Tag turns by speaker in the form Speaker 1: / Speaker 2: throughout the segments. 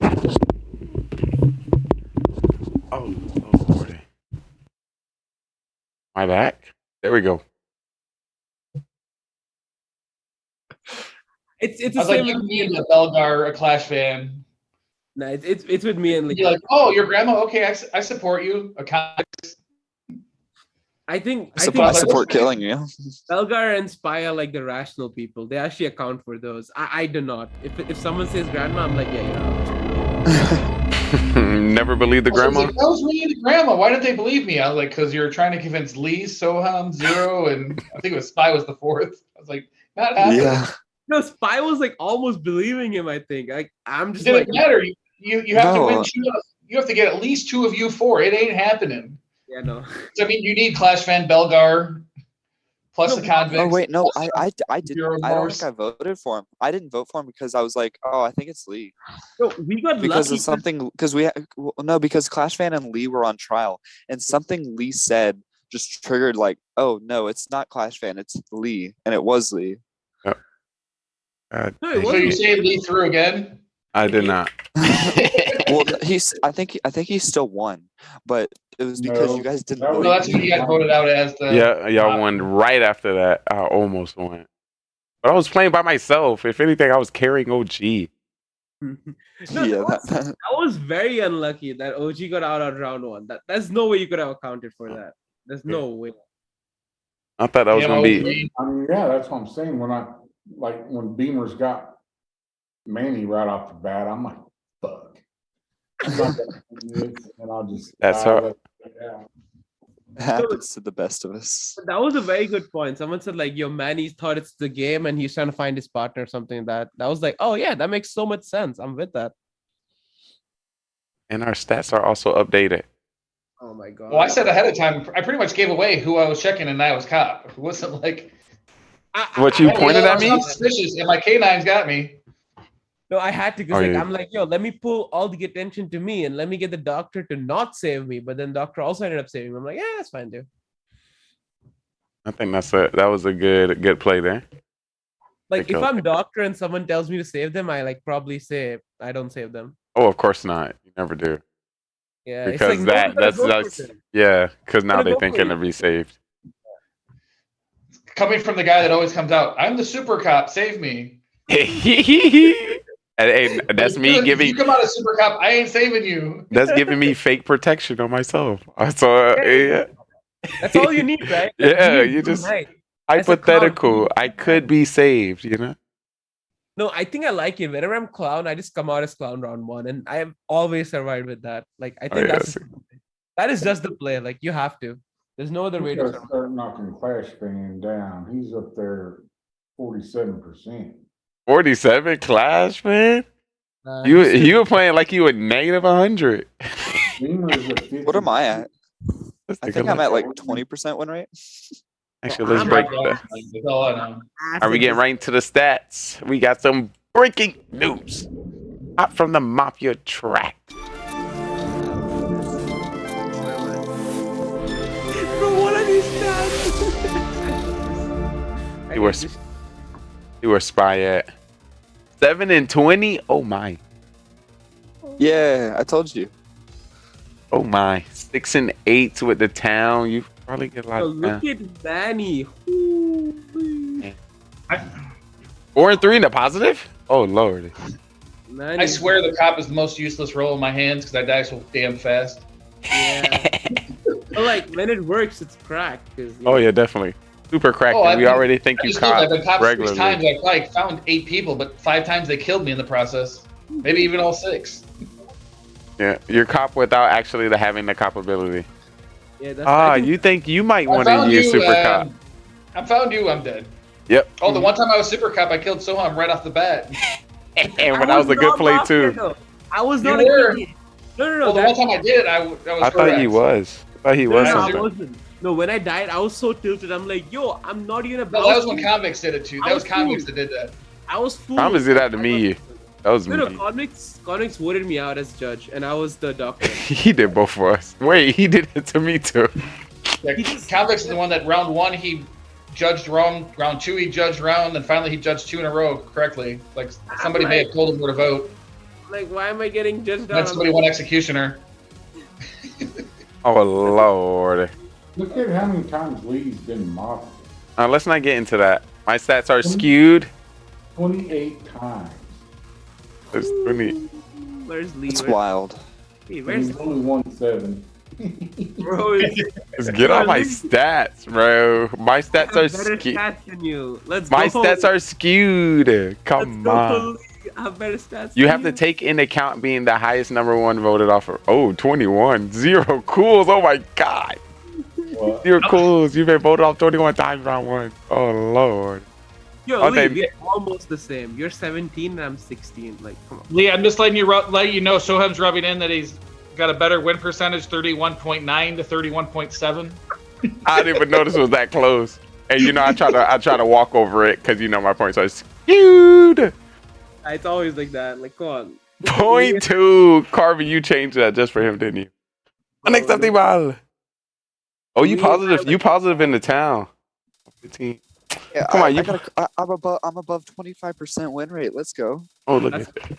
Speaker 1: Oh, Lordy. My back. There we go.
Speaker 2: It's
Speaker 3: I
Speaker 2: the
Speaker 3: was like,
Speaker 2: same
Speaker 3: you
Speaker 2: with me.
Speaker 3: need a Belgar, a Clash fan.
Speaker 2: No, it's with me and
Speaker 3: You're like, oh, your grandma? Okay, I support you. A
Speaker 2: I think
Speaker 4: I support killing you.
Speaker 2: Belgar and Spy are like the rational people. They actually account for those. I do not. If someone says grandma, I'm like, yeah,
Speaker 1: Never believe the grandma.
Speaker 3: Like, that was really the grandma. Why didn't they believe me? I was like, because you're trying to convince Lee, Soham, Zero, and I think it was Spy was the fourth. I was like, not happening.
Speaker 4: Yeah.
Speaker 2: No, Spy was like almost believing him. I think. Like I'm just
Speaker 3: It
Speaker 2: like,
Speaker 3: didn't matter. You have to win two. You have to get at least two of you four. It ain't happening.
Speaker 2: yeah, no.
Speaker 3: So, I mean, you need Clash fan Belgar plus the convicts.
Speaker 4: Oh wait, no, I didn't.
Speaker 3: Zero
Speaker 4: I don't
Speaker 3: Morse.
Speaker 4: think I voted for him. I didn't vote for him because I was like, oh, I think it's Lee.
Speaker 2: No, we got
Speaker 4: Because
Speaker 2: lucky.
Speaker 4: of something. Because Clash Fan and Lee were on trial, and something Lee said just triggered like, oh no, it's not Clash Fan, it's Lee, and it was Lee.
Speaker 1: Yep.
Speaker 2: No, it
Speaker 3: So
Speaker 2: wasn't.
Speaker 3: you say Lee through again?
Speaker 1: I did not.
Speaker 4: Well, I think he still won, but it was because you guys didn't.
Speaker 3: No, that's when you got voted out as the.
Speaker 1: Yeah, y'all won right after that. I almost won. But I was playing by myself. If anything, I was carrying OG.
Speaker 2: No,
Speaker 4: Yeah,
Speaker 2: that was very unlucky that OG got out on round one. That's no way you could have accounted for that. There's no way.
Speaker 1: I thought that was gonna be.
Speaker 5: I mean, yeah, that's what I'm saying. When Beamers got Manny right off the bat, I'm like, fuck. I'm not gonna do this, and I'll just.
Speaker 1: That's how.
Speaker 5: Yeah.
Speaker 4: happens to the best of us.
Speaker 2: That was a very good point. Someone said like, "Yo, Manny thought it's the game, and he's trying to find his partner or something." That was like, "Oh yeah, that makes so much sense." I'm with that.
Speaker 1: And our stats are also updated.
Speaker 2: Oh my god.
Speaker 3: Well, I said ahead of time. I pretty much gave away who I was checking, and I was cop. It wasn't like.
Speaker 1: What you pointed at me?
Speaker 3: I'm suspicious, and my canines got me.
Speaker 2: No, I had to because I'm like, yo, let me pull all the attention to me and let me get the doctor to not save me. But then doctor also ended up saving me. I'm like, yeah, that's fine, dude.
Speaker 1: I think that was a good play there.
Speaker 2: Like if I'm doctor and someone tells me to save them, I like probably say I don't save them.
Speaker 1: Oh, of course not. You never do.
Speaker 2: Yeah,
Speaker 1: because
Speaker 2: like,
Speaker 1: that's yeah. Because now they think it'll be saved.
Speaker 3: Coming from the guy that always comes out, I'm the super cop. Save me.
Speaker 1: And that's me giving.
Speaker 3: You come out as super cop. I ain't saving you.
Speaker 1: That's giving me fake protection on myself. So yeah.
Speaker 2: That's all you need, right?
Speaker 1: Yeah, you just hypothetical. I could be saved, you know.
Speaker 2: No, I think I like it. Whenever I'm clown, I just come out as clown round one, and I have always survived with that. Like I think that is just the play. Like you have to. There's no other way to
Speaker 5: start knocking Clash fan down. He's up there 47%.
Speaker 1: 47 Clash, man. You were playing like you were negative 100.
Speaker 4: What am I at? I think I'm at like 20% win rate.
Speaker 1: Actually, let's break that. Are we getting right into the stats? We got some breaking news out from the Mafia track.
Speaker 2: Bro, what are these stats?
Speaker 1: You were Spy at 7-20. Oh my.
Speaker 4: Yeah, I told you.
Speaker 1: Oh my. 6-8 with the town. You probably get a lot.
Speaker 2: Look at Manny.
Speaker 1: 4-3 in the positive. Oh lord.
Speaker 3: I swear the cop is the most useless role in my hands because I die so damn fast.
Speaker 2: Yeah. But like when it works, it's cracked.
Speaker 1: Oh yeah, definitely. Super cracked. We already think you cop
Speaker 3: I've been copped
Speaker 1: regularly.
Speaker 3: 6 times. I probably found 8 people, but 5 times they killed me in the process. Maybe even all 6.
Speaker 1: Yeah, you're cop without actually having the cop ability.
Speaker 2: Yeah,
Speaker 1: you think you might want to use super cop?
Speaker 3: I found you. I'm dead.
Speaker 1: Yep.
Speaker 3: Oh, the one time I was super cop, I killed Soham right off the bat.
Speaker 1: And that was a good play too.
Speaker 2: I was not.
Speaker 3: No.
Speaker 2: Well,
Speaker 3: the one time I did it, I was.
Speaker 1: I thought he was. I thought he was.
Speaker 2: I wasn't. No, when I died, I was so tilted. I'm like, yo, I'm not even about.
Speaker 3: No, that was when convicts did it too. That was convicts that did that.
Speaker 2: I was fooled.
Speaker 1: Convicts did that to me. That was me.
Speaker 2: No, convicts voted me out as judge, and I was the doctor.
Speaker 1: He did both for us. Wait, he did it to me too.
Speaker 3: Yeah, convicts is the one that round 1 he judged wrong, round 2 he judged wrong, and finally he judged 2 in a row correctly. Like somebody may have told him where to vote.
Speaker 2: Like, why am I getting judged
Speaker 3: That's
Speaker 2: on?
Speaker 3: somebody one executioner.
Speaker 1: Oh Lord.
Speaker 5: Look at how many times Lee's been modeled.
Speaker 1: Let's not get into that. My stats are skewed.
Speaker 5: 28 times.
Speaker 1: It's 20.
Speaker 2: Where's Lee?
Speaker 4: It's wild.
Speaker 2: Lee?
Speaker 5: And
Speaker 2: Where's
Speaker 5: he's only won 7.
Speaker 2: bro?
Speaker 1: Just get on my stats, bro. My stats are
Speaker 2: better
Speaker 1: skewed.
Speaker 2: stats than you. Let's
Speaker 1: My
Speaker 2: go.
Speaker 1: stats are skewed. Come
Speaker 2: Let's
Speaker 1: on.
Speaker 2: go. I have better stats.
Speaker 1: You
Speaker 2: than
Speaker 1: have to take into account being the highest #1 voted off of. Oh, 21. 0 cools. Oh my God.
Speaker 5: Well,
Speaker 1: 0 cools. You've been voted off 21 times round 1. Oh Lord.
Speaker 2: Yo,
Speaker 1: Oh,
Speaker 2: Lee,
Speaker 1: they-
Speaker 2: we're almost the same. You're 17 and I'm 16. Like, come on.
Speaker 3: Lee, I'm just letting you know Soham's rubbing in that he's got a better win percentage, 31.9 to 31.7.
Speaker 1: I didn't even notice it was that close. And you know, I try to walk over it because you know my points are skewed.
Speaker 2: It's always like that. Like, come on.
Speaker 1: Point 2. Carvey, you changed that just for him, didn't you? Unacceptable. Oh, you
Speaker 2: We
Speaker 1: positive?
Speaker 2: have,
Speaker 1: You positive in the town? 15.
Speaker 4: Yeah,
Speaker 1: Come on, you.
Speaker 4: I'm above 25% win rate. Let's go.
Speaker 1: Oh, look
Speaker 2: That's-
Speaker 1: at that.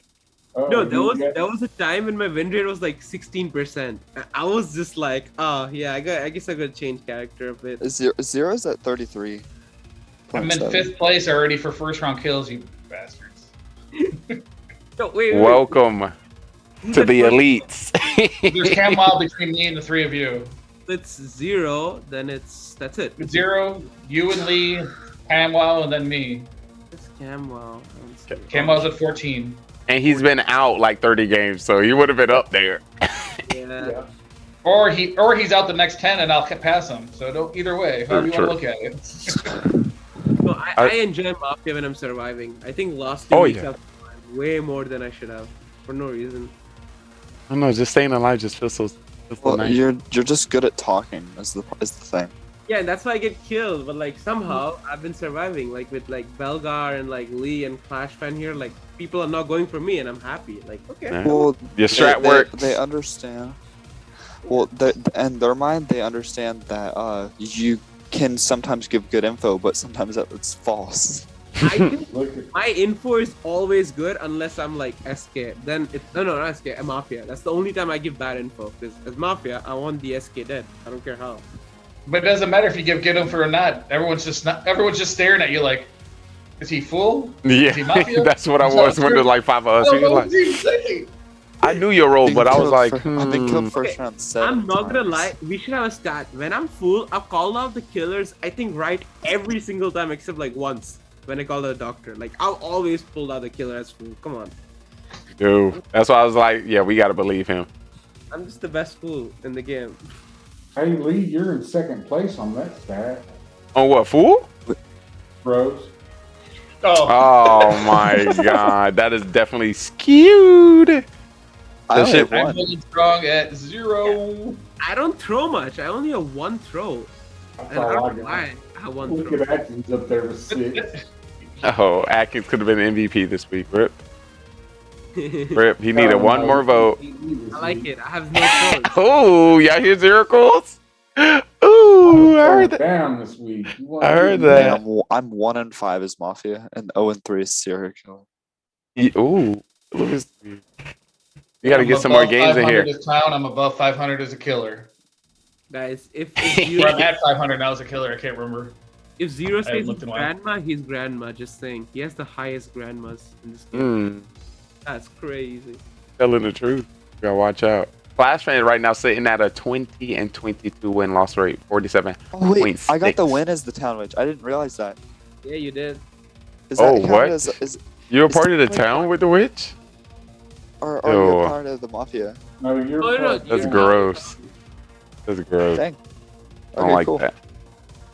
Speaker 2: No, there was a time when my win rate was like 16%. I was just like, oh yeah, I guess I gotta change character a bit.
Speaker 4: Zero's at 33.
Speaker 3: I'm in 5th place already for first round kills, you bastards.
Speaker 2: No, wait.
Speaker 1: Welcome to the elites.
Speaker 3: There's Camwell between me and the 3 of you.
Speaker 2: It's 0, then that's it.
Speaker 3: 0, you and Lee, Camwell, and then me.
Speaker 2: It's Camwell.
Speaker 3: Camwell's at 14.
Speaker 1: And he's been out like 30 games, so he would have been up there.
Speaker 2: Yeah.
Speaker 3: Or he's out the next 10 and I'll pass him. So either way, however you
Speaker 1: True.
Speaker 3: want to look at it.
Speaker 2: No, I enjoy Mafia when I'm surviving. I think last 2 weeks I've survived way more than I should have for no reason.
Speaker 1: I don't know, just staying alive just feels so
Speaker 4: Well,
Speaker 1: nice.
Speaker 4: you're just good at talking. Is the thing.
Speaker 2: Yeah, and that's why I get killed. But like somehow I've been surviving. Like with like Belgar and like Lee and Clash fan here, like people are not going for me, and I'm happy. Like okay.
Speaker 1: Yeah.
Speaker 4: Well,
Speaker 1: Your strat works.
Speaker 4: They understand. Well, in their mind, they understand that you can sometimes give good info, but sometimes it's false.
Speaker 2: I think
Speaker 5: Look at
Speaker 2: my info is always good unless I'm like SK. Then it's no, not SK. I'm Mafia. That's the only time I give bad info. Because as Mafia, I want the SK dead. I don't care how.
Speaker 3: But it doesn't matter if you give good info or not. Everyone's just staring at you like, is he full?
Speaker 1: Yeah,
Speaker 3: Is he Mafia?
Speaker 1: that's what I
Speaker 3: Is that
Speaker 1: was when there's like 5 of us.
Speaker 3: I
Speaker 1: He
Speaker 3: don't
Speaker 1: was
Speaker 3: know
Speaker 1: like,
Speaker 3: what he's saying.
Speaker 1: I knew your role, but I was like,
Speaker 4: I've been killed first round 7
Speaker 2: I'm not gonna
Speaker 4: times.
Speaker 2: lie. We should have a stat. When I'm full, I've called out the killers. I think right every single time except like once when I called out a doctor. Like I'll always pull out the killer as fool. Come on.
Speaker 1: dude. That's why I was like, yeah, we gotta believe him.
Speaker 2: I'm just the best fool in the game.
Speaker 5: Hey Lee, you're in 2nd place on that stat,
Speaker 1: On what, fool?
Speaker 5: bros.
Speaker 3: Oh,
Speaker 1: Oh my god, that is definitely skewed.
Speaker 4: I
Speaker 1: That
Speaker 4: only
Speaker 1: shit-
Speaker 4: have
Speaker 3: I'm
Speaker 4: one.
Speaker 3: holding strong at 0.
Speaker 2: I don't throw much. I only have 1 throw.
Speaker 5: That's
Speaker 2: And I
Speaker 5: all I
Speaker 2: don't know
Speaker 5: got.
Speaker 2: why I have 1
Speaker 5: Look
Speaker 2: throw.
Speaker 5: at Atkins up there with 6.
Speaker 1: Oh, Atkins could have been MVP this week. Rip,
Speaker 2: I
Speaker 1: rip. He needed one more vote.
Speaker 2: like it. I have no throws.
Speaker 1: Oh, y'all hear miracles? Ooh, I heard that.
Speaker 5: Down this week. You wanna
Speaker 1: I heard
Speaker 5: do
Speaker 1: that.
Speaker 4: I'm 1-5 as Mafia and 0-3 as serial killer.
Speaker 1: Ooh, look at you. You gotta get some more games in here.
Speaker 3: As clown, I'm above 500 as a killer.
Speaker 2: Guys, if
Speaker 3: Or I'm at 500 now as a killer. I can't remember.
Speaker 2: if Zero
Speaker 3: I
Speaker 2: says
Speaker 3: looked
Speaker 2: he's
Speaker 3: in a while.
Speaker 2: grandma, he's grandma. Just saying, he has the highest grandmas in this game. That's crazy.
Speaker 1: Telling the truth. You gotta watch out. Flash fan right now sitting at a 20 and 22 win loss rate, 47.
Speaker 4: Oh wait, I got the
Speaker 1: 0.6.
Speaker 4: win as the town witch. I didn't realize that.
Speaker 2: Yeah, you did.
Speaker 4: Is
Speaker 1: Oh,
Speaker 4: that counted
Speaker 1: what?
Speaker 4: Is,
Speaker 1: You're a
Speaker 4: Is
Speaker 1: part of the
Speaker 4: that-
Speaker 1: town with the witch?
Speaker 4: or
Speaker 1: Ew.
Speaker 4: you're part of the Mafia?
Speaker 5: No, you're
Speaker 2: Oh, no,
Speaker 5: part-
Speaker 1: That's
Speaker 2: you're
Speaker 1: gross. That's gross.
Speaker 4: Dang.
Speaker 1: I don't
Speaker 4: Okay,
Speaker 1: like
Speaker 4: cool.
Speaker 1: that.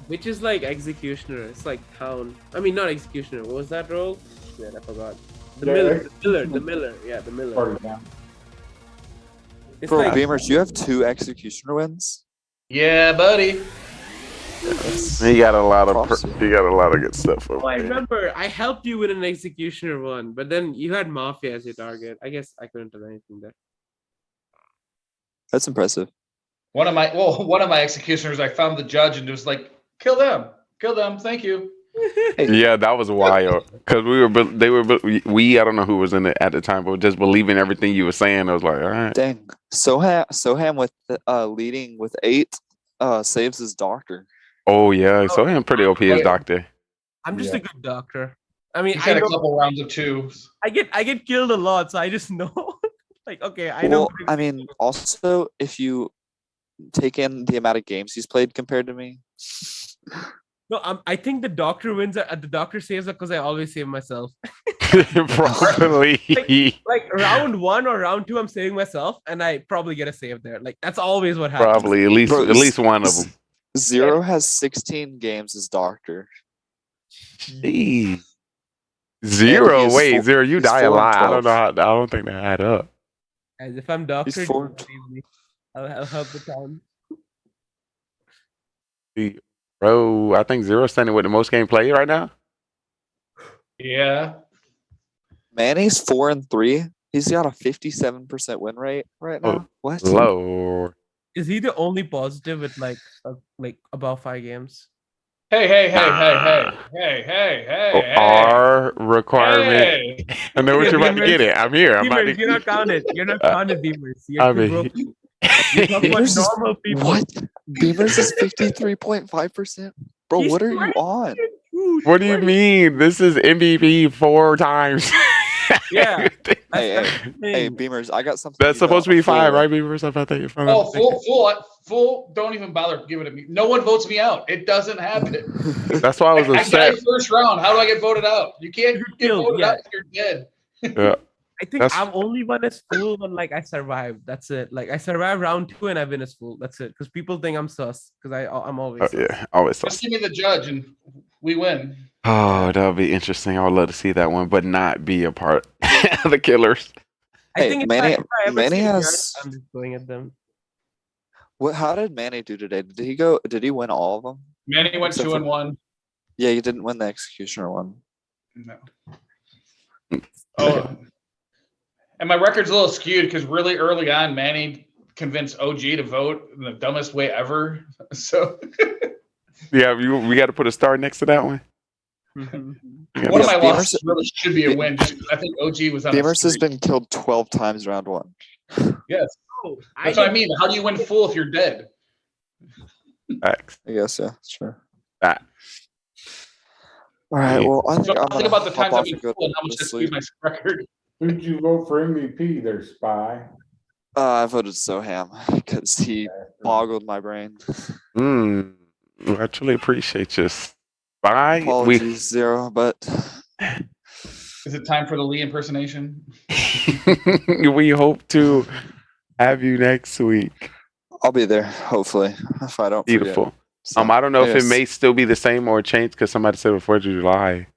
Speaker 2: Which is like executioner. It's like town. I mean, not executioner. What was that role? Shit, I forgot. The
Speaker 5: Yeah,
Speaker 2: miller.
Speaker 5: executioner.
Speaker 2: The miller. Yeah, the miller.
Speaker 5: part of the town.
Speaker 2: It's
Speaker 4: Bro,
Speaker 2: like
Speaker 4: Beamers, you have 2 executioner wins.
Speaker 3: Yeah, buddy.
Speaker 1: He got a lot of
Speaker 4: Props.
Speaker 1: he got a lot of good stuff
Speaker 2: Oh,
Speaker 1: over
Speaker 2: I
Speaker 1: there.
Speaker 2: remember I helped you with an executioner one, but then you had Mafia as your target. I guess I couldn't do anything there.
Speaker 4: That's impressive.
Speaker 3: One of my executioners, I found the judge and it was like, kill them, thank you.
Speaker 1: Yeah, that was wild. Because I don't know who was in it at the time, but just believing everything you were saying, I was like, all right.
Speaker 4: Dang. Soham with leading with 8 saves his doctor.
Speaker 1: Oh, yeah. So I'm pretty OP as doctor.
Speaker 2: I'm just
Speaker 5: Yeah.
Speaker 2: a good doctor. I mean,
Speaker 3: He's
Speaker 2: I
Speaker 3: had a
Speaker 2: know
Speaker 3: couple rounds of 2s.
Speaker 2: I get killed a lot, so I just know. Like, okay, I know.
Speaker 4: Well, I mean, also if you take in the amount of games he's played compared to me.
Speaker 2: No, I think the doctor wins. The doctor saves it because I always save myself.
Speaker 1: Probably.
Speaker 2: Like round 1 or round 2, I'm saving myself, and I probably get a save there. Like that's always what happens.
Speaker 1: Probably at least one of them.
Speaker 4: Zero has 16 games as doctor.
Speaker 1: Jeez. Zero.
Speaker 4: he's
Speaker 1: Wait,
Speaker 4: four-
Speaker 1: Zero. You
Speaker 4: he's
Speaker 1: die a
Speaker 4: 4 and
Speaker 1: lot. I don't
Speaker 4: 12.
Speaker 1: know how. I don't think they add up.
Speaker 2: As if I'm doctor,
Speaker 4: He's 4
Speaker 2: just leave me. I'll help the town.
Speaker 1: Bro, I think Zero's standing with the most game played right now.
Speaker 3: Yeah.
Speaker 4: Manny's 4 and 3. He's got a 57% win rate right now.
Speaker 1: Oh,
Speaker 4: What?
Speaker 1: Lord.
Speaker 2: Is he the only positive with like about 5 games?
Speaker 3: Hey.
Speaker 1: Our requirement.
Speaker 3: Hey.
Speaker 1: I know what you're about to get at. I'm here. I'm about
Speaker 2: Beamers,
Speaker 1: to.
Speaker 2: you're not counted. You're not counted, Beamers. You're
Speaker 1: I
Speaker 2: too
Speaker 1: mean,
Speaker 2: broken. You're talking about
Speaker 4: Beamers is,
Speaker 2: normal people.
Speaker 4: what? Beamers is 53.5%. Bro,
Speaker 2: He's
Speaker 4: what are you
Speaker 2: right.
Speaker 4: on?
Speaker 2: Dude,
Speaker 1: what do you mean? This is MVP 4 times.
Speaker 2: Yeah.
Speaker 4: Hey,
Speaker 2: Hey,
Speaker 4: Beamers, I got something.
Speaker 1: That's
Speaker 4: you
Speaker 1: supposed to
Speaker 4: don't.
Speaker 1: be 5,
Speaker 4: Fool.
Speaker 1: right, Beavers? I thought that you're
Speaker 3: Oh, full. Don't even bother giving it me. No one votes me out. It doesn't happen.
Speaker 1: That's why I was
Speaker 3: I
Speaker 1: upset.
Speaker 3: died first round. How do I get voted out? You can't
Speaker 2: You're
Speaker 3: get
Speaker 2: killed,
Speaker 3: voted
Speaker 2: yeah.
Speaker 3: out if you're dead.
Speaker 1: Yeah.
Speaker 2: I think
Speaker 1: That's-
Speaker 2: I'm only one as fool when like I survived. That's it. Like I survived round 2 and I've been as fool. That's it. Because people think I'm sus. Because I'm always sus.
Speaker 1: Yeah, always.
Speaker 3: Just give me the judge and we win.
Speaker 1: Oh, that would be interesting. I would love to see that one, but not be a part of the killers.
Speaker 2: I
Speaker 4: Hey,
Speaker 2: think if
Speaker 4: Manny-
Speaker 2: I ever
Speaker 4: Manny
Speaker 2: see a judge,
Speaker 4: has-
Speaker 2: I'm just going at them.
Speaker 4: What? How did Manny do today? Did he win all of them?
Speaker 3: Manny went
Speaker 4: Except
Speaker 3: 2
Speaker 4: for-
Speaker 3: and 1.
Speaker 4: Yeah, he didn't win the executioner one.
Speaker 3: No. Oh, and my record's a little skewed because really early on, Manny convinced OG to vote in the dumbest way ever. So
Speaker 1: Yeah, we got to put a star next to that one. Yeah,
Speaker 3: one of my
Speaker 4: Beamers-
Speaker 3: losses really should be a win. Just 'cause I think OG was on.
Speaker 4: Beamers
Speaker 3: a
Speaker 4: has
Speaker 3: streak.
Speaker 4: been killed 12 times round 1.
Speaker 3: Yes,
Speaker 2: Oh,
Speaker 3: that's what I mean. How do you win full if you're dead?
Speaker 1: Facts.
Speaker 4: I guess, yeah, sure.
Speaker 1: That.
Speaker 4: All right,
Speaker 1: Yeah.
Speaker 4: well, I think
Speaker 3: So
Speaker 4: I'm
Speaker 3: think
Speaker 4: gonna
Speaker 3: about the
Speaker 4: hop
Speaker 3: times I've
Speaker 4: off
Speaker 3: been
Speaker 4: and go
Speaker 3: full and how much
Speaker 4: to
Speaker 3: I skewed
Speaker 4: sleep.
Speaker 3: my record.
Speaker 5: Who'd you vote for MVP there, Spy?
Speaker 4: I voted Soham because he boggled my brain.
Speaker 1: I truly appreciate you. Bye.
Speaker 4: Apologies, Zero, but
Speaker 3: Is it time for the Lee impersonation?
Speaker 1: We hope to have you next week.
Speaker 4: I'll be there, hopefully, if I don't forget.
Speaker 1: Beautiful.
Speaker 4: So,
Speaker 1: I don't know if it
Speaker 4: yes.
Speaker 1: may still be the same or change because somebody said before July.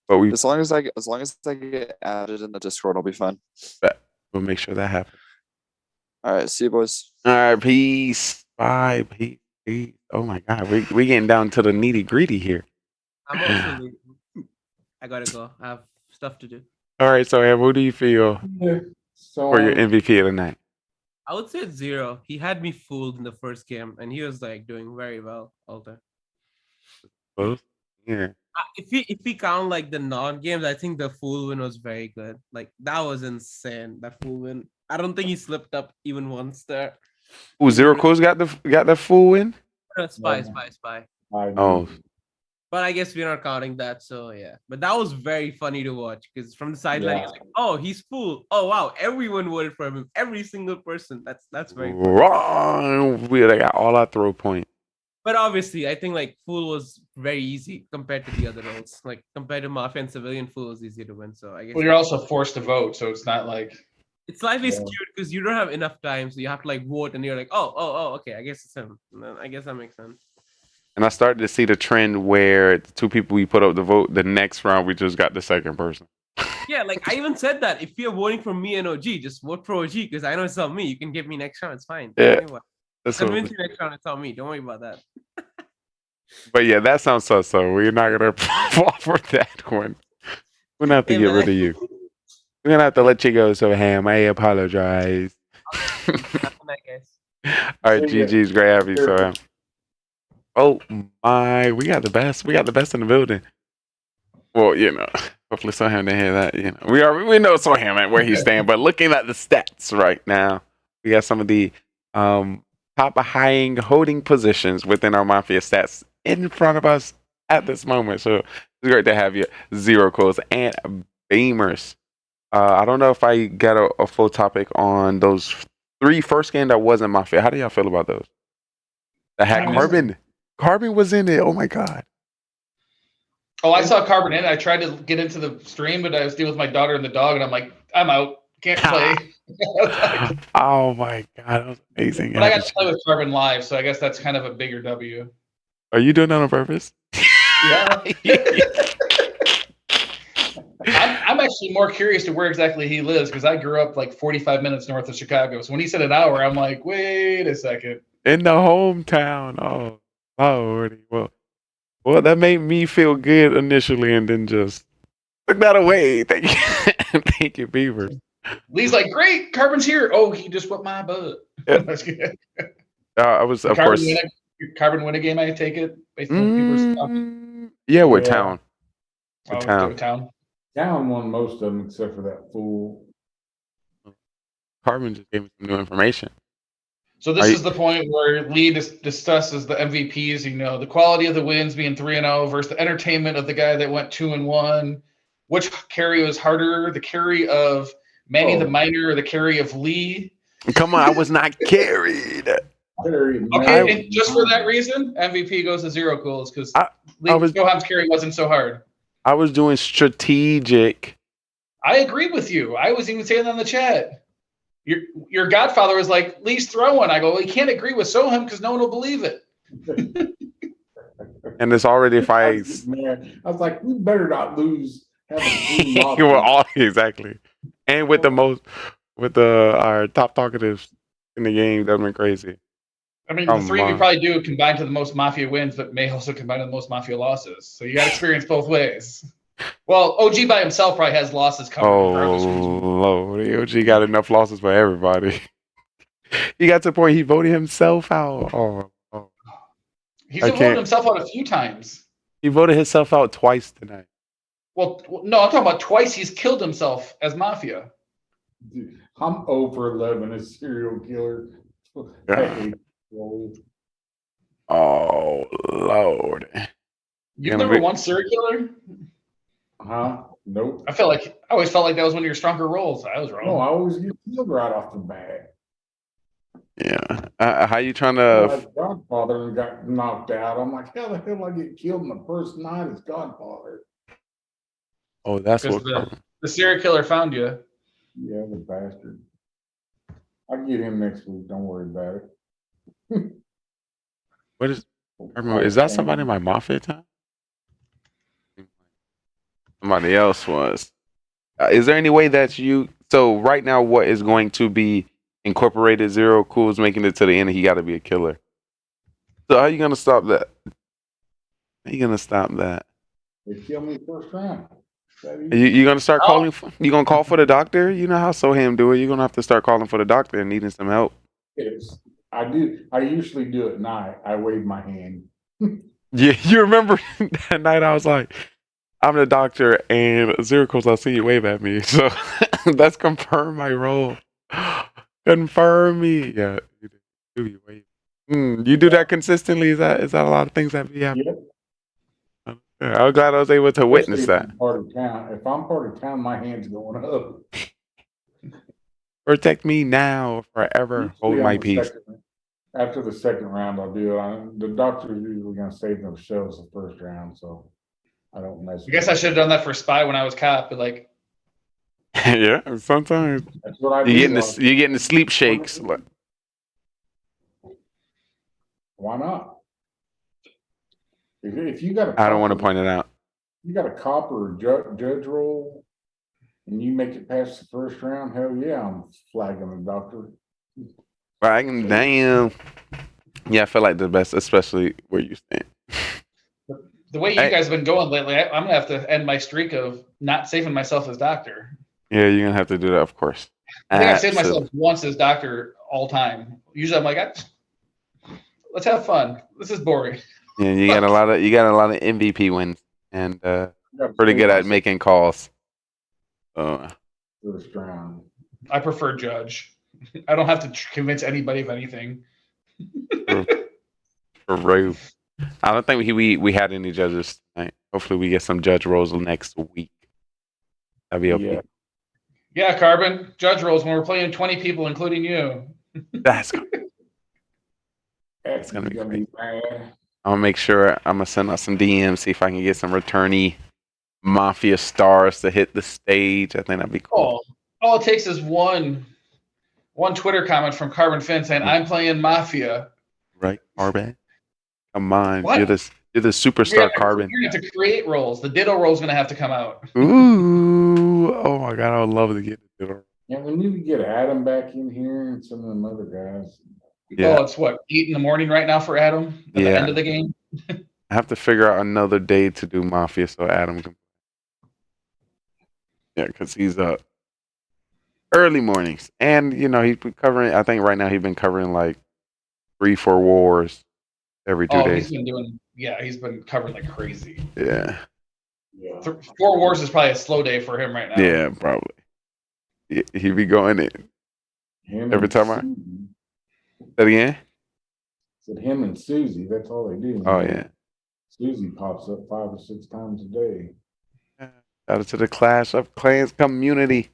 Speaker 1: But we
Speaker 4: As long as I get added in the Discord, I'll be fine.
Speaker 1: will make sure that happens.
Speaker 4: All right, see you boys.
Speaker 1: All right, peace. Bye. Peace. Oh my God, we getting down to the nitty gritty here.
Speaker 2: I'm also leaving. I gotta go. I have stuff to do.
Speaker 1: All right, so Em, what do you feel
Speaker 5: So
Speaker 1: for your MVP of the night?
Speaker 2: I would say it's 0. He had me fooled in the first game, and he was like doing very well all the time.
Speaker 1: Both? Yeah.
Speaker 2: If we count like the non-games, I think the full win was very good. Like that was insane. That full win. I don't think he slipped up even once there.
Speaker 1: Ooh, Zero Cool's got the full win.
Speaker 2: Spy.
Speaker 1: Oh,
Speaker 2: But I guess we're not counting that, so yeah. But that was very funny to watch because from the sideline, he's like, "Oh, he's full. Oh wow, everyone voted for him. Every single person. That's very funny.
Speaker 1: wrong. They got all our throw point.
Speaker 2: But obviously, I think like Fool was very easy compared to the other roles. Like compared to Mafia and Civilian, Fool was easy to win. So I guess
Speaker 3: Well, you're also forced to vote, so it's not like
Speaker 2: it's slightly skewed because you don't have enough time, so you have to like vote, and you're like, oh, okay, I guess it's him. And then I guess that makes sense.
Speaker 1: And I started to see the trend where the 2 people we put up the vote, the next round we just got the second person.
Speaker 2: Yeah, like I even said that if you're voting for me and OG, just vote for OG because I know it's not me. You can give me next round, it's fine.
Speaker 1: Yeah.
Speaker 2: Don't worry about it.
Speaker 1: That's what,
Speaker 2: Convince you next round, it's not me. Don't worry about that.
Speaker 1: but yeah, that sounds so. We're not gonna fall for that one. We're gonna have to
Speaker 2: Hey,
Speaker 1: get
Speaker 2: man.
Speaker 1: rid of you. We're gonna have to let you go, so Ham. I apologize.
Speaker 2: Nothing, I guess.
Speaker 1: All right,
Speaker 5: See ya.
Speaker 1: GG's great having you, so Ham. Oh my, we got the best. We got the best in the building. Well, hopefully Soham didn't hear that. We know Soham at where he's staying, but looking at the stats right now, we got some of the top high holding positions within our Mafia stats in front of us at this moment. So it's great to have you, Zero Codes and Beamers. I don't know if I got a full topic on those 3 first game that wasn't Mafia. How do y'all feel about those? That had Carbon. Carbon was in it. Oh my god.
Speaker 3: Oh, I saw Carbon in it. I tried to get into the stream, but I was dealing with my daughter and the dog, and I'm like, I'm out. Can't play.
Speaker 1: Oh my god, that was amazing.
Speaker 3: But I got to play with Carbon live, so I guess that's kind of a bigger W.
Speaker 1: Are you doing that on purpose?
Speaker 3: Yeah. I'm actually more curious to where exactly he lives because I grew up like 45 minutes north of Chicago. So when he said an hour, I'm like, wait a second.
Speaker 1: In the hometown. Oh, Lordy. Well, that made me feel good initially, and then just took that away. Thank you, thank you, Beaver.
Speaker 3: Lee's like, great, Carbon's here. Oh, he just whipped my butt.
Speaker 1: Yeah.
Speaker 3: That's good.
Speaker 1: I was, of course.
Speaker 3: Carbon win a game, I take it. Based on people's stuff.
Speaker 1: Yeah, with Town.
Speaker 3: With Town.
Speaker 5: Town won most of them except for that fool.
Speaker 1: Carbon just gave me some new information.
Speaker 3: So this is the point where Lee discusses the MVPs. The quality of the wins being 3-0 versus the entertainment of the guy that went 2-1. Which carry was harder? The carry of Manny the Miner or the carry of Lee?
Speaker 1: Come on, I was not carried.
Speaker 3: Okay, and just for that reason, MVP goes to Zero Cools because Soham's carry wasn't so hard.
Speaker 1: I was doing strategic.
Speaker 3: I agreed with you. I was even saying that in the chat. Your godfather was like, Lee's throwing. I go, well, you can't agree with Soham because no one will believe it.
Speaker 1: And it's already fights.
Speaker 5: Man, I was like, we better not lose.
Speaker 1: Exactly. And with our top talkatives in the game, that's been crazy.
Speaker 3: I mean, the 3 we probably do combine to the most Mafia wins, but may also combine to the most Mafia losses. So you got experience both ways. Well, OG by himself probably has losses coming.
Speaker 1: Oh, Lord. OG got enough losses for everybody. He got to the point he voted himself out. Oh.
Speaker 3: He's voted himself out a few times.
Speaker 1: He voted himself out twice tonight.
Speaker 3: Well, no, I'm talking about twice he's killed himself as Mafia.
Speaker 5: Dude, I'm over 11 a serial killer.
Speaker 1: Yeah. Oh, Lord.
Speaker 3: You've never won serial killer?
Speaker 5: Nope.
Speaker 3: I always felt like that was one of your stronger roles. I was wrong.
Speaker 5: No, I always get killed right off the bat.
Speaker 1: Yeah. How you trying to?
Speaker 5: My Godfather got knocked out. I'm like, how the hell I get killed in the first night as Godfather?
Speaker 1: Oh, that's what
Speaker 3: the serial killer found you.
Speaker 5: Yeah, the bastard. I'll get him next week. Don't worry about it.
Speaker 1: What is that somebody in my Mafia time? Somebody else was. Is there any way that so right now what is going to be incorporated? Zero Cool's making it to the end and he got to be a killer. So how are you going to stop that? How are you going to stop that?
Speaker 5: They kill me first round.
Speaker 1: You going to start calling? You going to call for the doctor? You know how Soham do it. You're going to have to start calling for the doctor and needing some help.
Speaker 5: Yes, I do. I usually do at night. I wave my hand.
Speaker 1: Yeah, you remember that night I was like, I'm the doctor and Zero Cool's, I'll see you wave at me. So that's confirmed my role. Confirm me. Yeah, you wave. You do that consistently? Is that a lot of things that be happening? Yep. I'm glad I was able to witness that.
Speaker 5: Part of town. If I'm part of town, my hand's going up.
Speaker 1: Protect me now, forever. Hold my peace.
Speaker 5: After the second round, I'll do it. The doctor's usually going to save themselves the first round, so I don't mess.
Speaker 3: I guess I should have done that for Spy when I was cop, but like.
Speaker 1: Yeah, sometimes.
Speaker 5: That's what I do.
Speaker 1: You're getting the sleep shakes.
Speaker 5: Why not? If you got
Speaker 1: I don't want to point it out.
Speaker 5: You got a cop or a judge role, and you make it past the first round, hell yeah, I'm flagging the doctor.
Speaker 1: Damn. Yeah, I feel like the best, especially where you stand.
Speaker 3: The way you guys have been going lately, I'm going to have to end my streak of not saving myself as doctor.
Speaker 1: Yeah, you're going to have to do that, of course.
Speaker 3: I think I've saved myself once as doctor all time. Usually I'm like, let's have fun. This is boring.
Speaker 1: Yeah, you got a lot of MVP wins, and
Speaker 5: Got
Speaker 1: pretty good at
Speaker 5: playoffs
Speaker 1: making calls.
Speaker 5: first round.
Speaker 3: I prefer Judge. I don't have to convince anybody of anything.
Speaker 1: For real. I don't think we had any judges tonight. Hopefully, we get some judge roles next week. That'd be okay.
Speaker 5: Yeah.
Speaker 3: Yeah, Carbon. Judge roles when we're playing 20 people, including you.
Speaker 1: That's gonna
Speaker 5: Gonna
Speaker 1: be
Speaker 5: be
Speaker 1: great.
Speaker 5: mad.
Speaker 1: I'm gonna make sure I'm gonna send out some DMs, see if I can get some returnee Mafia stars to hit the stage. I think that'd be cool.
Speaker 3: All it takes is one Twitter comment from Carbon Finn saying, "I'm playing Mafia."
Speaker 1: Right, Carbon? Come on,
Speaker 3: What?
Speaker 1: you're the superstar, Carbon.
Speaker 3: You're gonna have to create roles. The Ditto role's gonna have to come out.
Speaker 1: Ooh, oh my god, I would love to get the Ditto.
Speaker 5: Yeah, we need to get Adam back in here and some of them other guys.
Speaker 1: Yeah.
Speaker 3: Oh, it's what, 8 in the morning right now for Adam at the end of the game?
Speaker 1: I have to figure out another day to do Mafia so Adam can. Yeah, because he's early mornings, and he's been covering. I think right now he's been covering like 3-4 wars every 2 days.
Speaker 3: He's been covering like crazy.
Speaker 1: Yeah.
Speaker 3: 4 wars is probably a slow day for him right now.
Speaker 1: Yeah, probably. He be going in every time I. That again?
Speaker 5: Said him and Susie. That's all they do.
Speaker 1: Oh yeah.
Speaker 5: Susie pops up 5 or 6 times a day.
Speaker 1: Shout out to the Clash of Clans community.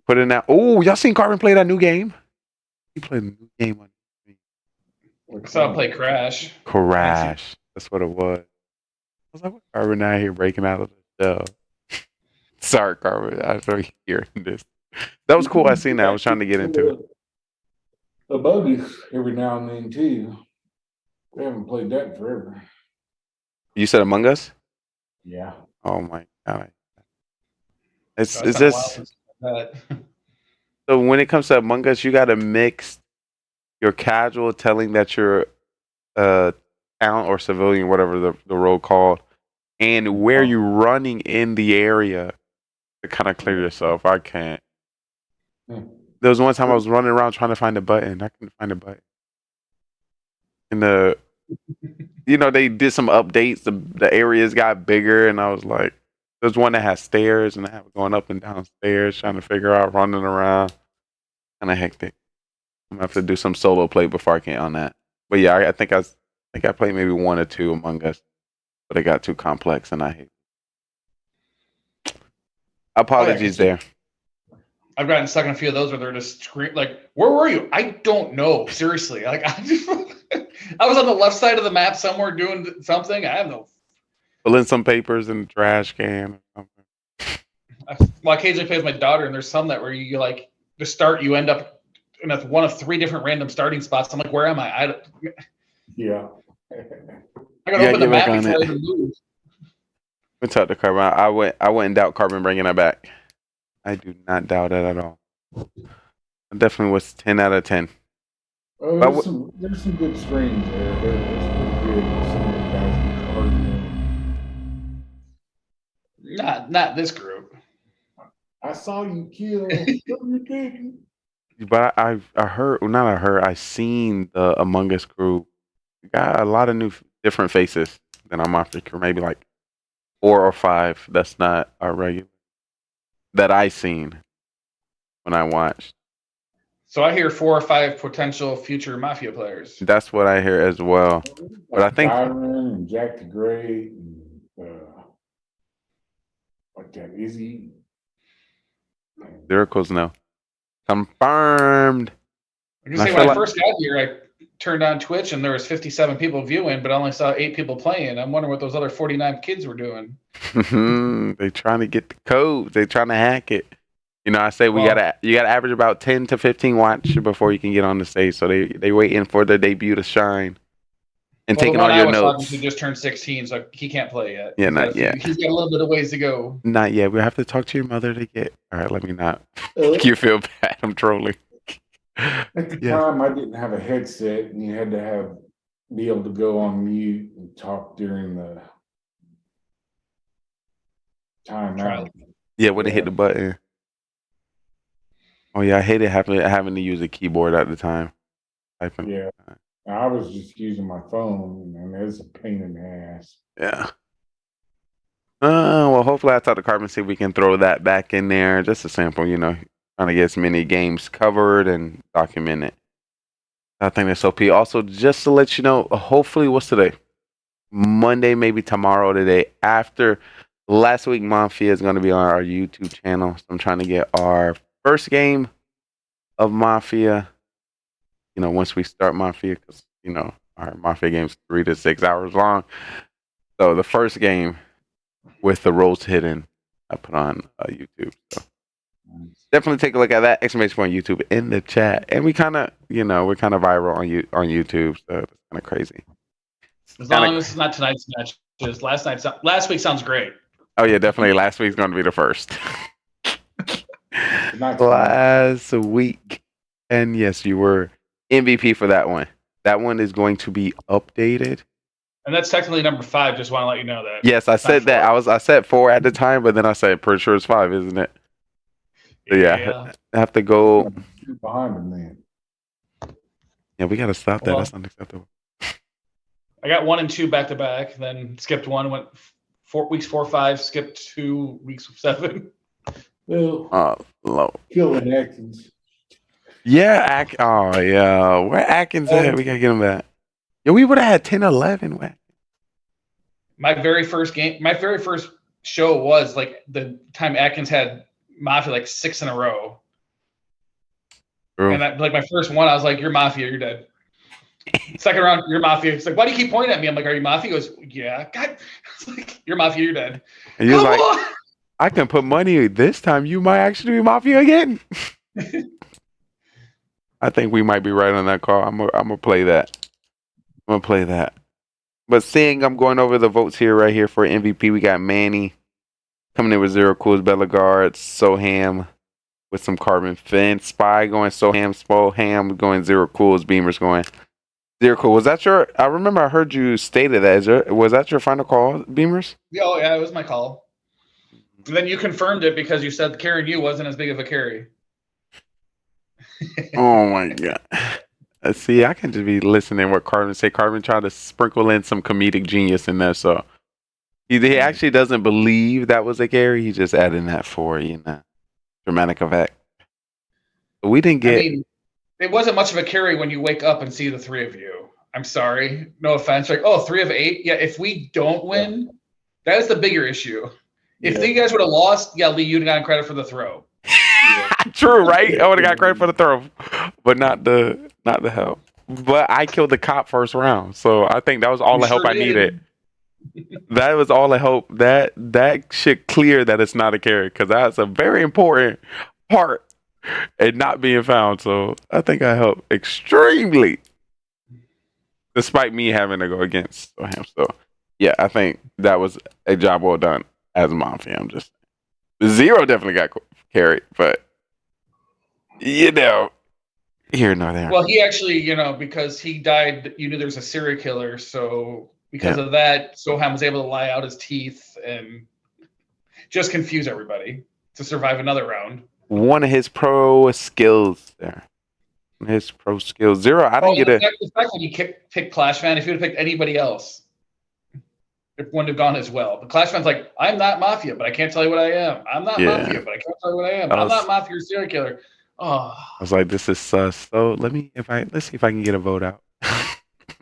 Speaker 1: Put in that. Oh, y'all seen Carbon play that new game? He played a new game on.
Speaker 3: I saw him play Crash.
Speaker 1: That's what it was. I was like, what Carbon out here breaking out of the shell? Sorry, Carbon. I saw you hearing this. That was cool. I seen that. I was trying to get into it.
Speaker 5: The bogus every now and then too. We haven't played that in forever.
Speaker 1: You said Among Us?
Speaker 5: Yeah.
Speaker 1: Oh my god. It's
Speaker 3: That's
Speaker 1: just so when it comes to Among Us, you got to mix your casual telling that you're talent or civilian, whatever the role called, and where you're running in the area to kind of clear yourself. I can't. There was one time I was running around trying to find a button. I couldn't find a button. And they did some updates. The areas got bigger, and I was like, there's one that has stairs, and I have going up and down stairs, trying to figure out running around. Kind of hectic. I'm gonna have to do some solo play before I can on that. But yeah, I think I played maybe 1 or 2 Among Us, but it got too complex, and I hate it. Apologies there.
Speaker 3: I've gotten stuck in a few of those where they're just like, "Where were you? I don't know. Seriously, like I was on the left side of the map somewhere doing something. I have no."
Speaker 1: Fill in some papers in the trash can or something.
Speaker 3: Well, I occasionally play with my daughter, and there's some that where you like to start, you end up in one of 3 different random starting spots. I'm like, where am I?
Speaker 5: Yeah.
Speaker 3: I gotta open the map before I even move.
Speaker 1: We talked to Carbon. I wouldn't doubt Carbon bringing that back. I do not doubt it at all. I definitely was 10 out of 10.
Speaker 5: There's some good streams there. There's some good. Some of the guys are
Speaker 3: Not this group.
Speaker 5: I saw you kill.
Speaker 1: But I heard, well, not I heard, I seen the Among Us crew. Got a lot of new different faces than our Mafia crew. Maybe like 4 or 5. That's not our regular. That I seen when I watched.
Speaker 3: So I hear 4 or 5 potential future Mafia players.
Speaker 1: That's what I hear as well. But I think
Speaker 5: Byron and Jack the Great and like that Izzy.
Speaker 1: Miracles now. Confirmed.
Speaker 3: I say when I first got here, I turned on Twitch and there was 57 people viewing, but I only saw 8 people playing. I'm wondering what those other 49 kids were doing.
Speaker 1: They trying to get the codes. They trying to hack it. I say you gotta average about 10 to 15 watch before you can get on the stage. So they waiting for their debut to shine. And taking all your notes.
Speaker 3: He just turned 16, so he can't play yet.
Speaker 1: Yeah, not yet.
Speaker 3: He's got a little bit of ways to go.
Speaker 1: Not yet. We have to talk to your mother to get. All right, let me not. You feel bad? I'm trolling.
Speaker 5: At the time, I didn't have a headset, and you had to be able to go on mute and talk during the timeout.
Speaker 1: Yeah, when they hit the button. Oh yeah, I hated having to use a keyboard at the time.
Speaker 5: Yeah. I was just using my phone, and it's a pain in the ass.
Speaker 1: Yeah. Well, hopefully I talk to Carbon, see if we can throw that back in there. Just a sample, trying to get as many games covered and documented. I think that's OP. Also, just to let you know, hopefully, what's today? Monday, maybe tomorrow, the day after. Last week, Mafia is going to be on our YouTube channel. So I'm trying to get our first game of Mafia. Once we start Mafia, because our Mafia game's 3 to 6 hours long. So the first game with the roles hidden, I put on YouTube. So definitely take a look at that exclamation point YouTube in the chat. And we kind of, we're kind of viral on YouTube, so it's kind of crazy.
Speaker 3: As long as it's not tonight's match, just last week sounds great.
Speaker 1: Oh yeah, definitely. Last week's going to be the first.
Speaker 5: Not
Speaker 1: Last week, and yes, you were MVP for that one. That one is going to be updated.
Speaker 3: And that's technically number 5. Just want to let you know that.
Speaker 1: Yes, I said that. I said 4 at the time, but then I said pretty sure it's 5, isn't it? So yeah, I have to go
Speaker 5: behind him then.
Speaker 1: Yeah, we got to stop that.
Speaker 3: Well,
Speaker 1: that's unacceptable.
Speaker 3: I got 1 and 2 back to back, then skipped 1, went 4 weeks 4, 5, skipped 2 weeks 7.
Speaker 5: Well,
Speaker 1: low.
Speaker 5: killing Atkins.
Speaker 1: Yeah, oh yeah. Where Atkins at? We gotta get him back. Yeah, we would have had 10-11.
Speaker 3: My very first show was like the time Atkins had Mafia like 6 in a row.
Speaker 1: True.
Speaker 3: And like my first one, I was like, "You're Mafia, you're dead." Second round, "You're Mafia." It's like, "Why do you keep pointing at me?" I'm like, "Are you Mafia?" He goes, "Yeah." God, it's like, "You're Mafia, you're dead."
Speaker 1: And you're like, I can put money this time. You might actually be Mafia again. I think we might be right on that call. I'm gonna play that. But seeing I'm going over the votes here right here for MVP, we got Manny coming in with 0 cools, Bellegarde, Soham with some Carbon Fin, Spy going Soham, Spoham going 0 cools, Beamers going 0 cool. Was that your? I remember I heard you stated that. Was that your final call, Beamers?
Speaker 3: Oh yeah, it was my call. And then you confirmed it because you said carrying you wasn't as big of a carry.
Speaker 1: Oh my god. See, I can just be listening what Carbon say. Carbon tried to sprinkle in some comedic genius in there, so he actually doesn't believe that was a carry. He's just adding that for dramatic effect. But we didn't get.
Speaker 3: I mean, it wasn't much of a carry when you wake up and see the 3 of you. I'm sorry, no offense. Like, 3 of 8. Yeah, if we don't win, that is the bigger issue. If you guys would have lost, Lee, you'd have gotten credit for the throw.
Speaker 1: True, right? I would have got credit for the throw, but not the help. But I killed the cop first round, so I think that was all the help I needed. That was all the help. That should clear that it's not a carry, because that's a very important part in not being found. So I think I helped extremely, despite me having to go against him. So yeah, I think that was a job well done as Mafia. I'm just 0 definitely got carried, but here nor there.
Speaker 3: Well, he actually, because he died, you knew there was a serial killer, so because of that, Soham was able to lie out his teeth and just confuse everybody to survive another round.
Speaker 1: One of his pro skills there. 0. I didn't get
Speaker 3: the fact that he picked Clash Fan, if he would have picked anybody else, it wouldn't have gone as well. But Clash Fan's like, I'm not Mafia, but I can't tell you what I am. I'm not Mafia, but I can't tell you what I am. I'm not Mafia or serial killer. Oh.
Speaker 1: I was like, this is sus. So let's see if I can get a vote out.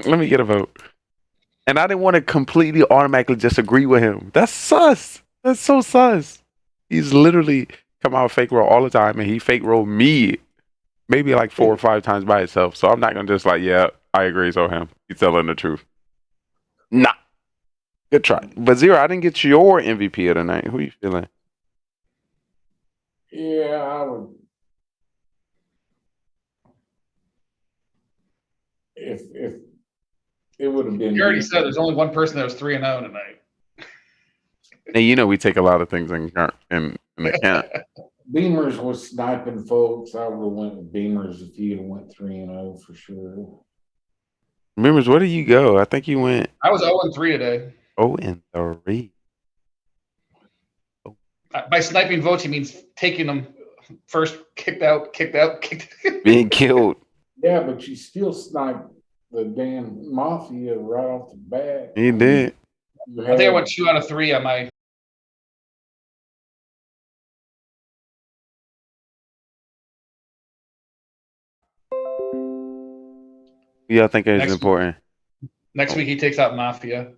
Speaker 1: Let me get a vote. And I didn't want to completely automatically just agree with him. That's sus. That's so sus. He's literally come out fake roll all the time, and he fake rolled me maybe like 4 or 5 times by himself. So I'm not gonna just like, yeah, I agree. So him, he's telling the truth. Nah. Good try. But 0, I didn't get your MVP of the night. Who are you feeling?
Speaker 5: Yeah, I would. If it would have been.
Speaker 3: You already said there's only one person that was 3-0 tonight.
Speaker 1: Now we take a lot of things in account.
Speaker 5: Beamers was sniping folks. I would have went with Beamers if you'd have went 3-0 for sure.
Speaker 1: Beamers, where did you go? I think you went.
Speaker 3: I was 0-3 today.
Speaker 1: 0-3.
Speaker 3: By sniping votes, he means taking them first, kicked out.
Speaker 1: Being killed.
Speaker 5: Yeah, but you still snipe the damn Mafia right off the bat.
Speaker 1: He did.
Speaker 3: I think I went 2 out of 3 on my.
Speaker 1: Yeah, I think it's
Speaker 3: Next week.
Speaker 1: important.
Speaker 3: Next week he takes out Mafia.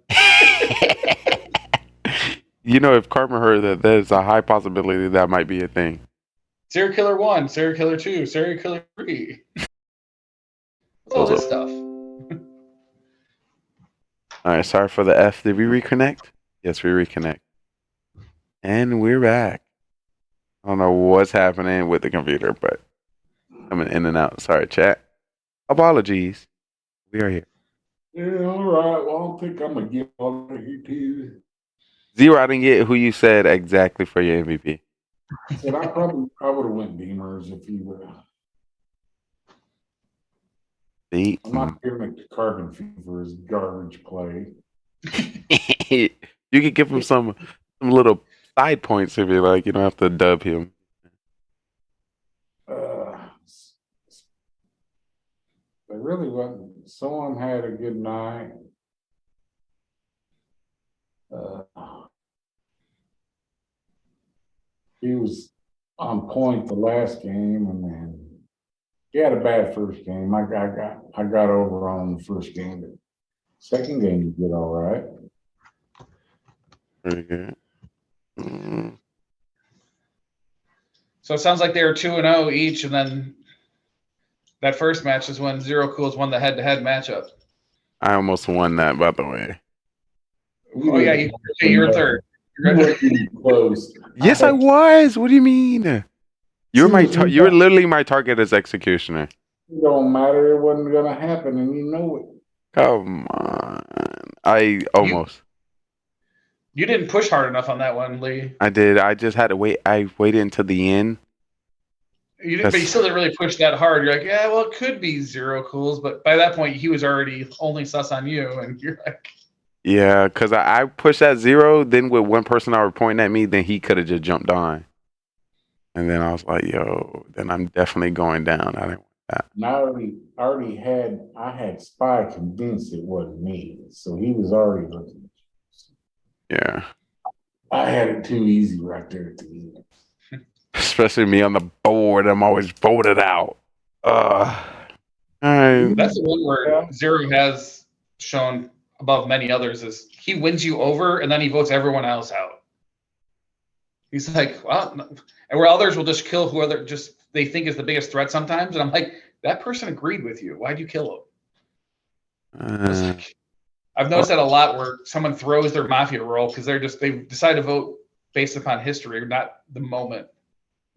Speaker 1: You know, if Cartman heard that, there's a high possibility that might be a thing.
Speaker 3: Serial Killer 1, Serial Killer 2, Serial Killer 3. What's all this stuff?
Speaker 1: All right, sorry for the F. Did we reconnect? Yes, we reconnect. And we're back. I don't know what's happening with the computer, but coming in and out. Sorry, chat. Apologies. We are here.
Speaker 5: Yeah, all right. Well, I don't think I'm gonna get all of you too.
Speaker 1: Zero, I didn't get who you said exactly for your MVP.
Speaker 5: I said I would have went Beamers if he would. I'm not giving it to Carbon for his garbage play.
Speaker 1: You could give him some little side points if you like. You don't have to dub him.
Speaker 5: They really wasn't. Someone had a good night. He was on point the last game, and then he had a bad first game. I got over on the first game, but second game he did all right.
Speaker 1: Very good. Mm-hmm.
Speaker 3: So it sounds like they were 2-0 each, and then that first match is when Zero Cools won the head-to-head matchup.
Speaker 1: I almost won that, by the way.
Speaker 3: Oh yeah, you're third.
Speaker 5: Close.
Speaker 1: Yes, I was. What do you mean? You were literally my target as executioner.
Speaker 5: It don't matter. It wasn't gonna happen, and you know it.
Speaker 1: Come on. I almost.
Speaker 3: You didn't push hard enough on that one, Lee.
Speaker 1: I did. I just had to wait. I waited until the end.
Speaker 3: You didn't, but you still didn't really push that hard. You're like, yeah, well, it could be Zero Cools, but by that point, he was already only sus on you, and you're like,
Speaker 1: yeah, because I pushed that Zero. Then with one person I was pointing at me, then he could have just jumped on. And then I was like, yo, then I'm definitely going down. I didn't want that.
Speaker 5: And I had Spy convinced it wasn't me, so he was already looking.
Speaker 1: Yeah.
Speaker 5: I had it too easy right there at the end.
Speaker 1: Especially me on the board. I'm always voted out. All right.
Speaker 3: That's the one where Zero has shown above many others is he wins you over and then he votes everyone else out. He's like, well, and where others will just kill whoever just they think is the biggest threat sometimes. And I'm like, that person agreed with you. Why'd you kill him? I've noticed that a lot where someone throws their Mafia role because they decide to vote based upon history, not the moment.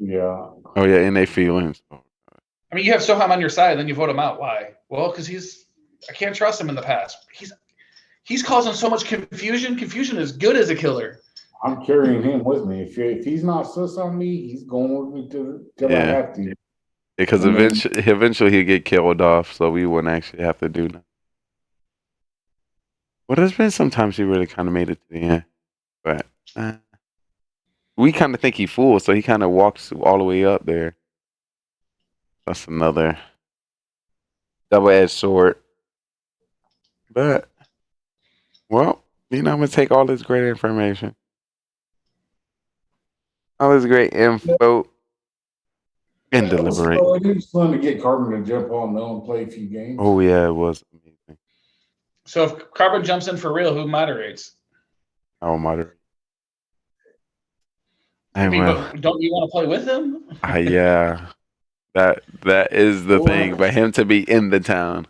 Speaker 5: Yeah.
Speaker 1: Oh yeah, and they feelings.
Speaker 3: I mean, you have Soham on your side, and then you vote him out. Why? Well, because I can't trust him in the past. He's causing so much confusion. Confusion is good as a killer.
Speaker 5: I'm carrying him with me. If he's not sus on me, he's going with me till I have to.
Speaker 1: Because eventually he'll get killed off, so we wouldn't actually have to do that. Well, there's been sometimes he really kind of made it to the end, but we kind of think he fools, so he kind of walks all the way up there. That's another double-edged sword. But, well, I'm going to take all this great information, all this great info, and deliberate.
Speaker 5: It was fun to get Carbon to jump on though and play a few games.
Speaker 1: Oh, yeah, it was amazing.
Speaker 3: So if Carbon jumps in for real, who moderates?
Speaker 1: I will moderate.
Speaker 3: But don't you want to play with him?
Speaker 1: Yeah. That is the thing, but him to be in the town.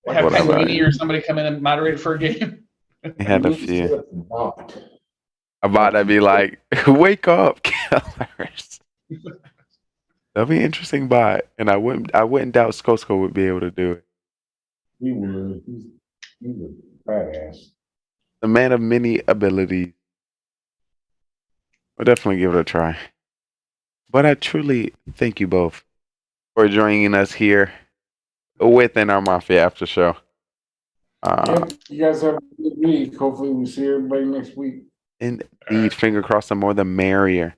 Speaker 3: Have Penguini or somebody come in and moderate for a game?
Speaker 1: He had a few. About to be like, wake up, killers. That'll be an interesting bot. And I wouldn't doubt Skosko would be able to do it.
Speaker 5: He would. He's a badass.
Speaker 1: The man of many abilities. We'll definitely give it a try. But I truly thank you both for joining us here within our Mafia After Show.
Speaker 5: You guys have a good week. Hopefully we'll see everybody next week.
Speaker 1: Indeed. Finger crossed, the more the merrier.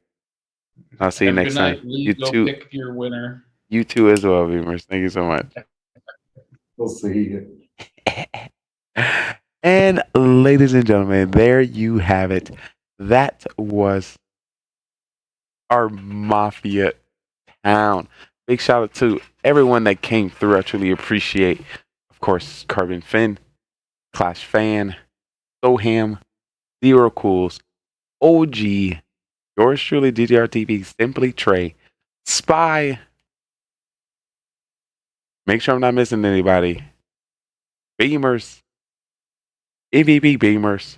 Speaker 1: I'll see you next time. You too.
Speaker 3: Pick your winner.
Speaker 1: You too as well, Beamers. Thank you so much.
Speaker 5: We'll see you.
Speaker 1: And ladies and gentlemen, there you have it. That was our Mafia town. Big shout out to everyone that came through. I truly appreciate, of course, Carbon Finn, Clash Fan, Soham, Zero Cools, OG, yours truly, DGR TV, Simply Trey, Spy. Make sure I'm not missing anybody. Beamers, MVP Beamers,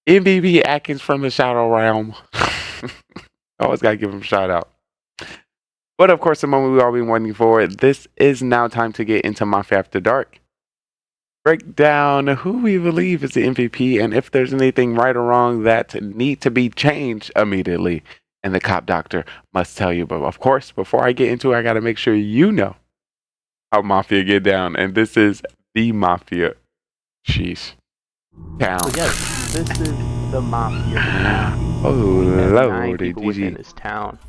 Speaker 1: MVP Atkins from the Shadow Realm. Always gotta give him a shout out. But of course, the moment we've all been waiting for, this is now time to get into Mafia After Dark. Break down who we believe is the MVP and if there's anything right or wrong that need to be changed immediately. And the cop doctor must tell you. But of course, before I get into it, I gotta make sure you know how Mafia get down. And this is the Mafia. Sheesh. Town.
Speaker 6: So yes, this is the Mafia town.
Speaker 1: Oh,
Speaker 6: There's 9
Speaker 1: Lordy,
Speaker 6: people within this town.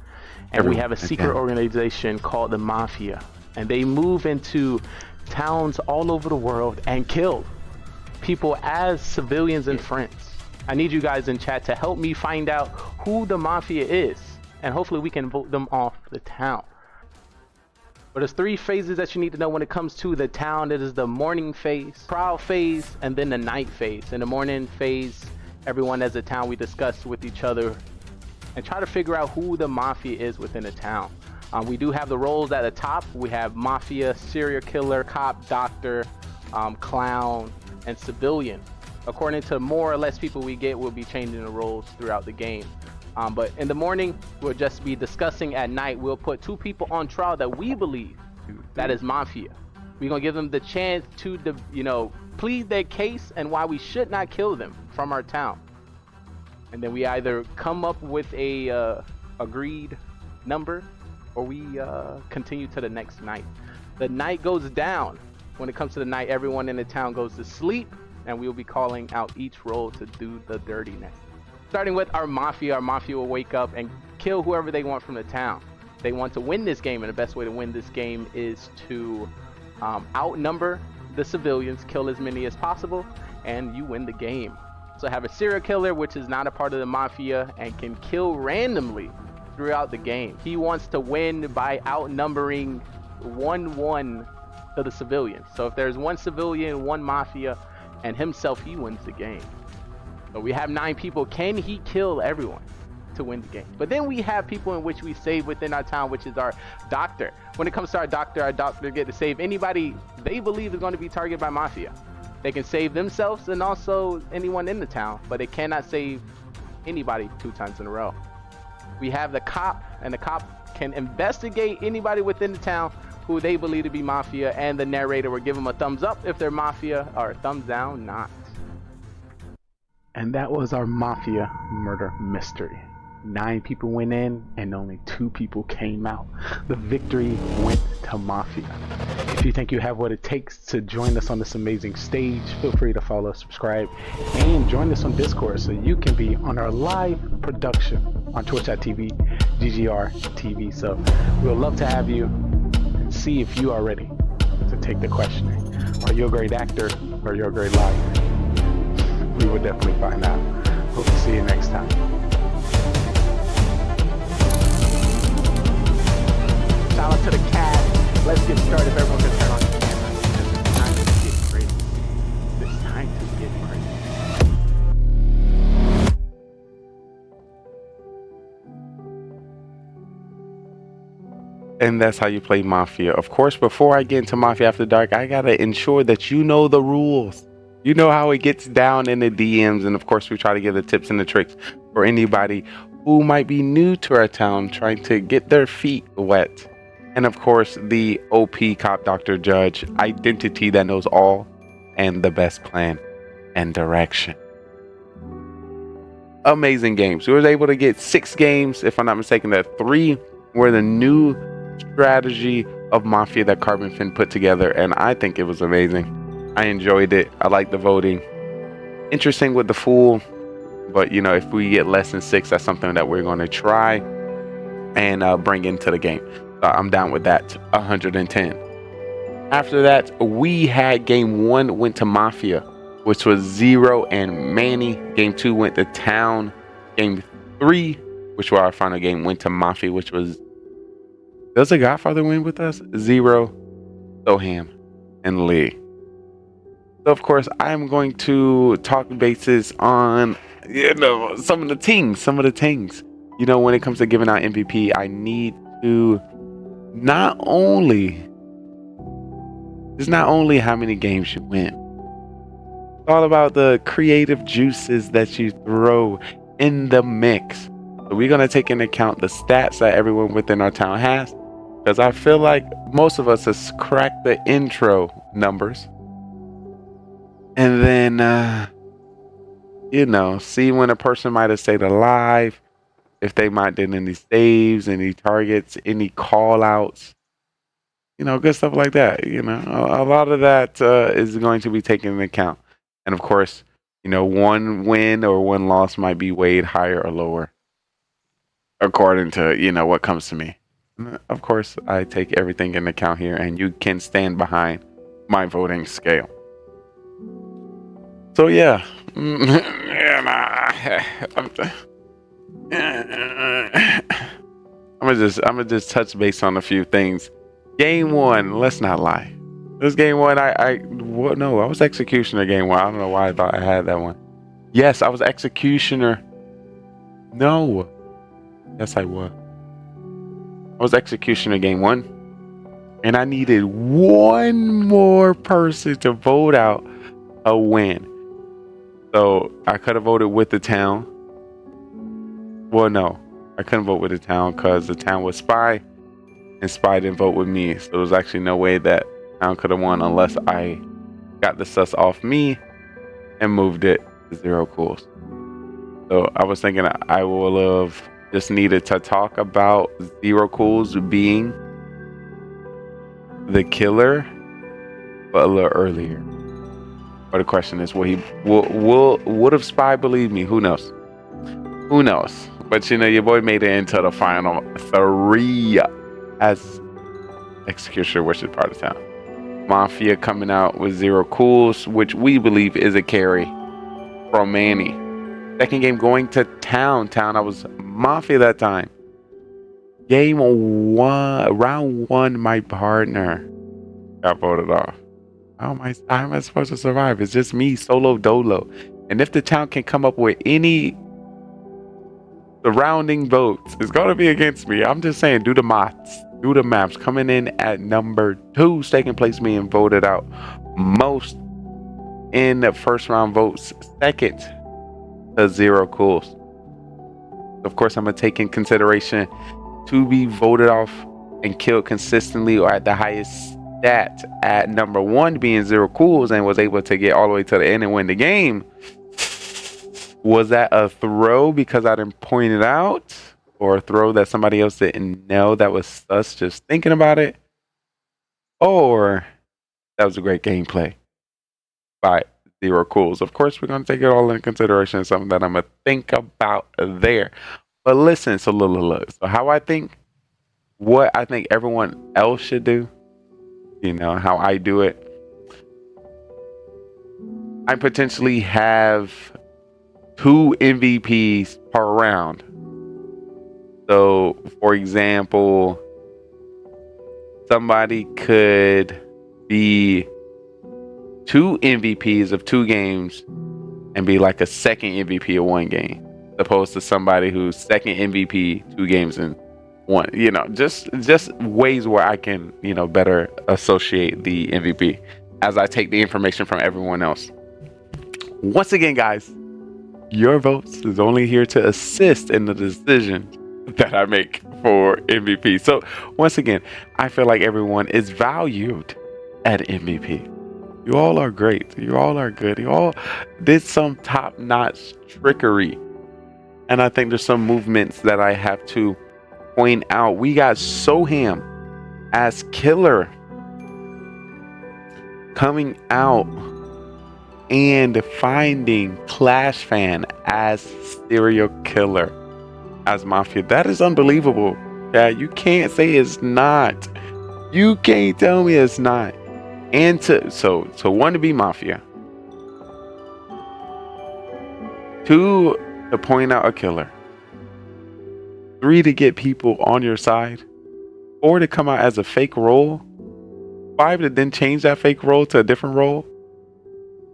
Speaker 6: And we have a secret organization called the Mafia. And they move into towns all over the world and kill people as civilians and friends. I need you guys in chat to help me find out who the Mafia is. And hopefully we can vote them off the town. But there's 3 phases that you need to know when it comes to the town. It is the morning phase, prowl phase, and then the night phase. In the morning phase, everyone as a town, we discuss with each other and try to figure out who the Mafia is within the town. We do have the roles at the top. We have Mafia, serial killer, cop, doctor, clown, and civilian. According to more or less people we get, we'll be changing the roles throughout the game. But in the morning, we'll just be discussing. At night, we'll put 2 people on trial that we believe that is Mafia. We're gonna give them the chance to, plead their case and why we should not kill them from our town. And then we either come up with a agreed number, or we continue to the next night. The night goes down. When it comes to the night, everyone in the town goes to sleep, and we'll be calling out each role to do the dirtiness. Starting with our Mafia will wake up and kill whoever they want from the town. They want to win this game, and the best way to win this game is to outnumber the civilians, kill as many as possible, and you win the game. So have a serial killer, which is not a part of the Mafia and can kill randomly throughout the game. He wants to win by outnumbering 1-1 to the civilians. So if there's 1 civilian, 1 Mafia, and himself, he wins the game. So we have 9 people. Can he kill everyone to win the game? But then we have people in which we save within our town, which is our doctor. When it comes to our doctor get to save anybody they believe is going to be targeted by Mafia. They can save themselves and also anyone in the town, but they cannot save anybody 2 times in a row. We have the cop, and the cop can investigate anybody within the town who they believe to be Mafia, and the narrator will give them a thumbs up if they're Mafia, or a thumbs down not. And that was our Mafia murder mystery. 9 people went in and only 2 people came out. The victory went to Mafia. If you think you have what it takes to join us on this amazing stage, feel free to follow, subscribe, and join us on Discord so you can be on our live production on twitch.tv, GGR TV. So we'll love to have you and see if you are ready to take the questioning. Are you a great actor or you're a great liar? We will definitely find out. Hope to see you next time. Shout out to the cat. Let's get started. If everyone can turn on the camera. It's time to get crazy. It's time to get crazy.
Speaker 1: And that's how you play Mafia. Of course, before I get into Mafia After Dark, I gotta ensure that you know the rules. You know how it gets down in the DMs, and of course we try to give the tips and the tricks for anybody who might be new to our town trying to get their feet wet. And of course the OP cop doctor judge identity that knows all and the best plan and direction. Amazing games. We was able to get 6 games, if I'm not mistaken, that 3 were the new strategy of Mafia that Carbon Finn put together, and I think it was amazing. I enjoyed it. I like the voting. Interesting with the Fool, but if we get less than 6, that's something that we're going to try and bring into the game. I'm down with that. 110. After that, we had game 1 went to Mafia. which was 0 and Manny. Game 2 went to Town. Game 3, which was our final game, went to Mafia, which was... Does the Godfather win with us? 0, Soham, and Lee. So, of course, I'm going to talk basis on, some of the things. When it comes to giving out MVP, I need to not only how many games you win. It's all about the creative juices that you throw in the mix. So we're going to take into account the stats that everyone within our town has, because I feel like most of us has cracked the intro numbers. And then, see when a person might have stayed alive, if they might did any saves, any targets, any call outs, good stuff like that. A lot of that is going to be taken into account. And of course, one win or one loss might be weighed higher or lower according to, what comes to me. Of course, I take everything into account here, and you can stand behind my voting scale. So yeah, I'm gonna just touch base on a few things. Game 1, let's not lie. This game 1, I was executioner game 1. I don't know why I thought I had that one. Yes, I was executioner. No, yes I was. I was executioner game 1, and I needed one more person to vote out a win. So I could have voted with the town. Well, no, I couldn't vote with the town because the town was Spy, and Spy didn't vote with me. So there was actually no way that town could have won unless I got the sus off me and moved it to 0 cools. So I was thinking I will have just needed to talk about 0 cools being the killer, but a little earlier. But the question is, would have Spy believed me? Who knows? But your boy made it into the final 3 as executioner, which is part of town. Mafia coming out with 0 cools, which we believe is a carry from Manny. Second game going to Town. I was Mafia that time. Game 1, round 1, my partner got voted off. How am I supposed to survive? It's just me, solo dolo. And if the town can come up with any surrounding votes, it's going to be against me. I'm just saying, do the maths. Coming in at number 2, second place being voted out most in the first round votes, second to 0 cools. Of course, I'm going to take in consideration to be voted off and killed consistently or at the highest stat at number 1 being 0 cools and was able to get all the way to the end and win the game. Was that a throw because I didn't point it out, or a throw that somebody else didn't know that was us just thinking about it, or that was a great gameplay by 0 cools? Of course, we're going to take it all into consideration. Something that I'm going to think about there. But listen, so look. So how I think, what I think everyone else should do, how I do it. I potentially have 2 MVPs per round. So, for example, somebody could be 2 MVPs of 2 games and be like a second MVP of 1 game, opposed to somebody who's second MVP 2 games and 1. Just ways where I can, better associate the MVP as I take the information from everyone else. Once again, guys, your votes is only here to assist in the decision that I make for MVP. So once again, I feel like everyone is valued at MVP. You all are great. You all are good. You all did some top-notch trickery. And I think there's some movements that I have to point out. We got Soham as killer coming out and finding Clash Fan as serial killer as Mafia. That is unbelievable. Yeah, you can't say it's not. You can't tell me it's not. And to one to be Mafia, 2 to point out a killer. 3 to get people on your side. 4 to come out as a fake role. 5 to then change that fake role to a different role.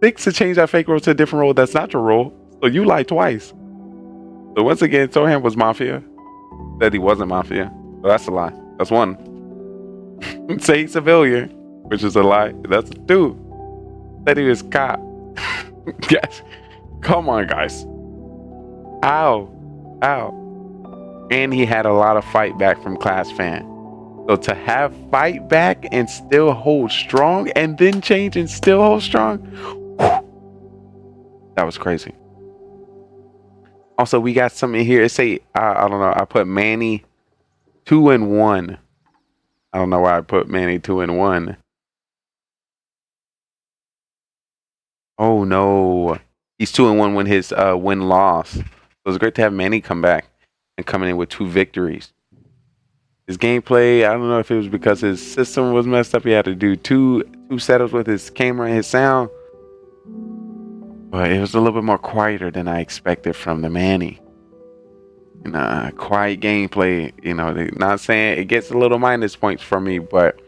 Speaker 1: 6 to change that fake role to a different role that's not your role. So you lied twice. So once again, Soham was Mafia. Said he wasn't Mafia. So that's a lie. That's 1. Say he's civilian, which is a lie. That's 2. Said he was cop. Yes. Come on, guys. Ow. Ow. And he had a lot of fight back from Class Fan. So to have fight back and still hold strong and then change and still hold strong, that was crazy. Also, we got something here. It say, I don't know, I put Manny 2-1. I don't know why I put Manny 2-1. Oh no. He's 2-1 when his win-loss. So it's great to have Manny come back and coming in with 2 victories. His gameplay, I don't know if it was because his system was messed up. He had to do two setups with his camera and his sound. But it was a little bit more quieter than I expected from the Manny. Quiet gameplay, not saying it gets a little minus points for me, but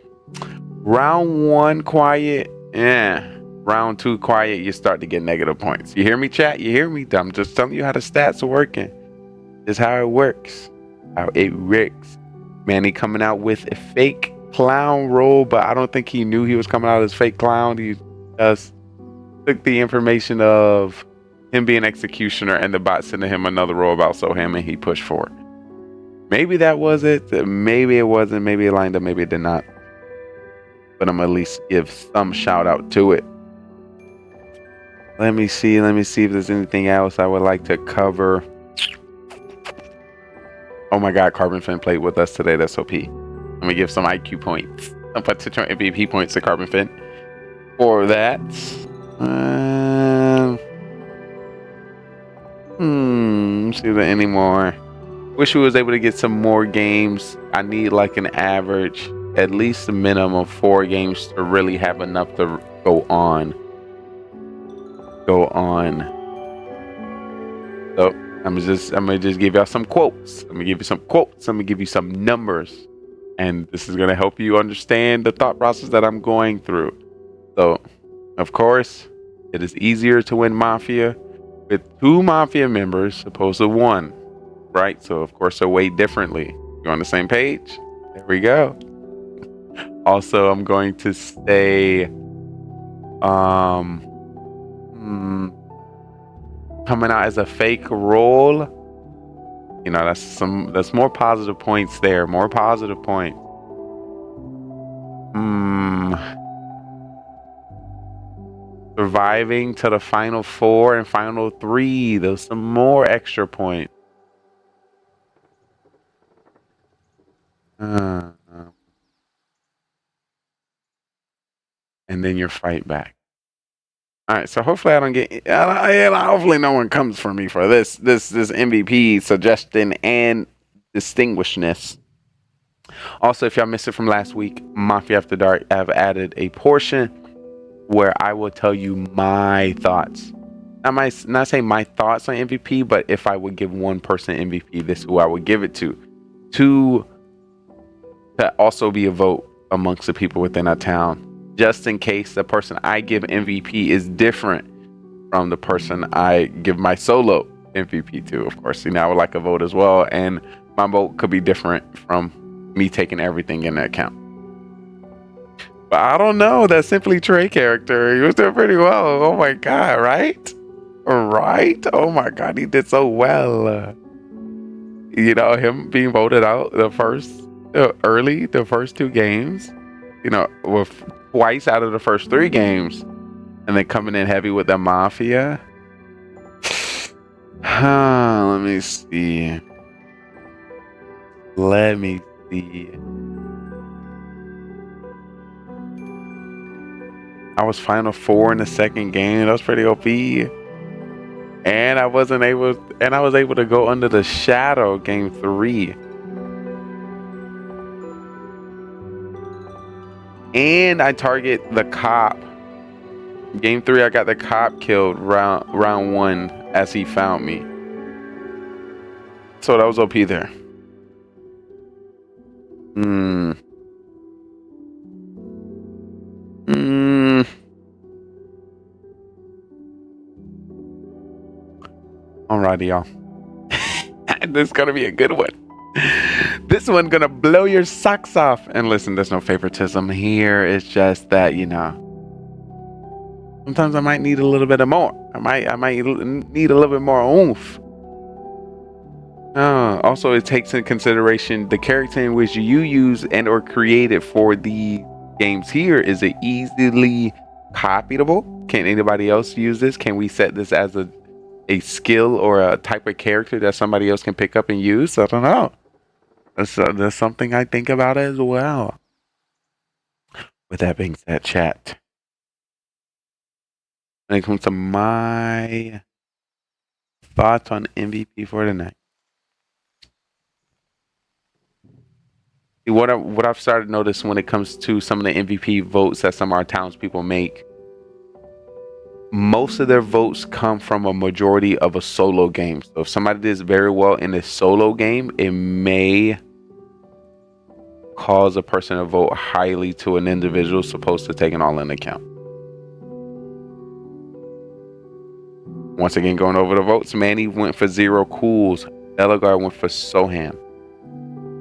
Speaker 1: round 1 quiet, round 2 quiet, you start to get negative points. You hear me, chat? You hear me? I'm just telling you how the stats are working. This is how it works. How it works. Manny coming out with a fake clown role, but I don't think he knew he was coming out as fake clown. He just took the information of him being executioner and the bot sending him another role about Soham, and he pushed forward. Maybe that was it. Maybe it wasn't. Maybe it lined up. Maybe it did not. But I'm at least give some shout out to it. Let me see if there's anything else I would like to cover. Oh my God, Carbon Fin played with us today. That's OP. Let me give some IQ points. Some potential MVP points to Carbon Fin for that. See if there any more. Wish we was able to get some more games. I need like an average, at least a minimum of 4 games to really have enough to go on. So I'm gonna just give y'all some quotes. I'm gonna give you some quotes. I'm gonna give you some numbers, and this is gonna help you understand the thought process that I'm going through. So, of course, it is easier to win Mafia with 2 Mafia members opposed to 1, right? So, of course, they're weighed differently. You're on the same page. There we go. Also, I'm going to say, coming out as a fake role, that's more positive points there. More positive points. Surviving to the final 4 and final 3. There's some more extra points. And then your fight back. All right, so hopefully I don't get. Hopefully no one comes for me for this MVP suggestion and distinguishedness. Also, if y'all missed it from last week, Mafia After Dark, I have added a portion where I will tell you my thoughts. Not saying my thoughts on MVP, but if I would give one person MVP, this is who I would give it to. To also be a vote amongst the people within our town. Just in case the person I give MVP is different from the person I give my solo MVP to. Of course, I would like a vote as well, and my vote could be different from me taking everything into account. But I don't know, that Simply Trey character, he was doing pretty well. Oh my God, right? Right? Oh my God, he did so well. Him being voted out the first 2 games, with twice out of the first 3 games, and then coming in heavy with the Mafia. Let me see. I was final 4 in the second game. That was pretty OP. And I was able to go under the shadow game 3. And I target the cop. Game 3, I got the cop killed round 1. as he found me. So that was OP there. Alrighty, y'all. This is gonna be a good one. This one gonna blow your socks off. And listen, there's no favoritism here. It's just that, you know, sometimes I might need a little bit of more. I might need a little bit more oomph. Also, it takes into consideration the character in which you use and or created for the games here. Is it easily copyable? Can anybody else use this? Can we set this as a skill or a type of character that somebody else can pick up and use? I don't know. That's something I think about as well. With that being said, chat, when it comes to my thoughts on MVP for tonight, what I've started to notice when it comes to some of the MVP votes that some of our townspeople make, most of their votes come from a majority of a solo game. So if somebody does very well in a solo game, it may cause a person to vote highly to an individual supposed to take it all into account. Once again, going over the votes, Manny went for 0 cools. Elgar went for Soham.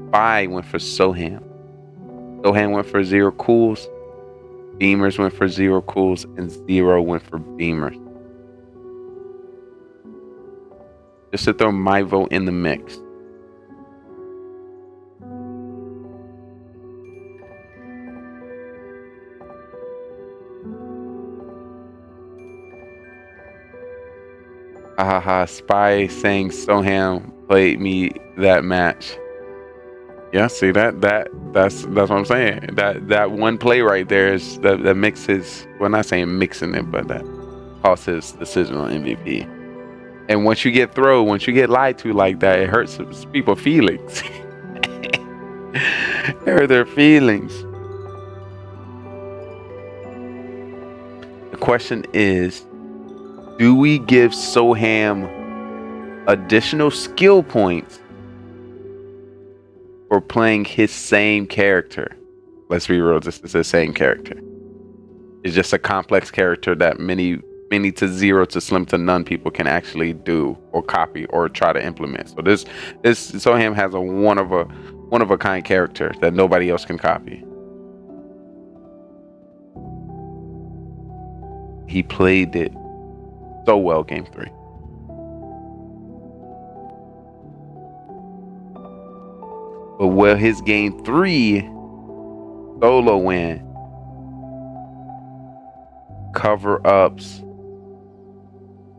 Speaker 1: Spy went for Soham. Soham went for 0 cools. Beamers went for 0 cools, and 0 went for Beamers. Just to throw my vote in the mix. Spy saying Soham played me that match. Yeah, see that's what I'm saying. That one play right there is that mixes. Well, not saying mixing it, but that costs his decision on MVP. And once you get lied to like that, it hurts people's feelings. It hurt their feelings. The question is, do we give Soham additional skill points for playing his same character? Let's be real, this is the same character. It's just a complex character that many to 0 to slim to none people can actually do or copy or try to implement. So this Soham has a one of a kind character that nobody else can copy. He played it so well game 3. But will his game 3 solo win cover ups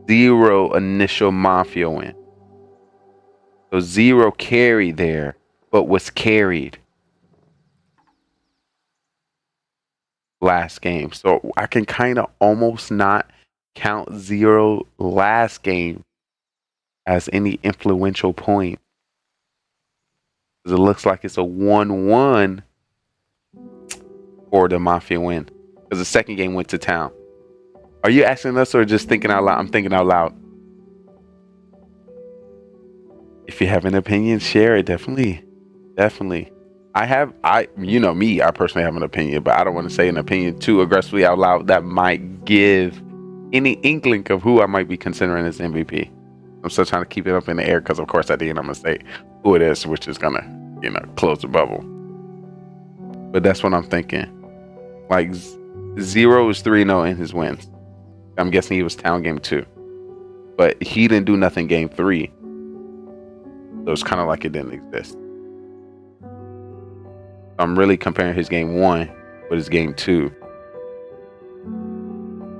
Speaker 1: 0 initial Mafia win? So 0 carry there, but was carried last game. So I can kind of almost not count 0 last game as any influential point. Because it looks like it's a 1-1 for the Mafia win. Because the second game went to town. Are you asking us or just thinking out loud? I'm thinking out loud. If you have an opinion, share it. Definitely. You know me, I personally have an opinion, but I don't want to say an opinion too aggressively out loud that might give any inkling of who I might be considering as MVP. I'm still trying to keep it up in the air because, of course, at the end I'm gonna say who it is, which is gonna, close the bubble. But that's what I'm thinking. Like 0 is 3-0 in his wins. I'm guessing he was town game 2, but he didn't do nothing game 3, so it's kind of like it didn't exist. I'm really comparing his game 1 with his game 2.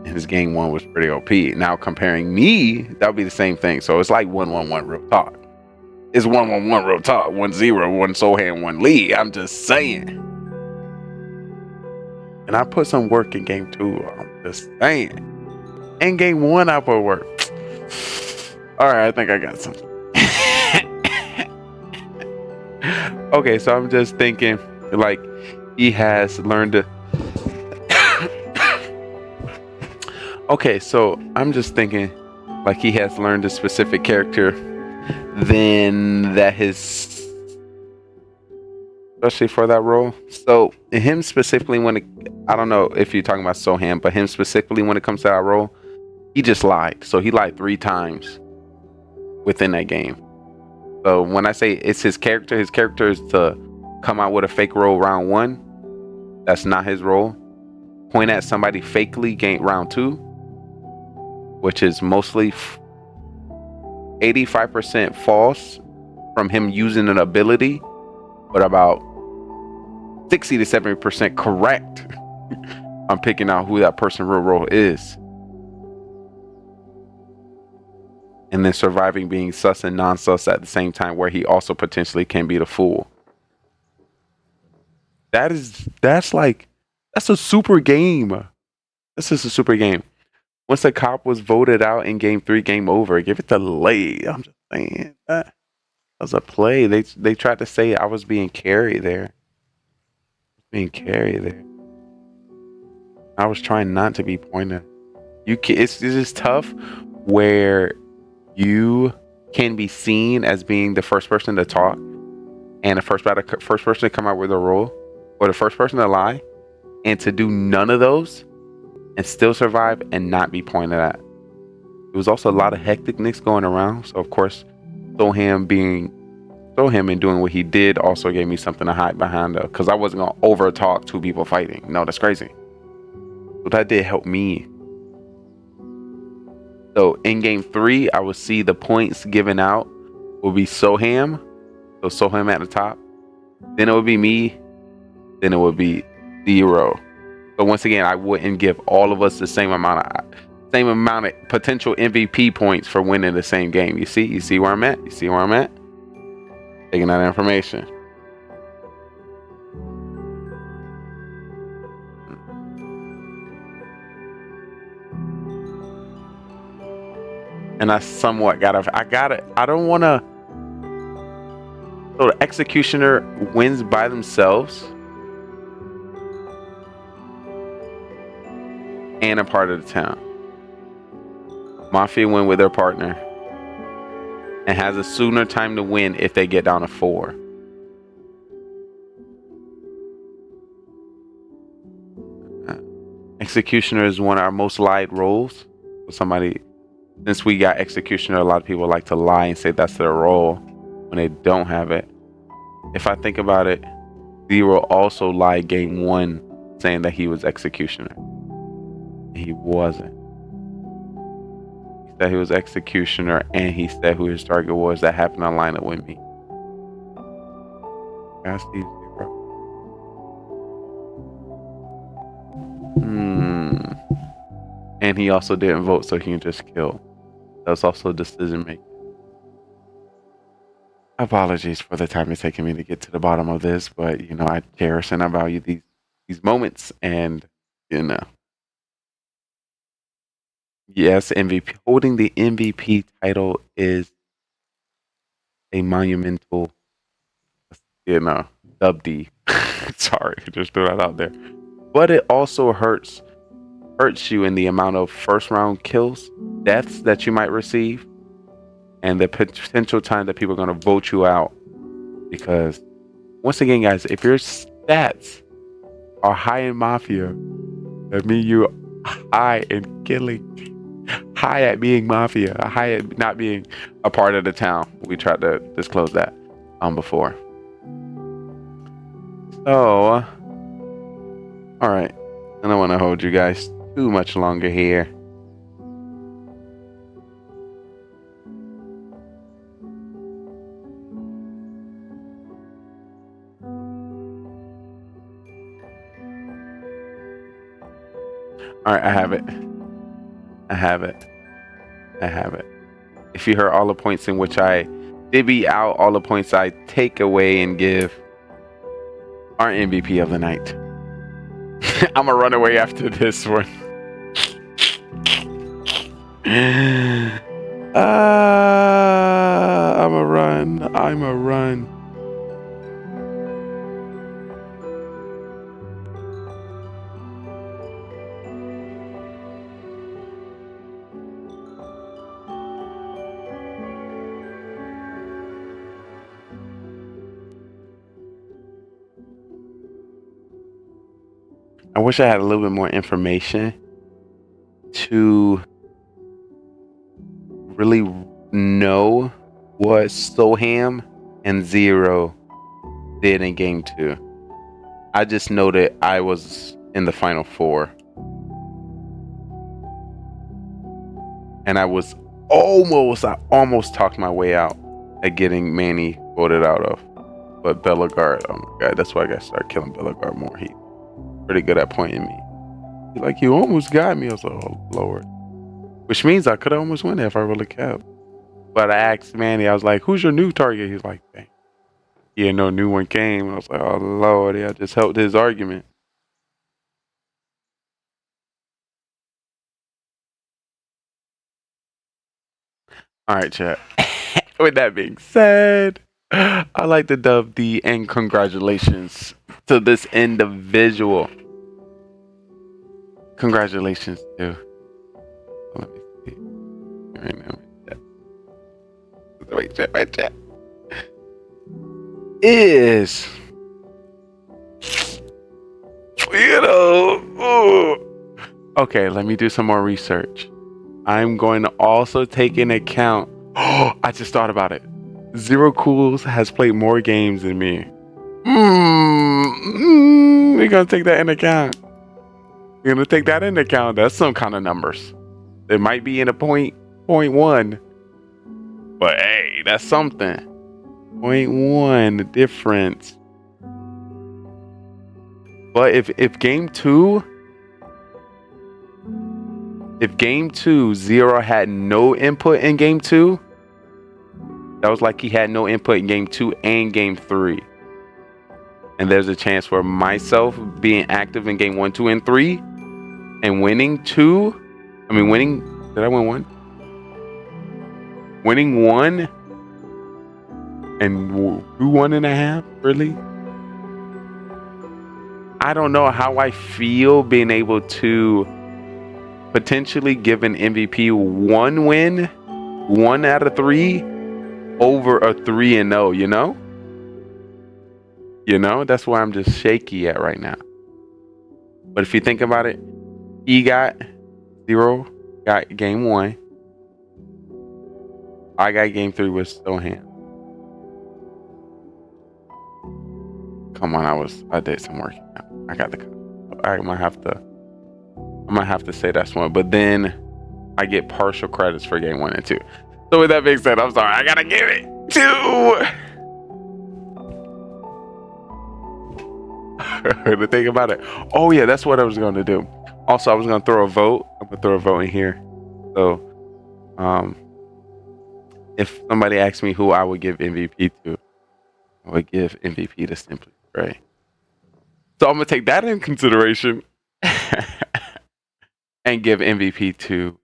Speaker 1: And his game 1 was pretty OP. Now comparing me, that would be the same thing. So it's like 1-1-1 real talk. It's 1-1-1 real talk. 1-0, 1 Soham, 1 Lee. I'm just saying. And I put some work in game 2. I'm just saying. And game 1, I put work. All right, I think I got something. Okay, so I'm just thinking, like, he has learned to. Okay, so I'm just thinking, like he has learned a specific character, then that his, especially for that role. So him specifically, I don't know if you're talking about Soham, but him specifically when it comes to that role, he just lied. So he lied 3 times within that game. So when I say it's his character is to come out with a fake role round 1. That's not his role. Point at somebody fakely game round 2, which is mostly 85% false from him using an ability, but about 60 to 70% correct. I'm picking out who that person real role is. And then surviving being sus and non-sus at the same time, where he also potentially can be the fool. That's a super game. This is a super game. Once the cop was voted out in game 3, game over. Give it to Lay. I'm just saying that was a play. They tried to say I was being carried there. I was trying not to be pointed. It's just tough where you can be seen as being the first person to talk, and the first person to come out with a role, or the first person to lie, and to do none of those and still survive and not be pointed at. There was also a lot of hecticness going around. So of course, Soham and doing what he did also gave me something to hide behind, because I wasn't gonna over talk 2 people fighting. No, that's crazy. So that did help me. So in game 3, I would see the points given out will be Soham. So Soham at the top. Then it would be me. Then it would be 0. So once again, I wouldn't give all of us the same amount of potential MVP points for winning the same game. You see where I'm at? Taking that information. And I somewhat I don't want to. So the executioner wins by themselves and a part of the town. Mafia win with their partner and has a sooner time to win if they get down to 4. Executioner is one of our most lied roles. Since we got Executioner, a lot of people like to lie and say that's their role when they don't have it. If I think about it, 0 also lied game 1 saying that he was Executioner. He wasn't. He said he was Executioner, and he said who his target was. That happened to line up with me. That's easy, bro. And he also didn't vote, so he can just kill. That's also decision making. Apologies for the time it's taking me to get to the bottom of this, but I cherish and I value these moments, and yes, MVP. Holding the MVP title is a monumental, dub D. Sorry, just threw that out there. But it also hurts you in the amount of first round kills, deaths that you might receive, and the potential time that people are going to vote you out. Because once again, guys, if your stats are high in Mafia, that means you're high in killing, high at being Mafia, high at not being a part of the town. We tried to disclose that before. So, all right. I don't want to hold you guys too much longer here. All right, I have it. If you heard all the points in which I divvy out, all the points I take away and give our MVP of the night. I'm gonna run away after this one. I'm a run. I wish I had a little bit more information to really know what Soham and Zero did in game 2. I just know that I was in the final 4. And I almost talked my way out at getting Manny voted out of. But Bellegarde, oh my god, that's why I gotta start killing Bellegarde more. He's pretty good at pointing me. He's like, you almost got me. I was like, oh Lord. Which means I could have almost won it if I really kept. But I asked Manny, I was like, who's your new target? He's like, dang. Yeah, no new one came. I was like, oh Lord, I just helped his argument. All right, chat. With that being said, I like to dub the and congratulations to this individual. Congratulations to. Let me see. Right now, wait, chat. Is. Okay, let me do some more research. I'm going to also take into account. Oh, I just thought about it. Zero Cools has played more games than me. We're gonna take that into account. That's some kind of numbers. It might be in a point 0.1, but hey, that's something. 0.1 difference. But if game 2. If game 2, Zero had no input in game 2, that was like he had no input in game 2 and game 3. And there's a chance for myself being active in game 1, 2, and 3 and winning 2. Did I win 1? Winning 1 and 2 1.5, really? I don't know how I feel being able to potentially give an MVP 1 win, 1 out of 3 over a 3-0, you know? That's why I'm just shaky at right now. But if you think about it, he got 0, got game 1. I got game 3 with Soham. Come on, I did some work. I might have to say that's one, but then I get partial credits for game 1 and 2. So with that being said, I'm sorry, I gotta give it to. The thing about it. Oh yeah, that's what I was going to do. Also, I was going to throw a vote. I'm gonna throw a vote in here. So, if somebody asks me who I would give MVP to, I would give MVP to Simply Ray. So I'm gonna take that in consideration and give MVP to.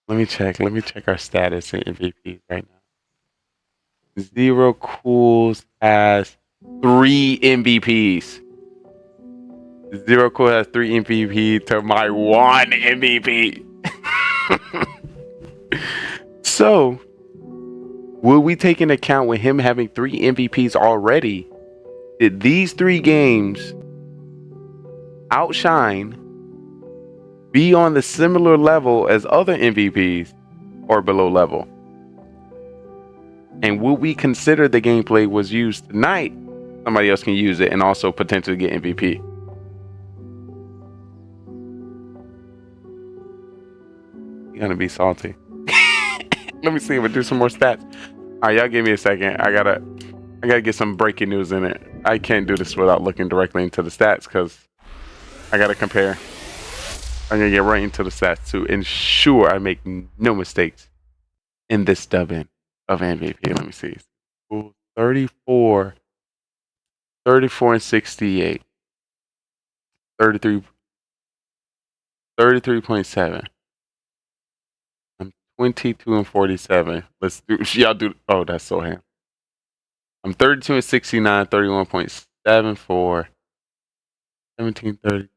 Speaker 1: Let me check our status in MVP right now. Zero Cools has 3 MVPs. Zero Cool has 3 MVP to my 1 MVP. So, will we take into account with him having 3 MVPs already? Did these 3 games outshine, be on the similar level as other MVPs, or below level? And will we consider the gameplay was used tonight? Somebody else can use it and also potentially get MVP. You're gonna be salty. Let me see if I do some more stats. All right, y'all give me a second. I gotta get some breaking news in it. I can't do this without looking directly into the stats because I gotta compare. I'm gonna get right into the stats to ensure I make no mistakes in this dubbing of MVP. Let me see. 34 and 68. 33.7. I'm 22 and 47. Let's do y'all do. Oh, that's so ham. I'm 32 and 69, 31.74, 1730,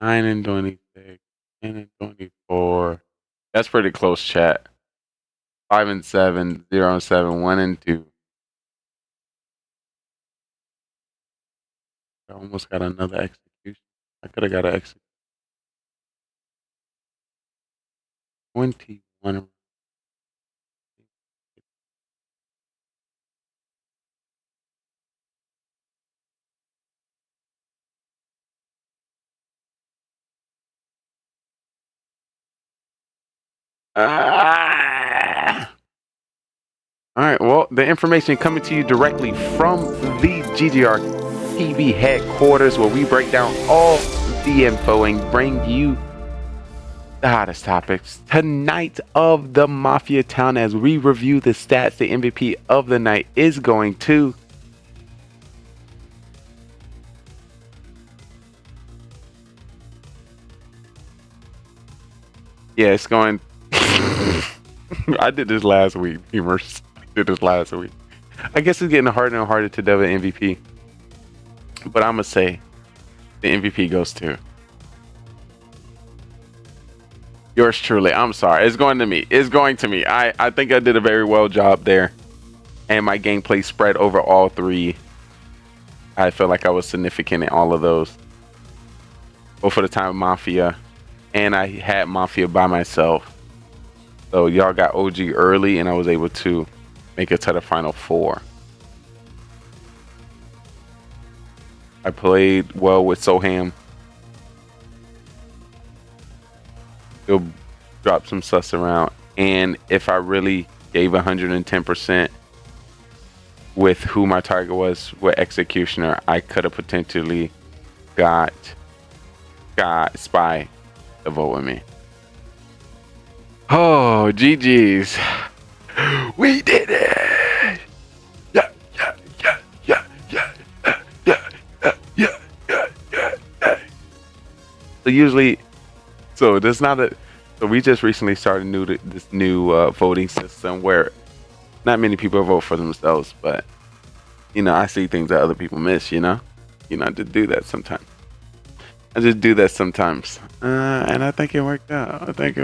Speaker 1: 9 and 26, 10 and 24. That's pretty close, chat. 5 and 7, 0 and 7, 1 and 2. I almost got another execution. I could have got an execution. 21. Ah! All right. Well, the information coming to you directly from the GGR TV headquarters, where we break down all the info and bring you the hottest topics tonight of the Mafia Town. As we review the stats, the MVP of the night is going to it's going. I did this last week, Humors. I did this last week. I guess it's getting harder and harder to dub an MVP. But I'm going to say the MVP goes to yours truly. I'm sorry. It's going to me. It's going to me. I think I did a very well job there. And my gameplay spread over all three. I feel like I was significant in all of those. Both for the time of Mafia. And I had Mafia by myself. So y'all got OG early, and I was able to make it to the final four. I played well with Soham. He'll drop some sus around. And if I really gave 110% with who my target was with Executioner, I could have potentially got Spy to vote with me. Oh, GG's. We did it. Yeah. So there's not a, so we just recently started this new voting system where not many people vote for themselves, but I see things that other people miss, I just do that sometimes. And I think it worked out. I think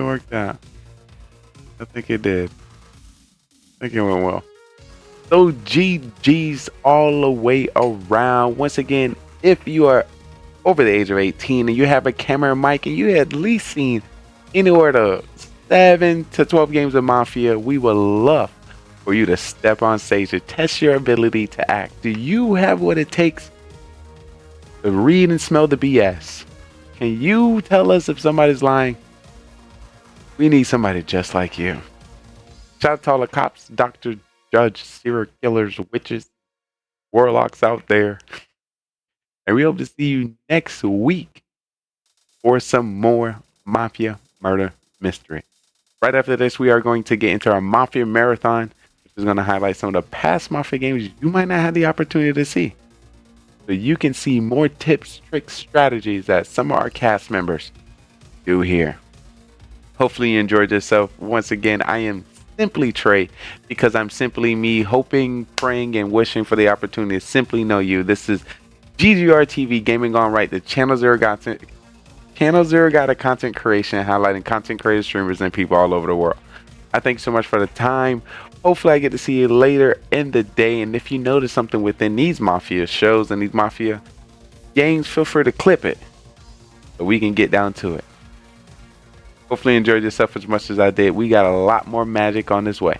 Speaker 1: it did. I think it went well. So GG's all the way around. Once again, if you are over the age of 18 and you have a camera and mic and you at least seen anywhere to 7 to 12 games of Mafia, we would love for you to step on stage to test your ability to act. Do you have what it takes to read and smell the BS? Can you tell us if somebody's lying? We need somebody just like you. Shout out to all the cops, doctors, judge, serial killers, witches, warlocks out there. And we hope to see you next week for some more Mafia Murder Mystery. Right after this, we are going to get into our Mafia Marathon, which is going to highlight some of the past Mafia games you might not have the opportunity to see. So you can see more tips, tricks, strategies that some of our cast members do here. Hopefully you enjoyed yourself. Once again, I am simply Trey, because I'm simply me, hoping, praying, and wishing for the opportunity to simply know you. This is GGR TV, Gaming GoneRight, the Channel Zero God of content creation, highlighting content creators, streamers, and people all over the world. I thank you so much for the time. Hopefully I get to see you later in the day. And if you notice something within these Mafia shows and these Mafia games, feel free to clip it so we can get down to it. Hopefully you enjoyed yourself as much as I did. We got a lot more magic on this way.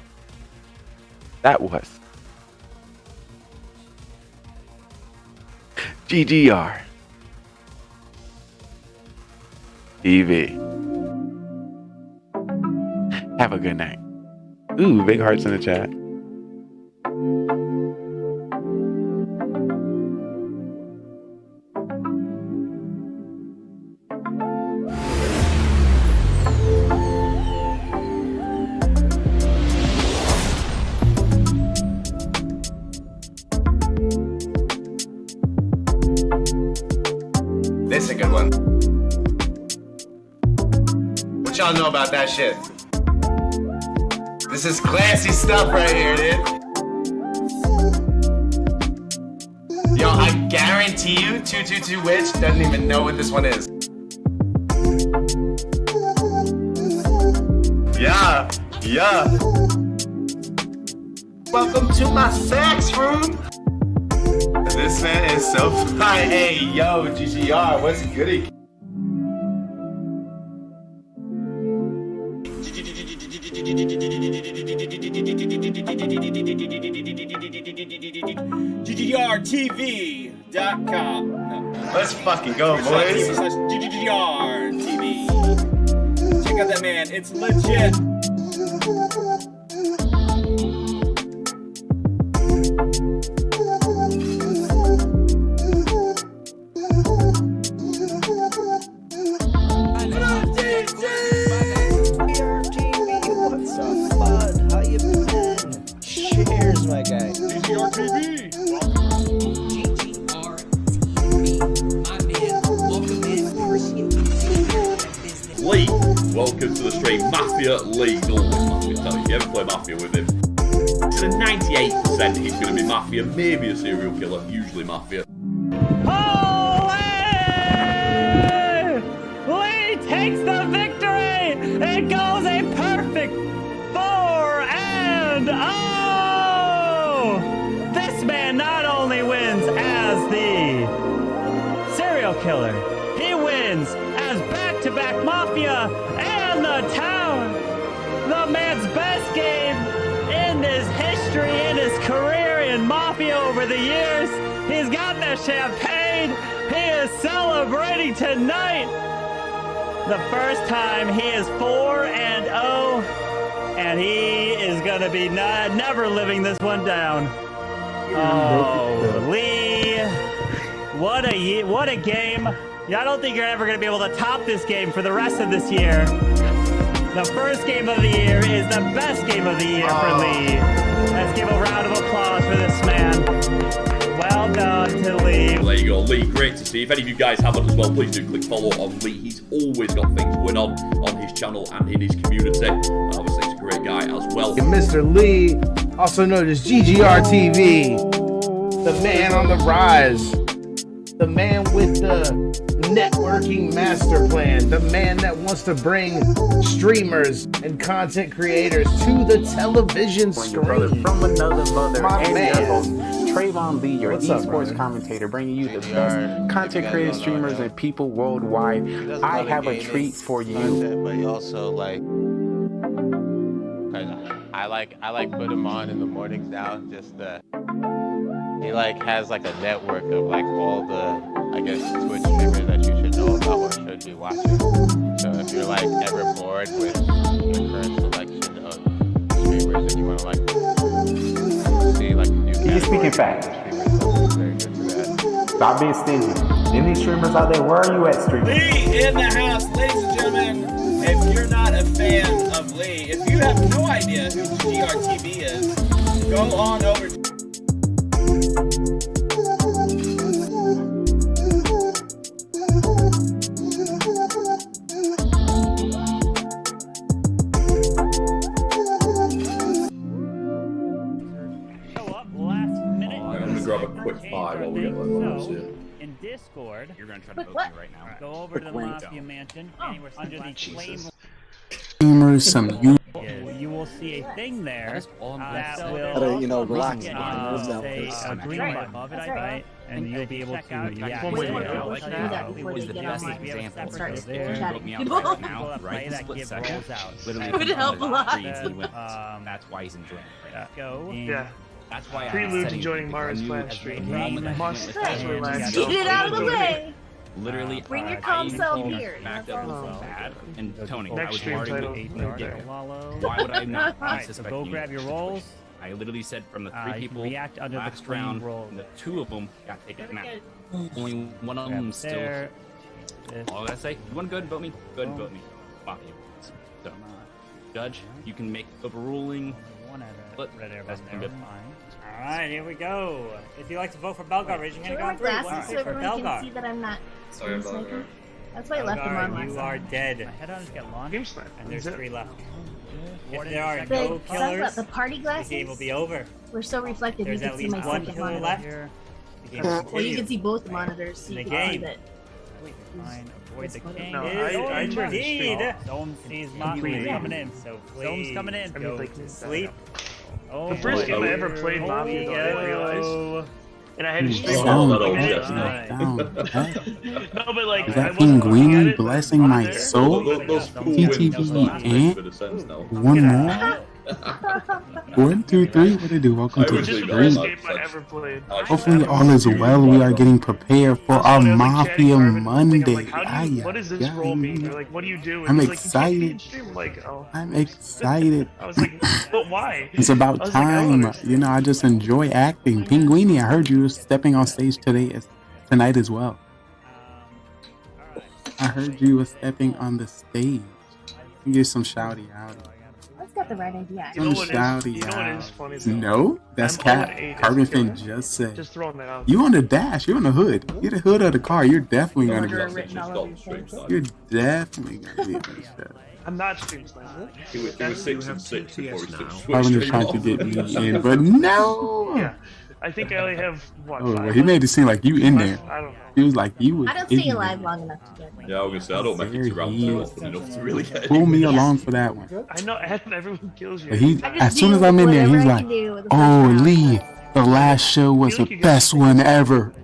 Speaker 1: That was GGR TV. Have a good night. Ooh, big hearts in the chat.
Speaker 7: This is a good one. What y'all know about that shit? This is classy stuff right here, dude. Yo, I guarantee you 222 Witch doesn't even know what this one is. Yeah. Welcome to my sex room. This man is so fine. Hey, yo, GGR, what's goody?
Speaker 8: GGRTV.com. No.
Speaker 7: Let's fucking go, boys.
Speaker 8: GGRTV. Check out that man, it's legit.
Speaker 9: What's up, bud? How you been? Cheers, my guy.
Speaker 8: GGRTV.
Speaker 10: Lee, welcome to the stream. Mafia Lee, always Mafia. Tell you, if you ever play Mafia with him, to 98% he's going to be Mafia, maybe a serial killer, usually Mafia.
Speaker 11: Lee takes the victory! It goes a perfect 4-0! This man not only wins as the serial killer, he wins as back-to-back Mafia and the town! The man's best game in his history, in his career in Mafia over the years. He's got the champagne. He is celebrating tonight. The first time he is 4-0, and he is going to be never living this one down. Oh, Lee, what a game. I don't think you're ever going to be able to top this game for the rest of this year. The first game of the year is the best game of the year for Lee. Let's give a round of applause for this man. Well done to Lee.
Speaker 10: There you go, Lee, great to see. If any of you guys haven't as well, please do click follow on Lee. He's always got things going on his channel and in his community. And obviously, he's a great guy as well.
Speaker 12: Mr. Lee, also known as GGR TV, the man on the rise, the man with the networking master plan, the man that wants to bring streamers and content creators to the television screen.
Speaker 6: From another mother,
Speaker 12: My
Speaker 6: and
Speaker 12: man.
Speaker 6: your host, Trayvon Lee, your
Speaker 12: What's up,
Speaker 6: esports
Speaker 12: brother?
Speaker 6: commentator, bringing you the best content creators, streamers, and people worldwide. I have a treat for you.
Speaker 13: But you also like, I like put him on in the mornings now. Just he like has like a network of like all the, I guess, Twitch streamers that you should know about or should be watching. So if you're like ever bored with your current selection of streamers and you want to like see like new
Speaker 6: You're speaking facts.
Speaker 13: very good for that.
Speaker 6: Stop being stingy. Any streamers out there, where are you at, streamers?
Speaker 8: Lee in the house, ladies and gentlemen. If you're not a fan of Lee, if you have no idea who GRTV is, go on over to
Speaker 10: I'm going to grab a quick 5 while we get that on here.
Speaker 11: In Discord,
Speaker 14: You're gonna try to vote me right now.
Speaker 11: go over to the Mafia Mansion, anywhere under the flame. You will see a thing there that will,
Speaker 9: You know, relax.
Speaker 11: say a green button above it, right? And you'll be able to react.
Speaker 14: Is the best example. Vote me out right now, right this split second. Literally,
Speaker 15: It would help a lot.
Speaker 14: That's why he's enjoying it right now.
Speaker 11: Go.
Speaker 15: Yeah.
Speaker 14: That's why
Speaker 15: Prelude to
Speaker 14: I'm
Speaker 15: joining Mara's plan
Speaker 11: as
Speaker 15: stream.
Speaker 11: a game.
Speaker 15: Must
Speaker 11: Get
Speaker 15: relax.
Speaker 11: it
Speaker 15: out of the way.
Speaker 14: Literally,
Speaker 15: Bring your
Speaker 14: I
Speaker 15: calm self
Speaker 14: even
Speaker 15: here.
Speaker 14: backed up so bad. And Tony, I
Speaker 15: Next
Speaker 14: was
Speaker 15: stream
Speaker 14: already
Speaker 15: title.
Speaker 14: why would I not
Speaker 11: Alright, so
Speaker 14: suspect
Speaker 11: go
Speaker 14: you
Speaker 11: grab your rolls.
Speaker 14: I literally said from the 3
Speaker 11: You can
Speaker 14: people
Speaker 11: react under the
Speaker 14: last
Speaker 11: flame
Speaker 14: round,
Speaker 11: roll.
Speaker 14: the 2 of them got taken out. Only one of
Speaker 11: Grab
Speaker 14: them still.
Speaker 11: there.
Speaker 14: All I gotta say, you want good, vote me. Good, vote me. Fuck you. So, Judge, you can make overruling. But that's good.
Speaker 11: Alright, here we go. If you'd like to vote for Belgar, raise your hand
Speaker 15: Should I
Speaker 11: on
Speaker 15: wear
Speaker 11: 3.
Speaker 15: glasses so
Speaker 11: For
Speaker 15: everyone can
Speaker 11: Belgar.
Speaker 15: see that I'm not
Speaker 3: Sorry,
Speaker 15: stream sniping?
Speaker 3: Belgar.
Speaker 15: That's why I left them on
Speaker 11: Belgar,
Speaker 15: last
Speaker 11: you
Speaker 15: time.
Speaker 11: are dead. Head on get launched.
Speaker 15: Game snipe.
Speaker 11: And there's
Speaker 15: Is it?
Speaker 11: 3 left. If there are
Speaker 15: The,
Speaker 11: no killers,
Speaker 15: the party
Speaker 11: the
Speaker 15: glasses
Speaker 11: game will be over.
Speaker 15: were so reflective
Speaker 11: There's
Speaker 15: you
Speaker 11: at
Speaker 15: could see
Speaker 11: least
Speaker 15: my
Speaker 11: one
Speaker 15: second
Speaker 11: killer
Speaker 15: monitor.
Speaker 11: left. The game will
Speaker 15: Well, you
Speaker 11: continue.
Speaker 15: can see both the monitors, so
Speaker 11: In
Speaker 15: you
Speaker 11: the
Speaker 15: can see
Speaker 11: game.
Speaker 15: that.
Speaker 11: Fine, avoid the king.
Speaker 15: No,
Speaker 11: is
Speaker 15: I turned the stream
Speaker 11: indeed.
Speaker 15: off.
Speaker 11: Zone sees
Speaker 15: Completely.
Speaker 11: Mafia coming in, so please. Zone's coming in.
Speaker 15: I mean,
Speaker 11: Go
Speaker 15: like,
Speaker 11: to sleep. Oh,
Speaker 15: The first
Speaker 11: boy.
Speaker 15: game I ever played Mafia, though, I didn't realize.
Speaker 16: and I had to stream
Speaker 1: Sound
Speaker 16: all
Speaker 1: effect,
Speaker 16: last night.
Speaker 1: sound effect.
Speaker 16: No, but like
Speaker 1: Is
Speaker 16: I
Speaker 1: that
Speaker 16: wasn't looking at
Speaker 1: Pinguini
Speaker 16: it, but
Speaker 1: blessing
Speaker 16: on
Speaker 1: my
Speaker 16: there.
Speaker 1: soul?
Speaker 10: Those cool wins just
Speaker 1: TTV
Speaker 10: make a
Speaker 1: and
Speaker 10: bit of sense now.
Speaker 1: one more? 1, 2, 3. What do they do? Welcome to
Speaker 10: I
Speaker 1: the
Speaker 10: was
Speaker 16: This is the
Speaker 1: stream.
Speaker 16: best game I ever played.
Speaker 1: Hopefully all is well. We are getting prepared for our Mafia Monday.
Speaker 16: What does this role mean? They're like, what do you do?
Speaker 1: I'm
Speaker 16: And he's like, you can't be in
Speaker 1: excited.
Speaker 16: stream. I'm like, oh.
Speaker 1: I'm excited.
Speaker 16: I was like, but why?
Speaker 1: It's about
Speaker 16: I was like, I don't
Speaker 1: time.
Speaker 16: understand.
Speaker 1: You know, I just enjoy acting. Pinguini, I heard you were stepping on stage tonight as well. I heard you were stepping on the stage. You get some shouty outy.
Speaker 15: Let's get the right idea.
Speaker 16: You know
Speaker 1: Some
Speaker 16: what
Speaker 1: shouty
Speaker 16: is
Speaker 1: out.
Speaker 16: funny though?
Speaker 1: No, that's
Speaker 16: I'm
Speaker 1: Cat.
Speaker 16: 0-8 as
Speaker 1: Carbon
Speaker 16: a
Speaker 1: Fin
Speaker 16: killer.
Speaker 1: just said.
Speaker 16: Just throwing that out.
Speaker 1: You on the dash. You on the hood. You're the hood of the car. You're definitely gonna
Speaker 15: Order
Speaker 1: be.
Speaker 15: written all over your face.
Speaker 1: You're definitely gonna be in the show.
Speaker 16: I'm not stream sniper.
Speaker 10: He was 6 and 6 before he switched.
Speaker 1: Carbon is trying to get me in, but no.
Speaker 16: Yeah. I think I only have what?
Speaker 1: Oh,
Speaker 16: 5
Speaker 1: well, he made it seem like you in there.
Speaker 16: I don't know.
Speaker 1: He was like you was.
Speaker 15: I don't
Speaker 1: in
Speaker 15: stay
Speaker 1: there.
Speaker 15: alive long enough to get
Speaker 10: Yeah, I was gonna say I don't make it to round 2 often enough to really get
Speaker 1: Pull me along for that one.
Speaker 16: I know, and everyone kills you.
Speaker 1: But he,
Speaker 15: I just
Speaker 1: as soon
Speaker 15: do
Speaker 1: as I'm in there, he's
Speaker 15: whatever I
Speaker 1: like,
Speaker 15: can do with the
Speaker 1: "Oh,
Speaker 15: first round."
Speaker 1: Lee, the last show was the best one ever."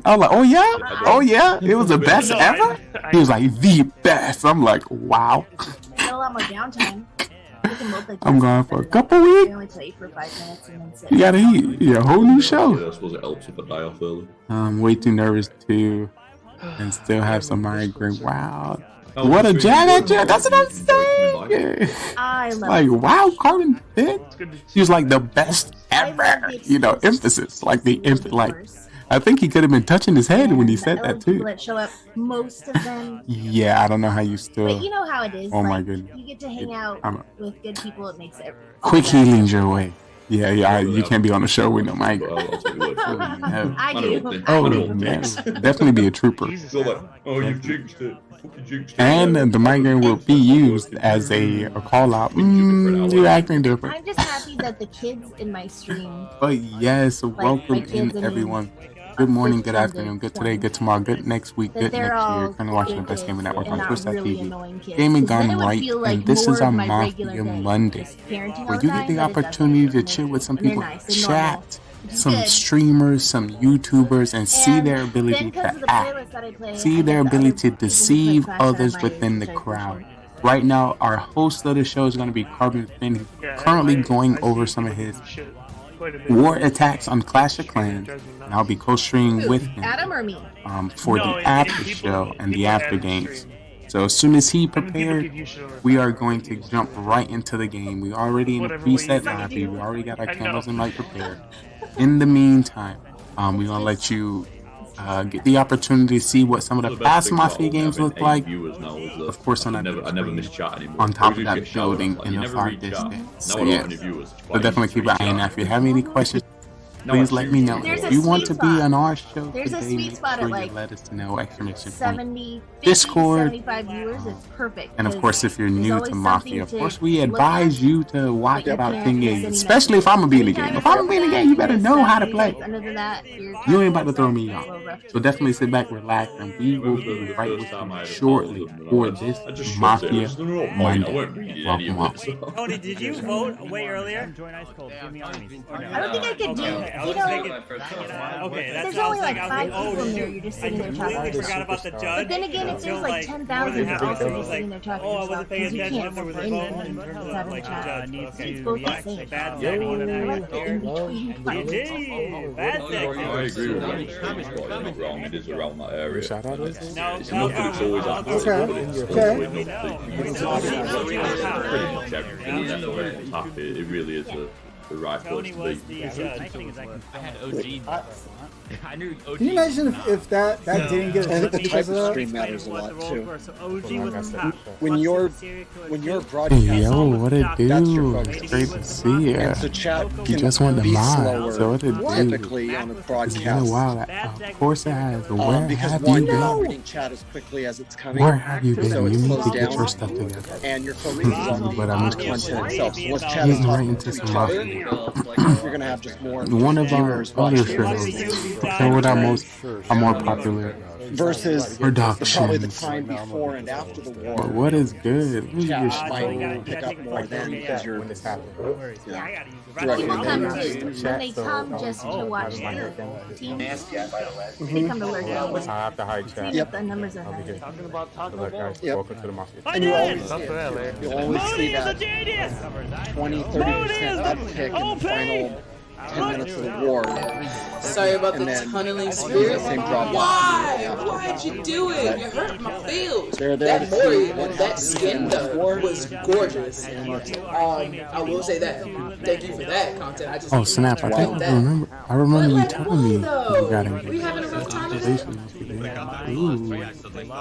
Speaker 1: I was like, "Oh yeah, oh yeah, it was the best
Speaker 16: No,
Speaker 1: ever." He was like, "The best." I'm like, "Wow."
Speaker 15: I got a lot more downtime. We can multitask.
Speaker 1: I'm gone for a couple
Speaker 15: I
Speaker 1: weeks.
Speaker 15: can only play for 5 minutes and then sit.
Speaker 1: You gotta eat. Yeah, a whole new show.
Speaker 10: Yeah, I suppose it helps if I die off early.
Speaker 1: I'm way too nervous to, and still have some migraine. Wow.
Speaker 10: Oh,
Speaker 1: What a
Speaker 10: it's
Speaker 1: jab
Speaker 10: really
Speaker 1: at you. That's what I'm saying.
Speaker 15: I love
Speaker 1: Like,
Speaker 15: it.
Speaker 1: wow, Carbon Fit. He was like the best ever. You know, emphasis. Like like. I think he could have been touching his head when he said
Speaker 15: I love
Speaker 1: that
Speaker 15: people
Speaker 1: too.
Speaker 15: that show up, most of them.
Speaker 1: Yeah, I don't know how you still.
Speaker 15: But you know how it is.
Speaker 1: Oh my
Speaker 15: like,
Speaker 1: goodness.
Speaker 15: You get to hang out
Speaker 1: I'm a-
Speaker 15: with good people. It makes it
Speaker 1: Quick healing's your way. Yeah, you can't be on the show with no migraine.
Speaker 10: I'll take your word for it.
Speaker 15: I do.
Speaker 1: Oh,
Speaker 15: I do.
Speaker 1: no. Definitely be a trooper.
Speaker 10: You're like, oh, you've jinxed it. Fucking jinxed it.
Speaker 1: And the migraine will be used as a call out. You're acting different.
Speaker 15: I'm just happy that the kids in my stream.
Speaker 1: But yes, welcome
Speaker 15: my kids,
Speaker 1: in
Speaker 15: I mean,
Speaker 1: everyone. Good morning, good afternoon, good today, good tomorrow, good next week,
Speaker 15: That
Speaker 1: good
Speaker 15: they're
Speaker 1: next year.
Speaker 15: all
Speaker 1: Currently watching the
Speaker 15: good
Speaker 1: Best Gaming
Speaker 15: kids
Speaker 1: Network
Speaker 15: and
Speaker 1: on
Speaker 15: not
Speaker 1: Twitch.tv.
Speaker 15: really annoying kids.
Speaker 1: Gaming
Speaker 15: 'Cause then it would
Speaker 1: GoneRight,
Speaker 15: feel like
Speaker 1: and this
Speaker 15: more
Speaker 1: is
Speaker 15: of
Speaker 1: our
Speaker 15: my regular
Speaker 1: Mafia
Speaker 15: day,
Speaker 1: Monday,
Speaker 15: just parenting all
Speaker 1: where
Speaker 15: the
Speaker 1: you get
Speaker 15: time,
Speaker 1: the
Speaker 15: but it's
Speaker 1: opportunity to
Speaker 15: actually
Speaker 1: chill with some
Speaker 15: and they're
Speaker 1: people,
Speaker 15: nice and normal,
Speaker 1: chat,
Speaker 15: which is
Speaker 1: some
Speaker 15: good.
Speaker 1: streamers, some YouTubers, and see
Speaker 15: And
Speaker 1: their
Speaker 15: then
Speaker 1: ability
Speaker 15: 'cause of
Speaker 1: to
Speaker 15: the
Speaker 1: act,
Speaker 15: playlist that I play,
Speaker 1: see
Speaker 15: I
Speaker 1: their
Speaker 15: get the
Speaker 1: ability
Speaker 15: other
Speaker 1: to
Speaker 15: people who play
Speaker 1: deceive
Speaker 15: Clash out of
Speaker 1: others
Speaker 15: my
Speaker 1: within the
Speaker 15: type of
Speaker 1: crowd. Right now, our host of the show is going to be Carbon Fin. He's currently going over some of his war attacks on Clash of Clans, and I'll be co-streaming with him
Speaker 15: Adam or me?
Speaker 1: for the after show and the after games. So as soon as he prepared, we are going to jump right into the game. We already in the preset lobby. We already got our cameras and mic prepared. In the meantime, we're gonna let you get the opportunity to see what some of the past Mafia games look like. Of course, on
Speaker 10: I never miss chat anymore.
Speaker 1: on top of
Speaker 10: Always
Speaker 1: that
Speaker 10: get shouted
Speaker 1: building
Speaker 10: at,
Speaker 1: in
Speaker 10: you
Speaker 1: the
Speaker 10: never
Speaker 1: far
Speaker 10: read chat.
Speaker 1: distance.
Speaker 10: Now
Speaker 1: So
Speaker 10: I don't
Speaker 1: yeah,
Speaker 10: have any viewers.
Speaker 1: so definitely keep an eye on that. If you have any questions,
Speaker 10: No,
Speaker 1: please let me know.
Speaker 15: There's a
Speaker 1: If you want to
Speaker 15: sweet
Speaker 1: be
Speaker 15: spot.
Speaker 1: on our show
Speaker 15: There's a
Speaker 1: today,
Speaker 15: sweet
Speaker 1: make
Speaker 15: spot
Speaker 1: sure
Speaker 15: at
Speaker 1: you
Speaker 15: like
Speaker 1: let us know. Exclamation point.
Speaker 15: 70, 50,
Speaker 1: Discord.
Speaker 15: 75 viewers. It's perfect.
Speaker 1: And of
Speaker 15: 'cause
Speaker 1: course, if you're
Speaker 15: there's
Speaker 1: new
Speaker 15: always
Speaker 1: to Mafia, of
Speaker 15: something
Speaker 1: course,
Speaker 15: to
Speaker 1: we
Speaker 15: look
Speaker 1: advise
Speaker 15: at.
Speaker 1: you to watch
Speaker 15: you
Speaker 1: about
Speaker 15: can't
Speaker 1: 10
Speaker 15: miss
Speaker 1: games,
Speaker 15: any
Speaker 1: especially if I'm gonna be in the
Speaker 15: Anytime
Speaker 1: game. If
Speaker 15: you
Speaker 1: I'm gonna be in the game, you better know how to play.
Speaker 15: Other than that,
Speaker 1: You ain't about to throw me off. So definitely sit back, relax, and we will be right with you shortly for this Mafia Monday. Welcome on.
Speaker 11: Tony, did you vote way earlier?
Speaker 15: I don't think I could do.
Speaker 11: Okay, I'll
Speaker 15: You
Speaker 11: just
Speaker 15: know,
Speaker 11: make it. Okay, that's
Speaker 15: there's
Speaker 11: what I
Speaker 15: only
Speaker 11: was
Speaker 15: like
Speaker 11: like.
Speaker 15: 5
Speaker 11: Oh,
Speaker 15: people in there.
Speaker 11: shoot.
Speaker 15: You're just
Speaker 11: I
Speaker 15: sitting there
Speaker 11: completely
Speaker 15: talking.
Speaker 11: forgot about the judge.
Speaker 15: But then again, if there's like 10,000, you're also just sitting there talking
Speaker 11: Oh, I
Speaker 15: yourself
Speaker 11: wasn't paying
Speaker 15: because you
Speaker 11: attention
Speaker 15: can't
Speaker 11: if there was a
Speaker 15: vote
Speaker 11: vote
Speaker 15: for
Speaker 11: in
Speaker 15: anyone
Speaker 11: terms
Speaker 15: who's
Speaker 11: of
Speaker 15: having a
Speaker 11: like
Speaker 15: chat.
Speaker 11: judge.
Speaker 15: It's
Speaker 11: Okay,
Speaker 15: both the
Speaker 11: yeah,
Speaker 15: same.
Speaker 11: bad
Speaker 15: They're
Speaker 11: second.
Speaker 15: like the in-between part.
Speaker 11: Bad
Speaker 10: I
Speaker 11: second.
Speaker 10: agree with you. It's not wrong. It is around that area.
Speaker 1: Shout out
Speaker 10: It's not that it's always after, but it's
Speaker 12: Okay.
Speaker 10: always pretty much everything that makes us happy. It really is the right place to be.
Speaker 14: I had OG. I knew OG.
Speaker 17: Can you imagine if that didn't get?
Speaker 9: I think the type
Speaker 17: because
Speaker 9: of
Speaker 17: that?
Speaker 9: stream matters a lot too.
Speaker 17: When
Speaker 9: you're
Speaker 1: Hey,
Speaker 9: broadcasting,
Speaker 1: yo, what it
Speaker 9: that's your
Speaker 1: do?
Speaker 9: focus.
Speaker 1: It's great to see
Speaker 9: And so
Speaker 1: ya.
Speaker 9: chat
Speaker 1: You
Speaker 9: can
Speaker 1: just want the
Speaker 9: be
Speaker 1: mod,
Speaker 9: slower
Speaker 1: so what it do?
Speaker 9: typically on a
Speaker 1: It's been a
Speaker 9: broadcast.
Speaker 1: while. Of course it has. Where
Speaker 9: Because
Speaker 1: have
Speaker 9: one,
Speaker 1: you
Speaker 9: you're not
Speaker 1: been?
Speaker 9: reading chat as quickly as it's coming.
Speaker 1: Where have you been?
Speaker 9: So
Speaker 1: You
Speaker 9: it
Speaker 1: need
Speaker 9: slows
Speaker 1: to get
Speaker 9: down,
Speaker 1: your stuff together.
Speaker 9: and your focus is on
Speaker 1: But
Speaker 9: the
Speaker 1: I'm
Speaker 9: content itself. So once chat is
Speaker 1: getting right
Speaker 9: talking
Speaker 1: into
Speaker 9: to
Speaker 1: some
Speaker 9: each other, you're gonna have just more
Speaker 1: One of our
Speaker 9: viewers
Speaker 1: other
Speaker 9: watching.
Speaker 1: shows, show with our more popular
Speaker 9: versus
Speaker 1: Productions.
Speaker 9: probably the time before and after the war.
Speaker 1: But what is good? Who's your
Speaker 9: Chat might pick up more then because you're directly
Speaker 15: People come
Speaker 9: there.
Speaker 15: to, when they come just to watch the team, they come to learn games.
Speaker 18: I have to hide chat.
Speaker 15: See if the numbers are high.
Speaker 18: Talking about Taco Bell?
Speaker 9: Yep.
Speaker 18: Welcome to the Mafia.
Speaker 9: And you always see that 20-30% uptick in the final 10 minutes of the war.
Speaker 19: Sorry about
Speaker 9: And
Speaker 19: the
Speaker 9: then
Speaker 19: tunneling spirit.
Speaker 9: same drop
Speaker 19: Why? Why'd you do it? You hurt my feels.
Speaker 9: They're there
Speaker 19: That
Speaker 9: to see
Speaker 19: Mori
Speaker 9: what
Speaker 19: and that skin though was gorgeous. I will say that. Thank you for that content. I just
Speaker 1: Oh snap! I think I remember you telling me you got it.
Speaker 19: Were you having a rough time?
Speaker 1: Ooh,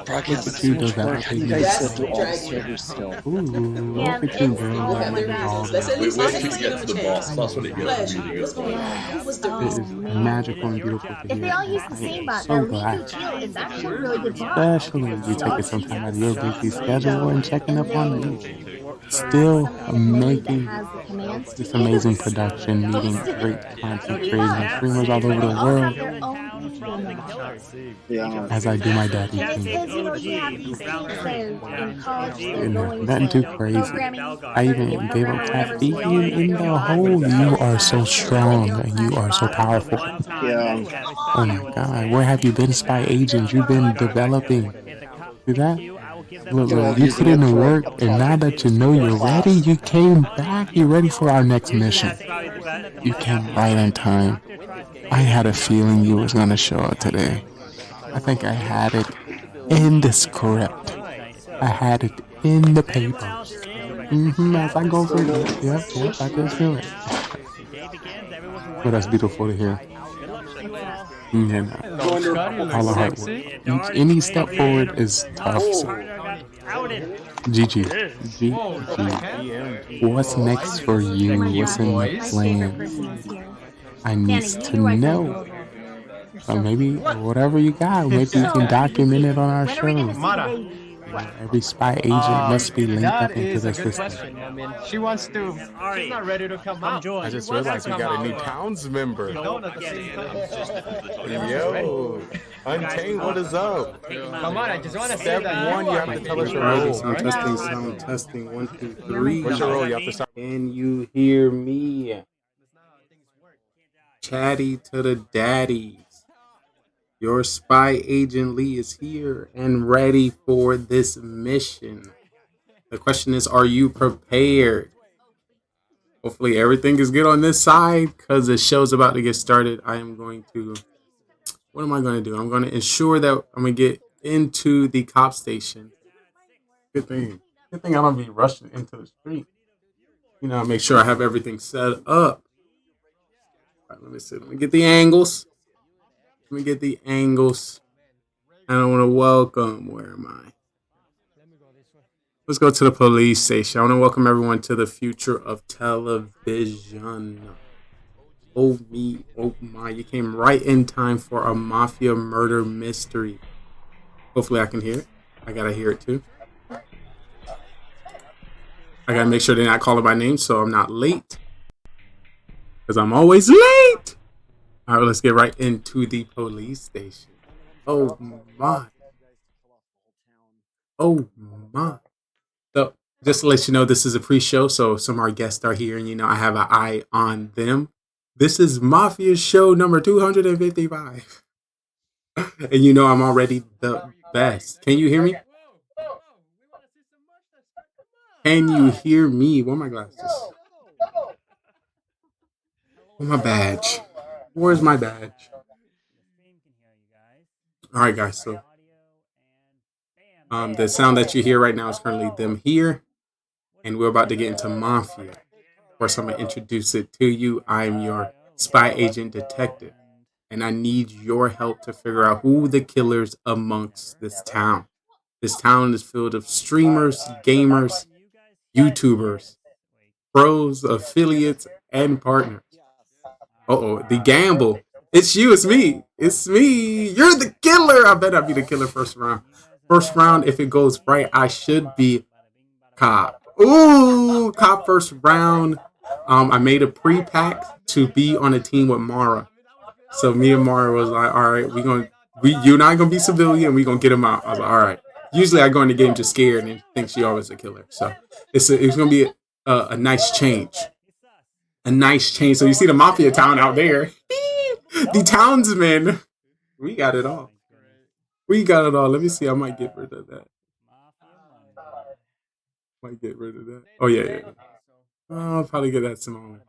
Speaker 9: Brock
Speaker 1: look at you developing
Speaker 9: You guys
Speaker 1: yourself.
Speaker 9: still do all the servers still.
Speaker 1: Ooh, look at you, bro.
Speaker 19: We'll have their reasons. Let's at least
Speaker 10: Wait
Speaker 19: let's
Speaker 10: till you
Speaker 19: give
Speaker 10: get
Speaker 19: them
Speaker 10: to
Speaker 19: a
Speaker 10: the
Speaker 19: chance.
Speaker 10: boss. That's when it
Speaker 19: Flash,
Speaker 10: gets really
Speaker 19: what's
Speaker 10: good.
Speaker 19: going on? What was the
Speaker 1: It
Speaker 19: reason?
Speaker 1: is magical and beautiful to
Speaker 15: If they
Speaker 1: hear.
Speaker 15: all use the same bot,
Speaker 1: So
Speaker 15: the
Speaker 1: glad.
Speaker 15: League Shield is actually a really good bot.
Speaker 1: Especially you taking some time out of your busy schedule and checking up on me. Still making this amazing production, meeting great content creators and streamers all over the world.
Speaker 9: Yeah.
Speaker 1: As I do my daddy
Speaker 15: And
Speaker 1: thing.
Speaker 15: it's, you know, you have these things that in college they're
Speaker 1: You know,
Speaker 15: going
Speaker 1: nothing too
Speaker 15: to
Speaker 1: crazy.
Speaker 15: programming.
Speaker 1: I even gave up tap you in the hole. You are so strong and you are so powerful.
Speaker 9: Yeah.
Speaker 1: Oh my god, where have you been, spy agent? You've been developing. See that? Look, you put in the work, and now that you know you're ready, you came back. You're ready for our next mission. You came right in time. I had a feeling you was gonna show up today. I think I had it in the script. I had it in the papers. As I go through it. Yep, I can feel it. But that's beautiful to hear. All the hard work. Any step forward is tough. So. GG. What's next for you? What's in the plan? I need to know. So maybe whatever you got, maybe you can document it on our show. Every spy agent must be linked up into the system.
Speaker 20: I mean, she wants to. She's not ready to come out.
Speaker 18: I just realized we got a new towns member. Yo, Untamed, what is up?
Speaker 20: Come on, I just want to say
Speaker 18: Step
Speaker 20: that.
Speaker 18: one, you have to tell us your role.
Speaker 1: Sound testing. 1, 2, 3.
Speaker 18: What's your role? You have to start.
Speaker 1: Can you hear me? Chatty to the daddies. Your spy agent Lee is here and ready for this mission. The question is, are you prepared? Hopefully everything is good on this side because the show's about to get started. What am I going to do? I'm going to ensure that I'm going to get into the cop station. Good thing I don't be rushing into the street. Make sure I have everything set up. All right, let me see. Let me get the angles. I don't want to welcome. Where am I? Let's go to the police station. I want to welcome everyone to the future of television. Oh me, oh my. You came right in time for a mafia murder mystery. Hopefully I can hear it. I got to hear it too. I got to make sure they're not calling my name so I'm not late. Because I'm always late. All right, let's get right into the police station. Oh my. So, just to let you know, this is a pre-show, so some of our guests are here, and I have an eye on them. This is Mafia show number 255. And I'm already the best. Can you hear me? Can you hear me? Where are my glasses? Where's my badge? Where's my badge? All right, guys. So, the sound that you hear right now is currently them here, and we're about to get into Mafia. First, I'm gonna introduce it to you. I'm your spy agent detective, and I need your help to figure out who the killers amongst this town. This town is filled of streamers, gamers, YouTubers, pros, affiliates, and partners. The gamble. It's you, it's me. It's me. You're the killer. I bet I'll be the killer first round. First round, if it goes right, I should be cop. Ooh, cop first round. I made a pre-pack to be on a team with Mara. So me and Mara was like, all right, we're going to
Speaker 21: you're not gonna be civilian. We gonna get him out. I was like, all right. Usually I go in the game just scared and think she always a killer. So it's gonna be a nice change. A nice change. So you see the mafia town out there. The townsmen. We got it all. We got it all. Let me see. I might get rid of that. Might get rid of that. Oh yeah. I'll probably get that smaller.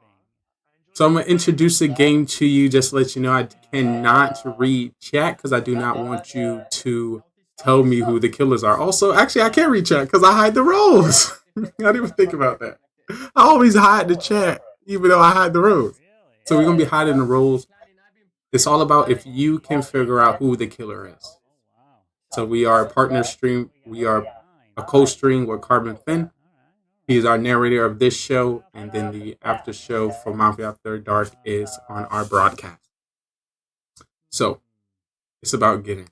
Speaker 21: So I'm gonna introduce the game to you. Just to let you know, I cannot read chat because I do not want you to tell me who the killers are. Also, actually, I can't read chat because I hide the roles. I didn't even think about that. I always hide the chat, even though I hide the roles. So we're gonna be hiding the roles. It's all about if you can figure out who the killer is. So we are a partner stream. We are a co-stream with Carbon Finn. He is our narrator of this show, and then the after show for Mafia After Dark is on our broadcast. So it's about getting.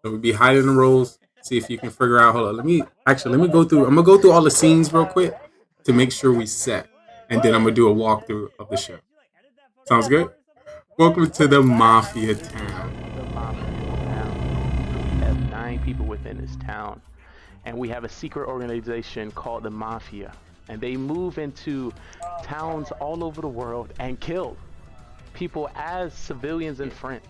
Speaker 21: So we'll be hiding the roles. See if you can figure out. Hold on. Let me go through. I'm gonna go through all the scenes real quick to make sure we set, and then I'm gonna do a walkthrough of the show. Sounds good. Welcome to the Mafia town.
Speaker 6: We have 9 people within this town, and we have a secret organization called the Mafia, and they move into towns all over the world and kill people as civilians and friends.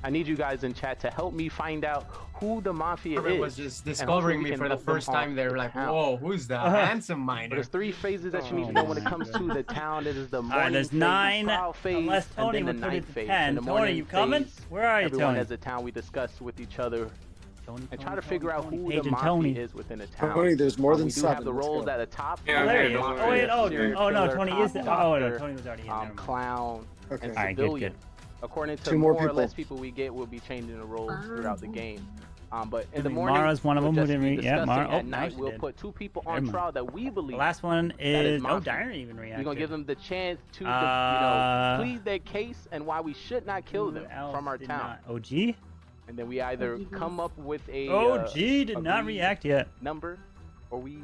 Speaker 6: I need you guys in chat to help me find out who the Mafia
Speaker 20: Everyone
Speaker 6: is.
Speaker 20: was just discovering me for the first time. They were like, "Whoa, who's the handsome miner?"
Speaker 6: There's 3 phases that you need to know when it comes to the town. It is the morning
Speaker 11: Alright, there's
Speaker 6: phase,
Speaker 11: 9.
Speaker 6: the trial phase,
Speaker 11: Unless
Speaker 6: and
Speaker 11: Tony
Speaker 6: then the
Speaker 11: would put
Speaker 6: night
Speaker 11: it to
Speaker 6: phase.
Speaker 11: 10.
Speaker 6: In the
Speaker 11: Tony,
Speaker 6: morning
Speaker 11: you coming?
Speaker 6: phase,
Speaker 11: Where are you,
Speaker 6: everyone
Speaker 11: Tony?
Speaker 6: has a town we discuss with each other and try to figure out who
Speaker 11: Paige
Speaker 6: the
Speaker 11: and
Speaker 6: Mafia
Speaker 11: Tony.
Speaker 6: is within a town.
Speaker 22: Tony, there's more than
Speaker 6: We do
Speaker 22: 7.
Speaker 6: have the
Speaker 22: Let's
Speaker 6: roles
Speaker 22: go.
Speaker 6: at the top.
Speaker 22: Yeah,
Speaker 11: there
Speaker 22: you
Speaker 11: is.
Speaker 22: go.
Speaker 11: Oh, wait,
Speaker 6: Serial
Speaker 11: oh no,
Speaker 6: killer,
Speaker 11: Tony
Speaker 6: cop,
Speaker 11: is. Oh, no,
Speaker 6: doctor,
Speaker 11: Tony was already in. Never mind.
Speaker 6: clown,
Speaker 22: Okay.
Speaker 6: and
Speaker 11: Alright, good,
Speaker 6: civilian.
Speaker 11: good.
Speaker 6: According to
Speaker 22: 2 more
Speaker 6: more or
Speaker 22: people.
Speaker 6: less people we get, we'll be changing the roles throughout the game. But in the
Speaker 11: I mean,
Speaker 6: morning,
Speaker 11: Mara's one of
Speaker 6: we'll
Speaker 11: them who
Speaker 6: just
Speaker 11: didn't
Speaker 6: be
Speaker 11: read. Yeah,
Speaker 6: discussing.
Speaker 11: Mara. Oh,
Speaker 6: At
Speaker 11: now
Speaker 6: night,
Speaker 11: she
Speaker 6: we'll
Speaker 11: did.
Speaker 6: put 2 people
Speaker 11: Never
Speaker 6: on
Speaker 11: mind.
Speaker 6: trial that we believe.
Speaker 11: The last one
Speaker 6: that is
Speaker 11: is. Oh,
Speaker 6: Mafia.
Speaker 11: Darren even reacted.
Speaker 6: We're gonna give them the chance to,
Speaker 11: Uh,
Speaker 6: plead their case and why we should not kill them from our town.
Speaker 11: OG?
Speaker 6: And then we either come up with a
Speaker 11: OG did not
Speaker 6: agreed
Speaker 11: react yet.
Speaker 6: number, or we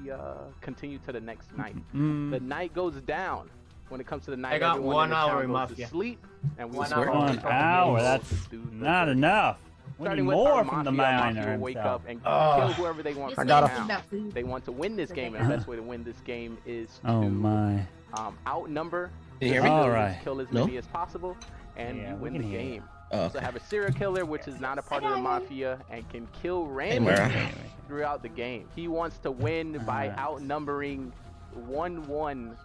Speaker 6: continue to the next night.
Speaker 11: Mm.
Speaker 6: The night goes down. When it comes to the night,
Speaker 20: I got
Speaker 6: everyone
Speaker 20: 1
Speaker 6: in the
Speaker 20: hour
Speaker 6: town
Speaker 20: in
Speaker 6: goes
Speaker 20: Mafia.
Speaker 6: to sleep, and we
Speaker 20: 1
Speaker 6: start
Speaker 20: hour.
Speaker 11: 1 hour. That's not enough. We need
Speaker 6: Starting with
Speaker 11: more
Speaker 6: our
Speaker 11: from the
Speaker 6: Mafia,
Speaker 11: miner
Speaker 6: Mafia will wake
Speaker 11: himself.
Speaker 6: up and kill whoever they want
Speaker 15: This
Speaker 6: from
Speaker 15: man
Speaker 6: the
Speaker 15: is
Speaker 6: town.
Speaker 15: about food.
Speaker 6: They want to win this game, and the best way to win this game is to
Speaker 11: Oh my.
Speaker 6: outnumber,
Speaker 20: Can you hear me?
Speaker 11: All right.
Speaker 6: kill as
Speaker 20: No?
Speaker 6: many as possible, and
Speaker 11: Yeah,
Speaker 6: you
Speaker 11: we
Speaker 6: win
Speaker 11: can
Speaker 6: the
Speaker 11: hear you.
Speaker 6: game.
Speaker 20: Oh,
Speaker 6: Also
Speaker 20: okay.
Speaker 6: have a serial killer, which is not a part of the Mafia, and can kill
Speaker 20: Hey,
Speaker 6: randomly
Speaker 20: Mara.
Speaker 6: throughout the game. He wants to win by outnumbering 1-1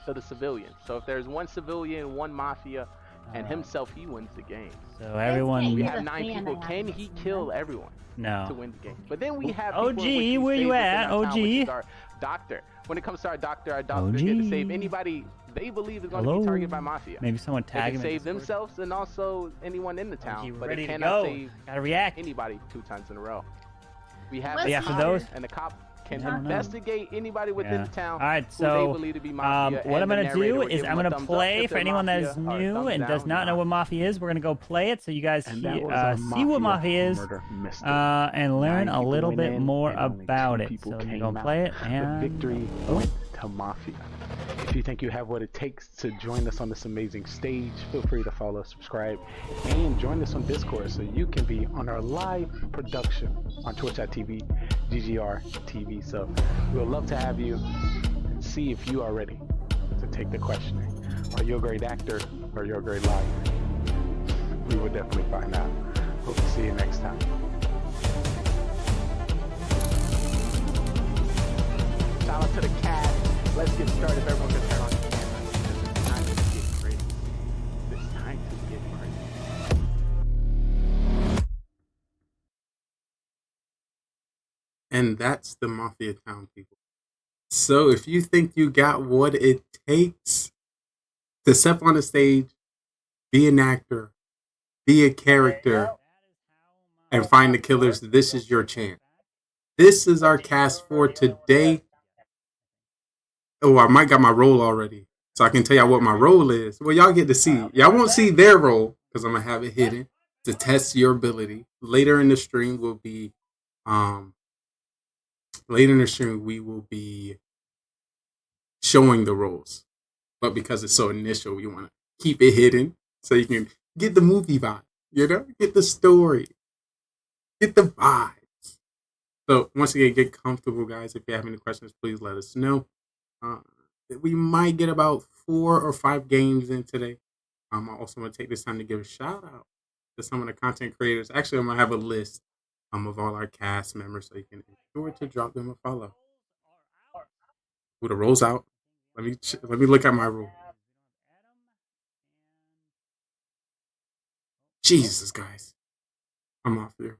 Speaker 6: to the civilians. So if there's 1 civilian, 1 Mafia, and himself, he wins the game.
Speaker 11: So everyone.
Speaker 6: We have 9 people. Can he kill everyone to
Speaker 11: No.
Speaker 6: win the game? But then we have
Speaker 11: OG,
Speaker 6: people in which we
Speaker 11: where
Speaker 6: save
Speaker 11: you
Speaker 6: within
Speaker 11: at?
Speaker 6: our town, which is
Speaker 11: OG?
Speaker 6: our doctor. When it comes to our doctor get to save anybody they believe is going to
Speaker 11: Hello?
Speaker 6: be targeted by Mafia.
Speaker 11: Maybe someone
Speaker 6: They
Speaker 11: tag
Speaker 6: can
Speaker 11: him. in
Speaker 6: save
Speaker 11: Discord.
Speaker 6: themselves and also anyone in the town,
Speaker 11: OG,
Speaker 6: but
Speaker 11: ready
Speaker 6: they
Speaker 11: to
Speaker 6: cannot
Speaker 11: go.
Speaker 6: save
Speaker 11: Gotta react.
Speaker 6: anybody 2 times in a row. We have
Speaker 15: What's
Speaker 6: the
Speaker 11: Yeah, for
Speaker 6: cop,
Speaker 11: those-
Speaker 6: and the cop can
Speaker 11: I don't know.
Speaker 6: investigate anybody within
Speaker 11: Yeah.
Speaker 6: the town
Speaker 11: All right,
Speaker 6: who
Speaker 11: so
Speaker 6: they believe to be Mafia.
Speaker 11: what I'm
Speaker 6: and the
Speaker 11: gonna do
Speaker 6: narrator will
Speaker 11: is
Speaker 6: give
Speaker 11: I'm
Speaker 6: them a
Speaker 11: gonna
Speaker 6: thumbs up
Speaker 11: play
Speaker 6: if
Speaker 11: for
Speaker 6: they're
Speaker 11: anyone that is
Speaker 6: Mafia, or a
Speaker 11: new
Speaker 6: thumbs
Speaker 11: and does
Speaker 6: down
Speaker 11: not know
Speaker 6: if
Speaker 11: what Mafia is. We're gonna go play it so you guys
Speaker 6: And that was
Speaker 11: see what Mafia is
Speaker 6: murder mystery.
Speaker 11: and learn
Speaker 6: 9
Speaker 11: a
Speaker 6: people
Speaker 11: little
Speaker 6: went
Speaker 11: bit
Speaker 6: in,
Speaker 11: more
Speaker 6: and only
Speaker 11: about
Speaker 6: 2
Speaker 11: it.
Speaker 6: people
Speaker 11: So you're
Speaker 6: came
Speaker 11: gonna
Speaker 6: out.
Speaker 11: play it
Speaker 6: The
Speaker 11: and
Speaker 6: victory went to Mafia. If you think you have what it takes to join us on this amazing stage, feel free to follow, subscribe, and join us on Discord so you can be on our live production on twitch.tv, GGR TV. So we'd love to have you and see if you are ready to take the questioning. Are you a great actor or are you a great liar? We will definitely find out. Hope to see you next time. Shout out to the cat. Let's get started. If everyone can turn on the camera. It's time to get crazy. It's time to get crazy.
Speaker 21: And that's the Mafia town, people. So if you think you got what it takes to step on the stage, be an actor, be a character, and find the killers, this is your chance. This is our cast for today. Oh, I might got my role already. So I can tell y'all what my role is. Well, y'all get to see. Y'all won't see their role because I'm going to have it hidden to test your ability. Later in the stream will be we will be showing the roles. But because it's so initial, we want to keep it hidden so you can get the movie vibe, get the story. Get the vibes. So once again, get comfortable, guys. If you have any questions, please let us know. We might get about 4 or 5 games in today. I also want to take this time to give a shout out to some of the content creators. Actually, I'm gonna have a list of all our cast members, so you can ensure to drop them a follow. With the rolls out, let me look at my rule. Jesus, guys, I'm off here.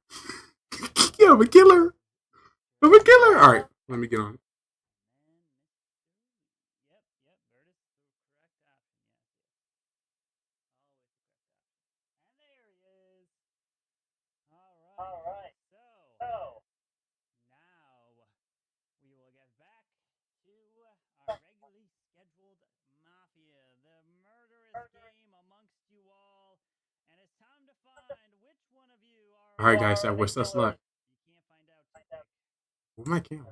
Speaker 21: Yeah, I'm a killer. I'm a killer. All right, let me get on. All right, guys, I wish us luck. Where's my camera?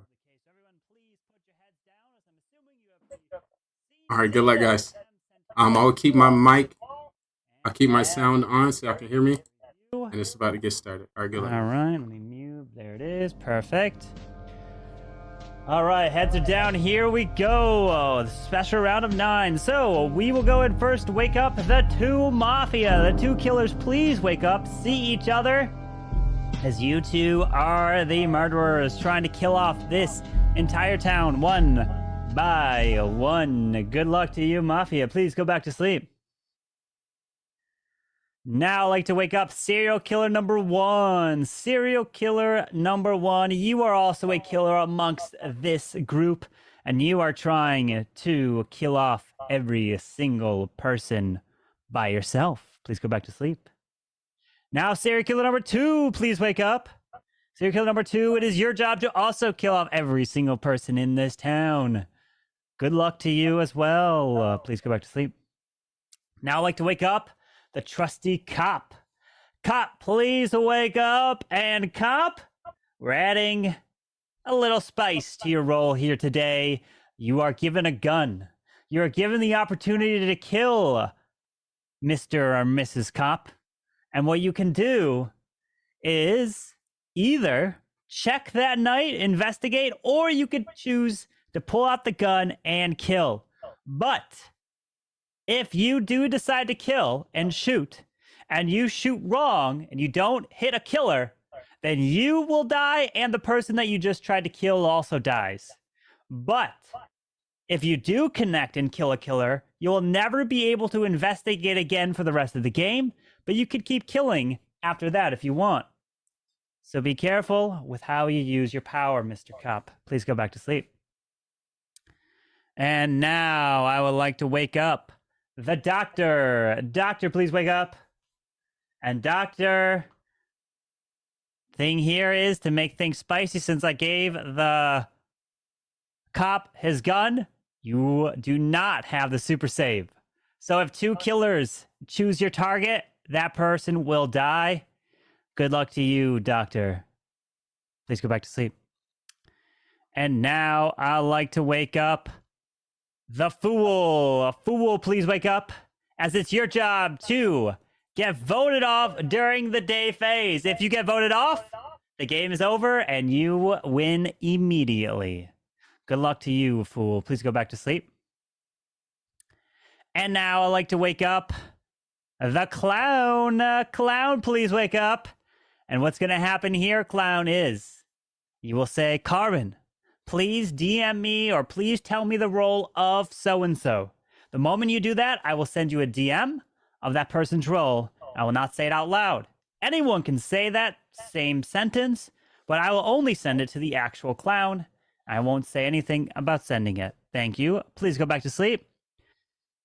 Speaker 21: All right, good luck, guys. I'll keep my mic. I'll keep my sound on so y'all can hear me. And it's about to get started. All right, good luck.
Speaker 11: All right, let me mute. There it is. Perfect. All right, heads are down. Here we go. Special round of 9. So we will go in first. Wake up the 2 Mafia. The 2 killers, please wake up. See each other, as you 2 are the murderers trying to kill off this entire town one by one. Good luck to you, Mafia. Please go back to sleep. Now I'd like to wake up serial killer number 1. Serial killer number 1. You are also a killer amongst this group, and you are trying to kill off every single person by yourself. Please go back to sleep. Now serial killer number 2, please wake up. Serial killer number 2, it is your job to also kill off every single person in this town. Good luck to you as well. Please go back to sleep. Now I'd like to wake up the trusty cop. Cop, please wake up. And cop, we're adding a little spice to your role here today. You are given a gun. You are given the opportunity to kill Mr. or Mrs. Cop. And what you can do is either check that night, investigate, or you could choose to pull out the gun and kill. But if you do decide to kill and you shoot wrong, and you don't hit a killer, then you will die, and the person that you just tried to kill also dies. But if you do connect and kill a killer, you will never be able to investigate again for the rest of the game, but you could keep killing after that if you want. So be careful with how you use your power, Mr. Cop. Please go back to sleep. And now I would like to wake up the doctor. Doctor, please wake up. And doctor, thing here is to make things spicy, since I gave the cop his gun, you do not have the super save. So if 2 killers choose your target, that person will die. Good luck to you, doctor. Please go back to sleep. And now I'd like to wake up the fool. Fool, please wake up, as it's your job to get voted off during the day phase. If you get voted off, the game is over and you win immediately. Good luck to you, fool. Please go back to sleep. And now I'd like to wake up the clown. Clown, please wake up. And what's going to happen here, clown, is you will say, Carbon, please DM me, or please tell me the role of so-and-so. The moment you do that, I will send you a DM of that person's role. I will not say it out loud. Anyone can say that same sentence, but I will only send it to the actual clown. I won't say anything about sending it. Thank you. Please go back to sleep.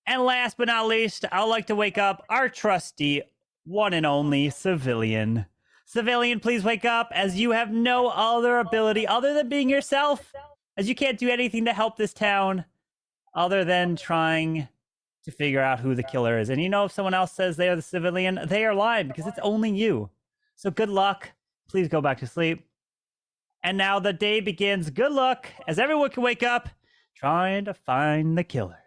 Speaker 11: And last but not least, I'd like to wake up our trusty one and only civilian. Civilian, please wake up, as you have no other ability other than being yourself, as you can't do anything to help this town other than trying to figure out who the killer is. And you know, if someone else says they are the civilian, they are lying, because it's only you. So good luck. Please go back to sleep. And now the day begins. Good luck, as everyone can wake up trying to find the killer.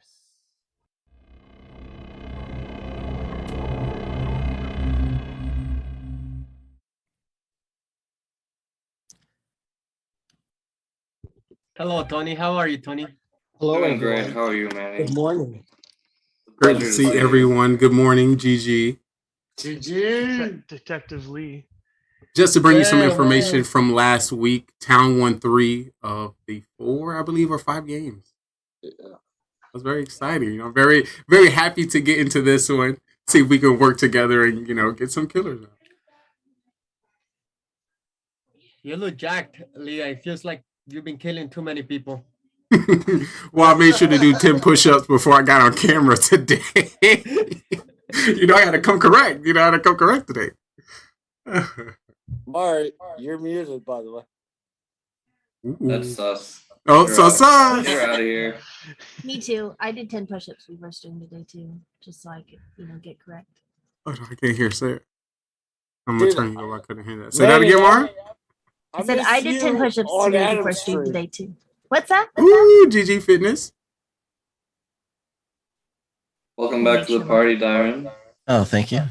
Speaker 20: Hello, Tony. How are you, Tony?
Speaker 19: Hello,
Speaker 4: Doing
Speaker 19: everyone.
Speaker 4: great. How are you, Manny?
Speaker 19: Good morning.
Speaker 21: Great to see everyone. Good morning, GG.
Speaker 16: Detective Lee.
Speaker 21: Just to bring you some information from last week, Town won 3 of the 4, I believe, or 5 games.
Speaker 19: Yeah.
Speaker 21: It was very exciting. Very, very happy to get into this one. See if we can work together and get some killers out.
Speaker 20: You look jacked, Leah. It feels like you've been killing too many people.
Speaker 21: Well, I made sure to do 10 push-ups before I got on camera today. I had to come correct. I had to come correct today.
Speaker 22: Mari, you're muted, by the way.
Speaker 4: That's sus.
Speaker 21: Oh, sus.
Speaker 4: You're out of here.
Speaker 15: Me too. I did 10 push-ups we were doing today too, just so I could, get correct.
Speaker 21: Oh, I can't hear Sarah. I'm gonna turn you over. I couldn't hear that. Say that again, Mara.
Speaker 15: I said I did 10 push-ups to make the first stream today too. What's that?
Speaker 21: Ooh, GG Fitness.
Speaker 4: Welcome back to the party, Darren.
Speaker 23: Oh, thank you.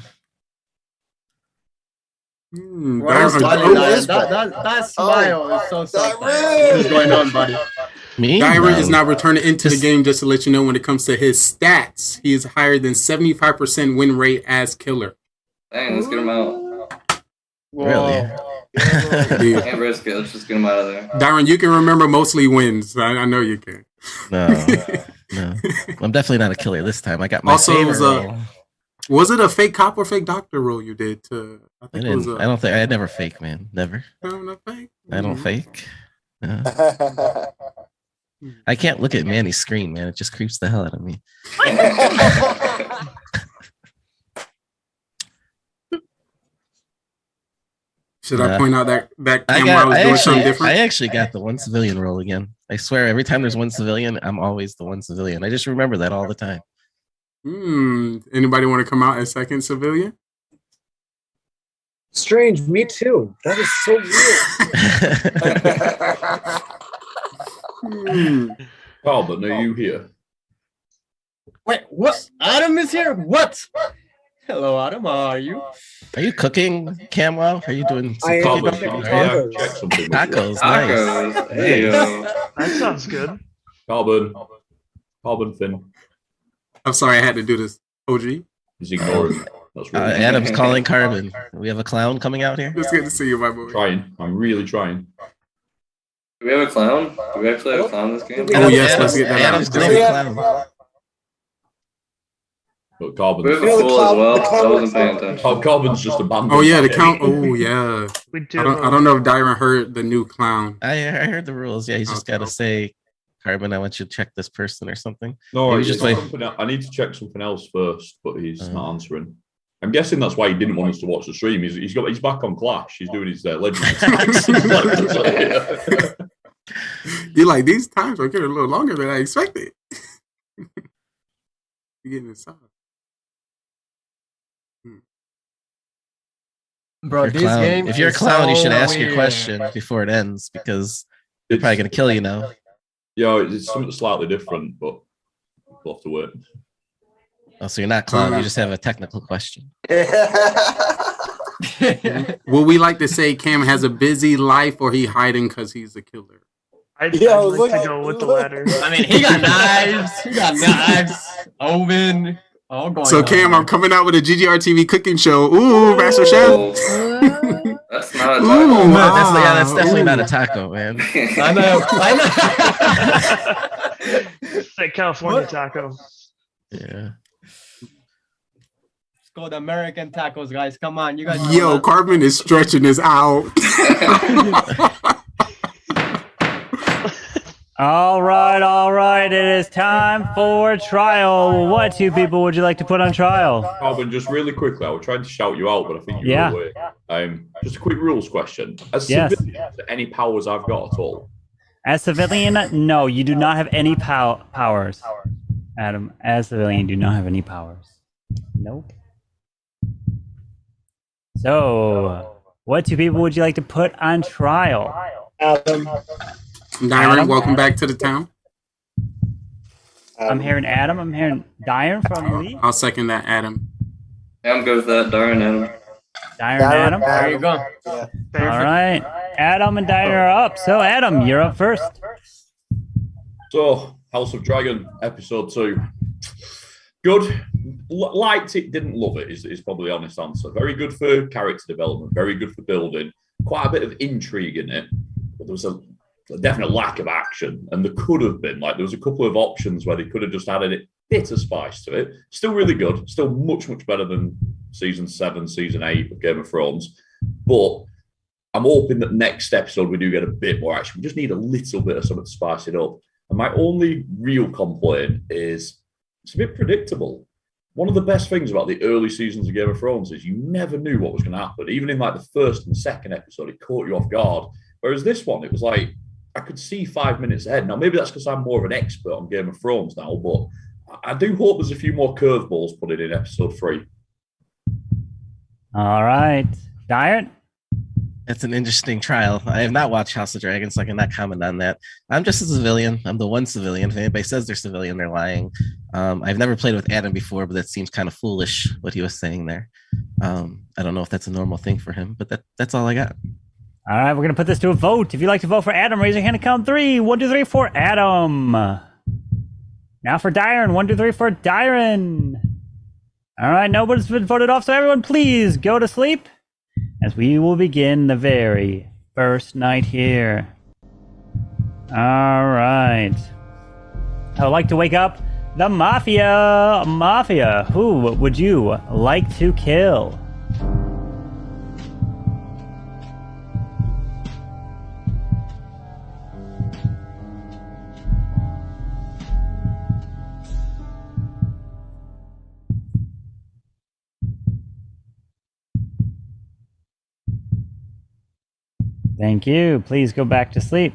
Speaker 20: Where's buddy, that smile is so something. What's going on, buddy?
Speaker 23: Me?
Speaker 21: Dyron is now returning into the game. Just to let you know, when it comes to his stats, he is higher than 75% win rate as killer.
Speaker 4: Dang, let's get him out.
Speaker 23: Really?
Speaker 4: Can't risk it. Let's just get him out of there.
Speaker 21: Darren, you can remember mostly wins. I know you can.
Speaker 23: No. I'm definitely not a killer this time. I got my
Speaker 21: also,
Speaker 23: favorite role.
Speaker 21: Was it a fake cop or fake doctor role you did? I
Speaker 23: don't think I never fake, man. Never.
Speaker 21: No, not fake.
Speaker 23: I don't fake. No. I can't look at Manny's screen, man. It just creeps the hell out of me.
Speaker 21: Should I point out that camera was doing something different?
Speaker 23: I actually got the one civilian role again. I swear, every time there's one civilian, I'm always the one civilian. I just remember that all the time.
Speaker 21: Anybody want to come out as second civilian?
Speaker 22: Strange, me too. That is so
Speaker 10: weird. Carbon, are you here?
Speaker 20: Wait, what? Adam is here? What? Hello, Adam. How are you?
Speaker 23: Are you cooking, Camwell? Are you doing some
Speaker 10: tacos?
Speaker 23: Tacos, nice.
Speaker 10: Hey,
Speaker 16: that sounds good.
Speaker 10: Carbon Finn.
Speaker 21: I'm sorry, I had to do this. OG.
Speaker 10: He's ignoring.
Speaker 23: Adam's calling Carbon. We have a clown coming out here.
Speaker 21: It's good to see you, my boy.
Speaker 10: Trying. I'm really trying.
Speaker 4: Do we have a clown? Do we actually have a clown in this game?
Speaker 21: Oh yes, let's get that
Speaker 23: Adam's
Speaker 21: out.
Speaker 23: clown.
Speaker 10: But Carbon's
Speaker 4: we have a fool as well. I wasn't paying attention.
Speaker 10: Oh, Carbon's just abandoned.
Speaker 21: Oh yeah, the count. Oh yeah. I don't know if Dyron heard the new clown.
Speaker 23: I heard the rules. Yeah, he's just got to say, Carbon, I want you to check this person or something.
Speaker 10: No,
Speaker 23: I
Speaker 10: need to check something else first, but he's not answering. I'm guessing that's why he didn't want us to watch the stream. He's back on Clash. He's doing his Legends.
Speaker 21: You're like, these times are getting a little longer than I expected. You're getting inside.
Speaker 20: Bro, this game.
Speaker 23: If you're a clown, you should ask your question before it ends because they're probably gonna kill you now.
Speaker 10: Yeah, it's something slightly different, but we'll have to wait.
Speaker 23: Oh, so you're not clown. You just have a technical question.
Speaker 21: Will we like to say Cam has a busy life or he hiding because he's a killer?
Speaker 16: I'd like to go with the latter.
Speaker 20: I mean, he got knives. Oven. All going
Speaker 21: so, Cam, I'm coming out with a GGR TV cooking show. Ooh, Master Chef.
Speaker 4: That's not a taco.
Speaker 23: That's definitely not a taco, man.
Speaker 20: I know.
Speaker 16: That California taco.
Speaker 23: Yeah.
Speaker 20: Let's go to American tacos, guys. Come on, you guys.
Speaker 21: Yo, Carbon is stretching this out.
Speaker 11: All right. It is time for trial. What two people would you like to put on trial?
Speaker 10: Carbon, just really quickly, I was trying to shout you out, but I think you were away. Just a quick rules question. As civilian, are there any powers I've got at all?
Speaker 11: As civilian, no, you do not have any powers. Adam, as civilian, you do not have any powers. Nope. So, what two people would you like to put on trial?
Speaker 22: Adam.
Speaker 21: Dyron, welcome back to the town.
Speaker 11: I'm hearing Adam. I'm hearing Dyron from Lee.
Speaker 21: I'll second that, Adam.
Speaker 4: Yeah, I'm good with that. Darren, Adam.
Speaker 11: Dyron, Adam.
Speaker 20: There you go.
Speaker 11: Yeah. All right. Adam and Dyron are up. So, Adam, you're up first.
Speaker 10: So, House of Dragon, episode 2. Good. Liked it, didn't love it, is probably the honest answer. Very good for character development, very good for building. Quite a bit of intrigue in it, but there was a definite lack of action. And there could have been, there was a couple of options where they could have just added a bit of spice to it. Still really good, still much, much better than season 7, season 8 of Game of Thrones. But I'm hoping that next episode we do get a bit more action. We just need a little bit of something to spice it up. And my only real complaint is it's a bit predictable. One of the best things about the early seasons of Game of Thrones is you never knew what was going to happen. Even in the first and second episode, it caught you off guard. Whereas this one, it was I could see 5 minutes ahead. Now, maybe that's because I'm more of an expert on Game of Thrones now, but I do hope there's a few more curveballs put in episode 3.
Speaker 11: All right. Diet?
Speaker 23: It's an interesting trial. I have not watched House of Dragons, so I cannot comment on that. I'm just a civilian. I'm the one civilian. If anybody says they're civilian, they're lying. I've never played with Adam before, but that seems kind of foolish what he was saying there. I don't know if that's a normal thing for him, but that's all I got.
Speaker 11: All right, we're going to put this to a vote. If you'd like to vote for Adam, raise your hand and count 3. 1, 2, 3 for Adam. Now for Dyron. 1, 2, 3 for Dyron. All right, nobody's been voted off, so everyone please go to sleep as we will begin the very first night here. All right. I would like to wake up the Mafia. Mafia, who would you like to kill? Thank you. Please go back to sleep.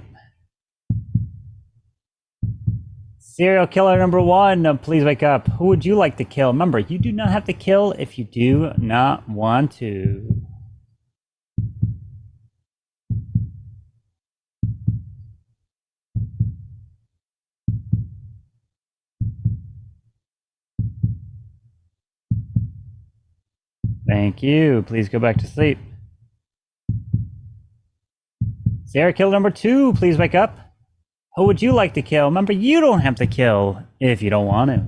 Speaker 11: Serial killer number 1, please wake up. Who would you like to kill? Remember, you do not have to kill if you do not want to. Thank you. Please go back to sleep. Serial killer number 2, please wake up. Who would you like to kill? Remember, you don't have to kill if you don't want to.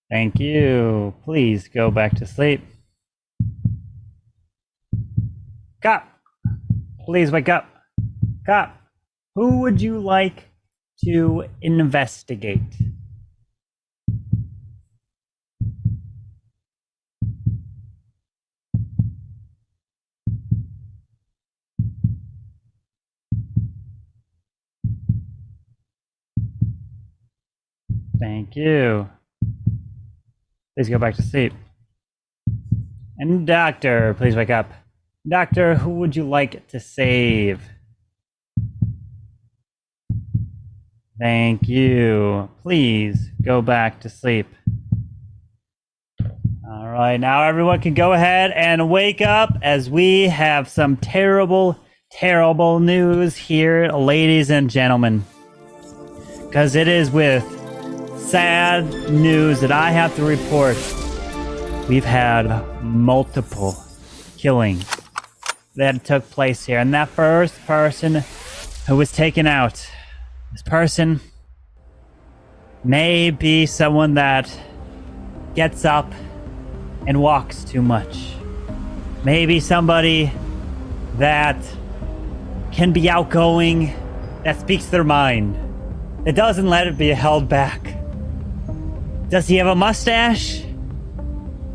Speaker 11: Thank you. Please go back to sleep. Cop, please wake up. Cop, who would you like to investigate? Thank you. Please go back to sleep. And doctor, please wake up. Doctor, who would you like to save? Thank you. Please go back to sleep. All right, now everyone can go ahead and wake up as we have some terrible, terrible news here, ladies and gentlemen. Because it is with sad news that I have to report. We've had multiple killings that took place here. And that first person who was taken out, this person may be someone that gets up and walks too much. Maybe somebody that can be outgoing, that speaks their mind, that doesn't let it be held back. Does he have a mustache?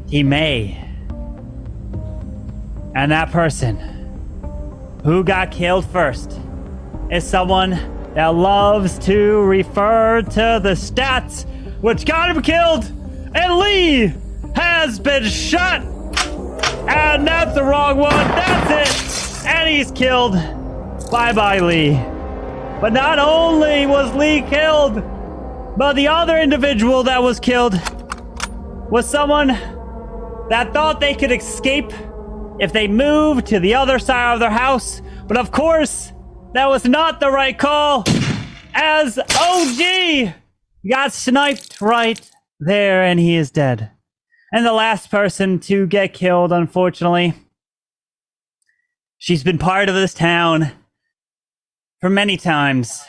Speaker 11: He may. And that person who got killed first is someone that loves to refer to the stats which got him killed. And Lee has been shot. And that's the wrong one. That's it. And he's killed. Bye-bye, Lee. But not only was Lee killed, But the other individual that was killed was someone that thought they could escape if they moved to the other side of their house. But of course, that was not the right call, as OG got sniped right there and he is dead. And the last person to get killed, unfortunately, she's been part of this town for many times.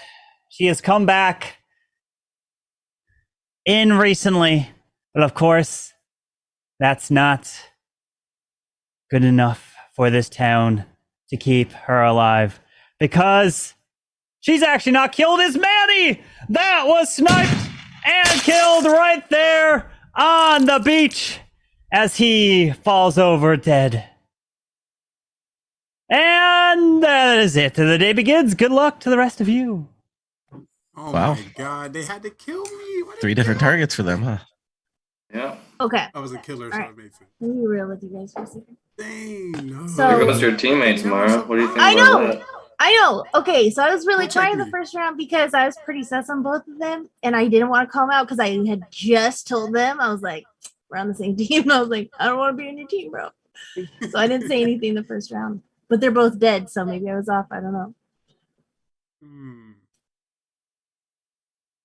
Speaker 11: She has come back in recently, but of course, that's not good enough for this town to keep her alive, because she's actually not killed as Manny that was sniped and killed right there on the beach as he falls over dead. And that is it. The day begins. Good luck to the rest of you.
Speaker 21: Oh
Speaker 23: Wow.
Speaker 21: my god, they had to kill me. What
Speaker 23: 3 different targets for them, huh?
Speaker 4: Yeah.
Speaker 15: Okay.
Speaker 21: I was a killer, so it makes sense.
Speaker 15: Let me be real with you guys for a second.
Speaker 21: Dang, no.
Speaker 15: So-
Speaker 4: There goes your teammates, Mara. What do you think
Speaker 15: I
Speaker 4: about
Speaker 15: know.
Speaker 4: that?
Speaker 15: I know. Okay, so I was really
Speaker 21: Don't check
Speaker 15: trying the
Speaker 21: me.
Speaker 15: first round because I was pretty sus on both of them, and I didn't want to call them out because I had just told them. I was like, we're on the same team. And I was like, I don't want to be on your team, bro. So I didn't say anything the first round. But they're both dead, so maybe I was off. I don't know.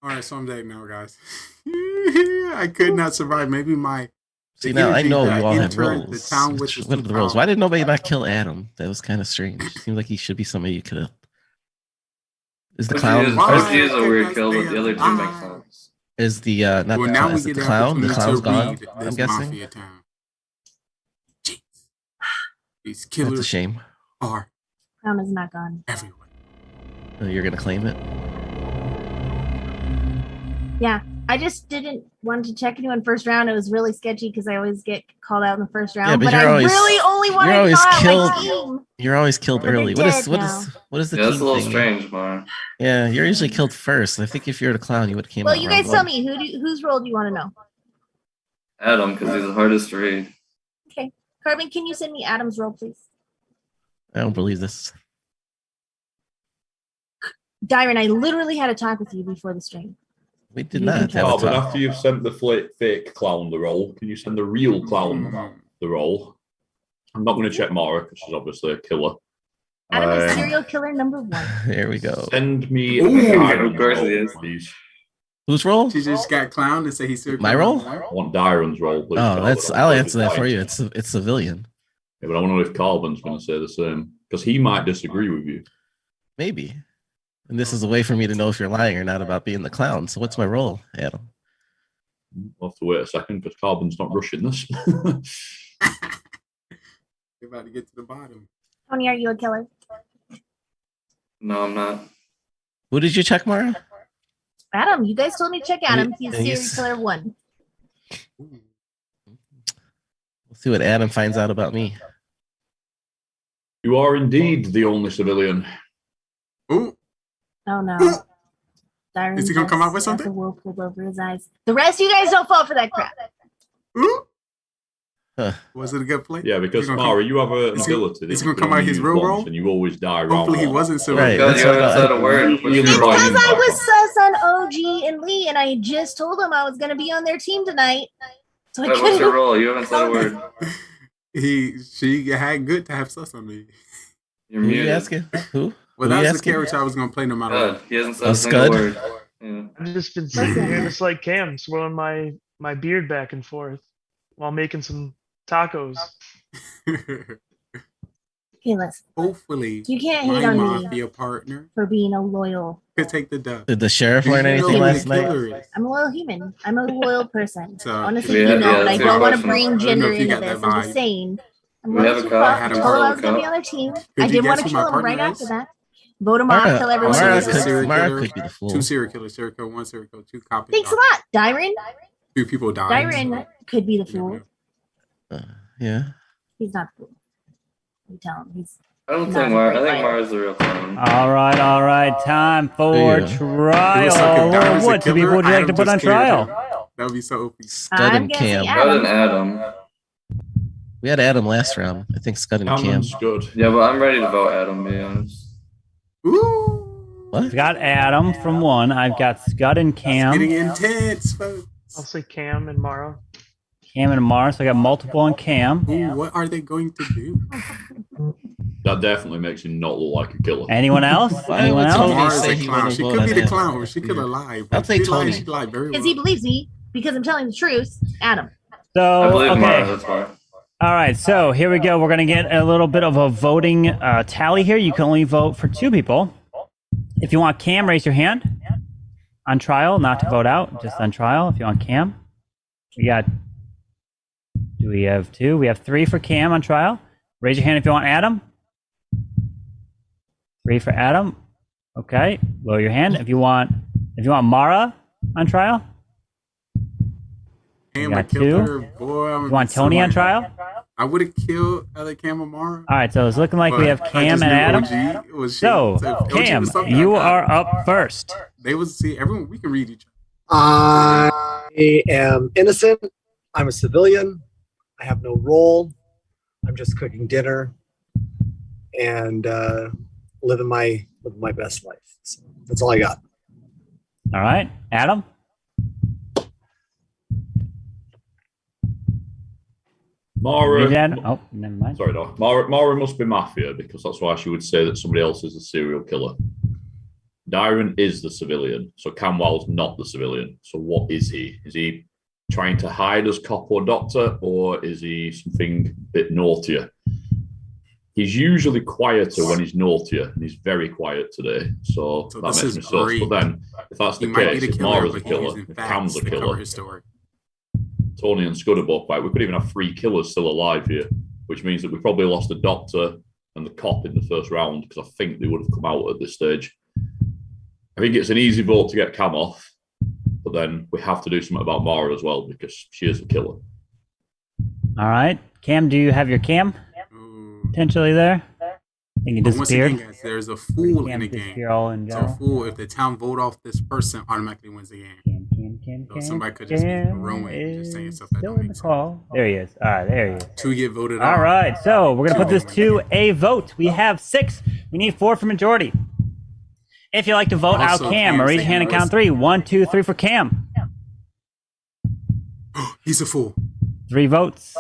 Speaker 21: All right, so I'm dead now, guys. I could not survive. Maybe my.
Speaker 23: See,
Speaker 21: the
Speaker 23: now I
Speaker 21: energy
Speaker 23: know
Speaker 21: that
Speaker 23: you all have
Speaker 21: entered
Speaker 23: roles.
Speaker 21: The town with
Speaker 23: What are the roles? Why did nobody not kill Adam? That was kind of strange. Seemed like he should be somebody you could have. Is the clown?
Speaker 4: First is a weird kill, but the other two make sense.
Speaker 23: Is the not
Speaker 21: Well,
Speaker 23: the
Speaker 21: now
Speaker 23: clown?
Speaker 21: we
Speaker 23: Is it
Speaker 21: get
Speaker 23: the
Speaker 21: the
Speaker 23: clown? The
Speaker 21: opportunity
Speaker 23: clown's
Speaker 21: to
Speaker 23: gone.
Speaker 21: read
Speaker 23: I'm
Speaker 21: this
Speaker 23: guessing.
Speaker 21: Mafia town. Jeez. These
Speaker 23: That's a
Speaker 21: killers
Speaker 23: shame.
Speaker 21: are
Speaker 15: Crown is not gone.
Speaker 21: everywhere.
Speaker 23: You're gonna claim it.
Speaker 15: Yeah, I just didn't want to check anyone first round. It was really sketchy because I always get called out in the first round.
Speaker 23: but
Speaker 15: but I
Speaker 23: you're always-
Speaker 15: really only wanted
Speaker 23: You're
Speaker 15: to
Speaker 23: always
Speaker 15: call out
Speaker 23: killed.
Speaker 15: my team.
Speaker 23: You're always killed
Speaker 15: But they're
Speaker 23: early.
Speaker 15: dead
Speaker 23: What
Speaker 15: now.
Speaker 23: is the
Speaker 4: Yeah,
Speaker 23: team
Speaker 4: that's a little
Speaker 23: thing?
Speaker 4: strange, Mara.
Speaker 23: Yeah, you're usually killed first. I think if you're the clown, you would have came
Speaker 15: Well,
Speaker 23: out
Speaker 15: you
Speaker 23: round
Speaker 15: guys tell
Speaker 23: one.
Speaker 15: me whose role do you want to know?
Speaker 4: Adam, because he's the hardest to read.
Speaker 15: Okay, Carbon, can you send me Adam's role, please?
Speaker 23: I don't believe this.
Speaker 15: Dyron, I literally had a talk with you before the stream.
Speaker 23: We did
Speaker 15: You
Speaker 23: not
Speaker 15: can
Speaker 23: have
Speaker 10: Oh,
Speaker 23: a
Speaker 10: but
Speaker 23: talk.
Speaker 10: after you've sent the fake clown the role, can you send the real clown the role? I'm not going to check Mara because she's obviously a killer.
Speaker 15: Adam is serial killer number 1.
Speaker 23: There we go.
Speaker 10: Send me
Speaker 21: Ooh.
Speaker 4: Of course he is.
Speaker 10: please.
Speaker 23: Whose role?
Speaker 21: She just got clowned and said he's serial
Speaker 23: My
Speaker 21: killer
Speaker 23: role?
Speaker 21: number one.
Speaker 10: I want Dyron's role, please.
Speaker 23: Oh,
Speaker 10: Calvin.
Speaker 23: I'll answer that for you. It's civilian.
Speaker 10: Yeah, but I want to know if Calvin's going to say the same because he might disagree with you.
Speaker 23: Maybe. And this is a way for me to know if you're lying or not about being the clown. So what's my role, Adam?
Speaker 10: We'll have to wait a second because Calvin's not rushing this.
Speaker 21: We're about to get to the bottom.
Speaker 15: Tony, are you a killer?
Speaker 4: No, I'm not.
Speaker 23: Who did you check, Mara?
Speaker 15: Adam, you guys told me to check Adam. He's
Speaker 23: And
Speaker 15: serial
Speaker 23: he's-
Speaker 15: killer 1.
Speaker 23: We'll see what Adam finds out about me.
Speaker 10: You are indeed the only civilian.
Speaker 21: Ooh.
Speaker 15: Oh no. Dyron
Speaker 21: Is he gonna come out with
Speaker 15: has
Speaker 21: something?
Speaker 15: the wool pulled over his eyes. The rest of you guys don't fall for that crap.
Speaker 21: Ooh.
Speaker 23: Huh.
Speaker 21: Was it a good play?
Speaker 10: Yeah, because
Speaker 21: Is he gonna
Speaker 10: Mara,
Speaker 21: come-
Speaker 10: you have an
Speaker 21: is he-
Speaker 10: ability. that
Speaker 21: is he
Speaker 10: you
Speaker 21: gonna
Speaker 10: can
Speaker 21: come out
Speaker 10: only
Speaker 21: his
Speaker 10: use
Speaker 21: real
Speaker 10: once,
Speaker 21: role?
Speaker 10: and you always die round
Speaker 21: Hopefully he
Speaker 10: one.
Speaker 21: wasn't so.
Speaker 23: Right.
Speaker 4: Because
Speaker 23: That's
Speaker 4: you haven't
Speaker 23: what
Speaker 4: said a word. What's
Speaker 10: It's
Speaker 4: your
Speaker 15: Because
Speaker 4: role?
Speaker 15: I was sus on OG and Lee, and I just told them I was gonna be on their team tonight. So I
Speaker 4: Wait, what's your
Speaker 15: couldn't.
Speaker 4: role? You haven't said a word.
Speaker 21: She had good to have sus on me.
Speaker 4: You're
Speaker 23: Who are you
Speaker 4: muted.
Speaker 23: asking? Who?
Speaker 21: Well,
Speaker 23: Who are you
Speaker 21: that's the
Speaker 23: asking?
Speaker 21: character I was gonna play no matter
Speaker 4: Good.
Speaker 21: what.
Speaker 4: He hasn't said
Speaker 23: Oh,
Speaker 4: a single
Speaker 23: Scud?
Speaker 4: word. Yeah.
Speaker 16: I've just been sitting here just like Cam, swirling my beard back and forth while making some tacos.
Speaker 15: Okay, listen.
Speaker 21: Hopefully,
Speaker 15: You can't
Speaker 21: my
Speaker 15: hate on
Speaker 21: Mafia
Speaker 15: me
Speaker 21: partner
Speaker 15: for being a loyal.
Speaker 21: could take the dub.
Speaker 23: Did the sheriff
Speaker 21: Do you
Speaker 23: learn
Speaker 21: know
Speaker 23: anything
Speaker 21: who
Speaker 23: last
Speaker 21: the
Speaker 23: night?
Speaker 21: killer is?
Speaker 15: I'm a loyal human. I'm a loyal person.
Speaker 21: So,
Speaker 15: Honestly,
Speaker 4: Yeah,
Speaker 15: you know,
Speaker 4: yeah,
Speaker 15: but I
Speaker 4: that's
Speaker 15: don't
Speaker 4: your
Speaker 15: want to
Speaker 4: question.
Speaker 15: bring
Speaker 21: I don't know
Speaker 15: gender
Speaker 21: if you
Speaker 15: into
Speaker 21: got that
Speaker 15: this. I'm just
Speaker 21: vibe.
Speaker 15: saying. I'm
Speaker 4: We have
Speaker 15: loyal
Speaker 4: a
Speaker 15: to
Speaker 4: cop.
Speaker 15: Puff.
Speaker 21: Had
Speaker 15: I
Speaker 21: him
Speaker 15: told him I
Speaker 21: call
Speaker 15: was
Speaker 21: a
Speaker 15: going to be
Speaker 21: cop.
Speaker 15: on their team.
Speaker 21: Could
Speaker 15: I
Speaker 21: you
Speaker 15: did
Speaker 21: guess
Speaker 15: want to
Speaker 21: who
Speaker 15: kill
Speaker 21: my
Speaker 15: him
Speaker 21: partner
Speaker 15: right
Speaker 21: is?
Speaker 15: after that. Vote him off, kill everyone.
Speaker 21: Also,
Speaker 23: Mara
Speaker 21: there's a
Speaker 23: could-
Speaker 21: serial
Speaker 23: Mara
Speaker 21: killer,
Speaker 23: could be the fool.
Speaker 21: 2 serial killers, serial killer 1, serial killer 2, cop.
Speaker 15: Thanks a lot, Dyron.
Speaker 21: 2 people died.
Speaker 15: Dyron could be the fool.
Speaker 23: Yeah.
Speaker 15: He's not the fool. You tell him. He's
Speaker 4: I don't
Speaker 15: not
Speaker 4: think
Speaker 15: a
Speaker 4: Mara.
Speaker 15: great
Speaker 4: I think
Speaker 15: liar.
Speaker 4: Mara's the real clown.
Speaker 11: All right. Time for
Speaker 23: Yeah.
Speaker 21: It was like if
Speaker 11: trial.
Speaker 21: Dyron's a
Speaker 11: What two
Speaker 21: killer,
Speaker 11: people would you like to
Speaker 21: Adam
Speaker 11: put on
Speaker 21: just cleared
Speaker 11: trial?
Speaker 21: him. That would be so OP.
Speaker 23: Scud
Speaker 15: I'm
Speaker 23: and
Speaker 15: guessing
Speaker 23: Cam.
Speaker 4: Scud and
Speaker 15: Adam.
Speaker 4: Adam.
Speaker 23: We had Adam last round. I think Scud and Cam.
Speaker 10: Cameron's good.
Speaker 4: Yeah, but I'm ready to vote Adam, to be honest.
Speaker 21: Ooh.
Speaker 11: I've got Adam from 1. I've got Scud and Cam.
Speaker 21: Getting intense, folks.
Speaker 16: I'll say Cam and Mara.
Speaker 11: Cam and Mara, so I got multiple on Cam.
Speaker 21: Ooh, what are they going to do?
Speaker 10: That definitely makes him not look like a killer.
Speaker 11: Anyone else? Anyone else?
Speaker 21: Mara's a clown. She could be the clown. She could have lied.
Speaker 23: I'll take Tony.
Speaker 21: She lied very
Speaker 15: Because
Speaker 21: well.
Speaker 15: he believes me, because I'm telling the truth. Adam.
Speaker 11: So,
Speaker 4: I believe
Speaker 11: okay.
Speaker 4: Mara, that's fine.
Speaker 11: All right, so here we go. We're going to get a little bit of a voting tally here. You can only vote for 2 people. If you want Cam, raise your hand. On trial, not to vote out, just on trial. If you want Cam. Do we have 2? We have 3 for Cam on trial. Raise your hand if you want Adam. 3 for Adam. Okay, lower your hand. If you want Mara on trial.
Speaker 21: Cam,
Speaker 11: got
Speaker 21: I killed
Speaker 11: 2.
Speaker 21: her. Boy,
Speaker 11: You want Tony on trial?
Speaker 21: I would have killed either Cam or Mara.
Speaker 11: All right, so it's looking like we have
Speaker 21: I
Speaker 11: Cam
Speaker 21: just
Speaker 11: and
Speaker 21: knew
Speaker 11: Adam.
Speaker 21: OG was shit.
Speaker 11: So,
Speaker 21: if OG
Speaker 11: Cam,
Speaker 21: was something,
Speaker 11: you
Speaker 21: I got
Speaker 11: are
Speaker 21: it.
Speaker 11: up first.
Speaker 21: They would see everyone. We can read each other.
Speaker 22: I am innocent. I'm a civilian. I have no role. I'm just cooking dinner and living my best life. So that's all I got.
Speaker 11: All right, Adam.
Speaker 10: Mara.
Speaker 11: Oh, never mind.
Speaker 10: Sorry, no. Mara must be Mafia because that's why she would say that somebody else is a serial killer. Dyron is the civilian, so Camwell's not the civilian. So what is he? Is he trying to hide as cop or doctor, or is he something a bit naughtier? He's usually quieter when he's naughtier, and he's very quiet today. So that
Speaker 21: this
Speaker 10: makes
Speaker 21: is
Speaker 10: me sus.
Speaker 21: great.
Speaker 10: But then, if that's
Speaker 21: He
Speaker 10: the
Speaker 21: might be
Speaker 10: case,
Speaker 21: the
Speaker 10: if
Speaker 21: killer,
Speaker 10: Mara's
Speaker 21: but
Speaker 10: a
Speaker 21: he's
Speaker 10: killer,
Speaker 21: using
Speaker 10: if
Speaker 21: facts
Speaker 10: Cam's a
Speaker 21: to cover
Speaker 10: killer,
Speaker 21: his story.
Speaker 10: Tony and Scud are both quiet. We could even have 3 killers still alive here, which means that we probably lost the doctor and the cop in the first round because I think they would have come out at this stage. I think it's an easy vote to get Cam off, but then we have to do something about Mara as well because she is a killer.
Speaker 11: All right, Cam, do you have your Cam potentially there? I think he
Speaker 21: But once
Speaker 11: disappeared.
Speaker 21: again, guys, there's a fool in
Speaker 11: Cam
Speaker 21: the game.
Speaker 11: disappear all in
Speaker 21: So a
Speaker 11: general.
Speaker 21: fool, if the town vote off this person, automatically wins the game. So somebody could just be throwing and just saying stuff that don't make sense.
Speaker 11: Call. There he is. All right, there he is.
Speaker 21: 2 get voted
Speaker 11: All
Speaker 21: off.
Speaker 11: right, so we're gonna put this to a vote. We have 6. We need 4 for majority. If you'd like to vote out
Speaker 21: Also,
Speaker 11: Cam, raise your hand and count 3. 1, 2, 3 for Cam.
Speaker 21: He's a fool.
Speaker 11: 3 votes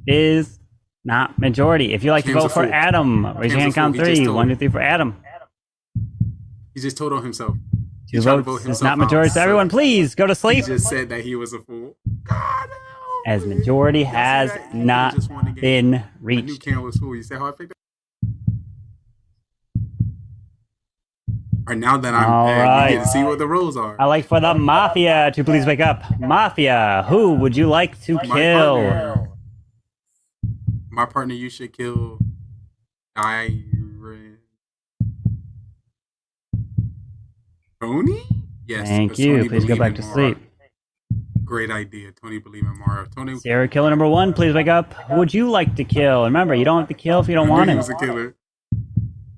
Speaker 11: is not majority. If you'd like
Speaker 21: Cam's
Speaker 11: to
Speaker 21: a
Speaker 11: vote for
Speaker 21: fool.
Speaker 11: Adam, raise your hand and
Speaker 21: Cam's a
Speaker 11: count
Speaker 21: fool. He just
Speaker 11: 3.
Speaker 21: told
Speaker 11: 1,
Speaker 21: me.
Speaker 11: 2, 3 for Adam.
Speaker 21: He just told on himself.
Speaker 11: 2
Speaker 21: tried to vote
Speaker 11: votes is
Speaker 21: himself
Speaker 11: not majority.
Speaker 21: out,
Speaker 11: So everyone, please go to
Speaker 21: He
Speaker 11: sleep.
Speaker 21: just said that he was a fool.
Speaker 11: As majority has not been
Speaker 21: I knew
Speaker 11: reached.
Speaker 21: Cam was a fool. You see how I picked up? All right, now that I'm
Speaker 11: All
Speaker 21: we
Speaker 11: right.
Speaker 21: get to see what the roles are.
Speaker 11: I like for the Mafia to please wake up. Mafia, who would you like to kill?
Speaker 21: My partner, you should kill Dyron. Tony? Yes.
Speaker 11: Thank
Speaker 21: because
Speaker 11: you.
Speaker 21: Tony
Speaker 11: Please go
Speaker 21: believe
Speaker 11: back
Speaker 21: in
Speaker 11: to
Speaker 21: Mara.
Speaker 11: sleep.
Speaker 21: Great idea. Tony believe in Mara. Tony.
Speaker 11: Serial killer number 1, please wake up. Who would you like to kill? And remember, you don't have to kill if you don't
Speaker 21: I knew
Speaker 11: want
Speaker 21: he
Speaker 11: him.
Speaker 21: was a killer.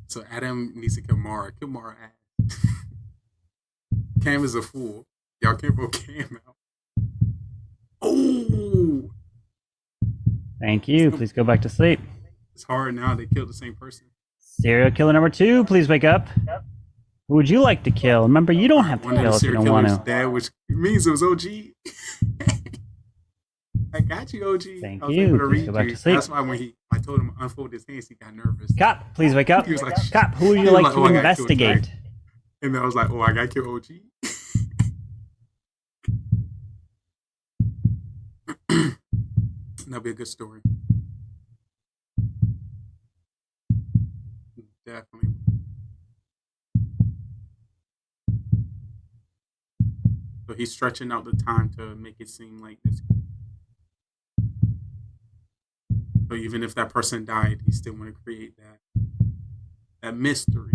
Speaker 21: So Adam needs to kill Mara. Kill Mara ass. Cam is a fool. Y'all can't vote Cam out. Oh,
Speaker 11: Thank you. Please go back to sleep.
Speaker 21: it's hard now. They killed the same person.
Speaker 11: Serial killer number 2, please wake up. Who would you like to kill? Remember, you don't have to
Speaker 21: One of
Speaker 11: kill
Speaker 21: the
Speaker 11: if you
Speaker 21: serial
Speaker 11: don't want
Speaker 21: killers'
Speaker 11: to.
Speaker 21: dad, which means it was OG. I got you, OG.
Speaker 11: Thank
Speaker 21: I was
Speaker 11: you.
Speaker 21: able to
Speaker 11: Please
Speaker 21: read
Speaker 11: go back
Speaker 21: you.
Speaker 11: to sleep.
Speaker 21: That's why when I told him to unfold his hands, he got nervous.
Speaker 11: Cop, please wake up.
Speaker 21: He was like,
Speaker 11: Cop, who would
Speaker 21: he
Speaker 11: you
Speaker 21: was
Speaker 11: like to
Speaker 21: "Oh, I gotta kill
Speaker 11: investigate?
Speaker 21: Jack." And then I was like, oh, I got to kill OG. That'll be a good story. Definitely. So he's stretching out the time to make it seem like this. So even if that person died, he still want to create that mystery.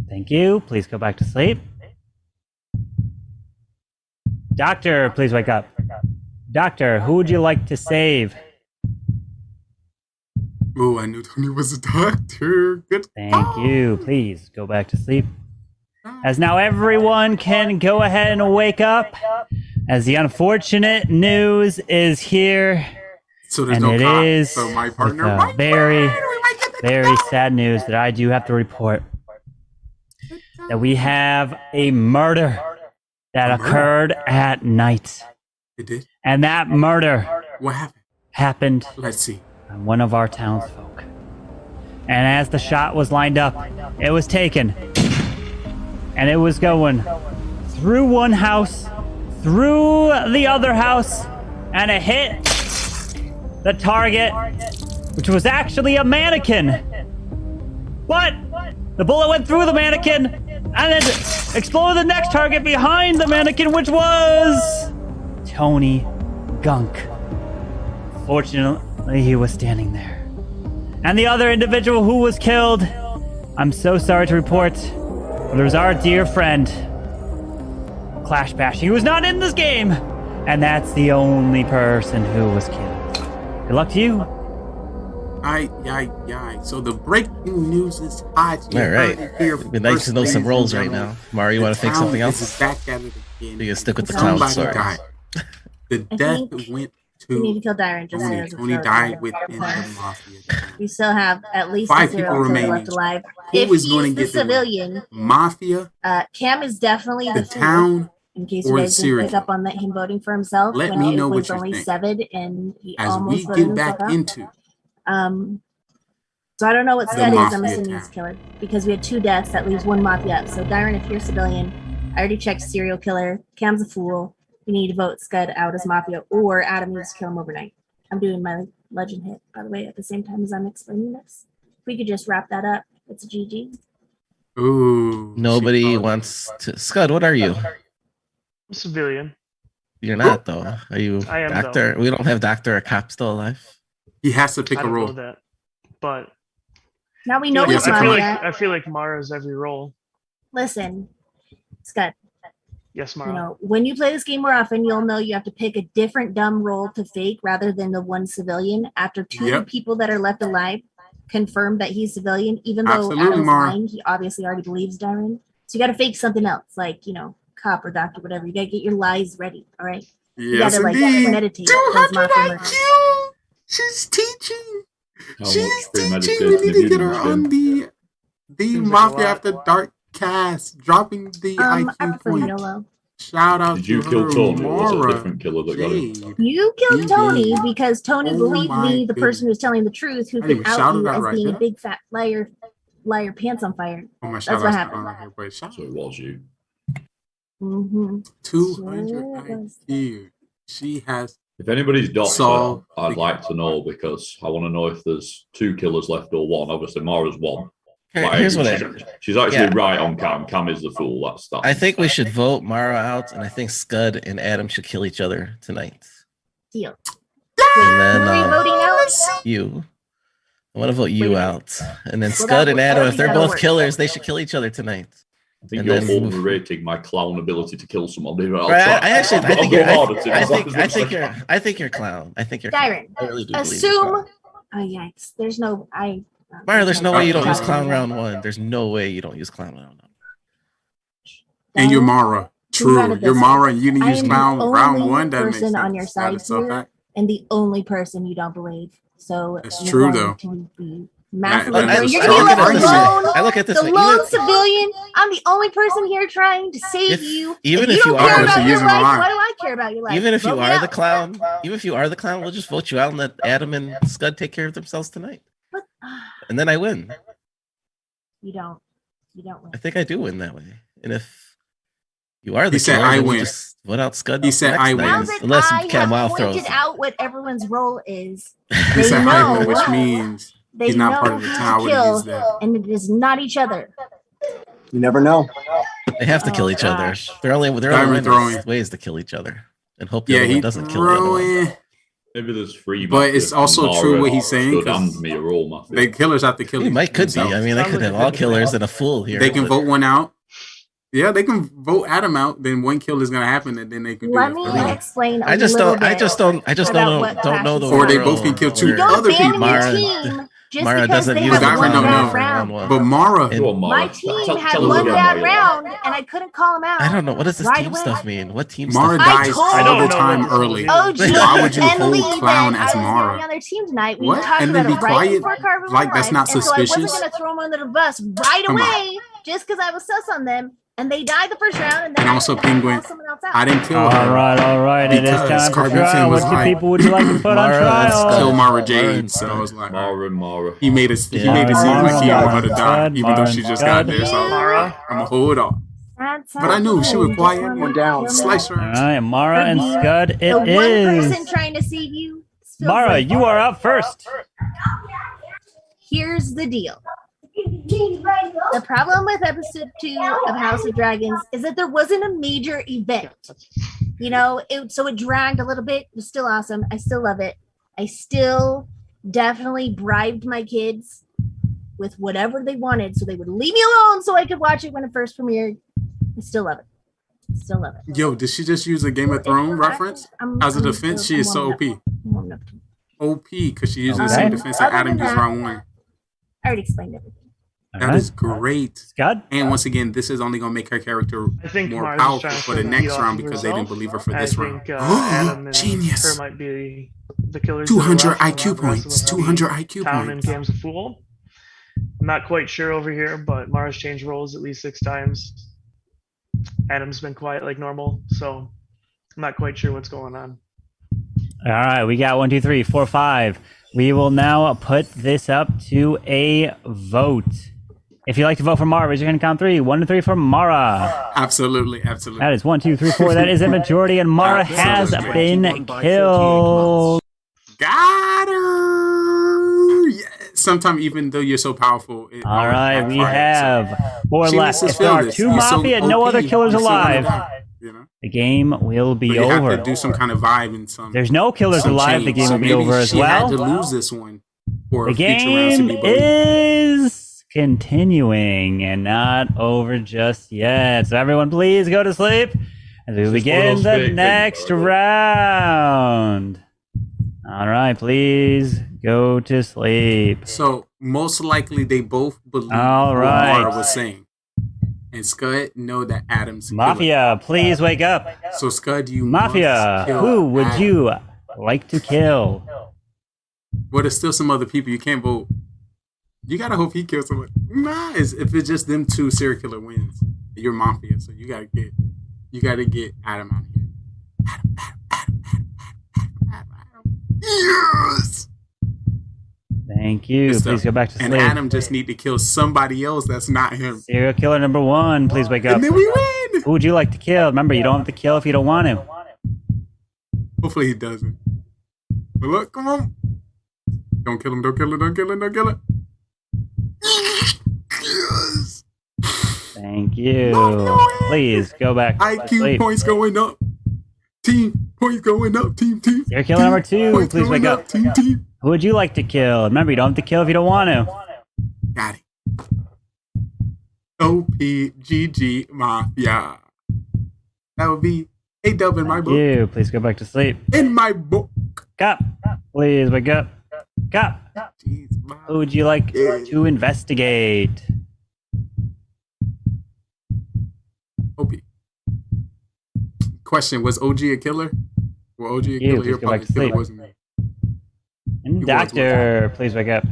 Speaker 11: Thank you. Please go back to sleep. Doctor, please wake up. Doctor, who would you like to save?
Speaker 21: Oh, I knew Tony was a doctor. Good.
Speaker 11: Thank you. Please go back to sleep. As now everyone can go ahead and wake up, as the unfortunate news is here.
Speaker 21: So there's
Speaker 11: and
Speaker 21: no
Speaker 11: it
Speaker 21: cop.
Speaker 11: is
Speaker 21: So my
Speaker 11: with
Speaker 21: partner
Speaker 11: a
Speaker 21: might
Speaker 11: very
Speaker 21: win. We might get
Speaker 11: very sad news that I do have to report that we have a murder that occurred at night.
Speaker 21: It did?
Speaker 11: And that murder
Speaker 21: What happened?
Speaker 11: happened
Speaker 21: Let's see.
Speaker 11: on one of our townsfolk. And as the shot was lined up, it was taken. And it was going through one house, through the other house, and it hit the target, which was actually a mannequin. But the bullet went through the mannequin and then exploded the next target behind the mannequin, which was Tony Gunk. Fortunately, he was standing there. And the other individual who was killed, I'm so sorry to report, but it was our dear friend, Clash Bash. He was not in this game, and that's the only person who was killed. Good luck to you.
Speaker 21: So the breaking news is hot.
Speaker 23: All right. It'd be nice to know some roles right now. Mario, you want to think something else?
Speaker 21: Back at it again.
Speaker 23: You can stick with the clown story.
Speaker 21: Died. The death went
Speaker 15: We need to kill Dyron. Just
Speaker 21: Tony. Tony died within the Mafia.
Speaker 15: We still have at least
Speaker 21: 5
Speaker 15: a
Speaker 21: people
Speaker 15: serial killer
Speaker 21: remaining.
Speaker 15: left alive.
Speaker 21: Who
Speaker 15: If
Speaker 21: is
Speaker 15: he's
Speaker 21: going to
Speaker 15: the
Speaker 21: get the
Speaker 15: civilian,
Speaker 21: Mafia,
Speaker 15: Cam is definitely
Speaker 21: the
Speaker 15: fool.
Speaker 21: town,
Speaker 15: In case you
Speaker 21: or the
Speaker 15: guys didn't
Speaker 21: serial
Speaker 15: pick up on that, him voting for himself.
Speaker 21: Let
Speaker 15: when
Speaker 21: me
Speaker 15: it
Speaker 21: know
Speaker 15: was
Speaker 21: what you
Speaker 15: only
Speaker 21: think.
Speaker 15: 7 and he
Speaker 21: as
Speaker 15: almost
Speaker 21: we
Speaker 15: voted
Speaker 21: get back
Speaker 15: himself out.
Speaker 21: into
Speaker 15: So I don't know what
Speaker 21: the
Speaker 15: Scud is. I'm
Speaker 21: Mafia
Speaker 15: assuming
Speaker 21: town.
Speaker 15: he's killer because we had 2 deaths. That leaves 1 Mafia. So Dyron, if you're civilian, I already checked serial killer. Cam's a fool. You need to vote Scud out as Mafia, or Adam needs to kill him overnight. I'm doing my legend hit, by the way, at the same time as I'm explaining this. If we could just wrap that up, it's a GG.
Speaker 21: Ooh.
Speaker 23: Nobody wants to. Scud, what are you?
Speaker 16: I'm civilian.
Speaker 23: You're not, though. Are you
Speaker 16: I am,
Speaker 23: doctor? We don't have doctor or cop still alive.
Speaker 21: He has to pick
Speaker 16: I
Speaker 21: a
Speaker 16: don't
Speaker 21: role.
Speaker 16: know that, but
Speaker 15: Now we know
Speaker 16: I
Speaker 15: he's
Speaker 16: feel like
Speaker 15: Mafia.
Speaker 16: I feel like Mara's every role.
Speaker 15: Listen, Scud.
Speaker 16: Yes,
Speaker 15: You
Speaker 16: Mara.
Speaker 15: know, when you play this game more often, you'll know you have to pick a different dumb role to fake rather than the one civilian. After 2 people that are left alive confirm that he's civilian, even though
Speaker 21: Absolutely,
Speaker 15: Adam's
Speaker 21: Mara.
Speaker 15: lying, he obviously already believes Darren. So you got to fake something else, like, you know, cop or doctor, whatever. You got to get your lies ready. All right. You
Speaker 21: Yes,
Speaker 15: got to
Speaker 21: indeed.
Speaker 15: like meditate.
Speaker 21: 200
Speaker 15: those Mafia murders.
Speaker 21: IQ. She's teaching.
Speaker 10: How
Speaker 21: She's
Speaker 10: much
Speaker 21: teaching.
Speaker 10: premeditated
Speaker 21: We need to get her
Speaker 10: have
Speaker 21: on
Speaker 10: you
Speaker 21: the
Speaker 16: Seems like a
Speaker 21: Mafia
Speaker 16: lot.
Speaker 21: After Dark cast, dropping the
Speaker 15: I
Speaker 21: IQ
Speaker 15: prefer
Speaker 21: point.
Speaker 15: YOLO.
Speaker 21: Shout out
Speaker 10: Did you
Speaker 21: to
Speaker 10: kill
Speaker 21: her,
Speaker 10: Tony, or was it a
Speaker 21: Mara
Speaker 10: different killer that got him?
Speaker 21: Jade.
Speaker 15: You killed
Speaker 21: Indeed.
Speaker 15: Tony because Tony
Speaker 21: Oh
Speaker 15: believed
Speaker 21: my
Speaker 15: me, the person
Speaker 21: goodness.
Speaker 15: who's telling the truth, who
Speaker 21: I didn't
Speaker 15: can
Speaker 21: even
Speaker 15: out
Speaker 21: shout it
Speaker 15: you
Speaker 21: out
Speaker 15: as
Speaker 21: right,
Speaker 15: being
Speaker 21: did
Speaker 15: a
Speaker 21: I?
Speaker 15: big fat liar, pants on fire.
Speaker 21: Oh, my
Speaker 15: That's
Speaker 21: shout
Speaker 15: what
Speaker 21: outs
Speaker 15: happened.
Speaker 21: are here, but shout
Speaker 10: So it was you.
Speaker 15: Mm-hmm.
Speaker 21: 200
Speaker 15: Sure it was.
Speaker 21: IQ. She has
Speaker 10: If anybody's doctor,
Speaker 21: solved
Speaker 10: I'd like to know, because I want to know if there's 2 killers left or 1. Obviously, Mara's 1. But
Speaker 23: Here's what
Speaker 10: she's actually
Speaker 23: yeah.
Speaker 10: right on Cam. Cam is the fool. That's that.
Speaker 23: I think we should vote Mara out, and I think Scud and Adam should kill each other tonight.
Speaker 15: Deal.
Speaker 23: And then
Speaker 15: Who are we voting out?
Speaker 23: you. I want to vote you out, and then
Speaker 15: Well,
Speaker 23: Scud
Speaker 15: that
Speaker 23: and
Speaker 15: would-
Speaker 23: Adam, if they're
Speaker 15: that'll
Speaker 23: both
Speaker 15: work.
Speaker 23: killers, they should kill each other tonight.
Speaker 10: I think
Speaker 23: And
Speaker 10: you're
Speaker 23: then-
Speaker 10: overrating my clown ability to kill someone.
Speaker 23: Right, I actually, I think you're,
Speaker 10: you're.
Speaker 23: I think you're clown. I think you're.
Speaker 15: Dyron,
Speaker 23: I really do believe you're
Speaker 15: assume.
Speaker 23: clown.
Speaker 15: Oh yikes! There's no.
Speaker 23: Mara, there's no way you don't use
Speaker 15: Dyron.
Speaker 23: clown round 1. There's no way you don't use clown round 1.
Speaker 21: and you're Mara.
Speaker 15: Think about
Speaker 21: True.
Speaker 15: it
Speaker 21: You're
Speaker 15: this
Speaker 21: Mara
Speaker 15: way.
Speaker 21: and you need to
Speaker 15: I
Speaker 21: use
Speaker 15: am the
Speaker 21: clown round
Speaker 15: only
Speaker 21: 1. That makes
Speaker 15: person
Speaker 21: sense.
Speaker 15: on your
Speaker 21: That
Speaker 15: side
Speaker 21: is so
Speaker 15: here,
Speaker 21: fact.
Speaker 15: and the only person you don't believe. So
Speaker 21: That's
Speaker 15: you're
Speaker 21: true,
Speaker 15: going
Speaker 21: though.
Speaker 15: to be massively.
Speaker 23: But I-
Speaker 15: You're
Speaker 23: I
Speaker 15: gonna
Speaker 23: look
Speaker 15: be
Speaker 23: at it
Speaker 15: left
Speaker 23: this way.
Speaker 15: alone.
Speaker 23: I look at this
Speaker 15: The
Speaker 23: way.
Speaker 15: lone civilian. I'm the only person here trying to save
Speaker 23: If-
Speaker 15: you.
Speaker 23: even
Speaker 15: if
Speaker 23: if
Speaker 15: you
Speaker 23: you
Speaker 15: don't care
Speaker 23: are-
Speaker 15: about
Speaker 21: So
Speaker 15: your
Speaker 21: using
Speaker 15: life,
Speaker 21: the line.
Speaker 15: why do I care about your life?
Speaker 23: Even if you
Speaker 15: Vote me
Speaker 23: are
Speaker 15: out.
Speaker 23: the clown, we'll just vote you out and let Adam and Scud take care of themselves tonight.
Speaker 15: What?
Speaker 23: And then I win.
Speaker 15: You don't. You don't win.
Speaker 23: I think I do win that way. And if you are the
Speaker 21: He said,
Speaker 23: killer,
Speaker 21: "I
Speaker 23: then we
Speaker 21: win."
Speaker 23: just vote out Scud.
Speaker 21: He said,
Speaker 23: next
Speaker 21: "I win."
Speaker 23: night,
Speaker 15: Now that
Speaker 23: unless
Speaker 15: I
Speaker 23: Cam Wow
Speaker 15: have
Speaker 23: throws.
Speaker 15: pointed out what everyone's role is,
Speaker 21: He
Speaker 15: they
Speaker 21: said I win, which
Speaker 15: know.
Speaker 21: means
Speaker 15: They
Speaker 21: he's not
Speaker 15: know
Speaker 21: part of the
Speaker 15: who
Speaker 21: town. I
Speaker 15: to
Speaker 21: would have
Speaker 15: kill,
Speaker 21: used that.
Speaker 15: and it is not each other.
Speaker 22: You never know.
Speaker 23: They have to
Speaker 15: Oh,
Speaker 23: kill each other.
Speaker 15: gosh.
Speaker 23: There are only
Speaker 21: Diamond throwing.
Speaker 23: ways to kill each other, and hope the
Speaker 21: Yeah,
Speaker 23: other
Speaker 21: he
Speaker 23: one doesn't kill the other one.
Speaker 21: throwing.
Speaker 10: Maybe there's 3.
Speaker 21: But it's also true what he's saying,
Speaker 10: Scud
Speaker 21: 'cause
Speaker 10: and me are all Mafia.
Speaker 21: The killers have to kill
Speaker 23: He might could be.
Speaker 21: themselves.
Speaker 23: I mean, they could have all killers and a fool here.
Speaker 21: They can
Speaker 23: but-
Speaker 21: vote one out. Yeah, they can vote Adam out. Then one kill is gonna happen, and then they can
Speaker 15: Let
Speaker 21: do
Speaker 15: me
Speaker 21: it.
Speaker 15: explain.
Speaker 23: I just don't know. I just
Speaker 15: about
Speaker 21: don't
Speaker 15: what
Speaker 21: know.
Speaker 15: Passion
Speaker 21: Or they
Speaker 15: said.
Speaker 21: both can kill 2
Speaker 15: You don't
Speaker 21: other
Speaker 15: abandon
Speaker 21: people.
Speaker 15: your
Speaker 23: Mara-
Speaker 15: team just
Speaker 23: Mara
Speaker 15: because
Speaker 23: doesn't
Speaker 15: they
Speaker 23: use
Speaker 15: had
Speaker 23: it
Speaker 15: one
Speaker 23: till
Speaker 15: bad
Speaker 23: round
Speaker 15: round.
Speaker 23: one.
Speaker 21: But Mara,
Speaker 10: Go on, Mara.
Speaker 15: My team
Speaker 10: Tell
Speaker 15: had
Speaker 10: us
Speaker 15: one
Speaker 10: again,
Speaker 15: bad
Speaker 10: Mara.
Speaker 15: round, and I couldn't call him out.
Speaker 23: I don't know. What does this
Speaker 15: right
Speaker 23: team
Speaker 15: away.
Speaker 23: stuff mean? What team
Speaker 21: Mara
Speaker 23: stuff?
Speaker 21: dies
Speaker 15: I
Speaker 21: all the
Speaker 15: told-
Speaker 21: time early.
Speaker 15: OG
Speaker 21: Why would you
Speaker 15: and
Speaker 21: hold
Speaker 15: Lee
Speaker 21: clown
Speaker 15: then,
Speaker 21: as
Speaker 15: I was the
Speaker 21: Mara?
Speaker 15: only other team tonight. We
Speaker 21: What?
Speaker 15: talked
Speaker 21: And
Speaker 15: about
Speaker 21: then
Speaker 15: it
Speaker 21: be
Speaker 15: right
Speaker 21: quiet?
Speaker 15: before Carver
Speaker 21: Like, that's
Speaker 15: won,
Speaker 21: not
Speaker 15: and so I
Speaker 21: suspicious?
Speaker 15: wasn't going to throw him under the bus right
Speaker 21: Come on.
Speaker 15: away just because I was sus on them. And they died the first round, and then
Speaker 21: And also, Penguin,
Speaker 15: someone else out.
Speaker 21: I didn't kill
Speaker 11: All
Speaker 21: her.
Speaker 11: right. It is
Speaker 21: Because
Speaker 11: time for
Speaker 21: Carbon
Speaker 11: trial.
Speaker 21: Fin was
Speaker 11: What two
Speaker 21: like,
Speaker 11: people would you like to put on trial?
Speaker 21: kill Mara
Speaker 23: Mara
Speaker 21: Jade.
Speaker 23: and
Speaker 21: So I was like,
Speaker 10: Mara and Mara.
Speaker 21: he made it seem
Speaker 11: Mara
Speaker 21: like he
Speaker 11: and
Speaker 21: wanted her to die,
Speaker 11: Scud,
Speaker 21: even
Speaker 11: Mara
Speaker 21: though
Speaker 11: and
Speaker 21: she just
Speaker 11: Scud.
Speaker 21: got there. So I was like,
Speaker 16: Mara.
Speaker 21: I'm gonna hold off. But I knew she was quiet. One down, slice her.
Speaker 11: All right, Mara and Scud.
Speaker 15: The
Speaker 11: It
Speaker 15: one person
Speaker 11: is.
Speaker 15: trying to save you. feels
Speaker 11: Mara,
Speaker 15: like-
Speaker 11: you are up first.
Speaker 15: Here's the deal. The problem with episode 2 of House of Dragons is that there wasn't a major event. You know, so it dragged a little bit. It was still awesome. I still love it. I still definitely bribed my kids with whatever they wanted so they would leave me alone so I could watch it when it first premiered. I still love it. Still love it.
Speaker 21: Yo, did she just use a Game of Thrones reference? As a defense, she is so OP.
Speaker 15: warming up.
Speaker 21: OP, because she uses the
Speaker 15: Okay.
Speaker 21: same defense that
Speaker 15: Other
Speaker 21: Adam
Speaker 15: than
Speaker 21: used
Speaker 15: that-
Speaker 21: round 1.
Speaker 15: I already explained everything.
Speaker 21: That is great.
Speaker 11: Scott?
Speaker 21: And once again, this is only going to make her character
Speaker 16: I think
Speaker 21: more
Speaker 16: Mara's
Speaker 21: powerful
Speaker 16: trying to
Speaker 21: for the
Speaker 16: throw
Speaker 21: next
Speaker 16: heat off
Speaker 21: round
Speaker 16: of
Speaker 21: because they didn't
Speaker 16: herself.
Speaker 21: believe her for
Speaker 16: I
Speaker 21: this
Speaker 16: think,
Speaker 21: round.
Speaker 16: Adam and
Speaker 21: Genius.
Speaker 16: her might be the killers.
Speaker 21: $200
Speaker 16: that are left,
Speaker 21: IQ
Speaker 16: and the rest of
Speaker 21: points.
Speaker 16: them
Speaker 21: 200
Speaker 16: be
Speaker 21: IQ
Speaker 16: Town
Speaker 21: points.
Speaker 16: and Cam's a fool. I'm not quite sure over here, but Mara's changed roles at least 6 times. Adam's been quiet like normal, so I'm not quite sure what's going on.
Speaker 11: All right, we got 1, 2, 3, 4, 5. We will now put this up to a vote. If you'd like to vote for Mara, raise your hand and count 3. 1 to 3 for Mara.
Speaker 21: Absolutely.
Speaker 11: That is 1, 2, 3, 4. That is a majority, and Mara has been killed.
Speaker 21: Got her. Yeah. Sometimes, even though you're so powerful.
Speaker 11: All right, we have 4 left. If there are 2
Speaker 21: You're so
Speaker 11: Mafia and no
Speaker 21: OP,
Speaker 11: other killers
Speaker 21: you're still gonna
Speaker 11: alive,
Speaker 21: die, you know?
Speaker 11: the game will be
Speaker 21: But you
Speaker 11: over.
Speaker 21: have to do some kind of vibe and some.
Speaker 11: There's no killers
Speaker 21: some
Speaker 11: alive. The
Speaker 21: change.
Speaker 11: game
Speaker 21: So
Speaker 11: will be
Speaker 21: maybe
Speaker 11: over as
Speaker 21: she
Speaker 11: well.
Speaker 21: had to lose this one for
Speaker 11: The
Speaker 21: future rounds to
Speaker 11: game
Speaker 21: be bullied.
Speaker 11: is continuing and not over just yet. So everyone, please go to sleep as we begin
Speaker 10: those
Speaker 11: the
Speaker 10: fake
Speaker 11: next
Speaker 10: things,
Speaker 11: round. All right, please go to sleep.
Speaker 21: So most likely they both believe
Speaker 11: All
Speaker 21: what
Speaker 11: right.
Speaker 21: Mara was saying. And Scud know that Adam's
Speaker 11: Mafia, please wake up.
Speaker 21: So Scud, you
Speaker 11: Mafia,
Speaker 21: must kill
Speaker 11: who would
Speaker 21: Adam.
Speaker 11: you like to kill?
Speaker 21: Well, there's still some other people you can't vote. You gotta hope he kills someone. Nah, if it's just them 2 serial killer wins, you're Mafia, so you gotta get Adam out of here. Adam. Yes.
Speaker 11: Thank you.
Speaker 21: Good
Speaker 11: Please
Speaker 21: stuff.
Speaker 11: go back to
Speaker 21: And
Speaker 11: sleep.
Speaker 21: Adam just need to kill somebody else that's not him.
Speaker 11: Serial killer number 1, please wake up.
Speaker 21: And then we win.
Speaker 11: Who would you like to kill? Remember, you don't have to kill if you don't want to.
Speaker 21: Hopefully he doesn't. But look, come on. Don't kill him, don't kill him, don't kill him, don't kill him. Yes.
Speaker 11: Thank you. Please go back to
Speaker 21: IQ
Speaker 11: sleep.
Speaker 21: points going up. Team points going up. Team.
Speaker 11: Serial killer number 2,
Speaker 21: Points
Speaker 11: please wake
Speaker 21: going
Speaker 11: up.
Speaker 21: Team.
Speaker 11: Who would you like to kill? Remember, you don't have to kill if you don't want to.
Speaker 21: Got it. OPGG Mafia. That would be a dub in my book.
Speaker 11: You, please go back to sleep.
Speaker 21: In my book.
Speaker 11: Cop, please wake up. Cop, who would you like to investigate?
Speaker 21: OP. Question, was OG a killer? Well, OG a
Speaker 11: You,
Speaker 21: killer?
Speaker 11: please
Speaker 21: You're
Speaker 11: go back
Speaker 21: probably
Speaker 11: to
Speaker 21: killer,
Speaker 11: sleep.
Speaker 21: wasn't me.
Speaker 11: And Doctor, please wake up.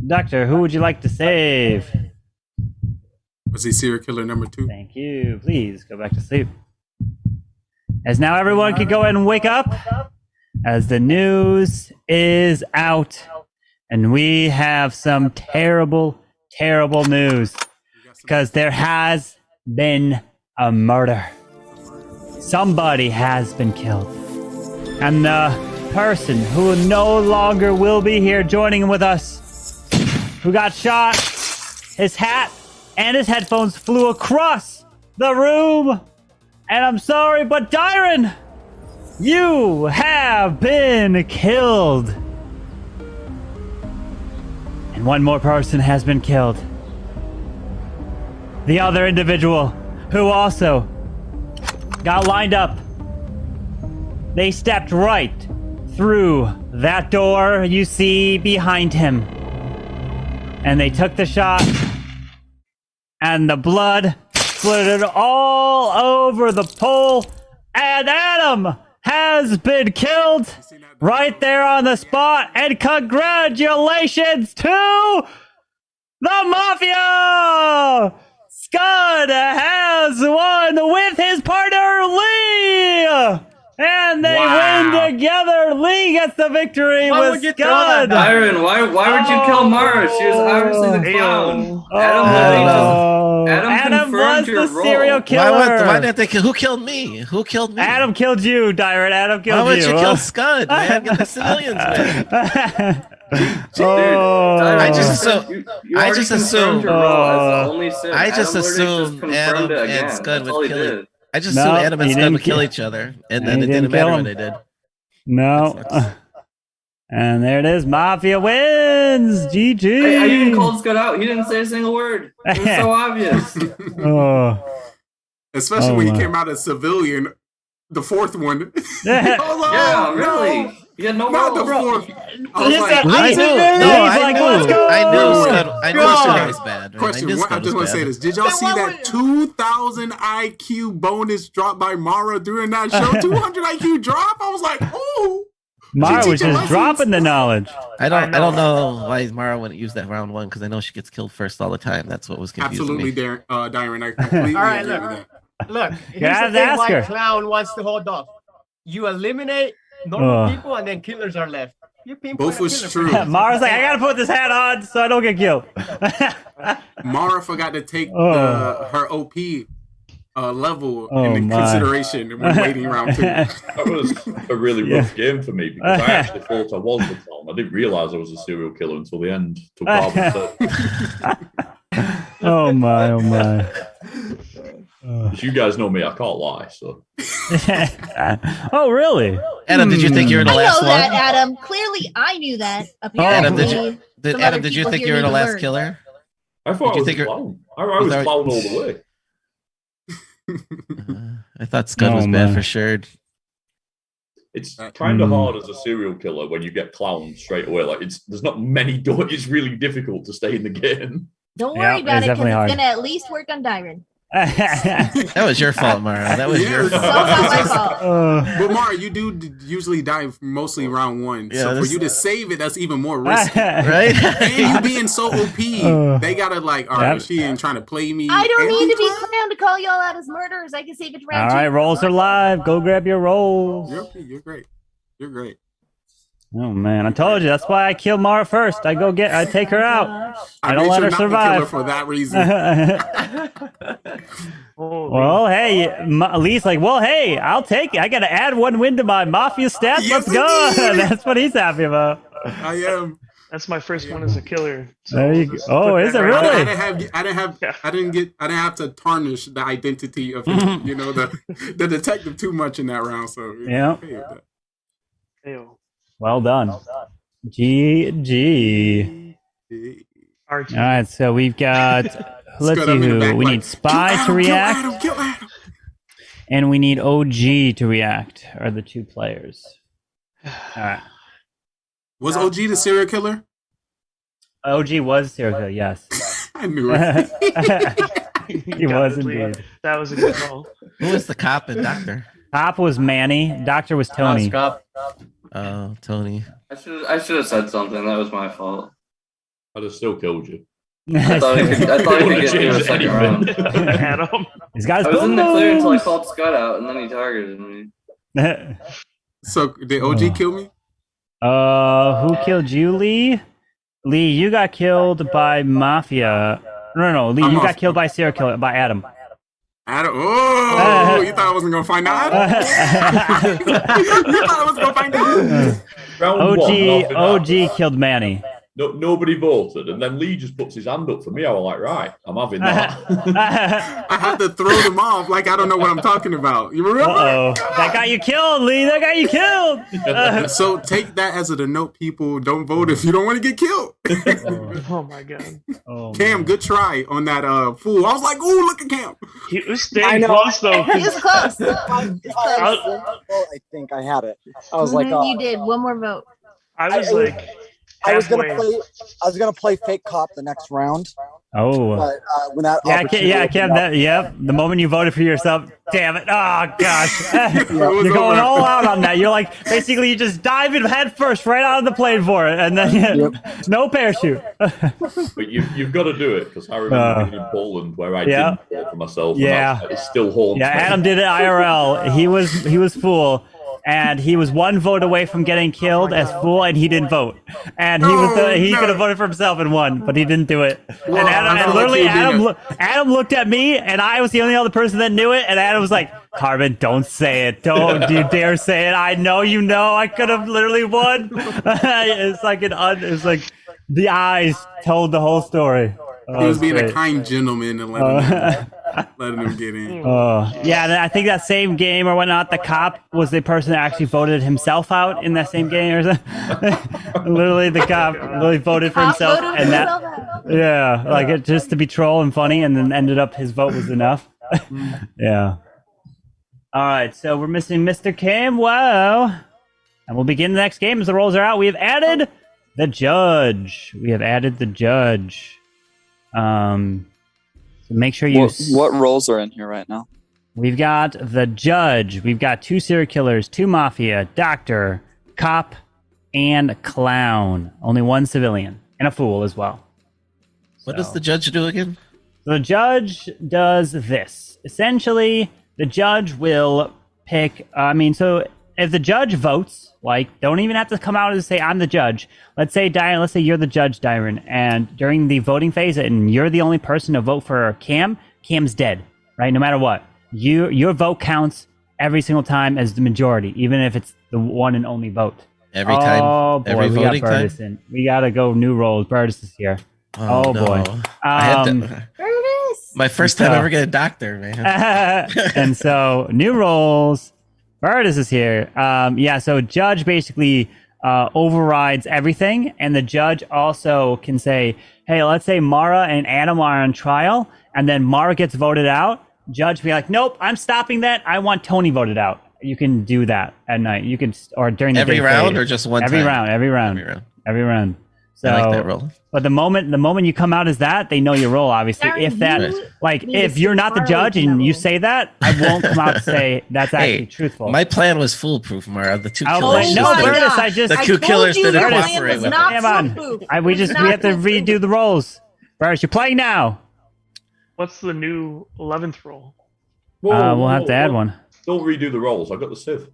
Speaker 11: Doctor, who would you like to save?
Speaker 21: Was he serial killer number 2?
Speaker 11: Thank you. Please go back to sleep. As now everyone can go ahead and wake up, as the news is out. And we have some terrible, terrible news. Because there has been a murder. Somebody has been killed. And the person who no longer will be here joining with us, who got shot, his hat and his headphones flew across the room. And I'm sorry, but Dyron, you have been killed. And one more person has been killed. The other individual who also got lined up. They stepped right through that door you see behind him. And they took the shot, and the blood spluttered all over the pole, and Adam has been killed right there on the spot. And congratulations to the Mafia! Scud has won with his partner Lee! And they win together. Lee gets the victory with Scud.
Speaker 4: Byron, why would you kill Mara? She was obviously the clown.
Speaker 11: Adam was
Speaker 4: your
Speaker 11: the
Speaker 4: role.
Speaker 11: serial killer.
Speaker 23: Why didn't they kill? Who killed me? Who killed me?
Speaker 11: Adam killed you, Dyron. Adam killed you.
Speaker 23: Why would you kill Scud, man? Get the civilians, man. I just assumed Adam and Scud would kill. I just assumed Adam and Scud would kill each other, and then it didn't matter what they did.
Speaker 11: No. And there it is. Mafia wins. GG.
Speaker 4: I even called Scott out. He didn't say a single word. It was so obvious.
Speaker 21: Especially when he came out as civilian, the fourth one.
Speaker 4: Yeah, really. You had no
Speaker 21: not
Speaker 4: role.
Speaker 21: the fourth.
Speaker 23: I knew Scud was bad.
Speaker 21: Question. I just want to say this. Did y'all see that 2,000 IQ bonus drop by Mara during that show? 200 IQ drop? I was like, ooh.
Speaker 11: Mara was just dropping the knowledge.
Speaker 23: I don't know why Mara wouldn't use that round one because I know she gets killed first all the time. That's what was confusing me.
Speaker 21: Absolutely, Darren. I completely
Speaker 20: All right,
Speaker 21: agree with
Speaker 20: look.
Speaker 21: that.
Speaker 20: Look, here's the thing why Clown wants to hold off. You eliminate normal people and then killers are left. You
Speaker 21: both was true.
Speaker 11: Mara's like, I gotta put this hat on so I don't get killed.
Speaker 21: Mara forgot to take her OP level into consideration when waiting round 2.
Speaker 10: That was a really rough game for me because I actually thought I was the clown. I didn't realise I was a serial killer until the end.
Speaker 11: Oh my.
Speaker 10: You guys know me, I can't lie. So.
Speaker 11: Oh really?
Speaker 23: Adam, did you think you were the last one?
Speaker 15: I know that, Adam. Clearly, I knew that. Apparently,
Speaker 23: Adam, did you think you were the last killer?
Speaker 10: I thought I was clown. I was clown all the way.
Speaker 23: I thought Scud was bad for sure.
Speaker 10: It's kind of hard as a serial killer when you get clowned straight away. Like there's not many. It's really difficult to stay in the game.
Speaker 15: Don't worry about it because it's gonna at least work on Dyron.
Speaker 23: That was your fault, Mara. That was your fault.
Speaker 15: So not my fault.
Speaker 21: But Mara, you do usually die mostly round 1.
Speaker 23: Yeah,
Speaker 21: so for you to save it, that's even more risky.
Speaker 23: Right?
Speaker 21: And you being so OP, they gotta like, all right, she ain't trying to play me.
Speaker 15: I don't need to be clown to call y'all out as murderers. I can save it round
Speaker 11: All right,
Speaker 15: 2.
Speaker 11: rolls are live. Go grab your rolls.
Speaker 21: You're great. You're great.
Speaker 11: Oh man, I told you that's why I kill Mara first. I take her out. I don't let her survive.
Speaker 21: For that reason.
Speaker 11: Well, hey, Lee's like, well, hey, I'll take it. I got to add 1 win to my Mafia stats.
Speaker 21: Yes,
Speaker 11: Let's go. That's what he's happy about.
Speaker 21: I am.
Speaker 16: That's my first one as a killer. So
Speaker 11: there you go. Oh, is it really?
Speaker 21: I didn't have to tarnish the identity of the detective too much in that round. So
Speaker 11: yeah. Well done. GG. All right, so we've got. Let's see who we need. Spy to react,
Speaker 21: kill Adam.
Speaker 11: And we need OG to react. Are the 2 players? All right.
Speaker 21: Was OG the serial killer?
Speaker 11: OG was serial killer. Yes.
Speaker 21: I knew it.
Speaker 11: He was indeed.
Speaker 16: That was a good call.
Speaker 23: Who was the cop and doctor?
Speaker 11: Cop was Manny. Doctor was Tony.
Speaker 23: Oh, Tony.
Speaker 4: I should have said something. That was my fault.
Speaker 10: I'd have still killed you.
Speaker 4: I thought he could get me in the second round.
Speaker 16: Adam.
Speaker 11: He's got his
Speaker 4: I was in the clear until I called Scott out, and then he targeted me.
Speaker 21: So did OG kill me?
Speaker 11: Who killed you, Lee? Lee, you got killed by Mafia. No, Lee, you got killed by serial killer by Adam.
Speaker 21: Adam? Oh, you thought I wasn't gonna find out? You thought I was gonna find out?
Speaker 11: OG killed Manny.
Speaker 10: No, nobody voted, and then Lee just puts his hand up for me. I was like, right, I'm having that.
Speaker 21: I have to throw them off like I don't know what I'm talking about. You remember?
Speaker 11: That got you killed, Lee. That got you killed.
Speaker 21: So take that as a denote, people. Don't vote if you don't want to get killed.
Speaker 16: Oh my god.
Speaker 21: Cam, good try on that fool. I was like, ooh, look at Cam.
Speaker 16: He was staying close though.
Speaker 15: He was close.
Speaker 17: I think I had it. I was like,
Speaker 15: you did. One more vote.
Speaker 16: I was like, halfway.
Speaker 2: I was gonna play fake cop the next round.
Speaker 11: Oh.
Speaker 2: But when that
Speaker 11: Yeah,
Speaker 2: opportunity
Speaker 11: Kim.
Speaker 2: opened up-
Speaker 11: Yep. The moment you voted for yourself, damn it! Oh gosh, you're
Speaker 21: was
Speaker 11: going
Speaker 21: over.
Speaker 11: all out on that. You're like basically you just dive in head first right out of the plane for it, and then no parachute.
Speaker 10: But you've got to do it because I remember being in Poland where I
Speaker 11: Yeah.
Speaker 10: didn't vote for myself.
Speaker 11: Yeah.
Speaker 10: And it still haunts
Speaker 11: Yeah,
Speaker 10: me.
Speaker 11: Adam did it IRL. He was fool, and he was one vote away from getting killed as fool, and he didn't vote. And he could have voted for himself and won, but he didn't do it. And Adam looked at me, and I was the only other person that knew it. And Adam was like, "Carbon, don't say it. Don't you dare say it. I know you know. I could have literally won." It's like the eyes told the whole story.
Speaker 21: He was being
Speaker 11: great.
Speaker 21: a kind gentleman and letting him get in.
Speaker 11: Yeah, I think that same game or whatnot, the cop was the person that actually voted himself out in that same game or something. Literally, the cop really voted for himself, and like it just to be troll and funny, and then ended up his vote was enough. Yeah. All right, so we're missing Mr. Kim. Wow. And we'll begin the next game as the rolls are out. We have added the judge. So make sure you.
Speaker 5: What roles are in here right now?
Speaker 11: We've got the judge. We've got 2 serial killers, 2 mafia, doctor, cop, and clown. Only 1 civilian and a fool as well.
Speaker 23: What does the judge do again?
Speaker 11: The judge does this. Essentially, the judge will pick. So if the judge votes, don't even have to come out and say I'm the judge. Let's say you're the judge, Dyron, and during the voting phase, and you're the only person to vote for Cam's dead, right? No matter what, your vote counts every single time as the majority, even if it's the one and only vote.
Speaker 23: Every time.
Speaker 11: Oh boy,
Speaker 23: every
Speaker 11: we got
Speaker 23: voting
Speaker 11: Burtis
Speaker 23: time.
Speaker 11: in. We gotta go new roles. Burtis is here. Oh
Speaker 23: no.
Speaker 11: boy.
Speaker 23: I had to, my first time ever get a doctor, man.
Speaker 11: And so new roles. Burtis is here. So judge basically overrides everything, and the judge also can say, hey, let's say Mara and Adam are on trial, and then Mara gets voted out. Judge be like, nope, I'm stopping that. I want Tony voted out. You can do that at night. You can, or during the
Speaker 23: every
Speaker 11: day
Speaker 23: round
Speaker 11: phase.
Speaker 23: or just one
Speaker 11: every
Speaker 23: time?
Speaker 11: Every round. So,
Speaker 23: I like that role.
Speaker 11: But the moment you come out as that, they know your role. Obviously,
Speaker 15: Darren,
Speaker 11: if that,
Speaker 15: you
Speaker 11: if you're not the judge and you say that, I won't come out to say that's actually truthful.
Speaker 23: My plan was foolproof, Mara. The 2
Speaker 11: Oh,
Speaker 23: killers.
Speaker 11: wait, no, Burtis,
Speaker 23: the 2 killers didn't cooperate with it.
Speaker 11: Come on, we have to redo the roles. Burtis, you're playing now.
Speaker 16: What's the new 11th role?
Speaker 11: We'll have to add one.
Speaker 10: Don't redo the roles. I got the Civ.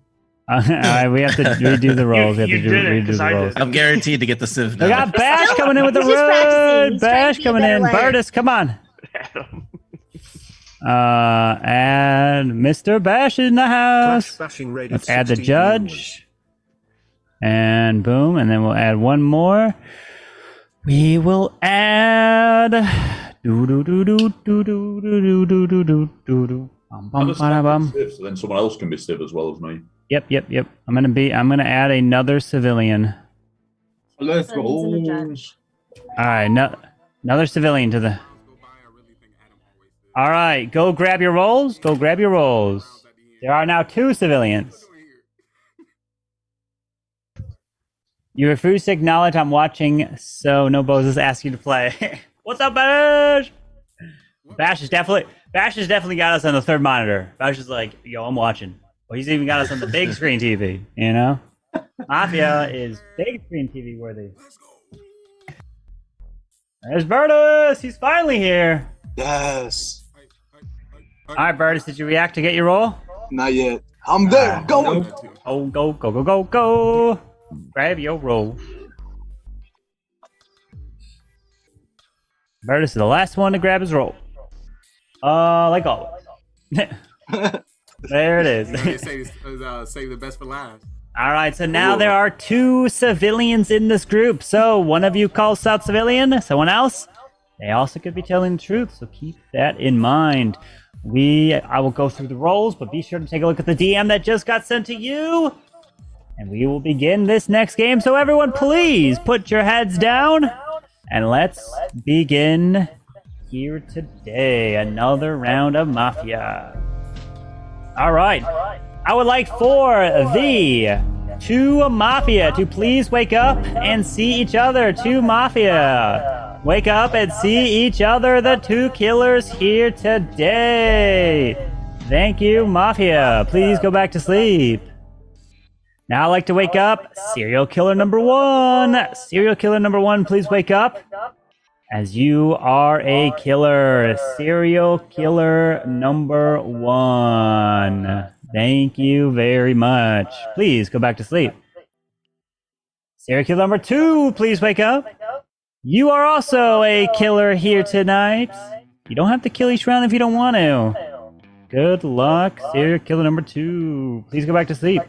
Speaker 11: All right, we have to redo the roles. Redo the roles.
Speaker 23: I'm guaranteed to get the Civ now.
Speaker 11: We got Bash coming in with the road. Bash coming in. Burtis, come on. And Mr. Bash is in the house. Let's add the judge. And boom, and then we'll add one more. We will add.
Speaker 10: So then someone else can be Civ as well as me.
Speaker 11: Yep. I'm gonna add another civilian.
Speaker 10: Let's go.
Speaker 11: All right, another civilian to the. All right, go grab your rolls. There are now 2 civilians. You refuse to acknowledge I'm watching, so no Boses ask you to play. What's up, Bash? Bash has definitely got us on the 3rd monitor. Bash is like, yo, I'm watching. Well, he's even got us on the big screen TV, you know? Mafia is big screen TV worthy. There's Burtis! He's finally here!
Speaker 7: Yes.
Speaker 11: Alright, Burtis, did you react to get your roll?
Speaker 7: Not yet. I'm there. Going.
Speaker 11: Oh, go. Grab your roll. Burtis is the last one to grab his roll. Like always. There it is.
Speaker 21: Save the best for last.
Speaker 11: All right, so now there are 2 civilians in this group. So one of you calls out civilian, someone else, they also could be telling the truth. So keep that in mind. I will go through the roles, but be sure to take a look at the DM that just got sent to you. And we will begin this next game. So everyone, please put your heads down and let's begin here today. Another round of Mafia. All right. I would like for the to Mafia to please wake up and see each other. To Mafia. Wake up and see each other, the two killers here today. Thank you, Mafia. Please go back to sleep. Now I'd like to wake up serial killer number 1. Serial killer number 1, please wake up. As you are a killer. Serial killer number 1. Thank you very much. Please go back to sleep. Serial killer number 2, please wake up. You are also a killer here tonight. You don't have to kill each round if you don't want to. Good luck, serial killer number 2. Please go back to sleep.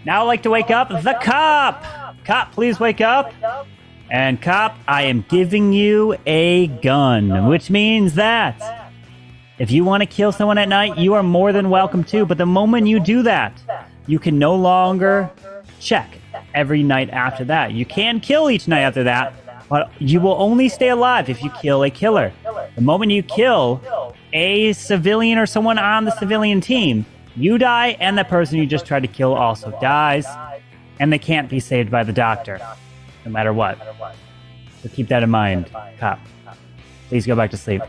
Speaker 11: Now I'd like to wake up the cop. Cop, please wake up. And cop, I am giving you a gun, which means that if you want to kill someone at night, you are more than welcome to. But the moment you do that, you can no longer check every night after that. You can kill each night after that, but you will only stay alive if you kill a killer. The moment you kill a civilian or someone on the civilian team, you die, and the person you just tried to kill also dies, and they can't be saved by the doctor, no matter what. So keep that in mind, cop. Please go back to sleep.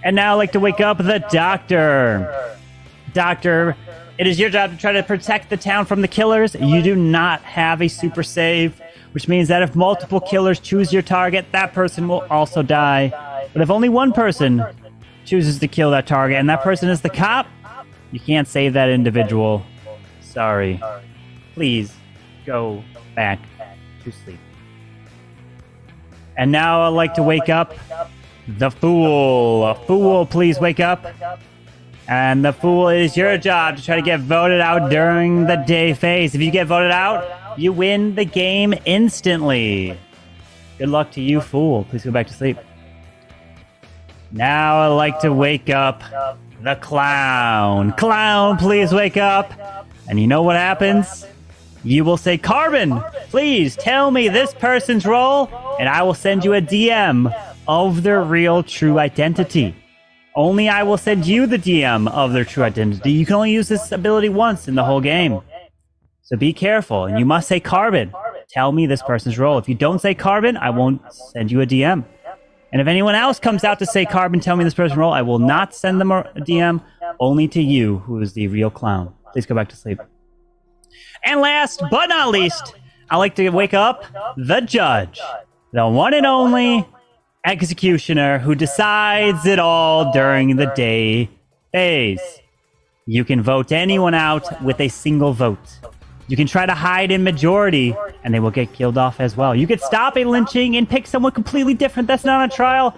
Speaker 11: And now I'd like to wake up the doctor. Doctor, it is your job to try to protect the town from the killers. You do not have a super save, which means that if multiple killers choose your target, that person will also die. But if only one person chooses to kill that target, and that person is the cop, you can't save that individual. Sorry. Please go back to sleep. And now I'd like to wake up the fool. Fool, please wake up. And the fool, it is your job to try to get voted out during the day phase. If you get voted out, you win the game instantly. Good luck to you, fool. Please go back to sleep. Now I'd like to wake up the clown. Clown, please wake up. And you know what happens? You will say, Carbon, please tell me this person's role, and I will send you a DM of their real true identity. Only I will send you the DM of their true identity. You can only use this ability once in the whole game. So be careful, and you must say, Carbon, tell me this person's role. If you don't say Carbon, I won't send you a DM. And if anyone else comes out to say, Carbon, tell me this person's role, I will not send them a DM, only to you, who is the real clown. Please go back to sleep. And last but not least, I like to wake up the judge, the one and only executioner who decides it all during the day phase. You can vote anyone out with a single vote. You can try to hide in majority, and they will get killed off as well. You could stop a lynching and pick someone completely different that's not on trial.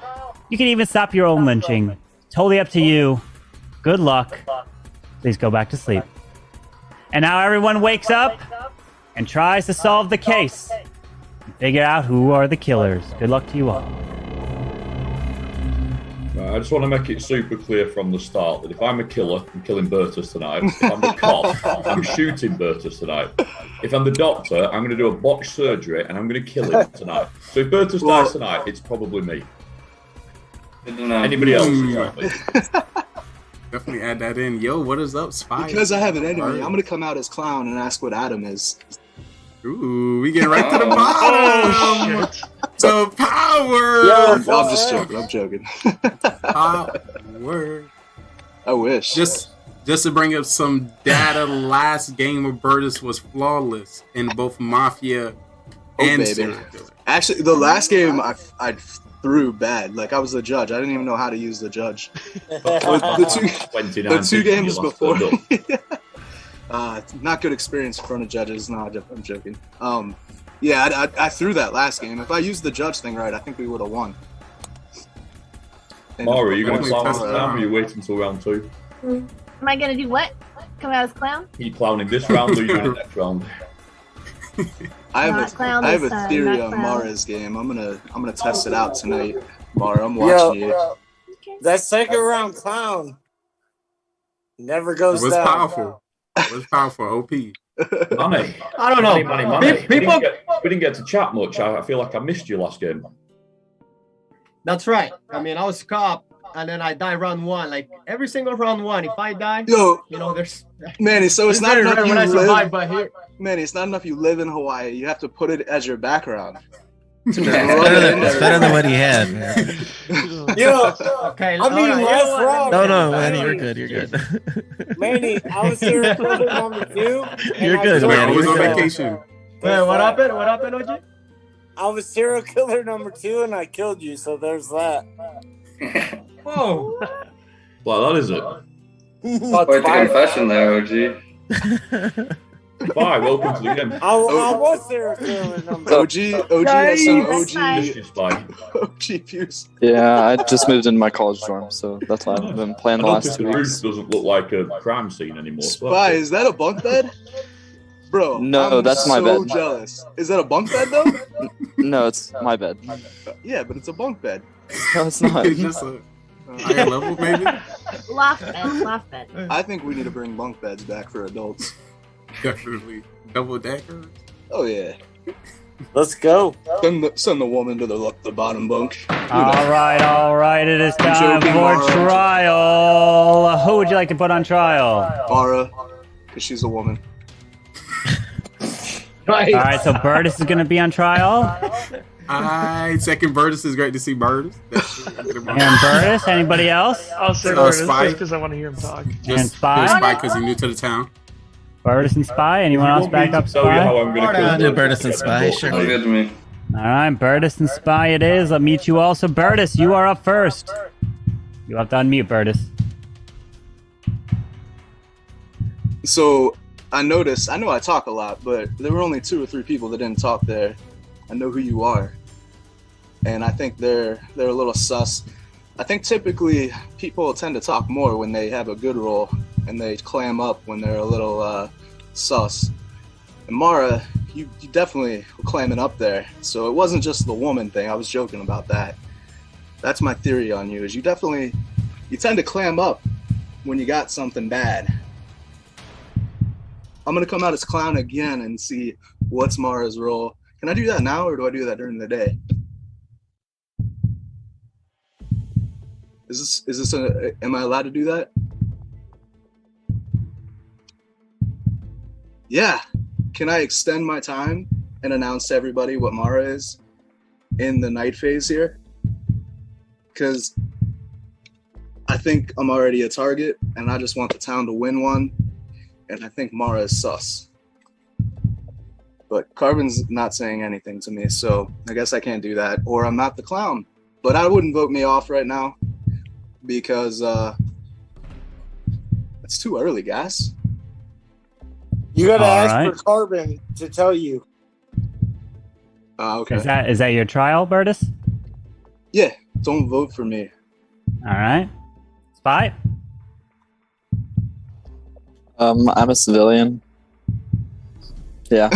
Speaker 11: You can even stop your own lynching. Totally up to you. Good luck. Please go back to sleep. And now everyone wakes up and tries to solve the case and figure out who are the killers. Good luck to you all.
Speaker 10: I just want to make it super clear from the start that if I'm a killer, I'm killing Bertus tonight. If I'm the cop, I'm shooting Bertus tonight. If I'm the doctor, I'm going to do a botched surgery and I'm going to kill him tonight. So if Bertus dies tonight, it's probably me. Anybody else? Exactly.
Speaker 21: Definitely add that in. Yo, what is up, Spy?
Speaker 7: Because I have an enemy, I'm gonna come out as clown and ask what Adam is.
Speaker 21: Ooh, we get right to the bottom.
Speaker 16: Oh, shit.
Speaker 21: So power.
Speaker 7: Yeah, I'm just joking. I'm joking.
Speaker 21: Power.
Speaker 7: I wish.
Speaker 21: Just to bring up some data, the last game of Bertus was flawless in both Mafia and Serial Killer.
Speaker 7: Actually, the last game I threw bad. Like I was the judge. I didn't even know how to use the judge. the two games before. Not good experience in front of judges. No, I'm joking. Yeah, I threw that last game. If I used the judge thing right, I think we would have won.
Speaker 10: Mara, are you going to clown us now, or are you waiting until round 2?
Speaker 15: Am I gonna do what? Come out as clown?
Speaker 10: Are you clowning this round, or are you doing it next round?
Speaker 7: I have a theory on Mara's game. I'm gonna test it out tonight. Mara, I'm watching you.
Speaker 9: That second round clown never goes down.
Speaker 21: Powerful. It was powerful. OP.
Speaker 10: Money.
Speaker 20: I don't know.
Speaker 10: Money.
Speaker 20: People.
Speaker 10: We didn't get to chat much. I feel like I missed you last game.
Speaker 20: That's right. I mean, I was cop, and then I die round 1. Like every single round 1, if I die,
Speaker 7: yo,
Speaker 20: you know, there's
Speaker 7: Manny. So it's not enough
Speaker 20: when
Speaker 7: you
Speaker 20: I survive,
Speaker 7: live.
Speaker 20: but here,
Speaker 7: Manny, it's not enough you live in Hawaii. You have to put it as your background.
Speaker 23: It's better than what he had, man.
Speaker 20: Okay,
Speaker 9: I mean, last round.
Speaker 23: No, Manny, you're good. You're good.
Speaker 9: Manny, I was serial killer number 2.
Speaker 23: You're good, man.
Speaker 21: I was
Speaker 23: You're
Speaker 21: on
Speaker 23: good.
Speaker 21: vacation.
Speaker 20: Wait, what happened? What happened, OG?
Speaker 9: I was serial killer number 2, and I killed you. So there's that.
Speaker 20: Whoa.
Speaker 10: Well, that is it.
Speaker 4: Quite the confession there, OG.
Speaker 10: Bye, welcome to the game.
Speaker 9: I was serial killer number.
Speaker 7: OG has some
Speaker 15: That's fine.
Speaker 7: OG views.
Speaker 5: Yeah, I just moved into my college dorm, so that's why I've been playing the
Speaker 10: I
Speaker 5: last
Speaker 10: noticed
Speaker 5: 2
Speaker 10: the
Speaker 5: weeks.
Speaker 10: roof doesn't look like a crime scene anymore.
Speaker 7: Spy, is that a bunk bed? Bro,
Speaker 5: No,
Speaker 7: I'm
Speaker 5: that's my
Speaker 7: so
Speaker 5: bed.
Speaker 7: jealous. Is that a bunk bed though?
Speaker 5: No, it's my bed.
Speaker 7: Yeah, but it's a bunk bed.
Speaker 5: No, it's not.
Speaker 21: It's just a higher level, maybe.
Speaker 15: Loft bed, loft bed.
Speaker 7: I think we need to bring bunk beds back for adults.
Speaker 21: Definitely double decker.
Speaker 7: Oh yeah.
Speaker 9: Let's go.
Speaker 7: Send the woman to the bottom bunk.
Speaker 11: All right. It is
Speaker 7: I'm
Speaker 11: time
Speaker 7: joking,
Speaker 11: for
Speaker 7: Mara.
Speaker 11: trial. Who would you like to put on trial?
Speaker 7: Mara, because she's a woman.
Speaker 11: All right, so Burtis is going to be on trial.
Speaker 21: I second Burtis. Is great to see Burtis.
Speaker 11: And Burtis, anybody else?
Speaker 16: I'll say
Speaker 21: Spy.
Speaker 16: Burtis because I want to hear him talk.
Speaker 11: And Spy?
Speaker 21: Spy because he's new to the town.
Speaker 11: Burtis and Spy. Anyone else back up
Speaker 10: Tell you
Speaker 11: Spy?
Speaker 10: how I'm going to
Speaker 23: Do Burtis and Spy, sure.
Speaker 4: Sounds good to me.
Speaker 11: All right, Burtis and Spy it is. I'll meet you also. Burtis, you are up first. You have to unmute, Burtis.
Speaker 7: So I noticed. I know I talk a lot, but there were only 2 or 3 people that didn't talk there. I know who you are, and I think they're a little sus. I think typically people tend to talk more when they have a good role, and they clam up when they're a little sus. And Mara, you definitely were clamming up there. So it wasn't just the woman thing. I was joking about that. That's my theory on you. Is you tend to clam up when you got something bad. I'm gonna come out as clown again and see what's Mara's role. Can I do that now, or do I do that during the day? Am I allowed to do that? Yeah. Can I extend my time and announce to everybody what Mara is in the night phase here? Because I think I'm already a target, and I just want the town to win one, and I think Mara is sus. But Carbon's not saying anything to me, so I guess I can't do that, or I'm not the clown. But I wouldn't vote me off right now, because it's too early, guys.
Speaker 9: You gotta
Speaker 11: All
Speaker 9: ask
Speaker 11: right.
Speaker 9: for Carbon to tell you.
Speaker 7: Okay.
Speaker 11: Is that your trial, Burtis?
Speaker 7: Yeah, don't vote for me.
Speaker 11: All right. Spy?
Speaker 5: I'm a civilian. Yeah.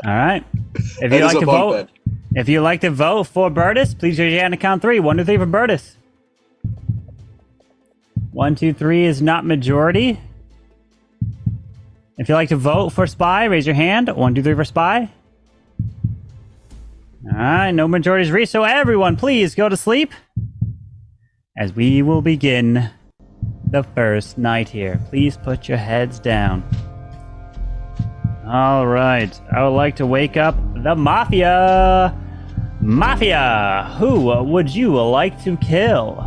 Speaker 11: All right. If
Speaker 7: That
Speaker 11: you
Speaker 7: is
Speaker 11: like
Speaker 7: a
Speaker 11: to
Speaker 7: bunk
Speaker 11: vote,
Speaker 7: bed.
Speaker 11: if you like to vote for Burtis, please raise your hand to count 3. 1, 2, 3 for Burtis. 1, 2, 3 is not majority. If you like to vote for Spy, raise your hand. 1, 2, 3 for Spy. All right, no majorities reached. So everyone, please go to sleep, as we will begin the first night here. Please put your heads down. All right, I would like to wake up the Mafia. Mafia, who would you like to kill?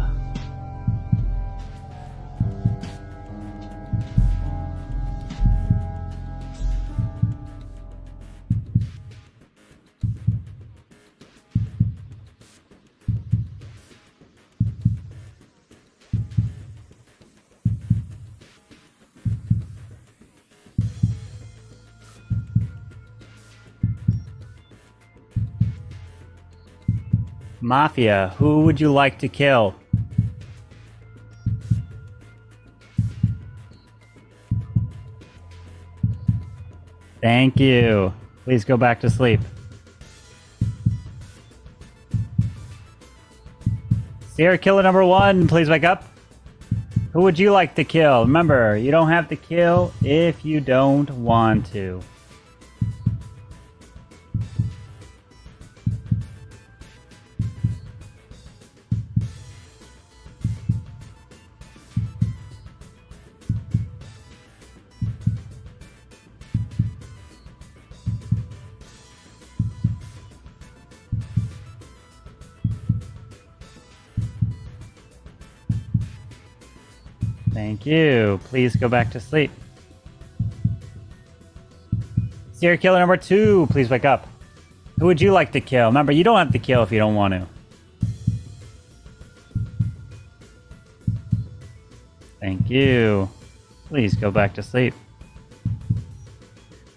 Speaker 11: Mafia, who would you like to kill? Thank you. Please go back to sleep. Serial killer number 1, please wake up. Who would you like to kill? Remember, you don't have to kill if you don't want to.
Speaker 3: Thank you. Please go back to sleep. Serial killer number 2, please wake up. Who would you like to kill? Remember, you don't have to kill if you don't want to. Thank you. Please go back to sleep.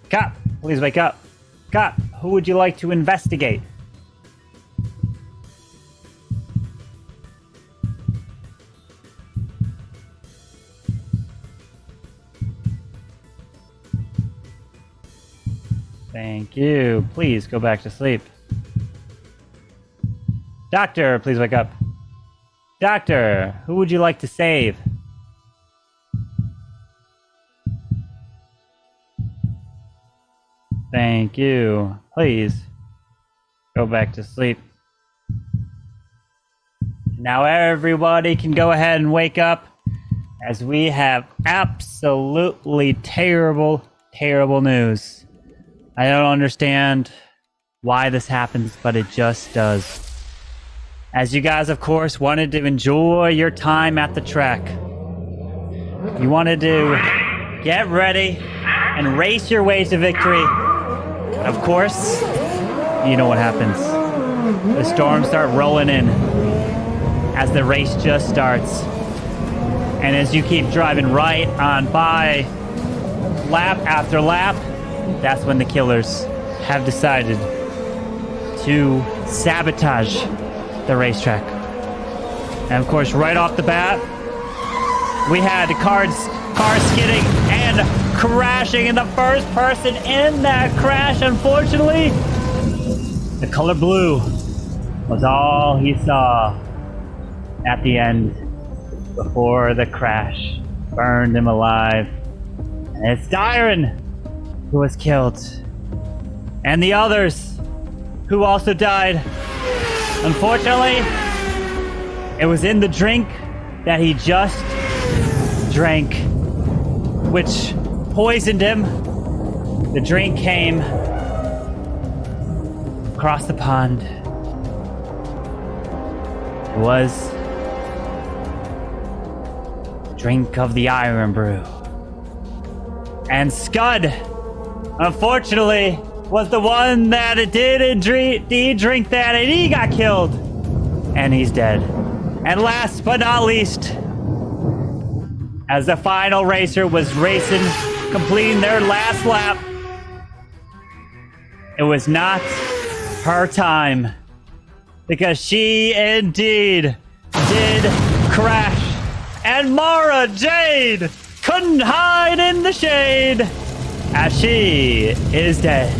Speaker 3: Cop, please wake up. Cop, who would you like to investigate? Thank you. Please go back to sleep. Doctor, please wake up. Doctor, who would you like to save? Thank you. Please go back to sleep. Now everybody can go ahead and wake up, as we have absolutely terrible, terrible news. I don't understand why this happens, but it just does. As you guys, of course, wanted to enjoy your time at the track. You wanted to get ready and race your way to victory. But of course, you know what happens. The storms start rolling in as the race just starts. And as you keep driving right on by, lap after lap, that's when the killers have decided to sabotage the racetrack. And of course, right off the bat, we had cars skidding and crashing, and the first person in that crash, unfortunately, the color blue was all he saw at the end before the crash burned him alive. And it's Dyron who was killed, and the others who also died. Unfortunately, it was in the drink that he just drank, which poisoned him. The drink came across the pond. It was drink of the Iron Brew. And Scud, unfortunately, was the one that did drink that, and he got killed. And he's dead. And last but not least, as the final racer was racing, completing their last lap, it was not her time, because she indeed did crash. And Mara Jade couldn't hide in the shade, as she is dead.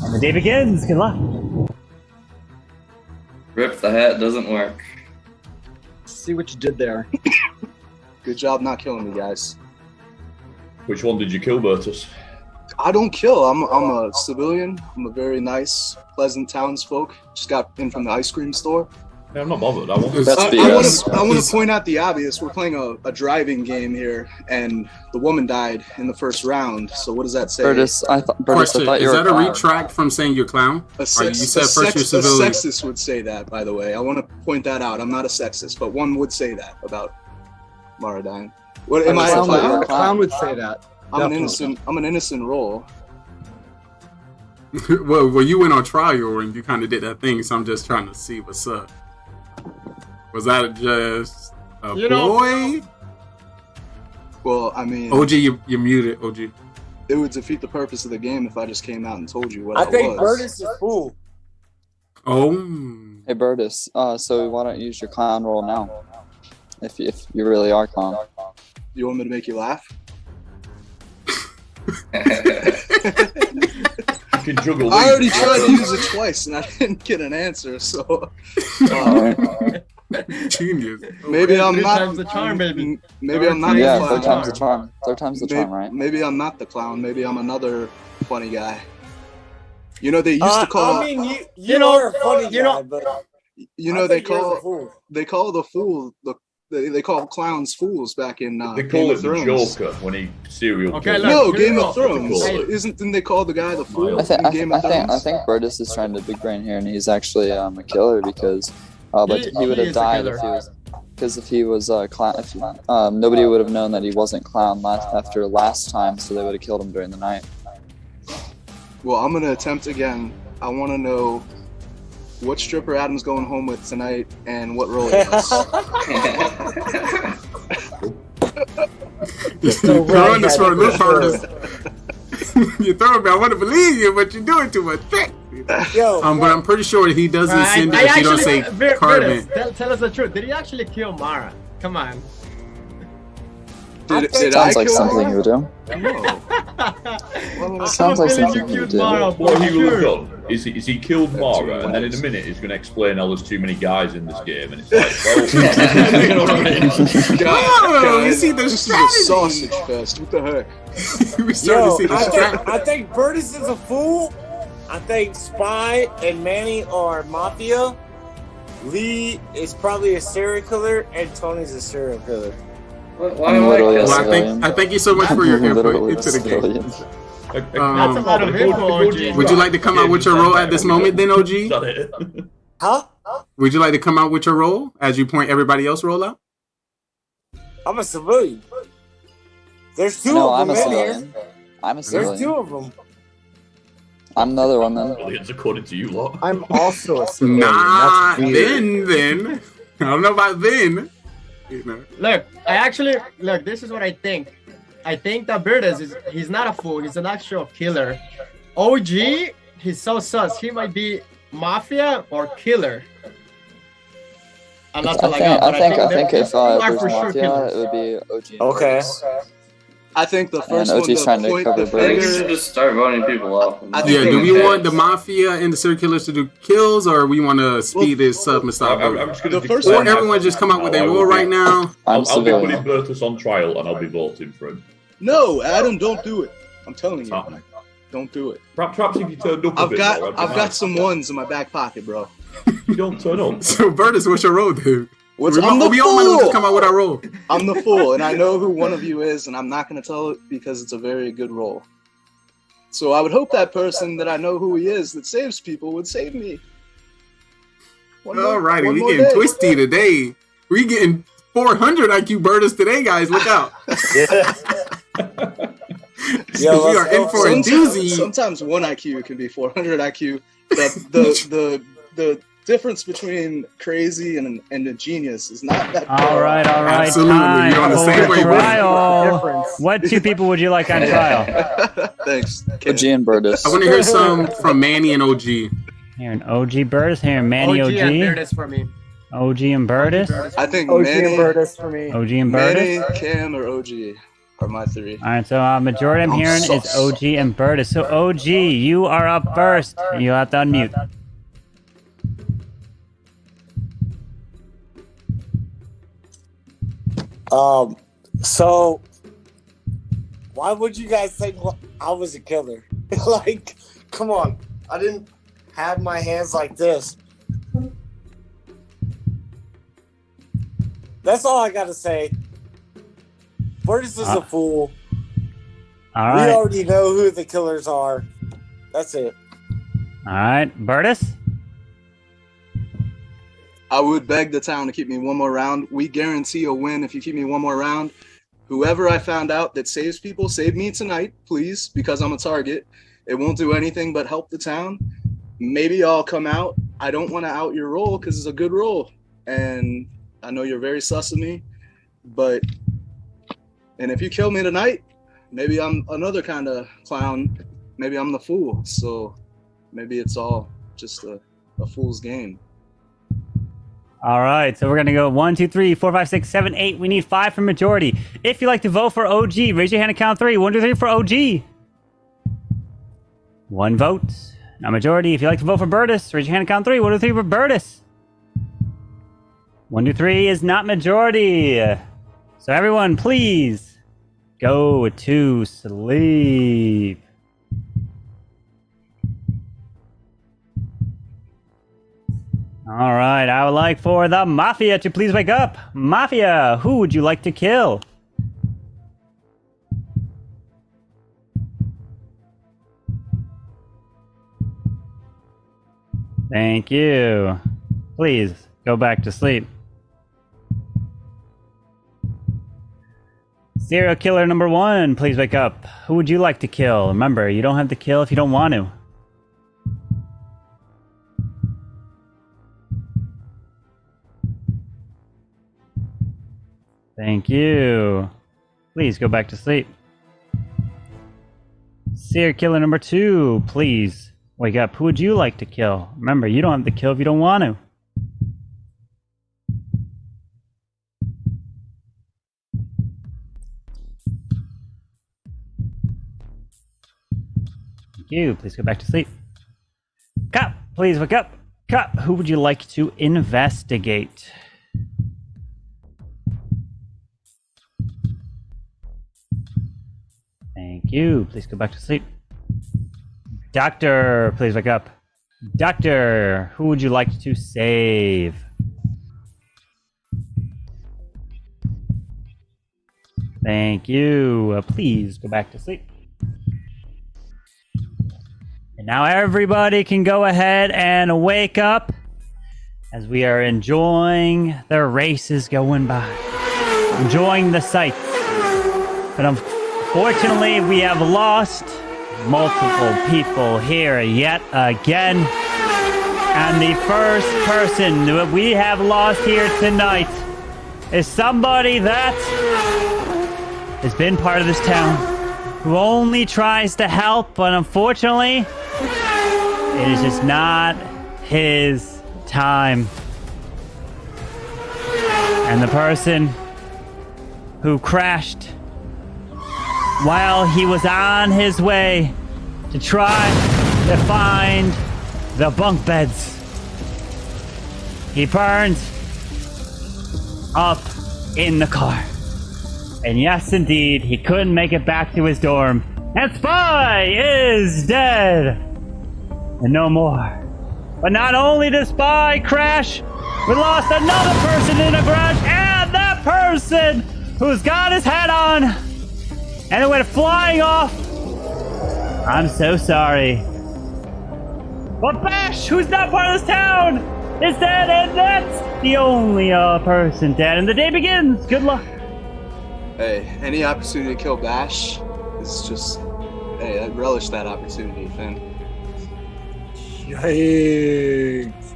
Speaker 3: And the day begins. Good luck.
Speaker 4: Rip, the hat doesn't work.
Speaker 22: See what you did there.
Speaker 7: Good job not killing me, guys.
Speaker 10: Which one did you kill, Bertus?
Speaker 7: I don't kill. I'm a civilian. I'm a very nice, pleasant townsfolk. Just got in from the ice cream store.
Speaker 10: Yeah, I'm not bothered. I want
Speaker 7: to point out the obvious. We're playing a driving game here, and the woman died in the first round. So what does that say?
Speaker 5: Bertus, I thought you
Speaker 21: Is
Speaker 5: were
Speaker 21: that a retract from saying you're clown?
Speaker 7: A sexist would say that, by the way. I want to point that out. I'm not a sexist, but one would say that about Mara dying. What am I?
Speaker 22: A clown would say that.
Speaker 7: I'm an innocent role.
Speaker 21: well, you went on trial and you kind of did that thing, so I'm just trying to see what's up. Was that just a boy?
Speaker 7: Well, I mean,
Speaker 21: OG, you're muted, OG.
Speaker 7: It would defeat the purpose of the game if I just came out and told you what
Speaker 20: I
Speaker 7: I
Speaker 20: think
Speaker 7: was.
Speaker 20: Bertus is fool.
Speaker 21: Oh.
Speaker 5: Hey, Bertus, so why don't you use your clown role now? If you really are clown.
Speaker 7: You want me to make you laugh?
Speaker 10: You can juggle
Speaker 7: I already
Speaker 10: these.
Speaker 7: tried to use it twice and I didn't get an answer, so
Speaker 21: genius.
Speaker 7: Maybe I'm
Speaker 20: Three
Speaker 7: not
Speaker 20: times the charm, baby.
Speaker 7: Maybe I'm not
Speaker 5: Yeah,
Speaker 7: the
Speaker 5: third
Speaker 7: clown.
Speaker 5: time's the charm. Third time's the charm, right?
Speaker 7: Maybe I'm not the clown. Maybe I'm another funny guy. You know, they used to call.
Speaker 20: I mean, you are a funny guy, but
Speaker 7: You know,
Speaker 20: I
Speaker 7: they
Speaker 20: think you're the
Speaker 7: call
Speaker 20: fool.
Speaker 7: the fool they call clowns fools back in
Speaker 10: They
Speaker 7: Game
Speaker 10: call
Speaker 7: of
Speaker 10: it the
Speaker 7: Thrones.
Speaker 10: Joker when he serial
Speaker 20: Okay,
Speaker 10: kills.
Speaker 20: look,
Speaker 7: No,
Speaker 20: you
Speaker 7: Game
Speaker 20: know,
Speaker 7: of Thrones.
Speaker 10: hey.
Speaker 7: Didn't they call the guy the fool
Speaker 5: I think
Speaker 7: in Game of Thrones?
Speaker 5: I think Bertus is trying to big brain here, and he's actually a killer because, but he would
Speaker 20: he
Speaker 5: have
Speaker 20: is a
Speaker 5: died
Speaker 20: killer.
Speaker 5: if he was. Because if he was clown, nobody would have known that he wasn't clown after last time, so they would have killed him during the night.
Speaker 7: Well, I'm gonna attempt again. I want to know what stripper Adam's going home with tonight and what role he has.
Speaker 21: You're throwing this for a loop, Curtis. You're throwing me. I want to believe you, but you're doing too much.
Speaker 20: Yo,
Speaker 21: but I'm pretty sure he doesn't send it if you don't say Carbon.
Speaker 20: Tell us the truth. Did he actually kill Mara? Come on.
Speaker 7: Did
Speaker 5: Sounds
Speaker 7: I
Speaker 5: like
Speaker 7: kill
Speaker 5: something
Speaker 7: Mara?
Speaker 5: you would do.
Speaker 7: No.
Speaker 5: Sounds like something you would do.
Speaker 10: What he would have done is he killed Mara, and then in a minute he's going to explain how there's too many guys in this game, and it's like, well, you know what I mean?
Speaker 21: You see the
Speaker 7: This is a
Speaker 21: strategy.
Speaker 7: sausage fest. What the heck?
Speaker 21: We started to see the
Speaker 8: I
Speaker 21: strategy.
Speaker 8: think Burtis is a fool. I think Spy and Manny are Mafia. Lee is probably a serial killer, and Tony's a serial killer.
Speaker 5: I'm literally a
Speaker 21: Well,
Speaker 5: civilian.
Speaker 21: I thank you so much for your input
Speaker 5: Literally
Speaker 21: into the game.
Speaker 5: civilian.
Speaker 20: That's a lot of info, OG.
Speaker 21: Would you like to come out with your role at this moment, then, OG?
Speaker 8: Huh?
Speaker 21: Would you like to come out with your role as you point everybody else roll out?
Speaker 8: I'm a civilian. There's two
Speaker 5: No,
Speaker 8: of
Speaker 5: I'm
Speaker 8: them
Speaker 5: a
Speaker 8: in here.
Speaker 5: civilian. I'm a
Speaker 8: There's
Speaker 5: civilian.
Speaker 8: two of them.
Speaker 5: I'm another one then.
Speaker 10: Aliens according to you lot.
Speaker 2: I'm also a civilian.
Speaker 21: Nah,
Speaker 2: That's weird.
Speaker 21: then. I don't know about then. You know.
Speaker 20: Look, this is what I think. I think that Burtis he's not a fool, he's an actual killer. OG, he's so sus. He might be Mafia or killer. And that's all I got. But
Speaker 5: I think if
Speaker 20: you are
Speaker 5: there's
Speaker 20: for sure
Speaker 5: Mafia,
Speaker 20: killers.
Speaker 5: it would be OG. And
Speaker 8: Okay.
Speaker 5: Burtis.
Speaker 7: I think the first
Speaker 5: And
Speaker 7: one
Speaker 5: OG's trying
Speaker 7: to
Speaker 5: to
Speaker 7: point
Speaker 5: cover
Speaker 7: the
Speaker 4: I think we
Speaker 5: Burtis.
Speaker 4: should just start voting people off.
Speaker 21: Yeah, do we want the Mafia and the serial killers to do kills, or we want to speed this up and stop
Speaker 10: I'm
Speaker 21: voting?
Speaker 10: just going to
Speaker 7: first
Speaker 21: Or
Speaker 7: one-
Speaker 21: everyone just come out with
Speaker 10: No,
Speaker 21: their
Speaker 10: I
Speaker 21: role
Speaker 10: will be-
Speaker 21: right now?
Speaker 10: I'll be
Speaker 5: civilian.
Speaker 10: putting Bertus on trial and I'll be voting for him.
Speaker 7: No, Adam, don't do it. I'm telling you,
Speaker 10: Something.
Speaker 7: don't do it.
Speaker 10: Perhaps if you turned up a
Speaker 7: I've
Speaker 10: bit
Speaker 7: got
Speaker 10: more, I'd be
Speaker 7: I've got
Speaker 10: nice.
Speaker 7: some ones in my back pocket, bro.
Speaker 10: You don't turn up.
Speaker 21: So, Burtis, what's your role, dude?
Speaker 7: I'm the
Speaker 21: we all might
Speaker 7: fool.
Speaker 21: just come out with our role.
Speaker 7: I'm the fool, and I know who one of you is, and I'm not going to tell it because it's a very good role. So I would hope that person that I know who he is that saves people would save me.
Speaker 21: Alrighty,
Speaker 7: one
Speaker 21: we
Speaker 7: more
Speaker 21: getting
Speaker 7: day.
Speaker 21: twisty today. We getting 400 IQ Burtis today, guys. Look out.
Speaker 8: Yo,
Speaker 21: we are in for a doozy.
Speaker 7: Sometimes one IQ can be 400 IQ. The difference between crazy and a genius is not that.
Speaker 3: All right.
Speaker 21: Absolutely,
Speaker 3: Time
Speaker 21: you're on the
Speaker 3: for
Speaker 21: same wavelength.
Speaker 3: trial. What two people would you like on trial?
Speaker 7: Thanks.
Speaker 5: OG and Burtis.
Speaker 21: I want to hear some from Manny and OG.
Speaker 3: Here an OG Burtis. Here Manny
Speaker 20: OG and
Speaker 3: OG.
Speaker 20: Burtis for me.
Speaker 3: OG and Burtis.
Speaker 7: I think
Speaker 2: OG
Speaker 7: Manny,
Speaker 2: and Burtis for me.
Speaker 3: OG and
Speaker 7: Manny,
Speaker 3: Burtis.
Speaker 7: Cam, or OG are my three.
Speaker 3: All right, so majority I'm
Speaker 7: I'm
Speaker 3: hearing is
Speaker 7: sus.
Speaker 3: OG and Burtis. So OG, you are up first. You have to unmute.
Speaker 8: So why would you guys think I was a killer? Like, come on. I didn't have my hands like this. That's all I gotta say. Burtis is a fool.
Speaker 3: All
Speaker 8: We
Speaker 3: right.
Speaker 8: already know who the killers are. That's it.
Speaker 3: All right, Burtis.
Speaker 7: I would beg the town to keep me one more round. We guarantee a win if you keep me one more round. Whoever I found out that saves people, save me tonight, please, because I'm a target. It won't do anything but help the town. Maybe I'll come out. I don't want to out your role because it's a good role. And I know you're very sus of me, and if you kill me tonight, maybe I'm another kind of clown. Maybe I'm the fool. So maybe it's all just a fool's game.
Speaker 3: All right, so we're gonna go 1, 2, 3, 4, 5, 6, 7, 8. We need 5 for majority. If you like to vote for OG, raise your hand and count 3. 1, 2, 3 for OG. 1 vote. Now majority. If you like to vote for Burtis, raise your hand and count 3. 1, 2, 3 for Burtis. 1, 2, 3 is not majority. So everyone, please go to sleep. All right, I would like for the Mafia to please wake up. Mafia, who would you like to kill? Thank you. Please go back to sleep. Serial killer number 1, please wake up. Who would you like to kill? Remember, you don't have to kill if you don't want to. Thank you. Please go back to sleep. Serial killer number 2, please wake up. Who would you like to kill? Remember, you don't have to kill if you don't want to. Thank you. Please go back to sleep. Cop, please wake up. Cop, who would you like to investigate? Thank you. Please go back to sleep. Doctor, please wake up. Doctor, who would you like to save? Thank you. Please go back to sleep. And now everybody can go ahead and wake up as we are enjoying the races going by. Enjoying the sights. But unfortunately, we have lost multiple people here yet again. And the first person that we have lost here tonight is somebody that has been part of this town, who only tries to help, but unfortunately, it is just not his time. And the person who crashed while he was on his way to try to find the bunk beds, he burned up in the car. And yes, indeed, he couldn't make it back to his dorm. And Spy is dead! And no more. But not only did Spy crash, we lost another person in the garage, and that person who's got his hat on, and it went flying off. I'm so sorry. But Bash, who's not part of this town, is dead, and that's the only person dead. And the day begins. Good luck.
Speaker 7: Hey, any opportunity to kill Bash is just, hey, I relish that opportunity, Finn.
Speaker 22: Yikes.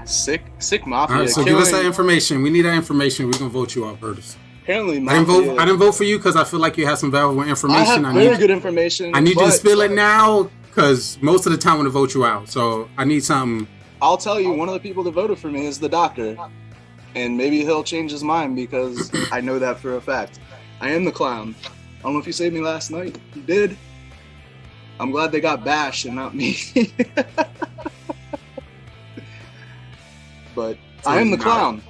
Speaker 7: Sick Mafia.
Speaker 21: All right, so give us that information. We need that information. We're gonna vote you out, Burtis.
Speaker 7: Apparently,
Speaker 21: I didn't vote for you because I feel like you have some valuable information.
Speaker 7: I have very good information.
Speaker 21: I need you to spill it now because most of the time I'm gonna vote you out. So I need something.
Speaker 7: I'll tell you, one of the people that voted for me is the doctor, and maybe he'll change his mind because I know that for a fact. I am the clown. I don't know if you saved me last night. You did. I'm glad they got Bash and not me. But I am the clown.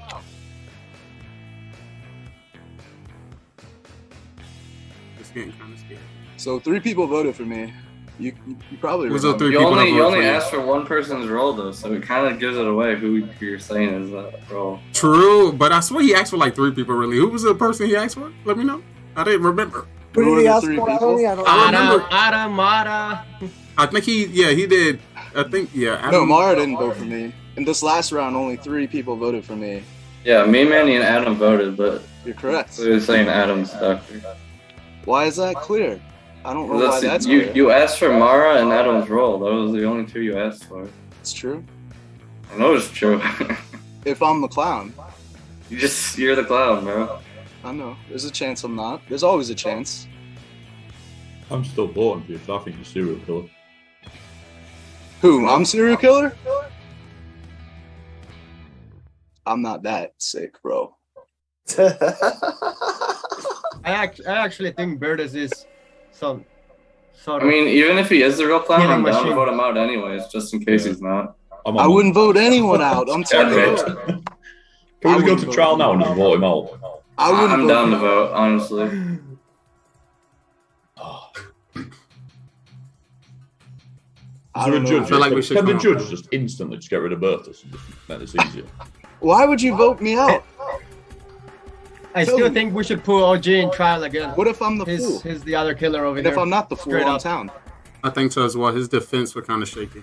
Speaker 21: It's getting kind of scary.
Speaker 7: So 3 people voted for me. You probably
Speaker 21: Who's
Speaker 7: remember.
Speaker 21: the 3
Speaker 4: You
Speaker 21: people that
Speaker 4: only
Speaker 21: voted for you?
Speaker 4: asked for one person's role though, so it kind of gives it away who you're saying is that role.
Speaker 21: True, but I swear he asked for like 3 people. Really, who was the person he asked for? Let me know. I didn't remember.
Speaker 22: Who did he ask for?
Speaker 20: Mara.
Speaker 21: I think he did. I think, yeah.
Speaker 7: No, Mara didn't vote for me. In this last round, only 3 people voted for me.
Speaker 4: Yeah, me, Manny, and Adam voted, but
Speaker 7: you're correct.
Speaker 4: So you're saying Adam's doctor.
Speaker 7: Why is that clear? I don't know why that's
Speaker 4: you.
Speaker 7: clear.
Speaker 4: You asked for Mara and Adam's role. Those were the only 2 you asked for.
Speaker 7: It's true.
Speaker 4: I know it's true.
Speaker 7: If I'm the clown.
Speaker 4: You're the clown, bro.
Speaker 7: I know. There's a chance I'm not. There's always a chance.
Speaker 10: I'm still voting for you because I think you're serial killer.
Speaker 7: Who? I'm serial killer? I'm not that sick, bro.
Speaker 20: I actually think Burtis is some sort
Speaker 4: I
Speaker 20: of.
Speaker 4: mean, even if he is the real clown,
Speaker 20: killing
Speaker 4: I'm down to
Speaker 20: machine.
Speaker 4: vote him out anyways, just in case he's not.
Speaker 7: I wouldn't vote anyone out. I'm telling you.
Speaker 10: Can we go to trial now and just vote him out?
Speaker 4: I'm down to vote, honestly.
Speaker 10: Is there a judge?
Speaker 21: feel like we should
Speaker 10: Can the
Speaker 21: come
Speaker 10: judge just instantly just get rid of Bertus and just make this easier?
Speaker 7: Why would you vote me out?
Speaker 20: I still think we should put OG in trial again.
Speaker 7: What if I'm the fool?
Speaker 20: He's the other killer over
Speaker 7: And
Speaker 20: there.
Speaker 7: if I'm not the fool,
Speaker 20: Straight
Speaker 7: I'm
Speaker 20: up.
Speaker 7: town.
Speaker 21: I think so as well. His defense were kind of shaky.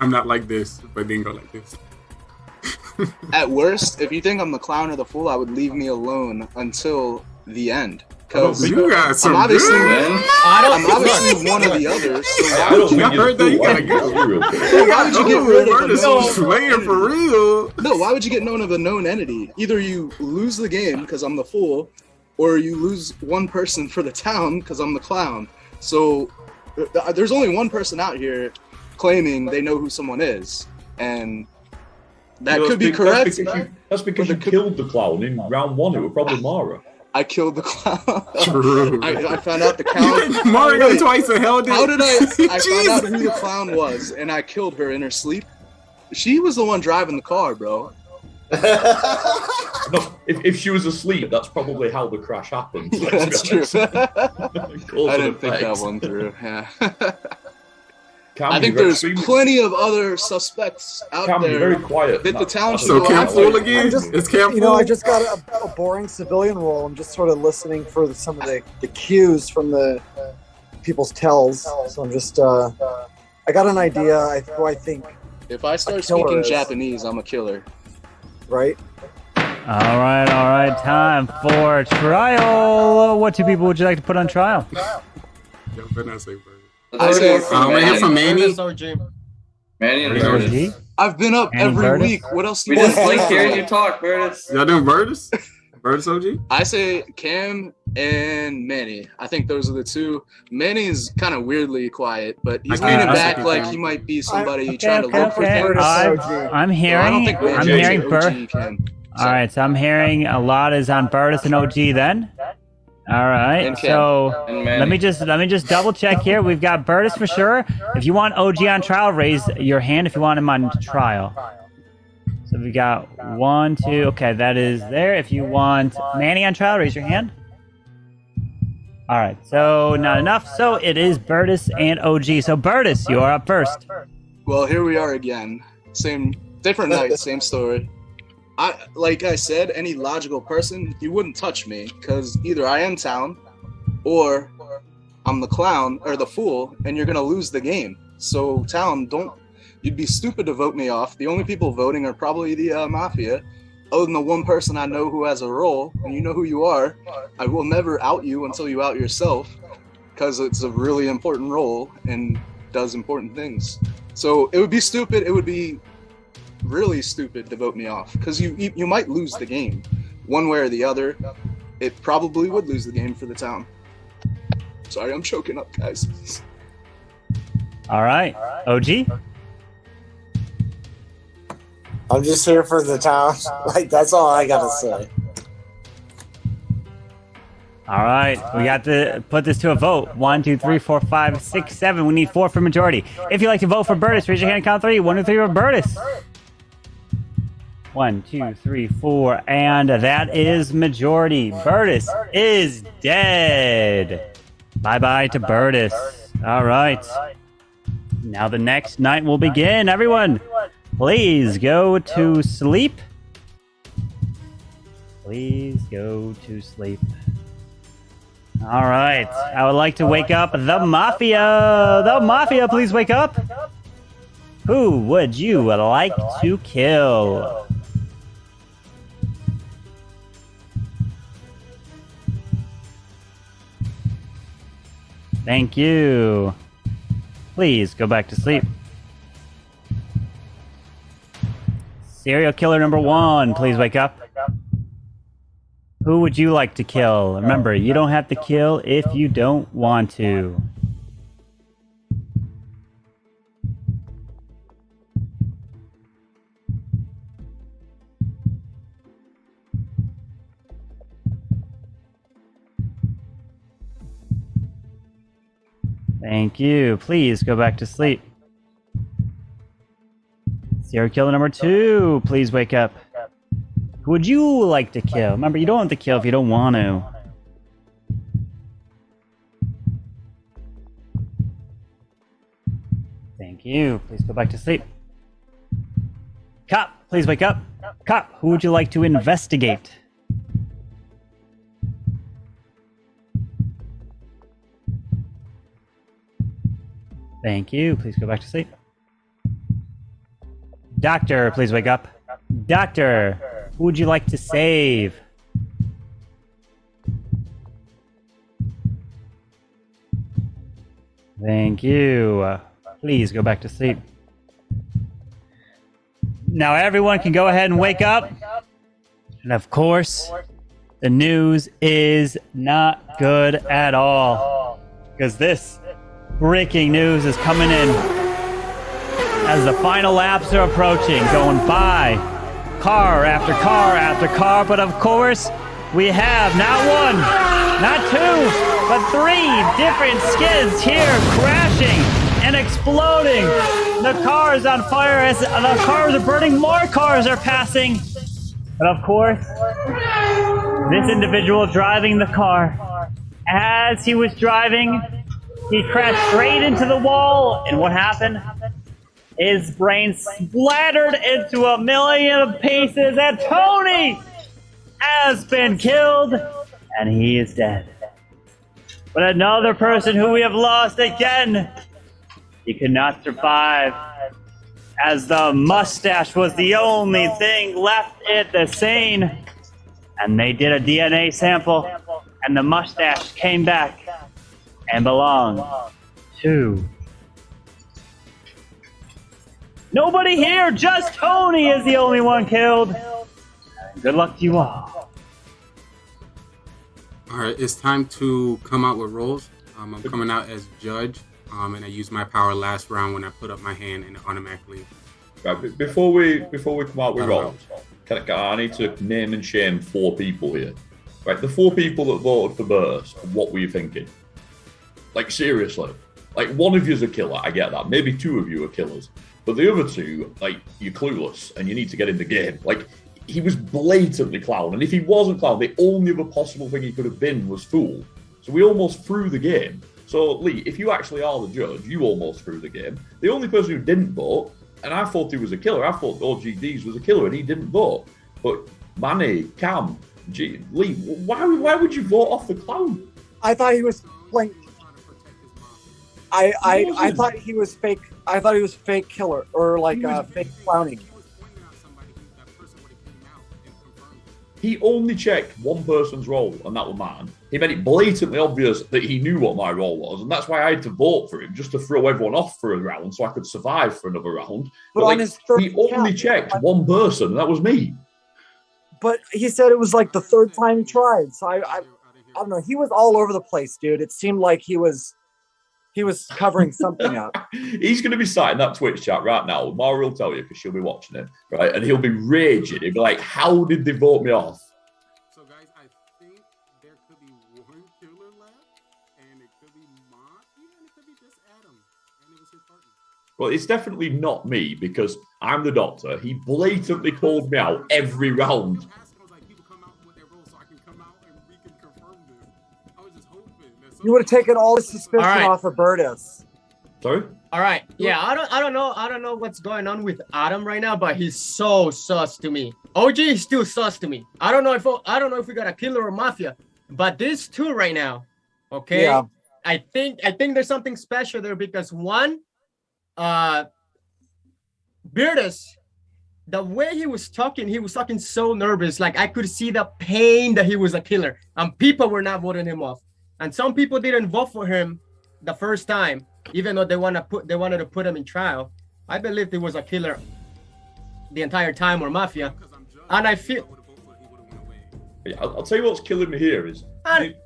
Speaker 21: I'm not like this, but didn't go like this.
Speaker 7: At worst, if you think I'm the clown or the fool, I would leave me alone until the end. Because
Speaker 21: You got some
Speaker 7: I'm obviously,
Speaker 21: good.
Speaker 7: I'm obviously one or the other. So
Speaker 10: I don't think
Speaker 21: I heard that you
Speaker 10: you're
Speaker 21: gotta go.
Speaker 10: serial
Speaker 7: why would you get rid of a
Speaker 21: Murder's
Speaker 7: known
Speaker 21: slaying for
Speaker 7: entity?
Speaker 21: real.
Speaker 7: No, why would you get known of a known entity? Either you lose the game because I'm the fool, or you lose one person for the town because I'm the clown. So there's only one person out here claiming they know who someone is, and that could be correct.
Speaker 10: That's because you killed the clown in round 1. It was probably Mara.
Speaker 7: I killed the clown.
Speaker 21: True.
Speaker 7: I found out the count.
Speaker 21: Mario
Speaker 7: Wait,
Speaker 21: twice and held it.
Speaker 7: How did I found out
Speaker 21: Jesus.
Speaker 7: who the clown was, and I killed her in her sleep? She was the one driving the car, bro.
Speaker 10: No, if she was asleep, that's probably how the crash happened.
Speaker 7: Yeah, that's true.
Speaker 10: Cause
Speaker 7: I
Speaker 10: and
Speaker 7: didn't think that
Speaker 10: effect.
Speaker 7: one through. Yeah.
Speaker 10: Cam,
Speaker 7: I think
Speaker 10: you're
Speaker 7: there's
Speaker 10: extremely-
Speaker 7: plenty of other suspects out
Speaker 10: Cam, you're
Speaker 7: there
Speaker 10: very quiet.
Speaker 7: that the town should
Speaker 21: So
Speaker 7: go
Speaker 21: Camp
Speaker 7: after.
Speaker 21: Fool again?
Speaker 2: I'm just,
Speaker 21: It's Camp
Speaker 2: you know,
Speaker 21: Fool?
Speaker 2: I just got a boring civilian role. I'm just sort of listening for some of the cues from the people's tells. So I'm just, I got an idea who I think.
Speaker 7: If I start
Speaker 2: a killer
Speaker 7: speaking
Speaker 2: is.
Speaker 7: Japanese, I'm a killer.
Speaker 2: Right?
Speaker 3: All right. Time for trial. What two people would you like to put on trial?
Speaker 21: Yo, better not say bird.
Speaker 7: I say
Speaker 21: We're here for Manny.
Speaker 4: Manny and
Speaker 21: Burtis.
Speaker 4: Burtis.
Speaker 7: I've been up
Speaker 3: Manny
Speaker 7: every
Speaker 3: Burtis?
Speaker 7: week. What else do
Speaker 4: We
Speaker 7: you
Speaker 4: just
Speaker 7: want?
Speaker 4: like hearing you talk, Burtis.
Speaker 21: Y'all doing Birdus? Birdus OG?
Speaker 7: I say Cam and Manny. I think those are the two. Manny's kind of weirdly quiet, but he's
Speaker 21: I can't-
Speaker 7: leaning
Speaker 21: I
Speaker 7: back
Speaker 21: second
Speaker 7: like
Speaker 21: Cam.
Speaker 7: he might be somebody
Speaker 3: Okay,
Speaker 7: trying to look for things.
Speaker 3: I'm
Speaker 7: So I don't
Speaker 3: hearing.
Speaker 7: think
Speaker 3: I'm
Speaker 7: OG
Speaker 3: hearing
Speaker 7: is
Speaker 3: Bur.
Speaker 7: OG Cam.
Speaker 3: All right, so I'm hearing a lot is on Burtis and OG then. All right,
Speaker 7: And Cam.
Speaker 3: so
Speaker 4: And Manny.
Speaker 3: let me just double check here. We've got Burtis for sure. If you want OG on trial, raise your hand. If you want him on trial. So we got 1, 2. Okay, that is there. If you want Manny on trial, raise your hand. All right, so not enough. So it is Burtis and OG. So Burtis, you are up first.
Speaker 7: Well, here we are again. Same, different night, same story. Like I said, any logical person, you wouldn't touch me because either I am town, or I'm the clown or the fool, and you're gonna lose the game. So town, you'd be stupid to vote me off. The only people voting are probably the Mafia. Other than the one person I know who has a role, and you know who you are, I will never out you until you out yourself, because it's a really important role and does important things. So it would be stupid. It would be really stupid to vote me off, because you might lose the game, one way or the other. It probably would lose the game for the town. Sorry, I'm choking up, guys.
Speaker 3: All right, OG.
Speaker 8: I'm just here for the town. Like, that's all I gotta say.
Speaker 3: All right, we got to put this to a vote. 1, 2, 3, 4, 5, 6, 7. We need 4 for majority. If you'd like to vote for Burtis, raise your hand and count 3. 1, 2, 3 for Burtis. 1, 2, 3, 4, and that is majority. Burtis is dead. Bye-bye to Burtis. All right. Now the next night will begin. Everyone, please go to sleep. Please go to sleep. All right. I would like to wake up the Mafia. The Mafia, please wake up. Who would you like to kill? Thank you. Please go back to sleep. Serial killer number 1, please wake up. Who would you like to kill? Remember, you don't have to kill if you don't want to. Thank you. Please go back to sleep. Serial killer number 2, please wake up. Who would you like to kill? Remember, you don't have to kill if you don't want to. Thank you. Please go back to sleep. Cop, please wake up. Cop, who would you like to investigate? Thank you. Please go back to sleep. Doctor, please wake up. Doctor, who would you like to save? Thank you. Please go back to sleep. Now everyone can go ahead and wake up. And of course, the news is not good at all. Because this breaking news is coming in as the final laps are approaching, going by car after car after car. But of course, we have not one, not two, but 3 different skids here crashing and exploding. The car is on fire as the cars are burning. More cars are passing. But of course, this individual driving the car, as he was driving, he crashed straight into the wall. And what happened? His brain splattered into a million pieces, and Tony has been killed, and he is dead. But another person who we have lost again, he could not survive, as the mustache was the only thing left at the scene. And they did a DNA sample, and the mustache came back and belonged to nobody here. Just Tony is the only one killed. Good luck to you all.
Speaker 21: All right, it's time to come out with roles. I'm coming out as judge, and I use my power last round when I put up my hand, and it automatically.
Speaker 10: Right, before we come out with roles, I need to name and shame 4 people here. Right, the 4 people that voted for Burst. What were you thinking? Like seriously, like one of you's a killer. I get that. Maybe 2 of you are killers, but the other 2, like you're clueless and you need to get in the game. Like he was blatantly clown, and if he wasn't clown, the only other possible thing he could have been was fool. So we almost threw the game. So Lee, if you actually are the judge, you almost threw the game. The only person who didn't vote, and I thought he was a killer. I thought OGDs was a killer, and he didn't vote. But Manny, Cam, Lee, why would you vote off the clown?
Speaker 2: I thought he was playing. I thought he was fake. I thought he was fake killer or like fake clowning.
Speaker 10: He only checked one person's role, and that was mine. He made it blatantly obvious that he knew what my role was, and that's why I had to vote for him, just to throw everyone off for a round so I could survive for another round. But
Speaker 2: on his third
Speaker 10: he only checked one person, and that was me.
Speaker 2: But he said it was like the 3rd time he tried. So I don't know. He was all over the place, dude. It seemed like he was covering something up.
Speaker 10: He's going to be sat in that Twitch chat right now. Mara will tell you because she'll be watching it, right? And he'll be raging. He'll be like, "How did they vote me off?"
Speaker 21: So, guys, I think there could be 1 killer left, and it could be Mafia, and it could be just Adam, and it was his partner.
Speaker 10: Well, it's definitely not me because I'm the doctor. He blatantly called me out every round.
Speaker 2: You would have taken all the suspicion off of Bertus.
Speaker 10: Sorry?
Speaker 20: All right. Yeah, I don't know what's going on with Adam right now, but he's so sus to me. OG is still sus to me. I don't know if we got a killer or Mafia, but these 2 right now, okay?
Speaker 2: Yeah.
Speaker 20: I think there's something special there because one, Bertus, the way he was talking so nervous. Like I could see the pain that he was a killer, and people were not voting him off. And some people didn't vote for him the first time, even though they wanted to put him in trial. I believed he was a killer the entire time, or Mafia. And I feel.
Speaker 10: I'll tell you what's killing me here is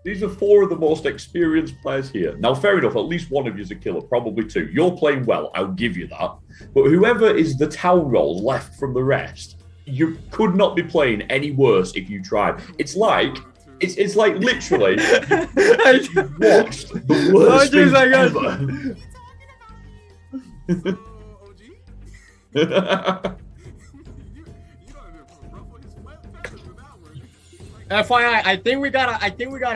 Speaker 10: these are 4 of the most experienced players here. Now, fair enough, at least one of you is a killer, probably 2. You're playing well, I'll give you that. But whoever is the town role left from the rest, you could not be playing any worse if you tried. It's like literally you watched the worst thing ever.
Speaker 20: FYI, I think we got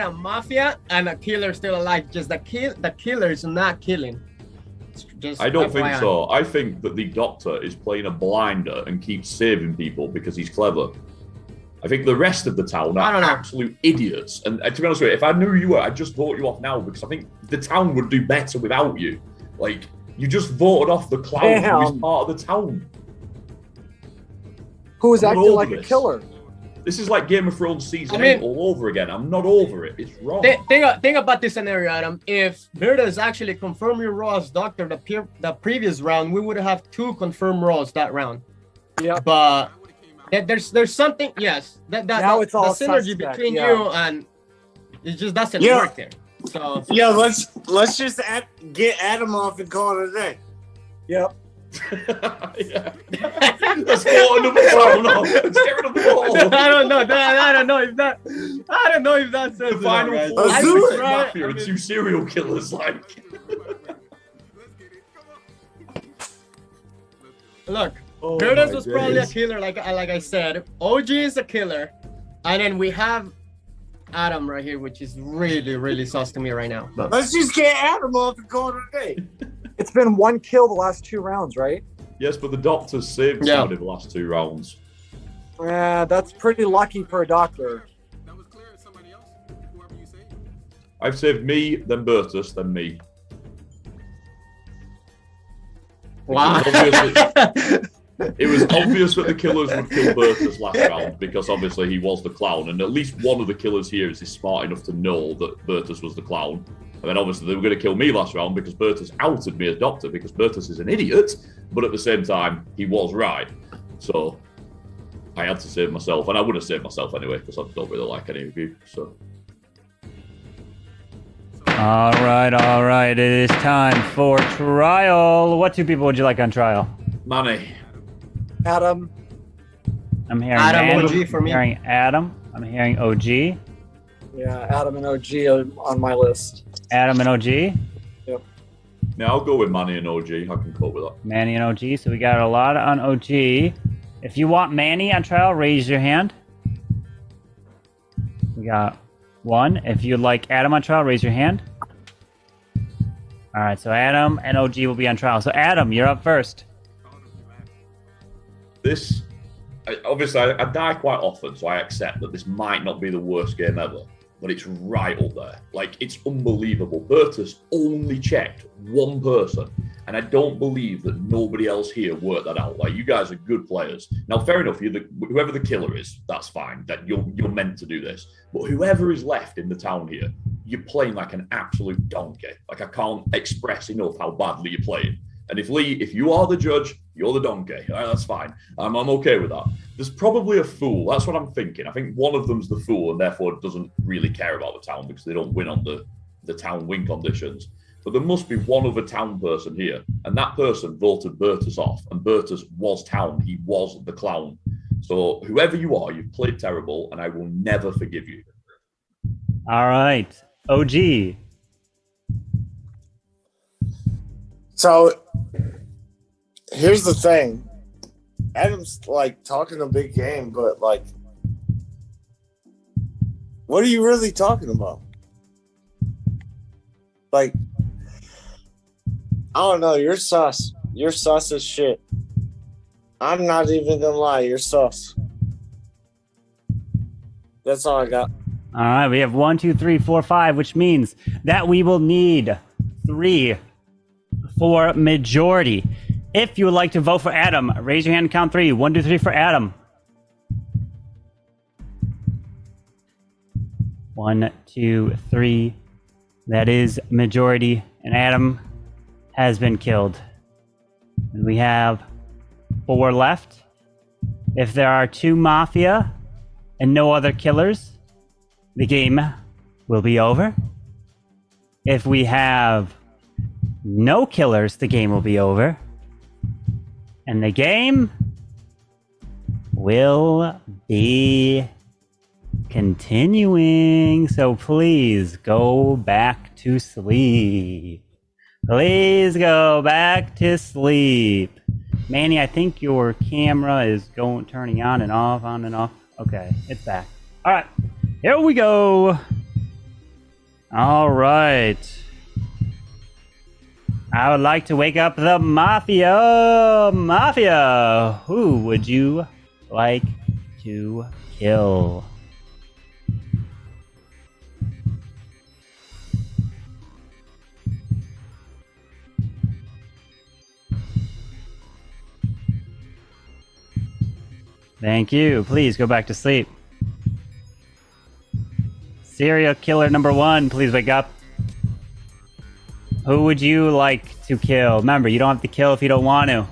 Speaker 20: a Mafia and a killer still alive. Just the killer is not killing. Just
Speaker 10: I don't think
Speaker 20: FYI.
Speaker 10: so. I think that the doctor is playing a blinder and keeps saving people because he's clever. I think the rest of the town are absolute idiots. And to be honest with you, if I knew you were, I'd just vote you off now because I think the town would do better without you. Like, you just voted off the clown who's part of the town.
Speaker 2: Who was acting like a killer.
Speaker 10: This is like Game of Thrones season 8 all over again. I'm not over it. It's wrong.
Speaker 20: Think about this scenario, Adam. If Virtus actually confirmed your role as Doctor the previous round, we would have 2 confirmed roles that round.
Speaker 2: Yeah.
Speaker 20: But there's something. Yes.
Speaker 2: Now it's all
Speaker 20: the synergy
Speaker 2: suspect,
Speaker 20: between
Speaker 2: yeah.
Speaker 20: you and it just doesn't
Speaker 8: Yeah.
Speaker 20: work there. So
Speaker 8: Yeah, let's just get Adam off and call it a day.
Speaker 2: Yep.
Speaker 10: Let's go another round off. Let's get rid of the ball.
Speaker 20: I don't know if that says
Speaker 10: The final
Speaker 20: it,
Speaker 10: four
Speaker 20: right?
Speaker 10: is Mafia and 2 serial killers. Like,
Speaker 20: Look,
Speaker 10: Oh
Speaker 20: Virtus
Speaker 10: my
Speaker 20: was probably a
Speaker 10: days.
Speaker 20: killer, like I said. OG is a killer, and then we have Adam right here, which is really sus to me right now. But
Speaker 8: Let's just get Adam off and call it a day.
Speaker 2: It's been 1 kill the last 2 rounds, right?
Speaker 10: yes, but the Doctor's saved somebody the last 2 rounds.
Speaker 2: Yeah, that's pretty lucky for a doctor.
Speaker 10: I've saved me, then Bertus, then me.
Speaker 20: Wow.
Speaker 10: It was obvious that the killers would kill Bertus last round because obviously he was the clown, and at least one of the killers here is smart enough to know that Bertus was the clown. And then obviously they were going to kill me last round because Bertus outed me as Doctor because Bertus is an idiot, but at the same time he was right. So I had to save myself, and I would have saved myself anyway because I don't really like any of you. So.
Speaker 3: All right. It is time for trial. What 2 people would you like on trial?
Speaker 10: Money.
Speaker 2: Adam.
Speaker 3: I'm hearing
Speaker 20: Adam,
Speaker 3: Manny.
Speaker 20: OG for me.
Speaker 3: I'm hearing Adam. I'm hearing OG.
Speaker 2: Yeah, Adam and OG are on my list.
Speaker 3: Adam and OG.
Speaker 2: Yep.
Speaker 10: Now I'll go with Manny and OG. I can cope with that.
Speaker 3: Manny and OG. So we got a lot on OG. If you want Manny on trial, raise your hand. We got 1. If you'd like Adam on trial, raise your hand. All right, so Adam and OG will be on trial. So Adam, you're up first.
Speaker 10: Obviously, I die quite often, so I accept that this might not be the worst game ever, but it's right up there. Like, it's unbelievable. Bertus only checked 1 person, and I don't believe that nobody else here worked that out. Like, you guys are good players. Now, fair enough, whoever the killer is, that's fine. That you're meant to do this. But whoever is left in the town here, you're playing like an absolute donkey. Like, I can't express enough how badly you're playing. And if Lee, if you are the judge, you're the donkey. All right, that's fine. I'm okay with that. There's probably a fool. That's what I'm thinking. I think one of them's the fool and therefore doesn't really care about the town because they don't win on the town win conditions. But there must be one other town person here. And that person voted Bertus off. And Bertus was town. He was the clown. So whoever you are, you've played terrible and I will never forgive you.
Speaker 3: All right. OG.
Speaker 8: So here's the thing. Adam's like talking a big game, but like, what are you really talking about? Like, I don't know. You're sus. You're sus as shit. I'm not even gonna lie. You're sus. That's all I got.
Speaker 3: All right, we have 1, 2, 3, 4, 5, which means that we will need 3 for majority. If you would like to vote for Adam, raise your hand and count 3. 1, 2, 3 for Adam. 1, 2, 3. That is majority, and Adam has been killed. And we have 4 left. If there are 2 Mafia and no other killers, the game will be over. If we have no killers, the game will be over. And the game will be continuing. So please go back to sleep. Please go back to sleep. Manny, I think your camera is turning on and off, on and off. Okay, it's back. All right, here we go. All right. I would like to wake up the Mafia. Mafia, who would you like to kill? Thank you. Please go back to sleep. Serial killer number 1, please wake up. Who would you like to kill? Remember, you don't have to kill if you don't want to.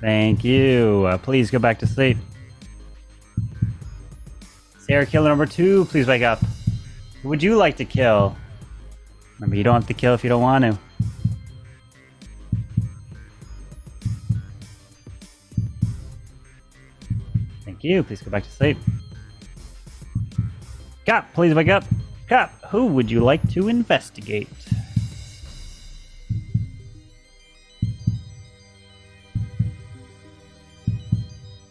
Speaker 3: Thank you. Please go back to sleep. Serial killer number 2, please wake up. Who would you like to kill? Remember, you don't have to kill if you don't want to. Thank you. Please go back to sleep. Cop, please wake up. Cop, who would you like to investigate?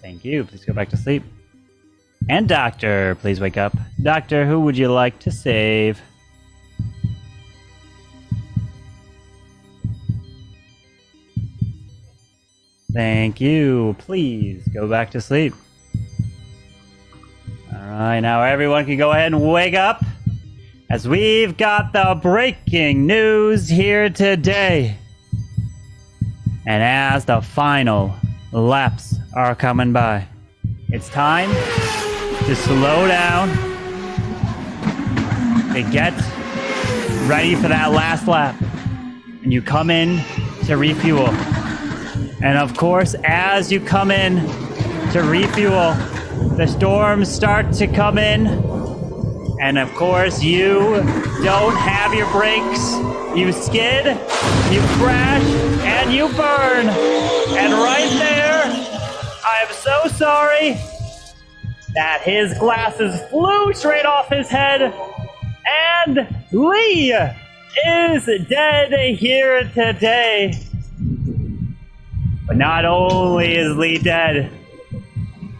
Speaker 3: Thank you. Please go back to sleep. And doctor, please wake up. Doctor, who would you like to save? Thank you. Please go back to sleep. Alright, now everyone can go ahead and wake up, as we've got the breaking news here today. And as the final laps are coming by, it's time to slow down, to get ready for that last lap. And you come in to refuel. And of course, as you come in to refuel, the storms start to come in. And of course, you don't have your brakes. You skid, you crash, and you burn. And right there, I am so sorry that his glasses flew straight off his head. And Lee is dead here today. But not only is Lee dead,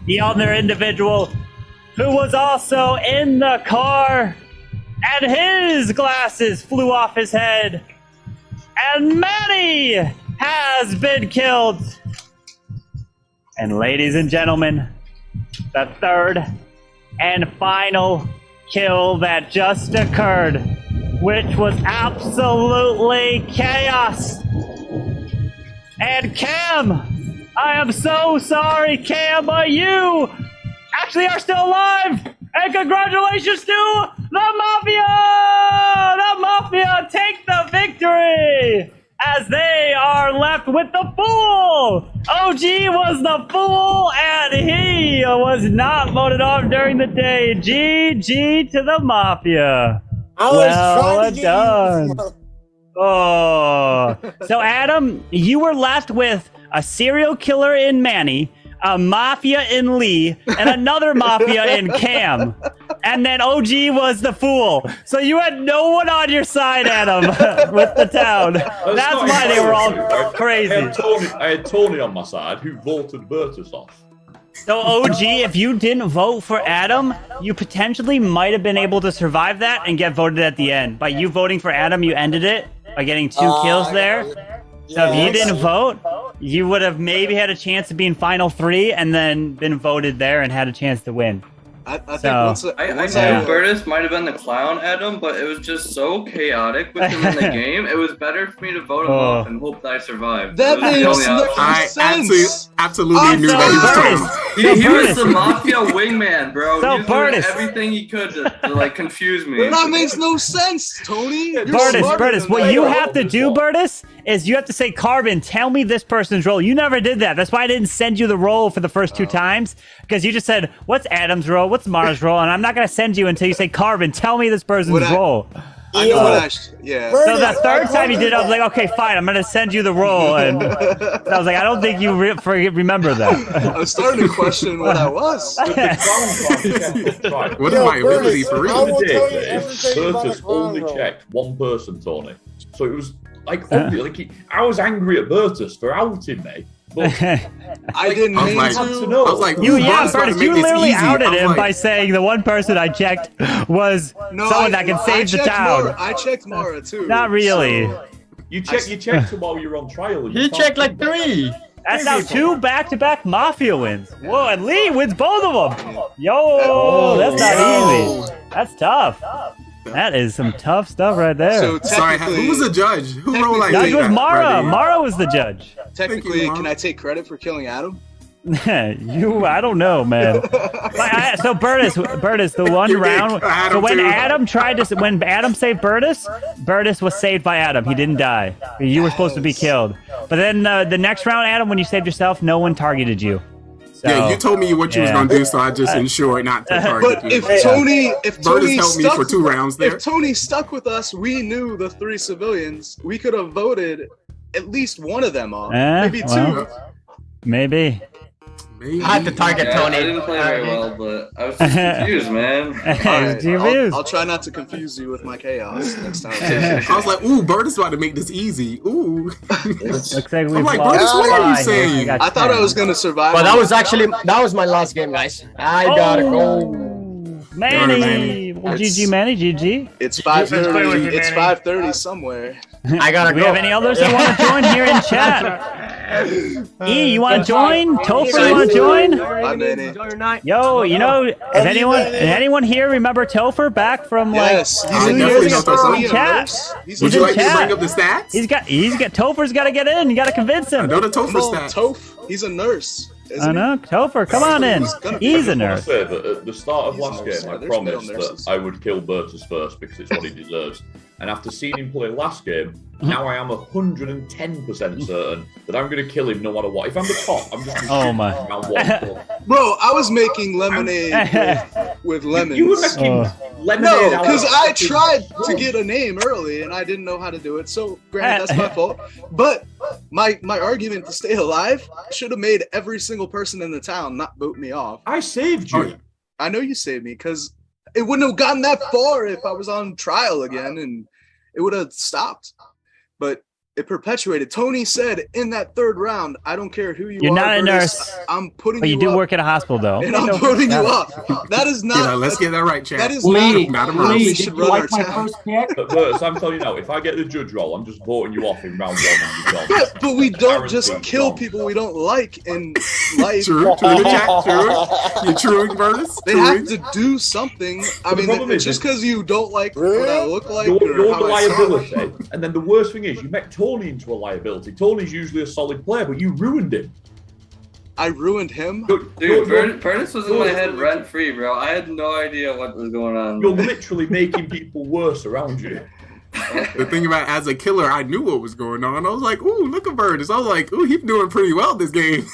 Speaker 3: the other individual who was also in the car, and his glasses flew off his head, and Manny has been killed. And ladies and gentlemen, the third and final kill that just occurred, which was absolutely chaos. And Cam, I am so sorry, Cam, but you actually are still alive! And congratulations to the Mafia! The Mafia take the victory! As they are left with the fool! OG was the fool, and he was not voted off during the day. GG to the Mafia. Well done. Oh, so Adam, you were left with a serial killer in Manny, a mafia in Lee, and another mafia in Cam. And then OG was the fool. So you had no one on your side, Adam, with the town. That's why they were all crazy.
Speaker 10: I had Tony on my side, who voted Bertus off.
Speaker 3: So OG, if you didn't vote for Adam, you potentially might have been able to survive that and get voted at the end. By you voting for Adam, you ended it by getting 2 kills there. So if you didn't vote, you would have maybe had a chance to be in final 3 and then been voted there and had a chance to win.
Speaker 4: I think Bertus might have been the clown, Adam, but it was just so chaotic with him in the game. It was better for me to vote him off and hope that I survived.
Speaker 7: That makes no sense.
Speaker 21: I absolutely knew that he was
Speaker 4: He was the mafia wingman, bro.
Speaker 3: So
Speaker 4: he was doing everything he could to like confuse me.
Speaker 7: That makes no sense, Tony.
Speaker 3: Bertus, what you have to do, Bertus, is you have to say, Carbon, tell me this person's role. You never did that. That's why I didn't send you the role for the first 2 times, because you just said, what's Adam's role? What's Mara's role? And I'm not going to send you until you say, Carbon, tell me this person's role.
Speaker 7: I know what yeah.
Speaker 3: So the third time you did it, I was like, okay, fine, I'm going to send you the role. And I was like, I don't think you remember that.
Speaker 7: I was starting to question what I was.
Speaker 10: What
Speaker 21: is my ability for real?
Speaker 10: Bertus only checked one person, Tony. So it was like, I was angry at Bertus for outing me. But
Speaker 7: I didn't mean to.
Speaker 21: I was like,
Speaker 3: Bertus, you literally outed him by saying the one person I checked was someone that can save the town.
Speaker 7: I checked Mara too.
Speaker 3: Not really.
Speaker 10: So you checked him while you were on trial.
Speaker 20: He checked like 3.
Speaker 3: That's now 2 back-to-back Mafia wins. Whoa, and Lee wins both of them. Yo, that's not easy. That's tough. That is some tough stuff right there.
Speaker 7: So
Speaker 21: sorry, who was the judge? Who rolled like
Speaker 3: judge was Mara. Mara was the judge.
Speaker 7: Technically, can I take credit for killing Adam?
Speaker 3: I don't know, man. So Bertus, the one round. So when Adam when Adam saved Bertus was saved by Adam. He didn't die. You were supposed to be killed. But then the next round, Adam, when you saved yourself, no one targeted you. So,
Speaker 21: yeah, you told me what you was gonna do, so I just ensured not to target
Speaker 7: But
Speaker 21: you.
Speaker 7: if Tony
Speaker 21: helped me for 2 rounds there.
Speaker 7: If Tony stuck with us, we knew the 3 civilians. We could have voted at least one of them off, maybe 2.
Speaker 3: Maybe.
Speaker 20: I had to target Tony.
Speaker 4: I didn't play very well, but I was just confused, man.
Speaker 7: Alright, I'll try not to confuse you with my chaos next time.
Speaker 21: I was like, ooh, Bird is about to make this easy. Ooh.
Speaker 3: Looks like
Speaker 21: I'm like, Bird, what are you saying?
Speaker 7: I thought I was gonna survive.
Speaker 20: But that was my last game, guys. I gotta go.
Speaker 3: Manny! Well, GG, Manny, GG.
Speaker 7: It's 5:30. It's 5:30 somewhere.
Speaker 20: I gotta
Speaker 3: Do we have any others that want to join here in chat? E, you want to join? Topher, you want to join?
Speaker 7: Bye, Manny.
Speaker 3: Yo, you know, if anyone here remember Topher back from
Speaker 7: Yes,
Speaker 3: like
Speaker 7: he's in
Speaker 21: definitely know
Speaker 3: Topher.
Speaker 21: Topher.
Speaker 3: Chat.
Speaker 21: Would you like me to bring up the stats?
Speaker 3: He's got Topher's got to get in. You got to convince him.
Speaker 21: I know the Topher
Speaker 7: Come on,
Speaker 21: stats.
Speaker 7: Toph, he's a nurse.
Speaker 3: I know, Topher, come on in. He's a
Speaker 10: I want
Speaker 3: nurse.
Speaker 10: to say that at the start of last game, I promised that I would kill Bertus first because it's what he deserves. And after seeing him play last game, now I am 110% certain that I'm going to kill him no matter what. If I'm the top, I'm just
Speaker 3: Oh my.
Speaker 10: round 1.
Speaker 7: Bro, I was making lemonade with lemons.
Speaker 10: You were making lemonade
Speaker 7: No,
Speaker 10: out
Speaker 7: because
Speaker 10: of
Speaker 7: I tried to get a name early and I didn't know how to do it. So, granted, that's my fault. But my argument to stay alive should have made every single person in the town not boot me off.
Speaker 10: I saved you.
Speaker 21: Oh, yeah.
Speaker 7: I know you saved me because it wouldn't have gotten that far if I was on trial again and it would have stopped. But it perpetuated. Tony said in that 3rd round, I don't care who you are.
Speaker 3: You're not a
Speaker 7: Bertus,
Speaker 3: nurse.
Speaker 7: I'm putting
Speaker 3: But
Speaker 7: you
Speaker 3: you do
Speaker 7: up,
Speaker 3: work at a hospital, though.
Speaker 7: and I'm putting you up. That is not.
Speaker 21: Let's get that right, chat.
Speaker 7: That is
Speaker 21: Lee,
Speaker 7: not
Speaker 21: not a
Speaker 7: how we
Speaker 21: Lee,
Speaker 7: should
Speaker 21: did you
Speaker 7: run
Speaker 21: like
Speaker 7: our
Speaker 21: my
Speaker 7: town.
Speaker 21: first pick?
Speaker 10: But Bertus, I'm telling you now, if I get the judge role, I'm just voting you off in round 1 and you're gone.
Speaker 7: But we don't just
Speaker 10: Guaranteed
Speaker 7: kill
Speaker 10: gone.
Speaker 7: people we don't like in life.
Speaker 21: True, the chat, true. You're true, Bertus.
Speaker 7: They have to do something. I
Speaker 10: But the
Speaker 7: mean,
Speaker 10: problem is
Speaker 7: just because you don't like what I look like
Speaker 10: You're
Speaker 7: or
Speaker 10: the
Speaker 7: how I sound.
Speaker 10: liability, and then the worst thing is you make Tony into a liability. Tony's usually a solid player, but you ruined him.
Speaker 7: I ruined him.
Speaker 4: Dude, Bertus was in my head rent free, bro. I had no idea what was going on.
Speaker 10: You're literally making people worse around you.
Speaker 21: The thing about as a killer, I knew what was going on. I was like, ooh, look at Bertus. I was like, ooh, he's doing pretty well this game.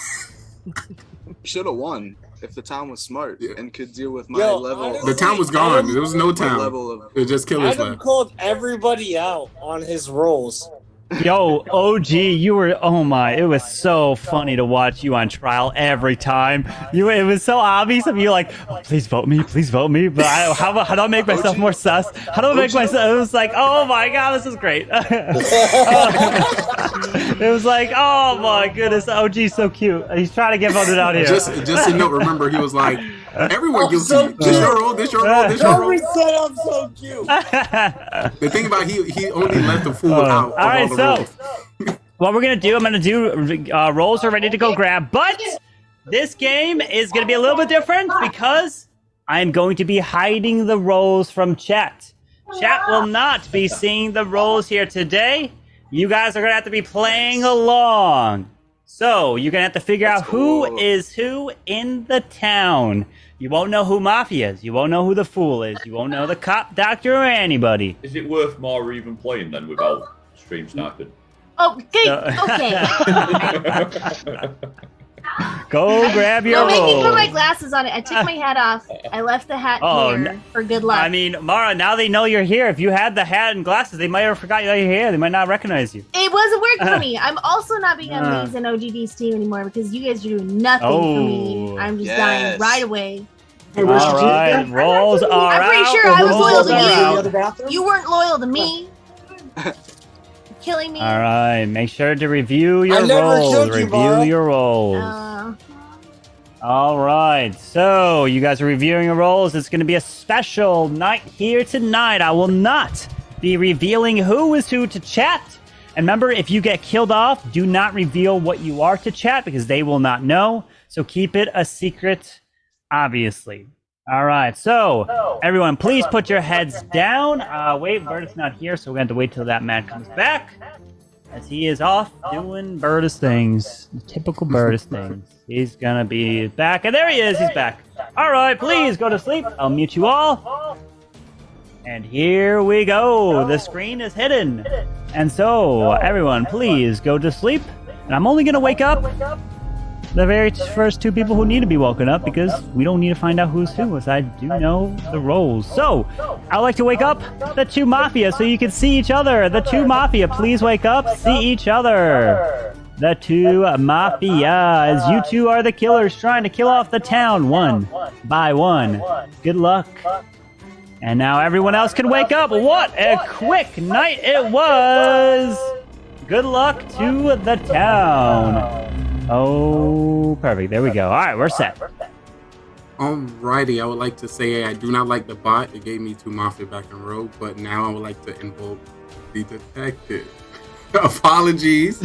Speaker 7: Should have won if the town was smart and could deal with my
Speaker 8: Yo,
Speaker 7: level.
Speaker 21: The town was gone. There was no town. It was just killers
Speaker 8: Adam
Speaker 21: left.
Speaker 8: called everybody out on his roles.
Speaker 3: Yo, OG, you were, oh my, it was so funny to watch you on trial every time. It was so obvious of you like, oh, please vote me. But how do I make myself more sus? How do I make myself, it was like, oh my God, this is great. It was like, oh my goodness, OG's so cute. He's trying to get voted out here.
Speaker 21: Just so you know, remember, he was like, everyone guilty.
Speaker 8: so
Speaker 21: This your role, this your role, this your role.
Speaker 8: Nobody said I'm so cute.
Speaker 21: The thing about he only let the fool out of
Speaker 3: all right,
Speaker 21: all the
Speaker 3: so
Speaker 21: roles.
Speaker 3: what we're gonna do, I'm gonna do rolls are ready to go grab, but this game is gonna be a little bit different because I'm going to be hiding the rolls from chat. Chat will not be seeing the rolls here today. You guys are gonna have to be playing along. So you're gonna have to figure out who is who in the town. You won't know who Mafia is. You won't know who the fool is. You won't know the cop, doctor, or anybody.
Speaker 10: Is it worth more even playing then without stream sniping?
Speaker 15: Okay.
Speaker 3: Go grab your
Speaker 15: Don't make me put
Speaker 3: rolls.
Speaker 15: my glasses on it. I took my hat off. I left the hat here for good luck.
Speaker 3: I mean, Mara, now they know you're here. If you had the hat and glasses, they might have forgot that you're here. They might not recognize you.
Speaker 15: It wasn't working for me. I'm also not being on Lee's and OGD's team anymore because you guys are doing nothing for me. I'm just dying right away.
Speaker 3: All right, rolls are
Speaker 15: I'm pretty
Speaker 3: out.
Speaker 15: sure I was
Speaker 3: Rolls are
Speaker 15: loyal
Speaker 3: out.
Speaker 15: to you. You weren't loyal to me. Killing me.
Speaker 3: All right, make sure to review your
Speaker 8: never
Speaker 3: rolls.
Speaker 8: killed you,
Speaker 3: Review
Speaker 8: Mara.
Speaker 3: your rolls. All right, so you guys are reviewing your rolls. It's going to be a special night here tonight. I will not be revealing who is who to chat. And remember, if you get killed off, do not reveal what you are to chat because they will not know. So keep it a secret, obviously. All right, so everyone, please put your heads down. Wait, Bert's not here, so we're going to have to wait till that man comes back. as he is off doing Birdus things. Typical Birdus things. He's gonna be back. And there he is. He's back. Alright, please go to sleep. I'll mute you all. And here we go. The screen is hidden. And so, everyone, please go to sleep. And I'm only gonna wake up the very first two people who need to be woken up because we don't need to find out who's who, as I do know the roles. So, I'd like to wake up the two Mafia so you can see each other. The two Mafia, please wake up, see each other. The two Mafia, as you two are the killers trying to kill off the town one by one. Good luck. And now everyone else can wake up. What a quick night it was. Good luck to the town. Oh, perfect. There we go. All right, we're set.
Speaker 21: Alrighty, I would like to say I do not like the bot. It gave me two Mafia back in row, but now I would like to invoke the detective. Apologies.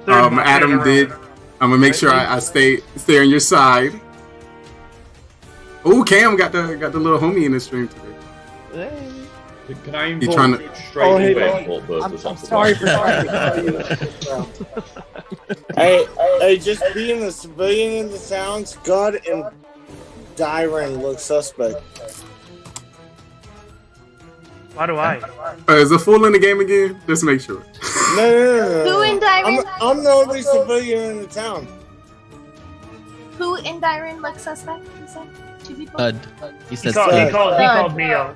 Speaker 21: Adam did. I'm gonna make sure I stay on your side. Oh, Cam got the little homie in the stream today.
Speaker 10: Can I invoke straight away?
Speaker 8: I'm sorry for trying to tell you. Hey, just being a civilian in the town, Scud and Dyran look suspect.
Speaker 16: Why do I?
Speaker 21: Is the fool in the game again? Just make sure.
Speaker 8: No.
Speaker 15: Who in Dyran?
Speaker 8: I'm the only civilian in the town.
Speaker 15: Who in Dyran looks suspect? You said two people.
Speaker 23: He said
Speaker 16: He called me out.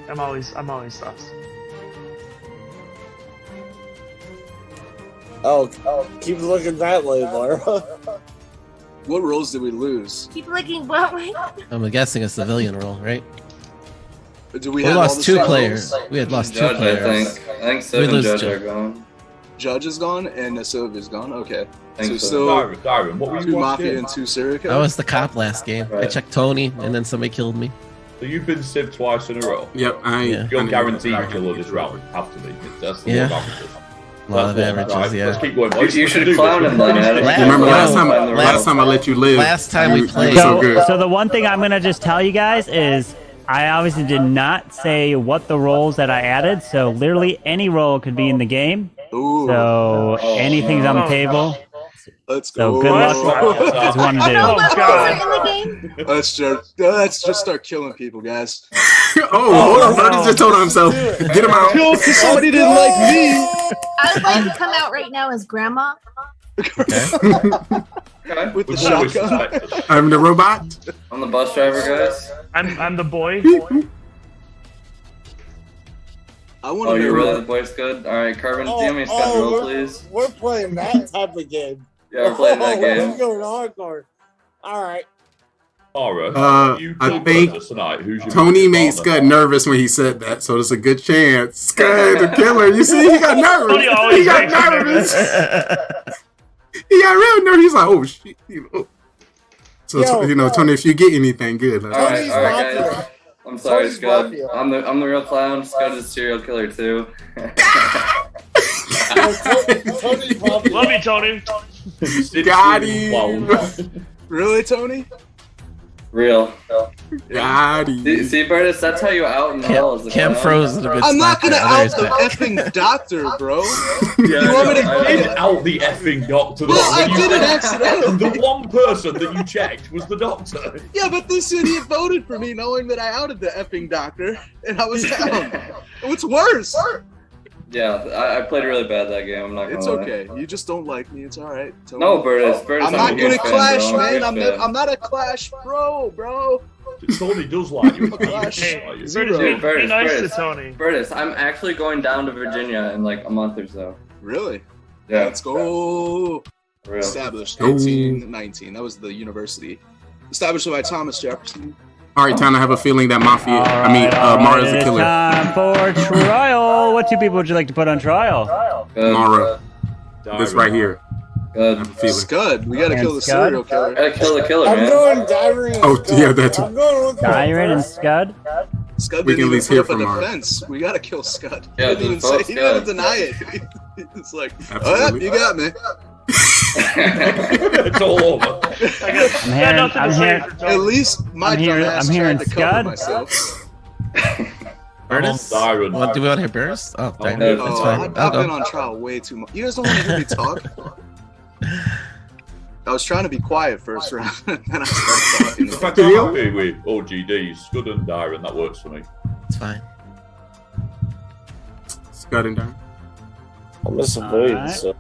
Speaker 16: I'm always sus.
Speaker 8: Oh, keep looking that way, Laura.
Speaker 7: What roles did we lose?
Speaker 15: Keep looking what way?
Speaker 23: I'm guessing a civilian role, right?
Speaker 7: Do
Speaker 23: We
Speaker 7: have all
Speaker 23: lost
Speaker 7: the
Speaker 23: two
Speaker 7: roles?
Speaker 23: players. We had lost
Speaker 4: Judge,
Speaker 23: two players.
Speaker 4: I think
Speaker 23: We
Speaker 4: Civ and
Speaker 23: lose
Speaker 4: Judge
Speaker 23: Judge.
Speaker 4: are gone.
Speaker 7: Judge is gone and Sylvia's gone. Okay,
Speaker 4: Think
Speaker 7: so
Speaker 4: so.
Speaker 7: still
Speaker 10: Darren, what were you
Speaker 7: two
Speaker 10: watching?
Speaker 7: Mafia and two serial
Speaker 23: I
Speaker 7: killers.
Speaker 23: was the cop last game. I
Speaker 10: Right.
Speaker 23: checked Tony, and then somebody killed me.
Speaker 10: So you've been Civ twice in a row.
Speaker 21: Yep,
Speaker 10: You're guaranteed killer this round. Have to be. That's the
Speaker 23: Yeah.
Speaker 10: law of averages.
Speaker 23: A lot of
Speaker 10: That's
Speaker 23: averages,
Speaker 10: right.
Speaker 23: yeah.
Speaker 10: Let's keep going.
Speaker 4: You should clown him then, Adam.
Speaker 21: Remember last time I let you live.
Speaker 23: Last time we
Speaker 21: you
Speaker 23: played.
Speaker 21: were so good.
Speaker 3: So the one thing I'm gonna just tell you guys is I obviously did not say what the roles that I added. So literally any role could be in the game.
Speaker 7: Ooh.
Speaker 3: So anything's on the table.
Speaker 7: Let's
Speaker 3: So
Speaker 7: go.
Speaker 3: good luck. Just want to do.
Speaker 7: Let's just start killing people, guys.
Speaker 21: Hold on, Birdie just told on himself. Get him out.
Speaker 7: Somebody didn't like me.
Speaker 15: I would like to come out right now as Grandma.
Speaker 7: With the shotgun.
Speaker 21: I'm the robot.
Speaker 4: I'm the bus driver, guys.
Speaker 16: I'm the boy.
Speaker 7: I want
Speaker 4: Oh,
Speaker 7: to
Speaker 4: you're
Speaker 7: know.
Speaker 4: really the boy's good? Alright, Carbon, DM me a schedule, please.
Speaker 8: We're playing that type of game.
Speaker 4: Yeah, we're playing that game.
Speaker 8: We're going hardcore. All right.
Speaker 10: Aura, you
Speaker 21: I
Speaker 10: killed
Speaker 21: think
Speaker 10: Burgess tonight. Who's your
Speaker 21: Tony made
Speaker 10: partner?
Speaker 21: Scud nervous when he said that, so there's a good chance. Scud, the killer. You see, he got nervous.
Speaker 16: Tony always
Speaker 21: He got
Speaker 16: makes me
Speaker 21: nervous. He got real nervous. He's like, oh shit. So Tony, if you get anything good,
Speaker 4: Alright, guys. I'm sorry, Scud. I'm the real clown. Scud is a serial killer too.
Speaker 16: Love you, Tony.
Speaker 21: Got him.
Speaker 7: Really, Tony?
Speaker 4: Real.
Speaker 21: Got him.
Speaker 4: See, Bertus, that's how you out in hell as the
Speaker 23: Cam
Speaker 4: clown.
Speaker 23: froze is a good
Speaker 7: I'm not gonna
Speaker 23: sniper.
Speaker 7: out
Speaker 23: There's
Speaker 7: the
Speaker 23: that.
Speaker 7: effing doctor, bro.
Speaker 10: Yeah,
Speaker 7: You want me to-
Speaker 10: I did out the effing doctor.
Speaker 7: Well, I
Speaker 10: When you-
Speaker 7: did it accidentally.
Speaker 10: The one person that you checked was the doctor.
Speaker 7: Yeah, but this idiot voted for me knowing that I outed the effing doctor, and I was down. What's worse?
Speaker 4: Yeah, I played really bad that game. I'm not gonna
Speaker 7: It's
Speaker 4: lie.
Speaker 7: okay. You just don't like me. It's all right. Tony.
Speaker 4: No, Bertus.
Speaker 7: I'm not
Speaker 4: a
Speaker 7: good
Speaker 4: huge
Speaker 7: at
Speaker 4: fan,
Speaker 7: Clash,
Speaker 4: bro.
Speaker 7: man.
Speaker 4: a huge fan.
Speaker 7: I'm not a Clash bro.
Speaker 10: Tony does like you.
Speaker 7: Clash.
Speaker 16: Hey,
Speaker 7: Zero.
Speaker 16: be nice to Tony.
Speaker 4: Bertus, I'm actually going down to Virginia in like a month or so.
Speaker 7: Really?
Speaker 4: Yeah.
Speaker 7: Let's go.
Speaker 4: Real.
Speaker 7: Established
Speaker 21: Go.
Speaker 7: 1819. That was the university. Established by Thomas Jefferson.
Speaker 21: All right, time. I have a feeling that Mafia. Mara's a
Speaker 3: It's
Speaker 21: killer.
Speaker 3: time for trial. What two people would you like to put on trial?
Speaker 21: Mara. This right here.
Speaker 4: Good.
Speaker 7: Scud. We gotta
Speaker 3: And
Speaker 7: kill the
Speaker 3: Scud?
Speaker 7: serial killer.
Speaker 4: Gotta kill the killer,
Speaker 8: I'm
Speaker 4: man.
Speaker 8: going Dyran.
Speaker 21: Oh, yeah, that's.
Speaker 8: I'm going with
Speaker 3: Dyran and Scud.
Speaker 7: Scud
Speaker 21: We
Speaker 7: didn't
Speaker 21: can at least
Speaker 7: even
Speaker 21: hear
Speaker 7: put up
Speaker 21: from
Speaker 7: a
Speaker 21: Mara.
Speaker 7: defense. We gotta kill Scud.
Speaker 4: Yeah,
Speaker 7: He didn't even
Speaker 4: just vote
Speaker 7: say. He didn't
Speaker 4: Scud.
Speaker 7: deny it. It's like, oh,
Speaker 21: Absolutely.
Speaker 7: you got me.
Speaker 10: It's all over.
Speaker 3: I'm hearing
Speaker 7: At least my
Speaker 3: I'm hearing
Speaker 7: dumbass
Speaker 3: Scud.
Speaker 7: tried to cover myself.
Speaker 23: Burtis?
Speaker 10: Byron.
Speaker 23: Do we want to hear Burtis? Oh, dang.
Speaker 10: no,
Speaker 23: That's fine.
Speaker 7: I've
Speaker 23: I'll
Speaker 7: been
Speaker 23: go.
Speaker 7: on trial way too much. You guys don't want to hear me talk? I was trying to be quiet first round, and then I started talking.
Speaker 10: In fact, I'm happy with OGD, Scud and Dyron. That works for me.
Speaker 23: It's fine.
Speaker 21: Scud and Dyron.
Speaker 8: I'm a civilian,
Speaker 3: Alright.
Speaker 8: so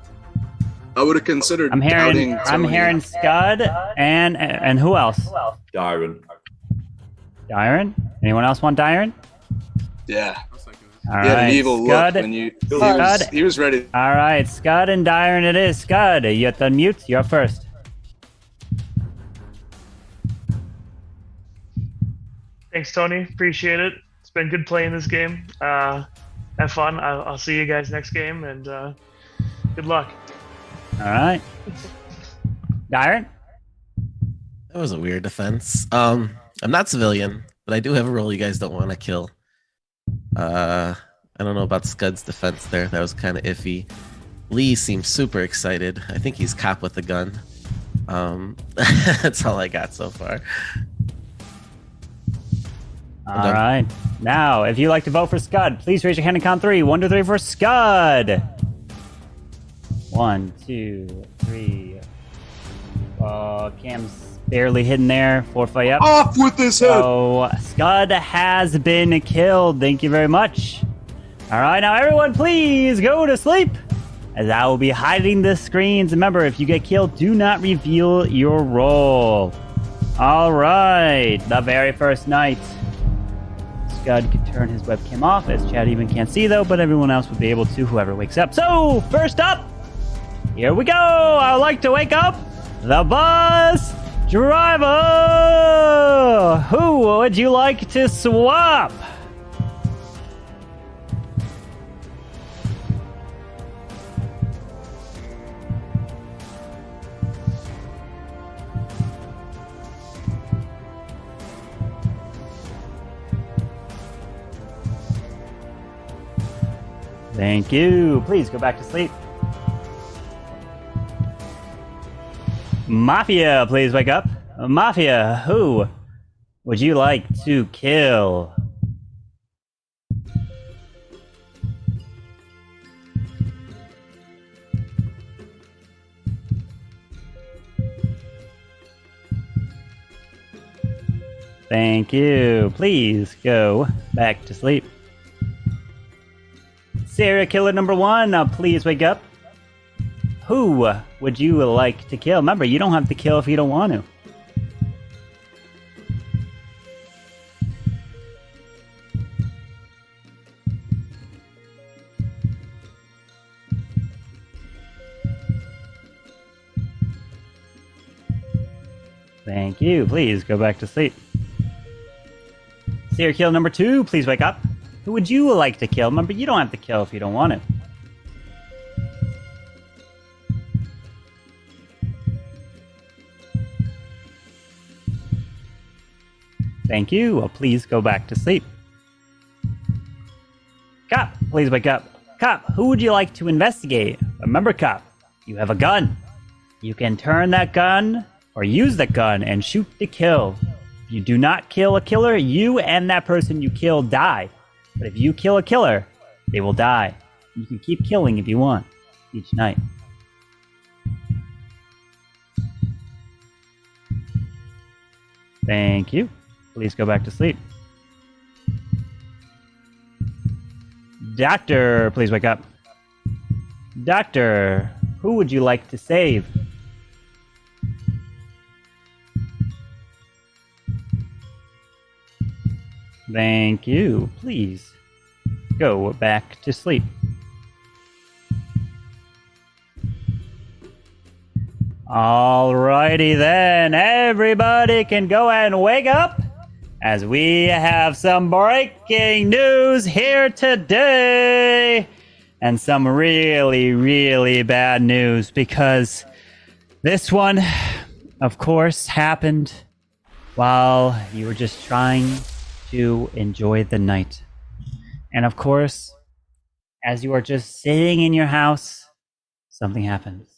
Speaker 7: I would have considered
Speaker 3: I'm
Speaker 7: doubting
Speaker 3: hearing
Speaker 7: Tony.
Speaker 3: Scud and who else?
Speaker 10: Dyron.
Speaker 3: Dyron? Anyone else want Dyron?
Speaker 7: Yeah.
Speaker 3: All
Speaker 7: He had an
Speaker 3: right,
Speaker 7: evil
Speaker 3: Scud.
Speaker 7: look when you.
Speaker 3: Scud.
Speaker 7: He was ready.
Speaker 3: All right, Scud and Dyron it is. Scud, you have to unmute. You're first.
Speaker 16: Thanks, Tony. Appreciate it. It's been good playing this game. Have fun. I'll see you guys next game, and good luck.
Speaker 3: All right. Dyron?
Speaker 23: That was a weird defense. I'm not civilian, but I do have a role you guys don't want to kill. I don't know about Scud's defense there. That was kind of iffy. Lee seems super excited. I think he's cop with a gun. That's all I got so far.
Speaker 3: All right. Now, if you'd like to vote for Scud, please raise your hand and count 3. 1, 2, 3 for Scud. 1, 2, 3. Cam's barely hidden there. 4, 5 up.
Speaker 7: Off with his head.
Speaker 3: So Scud has been killed. Thank you very much. All right, now everyone, please go to sleep, as I will be hiding the screens. Remember, if you get killed, do not reveal your role. All right, the very first night. Scud could turn his webcam off, as Chad even can't see though, but everyone else would be able to, whoever wakes up. So, first up, here we go. I would like to wake up the bus driver. Who would you like to swap? Thank you. Please go back to sleep. Mafia, please wake up. Mafia, who would you like to kill? Thank you. Please go back to sleep. Serial killer number 1, please wake up. Who would you like to kill? Remember, you don't have to kill if you don't want to. Thank you. Please go back to sleep. Serial killer number 2, please wake up. Who would you like to kill? Remember, you don't have to kill if you don't want to. Thank you. Well, please go back to sleep. Cop, please wake up. Cop, who would you like to investigate? Remember, cop, you have a gun. You can turn that gun or use that gun and shoot to kill. If you do not kill a killer, you and that person you kill die. But if you kill a killer, they will die. You can keep killing if you want, each night. Thank you. Please go back to sleep. Doctor, please wake up. Doctor, who would you like to save? Thank you. Please go back to sleep. Alrighty then, everybody can go and wake up, as we have some breaking news here today, and some really, really bad news, because this one, of course, happened while you were just trying to enjoy the night. And of course, as you are just sitting in your house, something happens.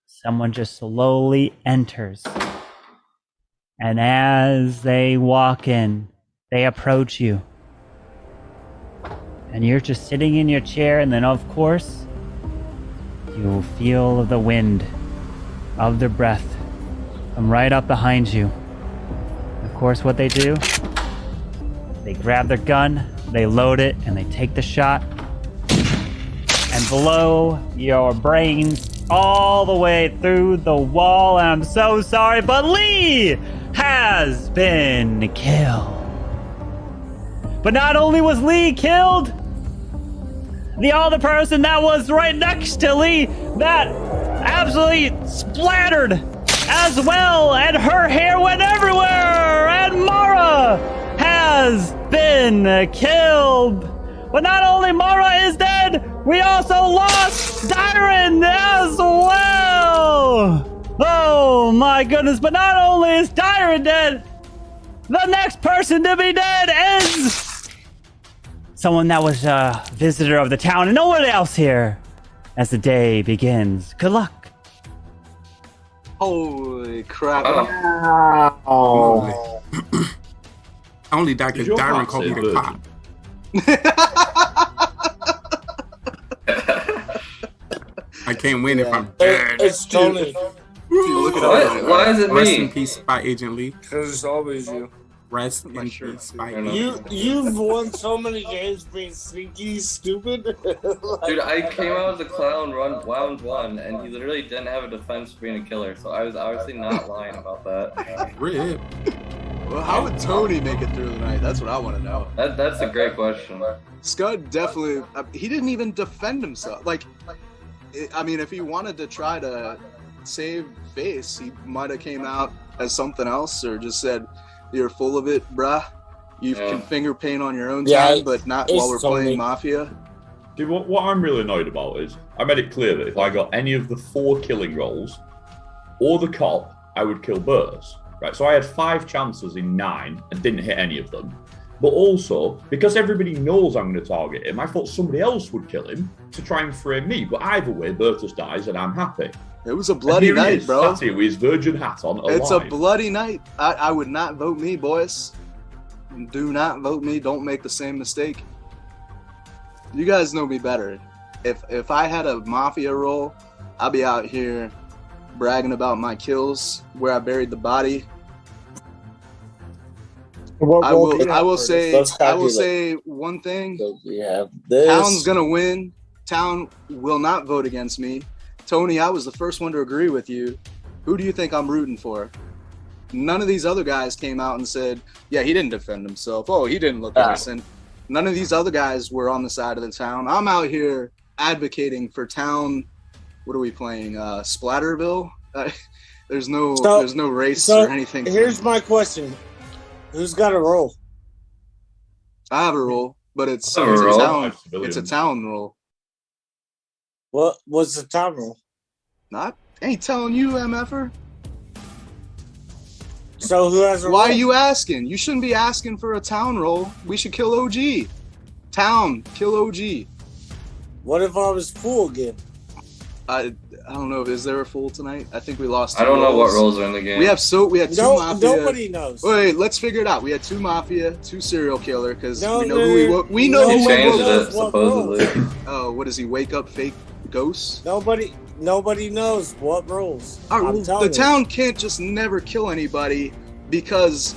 Speaker 3: Someone just slowly enters. And as they walk in, they approach you. and you're just sitting in your chair, and then of course, you feel the wind of their breath come right up behind you. Of course, what they do, they grab their gun, they load it, and they take the shot and blow your brains all the way through the wall. I'm so sorry, but Lee has been killed. But not only was Lee killed, the other person that was right next to Lee that absolutely splattered as well, and her hair went everywhere, and Mara has been killed. But not only Mara is dead, we also lost Dyron as well. Oh my goodness, but not only is Dyron dead, the next person to be dead is someone that was a visitor of the town and no one else here as the day begins. Good luck.
Speaker 7: Holy crap.
Speaker 21: Oh. I only died because Dyron called me the cop. I can't win if I'm dead.
Speaker 8: It's Tony.
Speaker 7: Look at
Speaker 4: What? Why is it
Speaker 21: Rest
Speaker 4: me?
Speaker 21: in peace, Spy Agent Lee.
Speaker 8: Because it's always you.
Speaker 21: Rest in peace, Spy Agent.
Speaker 8: You've won so many games being sneaky, stupid.
Speaker 4: Dude, I came out as a clown round 1, and he literally didn't have a defense for being a killer, so I was obviously not lying about that.
Speaker 21: Rip.
Speaker 7: Well, how would Tony make it through the night? That's what I want to know.
Speaker 4: That's a great question.
Speaker 7: Scud definitely, he didn't even defend himself. Like, I mean, if he wanted to try to save face, he might have came out as something else or just said, "You're full of it, bruh. You can finger paint on your own time, but not while we're playing Mafia."
Speaker 10: Dude, what I'm really annoyed about is I made it clear that if I got any of the 4 killing rolls or the cop, I would kill Burrs. Right, so I had 5 chances in 9 and didn't hit any of them. But also, because everybody knows I'm going to target him, I thought somebody else would kill him to try and frame me. But either way, Bertus dies and I'm happy.
Speaker 7: It was a bloody night, bro.
Speaker 10: Sat here with his virgin hat on, alive.
Speaker 7: It's a bloody night. I would not vote me, boys. Do not vote me. Don't make the same mistake. You guys know me better. If I had a Mafia role, I'd be out here bragging about my kills, where I buried the body. I will say one thing. Town's gonna win. Town will not vote against me. Tony, I was the first one to agree with you. Who do you think I'm rooting for? None of these other guys came out and said, yeah, he didn't defend himself. Oh, he didn't look innocent. None of these other guys were on the side of the town. I'm out here advocating for town. What are we playing? Splatterville? There's no race or anything.
Speaker 8: Here's my question. Who's got a role?
Speaker 7: I have a role, but it's a town role.
Speaker 8: What's the town role?
Speaker 7: Not ain't telling you, MFer.
Speaker 8: So who has a role?
Speaker 7: Why are you asking? You shouldn't be asking for a town role. We should kill OG. Town, kill OG.
Speaker 8: What if I was full again?
Speaker 7: I don't know. Is there a fool tonight? I think we lost.
Speaker 4: I don't know what roles are in the game.
Speaker 7: We had two Mafia.
Speaker 8: Nobody knows.
Speaker 7: Wait, let's figure it out. We had 2 Mafia, 2 serial killer because we know
Speaker 4: he changed it supposedly.
Speaker 7: Oh, what does he wake up fake ghosts?
Speaker 8: Nobody knows what roles.
Speaker 7: The town can't just never kill anybody because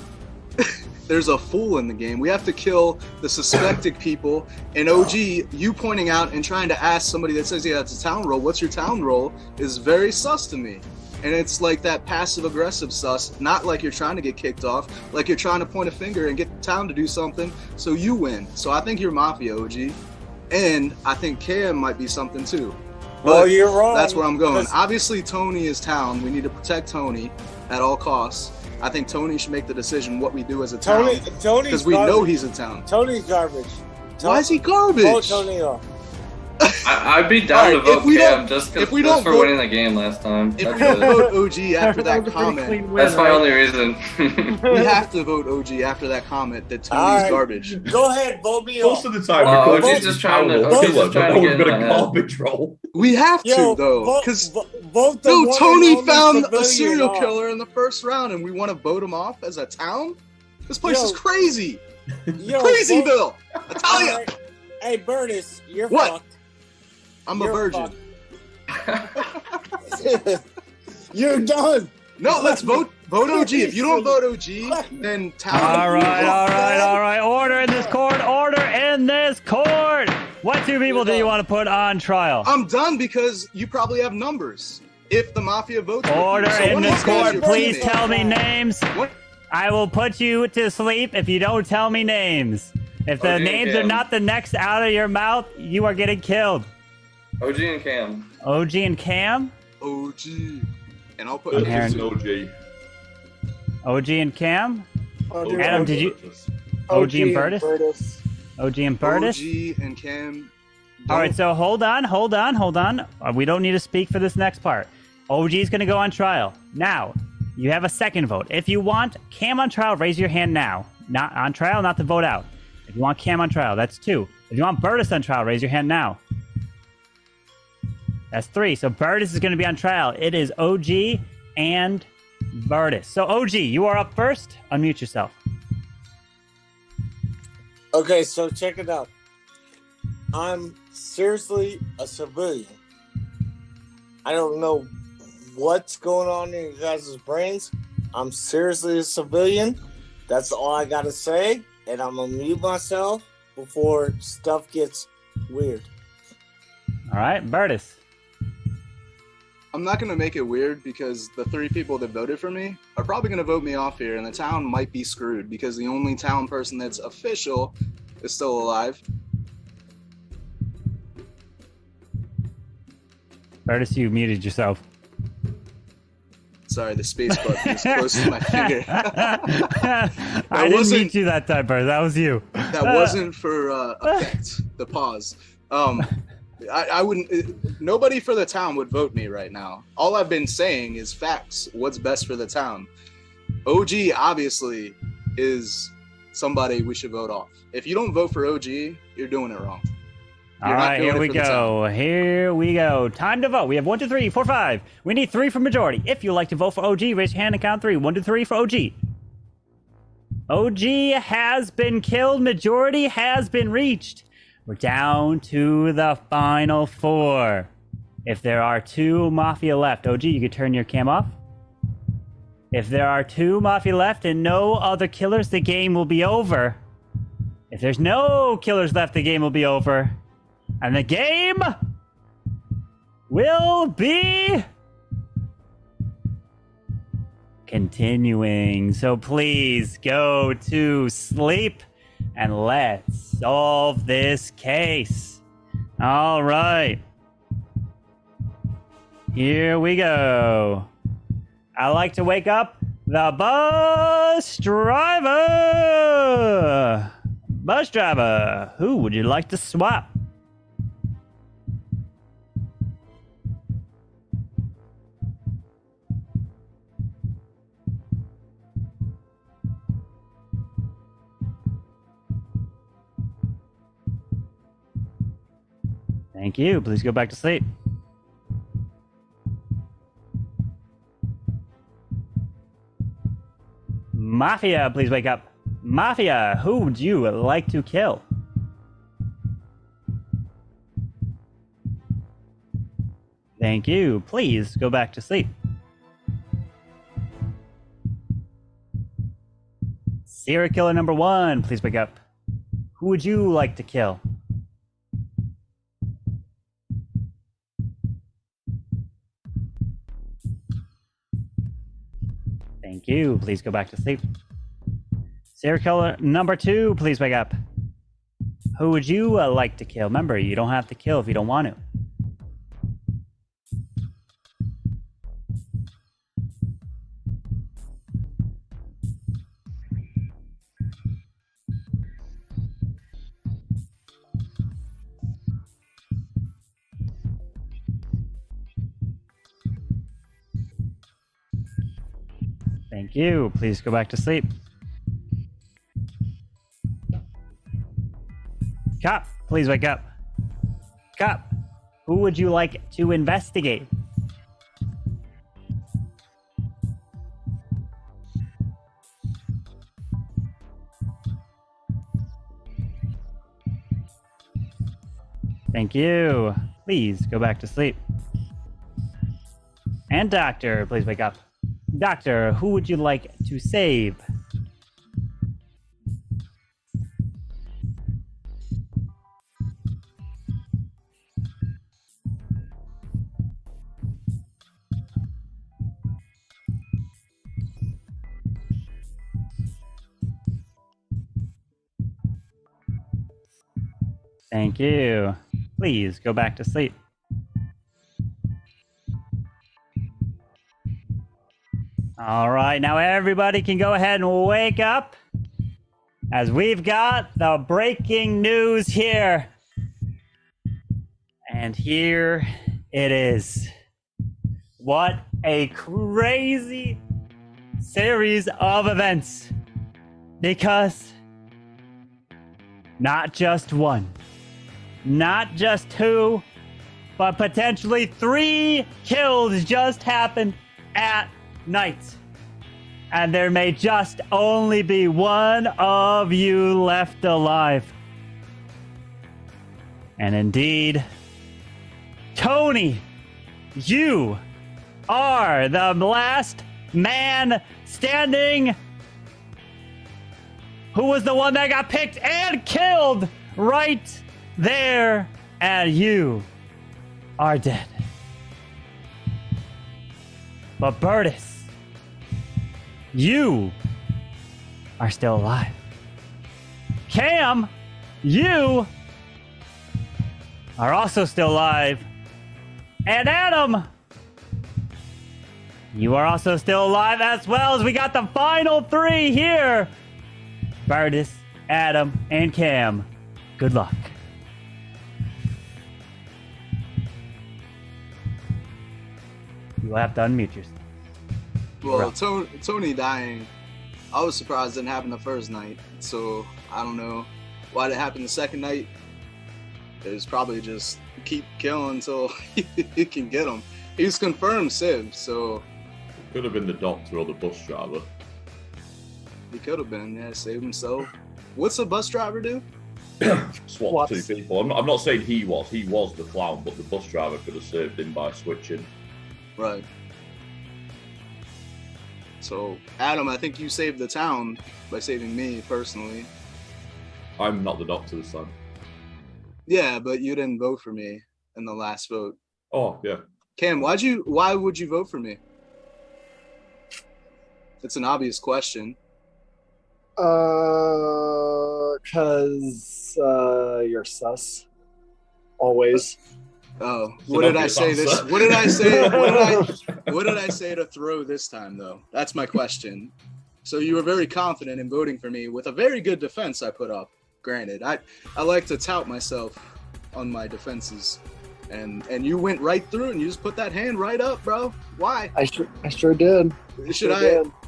Speaker 7: there's a fool in the game. We have to kill the suspected people. And OG, you pointing out and trying to ask somebody that says, yeah, it's a town role, what's your town role, is very sus to me. And it's like that passive-aggressive sus, not like you're trying to get kicked off, like you're trying to point a finger and get the town to do something so you win. So I think you're Mafia, OG. And I think Cam might be something too.
Speaker 8: Well, you're wrong.
Speaker 7: That's where I'm going. Obviously, Tony is town. We need to protect Tony at all costs. I think Tony should make the decision what we do as a town. Because we know he's a town.
Speaker 8: Tony's garbage.
Speaker 7: Why is he garbage?
Speaker 8: Vote Tony off.
Speaker 4: I'd be down to vote Cam just for winning the game last time.
Speaker 7: If we don't vote OG after that comment,
Speaker 4: that's my only reason.
Speaker 7: We have to vote OG after that comment that Tony's garbage.
Speaker 8: Go ahead, vote me off.
Speaker 10: Most of the time,
Speaker 4: OG's just trying to get
Speaker 10: a garbage roll.
Speaker 7: We have to though, because Tony found a serial killer in the first round, and we want to vote him off as a town. This place is crazy. Crazyville. I tell you.
Speaker 8: Hey, Burtis, you're
Speaker 7: What?
Speaker 8: fucked.
Speaker 7: I'm
Speaker 8: You're
Speaker 7: a virgin.
Speaker 8: You're done.
Speaker 7: No, let's vote OG. If you don't vote OG, then Town.
Speaker 3: All right. Order in this court. Order in this court. What two people do you want to put on trial?
Speaker 7: I'm done because you probably have numbers. If the Mafia votes with you.
Speaker 3: Order
Speaker 7: So
Speaker 3: in
Speaker 7: one of
Speaker 3: this
Speaker 7: these guys
Speaker 3: court.
Speaker 7: you're
Speaker 3: Please
Speaker 7: voting.
Speaker 3: tell me names. I will put you to sleep if you don't tell me names. If the
Speaker 4: OG and
Speaker 3: names are
Speaker 4: Cam.
Speaker 3: not the next out of your mouth, you are getting killed.
Speaker 4: OG and Cam.
Speaker 3: OG and Cam?
Speaker 7: OG. And I'll put
Speaker 3: I'm hearing-
Speaker 10: OG.
Speaker 3: OG and Cam?
Speaker 7: OG
Speaker 3: Adam,
Speaker 7: and
Speaker 3: did you?
Speaker 7: Burtis.
Speaker 3: OG and Burtis? OG and Burtis?
Speaker 7: OG and Cam.
Speaker 3: All right, so hold on. We don't need to speak for this next part. OG is going to go on trial. Now, you have a second vote. If you want Cam on trial, raise your hand now. Not on trial, not to vote out. If you want Cam on trial, that's 2. If you want Burtis on trial, raise your hand now. That's 3. So Burtis is going to be on trial. It is OG and Burtis. So OG, you are up first. Unmute yourself.
Speaker 8: Okay, so check it out. I'm seriously a civilian. I don't know what's going on in you guys' brains. I'm seriously a civilian. That's all I gotta say. And I'm gonna mute myself before stuff gets weird.
Speaker 3: All right, Burtis.
Speaker 7: I'm not going to make it weird because the 3 people that voted for me are probably going to vote me off here, and the town might be screwed because the only town person that's official is still alive.
Speaker 3: Burtis, you muted yourself.
Speaker 7: Sorry, the space button is close to my finger.
Speaker 3: I didn't mute you that time, Burtis. That was you.
Speaker 7: That wasn't for effect, the pause. I wouldn't. Nobody for the town would vote me right now. All I've been saying is facts. What's best for the town? OG obviously is somebody we should vote off. If you don't vote for OG, you're doing it wrong.
Speaker 3: All right, here we go. Here we go. Time to vote. We have 1, 2, 3, 4, 5. We need 3 for majority. If you'd like to vote for OG, raise your hand and count 3. 1, 2, 3 for OG. OG has been killed. Majority has been reached. We're down to the final 4. If there are 2 Mafia left, OG, you could turn your cam off. If there are 2 Mafia left and no other killers, the game will be over. If there's no killers left, the game will be over. And the game will be continuing. So please go to sleep and let's solve this case. All right. Here we go. I like to wake up the bus driver. Bus driver, who would you like to swap? Thank you. Please go back to sleep. Mafia, please wake up. Mafia, who would you like to kill? Thank you. Please go back to sleep. Serial killer number 1, please wake up. Who would you like to kill? Thank you. Please go back to sleep. Serial killer number 2, please wake up. Who would you like to kill? Remember, you don't have to kill if you don't want to. Thank you. Please go back to sleep. Cop, please wake up. Cop, who would you like to investigate? Thank you. Please go back to sleep. And Doctor, please wake up. Doctor, who would you like to save? Thank you. Please go back to sleep. All right, now everybody can go ahead and wake up as we've got the breaking news here. And here it is. What a crazy series of events. Because not just one, not just two, but potentially 3 kills just happened at night. And there may just only be one of you left alive. And indeed, Tony, you are the last man standing, who was the one that got picked and killed right there, and you are dead. But Burtis, you are still alive. Cam, you are also still alive. And Adam, you are also still alive, as well as we got the final 3 here. Burtis, Adam, and Cam. Good luck. You will have to unmute yourself.
Speaker 7: Well, Tony dying, I was surprised it didn't happen the first night. So I don't know why it happened the second night. It was probably just keep killing until you can get him. He's confirmed Civ, so
Speaker 10: could have been the doctor or the bus driver.
Speaker 7: He could have been, yeah, save himself. What's the bus driver do?
Speaker 10: Swap 2 people. I'm not saying he was the clown, but the bus driver could have saved him by switching.
Speaker 7: Right. So, Adam, I think you saved the town by saving me personally.
Speaker 10: I'm not the doctor this time.
Speaker 7: Yeah, but you didn't vote for me in the last vote.
Speaker 10: Oh, yeah.
Speaker 7: Cam, why would you vote for me? It's an obvious question.
Speaker 2: Because you're sus. Always.
Speaker 7: Oh, what did I say this? What did I say? What did I say to throw this time, though? That's my question. So you were very confident in voting for me with a very good defense I put up. Granted, I like to tout myself on my defenses, and you went right through and you just put that hand right up, bro. Why?
Speaker 2: I sure did.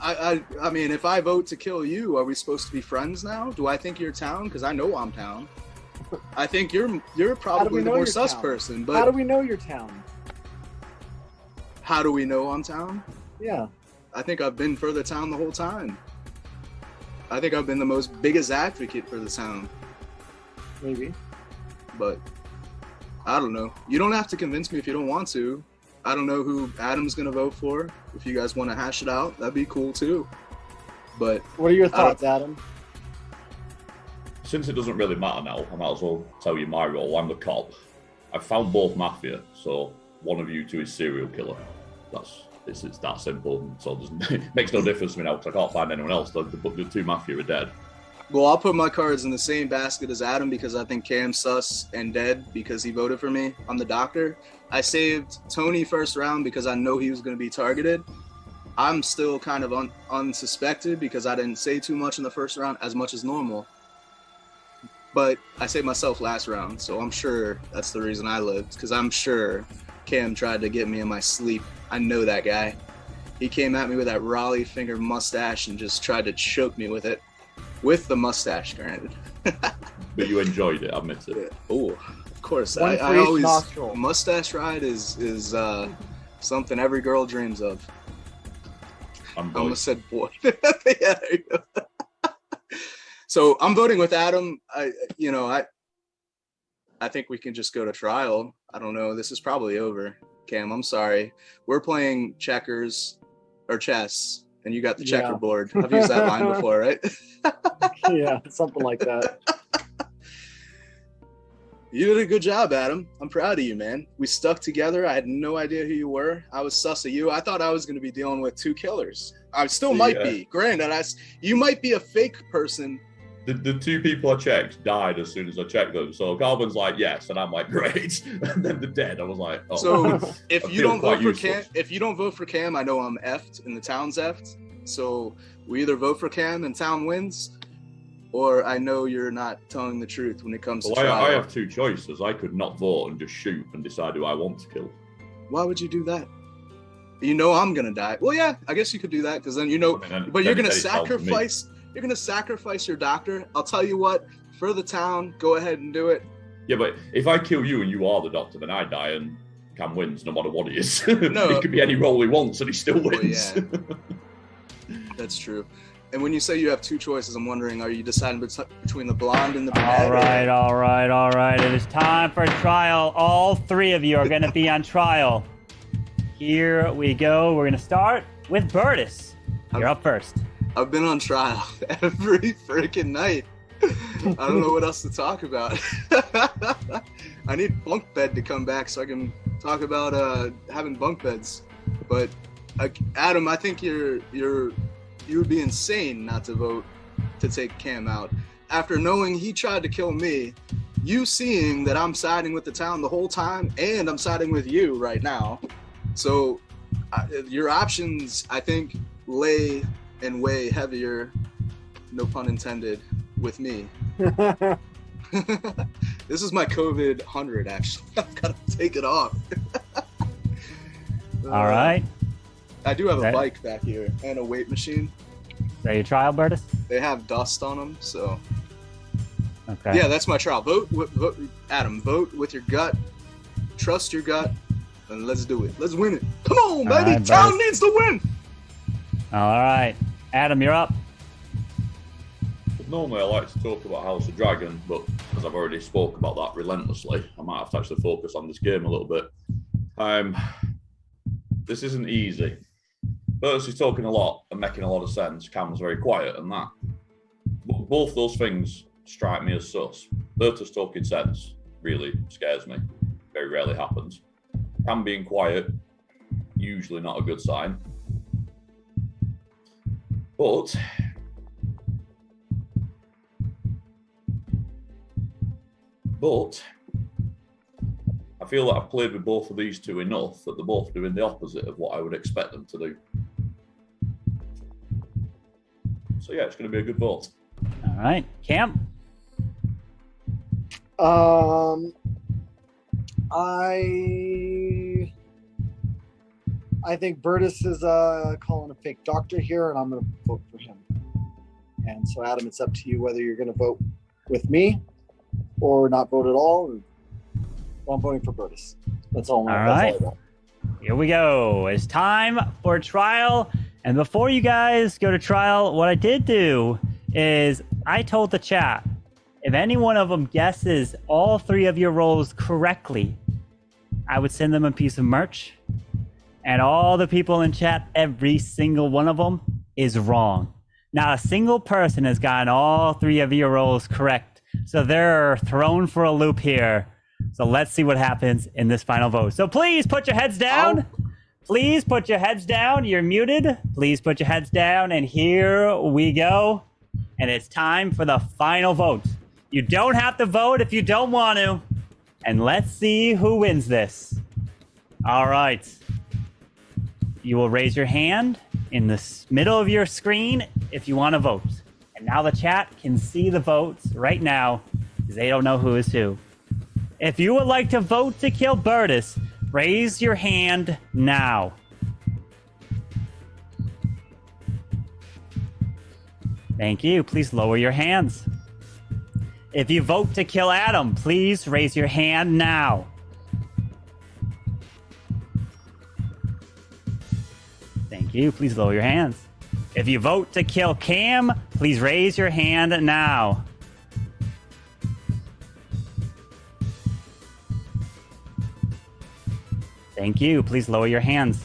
Speaker 7: I mean, if I vote to kill you, are we supposed to be friends now? Do I think you're town? Because I know I'm town. I think you're probably the more sus person. But
Speaker 2: how do we know you're town?
Speaker 7: How do we know I'm town?
Speaker 2: Yeah.
Speaker 7: I think I've been for the town the whole time. I think I've been the biggest advocate for the town.
Speaker 2: Maybe.
Speaker 7: But I don't know. You don't have to convince me if you don't want to. I don't know who Adam's gonna vote for. If you guys want to hash it out, that'd be cool too. But
Speaker 2: what are your thoughts, Adam?
Speaker 10: Since it doesn't really matter now, I might as well tell you my role. I'm the cop. I found both Mafia, so one of you two is serial killer. It's that simple. So it makes no difference to me now because I can't find anyone else. The 2 Mafia are dead.
Speaker 7: Well, I'll put my cards in the same basket as Adam because I think Cam's sus and dead because he voted for me. I'm the doctor. I saved Tony first round because I know he was going to be targeted. I'm still kind of unsuspected because I didn't say too much in the first round, as much as normal. But I saved myself last round, so I'm sure that's the reason I lived, because I'm sure Cam tried to get me in my sleep. I know that guy. He came at me with that Raleigh finger mustache and just tried to choke me with it. With the mustache, granted.
Speaker 10: But you enjoyed it, admit it.
Speaker 7: Oh, of course. I always nostril. Mustache ride is something every girl dreams of. I almost said boy. Yeah, there you go. So I'm voting with Adam. I think we can just go to trial. I don't know. This is probably over. Cam, I'm sorry. We're playing checkers or chess, and you got the
Speaker 2: Yeah.
Speaker 7: checkerboard. I've used that line before, right?
Speaker 2: Yeah, something like that.
Speaker 7: You did a good job, Adam. I'm proud of you, man. We stuck together. I had no idea who you were. I was sus of you. I thought I was going to be dealing with two killers. I still might be. Granted, you might be a fake person.
Speaker 10: The two people I checked died as soon as I checked them. So Calvin's like, yes, and I'm like, great. And then the dead. I was like, oh.
Speaker 7: So if you don't vote for Cam, I know I'm effed and the town's effed. So we either vote for Cam and town wins, or I know you're not telling the truth when it comes to trial.
Speaker 10: I have two choices. I could not vote and just shoot and decide who I want to kill.
Speaker 7: Why would you do that? You know I'm gonna die. Well, yeah, I guess you could do that because then you know. But you're gonna sacrifice. You're gonna sacrifice your doctor. I'll tell you what. For the town, go ahead and do it.
Speaker 10: Yeah, but if I kill you and you are the doctor, then I die and Cam wins no matter what he is.
Speaker 7: No,
Speaker 10: it could be any role he wants and he still wins.
Speaker 7: Well, yeah. That's true. And when you say you have two choices, I'm wondering, are you deciding between the blonde and the brunette?
Speaker 3: All right. It is time for trial. All three of you are going to be on trial. Here we go. We're going to start with Burtis. You're up first.
Speaker 7: I've been on trial every freaking night. I don't know what else to talk about. I need bunk bed to come back so I can talk about having bunk beds. But Adam, I think you would be insane not to vote to take Cam out. After knowing he tried to kill me, you seeing that I'm siding with the town the whole time, and I'm siding with you right now. So your options, I think, lay and weigh heavier, no pun intended, with me. This is my COVID 100, actually. I've got to take it off.
Speaker 3: All right.
Speaker 7: I do have a bike back here and a weight machine.
Speaker 3: Is that your trial, Burtis?
Speaker 7: They have dust on them, so.
Speaker 3: Okay.
Speaker 7: Yeah, that's my trial. Vote, Adam, vote with your gut. Trust your gut, and let's do it. Let's win it. Come on, baby.
Speaker 3: Right,
Speaker 7: Town
Speaker 3: Burtis.
Speaker 7: needs to win.
Speaker 3: All right. Adam, you're up.
Speaker 10: Normally I like to talk about House of Dragon, but as I've already spoke about that relentlessly, I might have to actually focus on this game a little bit. This isn't easy. Burtis is talking a lot and making a lot of sense. Cam's very quiet and that. But both those things strike me as sus. Burtis talking sense really scares me. Very rarely happens. Cam being quiet, usually not a good sign. But I feel that I've played with both of these two enough that they're both doing the opposite of what I would expect them to do. So yeah, it's going to be a good vote.
Speaker 3: All right. Cam?
Speaker 2: I think Burtis is calling a fake doctor here, and I'm going to vote for him. And so, Adam, it's up to you whether you're going to vote with me or not vote at all. Well, I'm voting for Burtis. That's all.
Speaker 3: All right. Here we go. It's time for trial. And before you guys go to trial, what I did do is I told the chat, if any one of them guesses all three of your roles correctly, I would send them a piece of merch. And all the people in chat, every single one of them is wrong. Not a single person has gotten all three of your roles correct. So they're thrown for a loop here. So let's see what happens in this final vote. So please put your heads down. Please put your heads down. You're muted. Please put your heads down. And here we go. And it's time for the final vote. You don't have to vote if you don't want to. And let's see who wins this. All right. You will raise your hand in the middle of your screen if you want to vote. And now the chat can see the votes right now because they don't know who is who. If you would like to vote to kill Burtis, raise your hand now. Thank you. Please lower your hands. If you vote to kill Adam, please raise your hand now. Thank you. Please lower your hands. If you vote to kill Cam, please raise your hand now. Thank you. Please lower your hands.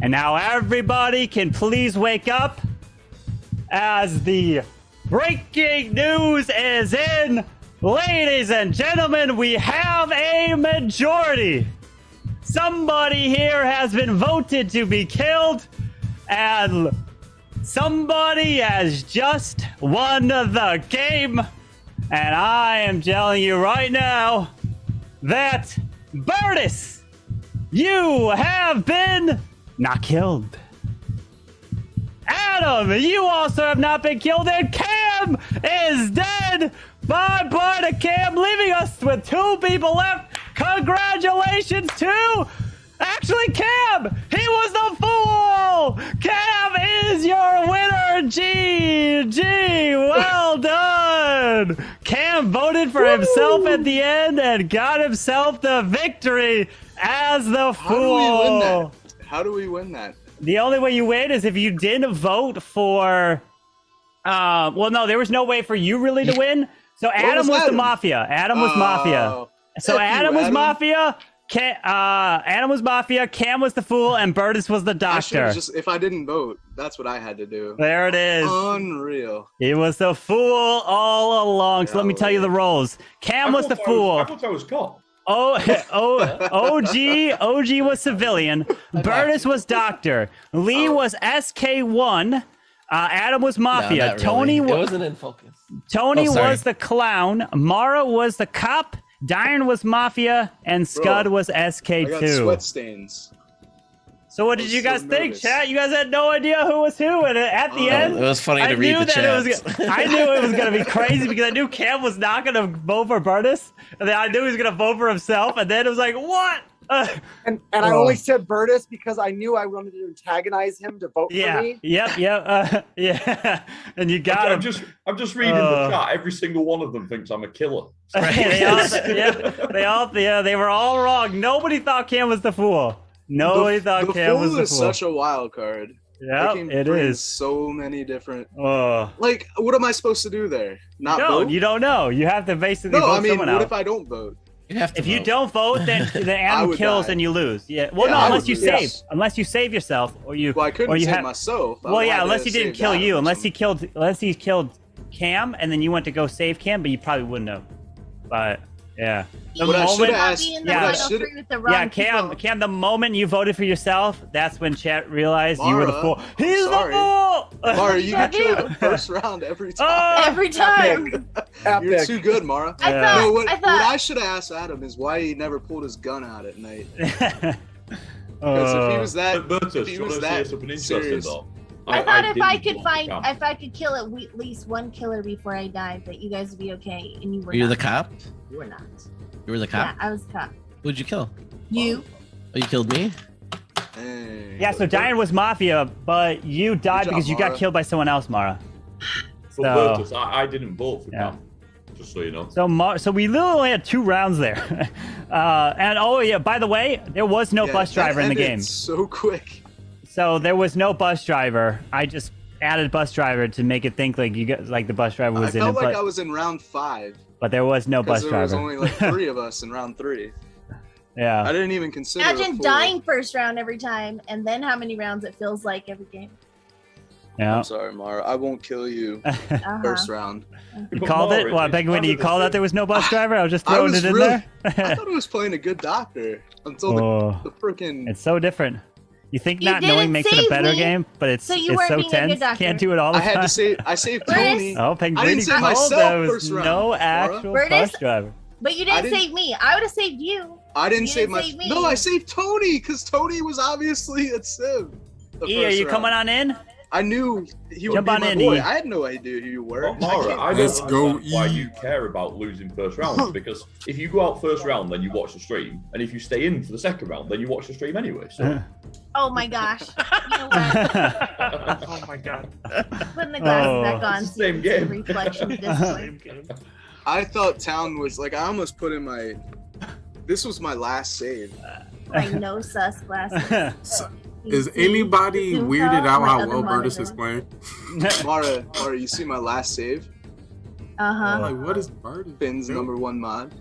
Speaker 3: And now everybody can please wake up as the breaking news is in. Ladies and gentlemen, we have a majority. Somebody here has been voted to be killed, and somebody has just won the game. And I am telling you right now that Bertus, you have been not killed. Adam, you also have not been killed, and Cam is dead. Bye-bye to Cam, leaving us with 2 people left. Congratulations to... Actually, Cam, he was the fool. Cam is your winner. GG, well done. Cam voted for himself at the end and got himself the victory as the fool.
Speaker 7: How do we win that?
Speaker 3: The only way you win is if you didn't vote for... well, no, there was no way for you really to win. So Adam was the Mafia. Adam was Mafia. So Adam was Mafia. Adam was Mafia. Cam was the fool, and Bertus was the doctor.
Speaker 7: If I didn't vote, that's what I had to do.
Speaker 3: There it is.
Speaker 7: Unreal.
Speaker 3: He was the fool all along. So let me tell you the roles. Cam was the fool.
Speaker 10: I thought I was cop.
Speaker 3: OG was civilian. Bertus was doctor. Lee was SK1. Adam was Mafia.
Speaker 23: No, not really.
Speaker 3: Tony
Speaker 23: It wasn't in focus.
Speaker 3: Tony
Speaker 23: sorry.
Speaker 3: was the clown. Mara was the cop. Diane was Mafia, and Scud was SK2.
Speaker 7: I got sweat stains.
Speaker 3: So what did you guys think, chat? You guys had no idea who was who, and at the end,
Speaker 23: it was funny to read the chats.
Speaker 3: I knew it was going to be crazy because I knew Cam was not going to vote for Bertus, and then I knew he was going to vote for himself, and then it was like, what?
Speaker 2: And I only said Bertus because I knew I wanted to antagonize him to vote for me.
Speaker 3: Yeah. And you got him.
Speaker 10: I'm just reading the chat. Every single one of them thinks I'm a killer.
Speaker 3: They were all wrong. Nobody thought Cam was the fool. Nobody thought Cam was the fool.
Speaker 7: The fool is such a wild card.
Speaker 3: Yeah, it is.
Speaker 7: So many different. Like, what am I supposed to do there? Not vote?
Speaker 3: You don't know. You have to basically vote someone out.
Speaker 7: What if I don't vote?
Speaker 3: If you don't vote, then the animal kills and you lose. Yeah. Well, no, unless you save. Yes. Unless you save yourself, or you.
Speaker 7: Well, I couldn't save myself.
Speaker 3: Well, yeah, unless he didn't kill you. Unless he killed Cam, and then you went to go save Cam, but you probably wouldn't have. But yeah. Cam, the moment you voted for yourself, that's when chat realized you were the fool. He's the fool!
Speaker 7: Mara, you get killed first round every time.
Speaker 15: Every time.
Speaker 7: You're too good, Mara.
Speaker 15: What
Speaker 7: I should have asked Adam is why he never pulled his gun out at night. Because if he was that, serious.
Speaker 15: I thought if I could kill at least one killer before I died, that you guys would be okay, and you were.
Speaker 23: Were you the cop?
Speaker 15: You were not.
Speaker 23: You were the cop?
Speaker 15: Yeah, I was the cop.
Speaker 23: Who'd you kill?
Speaker 15: You.
Speaker 23: Oh, you killed me?
Speaker 3: Yeah, so Diane was Mafia, but you died because you got killed by someone else, Mara.
Speaker 10: So I didn't vote for Cam, just so you know.
Speaker 3: So we literally only had 2 rounds there. And by the way, there was no bus driver in the game.
Speaker 7: So quick.
Speaker 3: So there was no bus driver. I just added bus driver to make it think like the bus driver was in it.
Speaker 7: I felt like I was in round 5.
Speaker 3: But there was no bus driver.
Speaker 7: There was only like 3 of us in round 3.
Speaker 3: Yeah.
Speaker 7: I didn't even consider.
Speaker 15: Imagine dying first round every time, and then how many rounds it feels like every game.
Speaker 3: Yeah.
Speaker 7: I'm sorry, Mara. I won't kill you first round.
Speaker 3: You called it? Well, Penguin, you called out there was no bus driver? I was just throwing it in there.
Speaker 7: I thought I was playing a good doctor until the freaking.
Speaker 3: It's so different. You think not knowing makes it a better game, but it's so tense. Can't do it all the time.
Speaker 7: I saved Tony.
Speaker 3: Oh, Penguin,
Speaker 7: I didn't save myself
Speaker 3: there was
Speaker 7: first round.
Speaker 3: No actual bus driver.
Speaker 15: But you didn't save me. I would have saved you.
Speaker 7: I didn't save me. No, I saved Tony because Tony was obviously a Civ.
Speaker 3: E, are you coming on in?
Speaker 7: I knew he would be my boy. I had no idea who you were.
Speaker 10: Mara, I don't understand why you care about losing first round, because if you go out first round, then you watch the stream, and if you stay in for the second round, then you watch the stream anyway. So.
Speaker 15: Oh my gosh! You know what?
Speaker 16: Oh my god!
Speaker 15: Putting the glasses back on.
Speaker 10: Same game.
Speaker 15: Reflection display.
Speaker 7: I thought Town was like I almost put in my. This was my last save.
Speaker 15: My no sus glasses.
Speaker 21: Is anybody weirded out how well Bertus is playing?
Speaker 7: Mara, you see my last save?
Speaker 21: Like, what is Bertus?
Speaker 7: Finn's #1 mod.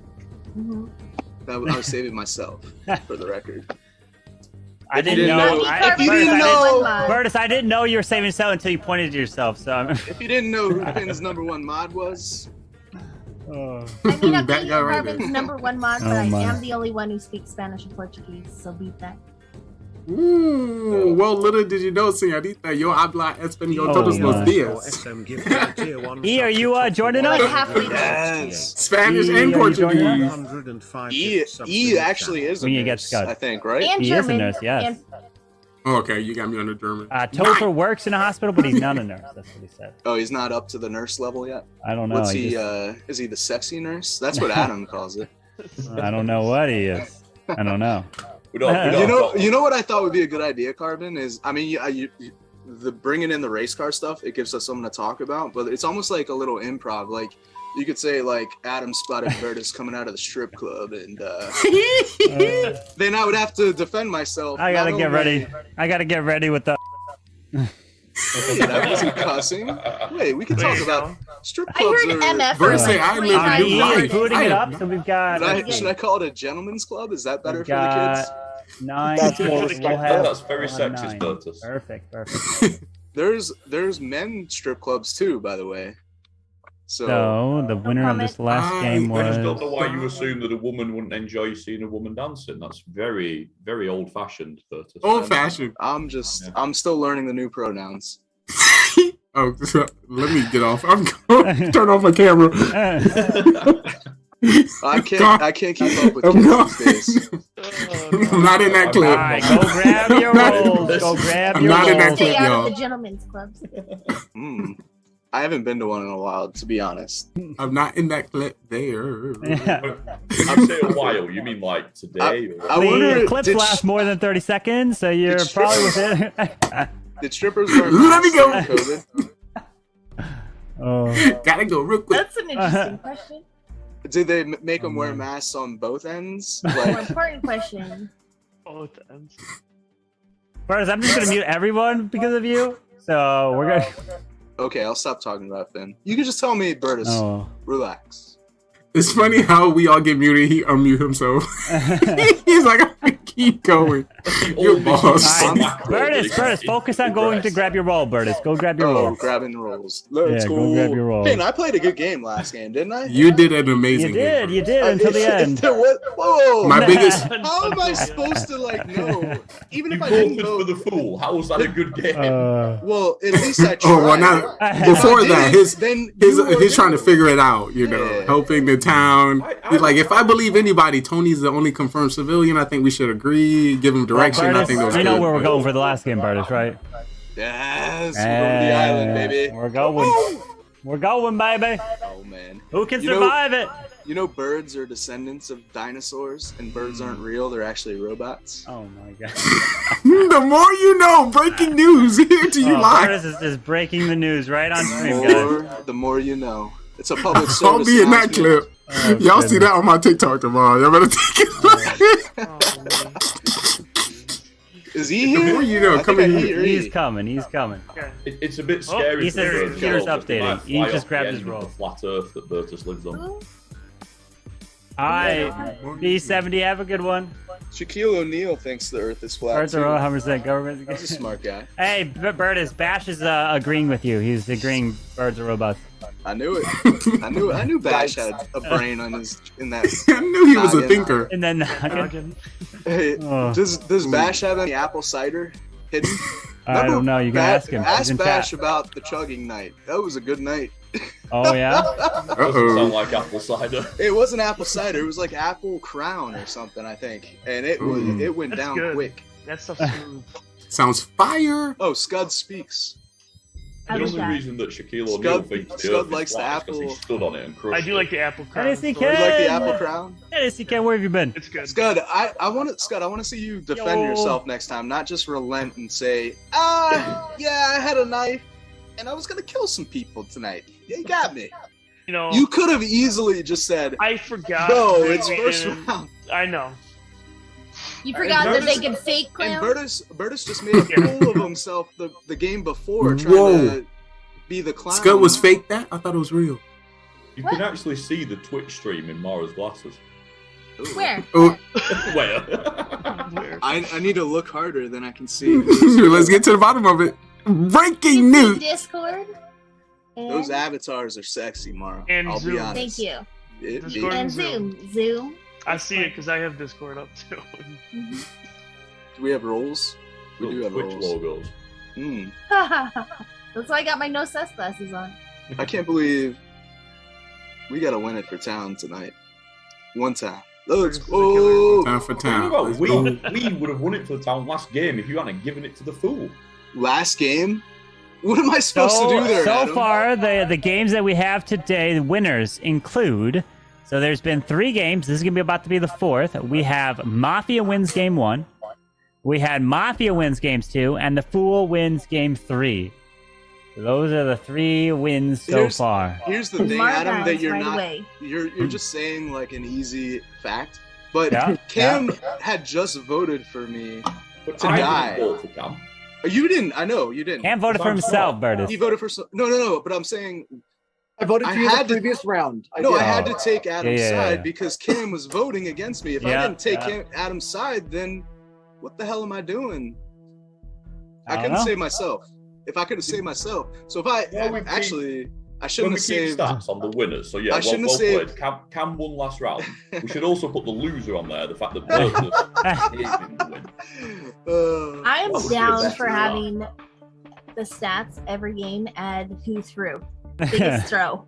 Speaker 7: I was saving myself, for the record.
Speaker 3: I
Speaker 7: If you
Speaker 3: didn't know.
Speaker 7: if you didn't know,
Speaker 3: Bertus, I didn't know you were saving yourself until you pointed to yourself. So
Speaker 7: if you didn't know who Finn's #1 mod was,
Speaker 15: I mean, I'm
Speaker 21: That guy right
Speaker 15: Marvin's
Speaker 21: there.
Speaker 15: #1 mod, but
Speaker 21: Oh,
Speaker 15: I
Speaker 21: my.
Speaker 15: am the only one who speaks Spanish and Portuguese, so beat that.
Speaker 21: Ooh, well, little did you know, señorita, yo habla español todos los días.
Speaker 3: E, are you joining us?
Speaker 7: yes,
Speaker 21: Spanish
Speaker 3: E,
Speaker 21: and
Speaker 3: are you joining
Speaker 21: Portuguese.
Speaker 7: E actually is a
Speaker 3: When you get
Speaker 7: nurse,
Speaker 3: Scott.
Speaker 7: I think, right?
Speaker 15: And
Speaker 3: He is a
Speaker 15: German.
Speaker 3: nurse, yes.
Speaker 15: And
Speaker 21: Okay, you got me on the German.
Speaker 3: Topher works in a hospital, but he's not a nurse. That's what he said.
Speaker 7: Oh, he's not up to the nurse level yet.
Speaker 3: I don't know.
Speaker 7: What's
Speaker 3: he
Speaker 7: he?
Speaker 3: just-
Speaker 7: Is he the sexy nurse? That's what Adam calls it.
Speaker 3: I don't know what he is. I don't know.
Speaker 7: You know what I thought would be a good idea, Carbon, is I mean, the bringing in the race car stuff, it gives us something to talk about, but it's almost like a little improv. Like you could say, like Adam spotted Curtis coming out of the strip club, and then I would have to defend myself.
Speaker 3: I gotta
Speaker 7: not
Speaker 3: get
Speaker 7: only-
Speaker 3: ready. I gotta get ready with the.
Speaker 7: That wasn't cussing. Wait, we can talk about strip
Speaker 15: I
Speaker 7: clubs.
Speaker 15: heard MF.
Speaker 21: Verse say, I live a new
Speaker 3: He
Speaker 21: life.
Speaker 3: is booting it up, so we've got.
Speaker 7: Should I call it a gentleman's club? Is that better
Speaker 3: We've
Speaker 7: for the kids?
Speaker 3: got 9.
Speaker 7: That's
Speaker 3: we'll
Speaker 7: more
Speaker 3: have-
Speaker 7: respectful.
Speaker 10: That's very
Speaker 3: we'll have
Speaker 10: sexist,
Speaker 3: 9.
Speaker 10: Bertus.
Speaker 3: Perfect.
Speaker 7: There's men strip clubs too, by the way.
Speaker 3: So the winner of this last game
Speaker 10: I just don't
Speaker 3: was.
Speaker 10: know why you assume that a woman wouldn't enjoy seeing a woman dancing. That's very, very old-fashioned, Bertus.
Speaker 21: Old-fashioned.
Speaker 7: I'm still learning the new pronouns.
Speaker 21: Oh, let me get off. I'm going to turn off my camera.
Speaker 7: I can't keep up with
Speaker 21: I'm
Speaker 7: kids these days.
Speaker 21: I'm not in that clip.
Speaker 3: All right, go grab your rolls. Go grab
Speaker 21: I'm
Speaker 3: your
Speaker 21: not in that
Speaker 3: rolls.
Speaker 21: clip,
Speaker 15: Stay out
Speaker 21: y'all.
Speaker 15: of the gentlemen's clubs.
Speaker 7: I haven't been to one in a while, to be honest.
Speaker 21: I'm not in that clip there.
Speaker 10: When you say a while, you mean like today?
Speaker 7: I wonder,
Speaker 3: The clips
Speaker 7: did
Speaker 3: last more than 30 seconds, so you're
Speaker 7: Did
Speaker 3: probably within.
Speaker 7: Did strippers wear
Speaker 21: Let me
Speaker 7: masks
Speaker 21: go.
Speaker 7: during COVID?
Speaker 3: Oh.
Speaker 21: Gotta go real quick.
Speaker 15: That's an interesting question.
Speaker 7: Did they make them wear masks on both ends?
Speaker 15: More
Speaker 7: Like,
Speaker 15: important question.
Speaker 16: Both ends.
Speaker 3: First, I'm just gonna mute everyone because of you. So we're gonna.
Speaker 7: okay, I'll stop talking about Finn. You can just tell me, Bertus,
Speaker 3: Oh.
Speaker 7: relax.
Speaker 21: It's funny how we all get muted. He unmute himself. He's like, I keep going. Your boss.
Speaker 3: All right, Bertus, focus on going to grab your roll, Bertus. Go grab your roll.
Speaker 7: Grabbing rolls. Let's
Speaker 3: Yeah,
Speaker 7: go.
Speaker 3: go grab your roll.
Speaker 7: Finn, I played a good game last game, didn't I?
Speaker 21: You did an amazing game.
Speaker 3: You did until the end.
Speaker 7: Whoa!
Speaker 21: My biggest-
Speaker 7: How am I supposed to know? Even if I
Speaker 10: voted
Speaker 7: didn't
Speaker 10: for
Speaker 7: vote.
Speaker 10: the fool. How was that a good game?
Speaker 7: Well, at least I tried.
Speaker 21: Oh well, now before that, he's trying to figure it out. You know, helping the town. He's like, if I believe anybody, Tony's the only confirmed civilian. I think we should agree, give him direction. I think that was
Speaker 3: you
Speaker 21: good.
Speaker 3: know where we're going for the last game, Bertus, right?
Speaker 7: Yes, we're going to the island, baby.
Speaker 3: We're going. We're going, baby.
Speaker 7: Oh man,
Speaker 3: Who can
Speaker 7: You know-
Speaker 3: survive it?
Speaker 7: You know, birds are descendants of dinosaurs, and birds aren't real; they're actually robots.
Speaker 3: Oh my god!
Speaker 21: The more you know. Breaking news here to you live.
Speaker 3: Bertus is just breaking the news right on stream,
Speaker 7: The more you know. It's a public service.
Speaker 21: I'll be in that clip.
Speaker 3: Oh,
Speaker 21: Y'all see that on my TikTok tomorrow. Y'all better take it.
Speaker 7: Is he
Speaker 21: The
Speaker 7: here?
Speaker 21: more you know,
Speaker 7: I
Speaker 21: come
Speaker 7: think
Speaker 21: in
Speaker 7: I
Speaker 21: here.
Speaker 3: He's coming. He's coming.
Speaker 10: It's a bit scary.
Speaker 3: he
Speaker 10: for
Speaker 3: says
Speaker 10: Bertus,
Speaker 3: his computer's
Speaker 10: because they might
Speaker 3: updating. He
Speaker 10: fly
Speaker 3: just
Speaker 10: off
Speaker 3: grabbed
Speaker 10: the
Speaker 3: his
Speaker 10: end of
Speaker 3: roll.
Speaker 10: the flat Earth that Bertus lives on.
Speaker 3: Alright, B70, have a good one.
Speaker 7: Shaquille O'Neal thinks the Earth is flat.
Speaker 3: Birds are
Speaker 7: too.
Speaker 3: 100% government.
Speaker 7: He's a smart guy.
Speaker 3: Hey, Bertus, Bash is agreeing with you. He's agreeing birds are robots.
Speaker 7: I knew it. I knew Bash had a brain on his in that.
Speaker 21: I knew he was a
Speaker 7: noggin.
Speaker 21: thinker.
Speaker 3: And then
Speaker 7: Hey,
Speaker 3: Oh.
Speaker 7: does Bash have any apple cider hidden?
Speaker 3: I don't know. You can ask him. He's
Speaker 7: Ask
Speaker 3: in
Speaker 7: Bash
Speaker 3: chat.
Speaker 7: about the chugging night. That was a good night.
Speaker 3: Oh yeah.
Speaker 10: Doesn't sound like apple cider.
Speaker 7: It wasn't apple cider. It was like apple crown or something, I think. And it was it went
Speaker 16: That's
Speaker 7: down
Speaker 16: good.
Speaker 7: quick.
Speaker 16: That stuff's smooth.
Speaker 21: Sounds fire.
Speaker 7: Oh, Scud speaks.
Speaker 10: The only reason that Shaquille O'Neal
Speaker 7: Scud-
Speaker 10: thinks the
Speaker 7: Scud
Speaker 10: Earth
Speaker 7: likes
Speaker 10: is
Speaker 7: the
Speaker 10: flat is 'cause he
Speaker 7: apple.
Speaker 10: stood on it and crushed
Speaker 16: I do like the apple crown.
Speaker 3: Yes, he
Speaker 16: story.
Speaker 7: You like the
Speaker 3: can.
Speaker 7: apple crown?
Speaker 3: Yes, he can. Where have you been?
Speaker 16: It's good.
Speaker 7: Scud, I want to see you defend
Speaker 3: Yo.
Speaker 7: yourself next time, not just relent and say, yeah, I had a knife and I was gonna kill some people tonight. Yeah, you got me.
Speaker 16: You know,
Speaker 7: You could have easily just said,
Speaker 16: I forgot.
Speaker 7: no,
Speaker 16: that
Speaker 7: it's
Speaker 16: we
Speaker 7: first
Speaker 16: didn't-
Speaker 7: round.
Speaker 16: I know.
Speaker 15: You forgot that they
Speaker 7: Bertus-
Speaker 15: can fake
Speaker 7: And
Speaker 15: clown.
Speaker 7: Bertus just made a fool of himself the game before, trying
Speaker 21: Whoa.
Speaker 7: to be the clown.
Speaker 21: Scud was fake that? I thought it was real.
Speaker 10: You can actually see the Twitch stream in Mara's glasses.
Speaker 15: Where?
Speaker 21: Oh,
Speaker 10: Where?
Speaker 7: I need to look harder than I can see.
Speaker 21: Let's get to the bottom of it. Breaking news.
Speaker 15: Discord.
Speaker 7: Those avatars are sexy, Mara.
Speaker 16: And
Speaker 7: I'll
Speaker 16: Zoom.
Speaker 7: be honest.
Speaker 15: Thank you.
Speaker 16: Discord
Speaker 15: And Zoom.
Speaker 16: I see it because I have Discord up too.
Speaker 7: Do we have roles? We do have
Speaker 10: Twitch
Speaker 7: roles.
Speaker 10: logos.
Speaker 15: That's why I got my no sus glasses on.
Speaker 7: I can't believe we gotta win it for town tonight. One time. Let's go.
Speaker 21: Town for
Speaker 10: What
Speaker 21: town.
Speaker 10: about
Speaker 21: Let's
Speaker 10: we
Speaker 21: go.
Speaker 10: would have won it for the town last game if you hadn't given it to the fool.
Speaker 7: Last game? What am I supposed to do there,
Speaker 3: So
Speaker 7: Adam?
Speaker 3: far, the games that we have today, the winners include. So there's been 3 games. This is gonna be about to be the 4th. We have Mafia wins game 1. We had Mafia wins games 2, and the Fool wins game 3. So those are the 3 wins so far.
Speaker 7: Here's the thing,
Speaker 15: Mark
Speaker 7: Adam, that
Speaker 15: dies
Speaker 7: you're
Speaker 15: right
Speaker 7: not.
Speaker 15: away.
Speaker 7: You're just saying like an easy fact, but
Speaker 3: Yeah,
Speaker 7: Cam had just voted for me
Speaker 10: But
Speaker 7: to
Speaker 10: I
Speaker 7: die.
Speaker 10: didn't vote for Cam.
Speaker 7: You didn't. I know you didn't.
Speaker 3: Cam voted for himself, Bertus.
Speaker 7: He voted for no. But I'm saying
Speaker 2: I voted
Speaker 7: I
Speaker 2: for you in the
Speaker 7: had to-
Speaker 2: previous round.
Speaker 7: no.
Speaker 2: did.
Speaker 7: I had to take Adam's
Speaker 3: Yeah.
Speaker 7: side because Cam was voting against me. If I
Speaker 3: Yeah,
Speaker 7: didn't take
Speaker 3: yeah.
Speaker 7: Adam's side, then what the hell am I doing? I
Speaker 3: I don't
Speaker 7: couldn't
Speaker 3: know.
Speaker 7: save myself. If I could have saved myself, so if I
Speaker 10: Well, we keep-
Speaker 7: actually, I
Speaker 10: When
Speaker 7: shouldn't
Speaker 10: we
Speaker 7: have
Speaker 10: keep
Speaker 7: saved.
Speaker 10: stats on the winners, so yeah,
Speaker 7: I
Speaker 10: well,
Speaker 7: shouldn't
Speaker 10: well
Speaker 7: have saved-
Speaker 10: played. Cam won last round. We should also put the loser on there, the fact that Bertus didn't win.
Speaker 15: I am
Speaker 10: What would be the
Speaker 15: down
Speaker 10: best
Speaker 15: for
Speaker 10: result?
Speaker 15: having the stats every game add who threw. Biggest throw.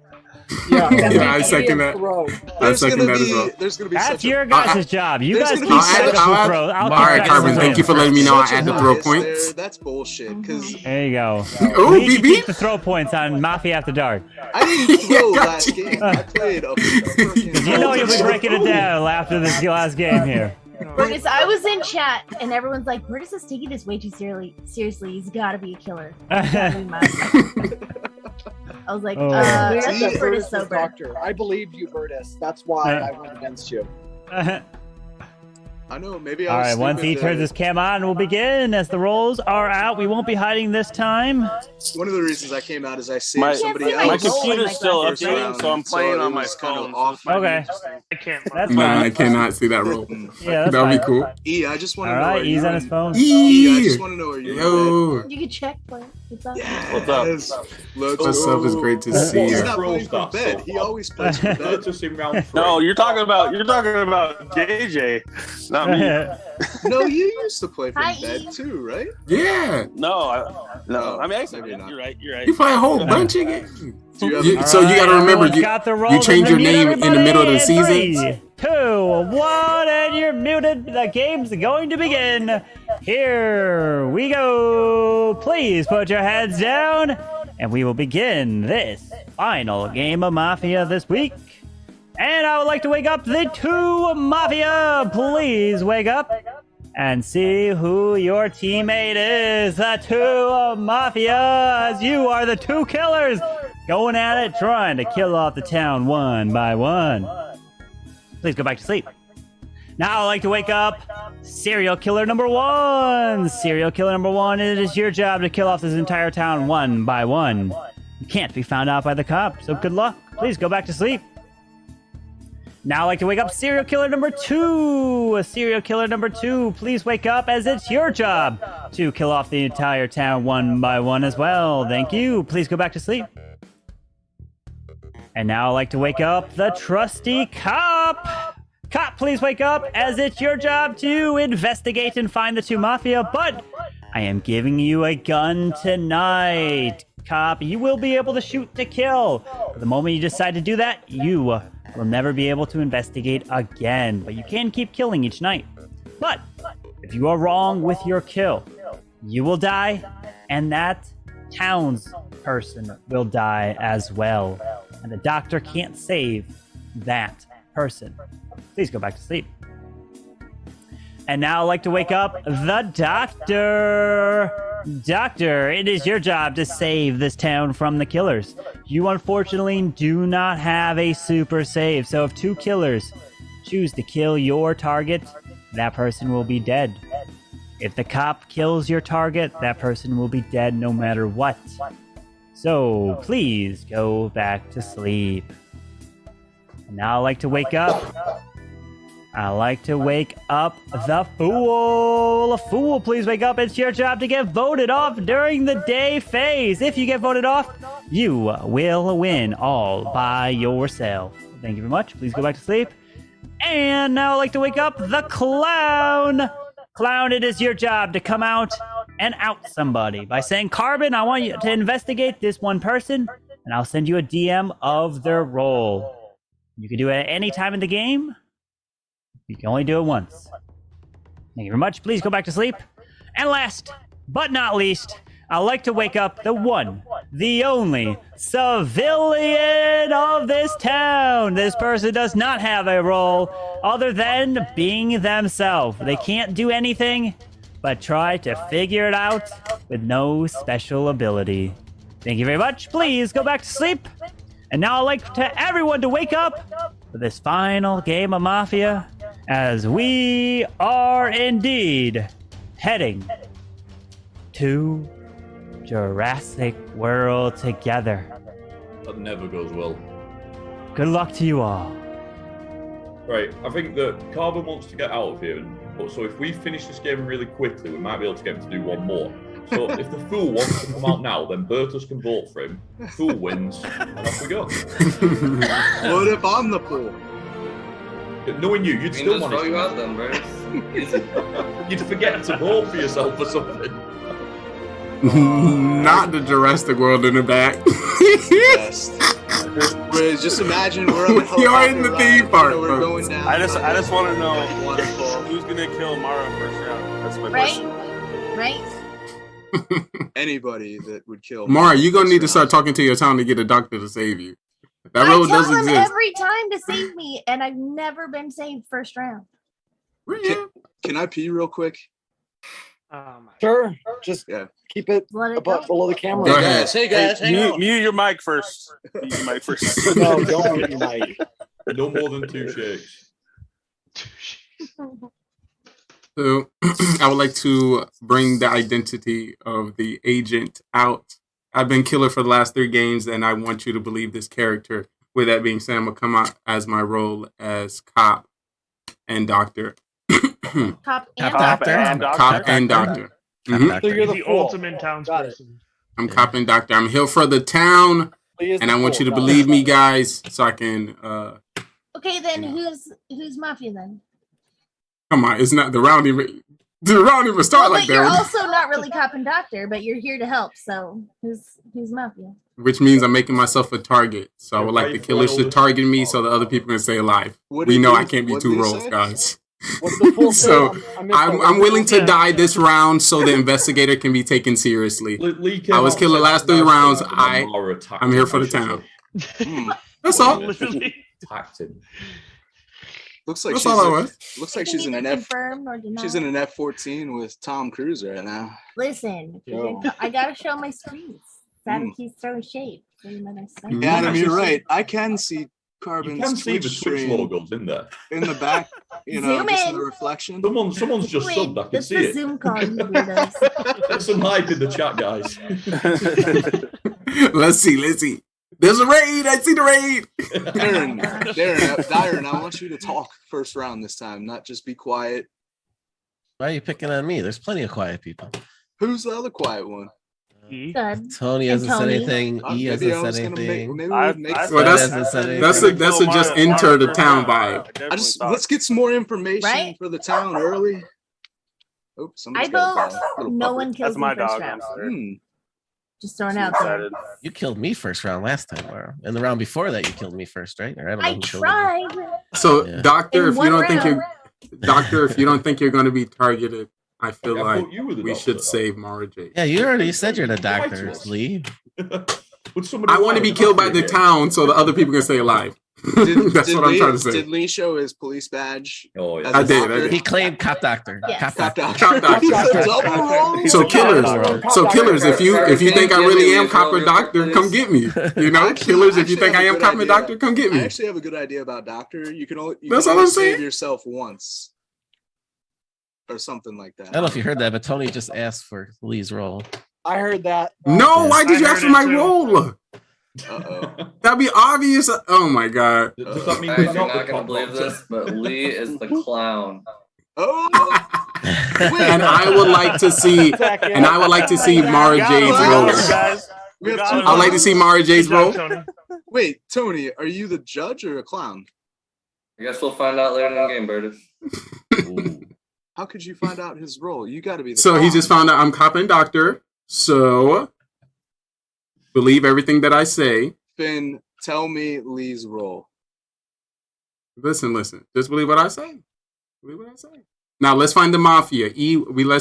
Speaker 2: Yeah,
Speaker 21: Yeah, I second that.
Speaker 2: Throw.
Speaker 21: I
Speaker 7: There's
Speaker 21: second
Speaker 7: gonna
Speaker 21: that as
Speaker 7: be
Speaker 21: well.
Speaker 7: there's gonna be
Speaker 3: That's
Speaker 7: such
Speaker 3: your
Speaker 7: a
Speaker 3: guys' job. You
Speaker 7: there's
Speaker 3: guys
Speaker 7: gonna
Speaker 3: keep
Speaker 7: be
Speaker 3: track
Speaker 7: such
Speaker 3: of who throws. I'll keep
Speaker 21: All right,
Speaker 3: track of
Speaker 21: Carbon,
Speaker 3: who
Speaker 21: thank you
Speaker 3: wins.
Speaker 21: for letting me know I
Speaker 7: such a
Speaker 21: had to throw
Speaker 7: bias
Speaker 21: points.
Speaker 7: there. That's bullshit. Because
Speaker 3: There you go.
Speaker 21: Oh,
Speaker 3: We need to
Speaker 21: BB.
Speaker 3: keep the throw points on Mafia After Dark.
Speaker 7: I didn't throw last game. I played a freaking.
Speaker 3: You know you'll be breaking it down after this last game here.
Speaker 15: Burgess, I was in chat and everyone's like, Burgess is taking this way too seriously. He's got to be a killer. He's gotta be mine." I was like,
Speaker 3: Oh.
Speaker 2: Burgess
Speaker 15: Burgess
Speaker 2: was
Speaker 15: sober.
Speaker 2: doctor. I believed you, Burgess. That's why I went against you.
Speaker 7: I know. Maybe I
Speaker 3: All
Speaker 7: was
Speaker 3: right, once he
Speaker 7: stupid
Speaker 3: turns
Speaker 7: to-
Speaker 3: his cam on, we'll begin. As the rolls are out, we won't be hiding this time.
Speaker 7: One of the reasons I came out is I saved
Speaker 12: My-
Speaker 7: somebody
Speaker 15: see my
Speaker 7: else.
Speaker 15: My
Speaker 12: computer's still
Speaker 7: first
Speaker 12: updating,
Speaker 7: round,
Speaker 12: so I'm playing
Speaker 7: it
Speaker 12: on my
Speaker 7: was kind of
Speaker 12: phone.
Speaker 7: off.
Speaker 3: Okay.
Speaker 16: I can't.
Speaker 3: That's
Speaker 21: Nah,
Speaker 3: fine.
Speaker 21: I cannot see that roll.
Speaker 3: Yeah, that's
Speaker 21: That'd be
Speaker 3: fine.
Speaker 21: cool.
Speaker 7: E, I just want
Speaker 3: All
Speaker 7: to know.
Speaker 3: right,
Speaker 7: are
Speaker 3: he's
Speaker 7: you
Speaker 3: on his
Speaker 7: in-
Speaker 3: phone.
Speaker 7: E, I just want to know. Are you?
Speaker 21: Yo.
Speaker 15: You can check, play. What's up?
Speaker 12: What's up?
Speaker 7: Yes. Let's
Speaker 21: What's up? It's great to see
Speaker 7: He's
Speaker 21: you.
Speaker 7: not playing from bed. He always plays from bed.
Speaker 10: Bertus in round 3.
Speaker 12: No, you're talking about JJ, not me.
Speaker 7: No, you used to play from
Speaker 15: Hi,
Speaker 7: bed
Speaker 15: E.
Speaker 7: too, right?
Speaker 21: Yeah.
Speaker 12: No. I mean,
Speaker 7: Maybe not.
Speaker 12: you're right. You're right.
Speaker 21: You play a whole bunch of games.
Speaker 7: Do you have
Speaker 21: You-
Speaker 3: All
Speaker 21: so you
Speaker 3: right,
Speaker 21: gotta remember,
Speaker 3: everyone's
Speaker 21: you,
Speaker 3: got the
Speaker 21: you
Speaker 3: rolls
Speaker 21: change
Speaker 3: and
Speaker 21: your
Speaker 3: mute
Speaker 21: name in the middle of the
Speaker 3: everybody.
Speaker 21: season.
Speaker 3: 3, 2, 1, and you're muted. The game's going to begin. Here we go. Please put your heads down, and we will begin this final game of Mafia this week. And I would like to wake up the 2 Mafia. Please wake up and see who your teammate is. The 2 Mafia, as you are the 2 killers going at it, trying to kill off the town one by one. Please go back to sleep. Now I'd like to wake up serial killer number 1. Serial killer number 1, it is your job to kill off this entire town one by one. You can't be found out by the cops, so good luck. Please go back to sleep. Now I'd like to wake up serial killer number 2. Serial killer number 2, please wake up, as it's your job to kill off the entire town one by one as well. Thank you. Please go back to sleep. And now I'd like to wake up the trusty cop. Cop, please wake up, as it's your job to investigate and find the 2 Mafia, but I am giving you a gun tonight. Cop, you will be able to shoot to kill. But the moment you decide to do that, you will never be able to investigate again. But you can keep killing each night. But if you are wrong with your kill, you will die, and that town's person will die as well. And the doctor can't save that person. Please go back to sleep. And now I'd like to wake up the doctor. Doctor, it is your job to save this town from the killers. You unfortunately do not have a super save, so if 2 killers choose to kill your target, that person will be dead. If the cop kills your target, that person will be dead no matter what. So please go back to sleep. And now I'd like to wake up I like to wake up the fool. Fool, please wake up. It's your job to get voted off during the day phase. If you get voted off, you will win all by yourself. Thank you very much. Please go back to sleep. And now I'd like to wake up the clown. Clown, it is your job to come out and out somebody by saying, Carbon, I want you to investigate this one person, and I'll send you a DM of their role. You can do it at any time in the game. You can only do it once. Thank you very much. Please go back to sleep. And last but not least, I'd like to wake up the one, the only civilian of this town. This person does not have a role other than being themselves. They can't do anything but try to figure it out with no special ability. Thank you very much. Please go back to sleep. And now I'd like to everyone to wake up for this final game of Mafia, as we are indeed heading to Jurassic World together.
Speaker 10: That never goes well.
Speaker 3: Good luck to you all.
Speaker 10: Right, I think that Carbon wants to get out of here, but so if we finish this game really quickly, we might be able to get him to do one more. So if the fool wants to come out now, then Bertus can vote for him. Fool wins, and off we go.
Speaker 7: What if I'm the fool?
Speaker 10: Knowing you, you'd still
Speaker 4: just
Speaker 10: want
Speaker 4: throw
Speaker 10: to.
Speaker 4: you out then, bro.
Speaker 10: You'd forget to vote for yourself or something.
Speaker 21: Not the Jurassic World in the back.
Speaker 7: Whereas just imagine we're on the
Speaker 21: You're in the theme park.
Speaker 7: We're going down.
Speaker 12: I just want to know who's gonna kill Mara first round. That's my
Speaker 15: Right?
Speaker 12: question.
Speaker 15: Right?
Speaker 7: Anybody that would kill
Speaker 21: Mara, you're gonna need to start talking to your town to get a doctor to save you. That
Speaker 15: I
Speaker 21: road
Speaker 15: tell
Speaker 21: does
Speaker 15: him
Speaker 21: exist.
Speaker 15: every time to save me, and I've never been saved first round.
Speaker 7: Can I pee real quick?
Speaker 2: Sure. Just keep it above below the camera.
Speaker 21: Go ahead.
Speaker 12: Hey guys, mute your mic first. Mute your mic first.
Speaker 2: No, don't mute your mic.
Speaker 10: No more than 2 shakes.
Speaker 21: So I would like to bring the identity of the agent out. I've been killer for the last 3 games, and I want you to believe this character. With that being said, I'm gonna come out as my role as cop and doctor.
Speaker 15: Cop and
Speaker 21: Cop and doctor. Mhm.
Speaker 16: So you're the ultimate townsperson.
Speaker 21: I'm cop and doctor. I'm here for the town, and I want you to believe me, guys, so I can.
Speaker 15: Okay, then who's Mafia then?
Speaker 21: Come on, it's not the round even. The round even start
Speaker 15: Well,
Speaker 21: like
Speaker 15: but you're
Speaker 21: that.
Speaker 15: also not really cop and doctor, but you're here to help. So who's Mafia?
Speaker 21: Which means I'm making myself a target. So I would like the killers to target me so the other people can stay alive. We know I can't be 2 roles, guys. So I'm willing to die this round so the investigator can be taken seriously. I was killer last 3 rounds. I'm here for the town. That's all.
Speaker 10: Attacked him.
Speaker 7: Looks like
Speaker 21: That's
Speaker 7: she's
Speaker 21: all I was.
Speaker 7: looks like
Speaker 15: You
Speaker 7: she's
Speaker 15: can
Speaker 7: in an
Speaker 15: either
Speaker 7: F.
Speaker 15: confirm or deny.
Speaker 7: She's in an F-14 with Tom Cruise right now.
Speaker 15: Listen,
Speaker 7: Yo.
Speaker 15: I gotta show my screens. Adam keeps throwing shade. So you know that's something.
Speaker 7: Adam, you're right. I can see Carbon's
Speaker 10: You can see the
Speaker 7: Twitch
Speaker 10: Twitch
Speaker 7: stream
Speaker 10: logos in there.
Speaker 7: in the back. You know,
Speaker 15: Zoom
Speaker 7: just in
Speaker 15: in.
Speaker 7: the reflection.
Speaker 10: Someone's just
Speaker 15: Wait,
Speaker 10: subbed. I can
Speaker 15: that's
Speaker 10: see
Speaker 15: the
Speaker 10: it.
Speaker 15: Zoom call, you weirdos.
Speaker 10: Get some hype in the chat, guys.
Speaker 21: Let's see. There's a raid. I see the raid.
Speaker 7: Darren, I want you to talk first round this time, not just be quiet.
Speaker 23: Why are you picking on me? There's plenty of quiet people.
Speaker 7: Who's the other quiet one?
Speaker 23: Tony hasn't said anything. E hasn't said anything.
Speaker 21: Well, that's a just enter the town vibe.
Speaker 7: Let's get some more information
Speaker 15: Right?
Speaker 7: for the town early. Oh,
Speaker 15: I
Speaker 7: somebody's got a
Speaker 15: vote
Speaker 7: little
Speaker 15: no
Speaker 7: puppy.
Speaker 15: one kills me first round. Just throwing it out there.
Speaker 23: You killed me first round last time, Laura. And the round before that, you killed me first, right? Or I don't know
Speaker 15: I
Speaker 23: who killed me.
Speaker 15: tried.
Speaker 21: So,
Speaker 23: Yeah.
Speaker 21: doctor,
Speaker 15: In
Speaker 21: if you
Speaker 15: one
Speaker 21: don't think
Speaker 15: round.
Speaker 21: if you don't think you're going to be targeted, I feel
Speaker 10: Yeah, I
Speaker 21: like
Speaker 10: thought you were the
Speaker 21: we
Speaker 10: doctor,
Speaker 21: should
Speaker 10: though.
Speaker 21: save Mara J.
Speaker 23: Yeah, you already said you're the doctor. Leave.
Speaker 21: I want to be killed by the town so the other people can stay alive. That's what I'm trying to say.
Speaker 7: Did Lee show his police badge?
Speaker 10: Oh, yeah.
Speaker 21: I did.
Speaker 23: He claimed cop doctor.
Speaker 15: Yes.
Speaker 23: Cop doctor.
Speaker 21: Cop doctor. So killers, if you think I really am cop or doctor, come get me. You know, killers, if you think I am cop or doctor, come get
Speaker 7: I
Speaker 21: me.
Speaker 7: actually have a good idea about doctor. You can only
Speaker 21: That's all I'm
Speaker 7: save
Speaker 21: saying.
Speaker 7: yourself once, or something like that.
Speaker 23: I don't know if you heard that, but Tony just asked for Lee's role.
Speaker 2: I heard that.
Speaker 21: No, why did you
Speaker 16: I
Speaker 21: ask for
Speaker 16: heard
Speaker 21: my
Speaker 16: it too.
Speaker 21: role? That'd be obvious. Oh my god.
Speaker 10: Does that mean
Speaker 4: Guys,
Speaker 10: we're
Speaker 4: you're
Speaker 10: not
Speaker 4: not
Speaker 10: the
Speaker 4: gonna
Speaker 10: top
Speaker 4: believe
Speaker 10: boxer?
Speaker 4: this, but Lee is the clown.
Speaker 7: Oh.
Speaker 21: And I would like to see, and I would like to see Mara Jade's roll.
Speaker 7: We have
Speaker 21: I'd like to see Mara Jade's roll.
Speaker 7: Wait, Tony, are you the judge or a clown?
Speaker 4: I guess we'll find out later in the game, Burtis.
Speaker 7: How could you find out his role? You got to be the
Speaker 21: So
Speaker 7: clown.
Speaker 21: he just found out I'm cop and doctor. So believe everything that I say.
Speaker 7: Finn, tell me Lee's role.
Speaker 21: Listen. Just believe what I say. Believe what I say. Now let's find the mafia.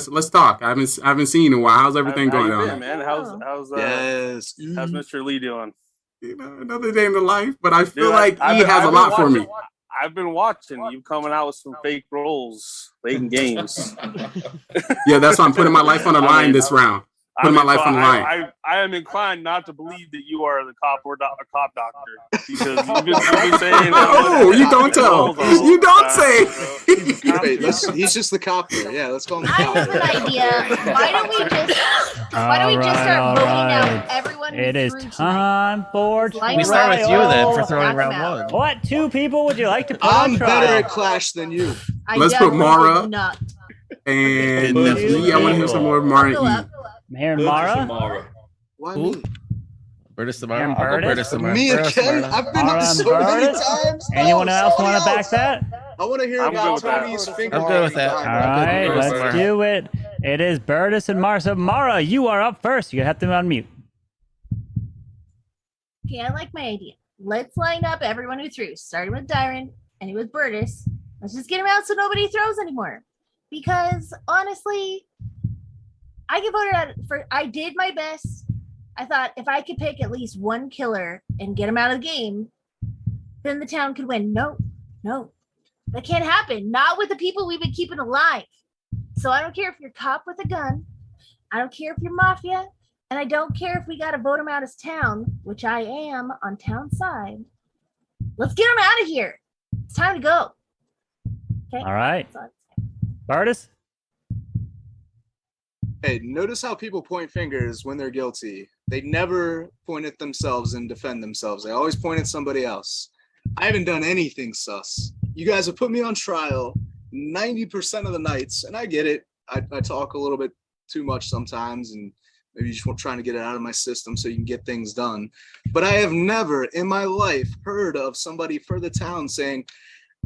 Speaker 21: Let's talk. I haven't seen you in a while. How's everything
Speaker 12: How
Speaker 21: going
Speaker 12: you
Speaker 21: on?
Speaker 12: been, man? How's how's Mr. Lee doing?
Speaker 21: You know, another day in the life, but I feel
Speaker 12: Dude,
Speaker 21: like
Speaker 12: I've
Speaker 21: he
Speaker 12: been-
Speaker 21: has a
Speaker 12: I've
Speaker 21: lot
Speaker 12: been
Speaker 21: for me.
Speaker 12: watching- I've been watching you coming out with some fake roles late in games.
Speaker 21: Yeah, that's why I'm putting my life on the line this round. Putting my life on the line.
Speaker 12: I am inclined not to believe that you are the cop or a cop doctor because you've been saying.
Speaker 21: Oh, you don't tell. You don't say.
Speaker 7: Wait, he's just the cop there. Yeah, let's call him the
Speaker 15: I
Speaker 7: cop.
Speaker 15: have an idea. Why don't we just start voting out everyone who
Speaker 3: It is
Speaker 15: threw tonight?
Speaker 3: time for
Speaker 15: Line
Speaker 23: We start with you then for throwing
Speaker 15: Knock 'em
Speaker 23: round
Speaker 15: out.
Speaker 23: one.
Speaker 3: What two people would you like to put
Speaker 7: I'm
Speaker 3: on
Speaker 7: better
Speaker 3: trial?
Speaker 7: at Clash than you.
Speaker 21: Let's put
Speaker 15: definitely
Speaker 21: Mara
Speaker 15: would not.
Speaker 21: and
Speaker 23: Definitely.
Speaker 21: E. I want to hear some more Mara E.
Speaker 3: I'm hearing Mara.
Speaker 7: Why
Speaker 23: Who?
Speaker 7: me?
Speaker 23: Burtis
Speaker 3: Aaron
Speaker 23: tomorrow. I'll go
Speaker 3: Burtis?
Speaker 23: Burtis tomorrow.
Speaker 7: Me
Speaker 23: Burtis
Speaker 7: again?
Speaker 23: tomorrow.
Speaker 7: I've been
Speaker 3: Mara
Speaker 7: up
Speaker 3: and
Speaker 7: so many
Speaker 3: Burtis?
Speaker 7: times.
Speaker 3: Anyone
Speaker 7: No,
Speaker 3: else want
Speaker 7: somebody
Speaker 3: to back
Speaker 7: else.
Speaker 3: that?
Speaker 7: I want to hear
Speaker 12: I'm good
Speaker 7: about
Speaker 12: with that.
Speaker 7: Tony's finger.
Speaker 23: I'm good with that.
Speaker 3: All right,
Speaker 23: Burtis
Speaker 3: let's
Speaker 23: tomorrow.
Speaker 3: do it. It is Burtis and Mara. So Mara, you are up first. You have to unmute.
Speaker 15: Okay, I like my idea. Let's line up everyone who threw, starting with Dyron and with Burtis. Let's just get him out so nobody throws anymore. Because honestly, I get voted out for. I did my best. I thought if I could pick at least one killer and get him out of the game, then the town could win. No, that can't happen. Not with the people we've been keeping alive. So I don't care if you're cop with a gun. I don't care if you're mafia. And I don't care if we got to vote him out as town, which I am on town side. Let's get him out of here. It's time to go. Okay.
Speaker 3: All right. Burtis?
Speaker 7: Hey, notice how people point fingers when they're guilty. They never point at themselves and defend themselves. They always point at somebody else. I haven't done anything sus. You guys have put me on trial 90% of the nights, and I get it. I talk a little bit too much sometimes, and maybe just trying to get it out of my system so you can get things done. But I have never in my life heard of somebody for the town saying,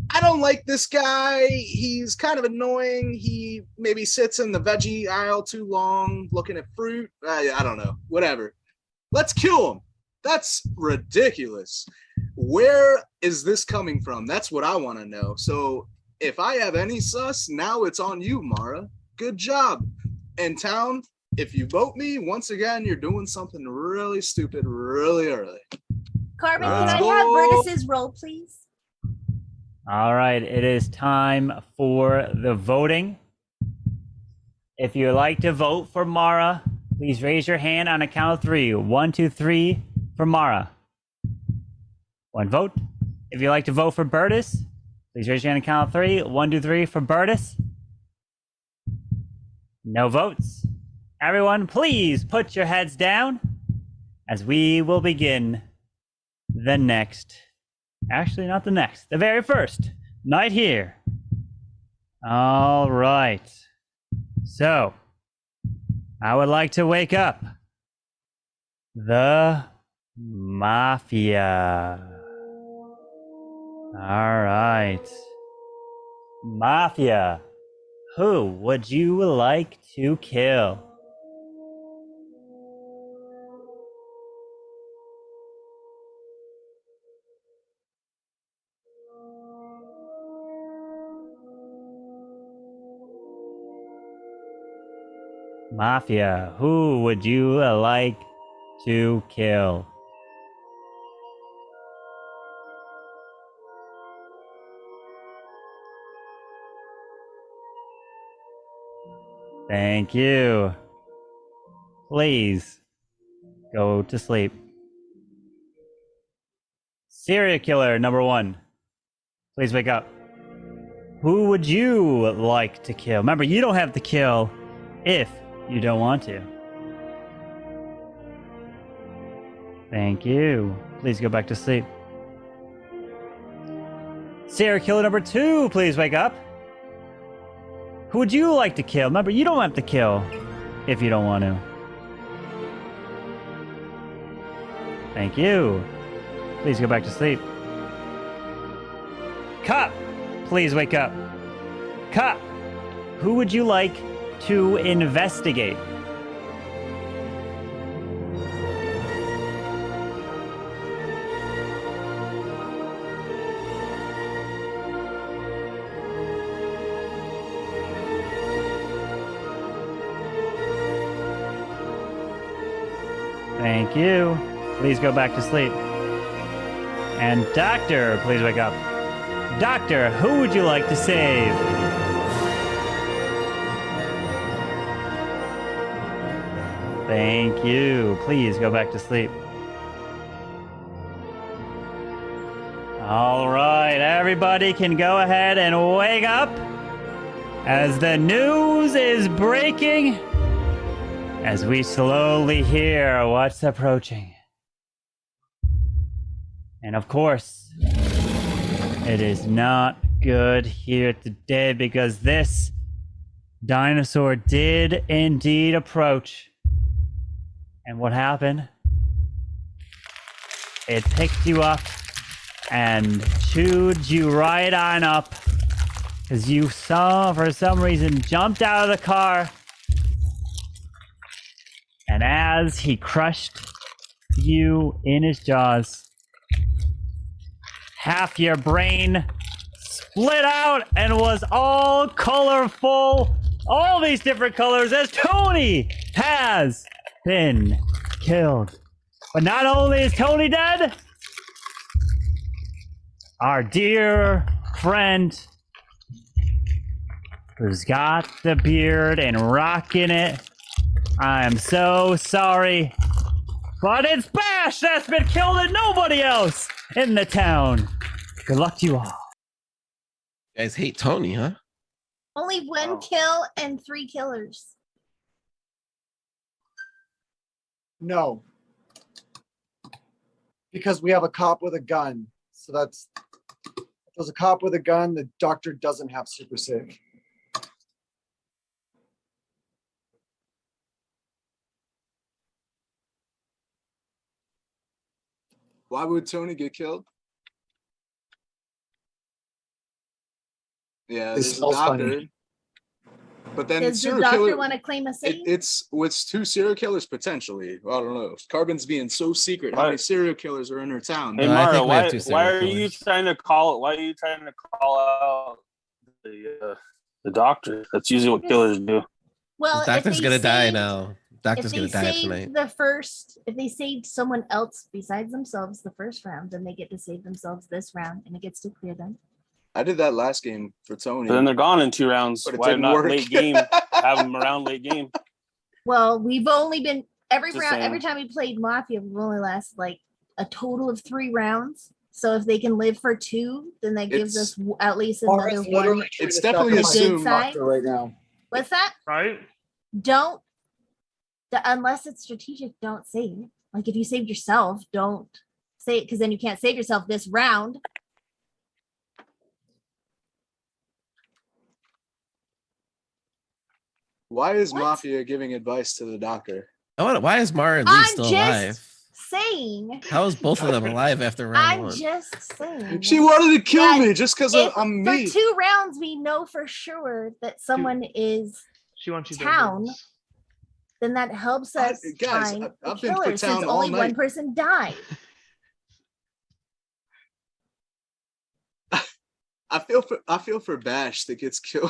Speaker 7: I don't like this guy. He's kind of annoying. He maybe sits in the veggie aisle too long looking at fruit. I don't know. Whatever. Let's kill him. That's ridiculous. Where is this coming from? That's what I want to know. So if I have any sus, now it's on you, Mara. Good job. And town, if you vote me, once again, you're doing something really stupid really early.
Speaker 15: Carmen,
Speaker 21: Let's
Speaker 15: can I have Burtis's roll, please?
Speaker 3: All right, it is time for the voting. If you would like to vote for Mara, please raise your hand on a count of three. 1, 2, 3 for Mara. One vote. If you'd like to vote for Burtis, please raise your hand on a count of three. 1, 2, 3 for Burtis. No votes. Everyone, please put your heads down as we will begin the next. Actually, not the next. The very first night here. All right. So, I would like to wake up the Mafia. All right. Mafia. Who would you like to kill? Mafia, who would you like to kill? Thank you. Please go to sleep. Serial killer number 1. Please wake up. Who would you like to kill? Remember, you don't have to kill if you don't want to. Thank you. Please go back to sleep. Serial killer number 2, please wake up. Who would you like to kill? Remember, you don't have to kill if you don't want to. Thank you. Please go back to sleep. Cop, please wake up. Cop, who would you like to investigate? Thank you. Please go back to sleep. And Doctor, please wake up. Doctor, who would you like to save? Thank you. Please go back to sleep. All right, everybody can go ahead and wake up as the news is breaking, as we slowly hear what's approaching. And of course, it is not good here today because this dinosaur did indeed approach. And what happened? It picked you up and chewed you right on up because you saw, for some reason, jumped out of the car. And as he crushed you in his jaws, half your brain split out and was all colorful, all these different colors, as Tony has been killed. But not only is Tony dead, our dear friend who's got the beard and rocking it, I am so sorry, but it's Bash that's been killed and nobody else in the town. Good luck to you all.
Speaker 23: You guys hate Tony, huh?
Speaker 15: Only one kill and 3 killers.
Speaker 2: No. Because we have a cop with a gun. So that's, if there's a cop with a gun, the doctor doesn't have super save.
Speaker 7: Why would Tony get killed? Yeah,
Speaker 2: This
Speaker 7: there's a
Speaker 2: smells
Speaker 7: doctor.
Speaker 2: funny.
Speaker 7: But then
Speaker 15: Does the
Speaker 7: serial
Speaker 15: doctor
Speaker 7: killer,
Speaker 15: want to claim a save?
Speaker 7: it's with 2 serial killers potentially. I don't know. Carbon's being so secret. How many serial killers are in her town?
Speaker 12: Hey Mario, why are you trying to call? Why are you trying to call out the doctor? That's usually what killers do.
Speaker 15: Well,
Speaker 23: The doctor's
Speaker 15: if they
Speaker 23: gonna die
Speaker 15: saved-
Speaker 23: now. Doctor's
Speaker 15: if
Speaker 23: gonna
Speaker 15: they
Speaker 23: die
Speaker 15: saved
Speaker 23: tonight.
Speaker 15: if they saved someone else besides themselves the first round, then they get to save themselves this round, and it gets to clear them.
Speaker 7: I did that last game for Tony.
Speaker 12: But then they're gone in 2 rounds.
Speaker 7: But it
Speaker 12: Why
Speaker 7: didn't
Speaker 12: not
Speaker 7: work.
Speaker 12: late game? Have them around late game.
Speaker 15: Well, we've only been every
Speaker 12: Just
Speaker 15: round.
Speaker 12: saying.
Speaker 15: Every time we played Mafia, we've only lasted like a total of 3 rounds. So if they can live for 2, then that gives us at least another one.
Speaker 7: It's definitely
Speaker 15: good
Speaker 7: assumed
Speaker 15: side.
Speaker 2: right now.
Speaker 15: What's that?
Speaker 16: Right?
Speaker 15: Don't unless it's strategic, don't save it. Like if you saved yourself, don't say it because then you can't save yourself this round.
Speaker 7: Why is Mafia giving advice to the doctor?
Speaker 23: Why is Mara and Lee
Speaker 15: I'm
Speaker 23: still
Speaker 15: just
Speaker 23: alive?
Speaker 15: saying.
Speaker 23: How is both of them alive after round
Speaker 15: I'm
Speaker 23: 1?
Speaker 15: just saying.
Speaker 7: She wanted to kill
Speaker 15: that
Speaker 7: me just because
Speaker 15: if
Speaker 7: I'm
Speaker 15: for
Speaker 7: me.
Speaker 15: 2 rounds, we know for sure that someone is
Speaker 16: She wants you dead,
Speaker 15: town.
Speaker 16: Burns.
Speaker 15: Then that helps us
Speaker 7: guys,
Speaker 15: find the
Speaker 7: I've been for
Speaker 15: killer since
Speaker 7: town all
Speaker 15: only one
Speaker 7: night.
Speaker 15: person died.
Speaker 7: I feel for Bash that gets killed.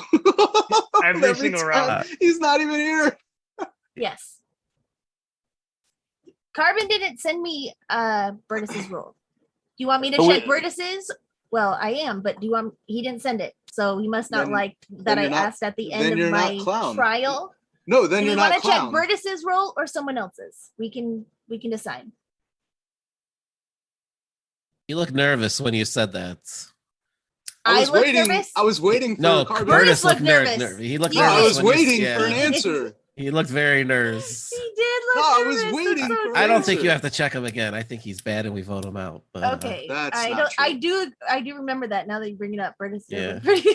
Speaker 16: Every single round.
Speaker 7: He's not even here.
Speaker 15: Yes. Carbon didn't send me Bertus's roll. Do you want me to
Speaker 7: Oh,
Speaker 15: check
Speaker 7: wait.
Speaker 15: Bertus's? Well, I am, but do you want he didn't send it. So he must not
Speaker 7: Then-
Speaker 15: like that
Speaker 7: then
Speaker 15: I
Speaker 7: you're not-
Speaker 15: asked at the
Speaker 7: then
Speaker 15: end
Speaker 7: you're
Speaker 15: of
Speaker 7: not
Speaker 15: my
Speaker 7: clown.
Speaker 15: trial.
Speaker 7: No, then
Speaker 15: Do
Speaker 7: you're
Speaker 15: we
Speaker 7: not
Speaker 15: want to check
Speaker 7: clown.
Speaker 15: Bertus's roll or someone else's? We can decide.
Speaker 23: You look nervous when you said that.
Speaker 15: I
Speaker 7: was
Speaker 15: look
Speaker 7: waiting.
Speaker 15: nervous?
Speaker 7: I was waiting for
Speaker 23: No,
Speaker 7: Carbon.
Speaker 23: Curtis looked
Speaker 15: looked nervous.
Speaker 23: nervous. He looked
Speaker 7: No,
Speaker 23: nervous.
Speaker 7: I was
Speaker 23: when you-
Speaker 7: waiting
Speaker 23: yeah.
Speaker 7: for an answer.
Speaker 23: He looked very nervous.
Speaker 15: He did look
Speaker 7: No, I
Speaker 15: nervous.
Speaker 7: was waiting
Speaker 15: That's so
Speaker 7: for
Speaker 23: I don't
Speaker 15: nervous.
Speaker 23: think you have to check him again. I think he's bad and we vote him out. But,
Speaker 15: Okay,
Speaker 7: That's
Speaker 15: I
Speaker 7: not
Speaker 15: don't.
Speaker 7: true.
Speaker 15: I do remember that now that you bring it up. Brenda's
Speaker 23: Yeah.
Speaker 15: pretty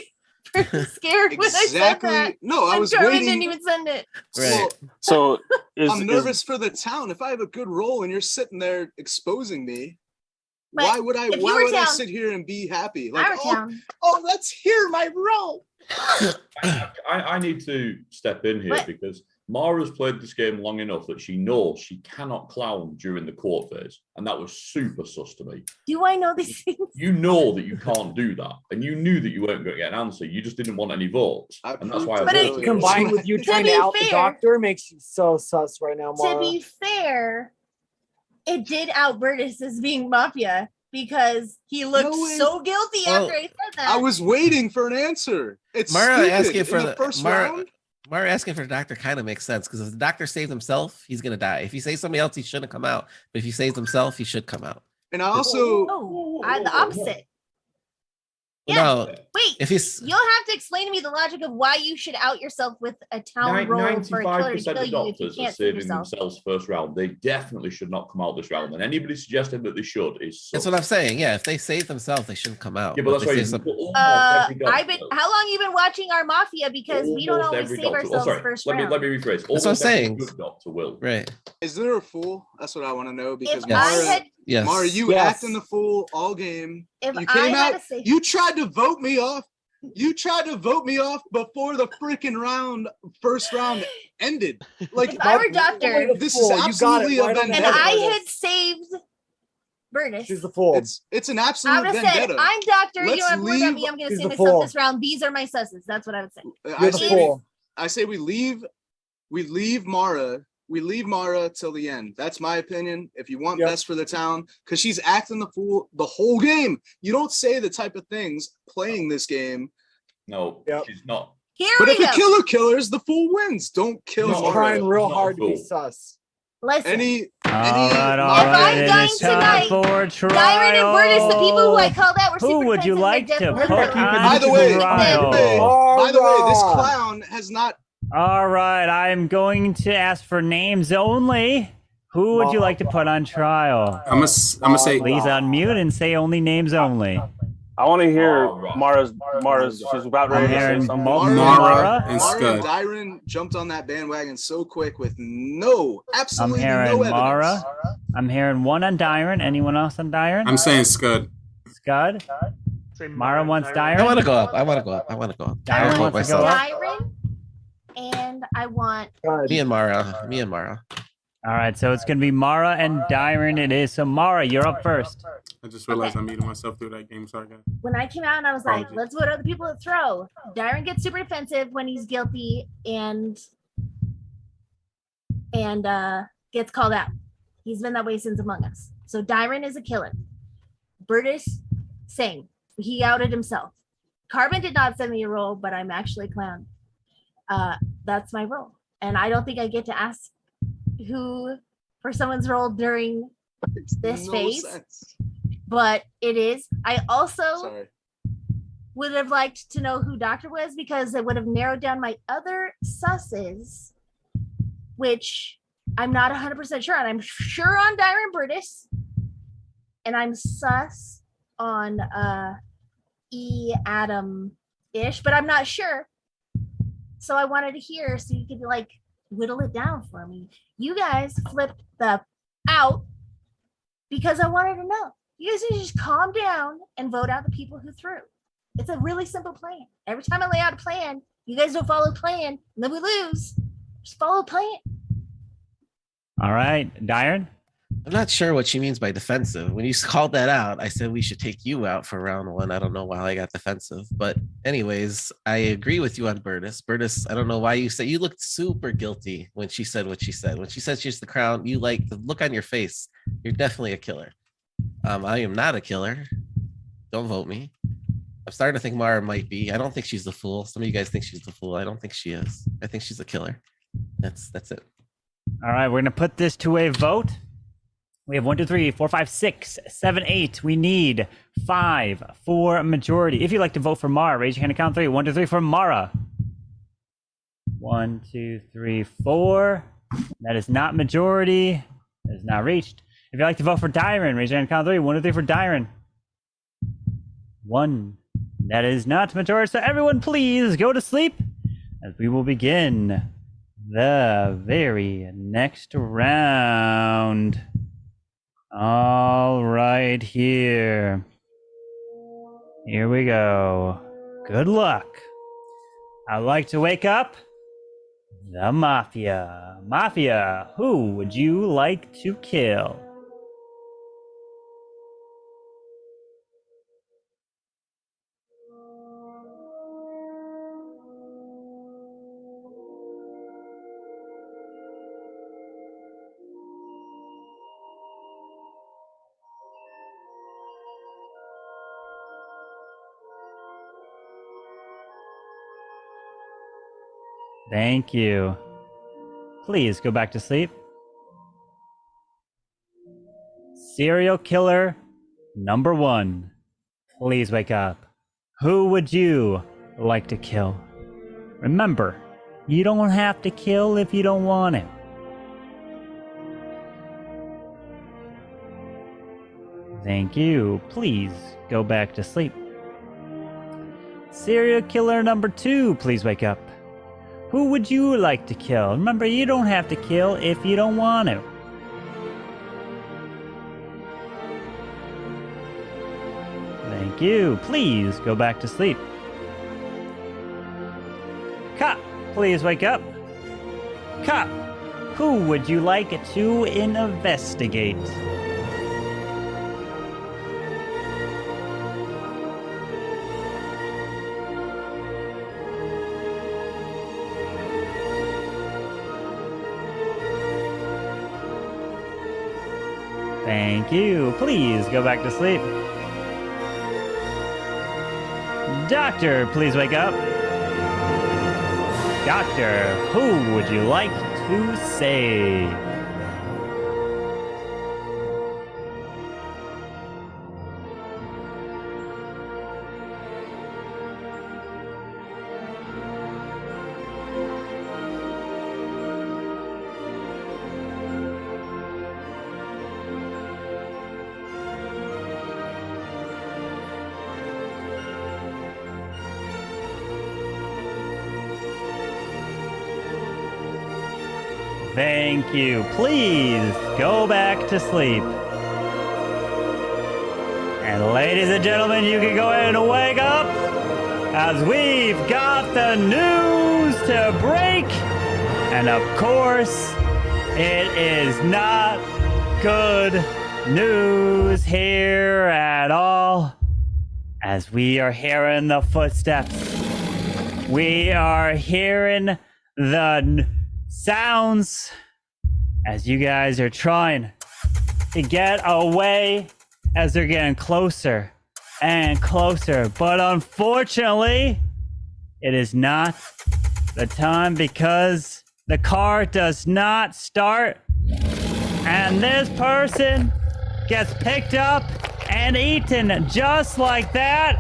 Speaker 15: scared when I said that.
Speaker 7: No, I
Speaker 15: And
Speaker 7: was
Speaker 15: Carmen
Speaker 7: waiting.
Speaker 15: didn't even send it.
Speaker 23: Right.
Speaker 12: So
Speaker 7: I'm nervous for the town. If I have a good role and you're sitting there exposing me,
Speaker 15: But
Speaker 7: why would I?
Speaker 15: if you
Speaker 7: Why
Speaker 15: were
Speaker 7: would I
Speaker 15: town-
Speaker 7: sit here and be happy?
Speaker 15: I were town.
Speaker 7: Let's hear my role.
Speaker 10: I need to step in here
Speaker 15: What?
Speaker 10: because Mara's played this game long enough that she knows she cannot clown during the court phase, and that was super sus to me.
Speaker 15: Do I know these things?
Speaker 10: You know that you can't do that, and you knew that you weren't going to get an answer. You just didn't want any votes, and that's why I
Speaker 15: But it-
Speaker 10: voted.
Speaker 2: Combined with you
Speaker 15: To
Speaker 2: trying to
Speaker 15: be
Speaker 2: out the
Speaker 15: fair-
Speaker 2: doctor makes you so sus right now,
Speaker 15: To
Speaker 2: Mara.
Speaker 15: be fair, it did out Burtis as being Mafia because he looked
Speaker 7: No way.
Speaker 15: so guilty
Speaker 23: Well,
Speaker 15: after I said that.
Speaker 7: I was waiting for an answer. It's
Speaker 23: Mara
Speaker 7: stupid.
Speaker 23: asking for
Speaker 7: In the first
Speaker 23: Mara,
Speaker 7: round.
Speaker 23: Mara asking for the doctor kind of makes sense because if the doctor saved himself, he's gonna die. If he saves somebody else, he shouldn't come out. But if he saves himself, he should come out.
Speaker 7: And I also
Speaker 15: No, I'm the opposite.
Speaker 23: No,
Speaker 15: Wait,
Speaker 23: if he's
Speaker 15: you'll have to explain to me the logic of why you should out yourself with a town role for a killer to
Speaker 10: 95%
Speaker 15: kill
Speaker 10: of
Speaker 15: you if you
Speaker 10: doctors are
Speaker 15: can't save
Speaker 10: saving
Speaker 15: yourself.
Speaker 10: themselves first round. They definitely should not come out this round, and anybody suggesting that they should is sus.
Speaker 23: that's what I'm saying. Yeah, if they save themselves, they shouldn't come out.
Speaker 10: Yeah, but that's
Speaker 23: if
Speaker 10: why
Speaker 23: they
Speaker 10: you
Speaker 23: save
Speaker 10: put almost every doctor.
Speaker 15: I've been. How long you been watching our Mafia? Because we don't
Speaker 10: Almost
Speaker 15: always
Speaker 10: every
Speaker 15: save
Speaker 10: doctor.
Speaker 15: ourselves
Speaker 10: sorry,
Speaker 15: first
Speaker 10: let
Speaker 15: round.
Speaker 10: me rephrase.
Speaker 23: That's what I'm
Speaker 10: Almost every
Speaker 23: saying.
Speaker 10: good doctor will.
Speaker 23: Right.
Speaker 7: is there a fool? That's what I want to know because
Speaker 15: If
Speaker 7: Mara,
Speaker 15: I had,
Speaker 23: Yes.
Speaker 7: Mara, you
Speaker 2: Yes.
Speaker 7: acting the fool all game.
Speaker 15: if
Speaker 7: You
Speaker 15: I
Speaker 7: came
Speaker 15: had
Speaker 7: out.
Speaker 15: to say,
Speaker 7: You tried to vote me off. You tried to vote me off before the freaking first round ended. Like
Speaker 15: if I were doctor
Speaker 7: this
Speaker 2: Fool,
Speaker 7: is
Speaker 2: you got it
Speaker 7: absolutely a
Speaker 2: right on the
Speaker 15: and
Speaker 2: head.
Speaker 7: vendetta.
Speaker 15: I had saved Burtis,
Speaker 2: She's the fool.
Speaker 7: It's an
Speaker 15: I
Speaker 7: absolute
Speaker 15: would have said,
Speaker 7: vendetta.
Speaker 15: "I'm doctor. You
Speaker 7: Let's
Speaker 15: don't have to worry about
Speaker 7: leave-
Speaker 15: me. I'm going to
Speaker 2: She's
Speaker 15: save
Speaker 2: the
Speaker 15: myself
Speaker 2: fool.
Speaker 15: this round. These are my susses." That's what I would say.
Speaker 2: You're the fool.
Speaker 7: I say we leave Mara. We leave Mara till the end. That's my opinion. If you want
Speaker 2: Yep.
Speaker 7: best for the town, because she's acting the fool the whole game. You don't say the type of things playing this game.
Speaker 10: No,
Speaker 2: Yep.
Speaker 10: she's not.
Speaker 15: Here
Speaker 7: But
Speaker 15: we
Speaker 7: if
Speaker 15: go.
Speaker 7: a killer kills, the fool wins. Don't kill
Speaker 2: He's
Speaker 10: No,
Speaker 7: Mara.
Speaker 2: trying real
Speaker 10: Not
Speaker 2: hard to be
Speaker 10: fool.
Speaker 2: sus.
Speaker 15: Listen,
Speaker 7: Any
Speaker 3: All right, all
Speaker 15: If
Speaker 3: right.
Speaker 15: I'm
Speaker 3: It
Speaker 15: dying
Speaker 3: is time
Speaker 15: tonight,
Speaker 3: for trial.
Speaker 15: Dyron and Burtis, the people who I called out, were
Speaker 3: Who
Speaker 15: super
Speaker 3: would you
Speaker 15: defensive.
Speaker 3: like
Speaker 15: They're
Speaker 3: to
Speaker 15: definitely
Speaker 3: put
Speaker 15: killers.
Speaker 3: on
Speaker 7: By the way,
Speaker 3: trial?
Speaker 7: by the way, this
Speaker 2: Mara.
Speaker 7: clown has not.
Speaker 3: All right, I'm going to ask for names only. Who would you like to put on trial?
Speaker 21: I'm gonna say
Speaker 3: Please unmute and say only names only.
Speaker 12: I want to hear
Speaker 10: Mara.
Speaker 12: Mara's. She's about
Speaker 3: I'm
Speaker 12: ready to say
Speaker 3: hearing
Speaker 12: something.
Speaker 3: Mara
Speaker 21: Mara and
Speaker 7: Mara and
Speaker 21: Scud.
Speaker 7: Dyron jumped on that bandwagon so quick with
Speaker 3: I'm
Speaker 7: absolutely
Speaker 3: hearing
Speaker 7: no evidence.
Speaker 3: Mara. I'm hearing one on Dyron. Anyone else on Dyron?
Speaker 21: I'm saying Scud.
Speaker 3: Scud.
Speaker 16: Say
Speaker 3: Mara wants
Speaker 16: Dyron.
Speaker 23: I want
Speaker 3: Dyron.
Speaker 23: to go up. I want to go up. I want to go up. I
Speaker 3: Dyron
Speaker 23: want to
Speaker 3: wants
Speaker 23: vote
Speaker 3: to go
Speaker 23: myself.
Speaker 3: up.
Speaker 15: Dyron, and I want.
Speaker 23: Me and Mara. Me and Mara.
Speaker 3: All right, so it's gonna be Mara and Dyron. It is. So Mara, you're up first.
Speaker 21: I just realized I muted myself through that game. Sorry, guys.
Speaker 15: When I came out and I was like,
Speaker 21: Apologies.
Speaker 15: let's vote other people that throw. Dyron gets super defensive when he's guilty and gets called out. He's been that way since Among Us. So Dyron is a killer. Burtis, same. He outed himself. Carbon did not send me a role, but I'm actually a clown. That's my role. And I don't think I get to ask who for someone's role during this
Speaker 7: No
Speaker 15: phase,
Speaker 7: sense.
Speaker 15: but it is. I also
Speaker 7: Sorry.
Speaker 15: would have liked to know who Doctor was because it would have narrowed down my other susses, which I'm not 100% sure on. I'm sure on Dyron Burtis, and I'm sus on E Adam-ish, but I'm not sure. So I wanted to hear so you could like whittle it down for me. You guys flipped the out because I wanted to know. You guys need to just calm down and vote out the people who threw. It's a really simple plan. Every time I lay out a plan, you guys don't follow plan, and then we lose. Just follow plan.
Speaker 3: All right, Dyron.
Speaker 23: I'm not sure what she means by defensive. When you called that out, I said we should take you out for round one. I don't know why I got defensive, but anyways, I agree with you on Burtis. Burtis, I don't know why you said you looked super guilty when she said what she said. When she said she's the crown, you like the look on your face. You're definitely a killer. I am not a killer. Don't vote me. I'm starting to think Mara might be. I don't think she's the fool. Some of you guys think she's the fool. I don't think she is. I think she's a killer. That's it.
Speaker 3: All right, we're gonna put this to a vote. We have 1, 2, 3, 4, 5, 6, 7, 8. We need 5 for majority. If you'd like to vote for Mara, raise your hand and count 3. 1, 2, 3 for Mara. 1, 2, 3, 4. That is not majority. That is not reached. If you'd like to vote for Dyron, raise your hand. Count 3. 1, 2, 3 for Dyron. 1. That is not majority. So everyone, please go to sleep, as we will begin the very next round. All right, here we go. Good luck. I'd like to wake up the Mafia. Mafia, who would you like to kill? Thank you. Please go back to sleep. Serial killer number 1. Please wake up. Who would you like to kill? Remember, you don't have to kill if you don't want to. Thank you. Please go back to sleep. Serial killer number 2, please wake up. Who would you like to kill? Remember, you don't have to kill if you don't want to. Thank you. Please go back to sleep. Cop, please wake up. Cop, who would you like to investigate? Thank you. Please go back to sleep. Doctor, please wake up. Doctor, who would you like to save? Thank you. Please go back to sleep. And ladies and gentlemen, you can go ahead and wake up, as we've got the news to break. And of course, it is not good news here at all, as we are hearing the footsteps. We are hearing the sounds as you guys are trying to get away, as they're getting closer and closer. But unfortunately, it is not the time, because the car does not start, and this person gets picked up and eaten just like that.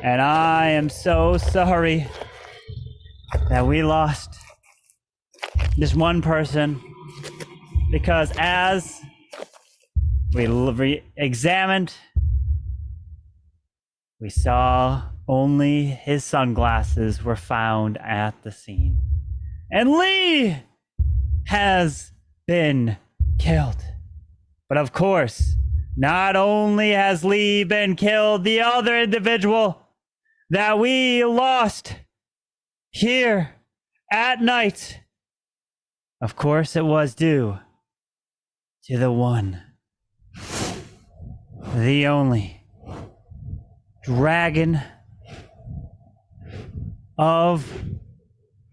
Speaker 3: And I am so sorry that we lost this one person, because as we re-examined, we saw only his sunglasses were found at the scene. And Lee has been killed. But of course, not only has Lee been killed, the other individual that we lost here at night, of course, it was due to the one, the only dragon of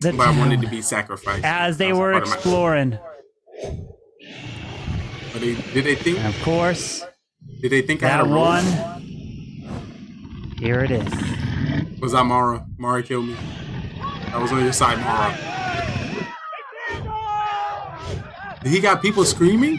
Speaker 3: the
Speaker 21: But I
Speaker 3: town,
Speaker 21: wanted to be sacrificed
Speaker 3: as they were exploring.
Speaker 21: But did they think?
Speaker 3: And of course,
Speaker 21: did they think I had
Speaker 3: that
Speaker 21: a role?
Speaker 3: one, here it is.
Speaker 21: Was that Mara? Mara killed me. I was on your side, Mara. He got people screaming?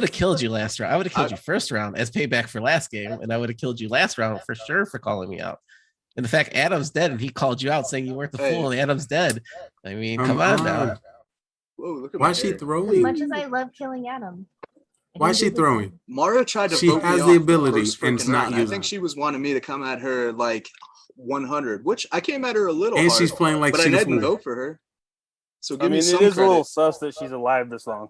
Speaker 23: would have killed you last round. I would have killed you first round as payback for last game, and I would have killed you last round for sure for calling me out. And the fact Adam's dead and he called you out saying you weren't the fool, and Adam's dead. I mean, come on now.
Speaker 7: Whoa, look at
Speaker 21: Why is she
Speaker 15: As
Speaker 21: throwing?
Speaker 15: much as I love killing Adam.
Speaker 21: Why is she throwing?
Speaker 7: Mara tried to
Speaker 21: She
Speaker 7: vote me
Speaker 21: has
Speaker 7: off
Speaker 21: the
Speaker 7: the
Speaker 21: ability
Speaker 7: first
Speaker 21: and it's
Speaker 7: freaking
Speaker 21: not
Speaker 7: round. I
Speaker 21: using
Speaker 7: think
Speaker 21: it.
Speaker 7: she was wanting me to come at her like 100, which I came at her a little
Speaker 21: And
Speaker 7: hard,
Speaker 21: she's playing like
Speaker 7: but I
Speaker 21: she's a
Speaker 7: didn't
Speaker 21: fool.
Speaker 7: vote for her. So
Speaker 12: I
Speaker 7: give
Speaker 12: mean,
Speaker 7: me some
Speaker 12: it is a little
Speaker 7: credit.
Speaker 12: sus that she's alive this long.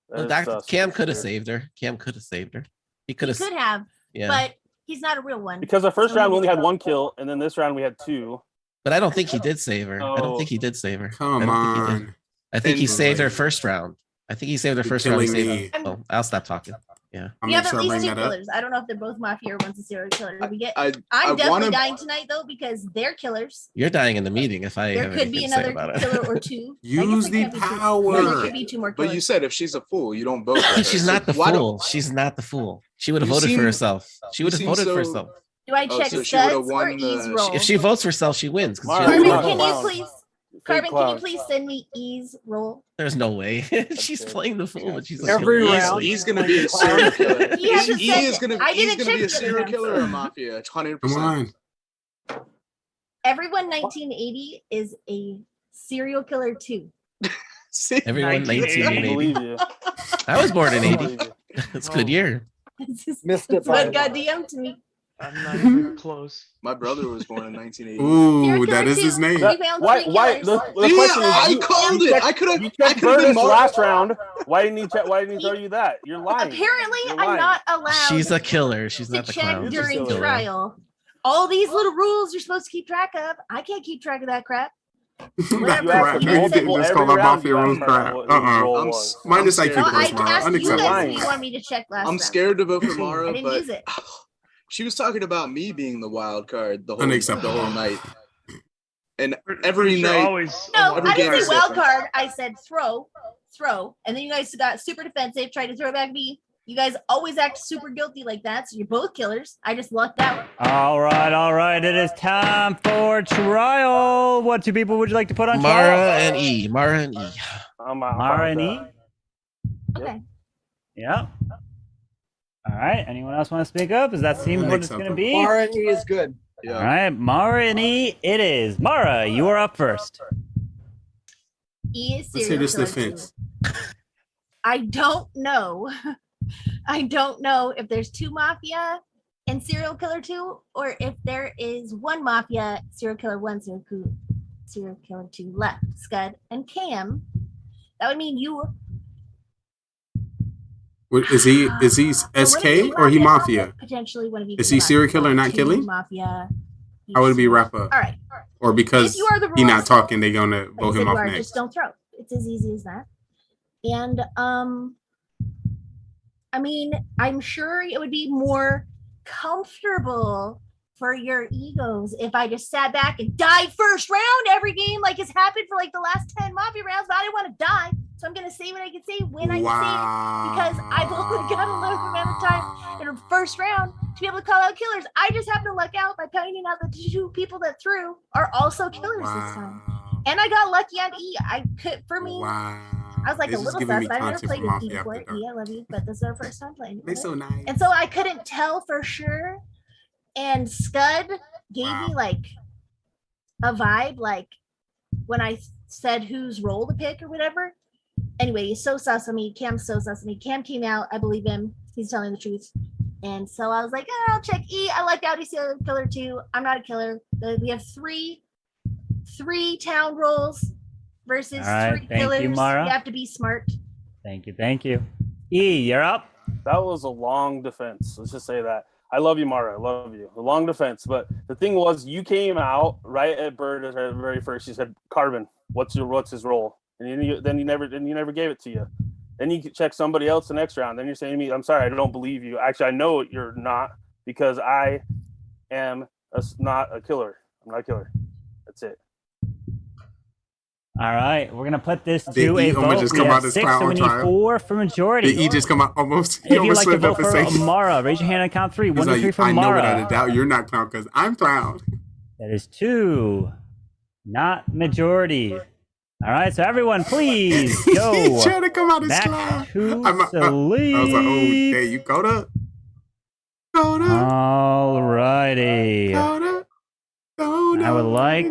Speaker 12: That
Speaker 23: Well,
Speaker 12: is
Speaker 23: Dr.
Speaker 12: sus,
Speaker 23: Cam
Speaker 12: for
Speaker 23: could have
Speaker 12: sure.
Speaker 23: saved her. Cam could have saved her. He could
Speaker 15: He
Speaker 23: have.
Speaker 15: could have,
Speaker 23: Yeah.
Speaker 15: but he's not a real one.
Speaker 12: Because the first
Speaker 15: So
Speaker 12: round we
Speaker 15: he
Speaker 12: only had
Speaker 15: didn't
Speaker 12: one kill, and then this round we had two.
Speaker 23: But I don't think he did save her. I don't
Speaker 12: So-
Speaker 23: think he did save her.
Speaker 21: Come
Speaker 23: I don't think he did.
Speaker 21: on.
Speaker 23: I think he
Speaker 7: And-
Speaker 23: saved her first round. I think he saved her
Speaker 21: You're
Speaker 23: first round. He
Speaker 21: killing
Speaker 23: saved
Speaker 21: me.
Speaker 23: her. Oh, I'll stop talking. Yeah.
Speaker 15: We have at least two killers. I don't know if they're both Mafia or one's a serial killer. I'm definitely dying tonight though because they're killers.
Speaker 23: You're dying in the meeting if I
Speaker 15: There
Speaker 23: have
Speaker 15: could be
Speaker 23: anything to say
Speaker 15: another
Speaker 23: about
Speaker 15: killer
Speaker 23: it.
Speaker 15: or two.
Speaker 21: Use the power.
Speaker 15: There could be two more killers.
Speaker 7: But you said if she's a fool, you don't vote for her.
Speaker 23: She's
Speaker 7: So
Speaker 23: not the
Speaker 7: why don't-
Speaker 23: fool. She's not the fool. She would have
Speaker 7: You
Speaker 23: voted
Speaker 7: seem-
Speaker 23: for herself. She
Speaker 7: you
Speaker 23: would have
Speaker 7: seem
Speaker 23: voted for
Speaker 7: so-
Speaker 23: herself.
Speaker 15: Do I check
Speaker 7: so she would've
Speaker 15: Studs or
Speaker 7: won
Speaker 15: E's
Speaker 7: the-
Speaker 15: roll?
Speaker 23: If she votes for herself, she wins. 'cause she
Speaker 15: Carmen,
Speaker 23: already
Speaker 15: can
Speaker 23: voted.
Speaker 15: you please? Carmen, can you please send me E's roll?
Speaker 23: There's no way. She's playing the fool, but she's like,
Speaker 7: Every
Speaker 23: "He's-
Speaker 7: round, he's gonna be a serial killer.
Speaker 15: He hasn't
Speaker 7: He
Speaker 15: said
Speaker 7: is
Speaker 15: it.
Speaker 7: gonna
Speaker 15: I
Speaker 7: he's
Speaker 15: didn't
Speaker 7: gonna be a
Speaker 15: check
Speaker 7: serial
Speaker 15: it.
Speaker 7: killer or a mafia. 100%.
Speaker 21: Come on.
Speaker 15: Everyone 1980 is a serial killer too.
Speaker 23: Everyone 1980.
Speaker 12: Believe you.
Speaker 23: I was born in 80. It's a good year.
Speaker 2: Missed it.
Speaker 15: But got DM'd to me.
Speaker 16: I'm not even close.
Speaker 7: My brother was born in 1980.
Speaker 21: Ooh, that is his name.
Speaker 12: Why? The
Speaker 7: Yeah,
Speaker 12: question is,
Speaker 7: I
Speaker 12: you
Speaker 7: called
Speaker 12: you
Speaker 7: it.
Speaker 12: checked-
Speaker 7: I could've-
Speaker 12: You
Speaker 7: I
Speaker 12: checked
Speaker 7: could've been
Speaker 12: Burtis
Speaker 7: Mark.
Speaker 12: last round. Why didn't he check? Why didn't he tell you that? You're lying.
Speaker 15: Apparently,
Speaker 12: You're
Speaker 15: I'm
Speaker 12: lying.
Speaker 15: not allowed
Speaker 23: She's a killer. She's
Speaker 15: to
Speaker 23: not the
Speaker 15: check
Speaker 23: clown. She's a
Speaker 15: during
Speaker 23: killer.
Speaker 15: trial. All these little rules you're supposed to keep track of. I can't keep track of that crap.
Speaker 21: That crap. No, you didn't just call my mafia rules crap. Minus IQ
Speaker 15: No, I
Speaker 21: points, Mara.
Speaker 15: asked you guys if
Speaker 21: Unacceptable.
Speaker 15: you want me to check last
Speaker 7: I'm
Speaker 15: round.
Speaker 7: scared to vote for Mara,
Speaker 15: I didn't
Speaker 7: but
Speaker 15: use it.
Speaker 7: she was talking about me being the wild card the whole
Speaker 21: Unacceptable.
Speaker 7: night. And every
Speaker 16: Sure,
Speaker 7: night,
Speaker 16: always.
Speaker 15: No,
Speaker 7: every
Speaker 15: I
Speaker 7: game
Speaker 15: didn't
Speaker 7: is
Speaker 15: say wild
Speaker 7: different.
Speaker 15: card. I said throw, and then you guys got super defensive, tried to throw it back at me. You guys always act super guilty like that, so you're both killers. I just lucked out.
Speaker 3: All right. It is time for trial. What two people would you like to put on
Speaker 23: Mara
Speaker 3: trial?
Speaker 23: and E. Mara and E.
Speaker 12: I'm out.
Speaker 3: Mara and E.
Speaker 15: Okay.
Speaker 3: Yeah. All right. Anyone else want to speak up? Does that seem what it's going to be?
Speaker 2: Mara and E is good.
Speaker 3: All right, Mara and E. It is Mara. You are up first.
Speaker 15: E is
Speaker 21: Let's hear
Speaker 15: serial
Speaker 21: this
Speaker 15: killer
Speaker 21: defense.
Speaker 15: too. I don't know. I don't know if there's two Mafia and serial killer 2, or if there is one Mafia, serial killer 1, serial killer 2 left. Scud and Cam. That would mean you.
Speaker 21: What, is he SK or he mafia?
Speaker 15: Potentially one of you.
Speaker 21: Is
Speaker 15: could
Speaker 21: he
Speaker 15: left.
Speaker 21: serial killer not
Speaker 15: Two
Speaker 21: killing?
Speaker 15: Mafia.
Speaker 21: How would it be wrap up?
Speaker 15: All right.
Speaker 21: Or because
Speaker 15: If you are the
Speaker 21: he not
Speaker 15: rules-
Speaker 21: talking, they gonna
Speaker 15: Like
Speaker 21: vote
Speaker 15: I
Speaker 21: him
Speaker 15: said,
Speaker 21: off
Speaker 15: Laura,
Speaker 21: next.
Speaker 15: just don't throw. It's as easy as that. And I mean, I'm sure it would be more comfortable for your egos if I just sat back and died first round every game, like it's happened for like the last 10 Mafia rounds. But I didn't want to die, so I'm gonna say what I can say when I can say it because I've only got a limited amount of time in the first round to be able to call out killers. I just happened to luck out by pointing out that the two people that threw are also killers this time. And I got lucky on E. I could, for me, I was like
Speaker 21: This
Speaker 15: a
Speaker 21: is
Speaker 15: little
Speaker 21: giving
Speaker 15: sus.
Speaker 21: me
Speaker 15: I never
Speaker 21: content
Speaker 15: played
Speaker 21: for
Speaker 15: with E
Speaker 21: Mafia
Speaker 15: before.
Speaker 21: After Dark.
Speaker 15: E, I love you, but this is our first time playing.
Speaker 21: They so nice.
Speaker 15: And so I couldn't tell for sure. And Scud gave me like a vibe, like when I said whose role to pick or whatever. Anyway, he's so sus of me. Cam's so sus of me. Cam came out. I believe him. He's telling the truth. And so I was like, oh, I'll check E. I lucked out. He's a killer too. I'm not a killer. We have three town roles versus
Speaker 3: All right,
Speaker 15: three
Speaker 3: thank you,
Speaker 15: killers.
Speaker 3: Mara.
Speaker 15: You have to be smart.
Speaker 3: Thank you. E, you're up.
Speaker 12: That was a long defense. Let's just say that. I love you, Mara. I love you. A long defense. But the thing was, you came out right at Bird at the very first. You said, Carbon, what's his role? And then you never gave it to you. Then you check somebody else the next round. Then you're saying to me, I'm sorry, I don't believe you. Actually, I know you're not because I am not a killer. I'm not a killer. That's it.
Speaker 3: All right, we're gonna put this
Speaker 21: Did
Speaker 3: to
Speaker 21: E
Speaker 3: a
Speaker 21: almost
Speaker 3: vote.
Speaker 21: just
Speaker 3: We
Speaker 21: come
Speaker 3: have
Speaker 21: out as
Speaker 3: 6,
Speaker 21: clown
Speaker 3: so we
Speaker 21: on
Speaker 3: need
Speaker 21: trial?
Speaker 3: 4 for majority.
Speaker 21: Did E just come out almost?
Speaker 3: If
Speaker 21: He
Speaker 3: you'd
Speaker 21: almost
Speaker 3: like to
Speaker 21: slipped up
Speaker 3: vote
Speaker 21: and
Speaker 3: for
Speaker 21: say.
Speaker 3: Mara, raise your hand on count 3.
Speaker 21: He's
Speaker 3: 1, 2, 3
Speaker 21: like,
Speaker 3: for
Speaker 21: I know
Speaker 3: Mara.
Speaker 21: without a doubt you're not clown because I'm clown.
Speaker 3: That is 2. Not majority. All right, so everyone, please go.
Speaker 21: He's trying to come out as
Speaker 3: back
Speaker 21: clown.
Speaker 3: to
Speaker 21: I was like, oh, there you go to.
Speaker 3: All righty. I would like.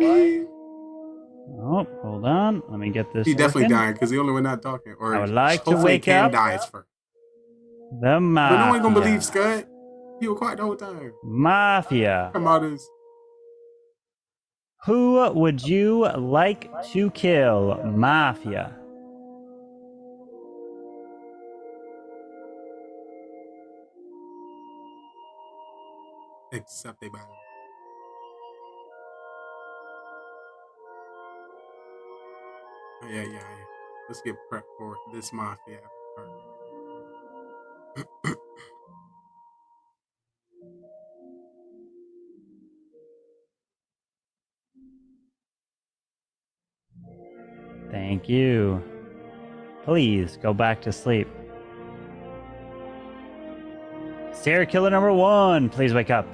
Speaker 3: Oh, hold on. Let me get this.
Speaker 21: He definitely
Speaker 3: working.
Speaker 21: dying because he only went out talking. Or
Speaker 3: I would like to
Speaker 21: hopefully
Speaker 3: wake
Speaker 21: Cam
Speaker 3: up
Speaker 21: dies first.
Speaker 3: the
Speaker 21: But no one gonna
Speaker 3: Mafia.
Speaker 21: believe Scud. He was quiet the whole time.
Speaker 3: Mafia.
Speaker 21: Come out as.
Speaker 3: Who would you like to kill? Mafia.
Speaker 21: Except they battle. Oh, yeah. Let's get prepped for this Mafia.
Speaker 3: Thank you. Please go back to sleep. Serial killer number 1, please wake up.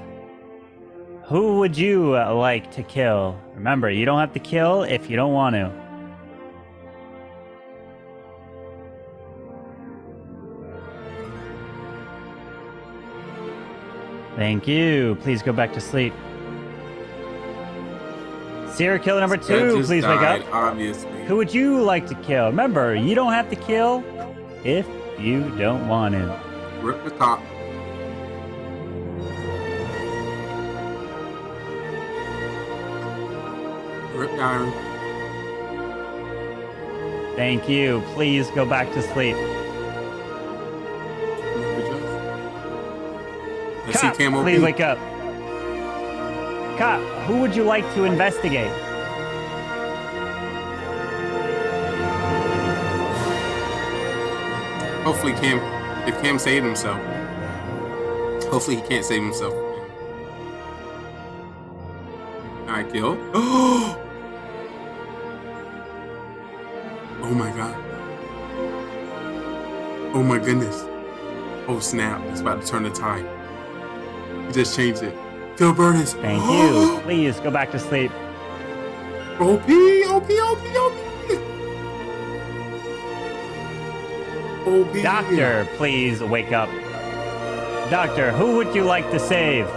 Speaker 3: Who would you like to kill? Remember, you don't have to kill if you don't want to. Thank you. Please go back to sleep. Serial killer number 2, please wake up.
Speaker 21: Obviously.
Speaker 3: Who would you like to kill? Remember, you don't have to kill if you don't want to.
Speaker 21: Rip the cop. Rip Diary.
Speaker 3: Thank you. Please go back to sleep. Cop, please wake up. Cop, who would you like to investigate?
Speaker 21: Hopefully Cam, if Cam saved himself. Hopefully he can't save himself. Alright, kill. Oh my god. Oh my goodness. Oh snap, it's about to turn the tide. He just changed it. Kill Burners.
Speaker 3: Thank you. Please go back to sleep.
Speaker 21: OP, OP, OP, OP. OP.
Speaker 3: Doctor, please wake up. Doctor, who would you like to save?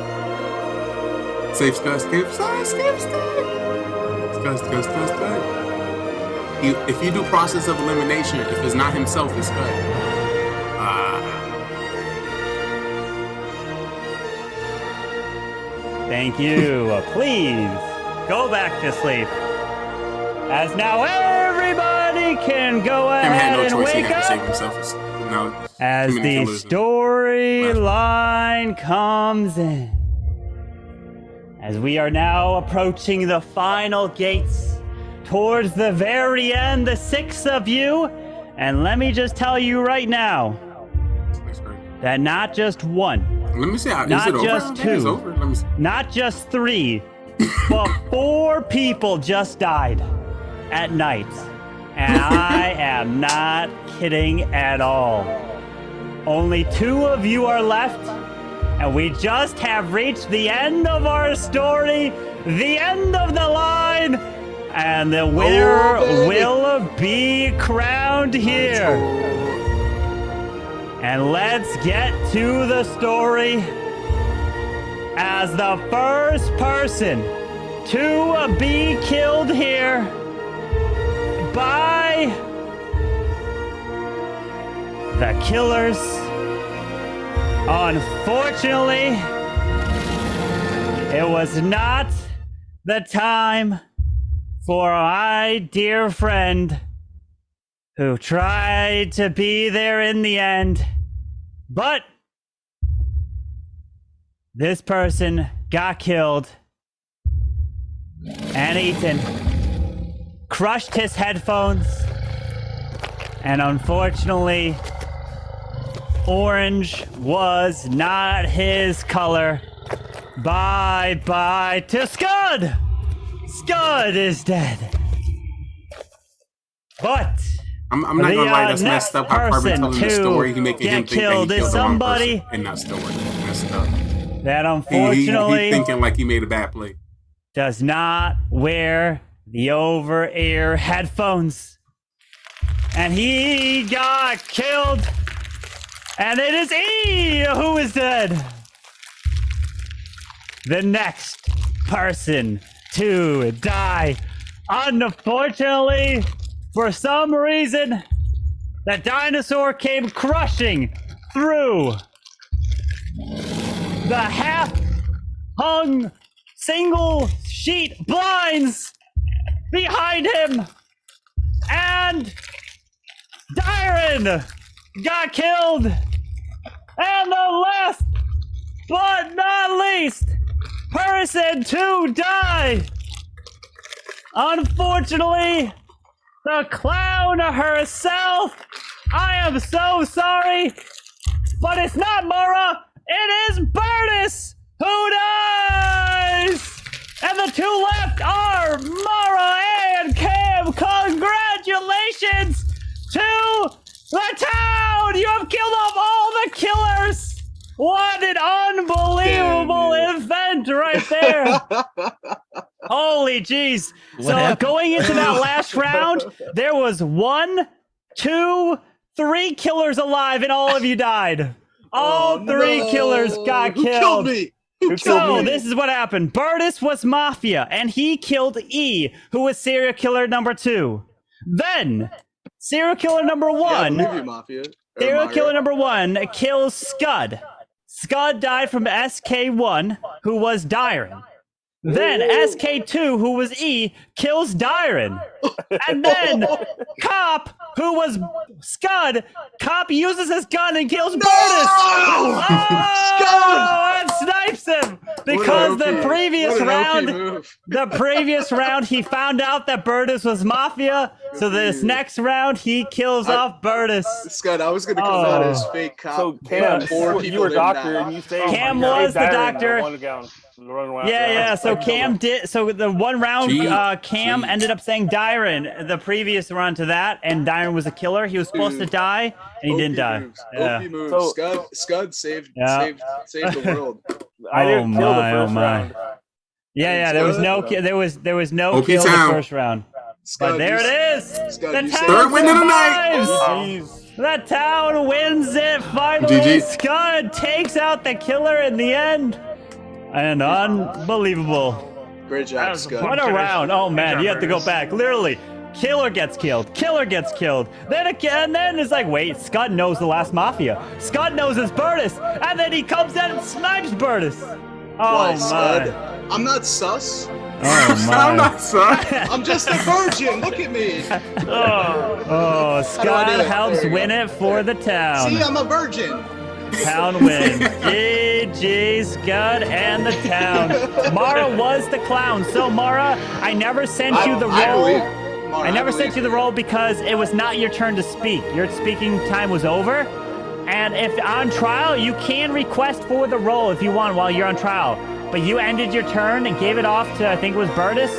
Speaker 21: Save Scott, skip, Scott. If you do process of elimination, if it's not himself, it's Scott.
Speaker 3: Thank you. Please go back to sleep. As now everybody can go ahead and wake up. As the storyline comes in. As we are now approaching the final gates towards the very end, the 6 of you. And let me just tell you right now that not just one,
Speaker 21: let me see.
Speaker 3: not just 2, not just 3, but 4 people just died at night. And I am not kidding at all. Only 2 of you are left, and we just have reached the end of our story, the end of the line, and the winner will be crowned here. And let's get to the story. As the first person to be killed here by the killers, unfortunately, it was not the time for my dear friend who tried to be there in the end. But this person got killed and eaten, crushed his headphones, and unfortunately, orange was not his color. Bye-bye to Scud! Scud is dead. But
Speaker 21: I'm not gonna lie, that's messed up how Carbon telling the story. He making him think that he killed the wrong person and not story. Messed up.
Speaker 3: That unfortunately
Speaker 21: he thinking like he made a bad play.
Speaker 3: Does not wear the over-ear headphones. And he got killed. And it is E who is dead. The next person to die. Unfortunately, for some reason, the dinosaur came crushing through the half-hung single sheet blinds behind him. And Dyron got killed. And the last but not least person to die, unfortunately, the clown herself. I am so sorry, but it's not Mara, it is Bertus who dies! And the 2 left are Mara and Cam. Congratulations! to the town! You have killed off all the killers! What an unbelievable event right there! Holy jeez.
Speaker 23: What
Speaker 3: So
Speaker 23: happened?
Speaker 3: going into that last round, there was 1, 2, 3 killers alive and all of you died. All three killers got
Speaker 7: Who
Speaker 3: killed.
Speaker 7: killed me? Who
Speaker 3: So
Speaker 7: killed me?
Speaker 3: this is what happened. Burtis was Mafia, and he killed E, who was serial killer number 2. Then, serial killer number 1,
Speaker 7: Yeah, I believe you, Mafia. Or
Speaker 3: serial
Speaker 7: Myra.
Speaker 3: killer number 1 kills Scud. Scud died from SK1, who was Dyron. Then SK2, who was E, kills Dyron. And then Cop, who was Scud, Cop uses his gun and kills Burtis. Oh, and snipes him because the previous round he found out that Burtis was Mafia. So this next round he kills off Burtis.
Speaker 7: Scott, I was gonna come out as fake cop.
Speaker 12: So Cam, you were doctor and you saved.
Speaker 3: Cam was the doctor. Yeah. So
Speaker 12: Like,
Speaker 3: Cam did. So the one round,
Speaker 7: Gee.
Speaker 3: Cam ended up saying Dyron. The previous run to that, and Dyron was a killer. He was supposed to die, and he didn't die. Yeah.
Speaker 7: OP moves. Scud saved the world.
Speaker 12: I didn't kill the first
Speaker 3: my.
Speaker 12: round.
Speaker 3: Yeah. There was no
Speaker 21: OP
Speaker 3: kill in the
Speaker 21: town.
Speaker 3: first round. But there it is. The town
Speaker 21: Third win of the night.
Speaker 3: survives. The town wins it finally.
Speaker 21: GG.
Speaker 3: Scud takes out the killer in the end. And unbelievable.
Speaker 7: Great job, Scud.
Speaker 3: What a round. Oh man, you have to go back. Literally, killer gets killed. Then again, then it's like, wait, Scud knows the last Mafia. Scud knows it's Burtis. And then he comes in and snipes Burtis. Oh
Speaker 7: Why,
Speaker 3: my.
Speaker 7: Scud? I'm not sus.
Speaker 3: Oh my.
Speaker 21: I'm not sus.
Speaker 7: I'm just a virgin. Look at me.
Speaker 3: Oh, Scud
Speaker 7: do it?
Speaker 3: helps
Speaker 7: There you
Speaker 3: win it for the town.
Speaker 7: See, I'm a virgin.
Speaker 3: Town wins. GG, Scud and the town. Mara was the clown. So Mara, I never sent you the role. I never sent you the role because it was not your turn to speak. Your speaking time was over. And if on trial, you can request for the role if you want while you're on trial. But you ended your turn and gave it off to, I think it was Burtis.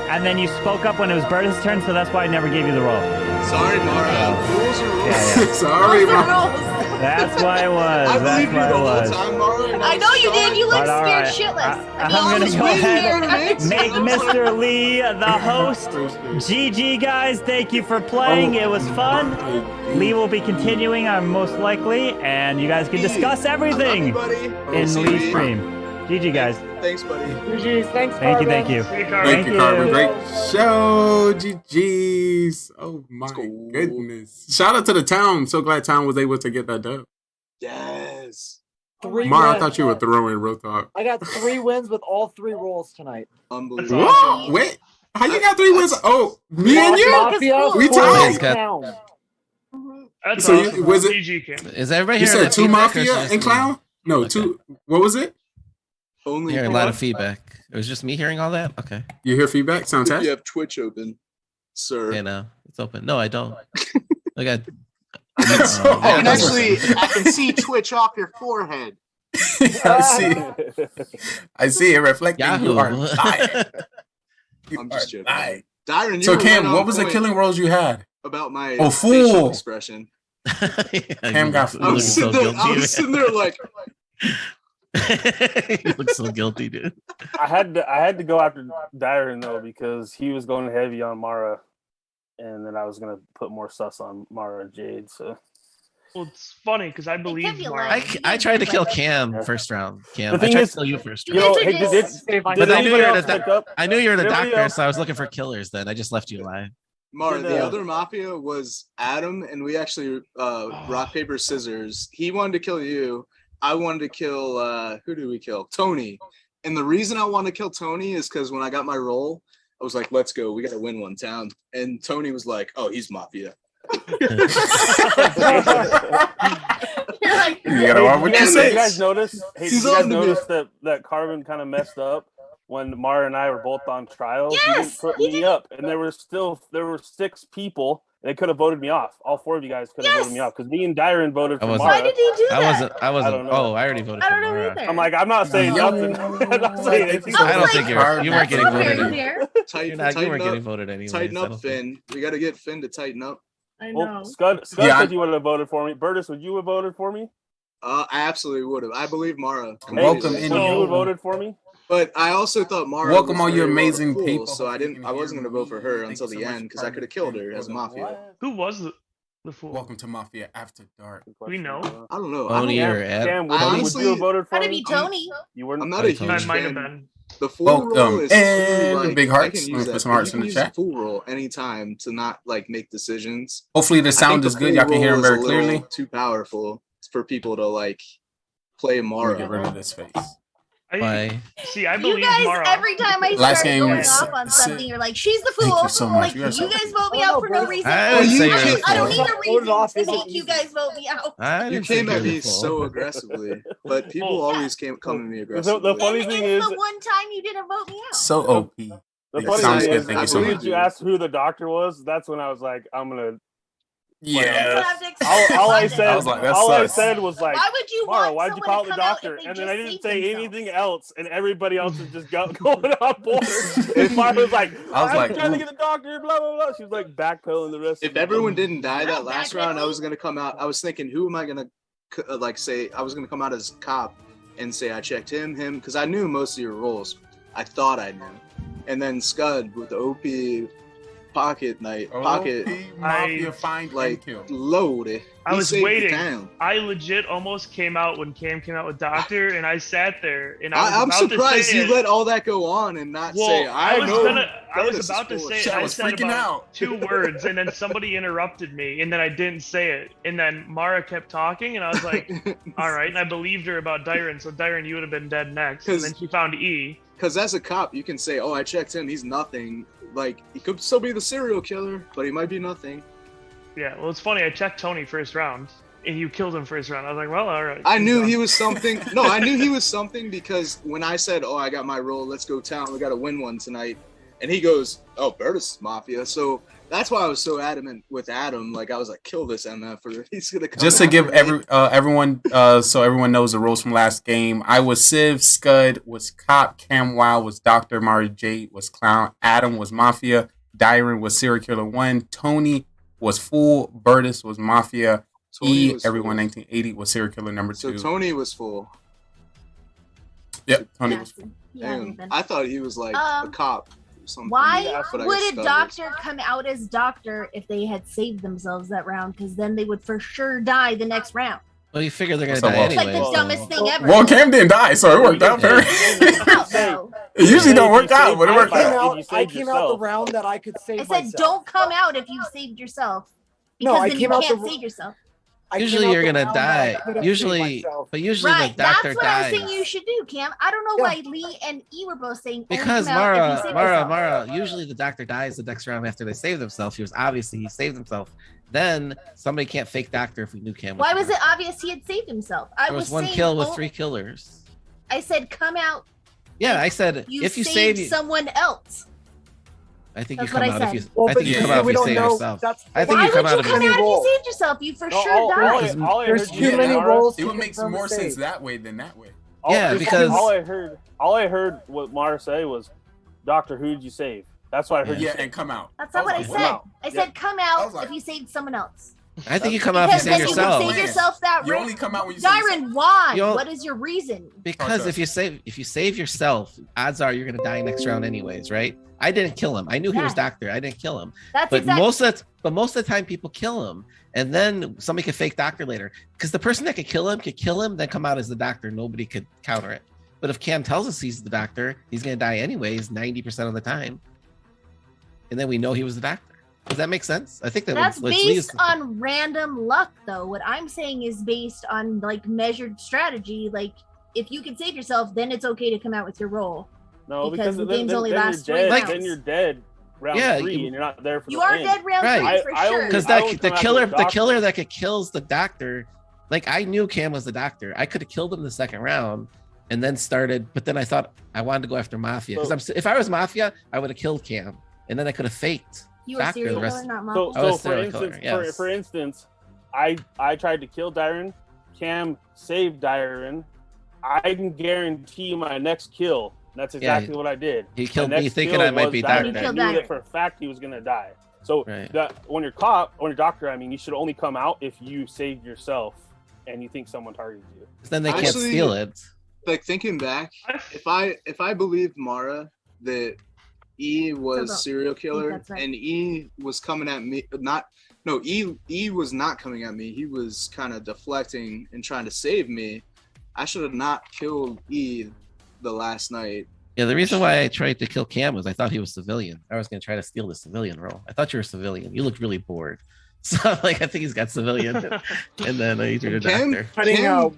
Speaker 3: And then you spoke up when it was Burtis' turn, so that's why I never gave you the role.
Speaker 7: Sorry, Mara. Rules are rules.
Speaker 3: Yeah.
Speaker 21: Sorry, Mara.
Speaker 3: That's why it was.
Speaker 7: I
Speaker 3: That's
Speaker 7: believe you
Speaker 3: why
Speaker 7: the
Speaker 3: it
Speaker 7: whole
Speaker 3: was.
Speaker 7: time, Mara. and
Speaker 15: I know you did. You look
Speaker 3: But all
Speaker 15: scared
Speaker 3: right.
Speaker 15: shitless.
Speaker 3: I'm gonna go ahead and make
Speaker 7: I was like-
Speaker 3: Mr. Lee the host. GG, guys. Thank you for playing. It was fun. Lee will be continuing, most likely, and you guys can discuss everything in Lee's stream. GG, guys.
Speaker 7: Thanks, buddy.
Speaker 17: Thanks,
Speaker 3: Thank you. Thank you.
Speaker 21: Thank you, Carbon. Great show. GG's. Oh my goodness. Shout out to the town. So glad town was able to get that dub.
Speaker 7: Yes.
Speaker 21: Mara, I thought you were throwing real talk.
Speaker 17: I got 3 wins with all 3 rolls tonight.
Speaker 7: Unbelievable.
Speaker 21: What? Wait. How you got 3 wins? Oh, me and you?
Speaker 17: Mafia,
Speaker 21: We
Speaker 23: He's
Speaker 21: tied.
Speaker 23: got-
Speaker 17: Town.
Speaker 16: That's
Speaker 21: So
Speaker 16: awesome.
Speaker 21: was it?
Speaker 16: GG, Cam.
Speaker 23: Is everybody
Speaker 21: You
Speaker 23: hearing
Speaker 21: said
Speaker 23: that
Speaker 21: 2
Speaker 23: feedback or is
Speaker 21: Mafia
Speaker 23: it just
Speaker 21: and
Speaker 23: me?
Speaker 21: Clown? No, 2. What was it?
Speaker 7: Only
Speaker 23: Hearing a lot of feedback. It was just me hearing all that? Okay.
Speaker 21: You hear feedback? Sound
Speaker 7: You
Speaker 21: test?
Speaker 7: have Twitch open, sir.
Speaker 23: Okay, now it's open. No, I don't. Look at.
Speaker 13: I can actually, I can see Twitch off your forehead.
Speaker 21: I see it reflecting.
Speaker 23: Yahoo.
Speaker 21: You are lying.
Speaker 7: I'm just joking. Dyron, you
Speaker 21: So
Speaker 7: were
Speaker 21: Cam,
Speaker 7: right on
Speaker 21: what was the
Speaker 7: point
Speaker 21: killing roles you had?
Speaker 7: about my
Speaker 21: Oh,
Speaker 7: facial
Speaker 21: fool.
Speaker 7: expression?
Speaker 21: Cam got
Speaker 23: You
Speaker 7: I
Speaker 23: look
Speaker 7: was
Speaker 23: so
Speaker 7: sitting there,
Speaker 23: guilty.
Speaker 7: I was sitting there like,
Speaker 23: You look so guilty, dude.
Speaker 12: I had to go after Dyron though because he was going heavy on Mara, and then I was gonna put more sus on Mara and Jade. So
Speaker 16: Well, it's funny because I believe Mara.
Speaker 23: I tried to kill Cam first round. Cam,
Speaker 12: The
Speaker 23: I
Speaker 12: thing
Speaker 23: tried
Speaker 12: is,
Speaker 23: to kill you first
Speaker 12: you
Speaker 23: round.
Speaker 12: know, hey,
Speaker 23: But I knew you were
Speaker 12: pick up?
Speaker 23: I knew you were the
Speaker 12: Did anybody
Speaker 23: doctor,
Speaker 12: else-
Speaker 23: so I was looking for killers. Then I just left you alive.
Speaker 7: Mara,
Speaker 12: Did,
Speaker 7: the other Mafia was Adam, and we actually rock, paper, scissors. He wanted to kill you. I wanted to kill, who did we kill? Tony. And the reason I wanted to kill Tony is because when I got my role, I was like, let's go. We got to win one town. And Tony was like, oh, he's Mafia.
Speaker 15: You're like,
Speaker 21: You gotta watch what you say.
Speaker 12: You guys notice? Hey,
Speaker 7: He's
Speaker 12: did you guys
Speaker 7: on the
Speaker 12: notice that Carbon kind of messed up when Mara and I were both on trial? He
Speaker 15: Yes,
Speaker 12: didn't put
Speaker 15: he
Speaker 12: me up, and there were 6 people. They could have voted me off. All 4 of you guys could have voted me off because me and Dyron voted
Speaker 23: I
Speaker 12: for
Speaker 23: wasn't-
Speaker 12: Mara.
Speaker 15: why did he do that?
Speaker 23: I wasn't.
Speaker 12: don't know.
Speaker 23: Oh, I already voted
Speaker 15: I
Speaker 23: for
Speaker 15: don't know
Speaker 23: Mara.
Speaker 15: either.
Speaker 12: I'm like, I'm not saying nothing. I'm not saying anything.
Speaker 23: I don't
Speaker 15: was
Speaker 23: think
Speaker 15: like,
Speaker 23: you weren't getting
Speaker 15: That's not
Speaker 23: voted
Speaker 15: very
Speaker 23: in.
Speaker 15: clear.
Speaker 23: You weren't getting voted anyways.
Speaker 7: Tighten
Speaker 23: I
Speaker 7: up,
Speaker 23: don't think.
Speaker 7: Finn. We got to get Finn to tighten up.
Speaker 15: I know.
Speaker 12: Scud
Speaker 21: Yeah,
Speaker 12: said you would have voted for me. Burtis, would you have voted for me?
Speaker 7: I absolutely would have. I believe Mara.
Speaker 21: Welcome
Speaker 12: Hey,
Speaker 21: in,
Speaker 12: so you would
Speaker 21: yo.
Speaker 12: have voted for me?
Speaker 7: But I also thought Mara
Speaker 21: Welcome
Speaker 7: was
Speaker 21: all you
Speaker 7: very well
Speaker 21: amazing
Speaker 7: fool,
Speaker 21: people.
Speaker 7: so I
Speaker 21: Hopefully you
Speaker 7: didn't.
Speaker 21: can
Speaker 7: I wasn't
Speaker 21: hear
Speaker 7: going to vote for her
Speaker 21: me.
Speaker 7: until
Speaker 21: Thank you
Speaker 7: the
Speaker 21: so much,
Speaker 7: end because I could have killed her as a mafia.
Speaker 16: Who was the fool?
Speaker 21: Welcome to Mafia After Dark.
Speaker 16: We know.
Speaker 7: I don't know.
Speaker 23: Tony
Speaker 7: I
Speaker 23: or Ed?
Speaker 12: Cam,
Speaker 23: Tony?
Speaker 12: would you have voted for
Speaker 15: Gotta
Speaker 12: me?
Speaker 15: be Tony.
Speaker 12: You weren't.
Speaker 7: I'm not
Speaker 23: Hi,
Speaker 7: a
Speaker 23: Tony.
Speaker 7: huge
Speaker 16: Might have
Speaker 7: fan.
Speaker 16: been.
Speaker 7: The fool role is
Speaker 21: and
Speaker 7: too, like,
Speaker 21: big
Speaker 7: I
Speaker 21: hearts.
Speaker 7: can
Speaker 21: Let me
Speaker 7: use
Speaker 21: put
Speaker 7: that.
Speaker 21: some
Speaker 7: But
Speaker 21: hearts
Speaker 7: you
Speaker 21: in
Speaker 7: can
Speaker 21: the
Speaker 7: use the
Speaker 21: chat.
Speaker 7: fool role anytime to not like make decisions.
Speaker 21: Hopefully the
Speaker 7: I think
Speaker 21: sound
Speaker 7: the
Speaker 21: is good.
Speaker 7: fool
Speaker 21: Y'all can hear
Speaker 7: role
Speaker 21: him
Speaker 7: is a
Speaker 21: very
Speaker 7: little
Speaker 21: clearly.
Speaker 7: too powerful for people to like play
Speaker 21: Let me
Speaker 7: Mara.
Speaker 21: get rid of this face.
Speaker 23: Why?
Speaker 16: See, I
Speaker 15: You
Speaker 16: believe
Speaker 15: guys,
Speaker 16: Mara.
Speaker 15: every time I
Speaker 21: Last
Speaker 15: start
Speaker 21: game,
Speaker 15: going
Speaker 21: s-
Speaker 15: off on
Speaker 21: s-
Speaker 15: something, you're like, she's the
Speaker 21: Thank
Speaker 15: fool.
Speaker 21: you so
Speaker 15: I'm
Speaker 21: much.
Speaker 15: like,
Speaker 21: You guys
Speaker 15: you
Speaker 21: are
Speaker 15: guys vote me out for no reason.
Speaker 23: I didn't say you're the
Speaker 15: I don't
Speaker 23: fool.
Speaker 15: need a reason to make you guys vote me out.
Speaker 23: I
Speaker 7: You
Speaker 23: didn't say
Speaker 7: came
Speaker 23: you're
Speaker 7: at
Speaker 23: the
Speaker 7: me
Speaker 23: fool.
Speaker 7: so aggressively, but people
Speaker 16: Well,
Speaker 7: always come at me aggressively.
Speaker 12: The funny
Speaker 15: And
Speaker 12: thing
Speaker 15: it's
Speaker 12: is,
Speaker 15: the one time you didn't vote me out.
Speaker 21: So OP.
Speaker 12: the
Speaker 21: It
Speaker 12: funny
Speaker 21: sounds
Speaker 12: thing
Speaker 21: good.
Speaker 12: is,
Speaker 21: Thank you
Speaker 12: as
Speaker 21: so
Speaker 12: soon
Speaker 21: much.
Speaker 12: as you asked who the doctor was, that's when I was like, I'm gonna.
Speaker 21: Yeah.
Speaker 12: All I said,
Speaker 21: I was like, that
Speaker 12: all I
Speaker 21: sucks.
Speaker 12: said was like,
Speaker 15: Why would you
Speaker 12: Mara,
Speaker 15: want
Speaker 12: why'd you
Speaker 15: someone
Speaker 12: call
Speaker 15: to
Speaker 12: the
Speaker 15: come out
Speaker 12: doctor?
Speaker 15: if they
Speaker 12: And then
Speaker 15: just
Speaker 12: I didn't
Speaker 15: saved
Speaker 12: say
Speaker 15: themselves?
Speaker 12: anything else, and everybody else is just going on board. And Mara was like,
Speaker 21: I was
Speaker 12: I'm
Speaker 21: like,
Speaker 12: trying to
Speaker 21: ooh.
Speaker 12: get the doctor, blah blah blah. She was like backpedaling the rest.
Speaker 7: If
Speaker 12: of the
Speaker 7: everyone didn't die that last round, I was gonna come out. I was thinking, who am I gonna like say? I was gonna come out as cop and say I checked him, because I knew most of your roles. I thought I knew, and then Scud with the OP pocket
Speaker 21: Mafia find
Speaker 7: like
Speaker 21: and kill.
Speaker 7: load.
Speaker 16: I
Speaker 7: He
Speaker 16: was
Speaker 7: saved the
Speaker 16: waiting.
Speaker 7: town.
Speaker 16: I legit almost came out when Cam came out with Doctor, and I sat there and I was
Speaker 7: I'm
Speaker 16: about
Speaker 7: surprised
Speaker 16: to say
Speaker 7: you
Speaker 16: it.
Speaker 7: let all that go on and not say I
Speaker 16: was
Speaker 7: know.
Speaker 16: I was about to say it.
Speaker 21: Chat
Speaker 16: And I
Speaker 21: was
Speaker 16: said
Speaker 21: freaking
Speaker 16: about
Speaker 21: out.
Speaker 16: 2 words, and then somebody interrupted me, and then I didn't say it, and then Mara kept talking, and I was like, "All right," and I believed her about Dyron, so Dyron, you would have been dead next, and then she found E.
Speaker 7: Because as a cop, you can say, "Oh, I checked him. He's nothing." Like he could still be the serial killer, but he might be nothing.
Speaker 16: Yeah, well, it's funny. I checked Tony first round, and you killed him first round. I was like, "Well, all right."
Speaker 7: I
Speaker 16: he's
Speaker 7: knew
Speaker 16: done.
Speaker 7: he was something. No, I knew he was something because when I said, "Oh, I got my role. Let's go town. We got to win one tonight," and he goes, "Oh, Bertus is Mafia." So that's why I was so adamant with Adam. Like I was like, "Kill this MF, or he's gonna come."
Speaker 21: Just to
Speaker 7: after
Speaker 21: give
Speaker 7: me."
Speaker 21: everyone so everyone knows the roles from last game. I was Civ, Scud was Cop, Cam Wow was Doctor, Mari Jade was Clown, Adam was Mafia, Dyron was Serial Killer 1, Tony was Fool, Bertus was Mafia,
Speaker 7: Tony was
Speaker 21: everyone
Speaker 7: Fool.
Speaker 21: 1980 was Serial Killer number 2.
Speaker 7: So Tony was full.
Speaker 21: Yep, Tony was full.
Speaker 7: Damn, I thought he was like a cop. Or something.
Speaker 15: Why
Speaker 7: But I
Speaker 15: would
Speaker 7: guess
Speaker 15: a
Speaker 7: Scud
Speaker 15: doctor come out as doctor if they had saved themselves that round? Because then they would for sure die the next round.
Speaker 23: Well, you figure they're gonna
Speaker 21: So,
Speaker 23: die
Speaker 21: well-
Speaker 15: It's like
Speaker 23: anyway.
Speaker 15: the dumbest thing ever.
Speaker 21: Well, Cam didn't die, so it worked out very. It usually don't work out, but it worked out.
Speaker 17: I came out the round that I could save
Speaker 15: I said,
Speaker 17: myself.
Speaker 15: don't come out if you saved yourself.
Speaker 17: No,
Speaker 15: Because
Speaker 17: I
Speaker 15: then
Speaker 17: came
Speaker 15: you
Speaker 17: out
Speaker 15: can't
Speaker 17: the-
Speaker 15: save yourself.
Speaker 23: Usually you're gonna die.
Speaker 17: could have
Speaker 23: Usually,
Speaker 17: saved myself.
Speaker 23: but usually
Speaker 15: Right,
Speaker 23: the doctor
Speaker 15: that's what
Speaker 23: dies.
Speaker 15: I was saying you should do, Cam. I don't know why Lee and E were both saying only
Speaker 23: Because
Speaker 15: come out if you saved yourself.
Speaker 23: Mara, usually the doctor dies the next round after they save themselves. He saved himself. Then somebody can't fake doctor if we knew Cam.
Speaker 15: Why was it obvious he had saved himself? I
Speaker 23: There was one
Speaker 15: saying
Speaker 23: kill with
Speaker 15: oh-
Speaker 23: 3 killers.
Speaker 15: I said come out.
Speaker 23: Yeah, I said
Speaker 15: You
Speaker 23: if you
Speaker 15: saved
Speaker 23: save,
Speaker 15: someone else.
Speaker 23: I think
Speaker 15: That's
Speaker 23: you come
Speaker 15: what I
Speaker 23: out if you.
Speaker 15: said.
Speaker 23: I think you come out if
Speaker 17: we
Speaker 23: you
Speaker 17: don't
Speaker 23: save
Speaker 17: know.
Speaker 23: yourself.
Speaker 17: That's
Speaker 23: I think
Speaker 15: Why
Speaker 23: you come
Speaker 15: would
Speaker 23: out
Speaker 15: you
Speaker 23: if
Speaker 15: come
Speaker 23: you
Speaker 15: out
Speaker 23: save.
Speaker 15: if you saved yourself? You for sure die.
Speaker 12: all I
Speaker 17: There's
Speaker 12: heard
Speaker 17: too
Speaker 12: you
Speaker 17: many
Speaker 12: Mara,
Speaker 17: roles.
Speaker 21: It
Speaker 17: to
Speaker 21: would make
Speaker 17: confirm
Speaker 21: more
Speaker 17: save.
Speaker 21: sense that way than that way.
Speaker 23: Yeah, because-
Speaker 12: all I heard what Mara say was, "Doctor, who did you save?" That's what I heard.
Speaker 21: Yeah,
Speaker 12: you say.
Speaker 21: and come out.
Speaker 15: That's not what I
Speaker 21: was
Speaker 15: said.
Speaker 21: like,
Speaker 15: I said come out
Speaker 21: like-
Speaker 15: if you saved someone else.
Speaker 23: I think you come out if you
Speaker 15: Because
Speaker 23: save
Speaker 15: then you
Speaker 23: yourself.
Speaker 15: can save yourself that
Speaker 21: You
Speaker 15: round.
Speaker 21: only come out when you save
Speaker 15: Dyron, why?
Speaker 23: You don't-
Speaker 15: What is your reason?
Speaker 23: Because
Speaker 21: Okay.
Speaker 23: if you save yourself, odds are you're gonna die next round anyways, right? I didn't kill him. I knew he was
Speaker 15: Yeah.
Speaker 23: doctor. I didn't kill him.
Speaker 15: That's
Speaker 23: But
Speaker 15: exactly.
Speaker 23: most of the time people kill him, and then somebody could fake doctor later. Because the person that could kill him, then come out as the doctor. Nobody could counter it. But if Cam tells us he's the doctor, he's gonna die anyways 90% of the time. And then we know he was the doctor. Does that make sense? I think
Speaker 15: That's
Speaker 23: what
Speaker 15: based on random luck, though. What I'm saying is based on like measured strategy. Like if you can save yourself, then it's okay to come out with your role.
Speaker 12: No,
Speaker 15: because the
Speaker 12: then,
Speaker 15: game's
Speaker 12: then,
Speaker 15: only
Speaker 12: then
Speaker 15: lasts
Speaker 12: you're
Speaker 15: 3
Speaker 12: dead.
Speaker 15: rounds.
Speaker 12: Then you're dead round
Speaker 23: Yeah,
Speaker 12: 3, and you're not there for
Speaker 15: You
Speaker 12: the
Speaker 15: are
Speaker 12: end.
Speaker 15: dead round
Speaker 23: Right.
Speaker 15: 3 for sure.
Speaker 23: Because
Speaker 12: I would
Speaker 23: the
Speaker 12: come
Speaker 23: killer,
Speaker 12: after
Speaker 23: the
Speaker 12: the
Speaker 23: killer
Speaker 12: doctor.
Speaker 23: that could kills the doctor, like I knew Cam was the doctor. I could have killed him the second round, and then started. But then I thought I wanted to go after Mafia because if I was Mafia, I would have killed Cam, and then I could have faked
Speaker 15: You were
Speaker 23: doctor
Speaker 15: serial
Speaker 23: the rest.
Speaker 15: killer, not
Speaker 12: So,
Speaker 15: Mafia.
Speaker 23: I was
Speaker 12: so for
Speaker 23: serial killer,
Speaker 12: instance,
Speaker 23: yes.
Speaker 12: for instance, I tried to kill Dyron. Cam saved Dyron. I can guarantee my next kill. That's
Speaker 23: Yeah,
Speaker 12: exactly what I did.
Speaker 23: he
Speaker 12: My
Speaker 23: killed me
Speaker 12: next
Speaker 23: thinking
Speaker 12: kill
Speaker 23: I might
Speaker 12: was
Speaker 23: be
Speaker 12: Dyron.
Speaker 23: Doctor.
Speaker 12: I knew that for a fact he was gonna die. So
Speaker 23: Right.
Speaker 12: that when you're caught, when you're doctor, I mean, you should only come out if you saved yourself and you think someone targeted you.
Speaker 23: Then they can't
Speaker 7: Actually,
Speaker 23: steal it.
Speaker 7: Like thinking back, if I believed Mara that E was
Speaker 15: So
Speaker 7: serial killer
Speaker 15: that's right.
Speaker 7: and E was coming at me, E was not coming at me. He was kind of deflecting and trying to save me. I should have not killed E the last night.
Speaker 23: Yeah, the reason why I tried to kill Cam was I thought he was civilian. I was going to try to steal the civilian role. I thought you were civilian. You looked really bored. So like, I think he's got civilian. And then I turned a doctor.
Speaker 17: Putting
Speaker 23: Oh.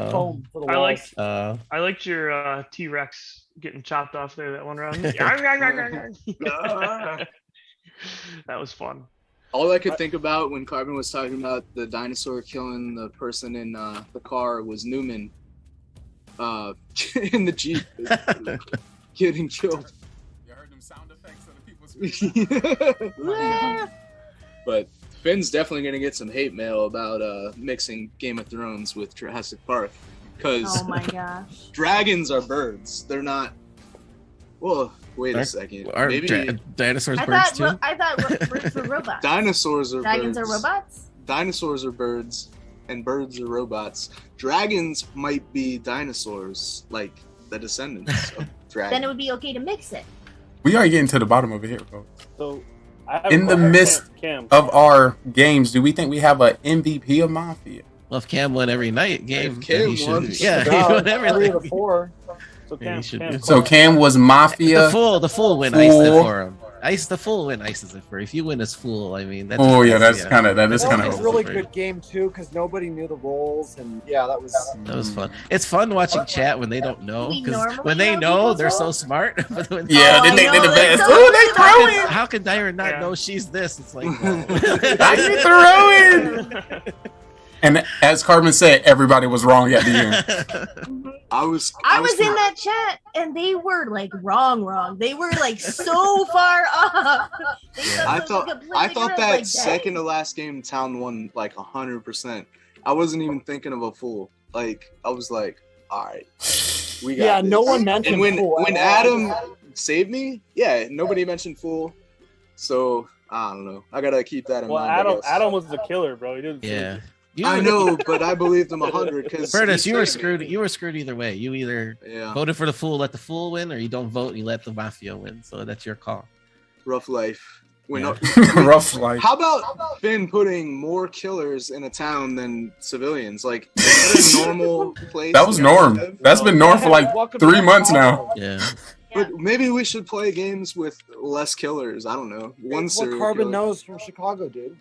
Speaker 17: foam for the
Speaker 16: I
Speaker 17: walls.
Speaker 16: I liked your T-Rex getting chopped off there that one round. That was fun.
Speaker 7: All I could think about when Carbon was talking about the dinosaur killing the person in the car was Newman in the Jeep getting killed.
Speaker 21: You heard them sound effects of the people
Speaker 7: Yeah. But Finn's definitely gonna get some hate mail about mixing Game of Thrones with Jurassic Park, because
Speaker 15: Oh my gosh.
Speaker 7: dragons are birds. They're not. Well, wait a second.
Speaker 23: Are
Speaker 7: Maybe
Speaker 23: dinosaurs
Speaker 15: I
Speaker 23: birds
Speaker 15: thought
Speaker 23: too?
Speaker 15: I thought birds were robots.
Speaker 7: dinosaurs are
Speaker 15: Dragons
Speaker 7: birds.
Speaker 15: are robots.
Speaker 7: Dinosaurs are birds, and birds are robots. Dragons might be dinosaurs, like the descendants of dragons.
Speaker 15: Then it would be okay to mix it.
Speaker 21: We are getting to the bottom of it here, folks.
Speaker 12: So I have
Speaker 21: In
Speaker 12: a
Speaker 21: the
Speaker 12: question.
Speaker 21: midst
Speaker 12: Cam.
Speaker 21: of our games, do we think we have an MVP of Mafia?
Speaker 23: Well, if Cam won every night game,
Speaker 21: Cam
Speaker 23: then he should.
Speaker 21: won,
Speaker 23: Yeah, he
Speaker 21: about
Speaker 23: won
Speaker 17: 3
Speaker 23: everything.
Speaker 17: of the 4.
Speaker 12: So
Speaker 23: Yeah, he should do.
Speaker 21: So Cam was Mafia.
Speaker 23: The fool win iced it for him. The fool win ices it for. If you win as fool, I mean, that's.
Speaker 21: Oh, yeah, that's kinda- that is
Speaker 17: That
Speaker 21: kinda
Speaker 17: was a really good game too, because nobody knew the roles, and yeah, that was
Speaker 23: fun. It's fun watching chat when they don't know,
Speaker 15: We
Speaker 23: because
Speaker 15: normally
Speaker 23: when they
Speaker 15: know
Speaker 23: know,
Speaker 15: people's
Speaker 23: they're so
Speaker 15: roles?
Speaker 23: smart. But when
Speaker 21: Yeah, they think they're the best. Oh, they throwing!
Speaker 23: How can Dyron not know she's this? It's like,
Speaker 21: How you throwing? And as Carbon said, everybody was wrong at the end.
Speaker 7: I was
Speaker 15: in that chat, and they were like wrong. They were like so far off. They
Speaker 7: I
Speaker 15: thought
Speaker 7: thought
Speaker 15: completely
Speaker 7: I thought
Speaker 15: different,
Speaker 7: that
Speaker 15: like,
Speaker 7: second to last game, Town won like 100%. I wasn't even thinking of a fool. Like I was like, all right, we got.
Speaker 17: Yeah,
Speaker 7: this.
Speaker 17: no one mentioned
Speaker 7: And when
Speaker 17: fool at
Speaker 7: when
Speaker 17: all.
Speaker 7: Adam saved me, yeah, nobody mentioned fool. So I don't know. I gotta keep that in
Speaker 12: Well,
Speaker 7: mind. I guess.
Speaker 12: Adam was the killer, bro. He didn't.
Speaker 23: Yeah.
Speaker 7: I know, but I believed him 100 because
Speaker 23: Curtis, you were screwed. You were screwed either way. You either
Speaker 7: Yeah.
Speaker 23: voted for the fool, let the fool win, or you don't vote and you let the mafia win. So that's your call.
Speaker 7: Rough life.
Speaker 21: Rough life.
Speaker 7: How about Finn putting more killers in a town than civilians? Like, is that a normal place?
Speaker 21: That was norm. That's been norm for like 3 months now.
Speaker 23: Yeah.
Speaker 7: But maybe we should play games with less killers. I don't know. One
Speaker 17: It's what
Speaker 7: serial
Speaker 17: Carbon
Speaker 7: killer.
Speaker 17: knows from Chicago, dude.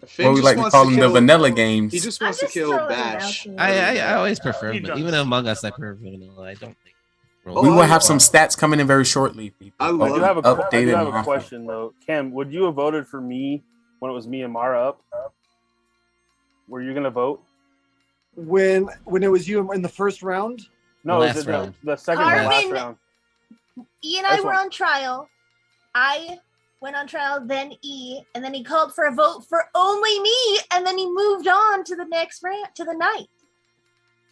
Speaker 7: Finn
Speaker 21: What we
Speaker 7: just
Speaker 21: like to
Speaker 7: wants
Speaker 21: call them the
Speaker 7: kill-
Speaker 21: vanilla games.
Speaker 7: He just wants to kill Bash.
Speaker 23: I always prefer,
Speaker 7: He
Speaker 23: but
Speaker 7: does.
Speaker 23: even Among Us, I prefer vanilla. I don't think.
Speaker 21: We will have some stats coming in very shortly, people.
Speaker 12: I do have a
Speaker 21: Updated
Speaker 12: question though. Cam, would you have voted for me when it was me and Mara up? Were you gonna vote?
Speaker 17: When it was you in the first round?
Speaker 12: No,
Speaker 23: Last
Speaker 12: it was
Speaker 23: round.
Speaker 12: the second to last
Speaker 15: Carbon-
Speaker 12: round.
Speaker 15: E and I
Speaker 12: This
Speaker 15: were
Speaker 12: one.
Speaker 15: on trial. I went on trial, then E, and then he called for a vote for only me, and then he moved on to the next round, to the night.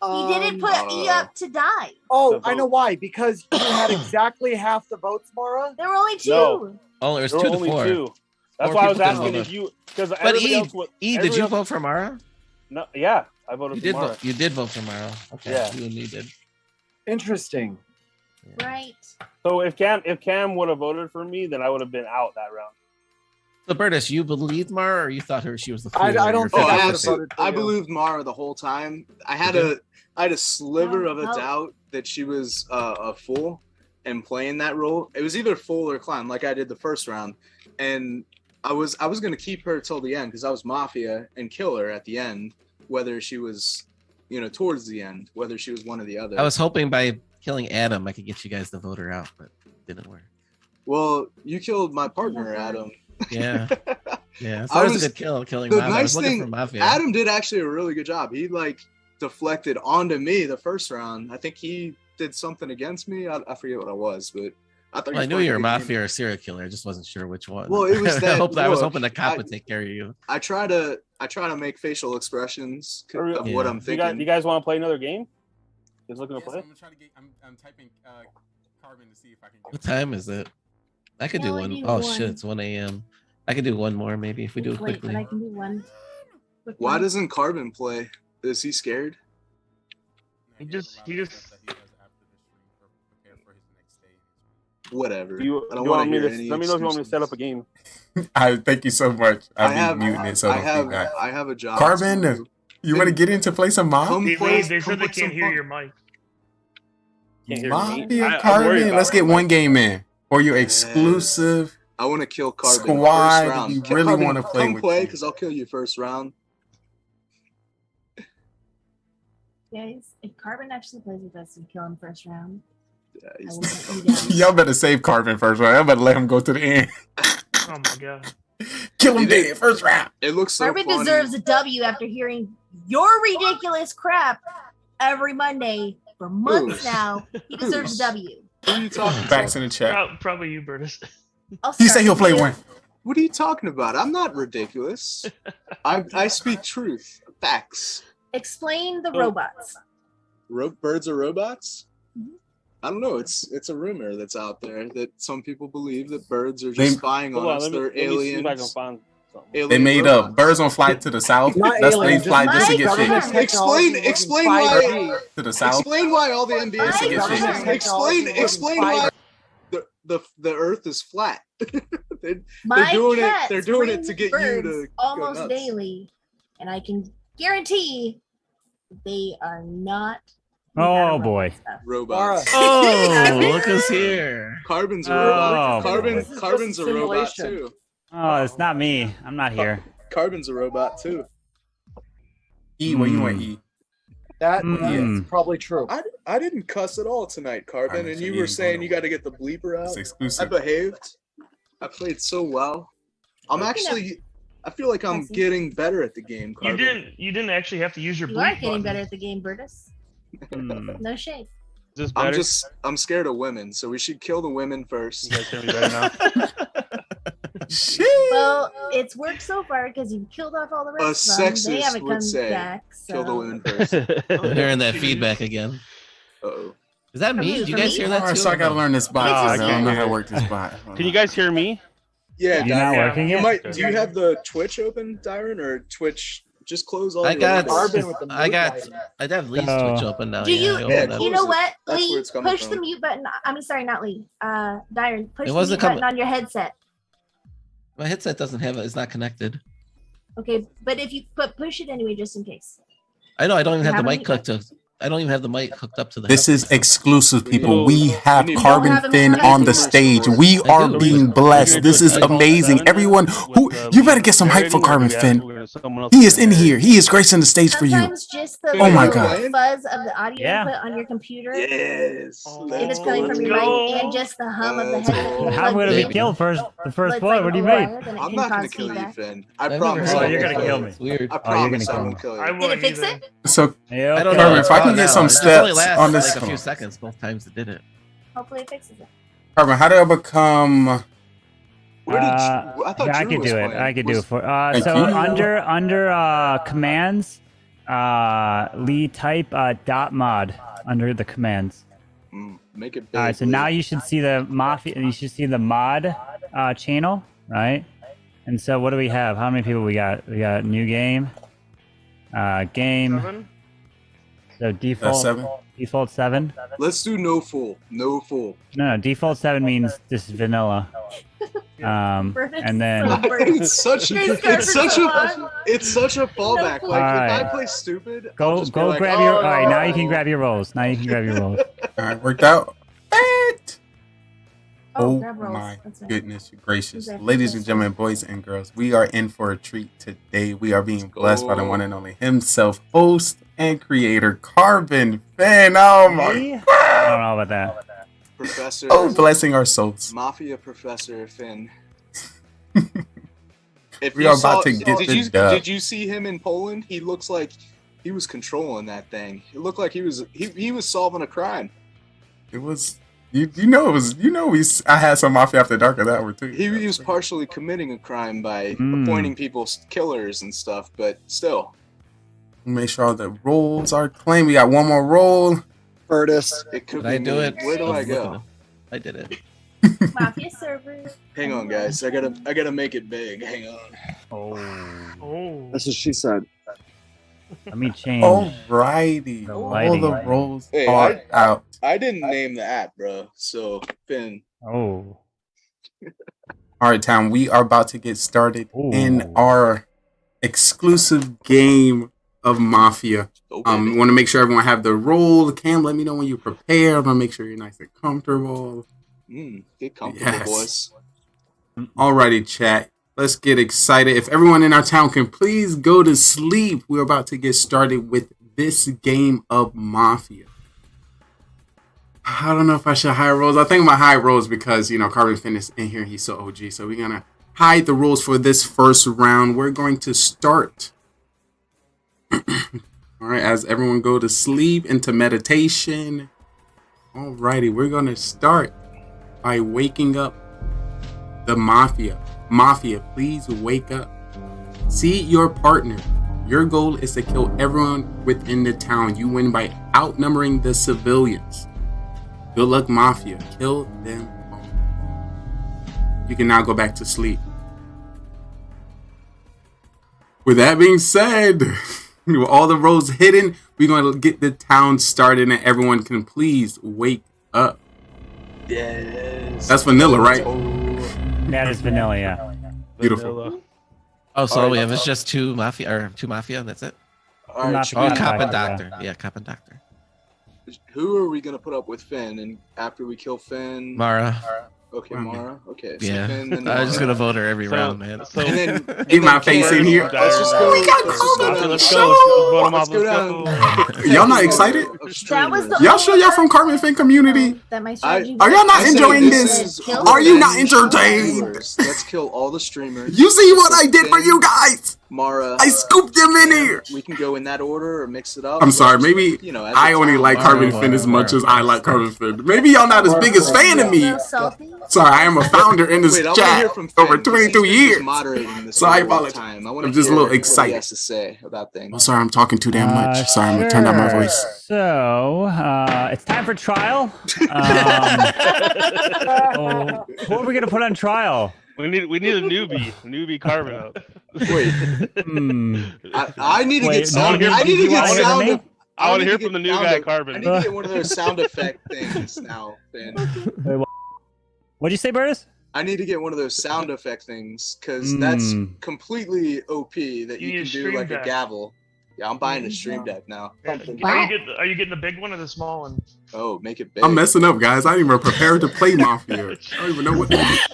Speaker 15: He didn't put E up to die.
Speaker 17: Oh, I know why. Because you had exactly half the votes, Mara.
Speaker 15: There were only two.
Speaker 12: No.
Speaker 23: Oh, there's
Speaker 12: There
Speaker 23: 2
Speaker 12: were
Speaker 23: to
Speaker 12: only
Speaker 23: 4.
Speaker 12: two. That's
Speaker 23: 4
Speaker 12: why I was
Speaker 23: people
Speaker 12: asking
Speaker 23: didn't
Speaker 12: if
Speaker 23: vote.
Speaker 12: you, because
Speaker 23: But
Speaker 12: everybody
Speaker 23: E,
Speaker 12: else would.
Speaker 23: E, did
Speaker 12: everybody
Speaker 23: you
Speaker 12: else-
Speaker 23: vote for Mara?
Speaker 12: No, yeah, I voted
Speaker 23: You
Speaker 12: for
Speaker 23: did
Speaker 12: Mara.
Speaker 23: vote. You did vote for Mara. Okay.
Speaker 12: Yeah.
Speaker 23: You and me did.
Speaker 17: Interesting.
Speaker 15: Right.
Speaker 12: So if Cam would have voted for me, then I would have been out that round.
Speaker 23: So, Bertus, you believed Mara, or you thought she was the fool?
Speaker 17: I don't
Speaker 23: or
Speaker 17: think
Speaker 23: your
Speaker 17: I
Speaker 23: favorite
Speaker 17: would've
Speaker 23: person?
Speaker 17: voted for
Speaker 7: I
Speaker 17: you.
Speaker 7: believed Mara the whole time. I had
Speaker 23: You
Speaker 7: a sliver
Speaker 15: No,
Speaker 7: of a
Speaker 15: no.
Speaker 7: doubt that she was a fool and playing that role. It was either fool or clown, like I did the first round, and I was gonna keep her till the end because I was Mafia and kill her at the end, whether she was, towards the end, whether she was one or the other.
Speaker 23: I was hoping by killing Adam, I could get you guys to vote her out, but it didn't work.
Speaker 7: Well, you killed my partner, Adam.
Speaker 23: Yeah. Yeah. So
Speaker 7: I
Speaker 23: that was
Speaker 7: was-
Speaker 23: a good kill, killing
Speaker 7: The
Speaker 23: Mafia. I
Speaker 7: nice
Speaker 23: was looking
Speaker 7: thing,
Speaker 23: for Mafia.
Speaker 7: Adam did actually a really good job. He deflected onto me the first round. I think he did something against me. I forget what I was, but I thought
Speaker 23: Well, I
Speaker 7: he
Speaker 23: knew
Speaker 7: played
Speaker 23: you were
Speaker 7: the
Speaker 23: Mafia or a serial killer. I just wasn't sure which one.
Speaker 7: Well, it was that.
Speaker 23: I was
Speaker 7: look,
Speaker 23: hoping the cop
Speaker 7: I-
Speaker 23: would take care of you.
Speaker 7: I try to make facial expressions of what
Speaker 23: Yeah.
Speaker 7: I'm
Speaker 12: You
Speaker 7: thinking.
Speaker 12: guys want to play another game? You guys looking to play?
Speaker 21: I'm typing Carbon to see if I can
Speaker 23: What time is it? I could do
Speaker 15: No, I
Speaker 23: one.
Speaker 15: do
Speaker 23: Oh
Speaker 15: one.
Speaker 23: shit, it's 1 a.m. I could do one more maybe if we do it
Speaker 15: Wait,
Speaker 23: quickly.
Speaker 15: but I can do one. Quick
Speaker 7: Why
Speaker 15: one.
Speaker 7: doesn't Carbon play? Is he scared?
Speaker 16: He just
Speaker 7: Whatever.
Speaker 12: You
Speaker 7: I don't
Speaker 12: want
Speaker 7: want
Speaker 12: me
Speaker 7: to
Speaker 12: to
Speaker 7: hear any
Speaker 12: let me know if you want me to
Speaker 7: excuses.
Speaker 12: set up a game.
Speaker 21: I thank you so much. I'll
Speaker 7: I
Speaker 21: be
Speaker 7: have,
Speaker 21: muting it so
Speaker 7: I
Speaker 21: don't
Speaker 7: have,
Speaker 21: feedback.
Speaker 7: I have a job.
Speaker 21: Carbon,
Speaker 7: to do.
Speaker 21: you want to get into play some mob?
Speaker 7: Come
Speaker 16: They
Speaker 7: play.
Speaker 16: said
Speaker 7: Come
Speaker 16: they
Speaker 7: play
Speaker 16: can't
Speaker 7: some
Speaker 16: hear
Speaker 7: fun.
Speaker 16: your mic.
Speaker 12: Can't hear me.
Speaker 21: Mafia
Speaker 12: I'm worried
Speaker 21: Carbon.
Speaker 12: about
Speaker 21: Let's
Speaker 12: it,
Speaker 21: get
Speaker 12: but-
Speaker 21: one game in. Or your
Speaker 7: Yes.
Speaker 21: exclusive
Speaker 7: I want to kill Carbon
Speaker 21: squad.
Speaker 7: first round.
Speaker 21: You really
Speaker 7: Carbon,
Speaker 21: want to play
Speaker 7: come
Speaker 21: with
Speaker 7: play
Speaker 21: you.
Speaker 7: because I'll kill you first round.
Speaker 15: Guys, if Carbon actually plays with us, we kill him first round.
Speaker 7: Yeah,
Speaker 15: I
Speaker 7: he's
Speaker 15: will
Speaker 7: not
Speaker 15: let
Speaker 7: coming.
Speaker 15: you down.
Speaker 21: Y'all better save Carbon first round. Y'all better let him go to the end.
Speaker 16: Oh my god.
Speaker 21: Kill him
Speaker 7: It is-
Speaker 21: dead first round.
Speaker 7: It looks so
Speaker 15: Carbon
Speaker 7: funny.
Speaker 15: deserves a W after hearing your ridiculous crap every Monday for months
Speaker 7: Who's?
Speaker 15: now. He deserves a W.
Speaker 7: Who are you talking
Speaker 21: Facts
Speaker 7: to?
Speaker 21: in the chat.
Speaker 16: Probably you, Burtis.
Speaker 15: I'll
Speaker 21: He
Speaker 15: start
Speaker 21: said he'll
Speaker 15: with
Speaker 21: play
Speaker 15: you.
Speaker 21: one.
Speaker 7: What are you talking about? I'm not ridiculous. I speak truth, facts.
Speaker 15: Explain the
Speaker 7: Oh.
Speaker 15: robots.
Speaker 7: Birds are robots?
Speaker 15: Mm-hmm.
Speaker 7: I don't know. It's a rumor that's out there that some people believe that birds are just
Speaker 21: They-
Speaker 7: spying on
Speaker 12: Hold on,
Speaker 7: us.
Speaker 12: let me
Speaker 7: They're
Speaker 12: see if I can
Speaker 7: aliens.
Speaker 12: find something.
Speaker 7: Alien
Speaker 21: They made
Speaker 7: robots.
Speaker 21: up. Birds don't fly to the south.
Speaker 17: Not
Speaker 21: That's
Speaker 17: aliens,
Speaker 21: they fly
Speaker 15: just
Speaker 21: just to get
Speaker 15: government
Speaker 21: shit.
Speaker 15: technology
Speaker 7: Explain why.
Speaker 17: 5G.
Speaker 21: To the south.
Speaker 7: Explain why all the NBA
Speaker 15: Why
Speaker 7: teams are
Speaker 15: government
Speaker 7: saying. Explain why the Earth is flat. they're
Speaker 15: My
Speaker 7: doing it.
Speaker 15: cats
Speaker 7: They're doing it
Speaker 15: bring
Speaker 7: to get you
Speaker 15: birds
Speaker 7: to
Speaker 15: almost
Speaker 7: go nuts.
Speaker 15: daily, and I can guarantee they are not.
Speaker 3: Oh boy.
Speaker 7: Robots.
Speaker 23: Oh, look who's here.
Speaker 7: Carbon's a
Speaker 3: Oh,
Speaker 7: robot.
Speaker 3: boy.
Speaker 7: Carbon's a robot too.
Speaker 3: Oh, it's not me. I'm not here.
Speaker 7: Carbon's a robot too.
Speaker 21: E, where you want E?
Speaker 17: That
Speaker 3: Mm.
Speaker 17: is probably true.
Speaker 7: I didn't cuss at all tonight, Carbon,
Speaker 21: Alright,
Speaker 7: and
Speaker 21: so
Speaker 7: you
Speaker 21: you
Speaker 7: were
Speaker 21: ain't
Speaker 7: saying
Speaker 21: going
Speaker 7: you got to get the bleeper
Speaker 21: It's
Speaker 7: out. I
Speaker 21: exclusive.
Speaker 7: behaved. I played so well. I'm actually. I feel like I'm getting better at the game, Carbon.
Speaker 16: You didn't actually have to use your
Speaker 15: You are
Speaker 16: bleep
Speaker 15: getting
Speaker 16: button.
Speaker 15: better at the game, Bertus.
Speaker 3: Hmm.
Speaker 15: No shade.
Speaker 12: Is this better?
Speaker 7: I'm scared of women, so we should kill the women first.
Speaker 12: You guys hear me better now?
Speaker 15: Well, it's worked so far because you've killed off all the
Speaker 7: A
Speaker 15: rest of them. They
Speaker 7: sexist
Speaker 15: haven't
Speaker 7: would
Speaker 15: come
Speaker 7: say,
Speaker 15: back.
Speaker 7: kill the
Speaker 15: so-
Speaker 7: women first.
Speaker 23: I'm hearing that feedback again.
Speaker 7: Uh-oh.
Speaker 23: Is that
Speaker 15: From
Speaker 23: me?
Speaker 15: who,
Speaker 23: Do you
Speaker 15: from
Speaker 23: guys
Speaker 15: me?
Speaker 23: hear that
Speaker 21: Alright,
Speaker 23: too?
Speaker 21: so I gotta learn this bot.
Speaker 15: It's
Speaker 21: I
Speaker 15: just
Speaker 21: don't know
Speaker 15: me.
Speaker 21: how to work this bot.
Speaker 12: Can you guys hear me?
Speaker 7: Yeah,
Speaker 3: You're not
Speaker 7: Dyron,
Speaker 3: working
Speaker 7: you
Speaker 3: it?
Speaker 7: might. Do you have the Twitch open, Dyron, or Twitch? Just close all
Speaker 23: I
Speaker 7: your
Speaker 23: got,
Speaker 7: windows.
Speaker 23: I have Lee's
Speaker 3: Oh.
Speaker 23: Twitch open now.
Speaker 15: Do
Speaker 23: yeah,
Speaker 15: you?
Speaker 23: I
Speaker 7: Yeah,
Speaker 23: opened up.
Speaker 15: You know what,
Speaker 7: That's where
Speaker 15: Lee?
Speaker 7: it's coming
Speaker 15: Push
Speaker 7: from.
Speaker 15: the mute button. I'm sorry, not Lee. Dyron, push
Speaker 23: It
Speaker 15: the
Speaker 23: wasn't
Speaker 15: mute button
Speaker 23: coming-
Speaker 15: on your headset.
Speaker 23: My headset doesn't have it. It's not connected.
Speaker 15: Okay, but if you push it anyway, just in case.
Speaker 23: I know. I don't even
Speaker 15: You
Speaker 23: have the
Speaker 15: have
Speaker 23: mic
Speaker 15: a
Speaker 23: hooked to. I don't even have the mic hooked up to the.
Speaker 21: This
Speaker 23: headset.
Speaker 21: is exclusive, people. We have
Speaker 7: we need-
Speaker 21: Carbon
Speaker 15: have him
Speaker 21: Finn
Speaker 15: connected.
Speaker 21: on the stage. We
Speaker 23: I
Speaker 21: are
Speaker 23: do.
Speaker 21: being
Speaker 12: We're
Speaker 21: blessed.
Speaker 12: gonna
Speaker 21: This
Speaker 12: do a
Speaker 21: is
Speaker 12: default
Speaker 21: amazing.
Speaker 12: 7
Speaker 21: Everyone who
Speaker 12: with,
Speaker 21: you better get some hype for
Speaker 12: narrating, or do
Speaker 21: Carbon
Speaker 12: we have-
Speaker 21: Finn.
Speaker 12: we're gonna- someone else
Speaker 21: He
Speaker 12: is
Speaker 21: is in
Speaker 12: gonna
Speaker 21: here. He is gracing the stage for you.
Speaker 15: Sometimes just the
Speaker 21: Oh my
Speaker 15: little
Speaker 21: God.
Speaker 15: fuzz of the audio
Speaker 3: Yeah.
Speaker 15: input on your computer,
Speaker 7: Yes.
Speaker 15: if it's coming from your mic, and just the hum of the
Speaker 7: Let's
Speaker 15: headset
Speaker 7: go.
Speaker 15: you
Speaker 3: I'm
Speaker 15: plugged
Speaker 3: gonna be
Speaker 15: in.
Speaker 3: killed first. The first
Speaker 15: It's
Speaker 3: blood.
Speaker 15: like
Speaker 3: What do you
Speaker 15: a
Speaker 3: mean?
Speaker 15: wire, then it
Speaker 7: I'm
Speaker 15: can
Speaker 7: not gonna
Speaker 15: cause
Speaker 7: kill you,
Speaker 15: feedback.
Speaker 7: Finn. I
Speaker 23: I've never
Speaker 7: promise.
Speaker 23: heard
Speaker 3: Oh,
Speaker 7: I
Speaker 23: of
Speaker 3: you're
Speaker 23: it
Speaker 3: gonna
Speaker 7: won't
Speaker 3: kill
Speaker 23: before.
Speaker 3: me.
Speaker 23: It's weird.
Speaker 7: I
Speaker 3: Oh, you're
Speaker 7: promise
Speaker 3: gonna
Speaker 7: I
Speaker 3: kill
Speaker 7: won't
Speaker 3: me.
Speaker 7: kill you.
Speaker 16: I
Speaker 15: Did
Speaker 16: wouldn't
Speaker 15: it fix
Speaker 16: either.
Speaker 15: it?
Speaker 21: So,
Speaker 3: Yeah,
Speaker 23: I don't
Speaker 3: okay.
Speaker 23: know.
Speaker 21: Carbon,
Speaker 23: It's
Speaker 21: if I can
Speaker 23: gone
Speaker 21: get
Speaker 23: now.
Speaker 21: some
Speaker 23: It only
Speaker 21: steps
Speaker 23: lasts
Speaker 21: on this
Speaker 23: like a few
Speaker 21: call.
Speaker 23: seconds both times it did it.
Speaker 15: Hopefully it fixes it.
Speaker 21: Carbon, how do I become?
Speaker 7: Where did
Speaker 3: Uh,
Speaker 7: you? I thought
Speaker 3: yeah, I
Speaker 7: Drew
Speaker 3: could
Speaker 7: was
Speaker 3: do it.
Speaker 7: playing.
Speaker 3: I could do
Speaker 7: Was-
Speaker 3: it for.
Speaker 21: Thank
Speaker 3: So
Speaker 21: you.
Speaker 3: under commands, Lee type dot mod under the commands.
Speaker 7: Make it big.
Speaker 3: All right. So now you should see the Mafia. You should see the mod channel, right? And so what do we have? How many people we got? We got new game. Game.
Speaker 16: 7?
Speaker 3: So default.
Speaker 21: 7?
Speaker 3: Default 7.
Speaker 7: Let's do no fool. No fool.
Speaker 3: No, default 7 means this is vanilla. And then
Speaker 7: it's such it's such a fallback. Like if I
Speaker 3: Alright.
Speaker 7: play stupid, I'll
Speaker 3: go
Speaker 7: just be like,
Speaker 3: grab
Speaker 7: oh,
Speaker 3: your. All right, now you can grab your rolls. Now you can grab your rolls.
Speaker 21: All right, worked out. Oh
Speaker 15: grab rolls.
Speaker 21: my
Speaker 15: That's right.
Speaker 21: goodness gracious.
Speaker 15: Exactly.
Speaker 21: Ladies and gentlemen, boys and girls, we are in for a treat today. We are being blessed by the one and only himself, host and creator, Carbon Finn. Oh my
Speaker 3: Me?
Speaker 21: God.
Speaker 3: I don't know about that.
Speaker 7: Professor.
Speaker 21: Oh, blessing our souls.
Speaker 7: Mafia Professor Finn. If
Speaker 21: We
Speaker 7: you
Speaker 21: are
Speaker 7: saw-
Speaker 21: about to get
Speaker 7: did
Speaker 21: the
Speaker 7: you
Speaker 21: dub.
Speaker 7: did you see him in Poland? He looks like he was controlling that thing. It looked like he was solving a crime.
Speaker 21: It was I had some Mafia After Dark of that one too.
Speaker 7: He was partially committing a crime by
Speaker 21: Mm.
Speaker 7: appointing people killers and stuff, but still.
Speaker 21: Make sure all the rolls are claimed. We got one more roll.
Speaker 2: Curtis.
Speaker 7: It could
Speaker 23: Did I
Speaker 7: be
Speaker 23: do
Speaker 7: me.
Speaker 23: it?
Speaker 7: Where do I
Speaker 23: was looking
Speaker 7: go?
Speaker 23: at- I did it.
Speaker 15: Mafia server.
Speaker 7: Hang on, guys. I gotta make it big. Hang on.
Speaker 16: Oh.
Speaker 2: That's what she said.
Speaker 3: Let me change.
Speaker 21: Alrighty. All
Speaker 3: lighting.
Speaker 21: the roles
Speaker 7: Hey,
Speaker 21: are out.
Speaker 7: I didn't name the app, bro. So Finn.
Speaker 3: Oh.
Speaker 21: All right, Tom. We are about to get started in our exclusive game of Mafia. Want to make sure everyone have the role. Cam, let me know when you're prepared. I want to make sure you're nice and comfortable.
Speaker 7: Get comfortable, boys.
Speaker 21: Alrighty, chat. Let's get excited. If everyone in our town can please go to sleep, we're about to get started with this game of Mafia. I don't know if I should hide roles. I think my hide roles because, you know, Carbon Finn is in here. He's so OG. So we're going to hide the rules for this first round. We're going to start. All right, as everyone go to sleep, into meditation. Alrighty, we're going to start by waking up the Mafia. Mafia, please wake up. See your partner. Your goal is to kill everyone within the town. You win by outnumbering the civilians. Good luck, Mafia. Kill them all. You can now go back to sleep. With that being said, with all the roles hidden, we're going to get the town started and everyone can please wake up.
Speaker 7: Yes.
Speaker 21: That's vanilla, right?
Speaker 3: That is vanilla, yeah.
Speaker 21: Beautiful.
Speaker 23: Oh, so all we have is just two Mafia, that's it?
Speaker 7: All right,
Speaker 23: Oh, Cop and Doctor. Yeah, Cop and Doctor.
Speaker 7: Who are we gonna put up with Finn? And after we kill Finn,
Speaker 23: Mara.
Speaker 7: Okay, Mara. Okay. So
Speaker 23: Yeah,
Speaker 7: Finn, then
Speaker 23: I was just
Speaker 7: Mara.
Speaker 23: gonna vote her every round, man.
Speaker 7: And then
Speaker 21: Get my face in here.
Speaker 7: Let's just go.
Speaker 21: We got
Speaker 7: Let's go down.
Speaker 21: Y'all not excited?
Speaker 15: That was the
Speaker 21: Y'all sure y'all from Carbon Fin community?
Speaker 15: that my strategy.
Speaker 21: Are y'all not
Speaker 7: I say
Speaker 21: enjoying
Speaker 7: this
Speaker 21: this?
Speaker 7: is
Speaker 21: Are you not
Speaker 7: revenge
Speaker 21: entertained?
Speaker 7: Let's kill all the streamers.
Speaker 21: You see what I did for you guys?
Speaker 7: Mara.
Speaker 21: I scooped them in here.
Speaker 7: We can go in that order or mix it up.
Speaker 21: I'm sorry, maybe
Speaker 7: You know, as
Speaker 21: I
Speaker 7: a
Speaker 21: only
Speaker 7: town.
Speaker 21: like Carbon Fin as much as I like Carbon Fin. Maybe y'all not as big as fan of me. Sorry, I am a founder in this
Speaker 7: Wait, I wanna
Speaker 21: chat
Speaker 7: hear from
Speaker 21: over
Speaker 7: Finn,
Speaker 21: 22
Speaker 7: he's
Speaker 21: years.
Speaker 7: just moderating this
Speaker 21: So I
Speaker 7: for a long
Speaker 21: apologize.
Speaker 7: time. I wanna
Speaker 21: I'm just a
Speaker 7: hear
Speaker 21: little
Speaker 7: what he
Speaker 21: excited.
Speaker 7: has to say about things.
Speaker 21: I'm sorry, I'm talking too damn much. Sorry, I'm gonna turn down my voice.
Speaker 3: So, it's time for trial. Who are we gonna put on trial?
Speaker 12: We need a newbie Carbon up.
Speaker 7: Wait, I need to
Speaker 3: Wait,
Speaker 7: get sound.
Speaker 3: no,
Speaker 7: I need to
Speaker 3: you
Speaker 7: get
Speaker 3: wanna hear from
Speaker 7: sound.
Speaker 3: me?
Speaker 12: I want to
Speaker 7: need
Speaker 12: hear
Speaker 7: get
Speaker 12: from the new
Speaker 7: sound
Speaker 12: guy,
Speaker 7: of-
Speaker 12: Carbon.
Speaker 7: I need to get one of those sound effect things now, Finn.
Speaker 3: What'd you say, Burtis?
Speaker 7: I need to get one of those sound effect things because that's completely OP that you
Speaker 16: need a
Speaker 7: can do
Speaker 16: stream
Speaker 7: like a
Speaker 16: deck.
Speaker 7: gavel. Yeah, I'm buying a stream deck now.
Speaker 16: Are you getting the big one or the small one?
Speaker 7: Oh, make it big.
Speaker 21: I'm messing up, guys. I ain't even prepared to play Mafia. I don't even know what. Just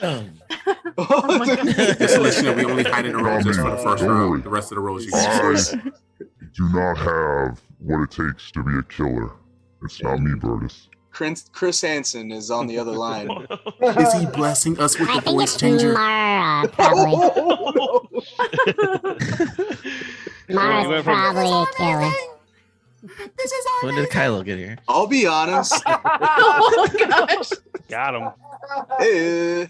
Speaker 21: to let you know, we only hiding the roles just for the first round. The rest of the roles you can choose.
Speaker 1: Do not have what it takes to be a killer. It's not me, Burtis.
Speaker 7: Chris Hansen is on the other line.
Speaker 21: Is he blessing us with the voice changer?
Speaker 14: Mara, probably.
Speaker 12: You
Speaker 14: Mara's
Speaker 12: went from-
Speaker 14: probably a killer.
Speaker 23: When did Kylo get here?
Speaker 7: I'll be honest.
Speaker 15: Oh gosh.
Speaker 12: Got him.
Speaker 7: Eh.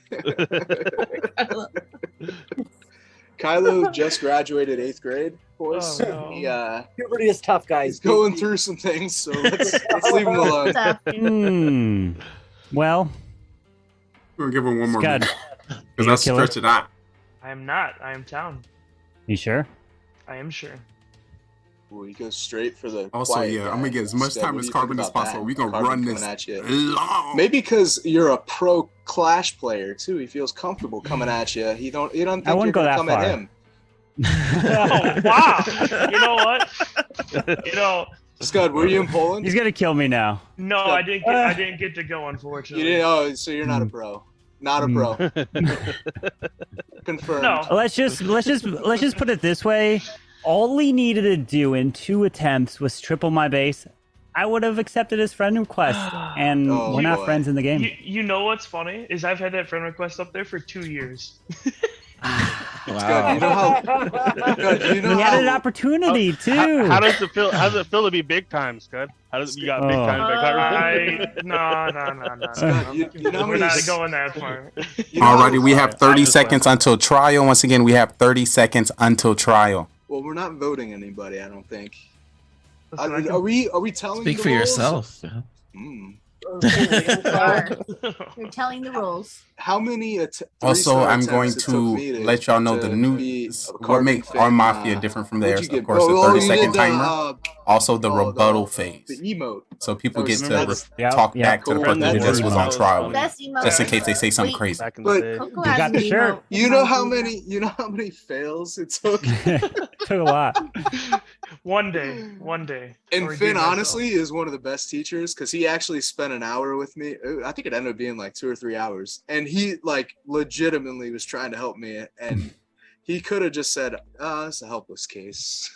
Speaker 7: Kylo just graduated 8th grade, boys.
Speaker 16: Oh, no.
Speaker 17: Puberty is tough, guys.
Speaker 7: He's going through some things, so let's leave him alone.
Speaker 3: Well,
Speaker 21: We're gonna give him one more
Speaker 3: Scud,
Speaker 21: minute because I'll
Speaker 3: killer?
Speaker 21: stretch it out.
Speaker 16: I am not. I am town.
Speaker 3: you sure?
Speaker 16: I am sure.
Speaker 7: We go straight for the.
Speaker 21: Also,
Speaker 7: quiet
Speaker 21: yeah,
Speaker 7: guy
Speaker 21: I'm gonna get as much
Speaker 7: instead.
Speaker 21: time
Speaker 7: What
Speaker 21: as
Speaker 7: do you
Speaker 21: Carbon
Speaker 7: think
Speaker 21: as
Speaker 7: about
Speaker 21: possible.
Speaker 7: that?
Speaker 21: We're gonna
Speaker 7: Carbon
Speaker 21: run
Speaker 7: coming
Speaker 21: this
Speaker 7: at you.
Speaker 21: long.
Speaker 7: Maybe because you're a pro Clash player too, he feels comfortable coming at you. You don't think
Speaker 3: I wouldn't
Speaker 7: you're
Speaker 3: go
Speaker 7: gonna
Speaker 3: that
Speaker 7: come
Speaker 3: far.
Speaker 7: at him.
Speaker 16: Oh, wow. You know what? You know,
Speaker 7: Scud, were you in Poland?
Speaker 3: He's gonna kill me now.
Speaker 16: no, I didn't get to go,
Speaker 7: You
Speaker 16: unfortunately.
Speaker 7: didn't. Oh, so you're not a pro. Not a pro. Confirmed.
Speaker 16: No.
Speaker 3: Let's just put it this way. All he needed to do in 2 attempts was triple my base. I would have accepted his friend request, and we're not friends in the game.
Speaker 16: You know what's funny is I've had that friend request up there for 2 years.
Speaker 23: Wow.
Speaker 7: You know how? You know
Speaker 3: He had an
Speaker 7: how?
Speaker 3: opportunity too.
Speaker 12: How does it feel? How does it feel to be big time, Scud? How does you got big time by Carbon?
Speaker 16: No.
Speaker 7: You know how
Speaker 16: We're
Speaker 7: many?
Speaker 16: not going that far.
Speaker 21: Alrighty, we have 30 seconds until trial. Once again, we have 30 seconds until trial.
Speaker 7: Well, we're not voting anybody. I don't think.
Speaker 16: Listen,
Speaker 7: Are we telling?
Speaker 23: Speak
Speaker 7: the
Speaker 23: for
Speaker 7: rules?
Speaker 23: yourself.
Speaker 7: Mm.
Speaker 15: You're telling the rules.
Speaker 7: How many?
Speaker 21: Also,
Speaker 7: three-star
Speaker 21: I'm going
Speaker 7: attempts it took
Speaker 21: to
Speaker 7: me
Speaker 21: let y'all know the new
Speaker 7: beat
Speaker 21: what
Speaker 7: Carbon
Speaker 21: makes
Speaker 7: Finn,
Speaker 21: our Mafia different from
Speaker 7: what'd
Speaker 21: theirs.
Speaker 7: you
Speaker 21: Of
Speaker 7: get?
Speaker 21: course, the
Speaker 7: Oh,
Speaker 21: 30-second
Speaker 7: you did
Speaker 21: timer. Also, the rebuttal phase.
Speaker 7: The emote.
Speaker 21: So people
Speaker 7: That
Speaker 21: get
Speaker 7: was-
Speaker 21: to
Speaker 7: that's-
Speaker 21: talk back to the
Speaker 7: Cool.
Speaker 21: person who
Speaker 7: That's
Speaker 21: just was on
Speaker 7: emote.
Speaker 21: trial with
Speaker 15: Best
Speaker 21: you,
Speaker 15: emote.
Speaker 21: just in case they say something crazy.
Speaker 12: Back in the
Speaker 7: But
Speaker 12: day.
Speaker 15: Coco
Speaker 3: You
Speaker 15: has
Speaker 3: got the
Speaker 15: an
Speaker 3: shirt.
Speaker 15: emote.
Speaker 7: you know how many fails it took?
Speaker 3: Took a lot.
Speaker 16: One day.
Speaker 7: And
Speaker 16: I'll
Speaker 7: Finn
Speaker 16: redeem myself.
Speaker 7: honestly is one of the best teachers because he actually spent an hour with me. I think it ended up being like 2 or 3 hours, and he like legitimately was trying to help me. And he could have just said, "It's a helpless case."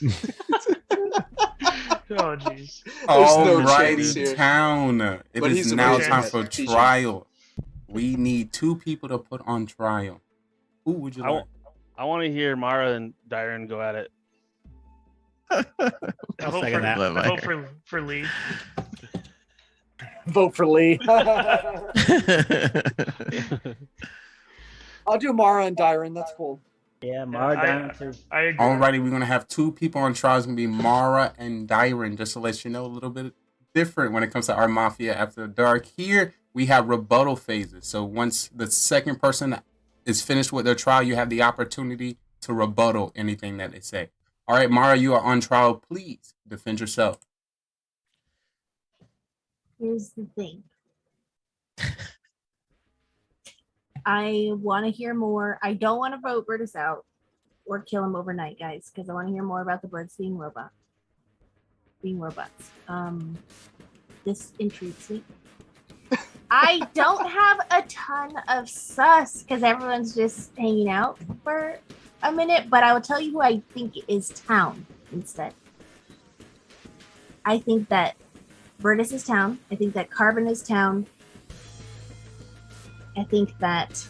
Speaker 16: Oh jeez.
Speaker 7: There's no chance
Speaker 21: Alrighty,
Speaker 7: here.
Speaker 21: town. It
Speaker 7: But
Speaker 21: is
Speaker 7: he's
Speaker 21: now
Speaker 7: amazing
Speaker 21: time
Speaker 7: at
Speaker 21: for
Speaker 7: teaching.
Speaker 21: trial. We need 2 people to put on trial. Who would you like?
Speaker 12: I want to hear Mara and Dyron go at it.
Speaker 16: I vote
Speaker 3: second that.
Speaker 16: I vote for Lee.
Speaker 17: Vote for Lee. I'll do Mara and Dyron. That's cool.
Speaker 3: Yeah, Mara down too.
Speaker 16: I agree.
Speaker 21: Alrighty, we're gonna have 2 people on trial. It's gonna be Mara and Dyron. Just to let you know, a little bit different when it comes to our Mafia After Dark. Here we have rebuttal phases. So once the second person is finished with their trial, you have the opportunity to rebuttal anything that they say. All right, Mara, you are on trial. Please defend yourself.
Speaker 15: Here's the thing. I want to hear more. I don't want to vote Brutus out or kill him overnight, guys, because I want to hear more about the birds being robots. This intrigues me. I don't have a ton of sus because everyone's just hanging out for a minute, but I will tell you who I think is town instead. I think that Brutus is town. I think that Carbon is town. I think that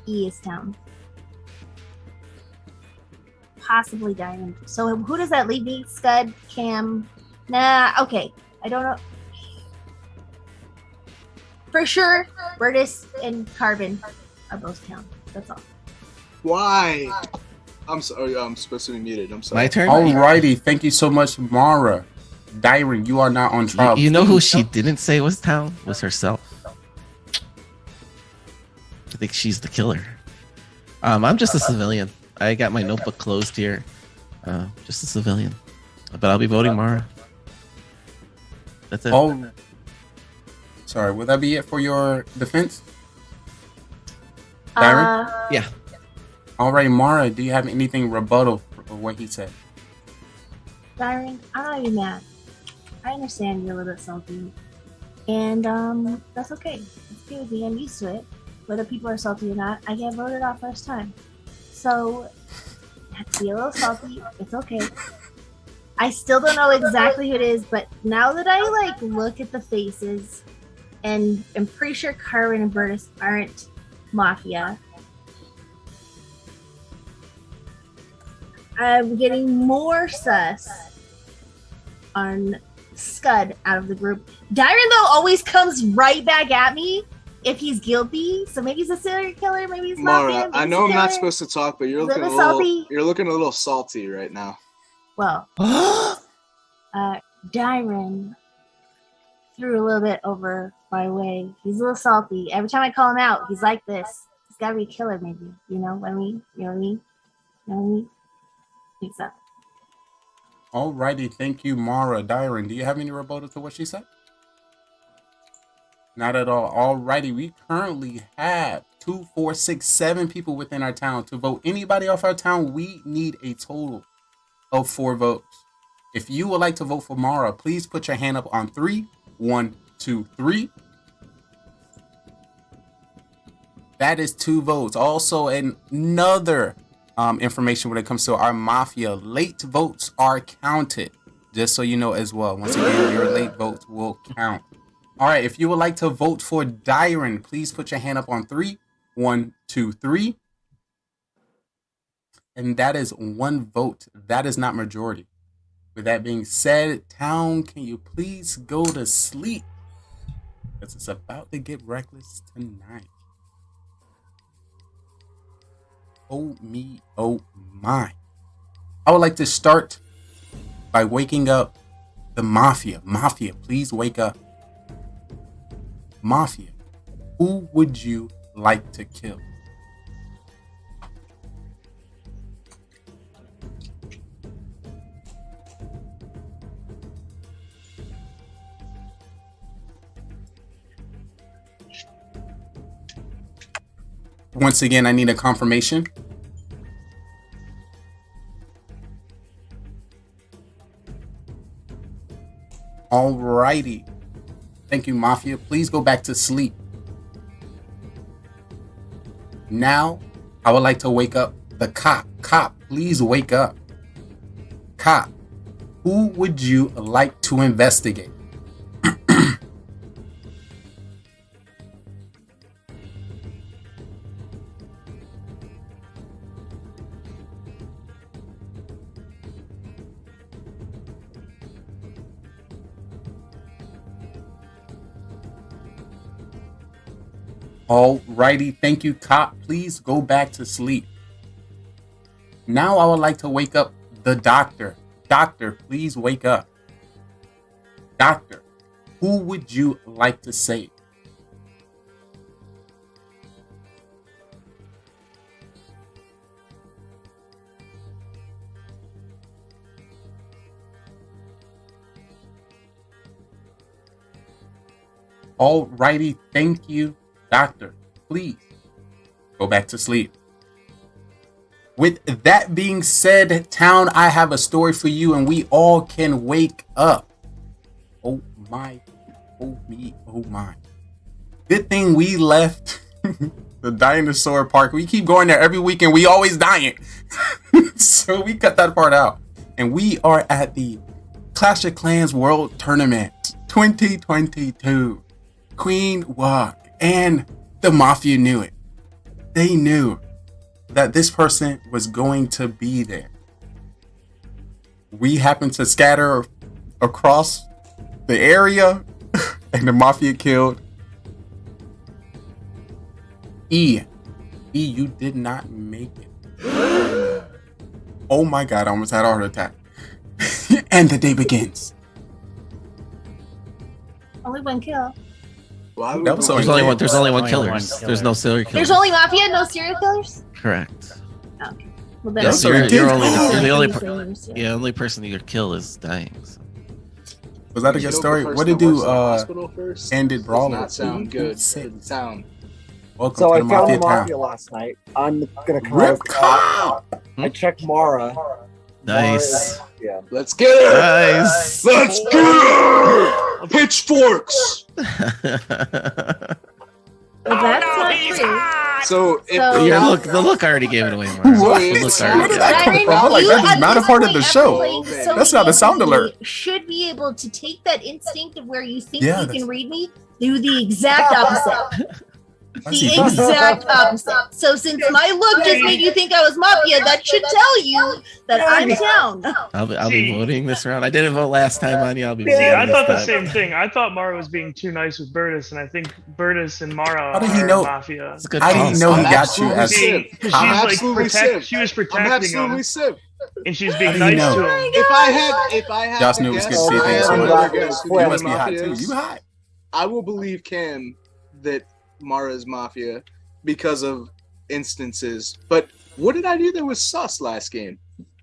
Speaker 15: E is town. Possibly Diamond. So who does that leave me? Scud, Cam? Nah, okay. I don't know. For sure, Brutus and Carbon are both town. That's all.
Speaker 7: Why? I'm sorry. I'm supposed to be muted. I'm sorry.
Speaker 23: My turn?
Speaker 21: Alrighty, thank you so much, Mara. Dyron, you are not on trial.
Speaker 23: You know who she didn't say was town? Was herself. I think she's the killer. I'm just a civilian. I got my notebook closed here. Just a civilian. But I'll be voting Mara. That's it.
Speaker 21: Oh, sorry. Would that be it for your defense? Dyron?
Speaker 23: Yeah.
Speaker 21: Alright, Mara, do you have anything rebuttal for what he said?
Speaker 15: Dyron, I'm not even mad. I understand you're a little bit salty. And that's okay. It's good with me. I'm used to it. Whether people are salty or not, I get voted off first time. So I have to be a little salty. It's okay. I still don't know exactly who it is, but now that I look at the faces, and I'm pretty sure Carwin and Burtis aren't Mafia. I'm getting more sus on Scud out of the group. Dyron, though, always comes right back at me if he's guilty. So maybe he's a serial killer, maybe he's
Speaker 7: Mara,
Speaker 15: Mafia.
Speaker 7: I know I'm not supposed to talk, but you're looking a little. You're looking a little salty right now.
Speaker 15: Well, Dyron threw a little bit over my way. He's a little salty. Every time I call him out, he's like this. He's got to be a killer, maybe. You know what I mean? You know what I mean? You know what I mean? I think so.
Speaker 21: Alrighty, thank you, Mara. Dyron, do you have any rebuttal to what she said? Not at all. Alrighty, we currently have 2, 4, 6, 7 people within our town. To vote anybody off our town, we need a total of 4 votes. If you would like to vote for Mara, please put your hand up on 3. 1, 2, 3. That is 2 votes. Also, another information when it comes to our Mafia, late votes are counted. Just so you know as well. Once again, your late votes will count. All right, if you would like to vote for Dyron, please put your hand up on 3. 1, 2, 3. And that is 1 vote. That is not majority. With that being said, town, can you please go to sleep? Because it's about to get reckless tonight. Oh me, oh my. I would like to start by waking up the Mafia. Mafia, please wake up. Mafia, who would you like to kill? Once again, I need a confirmation. Alrighty. Thank you, Mafia. Please go back to sleep. Now, I would like to wake up the cop. Cop, please wake up. Cop, who would you like to investigate? Alrighty, thank you, cop. Please go back to sleep. Now I would like to wake up the doctor. Doctor, please wake up. Doctor, who would you like to save? Alrighty, thank you. Doctor, please go back to sleep. With that being said, town, I have a story for you and we all can wake up. Oh my, oh me, oh my. Good thing we left the dinosaur park. We keep going there every week and we always dying. So we cut that part out. And we are at the Clash of Clans World Tournament 2022. Queen Walk. And the Mafia knew it. They knew that this person was going to be there. We happened to scatter across the area and the Mafia killed E. E, you did not make it. Oh my God, I almost had a heart attack. And the day begins.
Speaker 15: Only one kill.
Speaker 21: That was
Speaker 23: There's only one killer. There's no serial killer.
Speaker 15: There's only Mafia, no serial killers?
Speaker 23: Correct.
Speaker 15: Okay. Well, then
Speaker 23: Yes,
Speaker 15: I'm
Speaker 23: you're only
Speaker 15: sorry.
Speaker 23: the only person you could kill is dying. So.
Speaker 21: Was that a good story? What did do ended brawler?
Speaker 7: Not sound good. Sound.
Speaker 21: Welcome
Speaker 17: So
Speaker 21: to
Speaker 17: I
Speaker 21: the
Speaker 17: found
Speaker 21: Mafia
Speaker 17: the
Speaker 21: town.
Speaker 17: Mafia last night. I'm gonna come
Speaker 21: Rip
Speaker 17: out. Cop. I checked Mara.
Speaker 23: Nice.
Speaker 17: Yeah.
Speaker 7: Let's get it.
Speaker 23: Nice.
Speaker 7: Let's get it. Pitchforks.
Speaker 15: Well, that's not true.
Speaker 7: So
Speaker 23: the look already gave it away, Mark.
Speaker 21: What?
Speaker 23: The look
Speaker 21: Where
Speaker 23: already
Speaker 21: did
Speaker 23: gave
Speaker 21: that
Speaker 23: it
Speaker 21: come
Speaker 23: away.
Speaker 21: from? I'm like, that is not a part of the show.
Speaker 15: So
Speaker 21: That's not a sound alert.
Speaker 15: should be able to take that instinct of where you think
Speaker 21: Yeah,
Speaker 15: you
Speaker 21: that's-
Speaker 15: can read me, do the exact opposite.
Speaker 21: I see.
Speaker 15: The exact opposite. So since my look just made you think I was Mafia, that should tell you that I'm down.
Speaker 23: I'll be voting this round. I didn't vote last time on you. I'll be voting
Speaker 16: See, I
Speaker 23: this
Speaker 16: thought the
Speaker 23: time.
Speaker 16: same thing. I thought Mara was being too nice with Bertus, and I think Bertus and Mara
Speaker 21: How did he
Speaker 16: are
Speaker 21: know?
Speaker 16: Mafia.
Speaker 23: It's a good
Speaker 21: How did he know he
Speaker 7: I'm
Speaker 21: got you as
Speaker 7: absolutely
Speaker 16: Because
Speaker 21: cop?
Speaker 16: she's like
Speaker 7: absolutely sick.
Speaker 16: she was
Speaker 7: I'm
Speaker 16: protecting
Speaker 7: absolutely
Speaker 16: him,
Speaker 7: sick.
Speaker 16: and she's
Speaker 21: How
Speaker 16: being
Speaker 21: did he
Speaker 16: nice
Speaker 21: know?
Speaker 16: to him.
Speaker 7: If I had
Speaker 21: Josh
Speaker 7: to
Speaker 21: knew it was
Speaker 7: guess,
Speaker 21: good to see
Speaker 7: if I
Speaker 21: things.
Speaker 7: had
Speaker 21: So
Speaker 7: to
Speaker 21: much.
Speaker 7: guess who
Speaker 21: You
Speaker 7: the
Speaker 21: must be hot
Speaker 7: Mafia
Speaker 21: too.
Speaker 7: is,
Speaker 21: You hot?
Speaker 7: I will believe Cam that Mara is Mafia because of instances. But what did I do that was sus last game?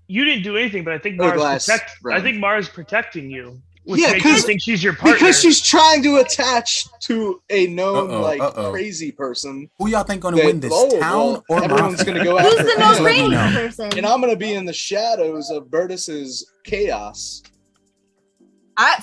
Speaker 16: You didn't do anything, but I think
Speaker 7: Or
Speaker 16: Mara's
Speaker 7: last
Speaker 16: I
Speaker 7: round.
Speaker 16: think Mara's protecting you, which
Speaker 7: Yeah,
Speaker 16: makes you
Speaker 7: 'cause-
Speaker 16: think she's your partner.
Speaker 7: Because she's trying to attach to a known
Speaker 21: Uh-oh.
Speaker 7: crazy person.
Speaker 21: Who y'all think gonna
Speaker 7: that,
Speaker 21: win this?
Speaker 7: oh,
Speaker 21: Town
Speaker 7: well,
Speaker 21: or
Speaker 7: everyone's
Speaker 21: Mafia?
Speaker 7: gonna go
Speaker 15: Who's
Speaker 7: after
Speaker 15: the
Speaker 7: him.
Speaker 15: no
Speaker 21: Let me
Speaker 15: crazy
Speaker 21: know.
Speaker 15: person?
Speaker 7: And I'm gonna be in the shadows of Bertus's chaos.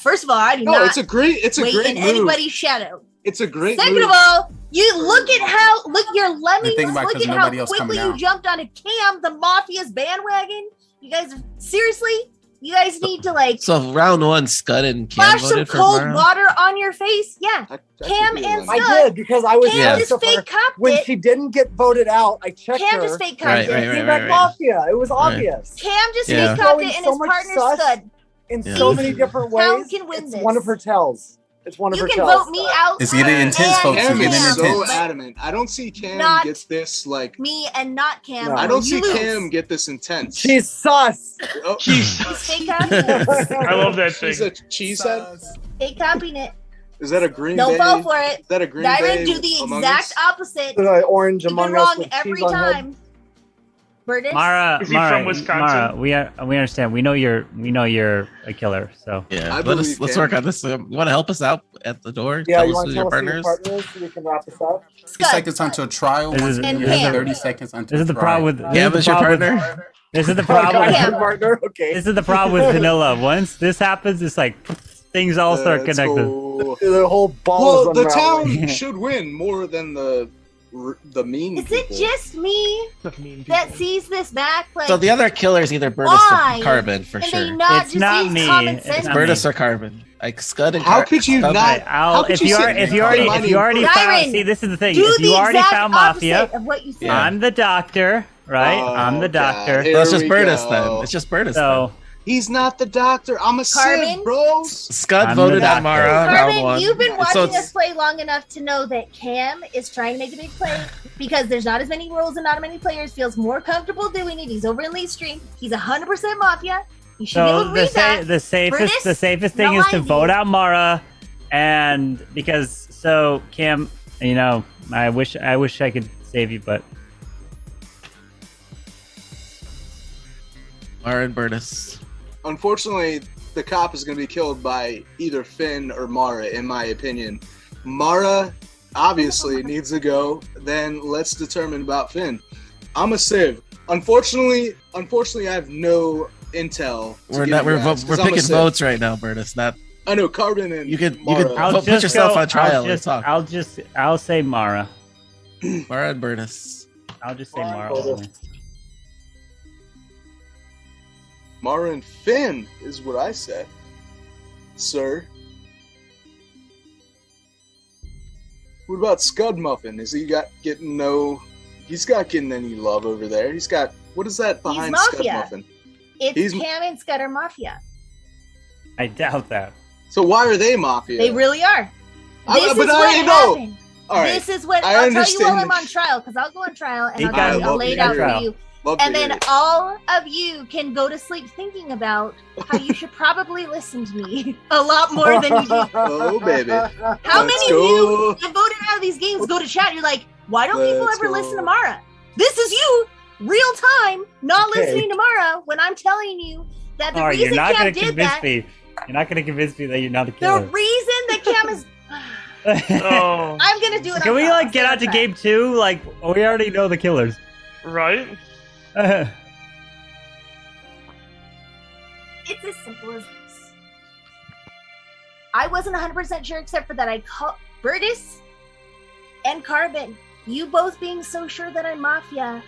Speaker 15: First of all, I do
Speaker 7: No,
Speaker 15: not
Speaker 7: it's a great
Speaker 15: wait
Speaker 7: move.
Speaker 15: in anybody's shadow.
Speaker 7: It's a great
Speaker 15: Second
Speaker 7: move.
Speaker 15: of all, you look at how your lemmings.
Speaker 21: think about it,
Speaker 15: Look
Speaker 21: 'cause
Speaker 15: at how
Speaker 21: nobody else
Speaker 15: quickly
Speaker 21: coming
Speaker 15: you
Speaker 21: out.
Speaker 15: jumped onto Cam, the Mafia's bandwagon. You guys seriously? You guys need to like
Speaker 23: So round one, Scud and Cam
Speaker 15: splash some
Speaker 23: voted for
Speaker 15: cold
Speaker 23: Mara?
Speaker 15: water on your face. Yeah, Cam
Speaker 7: be
Speaker 15: and
Speaker 7: a
Speaker 17: I
Speaker 15: Scud.
Speaker 17: did because I was
Speaker 15: Cam
Speaker 23: Yeah.
Speaker 15: just
Speaker 17: nice to her.
Speaker 15: fake copped
Speaker 17: When
Speaker 15: it.
Speaker 17: she didn't get voted out. I checked
Speaker 15: Cam
Speaker 17: her.
Speaker 15: just fake copped
Speaker 23: Right,
Speaker 15: it.
Speaker 23: right,
Speaker 17: He
Speaker 23: right,
Speaker 17: meant
Speaker 23: right.
Speaker 17: Mafia. It was
Speaker 23: Right.
Speaker 17: obvious.
Speaker 15: Cam just
Speaker 23: Yeah.
Speaker 15: fake copped
Speaker 17: Showing
Speaker 15: it, and
Speaker 17: so
Speaker 15: his
Speaker 17: much
Speaker 15: partner
Speaker 17: sus
Speaker 15: Scud.
Speaker 17: in
Speaker 23: Yeah.
Speaker 17: so many different
Speaker 15: Town
Speaker 17: ways.
Speaker 15: can win
Speaker 17: It's
Speaker 15: this.
Speaker 17: one of her tells. It's one of
Speaker 15: You
Speaker 17: her
Speaker 15: can
Speaker 17: kills.
Speaker 15: vote me out.
Speaker 21: It's getting intense,
Speaker 15: and
Speaker 21: folks. It's
Speaker 7: Cam
Speaker 21: getting
Speaker 7: is so
Speaker 21: intense.
Speaker 7: adamant. I don't see Cam
Speaker 15: Not
Speaker 7: get this like.
Speaker 15: me and not Cam.
Speaker 17: No.
Speaker 7: I
Speaker 15: or
Speaker 7: don't
Speaker 15: you
Speaker 7: see
Speaker 15: lose.
Speaker 7: Cam get this intense.
Speaker 17: She's sus.
Speaker 7: Oh,
Speaker 16: He's
Speaker 15: Fake copying it.
Speaker 16: I love that thing.
Speaker 7: she's a cheesehead.
Speaker 15: Fake copying it.
Speaker 7: Is that a Green
Speaker 15: Don't
Speaker 7: Bay?
Speaker 15: fall for it.
Speaker 7: Is that a Green Bay?
Speaker 15: Dyron, do the
Speaker 7: Among
Speaker 15: exact
Speaker 7: Us?
Speaker 15: opposite.
Speaker 17: The orange
Speaker 15: You've been
Speaker 17: Among Us
Speaker 15: wrong
Speaker 17: with
Speaker 15: every
Speaker 17: cheese on head.
Speaker 15: time. Burtis?
Speaker 3: Mara,
Speaker 16: Is he
Speaker 3: Mara,
Speaker 16: from Wisconsin?
Speaker 3: Mara, we understand. We know you're a killer. So
Speaker 23: Yeah,
Speaker 7: I
Speaker 23: let's
Speaker 7: believe
Speaker 23: work
Speaker 7: Cam.
Speaker 23: on this. You want to help us out at the door?
Speaker 17: Yeah,
Speaker 23: Tell
Speaker 17: you
Speaker 23: us
Speaker 17: want
Speaker 23: who
Speaker 17: to
Speaker 23: your
Speaker 17: tell us who your
Speaker 23: partner is?
Speaker 17: partner is so we can wrap this up?
Speaker 21: 30 seconds until trial.
Speaker 3: This
Speaker 21: Once
Speaker 3: is-
Speaker 21: again,
Speaker 15: and
Speaker 21: you have
Speaker 15: Cam.
Speaker 21: 30 seconds until
Speaker 3: this is the
Speaker 21: trial.
Speaker 3: problem with
Speaker 23: Cam is your partner?
Speaker 3: This is the problem.
Speaker 17: I
Speaker 15: Yeah.
Speaker 17: have a partner. Okay.
Speaker 3: This is the problem with vanilla. Once this happens, it's like things all start
Speaker 7: Let's
Speaker 3: connected.
Speaker 7: go.
Speaker 17: The whole ball
Speaker 7: Well,
Speaker 17: is
Speaker 7: the
Speaker 17: unraveling.
Speaker 7: town should win more than the mean
Speaker 15: Is
Speaker 7: people.
Speaker 15: it just me
Speaker 16: The mean
Speaker 15: that
Speaker 16: people.
Speaker 15: sees this back? Like,
Speaker 23: So the other killer is either Burtis
Speaker 15: why?
Speaker 23: or Carbon for
Speaker 15: and they
Speaker 23: sure.
Speaker 15: not
Speaker 3: It's
Speaker 15: just
Speaker 3: not
Speaker 15: use
Speaker 3: me.
Speaker 15: common
Speaker 3: It's
Speaker 15: sense?
Speaker 23: It's
Speaker 3: not
Speaker 23: Burtis
Speaker 3: me.
Speaker 23: or Carbon. Like Scud and
Speaker 7: How could you
Speaker 23: Scud-
Speaker 7: not?
Speaker 3: Okay,
Speaker 7: How could
Speaker 3: if you
Speaker 7: sit
Speaker 3: if you
Speaker 7: and
Speaker 3: already
Speaker 7: call
Speaker 3: if
Speaker 7: my
Speaker 3: you
Speaker 7: name
Speaker 3: already
Speaker 7: first?
Speaker 3: found
Speaker 15: Dyron,
Speaker 3: see this is the thing.
Speaker 15: Do
Speaker 3: If you
Speaker 15: the
Speaker 3: already
Speaker 15: exact
Speaker 3: found
Speaker 15: opposite
Speaker 3: Mafia,
Speaker 15: of what you said.
Speaker 23: Yeah.
Speaker 3: I'm the doctor, right?
Speaker 7: Oh,
Speaker 3: I'm the doctor.
Speaker 7: God. Here
Speaker 23: So it's just
Speaker 7: we
Speaker 23: Burtis
Speaker 7: go.
Speaker 23: then. It's just Burtis.
Speaker 3: So
Speaker 7: He's not the doctor. I'm a
Speaker 15: Carbon?
Speaker 7: Civ, bro.
Speaker 23: Scud
Speaker 3: I'm
Speaker 23: voted
Speaker 3: the
Speaker 23: on Mara
Speaker 3: doctor.
Speaker 23: on round
Speaker 15: Carbon,
Speaker 23: one.
Speaker 15: you've been
Speaker 23: So
Speaker 15: watching
Speaker 23: it's-
Speaker 15: us play long enough to know that Cam is trying to make a big play because there's not as many rules and not as many players. Feels more comfortable doing it. He's over in Lee's stream. He's 100% Mafia. You should be able
Speaker 3: So
Speaker 15: to
Speaker 3: the,
Speaker 15: read that.
Speaker 3: the safest
Speaker 15: British?
Speaker 3: the safest thing
Speaker 15: No
Speaker 3: is to
Speaker 15: idea.
Speaker 3: vote out Mara, and because so Cam, you know, I wish I could save you, but
Speaker 23: Mara and Burtis.
Speaker 7: Unfortunately, the cop is going to be killed by either Finn or Mara, in my opinion. Mara obviously needs to go. Then let's determine about Finn. I'm a Civ. Unfortunately, I have no intel.
Speaker 23: We're not. We're picking votes right now, Burtis. Not.
Speaker 7: I know Carbon and
Speaker 23: You could
Speaker 3: I'll
Speaker 23: put
Speaker 3: just
Speaker 23: yourself
Speaker 3: go-
Speaker 23: on trial and talk.
Speaker 3: I'll say Mara.
Speaker 23: Mara and Burtis.
Speaker 3: I'll just say Mara. only.
Speaker 7: Mara and Finn is what I said, sir. What about Scud Muffin? Is he getting any love over there? He's got, what is that behind Scud
Speaker 15: Mafia.
Speaker 7: Muffin?
Speaker 15: It's Cam and Scudder Mafia.
Speaker 3: I doubt that.
Speaker 7: So why are they Mafia?
Speaker 15: They really are.
Speaker 7: I-
Speaker 15: This
Speaker 7: but
Speaker 15: is
Speaker 7: I
Speaker 15: what
Speaker 7: know.
Speaker 15: happened.
Speaker 7: All right.
Speaker 15: This is what
Speaker 7: I
Speaker 15: I'll tell you
Speaker 7: understand
Speaker 15: while I'm
Speaker 7: the-
Speaker 15: on trial, because I'll go on trial and
Speaker 3: You
Speaker 15: I'll,
Speaker 3: gotta
Speaker 15: I'll lay it out for you.
Speaker 7: Love
Speaker 15: And
Speaker 7: to
Speaker 15: then
Speaker 7: hear it.
Speaker 15: all of you can go to sleep thinking about how you should probably listen to me a lot more than you do.
Speaker 7: Oh, baby.
Speaker 15: How many of you have voted out of these games go to chat? You're like, why don't people
Speaker 7: Let's
Speaker 15: ever
Speaker 7: go.
Speaker 15: listen to Mara? This is you, real time, not
Speaker 3: Okay.
Speaker 15: listening to Mara when I'm telling you that the
Speaker 3: All right, you're
Speaker 15: reason
Speaker 3: not
Speaker 15: Cam
Speaker 3: gonna
Speaker 15: did
Speaker 3: convince
Speaker 15: that,
Speaker 3: me. You're not gonna convince me that you're not a
Speaker 15: the
Speaker 3: killer.
Speaker 15: reason that Cam is,
Speaker 16: Oh,
Speaker 15: I'm gonna do it.
Speaker 3: Can
Speaker 15: on
Speaker 3: we
Speaker 15: trial,
Speaker 3: like get
Speaker 15: so
Speaker 3: out to
Speaker 15: that's
Speaker 3: game 2? Like we already know the killers.
Speaker 16: right?
Speaker 15: It's as simple as this. I wasn't 100% sure, except for that I called Burtis and Carbon. You both being so sure that I'm Mafia.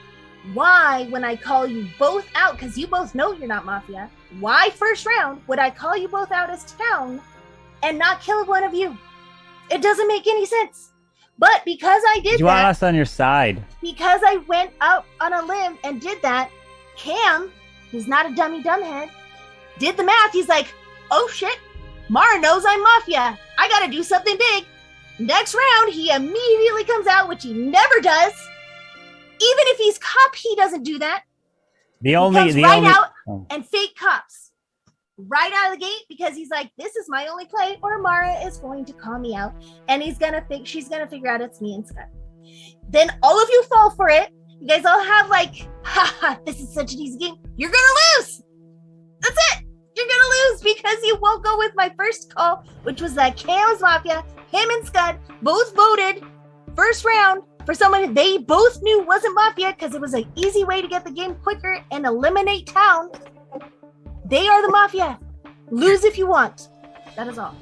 Speaker 15: Why, when I call you both out, because you both know you're not Mafia, why first round would I call you both out as town and not kill one of you? It doesn't make any sense. But because I did
Speaker 3: You want
Speaker 15: that,
Speaker 3: us on your side.
Speaker 15: because I went out on a limb and did that, Cam, who's not a dummy dumbhead, did the math. He's like, oh shit, Mara knows I'm Mafia. I gotta do something big. Next round, he immediately comes out, which he never does. Even if he's cop, he doesn't do that.
Speaker 3: The
Speaker 15: He
Speaker 3: only
Speaker 15: comes
Speaker 3: the
Speaker 15: right
Speaker 3: only
Speaker 15: out
Speaker 3: oh.
Speaker 15: and fake cops right out of the gate because he's like, this is my only play, or Mara is going to call me out, and she's gonna figure out it's me and Scott. Then all of you fall for it. You guys all have like, haha, this is such an easy game. You're gonna lose. That's it. You're gonna lose because you won't go with my first call, which was that Cam's Mafia. Him and Scud both voted first round for someone they both knew wasn't Mafia because it was an easy way to get the game quicker and eliminate town. They are the Mafia. Lose if you want. That is all.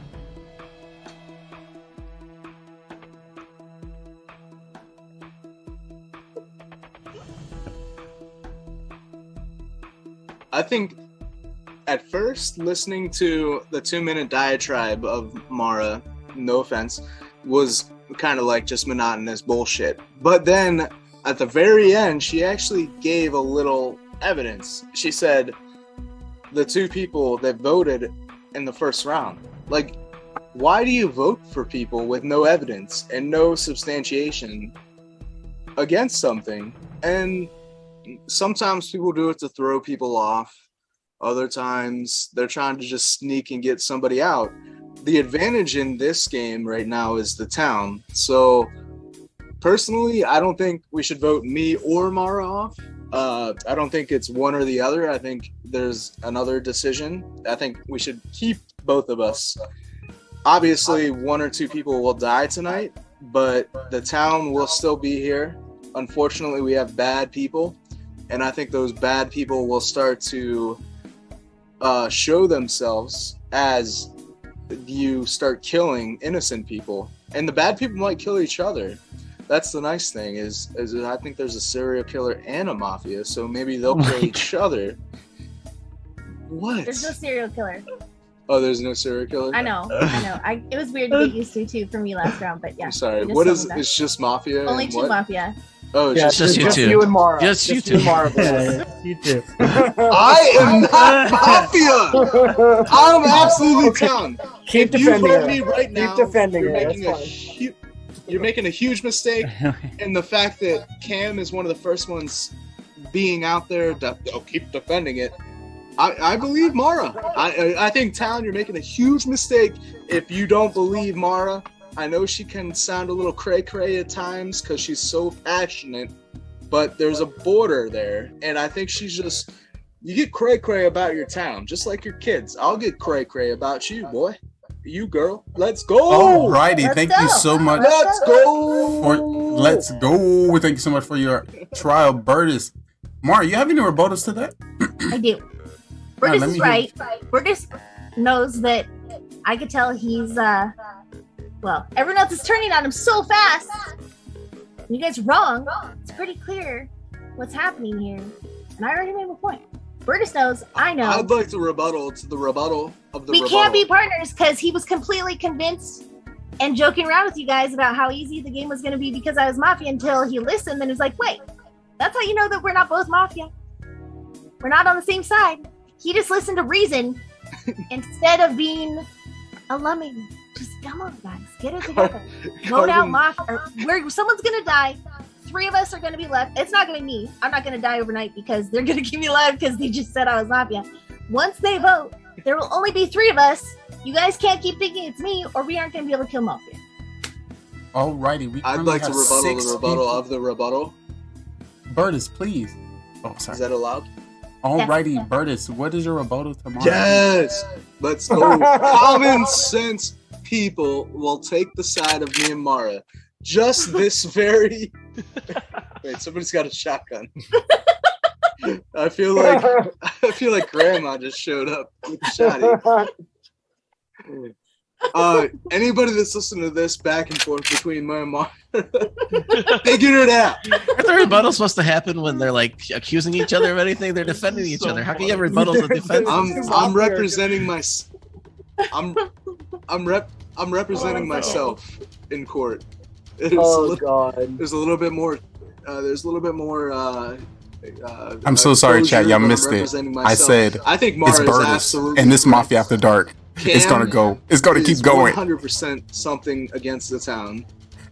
Speaker 7: I think at first listening to the 2-minute diatribe of Mara, no offense, was kind of like just monotonous bullshit. But then at the very end, she actually gave a little evidence. She said the two people that voted in the first round, like why do you vote for people with no evidence and no substantiation against something? And sometimes people do it to throw people off. Other times they're trying to just sneak and get somebody out. The advantage in this game right now is the town. So personally, I don't think we should vote me or Mara off. I don't think it's one or the other. I think there's another decision. I think we should keep both of us. Obviously, one or two people will die tonight, but the town will still be here. Unfortunately, we have bad people, and I think those bad people will start to show themselves as you start killing innocent people, and the bad people might kill each other. That's the nice thing is I think there's a serial killer and a mafia, so maybe they'll kill each other. What?
Speaker 15: There's no serial killer.
Speaker 7: Oh, there's no serial killer?
Speaker 15: I know. It was weird to get used to too for me last round, but yeah.
Speaker 7: I'm sorry.
Speaker 15: we just
Speaker 7: What
Speaker 15: told
Speaker 7: is
Speaker 15: them that.
Speaker 7: it's just mafia?
Speaker 15: Only
Speaker 7: and
Speaker 15: two
Speaker 7: what?
Speaker 15: mafia.
Speaker 7: Oh, it's
Speaker 20: Yeah,
Speaker 7: just
Speaker 20: just
Speaker 7: you
Speaker 20: you and Mara.
Speaker 23: Just you two.
Speaker 20: and Mara.
Speaker 3: You too.
Speaker 7: I am not mafia. I'm absolutely town.
Speaker 22: Keep
Speaker 7: If you
Speaker 22: defending
Speaker 7: vote
Speaker 22: her.
Speaker 7: me right
Speaker 22: Keep
Speaker 7: now,
Speaker 22: defending
Speaker 7: you're
Speaker 22: her.
Speaker 7: making
Speaker 22: That's
Speaker 7: you're making a huge mistake, and the fact that Cam is one of the first ones being out there, keep defending it. I believe Mara. I think town, you're making a huge mistake if you don't believe Mara. I know she can sound a little cray-cray at times because she's so passionate, but there's a border there, and I think she's just. You get cray-cray about your town, just like your kids. I'll get cray-cray about you, boy. You girl, let's go.
Speaker 21: Alrighty, thank you so much.
Speaker 7: Let's go.
Speaker 21: Let's go. Thank you so much for your trial, Burtis. Mara, you have any rebuttals to that?
Speaker 15: I do.
Speaker 21: Alright,
Speaker 15: Burgess
Speaker 21: let
Speaker 15: is
Speaker 21: me
Speaker 15: right. Burgess knows that I could tell he's well, everyone else is turning on him so fast. You guys are wrong. It's pretty clear what's happening here. And I already made my point. Burgess knows, I know.
Speaker 7: I'd like to rebuttal to the rebuttal of the
Speaker 15: We
Speaker 7: rebuttal.
Speaker 15: can't be partners because he was completely convinced and joking around with you guys about how easy the game was going to be because I was Mafia until he listened and was like, wait, that's how you know that we're not both Mafia. We're not on the same side. He just listened to reason instead of being a lemming. Just come on, guys. Get it together. Vote out Mafia. Someone's going to die. 3 of us are going to be left. It's not going to be me. I'm not going to die overnight because they're going to keep me alive because they just said I was Mafia. Once they vote, there will only be 3 of us. You guys can't keep thinking it's me or we aren't going to be able to kill Mafia.
Speaker 21: Alrighty,
Speaker 7: I'd like to rebuttal the rebuttal of the rebuttal.
Speaker 21: Burtis, please. Oh, sorry.
Speaker 7: Is that allowed?
Speaker 21: Alrighty, Burtis, what is your rebuttal to Mara?
Speaker 7: Yes! Let's go. Common sense people will take the side of me and Mara. Just this very... Wait, somebody's got a shotgun. I feel like Grandma just showed up with the shotty. Anybody that's listening to this back and forth between me and Mara, figure it out.
Speaker 23: Aren't the rebuttals supposed to happen when they're like accusing each other of anything? They're defending each other. How can you have rebuttals and defense?
Speaker 7: I'm representing I'm representing myself in court. There's a little bit more.
Speaker 21: I'm so sorry, chat. Y'all missed it. I said
Speaker 7: I think Mara
Speaker 21: it's
Speaker 7: is
Speaker 21: Burtis,
Speaker 7: absolutely
Speaker 21: and this Mafia After Dark. It's gonna go. It's gonna keep going.
Speaker 7: 100% something against the town,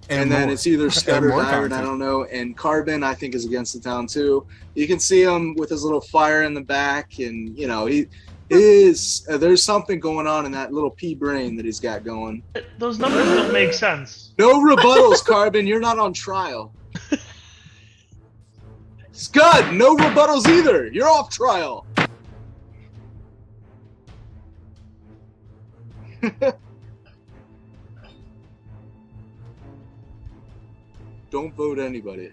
Speaker 21: And
Speaker 7: then
Speaker 21: more.
Speaker 7: it's either Scud or
Speaker 21: more
Speaker 7: Diamond. I
Speaker 21: content.
Speaker 7: don't know. And Carbon, I think, is against the town too. You can see him with his little fire in the back, and you know he is. There's something going on in that little pea brain that he's got going.
Speaker 16: Those numbers don't make sense.
Speaker 7: No rebuttals, Carbon. You're not on trial. Scud, no rebuttals either. You're off trial. Don't vote anybody.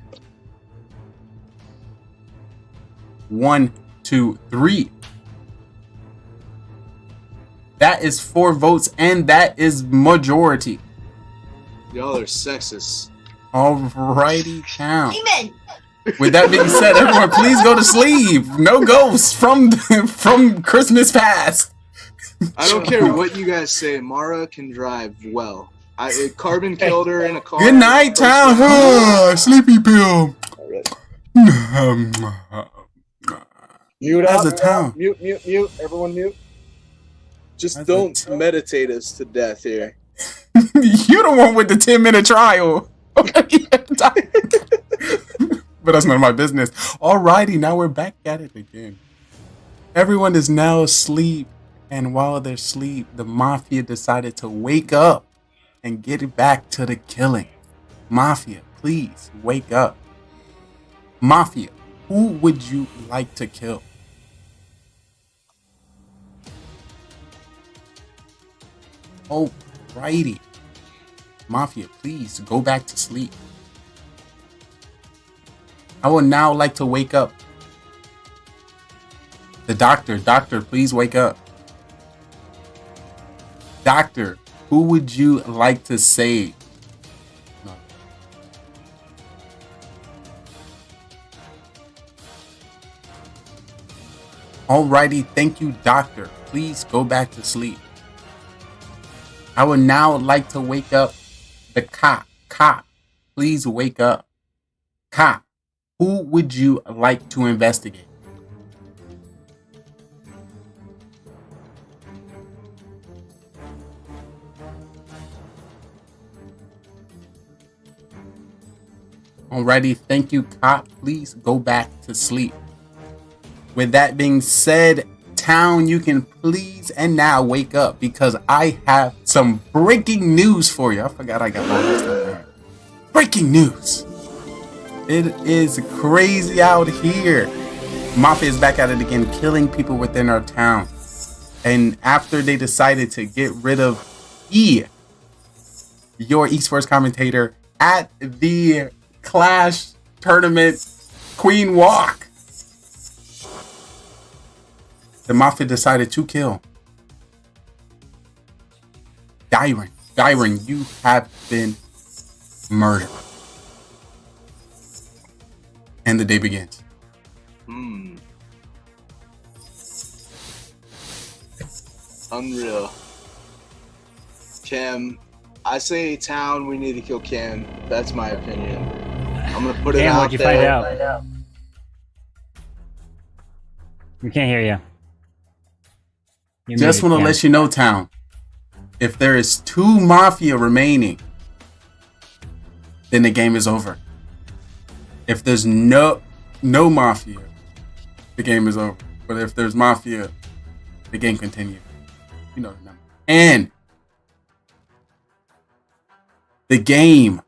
Speaker 21: 1, 2, 3. That is 4 votes, and that is majority.
Speaker 7: Y'all are sexist.
Speaker 21: Alrighty, count.
Speaker 15: Amen.
Speaker 21: With that being said, everyone, please go to sleep. No ghosts from Christmas past.
Speaker 7: I don't care what you guys say. Mara can drive well. Carbon killed her in a car.
Speaker 21: Good night, town. Sleepy pill.
Speaker 2: Mute
Speaker 21: As
Speaker 2: up.
Speaker 21: a town.
Speaker 2: Mute. Everyone mute.
Speaker 7: Just don't meditate us to death here.
Speaker 21: You the one with the 10-minute trial. But that's none of my business. Alrighty, now we're back at it again. Everyone is now asleep, and while they're asleep, the Mafia decided to wake up and get it back to the killing. Mafia, please wake up. Mafia, who would you like to kill? Alrighty. Mafia, please go back to sleep. I would now like to wake up the doctor. Doctor, please wake up. Doctor, who would you like to save? No. Alrighty, thank you, doctor. Please go back to sleep. I would now like to wake up the cop. Cop, please wake up. Cop, who would you like to investigate? Alrighty, thank you, cop. Please go back to sleep. With that being said, town, you can please and now wake up because I have some breaking news for you. I forgot I got all this stuff there. Breaking news. It is crazy out here. Mafia is back at it again, killing people within our town. And after they decided to get rid of your esports commentator at the Clash tournament Queen Walk, the Mafia decided to kill Dyron. Dyron, you have been murdered. And the day begins.
Speaker 7: Unreal. Cam, I say town, we need to kill Cam. That's my opinion. I'm gonna put it
Speaker 3: Cam,
Speaker 7: out
Speaker 3: what'd you
Speaker 7: there.
Speaker 3: find out? We can't hear you.
Speaker 21: Just want to let you know, town, if there is 2 Mafia remaining, then the game is over. If there's no Mafia, the game is over. But if there's Mafia, the game continues. You know the number. And the game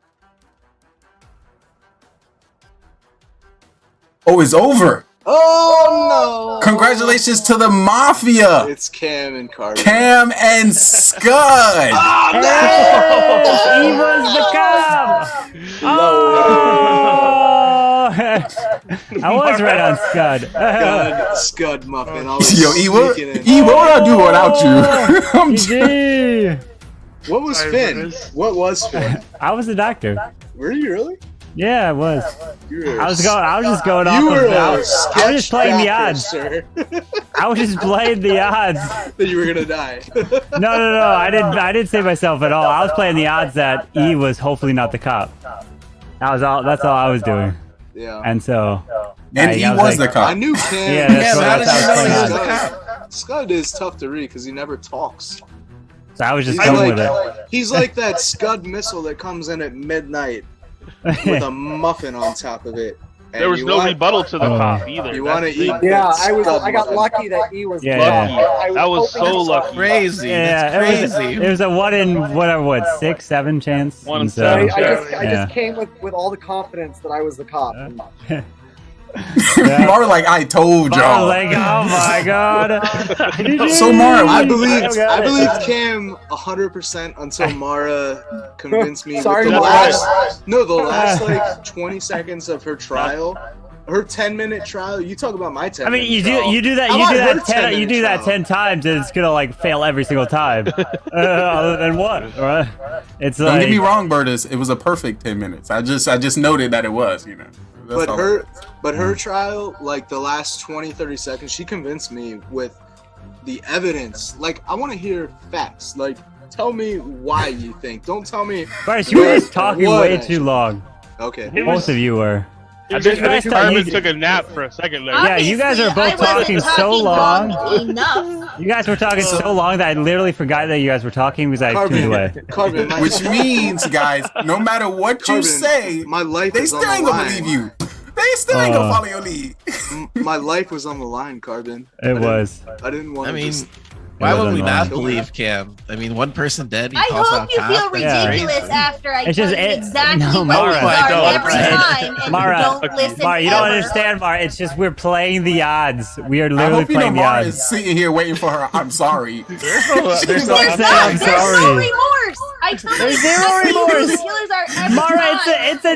Speaker 21: is over.
Speaker 7: Oh no!
Speaker 21: Congratulations to the Mafia.
Speaker 7: It's Cam and Carter.
Speaker 21: Cam and Scud.
Speaker 7: Oh
Speaker 3: no! He was the cop. Oh! I was right on Scud.
Speaker 7: Scud Muffin. Always
Speaker 21: Yo, E, what
Speaker 7: sneaking in.
Speaker 21: would I do without you? I'm
Speaker 3: GG.
Speaker 7: What was Finn? What was Finn?
Speaker 3: I was the doctor.
Speaker 7: Were you really?
Speaker 3: Yeah, I was. I was just going off.
Speaker 7: You were
Speaker 3: I was just playing the odds.
Speaker 7: Sir.
Speaker 3: I was just playing the odds.
Speaker 7: That you were gonna die.
Speaker 3: No. I didn't save myself at all. I was playing the odds that E was hopefully not the cop. That's all I was doing.
Speaker 7: Yeah.
Speaker 3: And so.
Speaker 21: And he was the cop.
Speaker 7: I knew Cam.
Speaker 3: Yeah, that's what I was playing.
Speaker 7: Scud is tough to read because he never talks.
Speaker 3: So I was just going with it.
Speaker 7: He's like that Scud missile that comes in at midnight with a muffin on top of it. And
Speaker 6: there was no rebuttal to the cop either.
Speaker 7: You want to eat?
Speaker 17: Yeah, I got lucky that he was.
Speaker 3: Yeah.
Speaker 6: That was so lucky.
Speaker 23: Crazy.
Speaker 3: Yeah,
Speaker 23: That's crazy.
Speaker 3: It was a 1 in whatever, 6, 7 chance.
Speaker 6: 1 in 7.
Speaker 17: I just came with all the confidence that I was the cop.
Speaker 21: Mara, like I told y'all.
Speaker 3: Like, oh my god.
Speaker 21: So Mara,
Speaker 7: I believed Cam 100% until Mara convinced me.
Speaker 17: Sorry,
Speaker 7: with the
Speaker 17: Mara.
Speaker 7: the last like 20 seconds of her trial, her 10-minute trial. You talk about my 10.
Speaker 3: I mean, you do that 10 times, and it's gonna like fail every single time. Other than what? Right? It's
Speaker 21: Don't
Speaker 3: like,
Speaker 21: get me wrong, Bertus. It was a perfect 10 minutes. I just noted that it was, you know.
Speaker 7: But her trial, like the last 20-30 seconds, she convinced me with the evidence. Like, I want to hear facts. Like, tell me why you think. Don't tell me.
Speaker 3: Bryce, you were just talking way too long.
Speaker 7: Okay.
Speaker 3: Both of you were.
Speaker 12: I
Speaker 3: You
Speaker 12: think
Speaker 3: guys thought
Speaker 12: Carmen
Speaker 3: you-
Speaker 12: took a nap for a second there.
Speaker 3: Yeah, you guys are both talking so long. You guys were talking so long that I literally forgot that you guys were talking because I tuned away.
Speaker 7: Carbon,
Speaker 21: Which means, guys, no matter what you
Speaker 7: Carbon,
Speaker 21: say,
Speaker 7: my life
Speaker 21: they
Speaker 7: is
Speaker 21: still
Speaker 7: on
Speaker 21: ain't
Speaker 7: the
Speaker 21: gonna
Speaker 7: line.
Speaker 21: believe you. They still ain't gonna follow your lead.
Speaker 7: My life was on the line, Carbon.
Speaker 3: It was.
Speaker 7: I didn't want
Speaker 23: I
Speaker 7: to
Speaker 23: mean,
Speaker 7: just...
Speaker 23: why would we not
Speaker 7: Kill
Speaker 23: believe Cam? I mean, one person dead. He
Speaker 15: I
Speaker 23: calls
Speaker 15: hope
Speaker 23: out
Speaker 15: you
Speaker 23: cop.
Speaker 15: feel
Speaker 23: That's
Speaker 15: ridiculous
Speaker 23: crazy.
Speaker 15: after I
Speaker 3: It's
Speaker 15: tell
Speaker 3: just
Speaker 15: you exactly
Speaker 3: no,
Speaker 15: what
Speaker 3: Mara.
Speaker 15: these are every time, and
Speaker 3: Mara,
Speaker 15: you don't listen
Speaker 3: Mara, you don't
Speaker 15: ever.
Speaker 3: understand, Mara. It's just we're playing the odds. We are
Speaker 21: I
Speaker 3: literally
Speaker 21: hope you know
Speaker 3: playing the
Speaker 21: Mara
Speaker 3: odds.
Speaker 21: is sitting here waiting for her. I'm sorry.
Speaker 23: There's no
Speaker 3: There's
Speaker 15: There's
Speaker 3: I'm
Speaker 15: no
Speaker 3: sorry.
Speaker 15: remorse. I tell you
Speaker 3: There's zero
Speaker 15: exactly who
Speaker 3: remorse.
Speaker 15: the killers are every
Speaker 3: Mara,
Speaker 15: time.
Speaker 3: it's a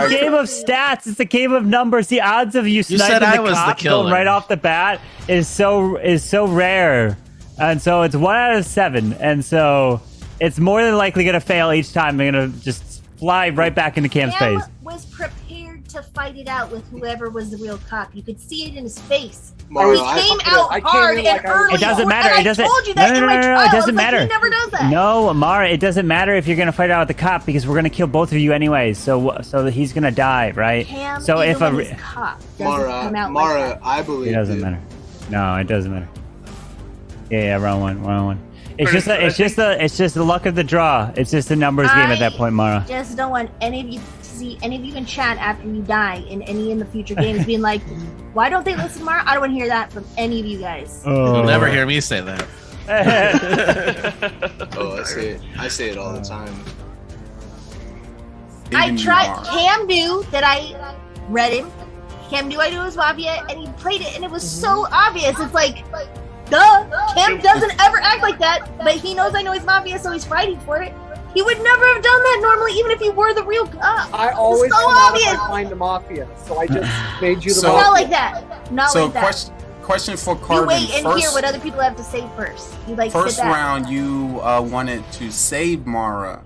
Speaker 3: game of stats. It's a game of numbers. The odds of you
Speaker 23: said
Speaker 3: sniping
Speaker 23: I
Speaker 3: the
Speaker 23: was the
Speaker 3: cop
Speaker 23: killer.
Speaker 3: going right off the bat is so rare, and so it's 1 out of 7, and so it's more than likely gonna fail each time. They're gonna just fly right back into Cam's
Speaker 15: Cam
Speaker 3: face.
Speaker 15: was prepared to fight it out with whoever was the real cop. You could see it in his face.
Speaker 7: Mara,
Speaker 15: he came out
Speaker 2: I came
Speaker 15: hard
Speaker 2: in
Speaker 15: and
Speaker 2: like I was-
Speaker 15: early.
Speaker 3: It doesn't matter.
Speaker 15: And
Speaker 3: It doesn't.
Speaker 15: I told you that in my trial.
Speaker 3: It
Speaker 15: I was
Speaker 3: doesn't
Speaker 15: like,
Speaker 3: matter.
Speaker 15: He never does that.
Speaker 3: No, Mara, it doesn't matter if you're gonna fight out with the cop because we're gonna kill both of you anyways. So he's gonna die, right?
Speaker 15: Cam,
Speaker 3: so if
Speaker 15: even
Speaker 3: a
Speaker 15: when he's cop, doesn't
Speaker 7: Mara,
Speaker 15: come out
Speaker 7: Mara,
Speaker 15: like that.
Speaker 7: I believe
Speaker 3: it doesn't
Speaker 7: you.
Speaker 3: matter. No, it doesn't matter. Yeah, round one. It's just the luck of the draw. It's just a numbers game at that point, Mara.
Speaker 15: Just don't want any of you to see any of you in chat after you die in the future games being like, why don't they listen to Mara? I don't want to hear that from any of you guys.
Speaker 23: You'll never hear me say that.
Speaker 7: Oh, I say it all the time.
Speaker 15: I tried. Cam knew that I read him. Cam knew I knew it was Mafia, and he played it, and it was so obvious. It's like, duh. Cam doesn't ever act like that, but he knows I know he's Mafia, so he's fighting for it. He would never have done that normally, even if he were the real cop.
Speaker 2: I always
Speaker 15: it's so
Speaker 2: come out
Speaker 15: obvious.
Speaker 2: if I find a mafia, so I just made you the
Speaker 21: So-
Speaker 2: mafia.
Speaker 15: Not like that. Not
Speaker 21: So
Speaker 15: like that.
Speaker 21: question for
Speaker 15: You
Speaker 21: Carbon.
Speaker 15: wait and hear
Speaker 21: First,
Speaker 15: what other people have to say first. You like
Speaker 21: first
Speaker 15: sit back.
Speaker 21: round, you wanted to save Mara,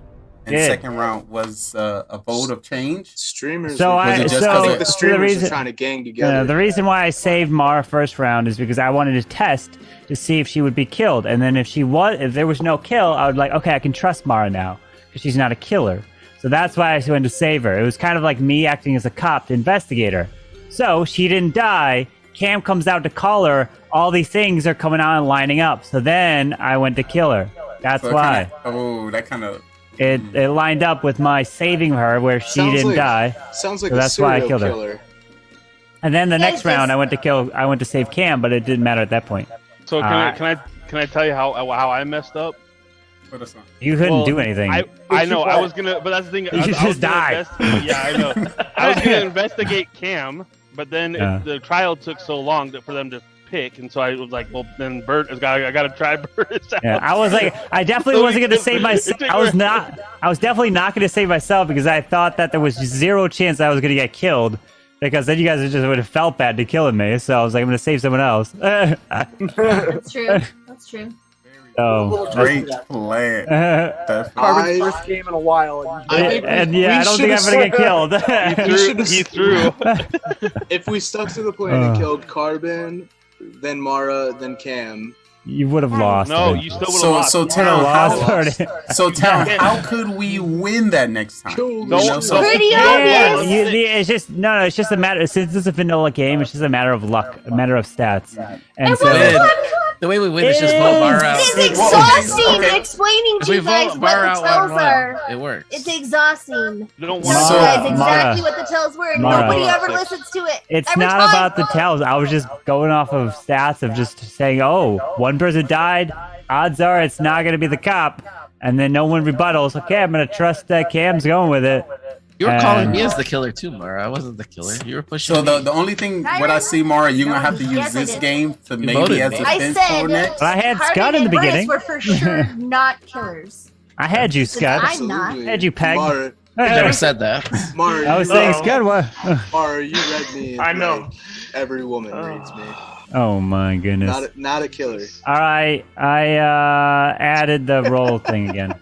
Speaker 21: and
Speaker 3: Yeah.
Speaker 21: second round was a vote of change.
Speaker 7: Streamers.
Speaker 3: So
Speaker 21: Was
Speaker 3: I
Speaker 21: it just
Speaker 3: so
Speaker 21: 'cause
Speaker 7: I think the
Speaker 3: the
Speaker 7: streamers
Speaker 3: reason
Speaker 7: are trying to gang together.
Speaker 3: the reason why I saved Mara first round is because I wanted to test to see if she would be killed, and then if there was no kill, I would like, okay, I can trust Mara now because she's not a killer. So that's why I went to save her. It was kind of like me acting as a cop to investigate her. So she didn't die. Cam comes out to call her. All these things are coming out and lining up. So then I went to kill her. That's
Speaker 21: So it
Speaker 3: why.
Speaker 21: that kind of.
Speaker 3: It lined up with my saving her where she
Speaker 7: Sounds
Speaker 3: didn't
Speaker 7: like-
Speaker 3: die.
Speaker 7: Sounds like
Speaker 3: So
Speaker 7: a
Speaker 3: that's why I
Speaker 7: serial
Speaker 3: killed her.
Speaker 7: killer.
Speaker 3: And then the
Speaker 15: Yeah,
Speaker 3: next round I went to save Cam, but it didn't matter at that point.
Speaker 12: So can I tell you how I messed up?
Speaker 3: You couldn't
Speaker 12: Well,
Speaker 3: do anything.
Speaker 12: I know. I was gonna, but that's the thing.
Speaker 3: You
Speaker 12: I was
Speaker 3: just
Speaker 12: gonna
Speaker 3: died.
Speaker 12: Yeah, I know. I was gonna investigate Cam, but then
Speaker 3: Yeah.
Speaker 12: the trial took so long for them to pick, and so I was like, well, then Bert I gotta try Burtis out.
Speaker 3: Yeah, I was like, I definitely
Speaker 12: So
Speaker 3: wasn't
Speaker 12: it-
Speaker 3: going to save
Speaker 12: it
Speaker 3: myself.
Speaker 12: took
Speaker 3: I was
Speaker 12: forever.
Speaker 3: not. I was definitely not going to save myself because I thought that there was zero chance I was going to get killed. Because then you guys just would have felt bad to killing me. So I was like, I'm going to save someone else.
Speaker 15: That's true. That's true.
Speaker 3: So
Speaker 21: Great plan. Definitely.
Speaker 2: Carbon's first game in a while.
Speaker 3: And yeah, I don't think I'm going to get killed.
Speaker 12: He threw.
Speaker 7: If we stuck to the plan and killed Carbon, then Mara, then Cam.
Speaker 3: You would have lost.
Speaker 12: No,
Speaker 3: it.
Speaker 12: you still would have lost.
Speaker 21: So
Speaker 3: You
Speaker 21: Town,
Speaker 3: would've lost already.
Speaker 21: how could we win that next time? You know, so-
Speaker 15: Pretty
Speaker 3: Yeah,
Speaker 15: obvious.
Speaker 3: it's just it's just a matter. Since it's a vanilla game, it's just a matter of luck, a matter of stats. And so
Speaker 23: The way we win is just vote Mara out.
Speaker 15: It is exhausting explaining
Speaker 23: If
Speaker 15: to
Speaker 23: we
Speaker 15: you guys
Speaker 23: vote
Speaker 15: what
Speaker 23: Mara
Speaker 15: the
Speaker 23: out
Speaker 15: tells
Speaker 23: 1-1,
Speaker 15: are.
Speaker 23: it works.
Speaker 15: It's exhausting.
Speaker 12: You don't
Speaker 15: Telling
Speaker 12: want
Speaker 15: you guys
Speaker 3: Mara,
Speaker 15: exactly what the tells were, and
Speaker 3: Mara.
Speaker 15: nobody ever listens to it.
Speaker 3: it's
Speaker 15: Every
Speaker 3: not
Speaker 15: time.
Speaker 3: about the tells. I was just going off of stats of just saying, oh, one person died. Odds are it's not going to be the cop. And then no one rebuttals. Okay, I'm going to trust that Cam's going with it.
Speaker 23: You were calling me
Speaker 3: And-
Speaker 23: as the killer too, Mara. I wasn't the killer. You were pushing
Speaker 21: So
Speaker 23: me.
Speaker 21: the only thing what I see, Mara, you're gonna have to use
Speaker 15: Yes, I
Speaker 21: this
Speaker 15: did.
Speaker 21: game to maybe
Speaker 23: voted
Speaker 21: as
Speaker 23: me.
Speaker 21: a
Speaker 15: I
Speaker 21: defense
Speaker 15: said
Speaker 21: for next.
Speaker 3: But I had
Speaker 15: Carbon
Speaker 3: Scott in the
Speaker 15: and Burtis
Speaker 3: beginning.
Speaker 15: were for sure not killers.
Speaker 3: I had you, Scott.
Speaker 15: I'm not.
Speaker 21: Absolutely.
Speaker 3: I had you pegged.
Speaker 7: Mara,
Speaker 23: I never said that.
Speaker 7: Mara,
Speaker 3: I was
Speaker 7: you
Speaker 3: saying,
Speaker 7: read-
Speaker 3: Scott, what?
Speaker 7: Mara, you read me.
Speaker 16: I know.
Speaker 7: like every woman reads me.
Speaker 3: Oh my goodness.
Speaker 7: Not a killer.
Speaker 3: All right, I added the roll thing again.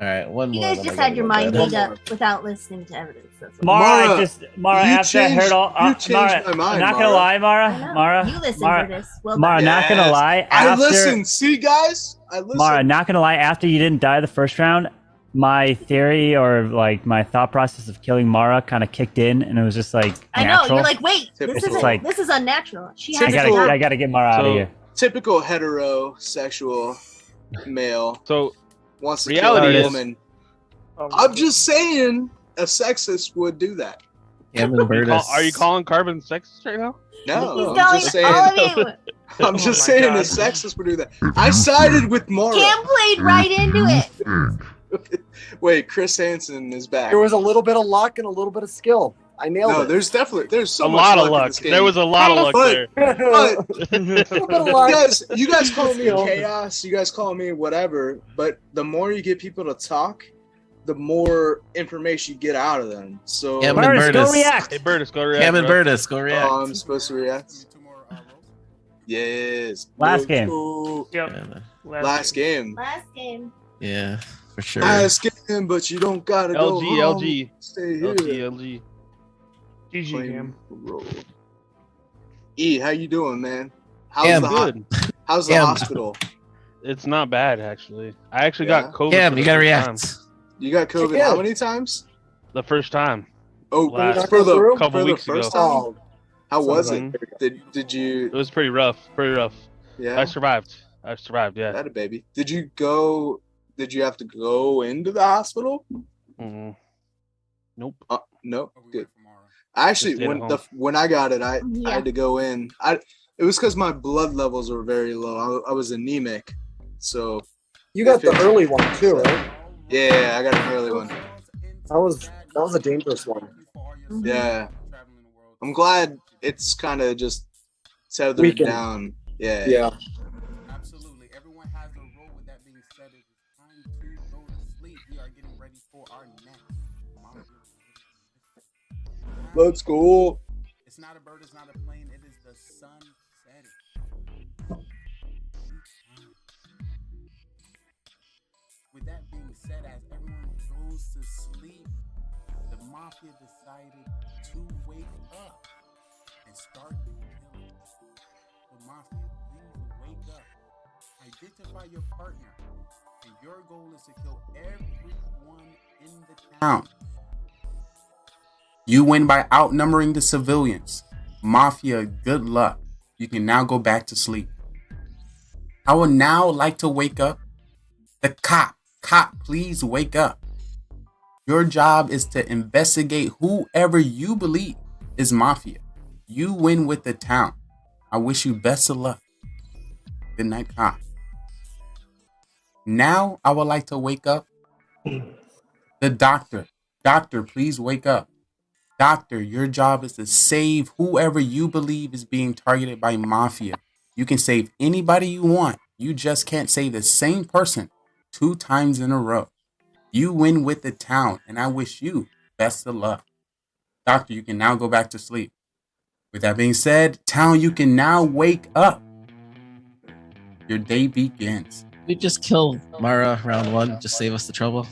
Speaker 23: All right, one
Speaker 15: You
Speaker 23: more.
Speaker 15: guys
Speaker 23: then
Speaker 15: just
Speaker 23: I
Speaker 15: had
Speaker 23: gotta
Speaker 15: your
Speaker 23: go
Speaker 15: mind
Speaker 23: bed.
Speaker 15: made up without listening to evidence. That's what
Speaker 3: Mara,
Speaker 7: You
Speaker 3: after I heard all,
Speaker 7: you changed
Speaker 3: Mara,
Speaker 7: my mind,
Speaker 3: I'm not gonna
Speaker 7: Mara.
Speaker 3: lie,
Speaker 15: I
Speaker 3: Mara,
Speaker 15: know.
Speaker 3: Mara,
Speaker 15: You listen,
Speaker 3: Mara,
Speaker 15: Curtis. Well
Speaker 3: Mara,
Speaker 15: done.
Speaker 3: not gonna lie.
Speaker 7: I
Speaker 3: After,
Speaker 7: listen. See, guys, I listen.
Speaker 3: Mara, not gonna lie. After you didn't die the first round, my theory or like my thought process of killing Mara kind of kicked in, and it was just like
Speaker 15: I know.
Speaker 3: natural.
Speaker 15: You're like, wait, this
Speaker 3: It's
Speaker 15: isn't.
Speaker 3: like-
Speaker 15: This is unnatural. She
Speaker 3: I
Speaker 15: has
Speaker 3: gotta get Mara out of here.
Speaker 7: Typical heterosexual male.
Speaker 6: So
Speaker 7: wants to
Speaker 6: reality
Speaker 7: kill a
Speaker 6: is-
Speaker 7: woman. I'm just saying, a sexist would do that.
Speaker 6: Are you calling Carbon sexist right now?
Speaker 7: No,
Speaker 15: He's
Speaker 7: I'm just saying.
Speaker 15: all of you.
Speaker 7: I'm just saying, a sexist would do that. I sided with Mara.
Speaker 15: Cam played right into it.
Speaker 7: Wait, Chris Hansen is back.
Speaker 17: There was a little bit of luck and a little bit of skill. I nailed
Speaker 7: No,
Speaker 17: it.
Speaker 7: there's so
Speaker 6: A
Speaker 7: much
Speaker 6: lot of
Speaker 7: luck in
Speaker 6: luck.
Speaker 7: this game.
Speaker 6: There was a lot of luck
Speaker 7: But
Speaker 6: there.
Speaker 7: you guys call me
Speaker 17: Skill.
Speaker 7: chaos. You guys call me whatever. But the more you get people to talk, the more information you get out of them. So
Speaker 23: Cam and Burtis, go
Speaker 3: react.
Speaker 6: Hey, Burtis, go react.
Speaker 23: Cam and
Speaker 6: bro.
Speaker 23: Burtis, go react.
Speaker 7: Oh, I'm supposed to react. Yes.
Speaker 3: Last game.
Speaker 16: Yep.
Speaker 7: Last game.
Speaker 15: Last game.
Speaker 23: Yeah, for sure.
Speaker 7: Last game, but you don't gotta go
Speaker 6: LG,
Speaker 7: home.
Speaker 6: LG.
Speaker 7: Stay here.
Speaker 6: LG.
Speaker 16: GG, Cam.
Speaker 7: E, how you doing, man? How's
Speaker 23: Cam,
Speaker 7: the
Speaker 6: good.
Speaker 7: How's the
Speaker 23: Cam.
Speaker 7: hospital?
Speaker 6: It's not bad actually. I actually got COVID.
Speaker 23: Cam,
Speaker 6: for
Speaker 23: you
Speaker 6: the
Speaker 23: gotta
Speaker 6: first
Speaker 23: react.
Speaker 6: time.
Speaker 7: You got COVID
Speaker 17: Yeah.
Speaker 7: how many times?
Speaker 6: The first time.
Speaker 7: Oh,
Speaker 6: Last-
Speaker 7: for the
Speaker 6: couple
Speaker 7: for the
Speaker 6: weeks
Speaker 7: first
Speaker 6: ago.
Speaker 7: time. How was
Speaker 6: Mhm.
Speaker 7: it? Did you?
Speaker 6: It was pretty rough. Pretty rough.
Speaker 7: Yeah.
Speaker 6: I survived. Yeah.
Speaker 7: Had a baby. Did you go? Did you have to go into the hospital?
Speaker 6: Mhm. Nope.
Speaker 7: No. Good. Actually,
Speaker 6: stayed at home.
Speaker 7: when I got it, I had to go in. It was because my blood levels were very low. I was anemic, so
Speaker 17: You got the early one too, right?
Speaker 7: yeah, I got an early one.
Speaker 17: That was a dangerous one.
Speaker 7: Yeah, I'm glad it's kind of just settled
Speaker 17: Weakened.
Speaker 7: down. Yeah.
Speaker 17: Yeah.
Speaker 21: Absolutely. Everyone has a role. With that being said, it is time to go to sleep. We are getting ready for our next.
Speaker 7: Let's go.
Speaker 21: It's not a bird, it's not a plane, it is the sun setting. With that being said, as everyone goes to sleep, the Mafia decided to wake up and start the killing. The Mafia, please wake up. Identify your partner, and your goal is to kill everyone in the town. You win by outnumbering the civilians. Mafia, good luck. You can now go back to sleep. I would now like to wake up the cop. Cop, please wake up. Your job is to investigate whoever you believe is Mafia. You win with the town. I wish you best of luck. Good night, cop. Now I would like to wake up the doctor. Doctor, please wake up. Doctor, your job is to save whoever you believe is being targeted by Mafia. You can save anybody you want. You just can't save the same person 2 times in a row. You win with the town, and I wish you best of luck. Doctor, you can now go back to sleep. With that being said, town, you can now wake up. Your day begins.
Speaker 23: We just kill Mara round 1, just save us the trouble.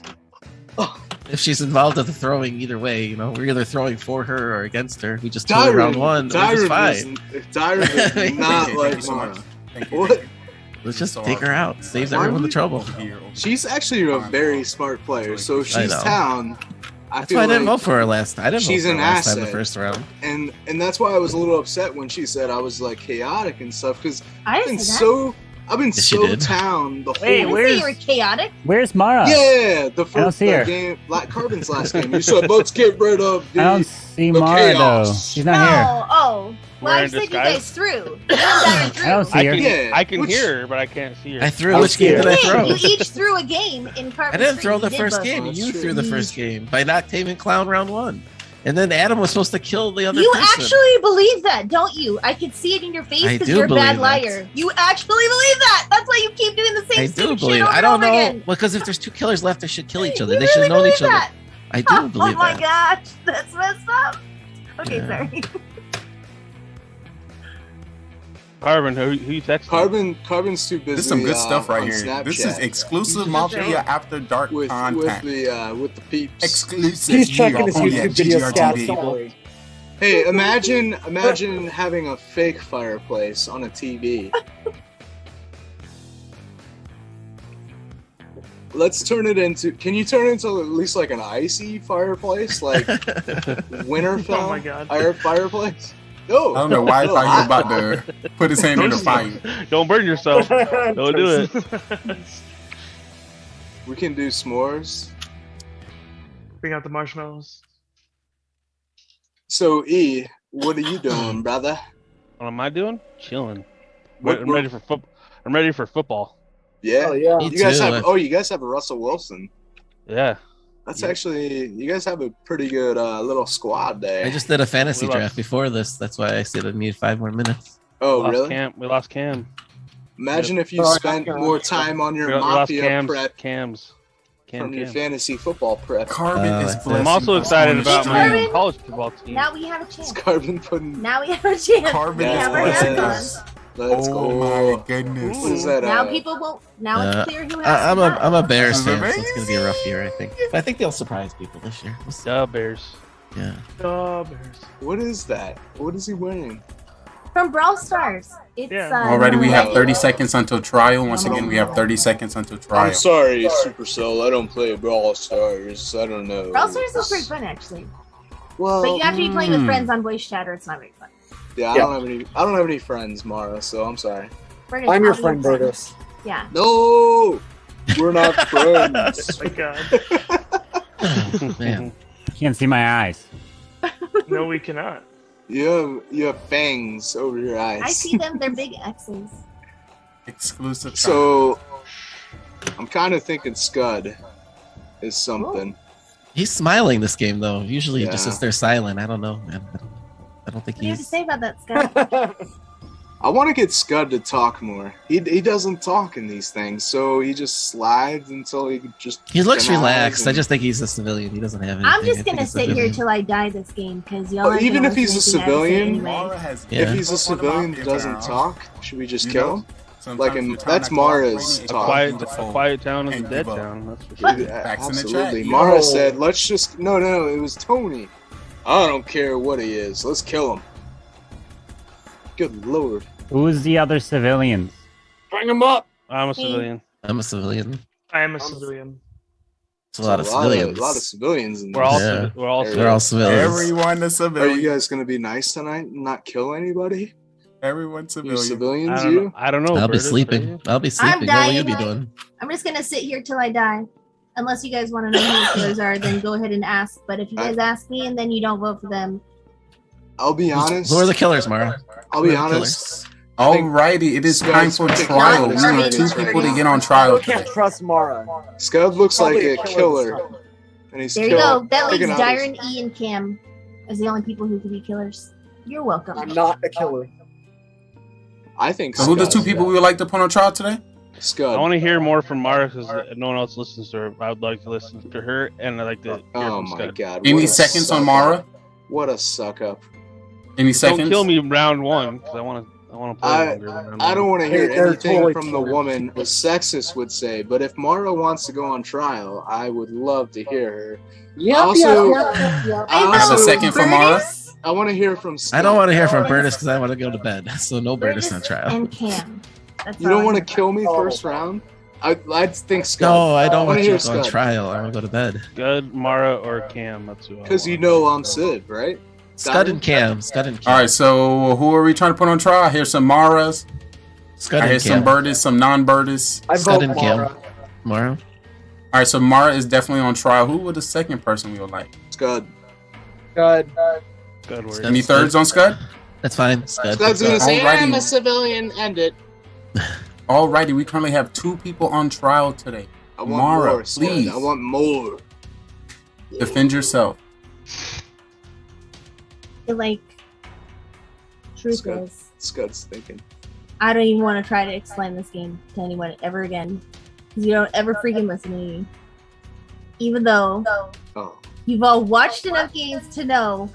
Speaker 23: If she's involved in the throwing, either way, you know, we're either throwing for her or against her. We just kill her round 1. We're just fine.
Speaker 7: Tyron is not like Mara.
Speaker 21: What?
Speaker 23: Let's just take her out. Saves everyone the trouble.
Speaker 7: She's actually a very smart player. So if
Speaker 23: I
Speaker 7: she's
Speaker 23: know.
Speaker 7: town, I
Speaker 23: That's
Speaker 7: feel
Speaker 23: why I didn't
Speaker 7: like
Speaker 23: vote for her last. I didn't
Speaker 7: she's
Speaker 23: vote for
Speaker 7: an
Speaker 23: her last time
Speaker 7: asset.
Speaker 23: the first round.
Speaker 7: And that's why I was a little upset when she said I was like chaotic and stuff because
Speaker 15: I
Speaker 7: I've
Speaker 15: didn't
Speaker 7: been
Speaker 15: say that.
Speaker 7: so I've been
Speaker 23: Yes, you
Speaker 7: so
Speaker 23: did.
Speaker 7: town the whole
Speaker 3: Wait,
Speaker 15: I didn't say you were chaotic.
Speaker 3: Where's Mara?
Speaker 7: Yeah, the
Speaker 3: I don't
Speaker 7: first
Speaker 3: see her.
Speaker 7: game, like Carbon's last game. You said let's get rid of
Speaker 3: I don't see Mara though. She's not here.
Speaker 15: Oh. Well, I
Speaker 6: Wearing
Speaker 15: said you
Speaker 6: disguise?
Speaker 15: guys threw. You and Darren threw.
Speaker 3: I don't see her.
Speaker 7: Yeah,
Speaker 6: I can
Speaker 7: which-
Speaker 6: hear her, but I can't see her.
Speaker 23: I threw. Which game did I throw?
Speaker 15: You each threw a game in Carbon
Speaker 23: I didn't
Speaker 15: Street.
Speaker 23: throw
Speaker 15: You
Speaker 23: the
Speaker 15: did
Speaker 23: first
Speaker 15: both.
Speaker 23: game.
Speaker 7: That's
Speaker 23: You
Speaker 7: true.
Speaker 23: threw the first game by not taming Clown round 1. And then Adam was supposed to kill the other
Speaker 15: You
Speaker 23: person.
Speaker 15: actually believe that, don't you? I can see it in your face
Speaker 23: I
Speaker 15: because
Speaker 23: do
Speaker 15: you're a bad
Speaker 23: believe that.
Speaker 15: liar. You actually believe that. That's why you keep doing the same
Speaker 23: I do
Speaker 15: stupid
Speaker 23: believe.
Speaker 15: shit over
Speaker 23: I don't
Speaker 15: and over
Speaker 23: know.
Speaker 15: again.
Speaker 23: Well, because if there's 2 killers left, they should kill each other.
Speaker 15: You
Speaker 23: They should
Speaker 15: really
Speaker 23: have known
Speaker 15: believe
Speaker 23: each other.
Speaker 15: that?
Speaker 23: I do believe
Speaker 15: Oh my
Speaker 23: that.
Speaker 15: gosh, that's messed up. Okay,
Speaker 23: Yeah.
Speaker 15: sorry.
Speaker 6: Carbon, who you texting?
Speaker 7: Carbon's too busy.
Speaker 21: This is some good stuff right
Speaker 7: on
Speaker 21: here.
Speaker 7: Snapchat.
Speaker 21: This is exclusive
Speaker 15: He's
Speaker 21: Mafia
Speaker 15: just-
Speaker 21: After Dark
Speaker 7: with
Speaker 21: content.
Speaker 7: the peeps.
Speaker 21: Exclusive.
Speaker 17: He's checking
Speaker 21: here
Speaker 17: his
Speaker 21: on
Speaker 17: YouTube video stats.
Speaker 21: GGRTV.
Speaker 17: Don't worry.
Speaker 7: Hey, imagine having a fake fireplace on a TV. let's turn it into. Can you turn it into at least like an icy fireplace, like Winterfell?
Speaker 16: Oh my God.
Speaker 7: Fireplace. No,
Speaker 21: I don't know why I thought you were about to put his hand in the fire.
Speaker 6: Don't burn yourself. Don't do it.
Speaker 7: We can do s'mores.
Speaker 16: Bring out the marshmallows.
Speaker 7: So E, what are you doing, brother?
Speaker 6: What am I doing? Chilling.
Speaker 7: What-
Speaker 6: I'm ready for football. I'm ready for football.
Speaker 7: Yeah,
Speaker 2: Oh, yeah.
Speaker 7: You guys have. Oh, you guys have a Russell Wilson.
Speaker 6: Yeah.
Speaker 7: That's actually. You guys have a pretty good little squad there.
Speaker 23: I just did a fantasy
Speaker 6: We lost-
Speaker 23: draft before this. That's why I said I need 5 more minutes.
Speaker 7: Oh,
Speaker 6: We
Speaker 7: really?
Speaker 6: lost Cam.
Speaker 7: Imagine if you
Speaker 2: Oh,
Speaker 7: spent more time on your
Speaker 6: We lost
Speaker 7: Mafia prep
Speaker 6: Cams.
Speaker 7: from your fantasy football prep.
Speaker 21: Carbon is
Speaker 23: that's it.
Speaker 21: blessing
Speaker 6: I'm also
Speaker 21: us
Speaker 6: excited
Speaker 21: on the
Speaker 6: about my
Speaker 21: stream.
Speaker 6: college football team.
Speaker 15: Now we have a chance.
Speaker 7: Carbon pudding.
Speaker 15: Now we have a chance.
Speaker 21: Carbon
Speaker 15: we
Speaker 21: is
Speaker 15: have our
Speaker 21: blessing
Speaker 15: hands
Speaker 21: us.
Speaker 7: Let's
Speaker 21: Oh
Speaker 7: go.
Speaker 21: my goodness.
Speaker 7: What is that?
Speaker 15: Now people won't. Now it's clear who has.
Speaker 23: I'm
Speaker 15: to
Speaker 23: a
Speaker 15: go.
Speaker 23: Bears
Speaker 21: This is
Speaker 23: fan, so it's gonna be a rough year, I think. But I think they'll surprise people this year. We'll see.
Speaker 6: The Bears.
Speaker 23: Yeah.
Speaker 16: Oh, Bears.
Speaker 7: What is that? What is he wearing?
Speaker 15: From Brawl Stars. It's
Speaker 21: Already, we have 30
Speaker 15: Night.
Speaker 21: seconds until trial. Once again, we have 30 seconds until trial.
Speaker 7: I'm sorry, Supercell. I don't play Brawl Stars. I don't know.
Speaker 15: Brawl Stars is pretty fun actually,
Speaker 7: Well,
Speaker 15: but you have to be playing with friends on voice chat, or it's not very fun.
Speaker 7: yeah, I don't have any friends, Mara. So I'm sorry.
Speaker 15: Burgess,
Speaker 2: I'm your
Speaker 15: I'll be
Speaker 2: friend,
Speaker 15: friend.
Speaker 2: Burgess.
Speaker 15: Yeah.
Speaker 7: No, we're not friends.
Speaker 16: Oh my God.
Speaker 23: Man.
Speaker 3: You can't see my eyes.
Speaker 16: No, we cannot.
Speaker 7: You have fangs over your eyes.
Speaker 15: I see them. They're big X's.
Speaker 21: Exclusive.
Speaker 7: So I'm kind of thinking Scud is something.
Speaker 23: He's smiling this game though. Usually,
Speaker 7: Yeah.
Speaker 23: just as they're silent. I don't know, man. I don't think
Speaker 15: What do you have to
Speaker 23: he's.
Speaker 15: say about that, Scott?
Speaker 7: I want to get Scud to talk more. He doesn't talk in these things, so he just slides until he just.
Speaker 23: He looks
Speaker 7: denies
Speaker 23: relaxed. I
Speaker 7: and-
Speaker 23: just think he's a civilian. He doesn't have anything.
Speaker 15: I'm
Speaker 23: I
Speaker 15: just
Speaker 23: think
Speaker 15: gonna
Speaker 23: he's a
Speaker 15: sit here
Speaker 23: civilian.
Speaker 15: till I die this game because y'all.
Speaker 7: Oh,
Speaker 15: aren't
Speaker 7: even
Speaker 15: gonna
Speaker 7: if he's a
Speaker 15: listen to anything I have to say
Speaker 7: civilian,
Speaker 15: anyway.
Speaker 23: Yeah.
Speaker 7: if he's a civilian that doesn't talk, should we just kill him? Like, that's Mara's
Speaker 6: A
Speaker 7: talk.
Speaker 6: quiet town is a dead town. That's for sure.
Speaker 21: Facts in the
Speaker 7: Absolutely.
Speaker 21: chat.
Speaker 7: Mara
Speaker 21: Yo.
Speaker 7: said, let's just. No, it was Tony. I don't care what he is. Let's kill him. Good lord.
Speaker 3: Who's the other civilians?
Speaker 2: Bring him up.
Speaker 6: I'm a civilian.
Speaker 23: I'm a civilian.
Speaker 16: I am a civilian.
Speaker 23: It's a lot of civilians.
Speaker 7: A lot of civilians in
Speaker 6: We're all
Speaker 23: Yeah.
Speaker 6: civi- we're all
Speaker 23: We're all civilians.
Speaker 21: Everyone a
Speaker 7: Are
Speaker 21: civilian.
Speaker 7: you guys going to be nice tonight and not kill anybody?
Speaker 21: Everyone
Speaker 7: You
Speaker 21: civilian.
Speaker 7: civilians,
Speaker 6: I don't know.
Speaker 23: I'll be
Speaker 6: Burgess,
Speaker 23: sleeping. I'll be sleeping. What will you be
Speaker 15: dying.
Speaker 23: doing?
Speaker 15: I'm just gonna sit here till I die. Unless you guys want to know who the killers are, then go ahead and ask. But if you guys ask me and then you don't vote for them,
Speaker 7: I'll be honest.
Speaker 23: Who are the killers, Mara?
Speaker 7: I'll
Speaker 23: Who
Speaker 7: be
Speaker 23: are the
Speaker 7: honest.
Speaker 21: Alrighty, it is time for trial. We need 2 people to get on trial
Speaker 2: I can't
Speaker 21: today.
Speaker 2: trust Mara.
Speaker 7: Scud looks
Speaker 2: Probably
Speaker 7: like
Speaker 2: a
Speaker 7: a
Speaker 2: killer
Speaker 7: killer. And he's
Speaker 15: there you go. That
Speaker 7: picking
Speaker 15: leaves
Speaker 7: out
Speaker 15: Dyron, E, and Cam as the only people who could be killers. You're welcome.
Speaker 2: I'm not a killer.
Speaker 7: I think
Speaker 21: So who are the
Speaker 7: Scud.
Speaker 21: 2 people we would like to put on trial today?
Speaker 7: Scud.
Speaker 6: I want to hear more from Mara because no one else listens to her. I would like to listen to her, and I'd like to hear
Speaker 7: Oh
Speaker 6: from
Speaker 7: my
Speaker 6: Scud.
Speaker 7: god.
Speaker 21: Any
Speaker 7: what a
Speaker 21: seconds on
Speaker 7: suck
Speaker 21: Mara?
Speaker 7: up. What a suck up.
Speaker 21: Any
Speaker 6: Don't
Speaker 21: seconds?
Speaker 6: kill me round one because I want to play longer than round
Speaker 7: I
Speaker 6: one.
Speaker 7: don't want to hear
Speaker 2: They're
Speaker 7: anything
Speaker 2: totally
Speaker 7: from the
Speaker 2: killers.
Speaker 7: woman a sexist would say, but if Mara wants to go on trial, I would love to hear her.
Speaker 2: Yep,
Speaker 7: Also-
Speaker 2: yep.
Speaker 7: I
Speaker 21: I have a
Speaker 7: also-
Speaker 21: second for Mara.
Speaker 7: I want to hear from Scud.
Speaker 23: I don't want to hear from Burtis because I want to go to bed. So no Burtis on trial.
Speaker 15: And Cam. That's
Speaker 7: You
Speaker 15: all
Speaker 7: don't
Speaker 15: I
Speaker 7: want to
Speaker 15: have.
Speaker 7: kill me first round? I'd think Scud.
Speaker 23: No, I don't
Speaker 7: wanna
Speaker 23: want you
Speaker 7: hear
Speaker 23: to go on
Speaker 7: Scud.
Speaker 23: trial. I want to go to bed.
Speaker 6: Scud, Mara, or Cam. That's who I
Speaker 7: Because you
Speaker 6: want.
Speaker 7: know I'm Sid, right?
Speaker 23: Scud and Cam. Scud and Cam.
Speaker 21: Alright, so who are we trying to put on trial? I hear some Maras.
Speaker 23: Scud
Speaker 21: I hear
Speaker 23: and
Speaker 21: some
Speaker 23: Cam.
Speaker 21: Burtis, some non-Burtis.
Speaker 2: I
Speaker 23: Scud
Speaker 2: vote
Speaker 23: and Cam.
Speaker 2: Mara.
Speaker 23: Mara.
Speaker 21: Alright, so Mara is definitely on trial. Who would the second person we would like?
Speaker 7: Scud.
Speaker 2: Good.
Speaker 6: Good word.
Speaker 21: Any thirds on Scud?
Speaker 23: That's fine. Scud.
Speaker 7: Scud's gonna say,
Speaker 21: Alrighty.
Speaker 7: I'm a civilian, end it.
Speaker 21: Alrighty, we currently have 2 people on trial today.
Speaker 7: I want
Speaker 21: Mara,
Speaker 7: more, Scud.
Speaker 21: please
Speaker 7: I want more.
Speaker 21: defend yourself.
Speaker 15: Like, truth
Speaker 7: Scud.
Speaker 15: is,
Speaker 7: Scud's thinking.
Speaker 15: I don't even want to try to explain this game to anyone ever again. Because you don't ever freaking listen to me. Even though
Speaker 7: Oh.
Speaker 15: you've all watched enough games to know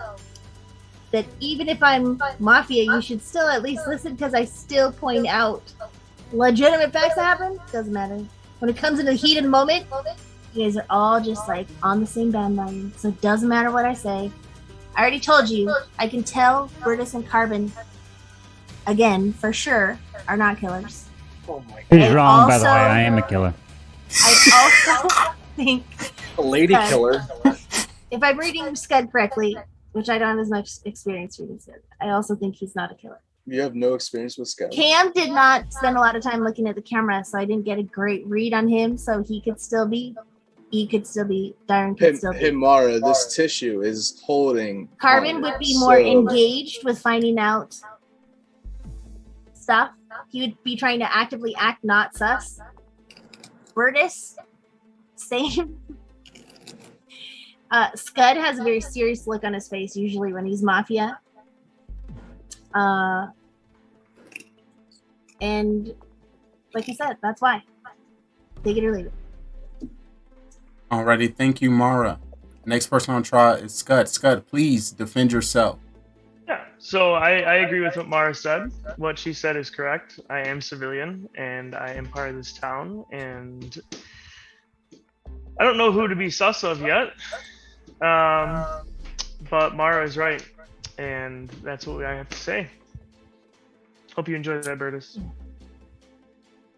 Speaker 15: that even if I'm Mafia, you should still at least listen because I still point out legitimate facts that happen. Doesn't matter. When it comes in the heat of the moment, you guys are all just like on the same bandwagon. So it doesn't matter what I say. I already told you, I can tell Burtis and Carbon, again, for sure, are not killers.
Speaker 2: Oh my
Speaker 3: He's
Speaker 15: And
Speaker 3: wrong, by the way.
Speaker 15: also-
Speaker 3: I am a killer.
Speaker 15: I also think
Speaker 22: A lady
Speaker 15: Scud-
Speaker 22: killer.
Speaker 15: If I'm reading Scud correctly, which I don't have as much experience reading Scud, I also think he's not a killer.
Speaker 7: You have no experience with Scud.
Speaker 15: Cam did not spend a lot of time looking at the camera, so I didn't get a great read on him. So he could still be, Darren could still be.
Speaker 7: Hey Mara, this tissue is holding.
Speaker 15: Carbon would be more engaged with finding out stuff. He would be trying to actively act not sus. Burtis, same. Scud has a very serious look on his face usually when he's Mafia. And like I said, that's why. Take it or leave it.
Speaker 21: Alrighty, thank you, Mara. Next person on trial is Scud. Scud, please defend yourself.
Speaker 16: Yeah, so I agree with what Mara said. What she said is correct. I am civilian, and I am part of this town, and I don't know who to be sus of yet. But Mara is right, and that's what I have to say. Hope you enjoyed that, Bertus.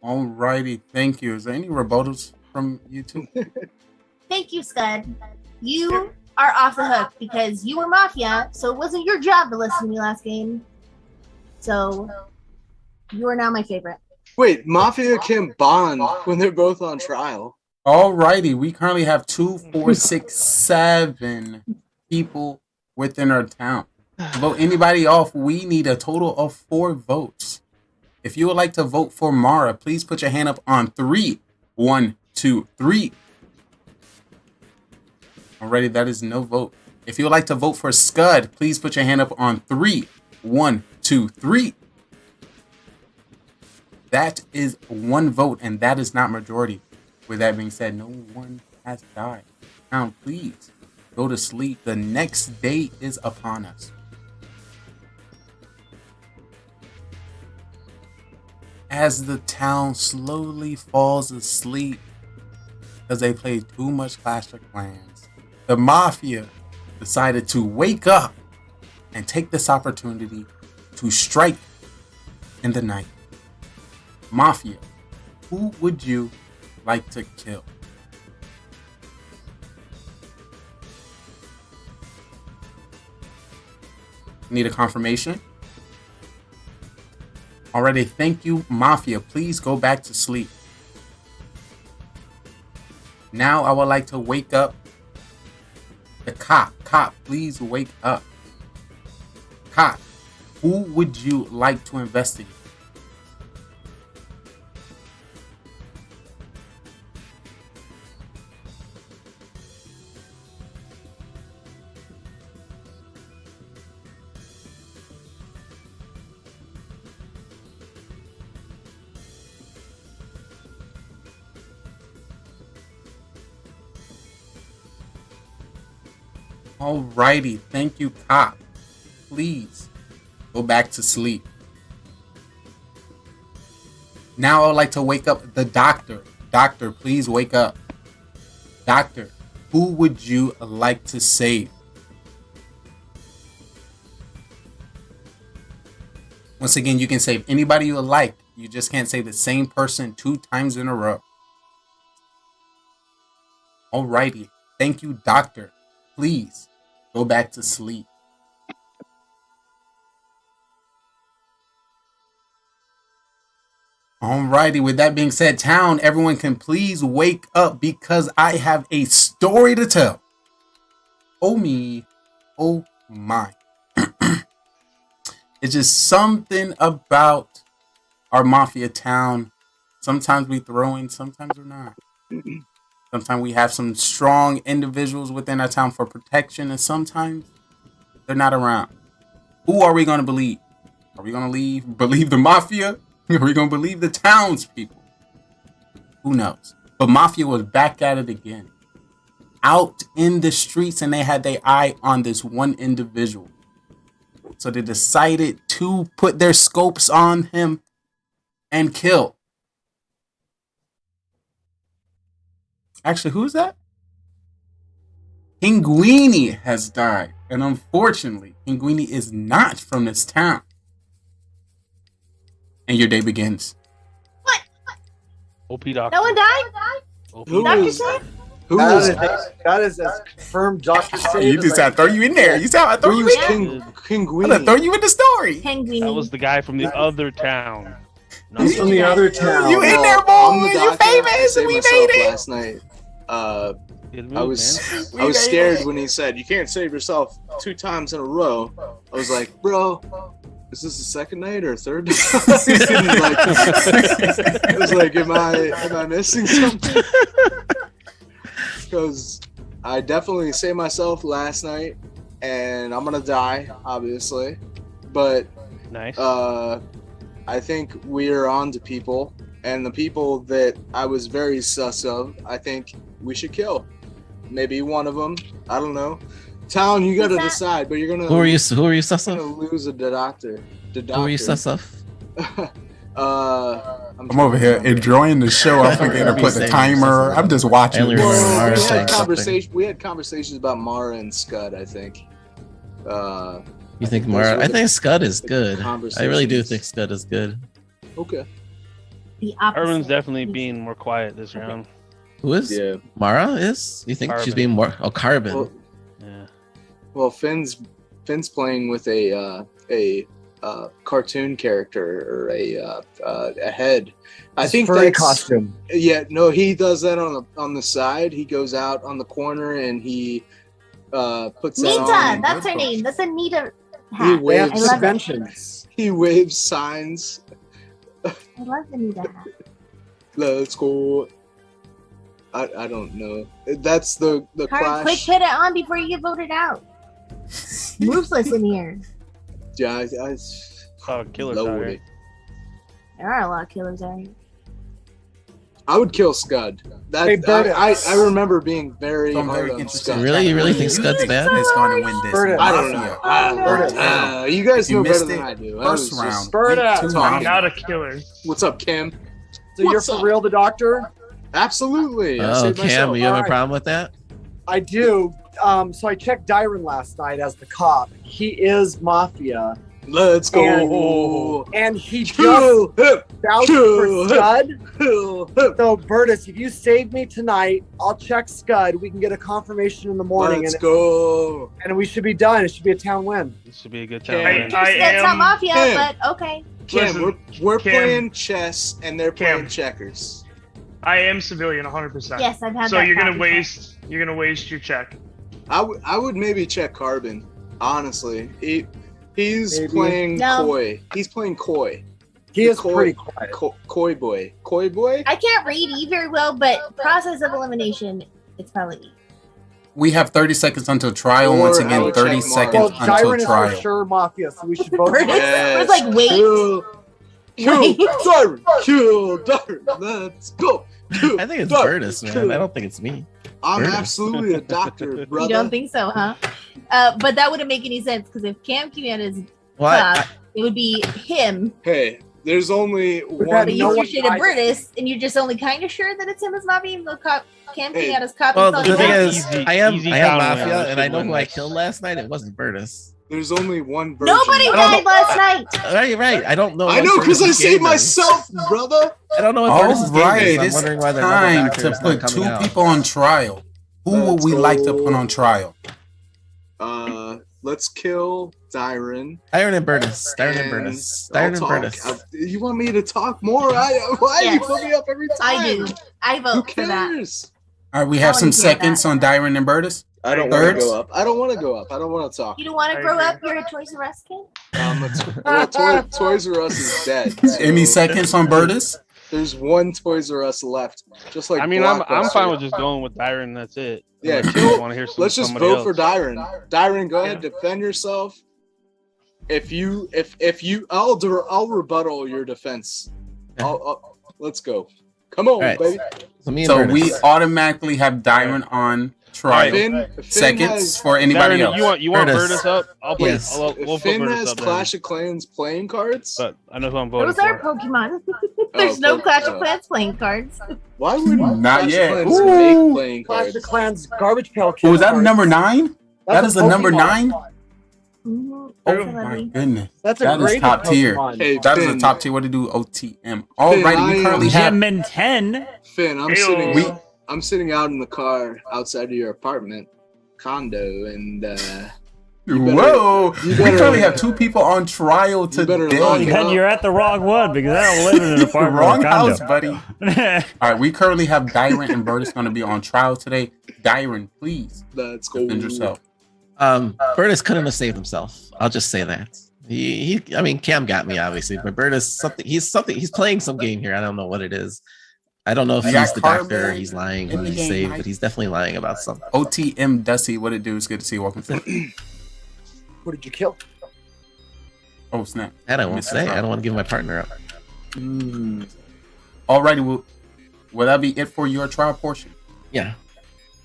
Speaker 21: Alrighty, thank you. Is there any rebuttals from you two?
Speaker 15: Thank you, Scud. You are off the hook because you were Mafia, so it wasn't your job to listen to me last game. So you are now my favorite.
Speaker 7: Wait, Mafia can bond when they're both on trial.
Speaker 21: Alrighty, we currently have 2, 4, 6, 7 people within our town. To vote anybody off, we need a total of 4 votes. If you would like to vote for Mara, please put your hand up on 3. 1, 2, 3. Alrighty, that is no vote. If you would like to vote for Scud, please put your hand up on 3. 1, 2, 3. That is 1 vote, and that is not majority. With that being said, no one has died. Now, please go to sleep. The next day is upon us. As the town slowly falls asleep because they played too much Clash of Clans, the Mafia decided to wake up and take this opportunity to strike in the night. Mafia, who would you like to kill? Need a confirmation? Already, thank you, Mafia. Please go back to sleep. Now I would like to wake up the cop. Cop, please wake up. Cop, who would you like to investigate? Alrighty, thank you, cop. Please go back to sleep. Now I would like to wake up the doctor. Doctor, please wake up. Doctor, who would you like to save? Once again, you can save anybody you would like. You just can't save the same person 2 times in a row. Alrighty, thank you, doctor. Please go back to sleep. Alrighty, with that being said, town, everyone can please wake up because I have a story to tell. Oh me, oh my. It's just something about our Mafia town. Sometimes we throw in, sometimes we're not. Sometimes we have some strong individuals within our town for protection, and sometimes they're not around. Who are we going to believe? Are we going to believe the Mafia? Are we going to believe the townspeople? Who knows? But Mafia was back at it again. Out in the streets, and they had their eye on this one individual. So they decided to put their scopes on him and kill. Actually, who's that? Pinguini has died. And unfortunately, Pinguini is not from this town. And your day begins.
Speaker 15: What?
Speaker 6: OP doctor.
Speaker 15: No one died? Doctor said?
Speaker 7: Who
Speaker 2: That
Speaker 7: was
Speaker 2: that is as confirmed Doctor said.
Speaker 21: You just had to throw you in there. You saw I throw you in there.
Speaker 7: King
Speaker 21: I'm gonna throw you in the story.
Speaker 6: That was the guy from the other town.
Speaker 2: He's from the other town.
Speaker 21: You in there,
Speaker 7: I'm the
Speaker 21: boy? You
Speaker 7: doctor. I
Speaker 21: famous?
Speaker 7: saved
Speaker 21: We
Speaker 7: myself
Speaker 21: made it.
Speaker 7: last night.
Speaker 6: Good
Speaker 7: I
Speaker 6: move,
Speaker 7: was
Speaker 6: man.
Speaker 7: I was scared when he said you can't save yourself 2 times in a row. I was like, bro, is this the second night or third night? I was like, am I missing something? Because I definitely saved myself last night, and I'm gonna die, obviously. But
Speaker 6: nice.
Speaker 7: I think we're on to people, and the people that I was very sus of, I think we should kill. Maybe one of them. I don't know. Town, you got to decide, but you're gonna.
Speaker 23: Who are you sus of?
Speaker 7: Gonna lose a doctor. The doctor.
Speaker 23: Who are you sus of?
Speaker 21: I'm over here enjoying the show. I'm forgetting to put the timer. I'm just watching.
Speaker 7: We had conversations about Mara and Scud, I think.
Speaker 23: You think Mara? I think Scud is good. I really do think Scud is good.
Speaker 7: Okay.
Speaker 15: The opposite.
Speaker 6: Carbon's definitely being more quiet this round.
Speaker 23: Who is?
Speaker 7: Yeah.
Speaker 23: Mara is? You think she's
Speaker 6: Carbon.
Speaker 23: being more? Oh, Carbon.
Speaker 7: Well,
Speaker 6: Yeah.
Speaker 7: Well, Finn's playing with a cartoon character or a head. I think
Speaker 2: furry
Speaker 7: that's
Speaker 2: costume.
Speaker 7: Yeah, no, he does that on the side. He goes out on the corner and he puts that on.
Speaker 15: Nita, that's her name. That's a Nita
Speaker 7: He
Speaker 15: hat. I
Speaker 7: waves
Speaker 15: love it.
Speaker 2: Conventions.
Speaker 7: He waves signs.
Speaker 15: I love the Nita hat.
Speaker 7: Let's go. I don't know. That's the
Speaker 15: Hurry,
Speaker 7: clash.
Speaker 15: quick, put it on before you get voted out. Moveless in here.
Speaker 7: Yeah,
Speaker 6: Oh, killers
Speaker 7: low
Speaker 6: out
Speaker 7: with
Speaker 6: here.
Speaker 7: it.
Speaker 15: There are a lot of killers out here.
Speaker 7: I would kill Scud. That
Speaker 2: Hey, Bert,
Speaker 7: I remember being very
Speaker 21: I'm
Speaker 7: hard
Speaker 21: very
Speaker 7: on
Speaker 21: interested.
Speaker 7: Scud.
Speaker 23: Really? You really think Scud's bad?
Speaker 21: Is going to win this.
Speaker 2: Bert,
Speaker 7: I don't
Speaker 21: Mafia.
Speaker 7: know. You guys
Speaker 21: If you
Speaker 7: know better
Speaker 21: missed
Speaker 7: than
Speaker 21: it,
Speaker 7: I do.
Speaker 21: First
Speaker 7: I was just
Speaker 21: round.
Speaker 2: Bert,
Speaker 21: Week 2
Speaker 7: I'm
Speaker 21: Mafia.
Speaker 16: Not a killer.
Speaker 7: What's up, Kim?
Speaker 2: So you're
Speaker 7: What's
Speaker 2: for
Speaker 7: up?
Speaker 2: real, the Doctor?
Speaker 7: Absolutely. I
Speaker 23: Oh,
Speaker 7: saved
Speaker 23: Cam,
Speaker 7: myself.
Speaker 23: you have a
Speaker 2: Alright.
Speaker 23: problem with that?
Speaker 2: I do. So I checked Dyron last night as the cop. He is Mafia.
Speaker 7: Let's go.
Speaker 2: And he
Speaker 7: Kill
Speaker 2: just
Speaker 7: him.
Speaker 2: vouched
Speaker 7: Kill
Speaker 2: for
Speaker 7: him.
Speaker 2: Scud.
Speaker 7: Kill him.
Speaker 2: So, Bertus, if you save me tonight, I'll check Scud. We can get a confirmation in the morning.
Speaker 7: Let's go.
Speaker 2: And we should be done. It should be a town win.
Speaker 6: This should be a good time.
Speaker 7: Okay.
Speaker 6: man.
Speaker 15: That's not Mafia,
Speaker 7: Kim.
Speaker 15: but okay.
Speaker 7: Kim,
Speaker 16: Listen,
Speaker 7: we're
Speaker 16: Kim.
Speaker 7: playing chess and they're
Speaker 16: Kim.
Speaker 7: playing checkers.
Speaker 16: I am civilian, 100%.
Speaker 15: Yes, I've had
Speaker 16: So
Speaker 15: that
Speaker 16: you're gonna
Speaker 15: conversation.
Speaker 16: waste your check.
Speaker 7: I would maybe check Carbon. Honestly, he's
Speaker 2: Maybe.
Speaker 7: playing
Speaker 15: No.
Speaker 7: coy. He's playing coy.
Speaker 2: He is
Speaker 7: Coy-
Speaker 2: pretty quiet.
Speaker 7: Coy boy. Coy boy.
Speaker 15: I can't read E very well, but process of elimination, it's probably E.
Speaker 21: We have 30 seconds until trial.
Speaker 7: Or
Speaker 21: Once
Speaker 7: I
Speaker 21: again,
Speaker 7: would
Speaker 21: 30
Speaker 7: check
Speaker 21: seconds
Speaker 2: Well,
Speaker 21: until
Speaker 2: Dyron is for
Speaker 21: trial.
Speaker 2: sure Mafia, so we should vote.
Speaker 15: Bertus
Speaker 7: Yes.
Speaker 15: was like, wait.
Speaker 7: Kill
Speaker 15: Wait.
Speaker 7: Dyron. Kill Dyron. Let's go. Kill
Speaker 23: I think it's
Speaker 7: Dyron.
Speaker 23: Bertus, man.
Speaker 7: Kill.
Speaker 23: I don't think it's me.
Speaker 7: I'm
Speaker 23: Bertus.
Speaker 7: absolutely a doctor, brother.
Speaker 15: You don't think so, huh? But that wouldn't make any sense because if Cam Kian is
Speaker 23: Well, I-
Speaker 15: it would be him.
Speaker 7: Hey, there's only one.
Speaker 15: But you
Speaker 2: no
Speaker 15: your
Speaker 2: one
Speaker 15: shit at
Speaker 2: died.
Speaker 15: Bertus, and you're just only kind of sure that it's him as Mafia, even though Cam
Speaker 7: Hey.
Speaker 15: Kian is cop.
Speaker 23: well,
Speaker 15: and
Speaker 23: the
Speaker 15: telling
Speaker 23: thing
Speaker 15: you
Speaker 23: is,
Speaker 6: Easy-
Speaker 23: I am
Speaker 6: easy
Speaker 23: Mafia,
Speaker 6: count win.
Speaker 23: and I know
Speaker 6: Should
Speaker 23: who
Speaker 6: win
Speaker 23: I
Speaker 6: this.
Speaker 23: killed last night. It wasn't Bertus.
Speaker 7: There's only one version.
Speaker 15: Nobody
Speaker 23: I don't
Speaker 15: died
Speaker 23: know.
Speaker 15: last night.
Speaker 23: Right. I don't know.
Speaker 7: I
Speaker 23: what
Speaker 7: know because I
Speaker 23: Bertus's
Speaker 7: saved
Speaker 23: game is.
Speaker 7: myself, brother.
Speaker 23: I don't know what
Speaker 21: All
Speaker 23: Bertus's game
Speaker 21: right,
Speaker 23: is. I'm
Speaker 21: it's
Speaker 23: wondering why another
Speaker 21: time
Speaker 23: doctor
Speaker 21: to
Speaker 23: is not
Speaker 21: put 2
Speaker 23: coming out.
Speaker 21: people on trial. Who would we like to put on trial?
Speaker 7: Let's kill Dyron.
Speaker 23: Dyron and Bertus. Dyron and
Speaker 7: And
Speaker 23: Bertus.
Speaker 7: I'll
Speaker 23: Dyron and
Speaker 7: talk.
Speaker 23: Bertus.
Speaker 7: You want me to talk more? Why you
Speaker 15: Yes.
Speaker 7: put me up every time?
Speaker 15: I do. I
Speaker 7: Who
Speaker 15: vote for that.
Speaker 7: cares?
Speaker 21: All right, we have
Speaker 15: I
Speaker 21: some
Speaker 15: wanna hear
Speaker 21: seconds
Speaker 15: that.
Speaker 21: on Dyron and Bertus.
Speaker 7: I don't want to
Speaker 21: Thirds?
Speaker 7: go up. I don't want to go up. I don't want to talk.
Speaker 15: You don't want to
Speaker 16: I
Speaker 15: grow
Speaker 16: agree.
Speaker 15: up? You're a Toys R Us kid?
Speaker 7: Toys R Us is dead.
Speaker 21: Any
Speaker 7: so
Speaker 21: seconds on Bertus?
Speaker 7: There's one Toys R Us left. Just like
Speaker 6: I mean, I'm
Speaker 7: Blockbuster.
Speaker 6: fine with just going with Dyron. That's it.
Speaker 7: Yeah,
Speaker 6: Unless
Speaker 7: kill-
Speaker 6: you want to hear
Speaker 7: Let's just
Speaker 6: somebody
Speaker 7: vote for
Speaker 6: else.
Speaker 7: Dyron. Dyron, go ahead, defend yourself. If you, I'll rebuttal your defense. Let's go. Come on,
Speaker 23: All right.
Speaker 7: baby.
Speaker 23: So me and
Speaker 21: So
Speaker 23: Bertus.
Speaker 21: we automatically have Dyron on trial.
Speaker 7: Finn
Speaker 21: Seconds
Speaker 7: has-
Speaker 21: for anybody
Speaker 6: Darren,
Speaker 21: else.
Speaker 6: you want
Speaker 23: Bertus.
Speaker 6: Bertus up? I'll play.
Speaker 23: Yes.
Speaker 6: We'll put
Speaker 7: Finn
Speaker 6: Bertus
Speaker 7: has
Speaker 6: up there.
Speaker 7: Clash of Clans playing cards.
Speaker 6: But I know who I'm voting
Speaker 15: Those are
Speaker 6: for.
Speaker 15: Pokemon. There's no Clash of Clans playing cards.
Speaker 7: Why would
Speaker 21: Not
Speaker 7: Clash
Speaker 21: yet.
Speaker 7: of Clans
Speaker 21: Ooh.
Speaker 7: make playing
Speaker 2: Clash
Speaker 7: cards?
Speaker 2: of Clans garbage pail
Speaker 21: Oh,
Speaker 2: kill.
Speaker 21: is that
Speaker 2: cards.
Speaker 21: number 9? That
Speaker 2: That's
Speaker 21: is
Speaker 2: a
Speaker 21: the number
Speaker 2: Pokemon.
Speaker 21: 9?
Speaker 15: Mhm.
Speaker 21: Oh
Speaker 15: Definitely.
Speaker 21: my goodness.
Speaker 2: That's a
Speaker 21: That is
Speaker 2: great
Speaker 21: top tier.
Speaker 2: Pokemon.
Speaker 7: Hey,
Speaker 21: That is a
Speaker 7: Finn.
Speaker 21: top tier. What to do? OTM. All
Speaker 7: Finn,
Speaker 21: right,
Speaker 7: I
Speaker 21: we
Speaker 7: am-
Speaker 21: currently have.
Speaker 3: Gem in 10.
Speaker 7: Finn, I'm
Speaker 16: Heyo.
Speaker 7: sitting. I'm sitting out in the car outside of your apartment condo, and
Speaker 21: Whoa! We currently have 2 people on trial today.
Speaker 3: Then you're at the wrong one because I don't live in an apartment.
Speaker 21: Wrong
Speaker 3: or a condo.
Speaker 21: house, buddy. All right, we currently have Dyron and Bertus going to be on trial today. Dyron, please defend yourself.
Speaker 23: Bertus couldn't have saved himself. I'll just say that. I mean, Cam got me obviously, but Bertus he's playing some game here. I don't know what it is. I don't know if he's the doctor, he's lying, who he saved, but he's definitely lying about something.
Speaker 21: OTM Dusty, what it do? It's good to see you. Welcome to
Speaker 2: Who did you kill?
Speaker 21: Oh, snap.
Speaker 23: That I won't say. I don't want to give my partner up.
Speaker 21: Alrighty, will that be it for your trial portion?
Speaker 23: Yeah.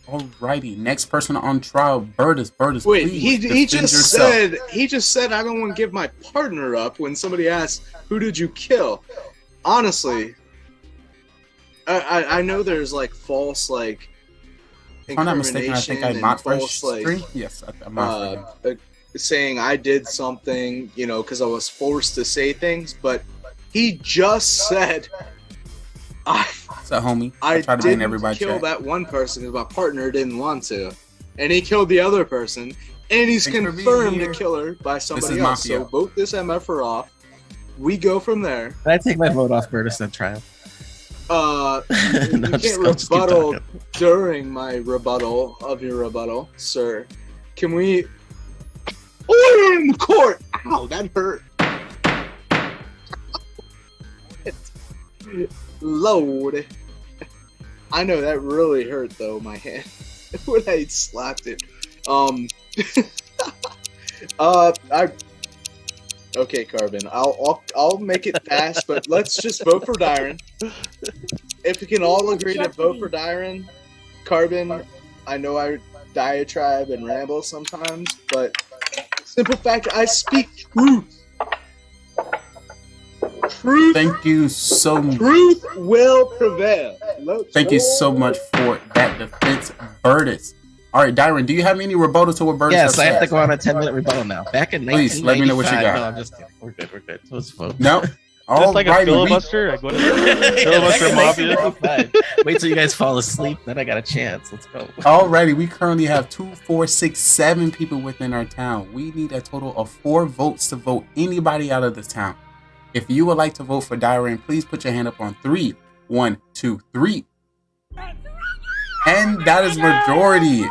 Speaker 21: Alrighty, next person on trial, Bertus.
Speaker 7: Wait,
Speaker 21: please
Speaker 7: he just
Speaker 21: yourself.
Speaker 7: said I don't want to give my partner up when somebody asks who did you kill. Honestly, I know there's like false like.
Speaker 21: If I'm not mistaken, I think I mocked first. Yes, I'm not
Speaker 7: saying I did something, you know, because I was forced to say things, but he just said
Speaker 21: What's up, homie?
Speaker 7: I
Speaker 21: try to be in
Speaker 7: didn't
Speaker 21: everybody's
Speaker 7: kill
Speaker 21: chat.
Speaker 7: that one person because my partner didn't want to, and he killed the other person, and he's
Speaker 21: Thanks for being
Speaker 7: confirmed
Speaker 21: here.
Speaker 7: a killer by somebody
Speaker 21: is
Speaker 7: else.
Speaker 21: Mafia.
Speaker 7: So vote this MFer off. We go from there.
Speaker 23: Can I take my vote off Bertus and trial?
Speaker 7: You
Speaker 23: No,
Speaker 7: can't
Speaker 23: I'll just keep
Speaker 7: rebuttal
Speaker 23: talking.
Speaker 7: during my rebuttal of your rebuttal, sir. Can we order in the court? Ow, that hurt. Load. I know that really hurt though, my hand. When I slapped it. Okay, Carbon. I'll make it fast, but let's just vote for Dyron. If we can all agree to vote for Dyron, Carbon, I know I diatribe and ramble sometimes, but simple fact, I speak truth. Truth.
Speaker 21: Thank you so much.
Speaker 7: Truth will prevail.
Speaker 21: Thank you so much for that defense, Bertus. All right, Dyron, do you have any rebuttal to what Bertus
Speaker 23: Yes, I have
Speaker 21: said?
Speaker 23: to go on a 10-minute rebuttal now. Back in 1995.
Speaker 21: Please, let me know what you got.
Speaker 23: No, I'm just kidding. We're good. Let's vote.
Speaker 21: No.
Speaker 6: Just like a filibuster? Like, what is it? Filibuster Mafia?
Speaker 23: Wait till you guys fall asleep, then I got a chance. Let's go.
Speaker 21: Alrighty, we currently have 2, 4, 6, 7 people within our town. We need a total of 4 votes to vote anybody out of this town. If you would like to vote for Dyron, please put your hand up on 3. 1, 2, 3. And that is majority.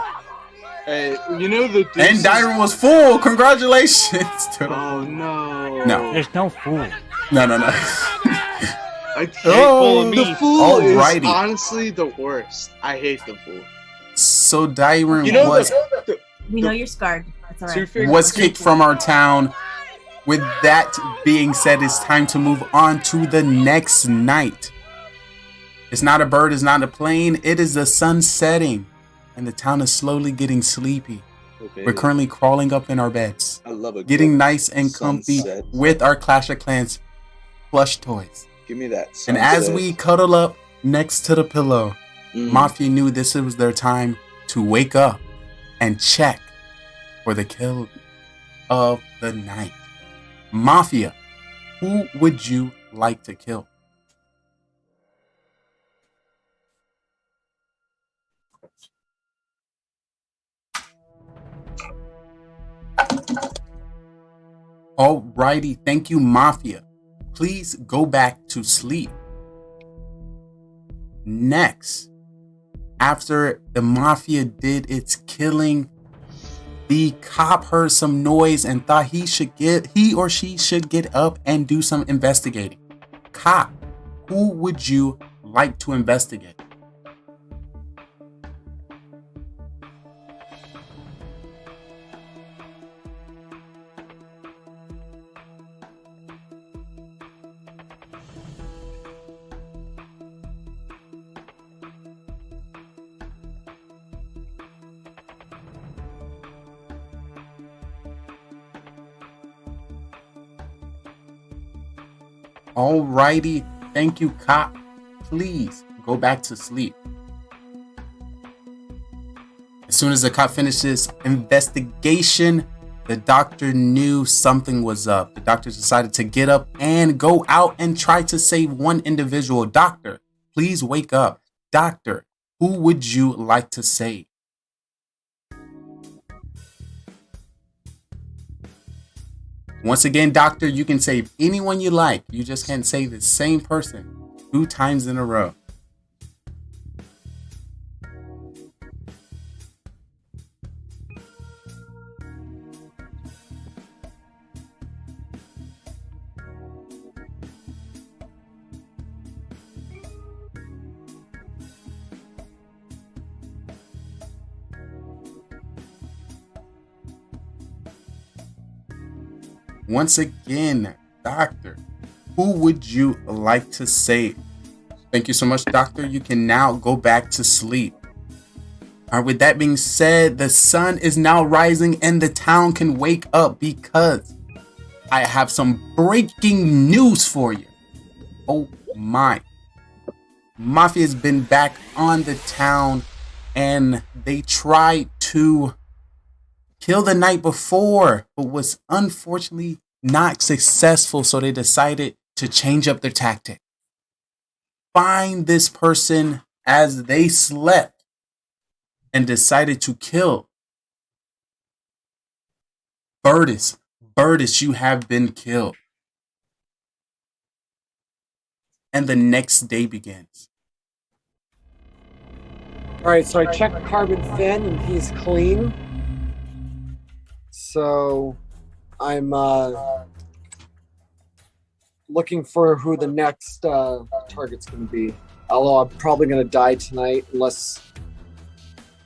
Speaker 7: Hey, you know the.
Speaker 21: And Dyron was full. Congratulations.
Speaker 7: Oh no.
Speaker 21: No.
Speaker 3: There's no fool.
Speaker 21: No.
Speaker 7: I hate
Speaker 21: Oh,
Speaker 7: the fool is
Speaker 21: alrighty.
Speaker 7: honestly the worst. I hate the fool.
Speaker 21: So Dyron
Speaker 7: You know
Speaker 21: was
Speaker 15: We know you're scarred. That's all right.
Speaker 21: was kicked from our town. With that being said, it's time to move on to the next night. It's not a bird, it's not a plane, it is the sun setting. And the town is slowly getting sleepy.
Speaker 7: Okay.
Speaker 21: We're currently crawling up in our beds.
Speaker 7: I love it.
Speaker 21: Getting nice and comfy
Speaker 7: sunset.
Speaker 21: with our Clash of Clans plush toys.
Speaker 7: Give me that.
Speaker 21: And as
Speaker 7: sunset.
Speaker 21: we cuddle up next to the pillow,
Speaker 7: Mhm.
Speaker 21: Mafia knew this was their time to wake up and check for the kill of the night. Mafia, who would you like to kill? Alrighty, thank you, Mafia. Please go back to sleep. Next, after the Mafia did its killing, the cop heard some noise and thought he or she should get up and do some investigating. Cop, who would you like to investigate? Alrighty, thank you, cop. Please go back to sleep. As soon as the cop finishes investigation, the doctor knew something was up. The doctor decided to get up and go out and try to save one individual. Doctor, please wake up. Doctor, who would you like to save? Once again, Doctor, you can save anyone you like. You just can't save the same person 2 times in a row. Once again, Doctor, who would you like to save? Thank you so much, Doctor. You can now go back to sleep. All right, with that being said, the sun is now rising and the town can wake up because I have some breaking news for you. Oh my. Mafia has been back on the town and they tried to kill the night before, but was unfortunately not successful. So they decided to change up their tactic. Find this person as they slept and decided to kill. Burtis, you have been killed. And the next day begins.
Speaker 17: All right, so I checked Carbon Finn and he's clean. So I'm looking for who the next target's going to be. Although I'm probably going to die tonight unless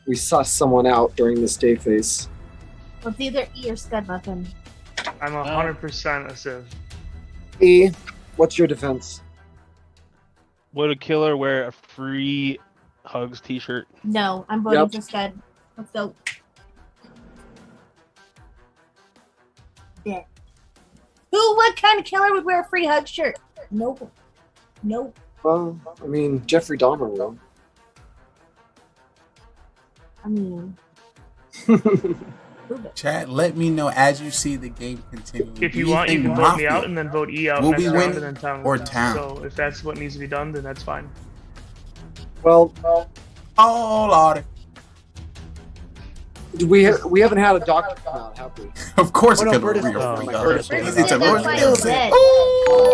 Speaker 17: we suss someone out during this day phase.
Speaker 15: Well, it's either E or Scud Muffin.
Speaker 16: I'm 100% a Civ.
Speaker 17: E, what's your defense?
Speaker 6: Would a killer wear a free Hugs t-shirt?
Speaker 15: No, I'm voting for Scud. Let's go. Yeah. What kind of killer would wear a free hug shirt? Nope. Nope.
Speaker 17: Well, I mean, Jeffrey Dahmer will.
Speaker 15: I mean,
Speaker 21: Chat, let me know as you see the game continue.
Speaker 16: If you want, you can vote me out and then vote E out
Speaker 21: will
Speaker 16: next
Speaker 21: be
Speaker 16: round
Speaker 21: winning
Speaker 16: and then town
Speaker 21: or
Speaker 16: wins.
Speaker 21: town?
Speaker 16: So if that's what needs to be done, then that's fine.
Speaker 17: Well,
Speaker 21: oh Lord,
Speaker 17: we haven't had a doctor come out, have we?
Speaker 21: of course
Speaker 17: Oh, no,
Speaker 21: it could
Speaker 17: Burtis
Speaker 21: be
Speaker 17: is
Speaker 21: a free
Speaker 17: my
Speaker 21: hug.
Speaker 17: Burtis
Speaker 21: Easy
Speaker 17: is
Speaker 21: to
Speaker 17: my
Speaker 21: Lord
Speaker 17: Burtis.
Speaker 21: kills it.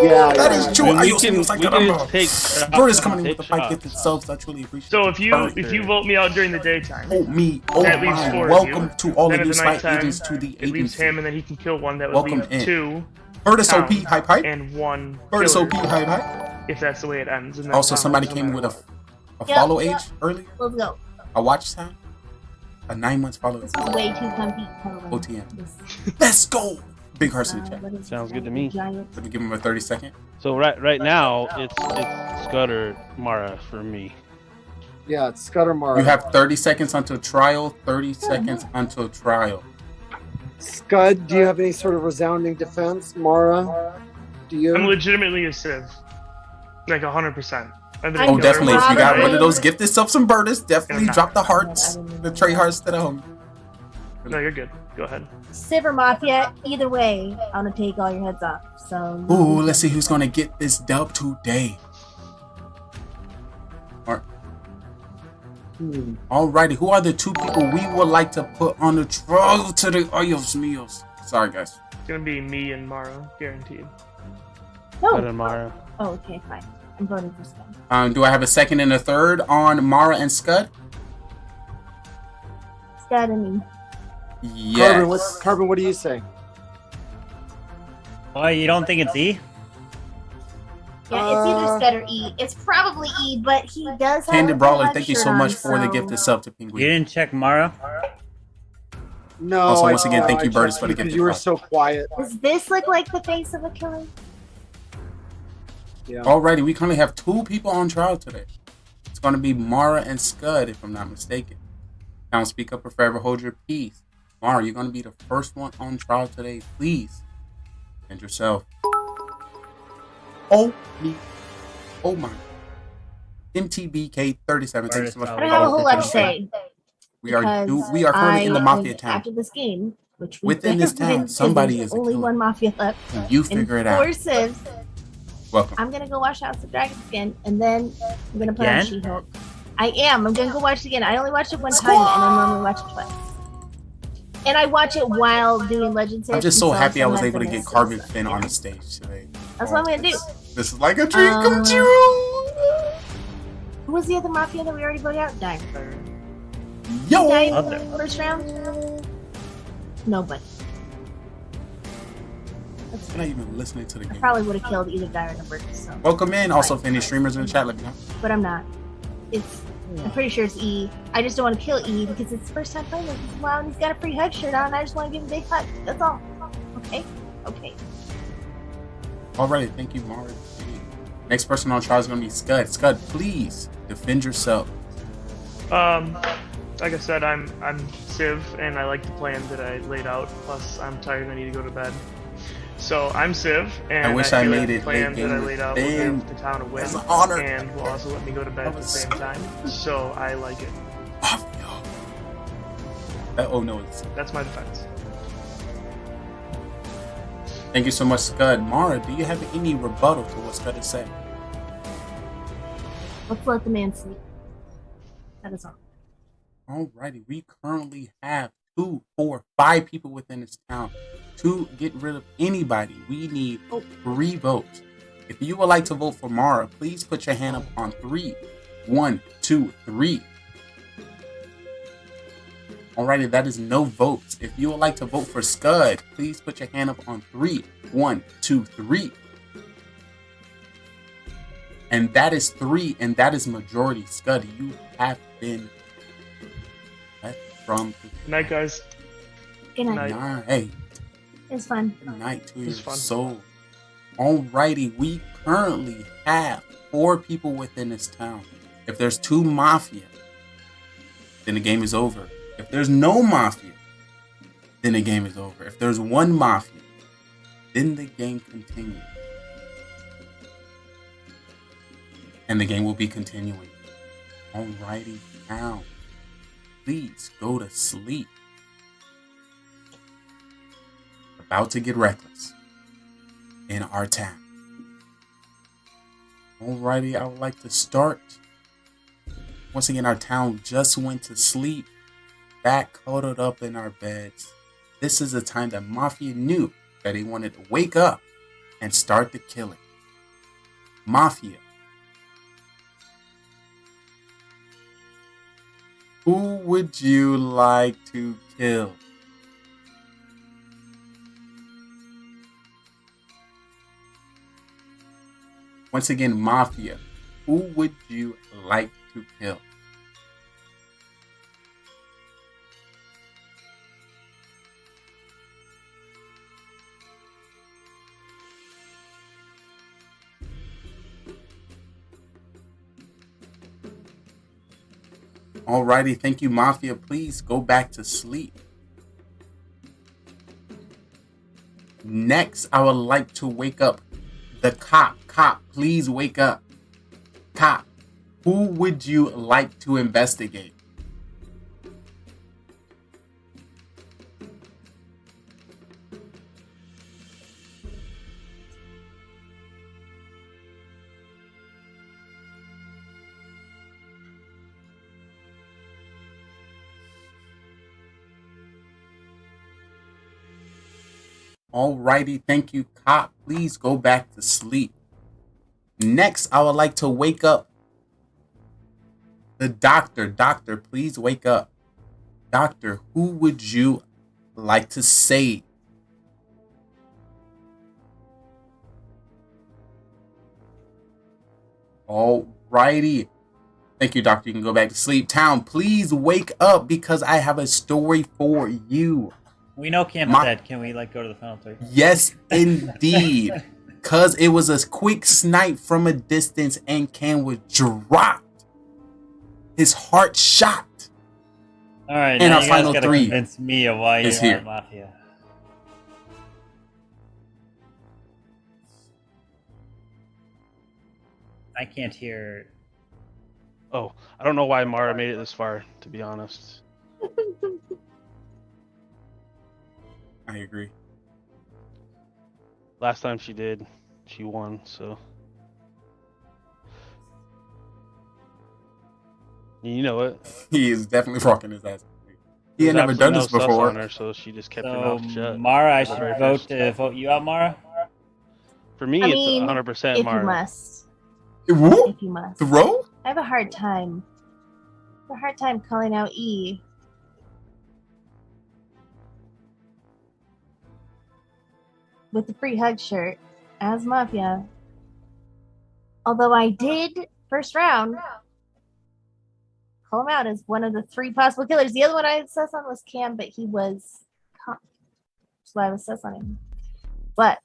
Speaker 17: Yeah,
Speaker 21: That is true.
Speaker 6: I mean,
Speaker 21: I
Speaker 6: we
Speaker 21: used to
Speaker 6: can-
Speaker 21: use like
Speaker 6: we
Speaker 21: a
Speaker 6: can
Speaker 21: number.
Speaker 6: take
Speaker 21: Burtis coming in with the
Speaker 6: take
Speaker 21: fight
Speaker 6: shots.
Speaker 21: gift itself, so I truly appreciate
Speaker 16: So
Speaker 21: it.
Speaker 16: if you vote me out during the daytime,
Speaker 21: oh me, oh
Speaker 16: that leaves
Speaker 21: my,
Speaker 16: 4
Speaker 21: welcome
Speaker 16: of you.
Speaker 21: to all
Speaker 16: then
Speaker 21: of you
Speaker 16: at the
Speaker 21: SWAT
Speaker 16: nighttime,
Speaker 21: agents to the
Speaker 16: it leaves
Speaker 21: agency.
Speaker 16: him, and then he can kill one. That would
Speaker 21: Welcome
Speaker 16: leave
Speaker 21: in.
Speaker 16: 2.
Speaker 21: Burtis
Speaker 16: town
Speaker 21: OP hype hype.
Speaker 16: And 1
Speaker 21: Burtis
Speaker 16: killer,
Speaker 21: OP hype hype.
Speaker 16: if that's the way it ends. And then
Speaker 21: Also,
Speaker 16: town
Speaker 21: somebody
Speaker 16: wins no
Speaker 21: came
Speaker 16: matter
Speaker 21: with
Speaker 16: what.
Speaker 21: a follow age earlier.
Speaker 15: let's go.
Speaker 21: A watch time. A 9 months follow age.
Speaker 15: This is way too comfy.
Speaker 21: OTM. Let's go. Big hearts in the chat.
Speaker 6: Sounds good to me.
Speaker 21: Let me give him a 30-second.
Speaker 6: So right now it's Scud or Mara for me.
Speaker 17: Yeah, it's Scud or Mara.
Speaker 21: You have 30 seconds until trial. 30 seconds until trial.
Speaker 17: Scud, do you have any sort of resounding defense? Mara, do you?
Speaker 16: I'm legitimately a Civ, like 100%.
Speaker 21: Oh, definitely. If you got one of those, gift yourself some Burtis. Definitely drop the hearts, the Trey hearts to the home.
Speaker 16: No, you're good. Go ahead.
Speaker 15: Civ or Mafia, either way, I'm gonna take all your heads off. So.
Speaker 21: Ooh, let's see who's gonna get this dub today. Alrighty, who are the 2 people we would like to put on the trial today? Ayos míos. Sorry, guys.
Speaker 16: It's gonna be me and Mara, guaranteed.
Speaker 15: No.
Speaker 6: Scud and Mara.
Speaker 15: Oh, okay, fine. I'm voting for Scud.
Speaker 21: Do I have a second and a third on Mara and Scud?
Speaker 15: Scud and me.
Speaker 21: Yes.
Speaker 17: Carbon, what do you say?
Speaker 3: Oh, you don't think it's E?
Speaker 15: Yeah, it's either Scud or E. It's probably E, but he does have
Speaker 21: Candid
Speaker 15: a
Speaker 21: Brawler,
Speaker 15: hug
Speaker 21: thank you
Speaker 15: shirt
Speaker 21: so much
Speaker 15: on,
Speaker 21: for the
Speaker 15: so-
Speaker 21: gifted sub to Penguin.
Speaker 3: You didn't check Mara?
Speaker 17: No.
Speaker 21: Also, once again, thank
Speaker 17: I
Speaker 21: you, Burtis,
Speaker 17: checked
Speaker 21: for the
Speaker 17: because
Speaker 21: gifted
Speaker 17: you were
Speaker 21: sub.
Speaker 17: so quiet.
Speaker 15: Does this look like the face of a killer?
Speaker 17: Yeah.
Speaker 21: Alrighty, we currently have 2 people on trial today. It's going to be Mara and Scud, if I'm not mistaken. Now, speak up or forever hold your peace. Mara, you're going to be the first one on trial today. Please. And yourself. Oh, me. Oh, my. MTBK37. Thank you so much
Speaker 15: I
Speaker 21: for
Speaker 15: don't have a
Speaker 21: the
Speaker 15: whole lot to say.
Speaker 21: We are
Speaker 15: because
Speaker 21: currently in the Mafia town.
Speaker 15: After this game, which
Speaker 21: Within this town, somebody is a
Speaker 15: only
Speaker 21: killer.
Speaker 15: one Mafia left.
Speaker 21: You figure it out.
Speaker 15: 4 Civs.
Speaker 21: Welcome.
Speaker 15: I'm gonna go watch House of Dragon again, and then I'm gonna put on
Speaker 21: Again?
Speaker 15: She-Hulk. I am. I'm gonna go watch it again. I only watched it one time, and I normally watch it twice. And I watch it while doing Legend Search.
Speaker 21: I'm just so happy I was
Speaker 15: sometimes
Speaker 21: able to
Speaker 15: miss
Speaker 21: get
Speaker 15: some
Speaker 21: Carbon
Speaker 15: stuff.
Speaker 21: Finn on the stage today.
Speaker 15: That's what I'm gonna do.
Speaker 21: This is like a dream come true.
Speaker 15: Who was the other Mafia that we already voted out? Dyer.
Speaker 21: Yo!
Speaker 15: Dyer first round? Nobody.
Speaker 21: I'm not even listening to the
Speaker 15: I
Speaker 21: game.
Speaker 15: probably would have killed either Dyer or Burgess. So.
Speaker 21: Welcome in. Also, if any streamers in the chat, let me know.
Speaker 15: But I'm not. I'm pretty sure it's E. I just don't want to kill E because it's the first time playing with him. Wow, and he's got a free hug shirt on, and I just want to give him a big hug. That's all. Okay? Okay.
Speaker 21: Alright, thank you, Mara. Next person on trial is going to be Scud. Scud, please defend yourself.
Speaker 16: Like I said, I'm Civ, and I like the plan that I laid out. Plus, I'm tired and I need to go to bed. So I'm Civ, and
Speaker 21: I wish I
Speaker 16: feel
Speaker 21: made
Speaker 16: like the
Speaker 21: it
Speaker 16: plan
Speaker 21: late
Speaker 16: that I
Speaker 21: game
Speaker 16: laid out
Speaker 21: with
Speaker 16: will
Speaker 21: Ben.
Speaker 16: give the town a win,
Speaker 21: That's an honor.
Speaker 16: and will also let me go to bed at the same time. So I like it.
Speaker 21: Oh no,
Speaker 16: That's my defense.
Speaker 21: Thank you so much, Scud. Mara, do you have any rebuttal to what Scud has said?
Speaker 15: Let's let the man sleep. That is all.
Speaker 21: Alrighty, we currently have 2, 4, 5 people within this town. To get rid of anybody, we need 3 votes. If you would like to vote for Mara, please put your hand up on 3. 1, 2, 3. Alrighty, that is no votes. If you would like to vote for Scud, please put your hand up on 3. 1, 2, 3. And that is 3, and that is majority. Scud, you have been left from the
Speaker 16: Good night, guys.
Speaker 15: Good night.
Speaker 21: Nah, hey,
Speaker 15: It was fun.
Speaker 21: good night to your
Speaker 16: was fun.
Speaker 21: soul. Alrighty, we currently have 4 people within this town. If there's 2 Mafia, then the game is over. If there's no Mafia, then the game is over. If there's 1 Mafia, then the game continues. And the game will be continuing. Alrighty, now, please go to sleep. About to get reckless in our town. Alrighty, I would like to start. Once again, our town just went to sleep, back cuddled up in our beds. This is the time that Mafia knew that he wanted to wake up and start the killing. Mafia. Who would you like to kill? Once again, Mafia. Who would you like to kill? Alrighty, thank you, Mafia. Please go back to sleep. Next, I would like to wake up the cop. Cop, please wake up. Cop, who would you like to investigate? Alrighty, thank you, cop. Please go back to sleep. Next, I would like to wake up the doctor. Doctor, please wake up. Doctor, who would you like to save? Alrighty. Thank you, doctor. You can go back to sleep. Town, please wake up because I have a story for you.
Speaker 3: We know Cam's dead. Can we go to the final 3?
Speaker 21: Yes, indeed. Because it was a quick snipe from a distance and Cam was dropped. His heart shot.
Speaker 3: All right,
Speaker 21: and
Speaker 3: now
Speaker 21: our
Speaker 3: you
Speaker 21: final
Speaker 3: guys gotta
Speaker 21: 3
Speaker 3: convince me of why
Speaker 21: is
Speaker 3: you
Speaker 21: here.
Speaker 3: want Mafia. I can't hear.
Speaker 6: Oh, I don't know why Mara made it this far, to be honest.
Speaker 21: I agree.
Speaker 6: Last time she did, she won, so.
Speaker 12: You know it.
Speaker 21: He is definitely rocking his ass. He
Speaker 12: There's
Speaker 21: had never done
Speaker 12: absolutely
Speaker 21: this
Speaker 12: no sus
Speaker 21: before.
Speaker 12: on her, so she just kept her
Speaker 3: So,
Speaker 12: mouth shut.
Speaker 3: Mara, I
Speaker 12: For the
Speaker 3: should
Speaker 12: very
Speaker 3: vote you out, Mara.
Speaker 12: For me,
Speaker 15: I
Speaker 12: it's
Speaker 15: mean,
Speaker 12: 100%
Speaker 15: if you
Speaker 12: Mara.
Speaker 15: must.
Speaker 21: Whoop?
Speaker 15: If you must.
Speaker 21: Throw?
Speaker 15: I have a hard time. I have a hard time calling out E. With the free hug shirt as Mafia. Although I did, first round, call him out as one of the 3 possible killers. The other one I had sus on was Cam, but he was caught. That's why I was sus on him. But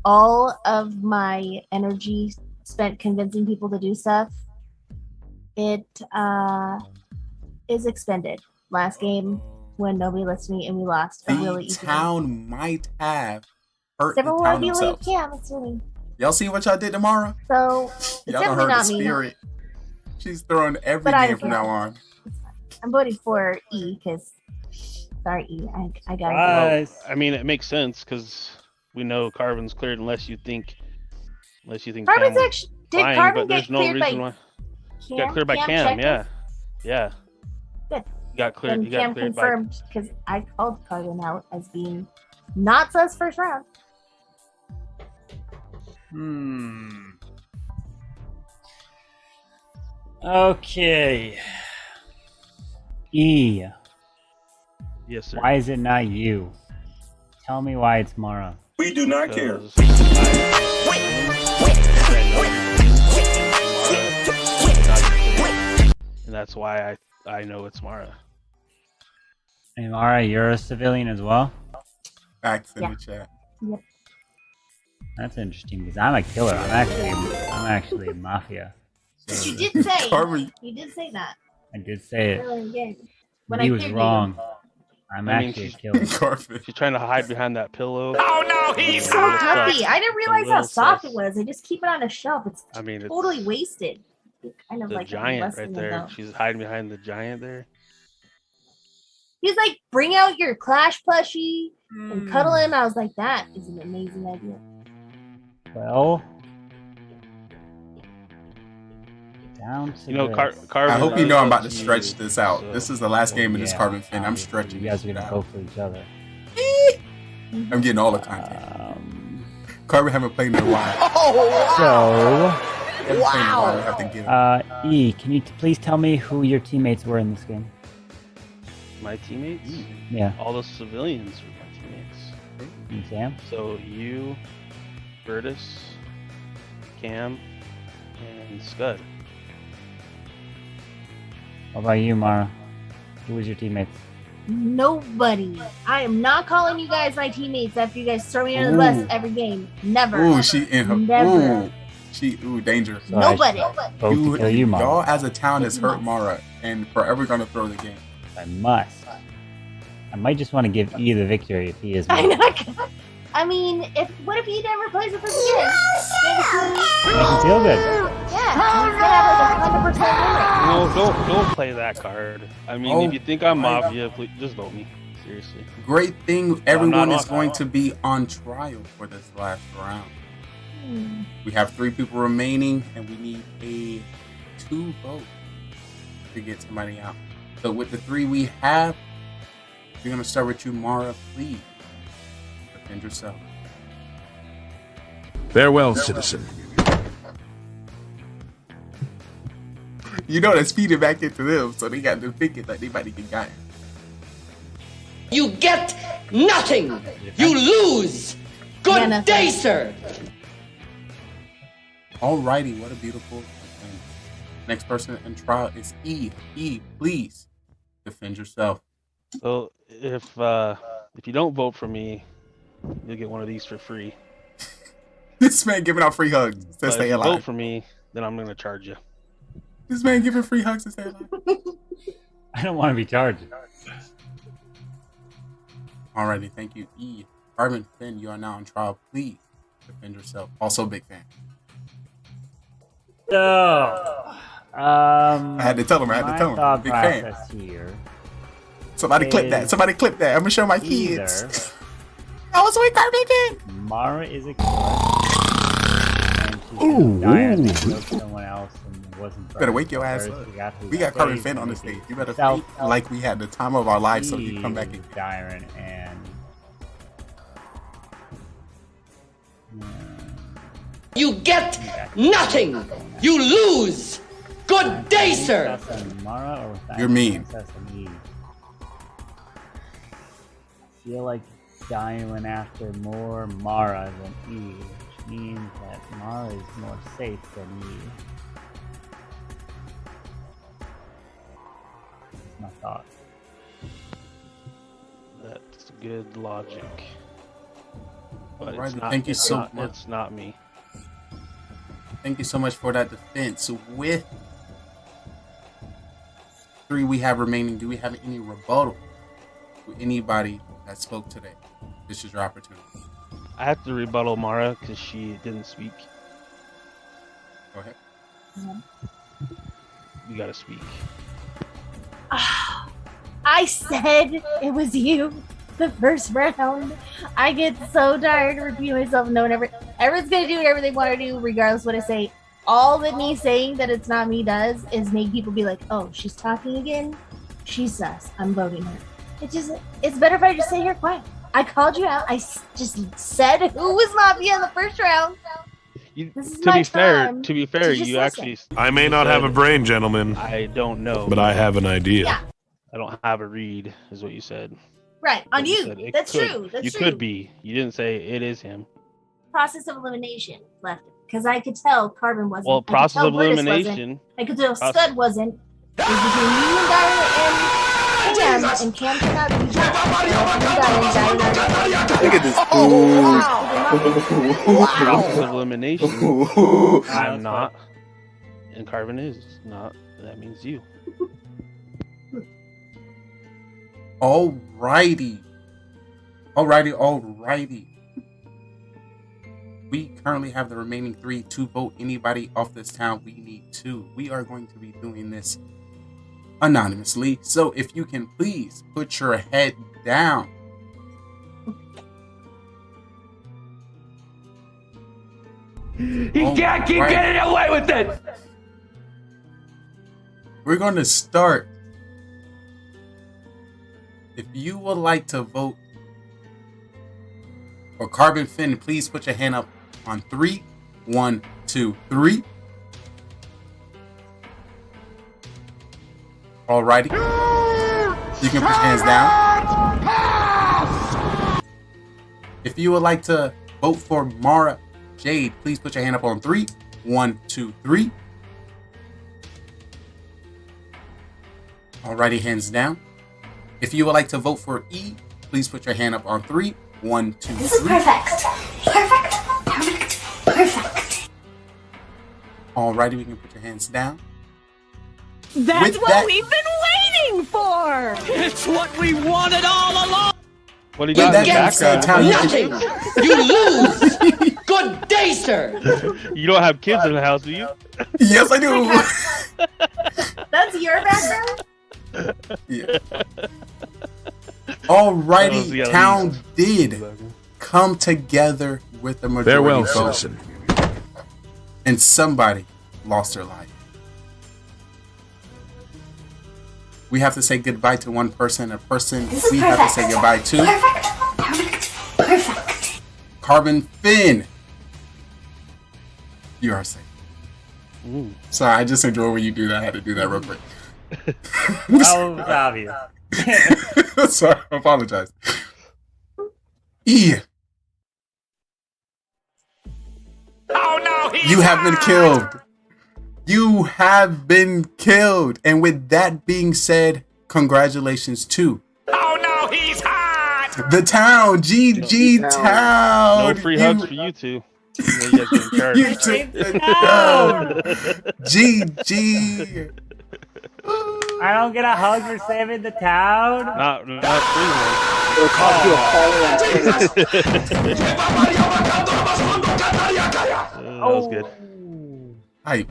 Speaker 15: all of my energy spent convincing people to do stuff, it is expended. Last game, when nobody listened to me and we lost a really
Speaker 21: The
Speaker 15: easy
Speaker 21: town might have hurt
Speaker 15: game.
Speaker 21: the
Speaker 15: Everyone
Speaker 21: town
Speaker 15: be like
Speaker 21: themselves.
Speaker 15: Cam, it's really.
Speaker 21: Y'all see what y'all did tomorrow?
Speaker 15: So it's
Speaker 21: Y'all done
Speaker 15: definitely
Speaker 21: heard the
Speaker 15: not me.
Speaker 21: spirit. She's throwing every
Speaker 15: But I
Speaker 21: game from
Speaker 15: don't
Speaker 21: now
Speaker 15: care.
Speaker 21: on.
Speaker 15: I'm voting for E because, sorry E, I got
Speaker 12: Well, I mean, it makes sense because we know Carbon's cleared unless you think
Speaker 15: Carbon's
Speaker 12: Cam
Speaker 15: actually did
Speaker 12: lying,
Speaker 15: Carbon
Speaker 12: but there's
Speaker 15: get
Speaker 12: no
Speaker 15: cleared
Speaker 12: reason
Speaker 15: by
Speaker 12: why.
Speaker 15: Cam?
Speaker 12: Got cleared by Cam,
Speaker 15: checked
Speaker 12: yeah.
Speaker 15: it?
Speaker 12: Yeah.
Speaker 15: Good.
Speaker 12: He got cleared.
Speaker 15: And
Speaker 12: He got
Speaker 15: Cam
Speaker 12: cleared by.
Speaker 15: confirmed because I called Carbon out as being not sus first round.
Speaker 3: Okay. E.
Speaker 12: Yes, sir.
Speaker 3: Why is it not you? Tell me why it's Mara.
Speaker 12: We do not care. And that's why I know it's Mara.
Speaker 3: Hey, Mara, you're a civilian as well?
Speaker 21: Facts in the chat.
Speaker 15: Yep.
Speaker 3: That's interesting because I'm a killer. I'm actually a Mafia. So
Speaker 15: You did say.
Speaker 21: Carbon.
Speaker 15: You did say that.
Speaker 3: I did say it.
Speaker 15: Earlier in the game. When
Speaker 3: He
Speaker 15: I
Speaker 3: was
Speaker 15: cleared
Speaker 3: wrong.
Speaker 15: you.
Speaker 3: I'm
Speaker 12: I mean,
Speaker 3: actually a
Speaker 12: she's-
Speaker 3: killer.
Speaker 12: She's trying to hide behind that pillow.
Speaker 15: Oh no, he's so dirty. I didn't realize how
Speaker 12: little
Speaker 15: soft
Speaker 12: sus.
Speaker 15: it was. I just keep it on a shelf. It's
Speaker 12: I mean, it's
Speaker 15: totally wasted. Kind of
Speaker 12: the
Speaker 15: like
Speaker 12: giant
Speaker 15: less
Speaker 12: right
Speaker 15: than
Speaker 12: there.
Speaker 15: ago.
Speaker 12: She's hiding behind the giant there.
Speaker 15: He's like, bring out your Clash plushie and cuddle him. I was like, that is an amazing idea.
Speaker 3: Well, down to
Speaker 12: You know,
Speaker 3: this.
Speaker 12: Carbon.
Speaker 21: I hope you know I'm about to
Speaker 12: is
Speaker 21: stretch this out.
Speaker 12: so-
Speaker 21: This is the last game of this
Speaker 3: Yeah.
Speaker 21: Carbon Fin. I'm stretching.
Speaker 3: You guys are
Speaker 21: this
Speaker 3: gonna
Speaker 21: out.
Speaker 3: go for each other.
Speaker 21: I'm getting all the content. Carbon haven't played in a while.
Speaker 3: So,
Speaker 21: Haven't played in a while, I have to get him.
Speaker 3: E, can you please tell me who your teammates were in this game?
Speaker 12: My teammates?
Speaker 3: Yeah.
Speaker 12: All those civilians were my teammates.
Speaker 3: And Sam?
Speaker 12: So you, Bertus, Cam, and Scud.
Speaker 3: What about you, Mara? Who was your teammates?
Speaker 15: Nobody. I am not calling you guys my teammates after you guys throw me under the bus
Speaker 21: Ooh.
Speaker 15: every game. Never.
Speaker 21: Ooh, she in her.
Speaker 15: Never.
Speaker 21: Ooh, danger.
Speaker 3: So I should
Speaker 15: Nobody.
Speaker 3: vote to kill you, Mara.
Speaker 21: Y'all as a town has hurt Mara and forever gonna throw the game.
Speaker 3: I must. I might just want to give E the victory if he is.
Speaker 15: I
Speaker 3: Mara.
Speaker 15: know. I mean, what if he never plays with us again?
Speaker 3: Make him feel good.
Speaker 15: Yeah, he's gonna have like a 100% win rate.
Speaker 12: No, don't play that card. I mean, if you think I'm Mafia, please just vote me. Seriously.
Speaker 21: Great thing,
Speaker 12: I'm
Speaker 21: everyone
Speaker 12: not
Speaker 21: is going to be on trial for this last round. We have 3 people remaining, and we need a 2 vote to get somebody out. So with the 3 we have, we're gonna start with you, Mara. Please defend yourself.
Speaker 9: Farewell, citizen.
Speaker 21: You know that's feeding back into them, so they got to thinking that they might get gotten.
Speaker 18: You get nothing. You lose. Good
Speaker 15: Yeah,
Speaker 18: day, sir.
Speaker 21: Alrighty, what a beautiful thing. Next person in trial is E. E, please defend yourself.
Speaker 12: So if you don't vote for me, you'll get one of these for free.
Speaker 21: This man giving out free hugs to
Speaker 12: But if
Speaker 21: stay
Speaker 12: you
Speaker 21: alive.
Speaker 12: vote for me, then I'm gonna charge you.
Speaker 21: This man giving free hugs to stay alive.
Speaker 3: I don't want to be charged.
Speaker 21: Alrighty, thank you, E. Carbon Finn, you are now on trial. Please defend yourself. Also, big fan.
Speaker 3: So,
Speaker 21: I had to tell him.
Speaker 3: my thought
Speaker 21: Big fan.
Speaker 3: process here.
Speaker 21: Somebody clip that.
Speaker 3: is
Speaker 21: Somebody clip that. I'm gonna show my
Speaker 3: either
Speaker 21: kids. I was with Carbon Finn.
Speaker 3: Mara is a killer, and Diane killed someone else and it wasn't.
Speaker 21: Better wake your ass up. We got Carbon Finn on the stage. You better fight like we had the time of our lives so you come back and
Speaker 3: Diren and.
Speaker 18: You get nothing. You lose. Good day, sir.
Speaker 21: You're mean.
Speaker 3: I feel like Diane went after more Mara than Eve, which means that Mara is more safe than Eve. That's my thought.
Speaker 12: That's good logic. But
Speaker 21: Alright,
Speaker 12: it's not,
Speaker 21: thank you
Speaker 12: it's
Speaker 21: so
Speaker 12: not,
Speaker 21: much.
Speaker 12: It's not me.
Speaker 21: Thank you so much for that defense. With 3 we have remaining, do we have any rebuttal to anybody that spoke today? This is your opportunity.
Speaker 12: I have to rebuttal Mara because she didn't speak.
Speaker 21: Go ahead.
Speaker 12: You gotta speak.
Speaker 15: I said it was you the first round. I get so tired of repeating myself. No one everyone's gonna do whatever they want to do, regardless of what I say. All that me saying that it's not me does is make people be like, "Oh, she's talking again. She's sus. I'm voting her." It's better if I just sit here quiet. I called you out. I just said who was Mafia in the first round.
Speaker 12: To be fair, you actually.
Speaker 9: I may not have a brain, gentlemen.
Speaker 12: I don't know.
Speaker 9: But I have an idea.
Speaker 15: Yeah.
Speaker 12: I don't have a read, is what you said.
Speaker 15: Right, on you.
Speaker 12: Said it
Speaker 15: That's
Speaker 12: could-
Speaker 15: true. That's
Speaker 12: you
Speaker 15: true.
Speaker 12: could be. You didn't say it is him.
Speaker 15: Process of elimination left because I could tell Carbon wasn't.
Speaker 12: Well,
Speaker 15: I could
Speaker 12: process
Speaker 15: tell
Speaker 12: of
Speaker 15: Brutus
Speaker 12: elimination-
Speaker 15: wasn't. I could tell
Speaker 12: Proce-
Speaker 15: Scud wasn't. It was between you and Diane and Cam turned out to be Diane.
Speaker 7: Look at this
Speaker 12: Process of elimination. I'm not, and Carbon is not. That means you.
Speaker 21: Alrighty. We currently have the remaining 3 to vote anybody off this town. We need 2. We are going to be doing this anonymously. So if you can please put your head down.
Speaker 18: He can't keep getting away with it.
Speaker 21: We're going to start. If you would like to vote for Carbon Finn, please put your hand up on 3. 1, 2, 3. Alrighty. You can put your hands down. If you would like to vote for Mara Jade, please put your hand up on 3. 1, 2, 3. Alrighty, hands down. If you would like to vote for E, please put your hand up on 3. 1, 2, 3.
Speaker 15: This is perfect. Perfect.
Speaker 21: Alrighty, we can put your hands down.
Speaker 11: That's
Speaker 21: With
Speaker 11: what
Speaker 21: that-
Speaker 11: we've been waiting for. It's what we wanted all along.
Speaker 12: What do you got in the background?
Speaker 18: Nothing. You lose. Good day, sir.
Speaker 12: You don't have kids in the house, do you?
Speaker 21: Yes, I do.
Speaker 15: That's your background?
Speaker 21: Yeah. Alrighty, town did come together with the majority
Speaker 9: Farewell,
Speaker 21: vote.
Speaker 9: citizen.
Speaker 21: And somebody lost their life. We have to say goodbye to one person. A person we have to say goodbye to.
Speaker 15: Perfect.
Speaker 21: Carbon Finn. You are safe. Sorry, I just enjoy when you do that. I had to do that real quick.
Speaker 3: That was obvious.
Speaker 21: Sorry, I apologize. E.
Speaker 18: Oh no,
Speaker 21: You have been killed. You have been killed. And with that being said, congratulations to
Speaker 18: Oh no, he's hot.
Speaker 21: the town. GG town.
Speaker 12: No free hugs for you two. You know you guys get in charge.
Speaker 21: You took the town. GG.
Speaker 3: I don't get a hug for saving the town.
Speaker 12: Not free ones.
Speaker 17: They'll call you a caller on Twitter.
Speaker 12: That was good.
Speaker 21: Hi.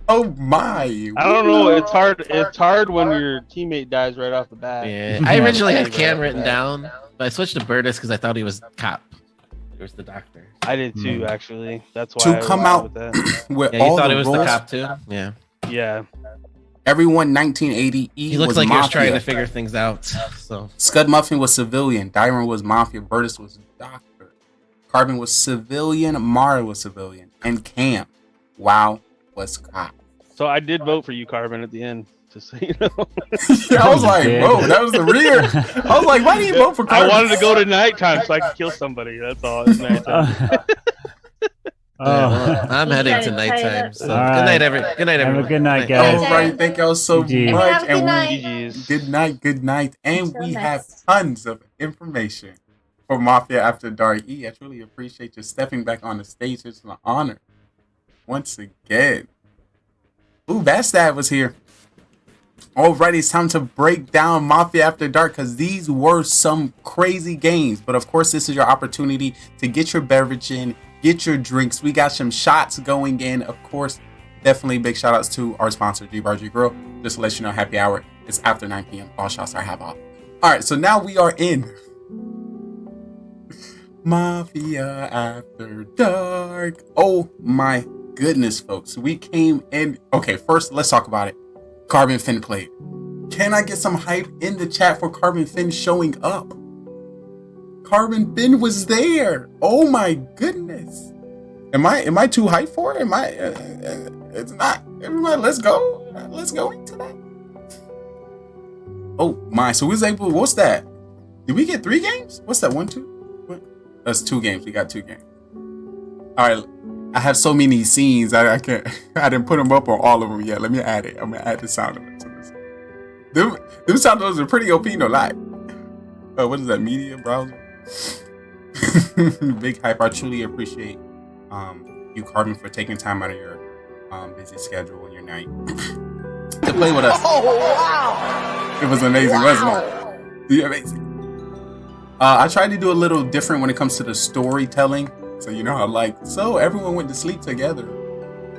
Speaker 21: Oh my.
Speaker 12: I don't know. It's hard. It's hard when your teammate dies right off the bat.
Speaker 23: Yeah, I originally had Cam written down, but I switched to Burtis because I thought he was cop. was the doctor.
Speaker 6: I did too, actually. That's why
Speaker 21: To
Speaker 6: I
Speaker 21: come
Speaker 6: went
Speaker 21: out
Speaker 6: with that.
Speaker 21: with
Speaker 23: Yeah, you
Speaker 21: all
Speaker 23: thought
Speaker 21: the
Speaker 23: it was the
Speaker 21: roles.
Speaker 23: cop too? Yeah.
Speaker 6: Yeah.
Speaker 21: Everyone 1980
Speaker 23: He looked
Speaker 21: was
Speaker 23: like
Speaker 21: Mafia.
Speaker 23: he was trying to figure things out. So
Speaker 21: Scud Muffin was civilian. Dyron was Mafia. Burtis was doctor. Carbon was civilian. Mara was civilian. And Cam, wow, was cop.
Speaker 6: So I did vote for you, Carbon, at the end. Just so you know.
Speaker 21: Yeah, I was like, whoa, that was the rear. I was like, why do you vote for Carbon?
Speaker 6: I wanted to go to nighttime so I could kill somebody. That's all. It's nighttime.
Speaker 23: well, I'm heading to nighttime. So
Speaker 3: All right.
Speaker 23: good night, everyone.
Speaker 3: Have a good night, guys.
Speaker 21: All right, thank y'all so
Speaker 3: GG.
Speaker 21: much.
Speaker 15: Have a good night.
Speaker 21: Good night, good night. And
Speaker 15: Until
Speaker 21: we have
Speaker 15: next.
Speaker 21: tons of information for Mafia After Dark. I truly appreciate you stepping back on the stage. It's an honor. Once again. Ooh, Bastad was here. Alrighty, it's time to break down Mafia After Dark because these were some crazy games. But of course, this is your opportunity to get your beverage in, get your drinks. We got some shots going in. Of course, definitely big shout outs to our sponsor, G-Bar G Grill. Just to let you know, happy hour. It's after 9 p.m. All shots are half off. Alright, so now we are in Mafia After Dark. Oh my goodness, folks. We came in. Okay, first, let's talk about it. Carbon Finn played. Can I get some hype in the chat for Carbon Finn showing up? Carbon Finn was there. Oh my goodness. Am I too hype for it? Am I? It's not. Everybody, let's go. Let's go into that. Oh my. So we was able. What's that? Did we get 3 games? What's that? 1, 2? What? That's 2 games. We got 2 games. All right. I have so many scenes. I can't. I didn't put them up on all of them yet. Let me add it. I'm gonna add the sound effects to this. Them sound effects are pretty OP. No lie. What is that? Media browser. Big hype. I truly appreciate you, Carbon, for taking time out of your busy schedule and your night to play with us.
Speaker 18: Oh, wow.
Speaker 21: It was amazing, wasn't it? Yeah, amazing. I tried to do a little different when it comes to the storytelling. So you know how so everyone went to sleep together.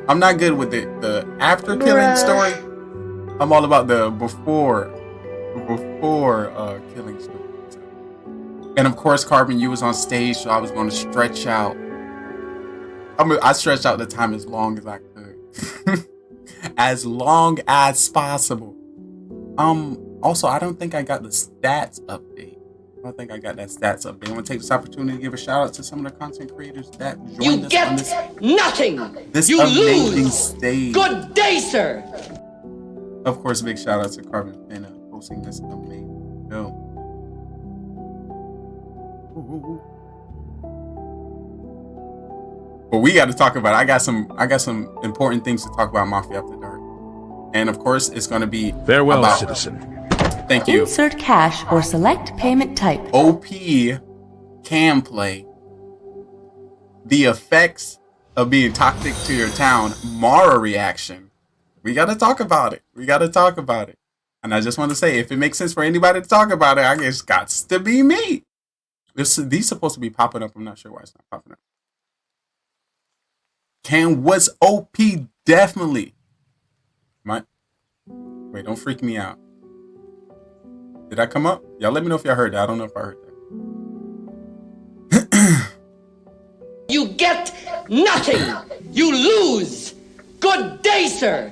Speaker 21: I'm not good with the after killing story. I'm all about the before killing story. And of course, Carbon, you was on stage, so I was going to stretch out. I stretched out the time as long as I could, as long as possible. Also, I don't think I got the stats update. I don't think I got that stats update. I want to take this opportunity to give a shout out to some of the content creators that joined us on this.
Speaker 18: Nothing.
Speaker 21: This
Speaker 18: You
Speaker 21: amazing
Speaker 18: lose.
Speaker 21: stage.
Speaker 18: Good day, sir.
Speaker 21: Of course, big shout out to Carbon Finn hosting this amazing film. But we got to talk about it. I got some important things to talk about Mafia After Dark. And of course, it's going to be
Speaker 9: farewell,
Speaker 21: about,
Speaker 9: citizen.
Speaker 21: Thank you.
Speaker 5: Insert cash or select payment type.
Speaker 21: OP can play. The effects of being toxic to your town. Mara reaction. We got to talk about it. And I just want to say, if it makes sense for anybody to talk about it, I guess it's got to be me. These supposed to be popping up. I'm not sure why it's not popping up. Can was OP definitely. Wait, don't freak me out. Did I come up? Y'all let me know if y'all heard that. I don't know if I heard that.
Speaker 18: You get nothing. You lose. Good day, sir.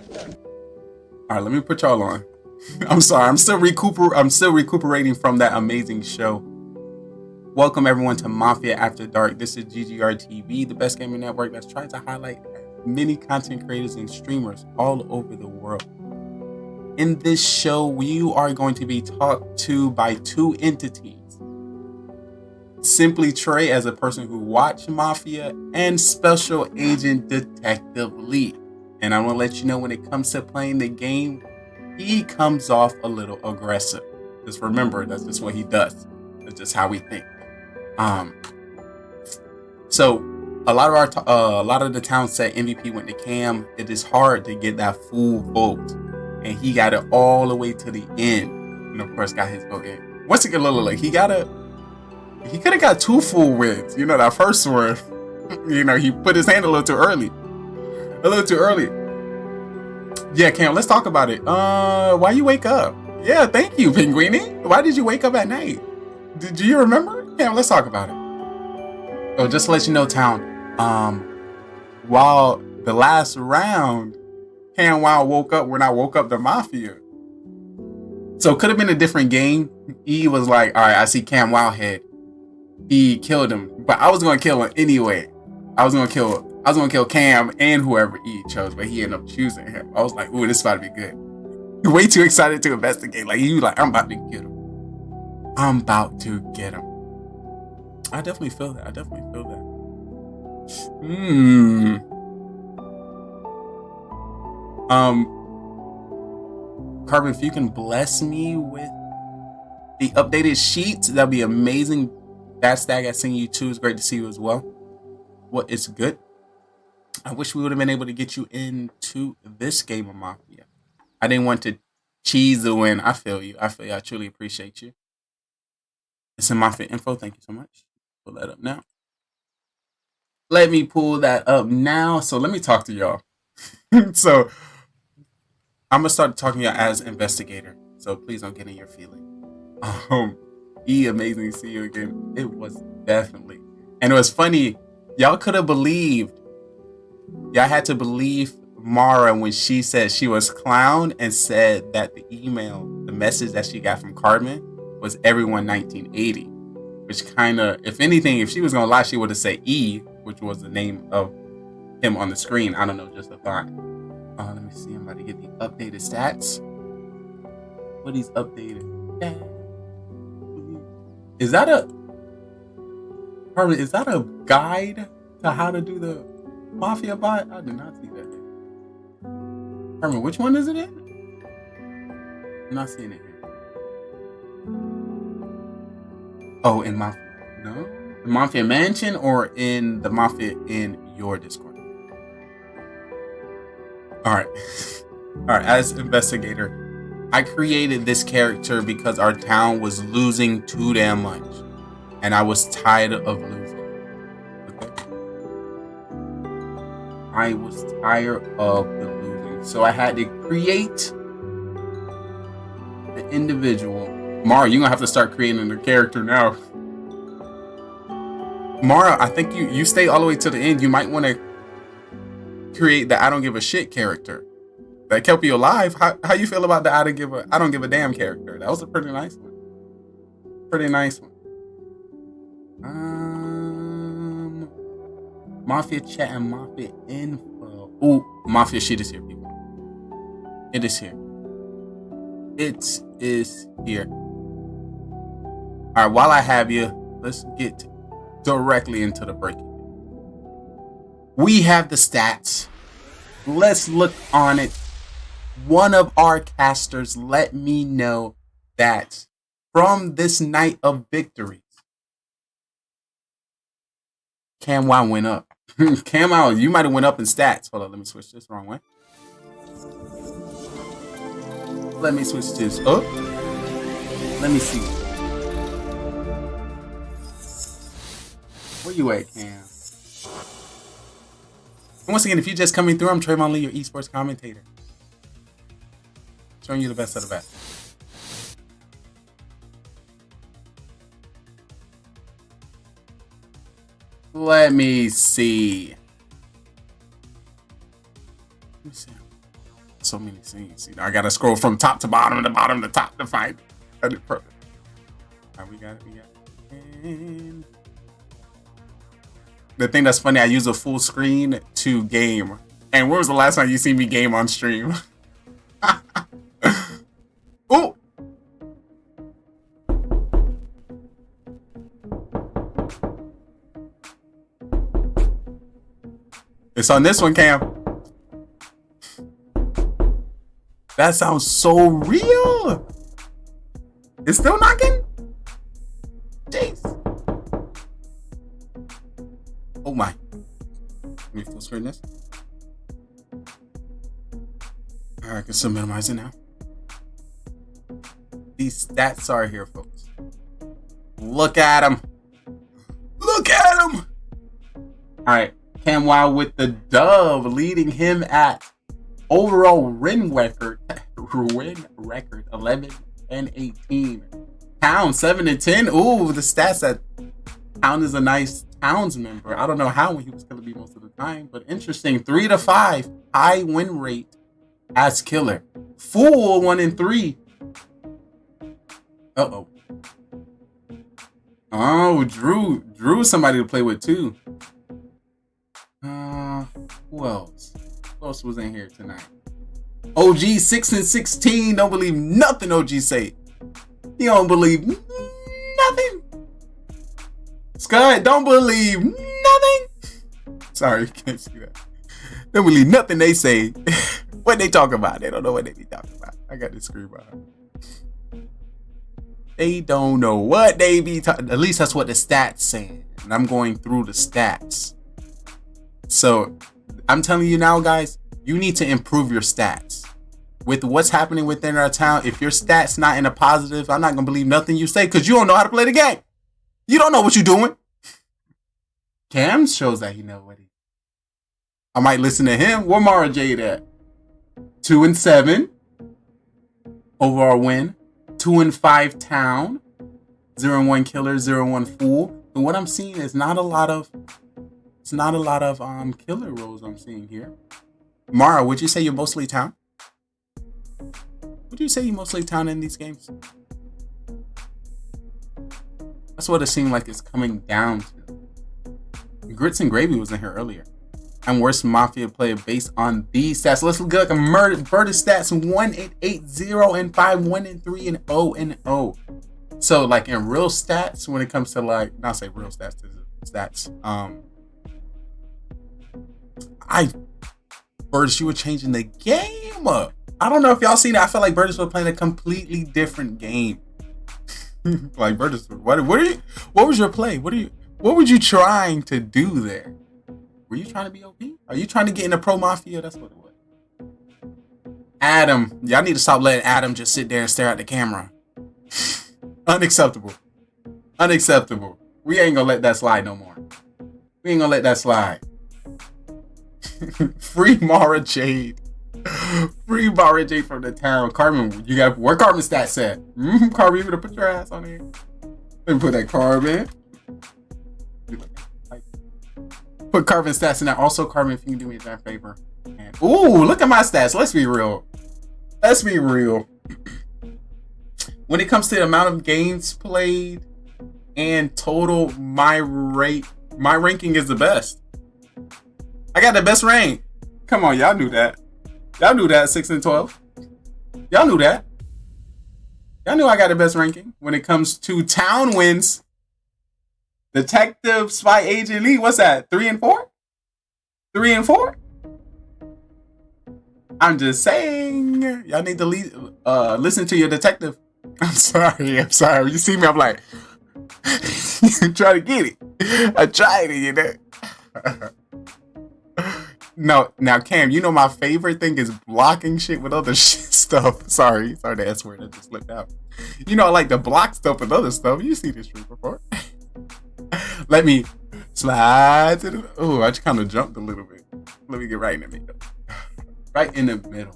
Speaker 21: All right, let me put y'all on. I'm sorry. I'm still recuperating from that amazing show. Welcome everyone to Mafia After Dark. This is GGR TV, the best gaming network that's trying to highlight many content creators and streamers all over the world. In this show, you are going to be talked to by 2 entities. Simply Trey as a person who watched Mafia, and Special Agent Detective Lee. And I want to let you know, when it comes to playing the game, he comes off a little aggressive. Just remember, that's just what he does. That's just how we think. So a lot of the town said MVP went to Cam. It is hard to get that full vote, and he got it all the way to the end, and of course got his vote in. Once again, look, he could have got 2 full wins. You know, that first one, he put his hand a little too early. Yeah, Cam, let's talk about it. Why you wake up? Yeah, thank you, Pinguini. Why did you wake up at night? Do you remember? Cam, let's talk about it. Oh, just to let you know, Town. While the last round, Cam Wow woke up when I woke up the Mafia. So it could have been a different game. E was like, all right, I see Cam Wow head. E killed him, but I was gonna kill him anyway. I was gonna kill Cam and whoever E chose, but he ended up choosing him. I was like, ooh, this is about to be good. Way too excited to investigate. Like he was like, I'm about to get him. I'm about to get him. I definitely feel that. Carbon, if you can bless me with the updated sheets, that'd be amazing. That stag I seen you too. It's great to see you as well. Well, it's good. I wish we would have been able to get you into this game of Mafia. I didn't want to cheese the win. I feel you. I truly appreciate you. It's in Mafia info. Thank you so much. Pull that up now. Let me pull that up now. So let me talk to y'all. So I'm gonna start talking to y'all as investigator. So please don't get in your feeling. E, amazing to see you again. It was definitely, and it was funny. Y'all could have believed. Y'all had to believe Mara when she said she was clown and said that the message that she got from Carmen was everyone 1980, which kind of, if anything, if she was gonna lie, she would have said E, which was the name of him on the screen. I don't know, just a thought. Let me see. I'm about to get the updated stats. What these updated? Is that a guide to how to do the Mafia bot? I did not see that. Herman, which one is it in? I'm not seeing it here. Oh, in Mafia. No? The Mafia Mansion or in the Mafia in your Discord? Alright. Alright, as investigator, I created this character because our town was losing too damn much. And I was tired of losing. Okay. I was tired of the losing. So I had to create the individual. Mara, you're gonna have to start creating the character now. Mara, I think you stay all the way to the end. You might want to create the I don't give a shit character. That kept you alive. How you feel about the I don't give a damn character? That was a pretty nice one. Mafia chat and Mafia info. Ooh, Mafia sheet is here, people. It is here. It is here. All right, while I have you, let's get directly into the breaking. We have the stats. Let's look on it. One of our casters let me know that from this night of victories, Cam Y went up. Cam Y, you might have went up in stats. Hold on, let me switch this wrong way. Let me switch this up. Let me see. Where you at, Cam? And once again, if you're just coming through, I'm Trayvon Lee, your esports commentator. Showing you the best of the best. Let me see. So many scenes. You know, I gotta scroll from top to bottom, to bottom to top to find it. Perfect. All right, we got it. And the thing that's funny, I use a full screen to game. And when was the last time you seen me game on stream? Ooh! It's on this one, Cam. That sounds so real. It's still knocking? Jeez. Oh my. Let me full screen this. Alright, I can still minimize it now. These stats are here, folks. Look at him. Look at him. Alright, Cam Wow with the dove, leading him at overall win record 11 and 18. Town 7 and 10. Ooh, the stats that Town is a nice Pounds member. I don't know how he was killing me most of the time, but interesting. 3 to 5, high win rate as killer. Fool 1 in 3. Uh-oh. Oh, Drew somebody to play with too. Who else? Who else was in here tonight? OG 6 and 16. Don't believe nothing OG say. He don't believe nothing. Scott, don't believe nothing. Sorry, can't see that. Don't believe nothing they say. What they talk about? They don't know what they be talking about. I got this screen behind. They don't know what they be talking. At least that's what the stats saying. And I'm going through the stats. So I'm telling you now, guys, you need to improve your stats. With what's happening within our town, if your stats not in a positive, I'm not gonna believe nothing you say because you don't know how to play the game. You don't know what you're doing. Cam shows that he knows what he. I might listen to him. Where Mara Jade at? 2 and 7. Overall win. 2 and 5 town. 0 and 1 killer, 0 and 1 fool. And what I'm seeing is not a lot of killer roles I'm seeing here. Mara, would you say you're mostly town? Would you say you're mostly town in these games? That's what it seemed like it's coming down to. Grits and Gravy was in here earlier. I'm worst Mafia player based on these stats. Let's look at Murder stats. 1 and 8, 0 and 5, 1 and 3, and 0 and 0. So like in real stats, when it comes to like, not say real stats, Burgess, you were changing the game up. I don't know if y'all seen that. I felt like Burgess was playing a completely different game. Like Burgess, what was your play? What were you trying to do there? Were you trying to be OP? Are you trying to get into Pro Mafia? That's what it was. Adam, y'all need to stop letting Adam just sit there and stare at the camera. Unacceptable. Unacceptable. We ain't gonna let that slide no more. We ain't gonna let that slide. Free Mara Jade. Free Mara Jade from the town. Carmen, you got where Carmen stats at? Carmen, you gonna put your ass on here? Let me put that Carmen. Put Carmen stats in there. Also, Carmen, if you can do me that favor. And, ooh, look at my stats. Let's be real. Let's be real. When it comes to the amount of games played and total, my ranking is the best. I got the best rank. Come on, y'all knew that. Y'all knew that, 6 and 12. Y'all knew that. Y'all knew I got the best ranking. When it comes to town wins, Detective, Spy, Agent, Elite, what's that? 3 and 4? 3 and 4? I'm just saying. Y'all need to listen to your detective. I'm sorry. You see me, I'm like, try to get it. I tried it, you know. No, now Cam, you know my favorite thing is blocking shit with other stuff. Sorry the S word, I just slipped out. You know I like to block stuff with other stuff. You see this stream before. Let me slide to the. Oh, I just kind of jumped a little bit. Let me get right in the middle. Right in the middle.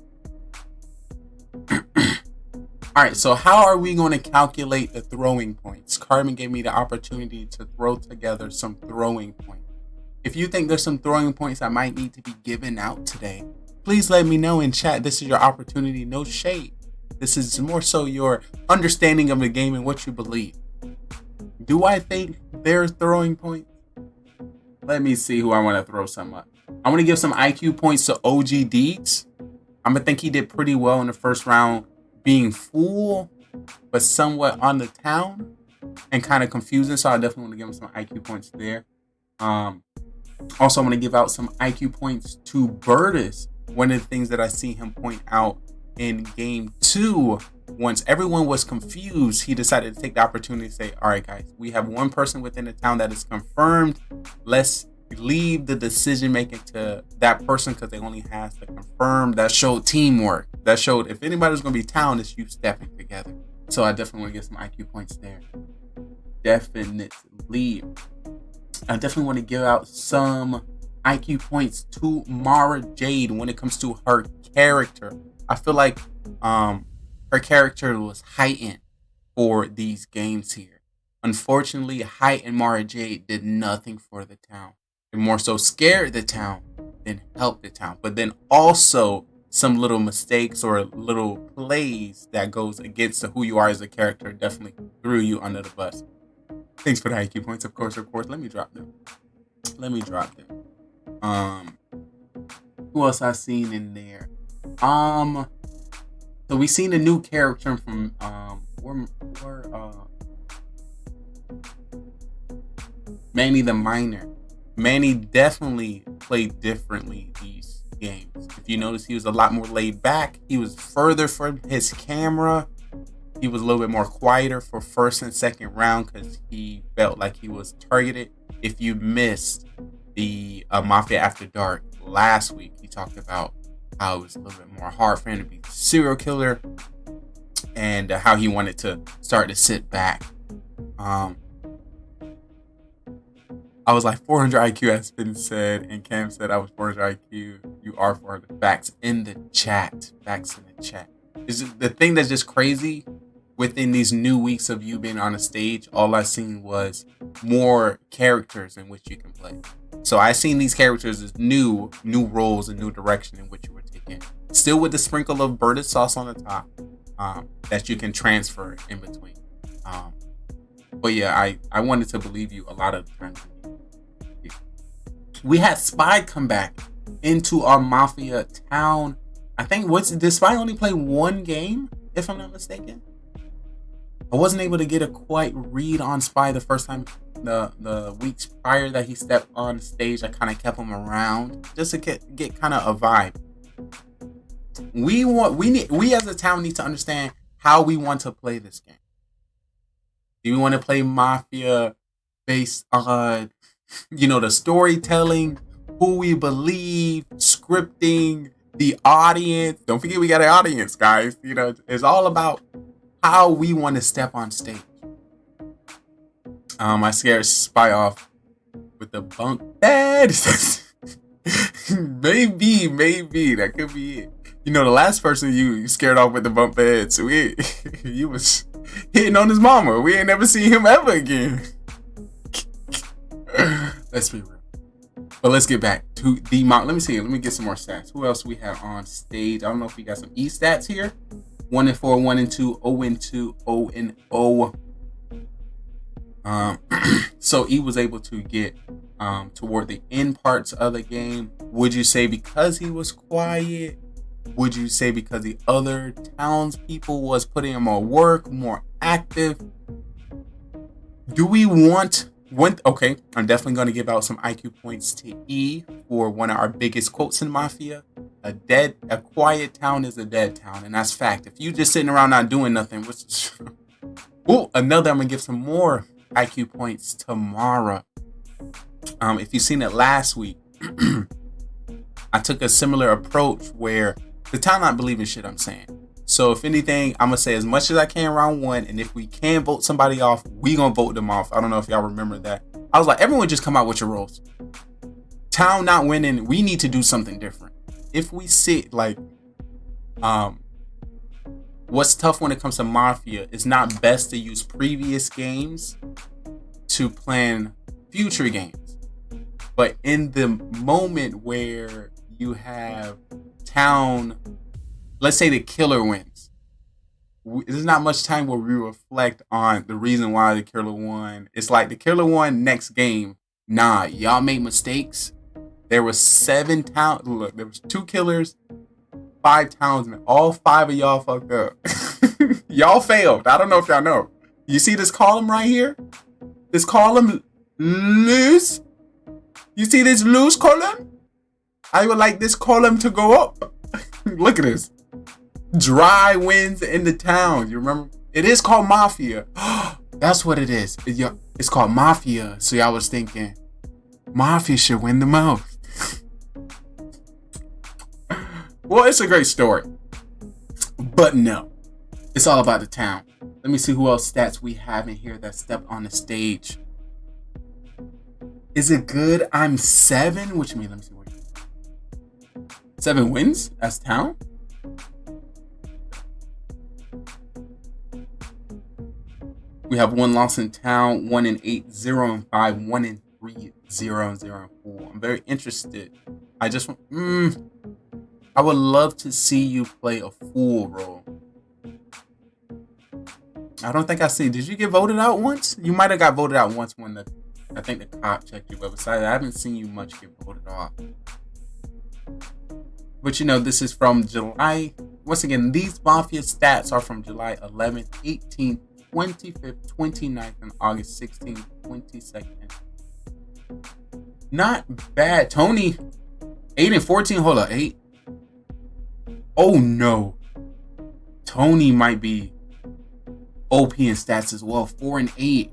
Speaker 21: All right, so how are we going to calculate the throwing points? Carmen gave me the opportunity to throw together some throwing points. If you think there's some throwing points that might need to be given out today, please let me know in chat. This is your opportunity. No shade. This is more so your understanding of the game and what you believe. Do I think there's throwing points? Let me see who I want to throw some up. I want to give some IQ points to OG Deeds. I'm going to think he did pretty well in the first round, being fool, but somewhat on the town and kind of confusing. So I definitely want to give him some IQ points there. Also, I'm going to give out some IQ points to Burtis. One of the things that I see him point out in game 2, once everyone was confused, he decided to take the opportunity to say, all right, guys, we have one person within the town that is confirmed. Let's leave the decision making to that person because they only has to confirm. That showed teamwork. That showed if anybody's going to be town, it's you stepping together. So I definitely want to get some IQ points there. Definitely. I definitely want to give out some IQ points to Mara Jade when it comes to her character. I feel like her character was heightened for these games here. Unfortunately, Height and Mara Jade did nothing for the town. They more so scared the town than helped the town. But then also some little mistakes or little plays that goes against who you are as a character definitely threw you under the bus. Thanks for the IQ points, of course. Let me drop them. Who else I seen in there? So we seen a new character from Manny the Miner. Manny definitely played differently these games. If you notice, he was a lot more laid back. He was further from his camera. He was a little bit more quieter for first and second round because he felt like he was targeted. If you missed the Mafia After Dark last week, he talked about how it was a little bit more hard for him to be a serial killer and how he wanted to start to sit back. I was like 400 IQ has been said, and Cam said I was 400 IQ. You are 400. Facts in the chat. Is it the thing that's just crazy? Within these new weeks of you being on a stage, all I seen was more characters in which you can play. So I seen these characters as new roles and new direction in which you were taking. Still with the sprinkle of birded sauce on the top that you can transfer in between. But yeah, I wanted to believe you a lot of the times. We had Spy come back into our Mafia town. I think did Spy only play one game, if I'm not mistaken? I wasn't able to get a quite read on Spy the first time. The weeks prior that he stepped on stage, I kind of kept him around just to get kind of a vibe. We as a town need to understand how we want to play this game. Do we want to play Mafia based on, the storytelling, who we believe, scripting, the audience? Don't forget we got an audience, guys. It's all about how we want to step on stage. I scared Spy off with the bunk bed. maybe that could be it. The last person you scared off with the bunk bed, so you was hitting on his mama. We ain't never seen him ever again. Let's be real. But let's get back to the mock. Let me get some more stats. Who else we have on stage? I don't know if we got some E stats here. 1-4, 1-2, 0-2, 0-0. So E was able to get toward the end parts of the game. Would you say because he was quiet? Would you say because the other townspeople was putting in more work, more active? Do we want? Okay, I'm definitely going to give out some IQ points to E for one of our biggest quotes in Mafia. A quiet town is a dead town, and that's fact. If you just sitting around not doing nothing, another I'm gonna give some more IQ points tomorrow. If you've seen it last week, I took a similar approach where the town not believing shit I'm saying. So if anything, I'm gonna say as much as I can round one, and if we can vote somebody off, we gonna vote them off. I don't know if y'all remember that. I was like, everyone just come out with your roles. Town not winning, we need to do something different. If we sit like, what's tough when it comes to Mafia, it's not best to use previous games to plan future games. But in the moment where you have town, let's say the killer wins, there's not much time where we reflect on the reason why the killer won. It's like the killer won next game. Nah, y'all made mistakes. There was 7 towns. Look, there was 2 killers, 5 townsmen. All 5 of y'all fucked up. Y'all failed. I don't know if y'all know. You see this column right here? This column loose. You see this loose column? I would like this column to go up. Look at this. Dry wins in the town. You remember? It is called Mafia. That's what it is. It's called Mafia. So y'all was thinking, Mafia should win the most. Well, it's a great story. But no. It's all about the town. Let me see who else stats we have in here that stepped on the stage. Is it good? I'm 7. Which means, let me see what 7 wins? That's town? We have 1 loss in town, 1 in 8, 0 and 5, 1 in 3, 0 and 0 and 4. I'm very interested. I just I would love to see you play a full role. I don't think I see. Did you get voted out once? You might have got voted out once when I think the cop checked your website. I haven't seen you much get voted off. But you know, this is from July. Once again, these Mafia stats are from July 11th, 18th, 25th, 29th, and August 16th, 22nd. Not bad. Tony, 8 and 14. Hold up, 8. Oh no. Tony might be OP in stats as well. 4 and 8.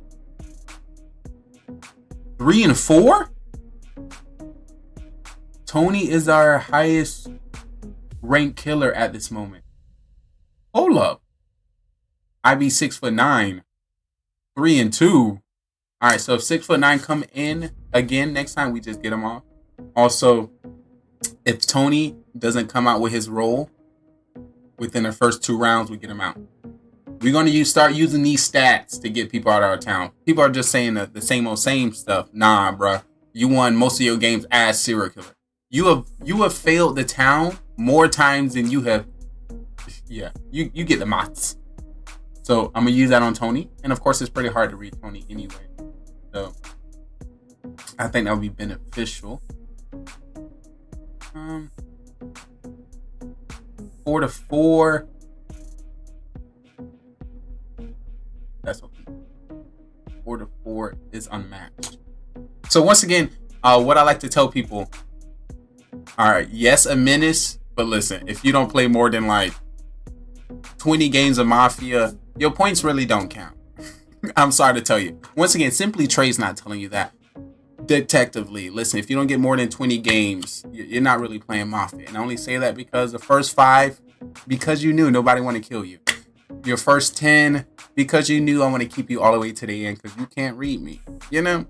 Speaker 21: 3 and 4? Tony is our highest ranked killer at this moment. Hold up. I be 6'9", 3 and 2. All right, so if 6'9" come in again next time, we just get him off. Also, if Tony doesn't come out with his role within the first 2 rounds, we get him out. We're gonna start using these stats to get people out of our town. People are just saying the same old same stuff. Nah, bruh. You won most of your games as serial killer. You have failed the town more times than you have. Yeah, you get the mots. So I'm gonna use that on Tony, and of course it's pretty hard to read Tony anyway. So I think that would be beneficial. 4 to 4. That's okay. 4 to 4 is unmatched. So once again, what I like to tell people. All right, yes, a menace, but listen, if you don't play more than like 20 games of Mafia, your points really don't count. I'm sorry to tell you. Once again, Simply Trey's not telling you that. Detectively, listen, if you don't get more than 20 games, you're not really playing Mafia. And I only say that because the first 5, because you knew nobody want to kill you. Your first 10, because you knew I want to keep you all the way to the end because you can't read me. You know?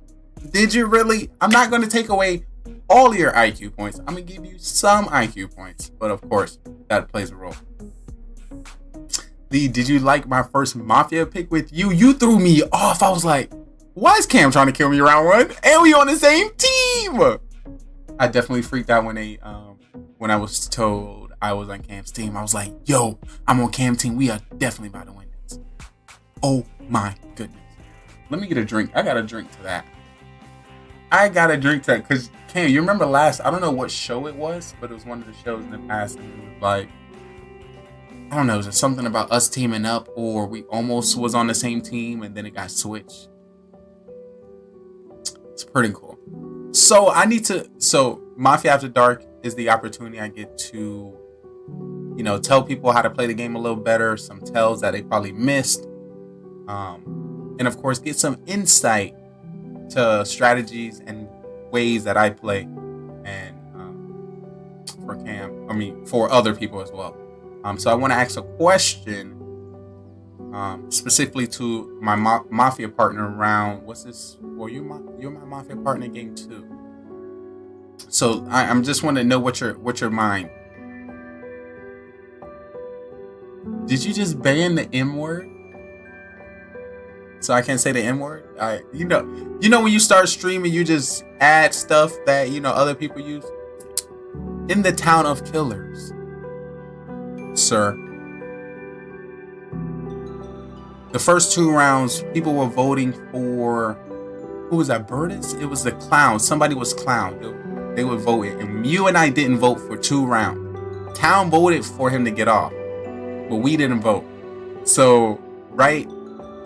Speaker 21: Did you really? I'm not going to take away all of your IQ points. I'm going to give you some IQ points. But of course, that plays a role. Did you like my first Mafia pick with you? You threw me off. I was like, why is Cam trying to kill me round 1? And we on the same team. I definitely freaked out when I was told I was on Cam's team. I was like, yo, I'm on Cam's team. We are definitely about to win this. Oh my goodness. Let me get a drink. I got a drink to that. Because Cam, you remember I don't know what show it was, but it was one of the shows in the past, and it was like, I don't know, is it something about us teaming up, or we almost was on the same team and then it got switched? It's pretty cool. So Mafia After Dark is the opportunity I get to, tell people how to play the game a little better, some tells that they probably missed, and of course get some insight to strategies and ways that I play, and for other people as well. So I want to ask a question specifically to my Mafia partner around, what's this? Well, you're my Mafia partner in game 2. So I'm just want to know what's your mind. Did you just ban the M word? So I can't say the M word? You know when you start streaming, you just add stuff that other people use. In the town of killers, sir, the first 2 rounds, people were voting for, who was that? Burtis? It was the clown. Somebody was clown. They were voting, and you and I didn't vote for 2 rounds. Town voted for him to get off, but we didn't vote. So right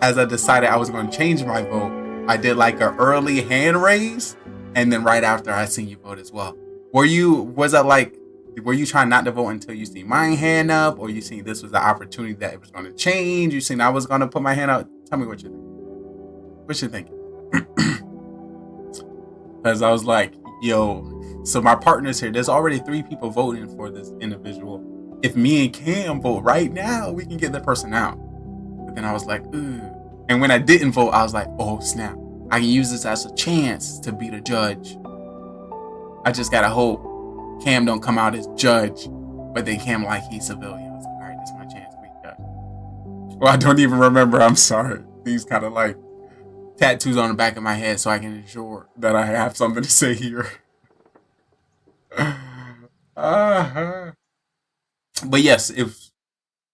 Speaker 21: as I decided I was going to change my vote, I did like an early hand raise, and then right after I seen you vote as well. Were you trying not to vote until you see my hand up, or you seen this was the opportunity that it was going to change? You seen I was going to put my hand up? Tell me what you think. What you thinking? Because I was like, yo, so my partner's here. There's already 3 people voting for this individual. If me and Cam vote right now, we can get the person out. But then I was like, ooh. And when I didn't vote, I was like, oh snap. I can use this as a chance to beat a judge. I just gotta hope Cam don't come out as judge, but then Cam like he's civilian. I was like, all right, this is my chance to beat judge. Well, I don't even remember. I'm sorry. these kind of like tattoos on the back of my head so I can ensure that I have something to say here. uh-huh. But yes, if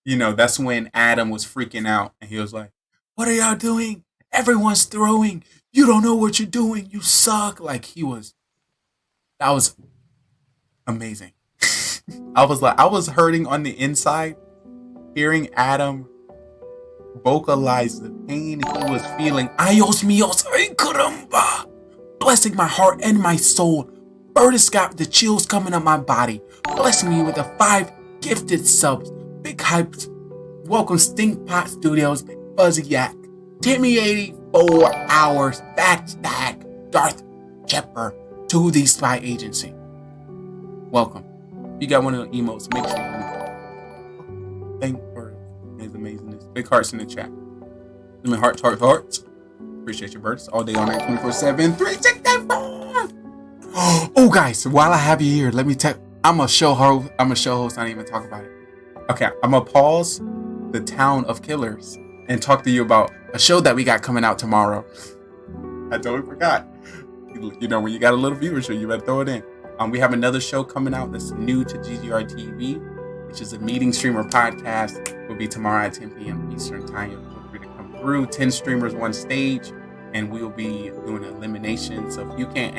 Speaker 21: that's when Adam was freaking out and he was like, "What are y'all doing? Everyone's throwing. You don't know what you're doing. You suck." Like that was amazing. I was hurting on the inside, hearing Adam vocalize the pain he was feeling. Ayos míos, ay caramba! Blessing my heart and my soul. Burtis got the chills coming up my body. Blessing me with the 5 gifted subs. Big Hypes. Welcome Stink Pot Studios. Big Fuzzy Yak. Timmy 84 hours. Backstack. Darth Chepper. To the spy agency. Welcome. If you got one of the emotes, make sure you thank for his amazingness. Big hearts in the chat. Give me hearts. Appreciate your birds all day, all night, 24/7, 365. Oh, guys, while I have you here, let me tell. I'm a show host. I don't even talk about it. Okay, I'm gonna pause the Town of Killers and talk to you about a show that we got coming out tomorrow. I totally forgot. When you got a little viewership, you better throw it in. We have another show coming out that's new to GGR TV, which is a meeting streamer podcast. Will be tomorrow at 10 p.m. Eastern time. Feel free to come through. 10 streamers, 1 stage, and we'll be doing an elimination. So if you can't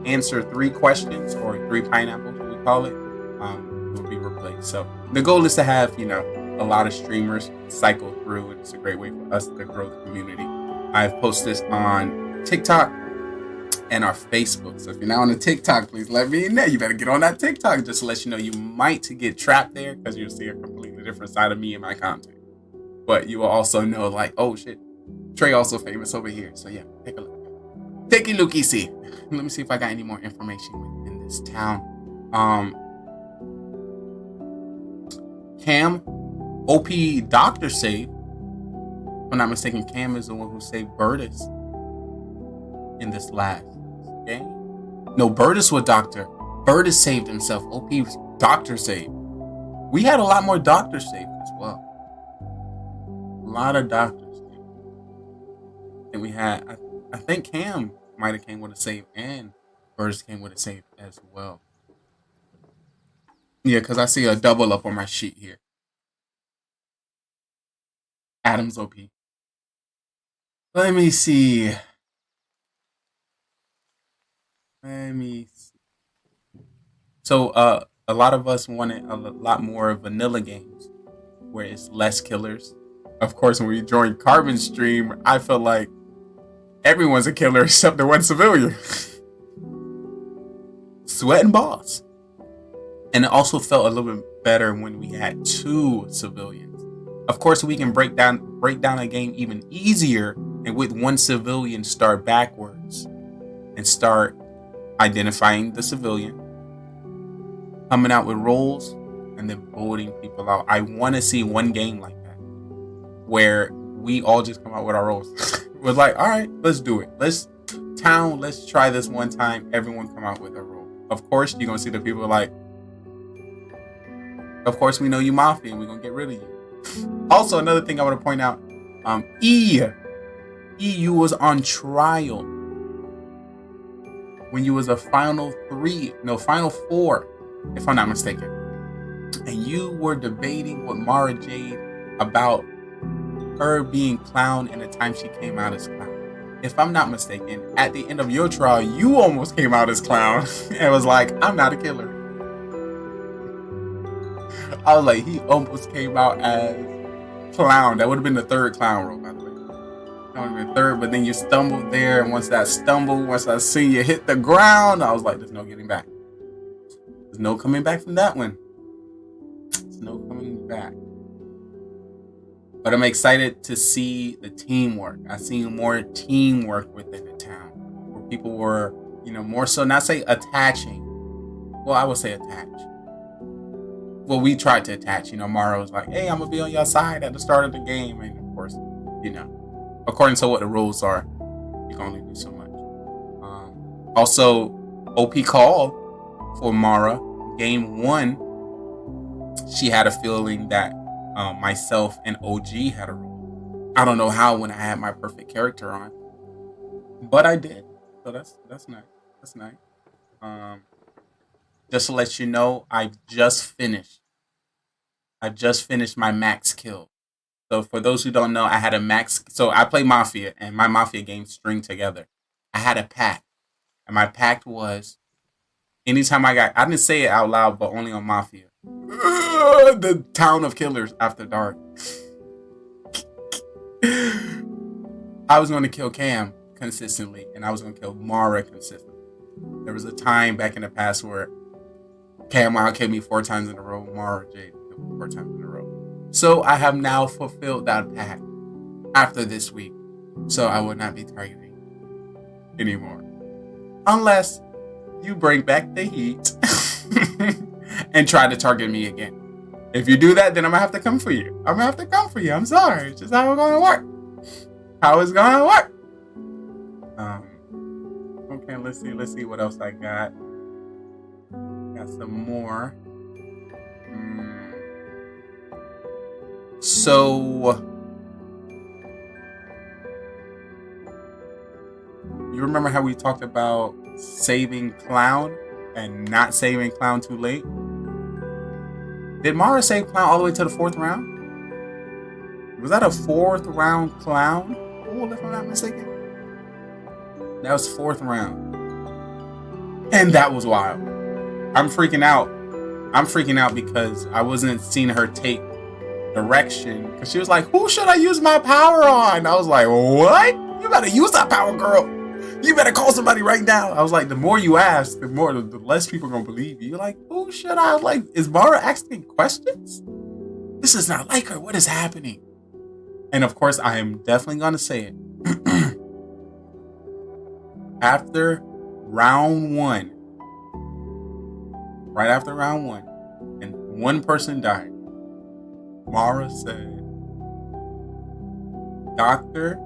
Speaker 21: answer 3 questions or 3 pineapples, what we call it, will be replaced. So the goal is to have a lot of streamers cycle through, and it's a great way for us to grow the community. I've posted this on TikTok and our Facebook. So if you're not on the TikTok, please let me know. You better get on that TikTok just to let you know you might get trapped there because you'll see a completely different side of me and my content. But you will also know, like, oh shit, Trey also famous over here. So yeah, take a look. Take a look, see. Let me see if I got any more information in this town. Cam, OP Doctor saved. If I'm not mistaken, Cam is the one who saved Burtis in this last game. No, Burtis was Doctor. Burtis saved himself. OP was Doctor saved. We had a lot more Doctors saved as well. A lot of Doctors saved. And we had, I think Cam might have came with a save and Burtis came with a save as well. Yeah, because I see a double up on my sheet here. Adam's OP. Let me see. So, a lot of us wanted a lot more vanilla games where it's less killers. Of course, when we joined Carbon's stream, I felt like everyone's a killer except the one civilian. Sweating balls. And it also felt a little bit better when we had 2 civilians. Of course, we can break down a game even easier and with 1 civilian start backwards and start identifying the civilian, coming out with roles, and then voting people out. I want to see one game like that where we all just come out with our roles. We're like, all right, let's do it. Let's try this one time. Everyone come out with a role. Of course, you're going to see the people like, of course, we know you Mafia and we're going to get rid of you. Also, another thing I want to point out, you was on trial when you was a final 4, if I'm not mistaken. And you were debating with Mara Jade about her being clown in the time she came out as clown. If I'm not mistaken, at the end of your trial, you almost came out as clown and was like, I'm not a killer. I was like, he almost came out as clown. That would have been the 3rd clown role, by the way. That would have been 3rd, but then you stumbled there, and once I seen you hit the ground, I was like, there's no getting back. There's no coming back from that one. There's no coming back. But I'm excited to see the teamwork. I've seen more teamwork within the town, where people were, more so, not say attaching. Well, I would say attach. Well, we tried to attach. Mara was like, hey, I'm going to be on your side at the start of the game. And of course, according to what the rules are, you can only do so much. Also, OP call for Mara. Game 1, she had a feeling that myself and OG had a role. I don't know how when I had my perfect character on, but I did. So that's nice. That's nice. Just to let you know, I've just finished my max kill. So for those who don't know, I had a max. So I play Mafia, and my Mafia games string together. I had a pact, and my pact was anytime I didn't say it out loud, but only on Mafia. The town of killers after dark. I was going to kill Cam consistently, and I was going to kill Mara consistently. There was a time back in the past where Cam killed me 4 times in a row, Mara Jade killed me 4 times in a row. So I have now fulfilled that pact after this week. So I will not be targeting anymore. Unless you bring back the heat and try to target me again. If you do that, then I'm going to have to come for you. I'm going to have to come for you. I'm sorry. It's just how it's going to work. How it's going to work. Okay, let's see what else I got. Got some more. So, you remember how we talked about saving Clown and not saving Clown too late? Did Mara save Clown all the way to the 4th round? Was that a 4th round Clown? Oh, if I'm not mistaken. That was 4th round. And that was wild. I'm freaking out. I'm freaking out because I wasn't seeing her take direction. Because she was like, who should I use my power on? I was like, what? You better use that power, girl. You better call somebody right now. I was like, the more you ask, the less people are going to believe you. You're like, who should I? Like, is Mara asking questions? This is not like her. What is happening? And of course, I am definitely going to say it. After round 1, right after round 1, and one person died, Mara said, Doctor,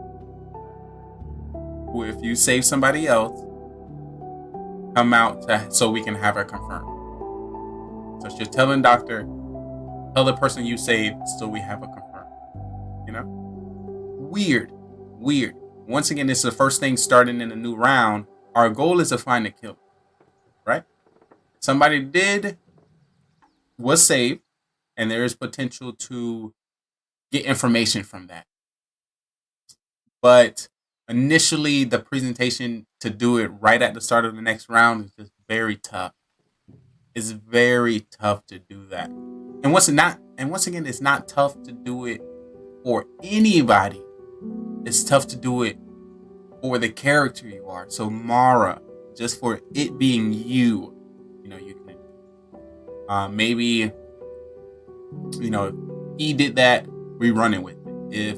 Speaker 21: who if you save somebody else, come out so we can have her confirmed. So she's telling Doctor, tell the person you saved so we have her confirmed. You know? Weird. Once again, this is the first thing starting in a new round. Our goal is to find a killer. Right? Somebody was saved, and there is potential to get information from that. But initially, the presentation to do it right at the start of the next round is just very tough. It's very tough to do that. And once again, it's not tough to do it for anybody. It's tough to do it for the character you are. So Mara, just for it being you, you can maybe, he did that, we running with it. If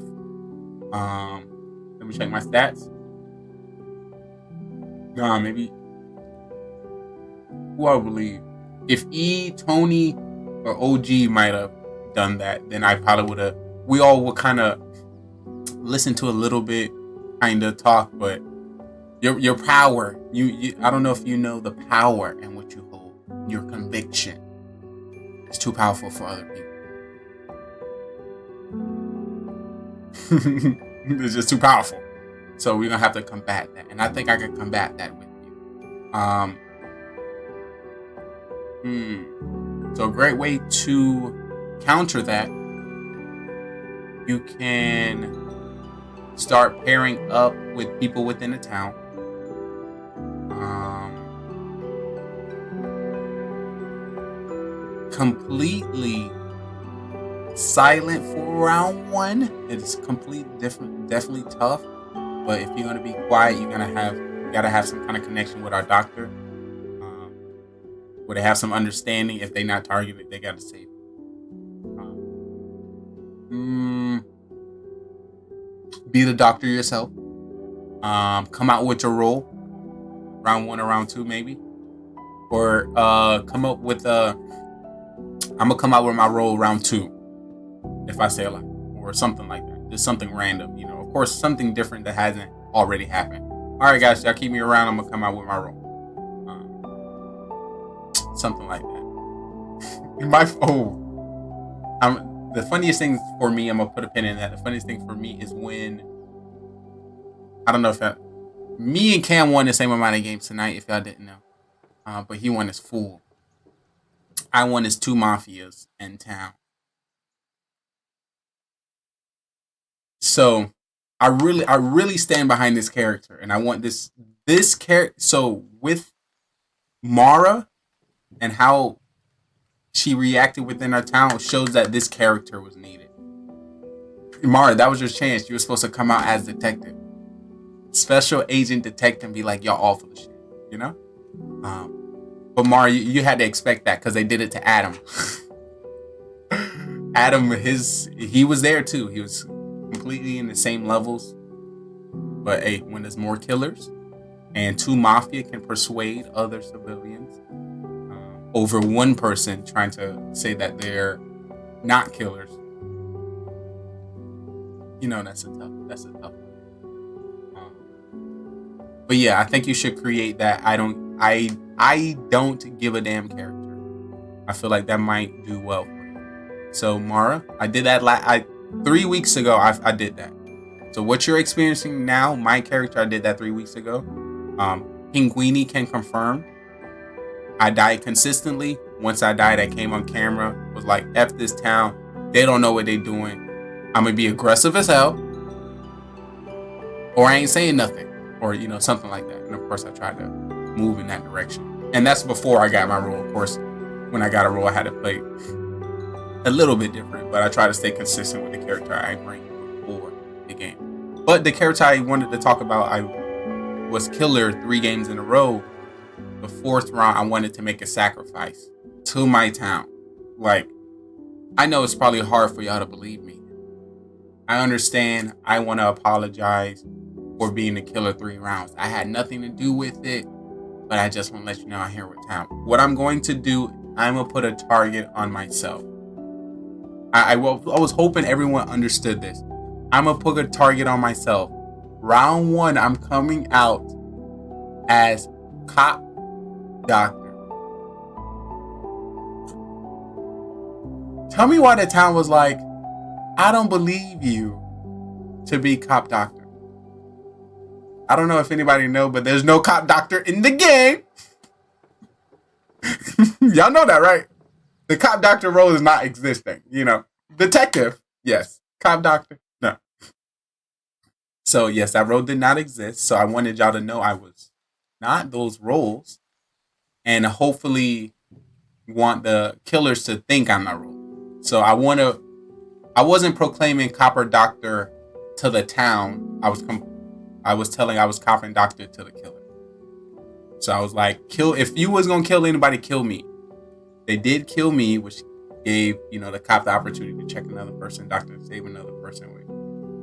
Speaker 21: let me check my stats. Maybe who I believe. If Tony, or OG might have done that, then I probably would have. We all would kind of listen to a little bit, kind of talk, but your power. You I don't know if you know the power and what you hold. Your conviction. It's too powerful for other people. It's just too powerful. So we're gonna have to combat that, and I think I can combat that with you. So a great way to counter that, you can start pairing up with people within the town. Completely silent for round 1. It's definitely tough. But if you're gonna be quiet, you gotta have some kind of connection with our doctor. Where they have some understanding. If they're not targeted, they gotta save. Be the doctor yourself. Come out with your role. Round 1 or round 2, maybe. Or come up with I'm gonna come out with my role round 2. If I stay alive. Or something like that. Just something random, Of course, something different that hasn't already happened. Alright guys, y'all keep me around, I'm gonna come out with my role. Something like that. the funniest thing for me, I'm gonna put a pin in that. The funniest thing for me is when I don't know if me and Cam won the same amount of games tonight. If y'all didn't know, but he won his full. I won his 2 mafias in town. So I really stand behind this character, and I want this character. So with Mara and how she reacted within our town shows that this character was needed. Mara, that was your chance. You were supposed to come out as detective, special agent detective, and be like, y'all all full of shit, you know. But Mara, you had to expect that because they did it to Adam. Adam, he was there too. He was completely in the same levels. But hey, when there's more killers and 2 mafia can persuade other civilians over one person trying to say that they're not killers, you know, that's a tough one. But yeah, I think you should create that I don't give a damn character. I feel like that might do well for you. So Mara, I did that 3 weeks ago. I did that. So what you're experiencing now, my character, I did that 3 weeks ago. Pinguini can confirm. I died consistently. Once I died, I came on camera, was like, F this town. They don't know what they're doing. I'm going to be aggressive as hell. Or I ain't saying nothing. Or, you know, something like that. And of course, I tried to move in that direction. And that's before I got my role. Of course, when I got a role, I had to play a little bit different. But I try to stay consistent with the character I bring before the game. But the character I wanted to talk about, I was killer 3 games in a row. The 4th round, I wanted to make a sacrifice to my town. Like, I know it's probably hard for y'all to believe me. I understand. I want to apologize for being the killer 3 rounds. I had nothing to do with it, but I just want to let you know I'm here with town. What I'm going to do, I'm going to put a target on myself. I was hoping everyone understood this. I'm going to put a target on myself. Round 1, I'm coming out as cop doctor. Tell me why the town was like, I don't believe you to be cop doctor. I don't know if anybody know, but there's no cop doctor in the game. Y'all know that, right? The cop doctor role is not existing. You know, detective, yes. Cop doctor, no. So yes, that role did not exist. So I wanted y'all to know I was not those roles, and hopefully want the killers to think I'm that role. So I wasn't proclaiming copper doctor to the town. I was telling I was copping doctor to the killer. So I was like, if you was gonna kill anybody, kill me. They did kill me, which gave, you know, the cop the opportunity to check another person, doctor to save another person,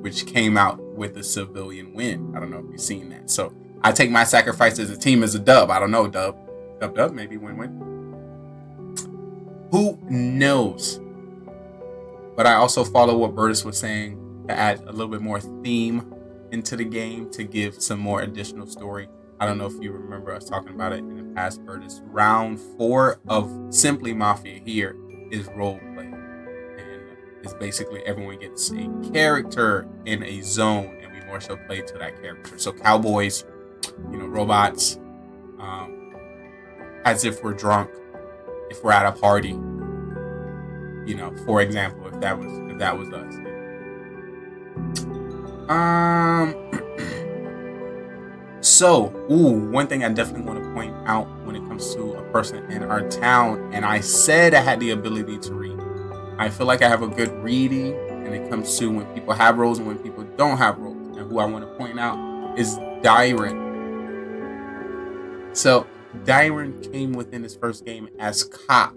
Speaker 21: which came out with a civilian win. I don't know if you've seen that. So I take my sacrifice as a team as a dub. I don't know, dub, maybe win-win. Who knows? But I also follow what Burtis was saying to add a little bit more theme into the game to give some more additional story. I don't know if you remember us talking about it in the past, Burtis. Round 4 of Simply Mafia here is role play. And it's basically everyone gets a character in a zone, and we more so play to that character. So cowboys, you know, robots, as if we're drunk, if we're at a party, you know, for example, if that was us. So, one thing I definitely want to point out when it comes to a person in our town, and I said I had the ability to read. I feel like I have a good reading when it comes to when people have roles and when people don't have roles. And who I want to point out is Dyron. So, Dyron came within his first game as cop.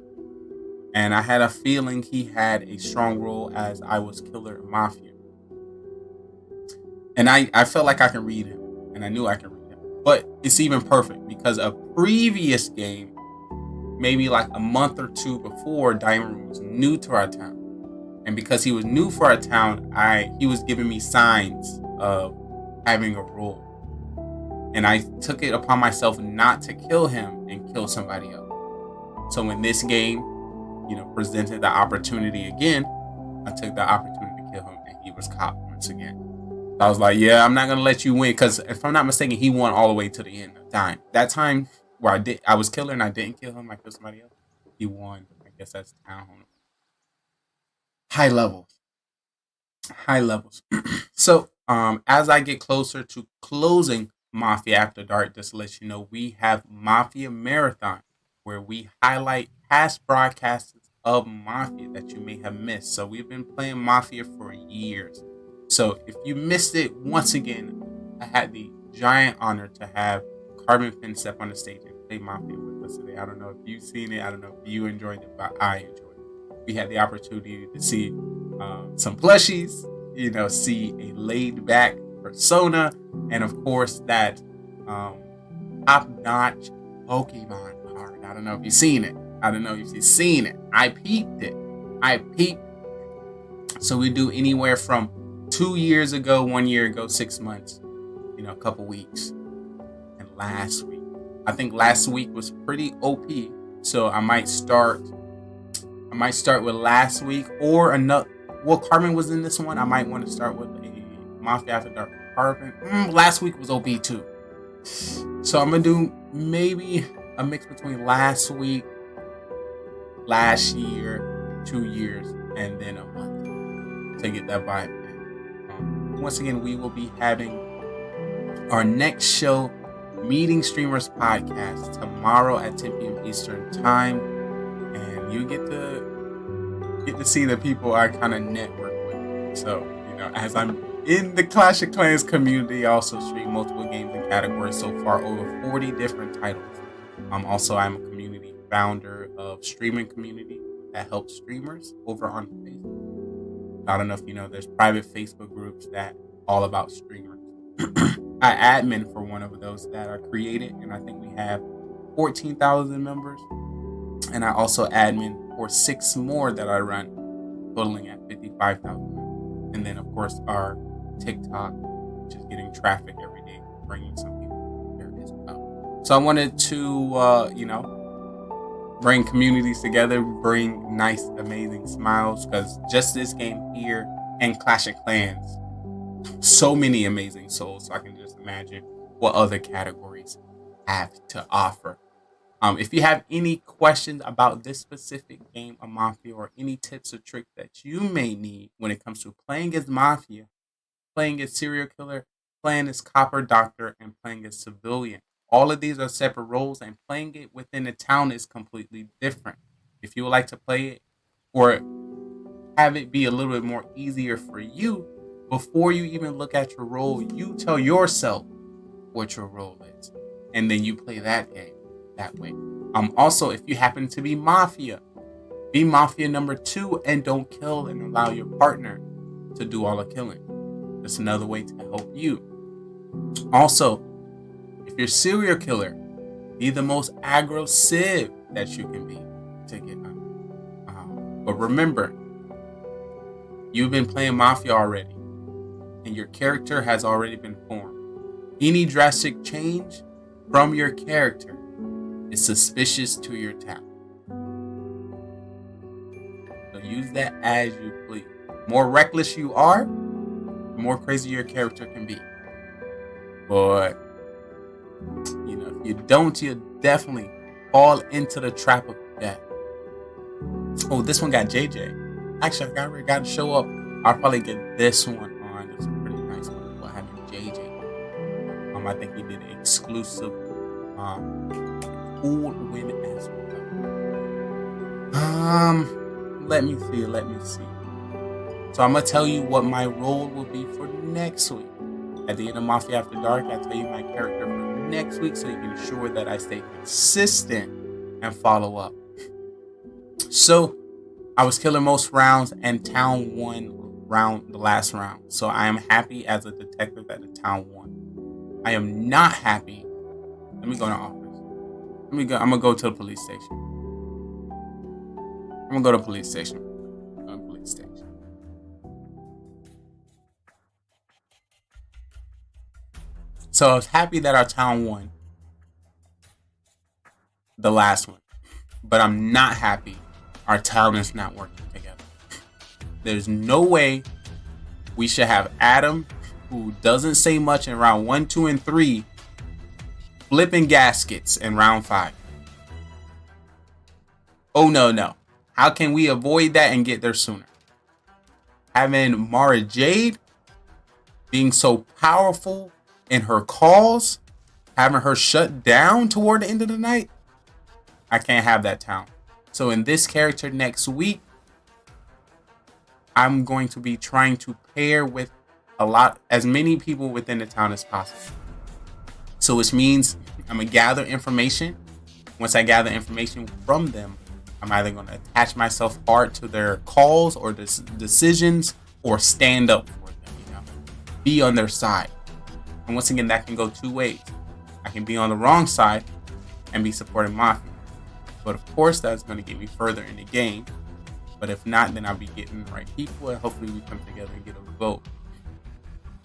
Speaker 21: And I had a feeling he had a strong role as I was killer mafia. And I felt like I can read him. And I knew I could read him. But it's even perfect because a previous game, maybe like a month or 2 before, Dyron was new to our town. And because he was new for our town, he was giving me signs of having a role. And I took it upon myself not to kill him and kill somebody else. So in this game, you know, presented the opportunity again, I took the opportunity to kill him, and he was caught once again. I was like, yeah, I'm not gonna let you win, because if I'm not mistaken, he won all the way to the end of time. That time where I was killer and I didn't kill him, I killed somebody else. He won. I guess that's town. High levels. High levels. So, as I get closer to closing Mafia After Dark, just to let you know, we have Mafia Marathon, where we highlight past broadcasts of Mafia that you may have missed. So we've been playing Mafia for years. So if you missed it, once again, I had the giant honor to have Carbon Finn step on the stage and play Mafia with us today. I don't know if you've seen it. I don't know if you enjoyed it, but I enjoyed it. We had the opportunity to see some plushies, you know, see a laid back persona, and of course that top-notch Pokemon card. I don't know if you've seen it. I don't know if you've seen it. I peeped it. So we do anywhere from 2 years ago, 1 year ago, 6 months, you know, a couple weeks. And last week, I think last week was pretty OP. So I might start with last week or another. Well, Carmen was in this one. I might want to start with a Mafia After Dark Carmen. Last week was OP too. So I'm gonna do maybe a mix between last week, last year, 2 years, and then a month to get that vibe. Once again, we will be having our next show, Meeting Streamers Podcast, tomorrow at 10 p.m. Eastern Time, and you get to see the people I kind of network with. So, you know, as I'm in the Clash of Clans community, I also stream multiple games and categories, so far over 40 different titles. I'm a community founder of streaming community that helps streamers over on Facebook. I don't know if you know, there's private Facebook groups that all about streamers. I admin for one of those that are created, and I think we have 14,000 members. And I also admin for 6 more that I run, totaling at 55,000. And then, of course, our TikTok, which is getting traffic every day, bringing some people there as well. So I wanted to, you know, bring communities together, bring nice, amazing smiles, because just this game here and Clash of Clans, so many amazing souls. So I can just imagine what other categories have to offer. If you have any questions about this specific game of Mafia, or any tips or tricks that you may need when it comes to playing as Mafia, playing as serial killer, playing as copper doctor, and playing as civilian, all of these are separate roles, and playing it within a town is completely different. If you would like to play it or have it be a little bit more easier for you, before you even look at your role, you tell yourself what your role is, and then you play that game that way. Also, if you happen to be Mafia, be Mafia number 2 and don't kill and allow your partner to do all the killing. That's another way to help you. Also, if you're serial killer, be the most aggro civ that you can be to get on. But remember, you've been playing Mafia already, and your character has already been formed. Any drastic change from your character is suspicious to your town. So use that as you please. The more reckless you are, the more crazy your character can be. But, you know, if you don't, you'll definitely fall into the trap of death. Oh, this one got JJ. Actually, I already got to show up. I'll probably get this one on. It's a pretty nice one. We'll have JJ. I think he did an exclusive cool win as well. Let me see. So I'm gonna tell you what my role will be for next week. At the end of Mafia After Dark, I tell you my character for next week, so you can ensure that I stay consistent and follow up. So I was killing most rounds, and town won the last round. So I am happy as a detective that the town won. I am not happy. Let me go to office. I'm gonna go to the police station. So I was happy that our town won the last one, but I'm not happy our town is not working together. There's no way we should have Adam, who doesn't say much in round 1, 2, and 3, flipping gaskets in round 5. Oh, no. How can we avoid that and get there sooner? Having Mara Jade being so powerful in her calls, having her shut down toward the end of the night, I can't have that town. So in this character next week, I'm going to be trying to pair with as many people within the town as possible. So which means I'm going to gather information. Once I gather information from them, I'm either going to attach myself hard to their calls or decisions or stand up for them, be on their side. And once again, that can go two ways. I can be on the wrong side and be supporting Mafia. But of course, that's going to get me further in the game. But if not, then I'll be getting the right people and hopefully we come together and get a vote.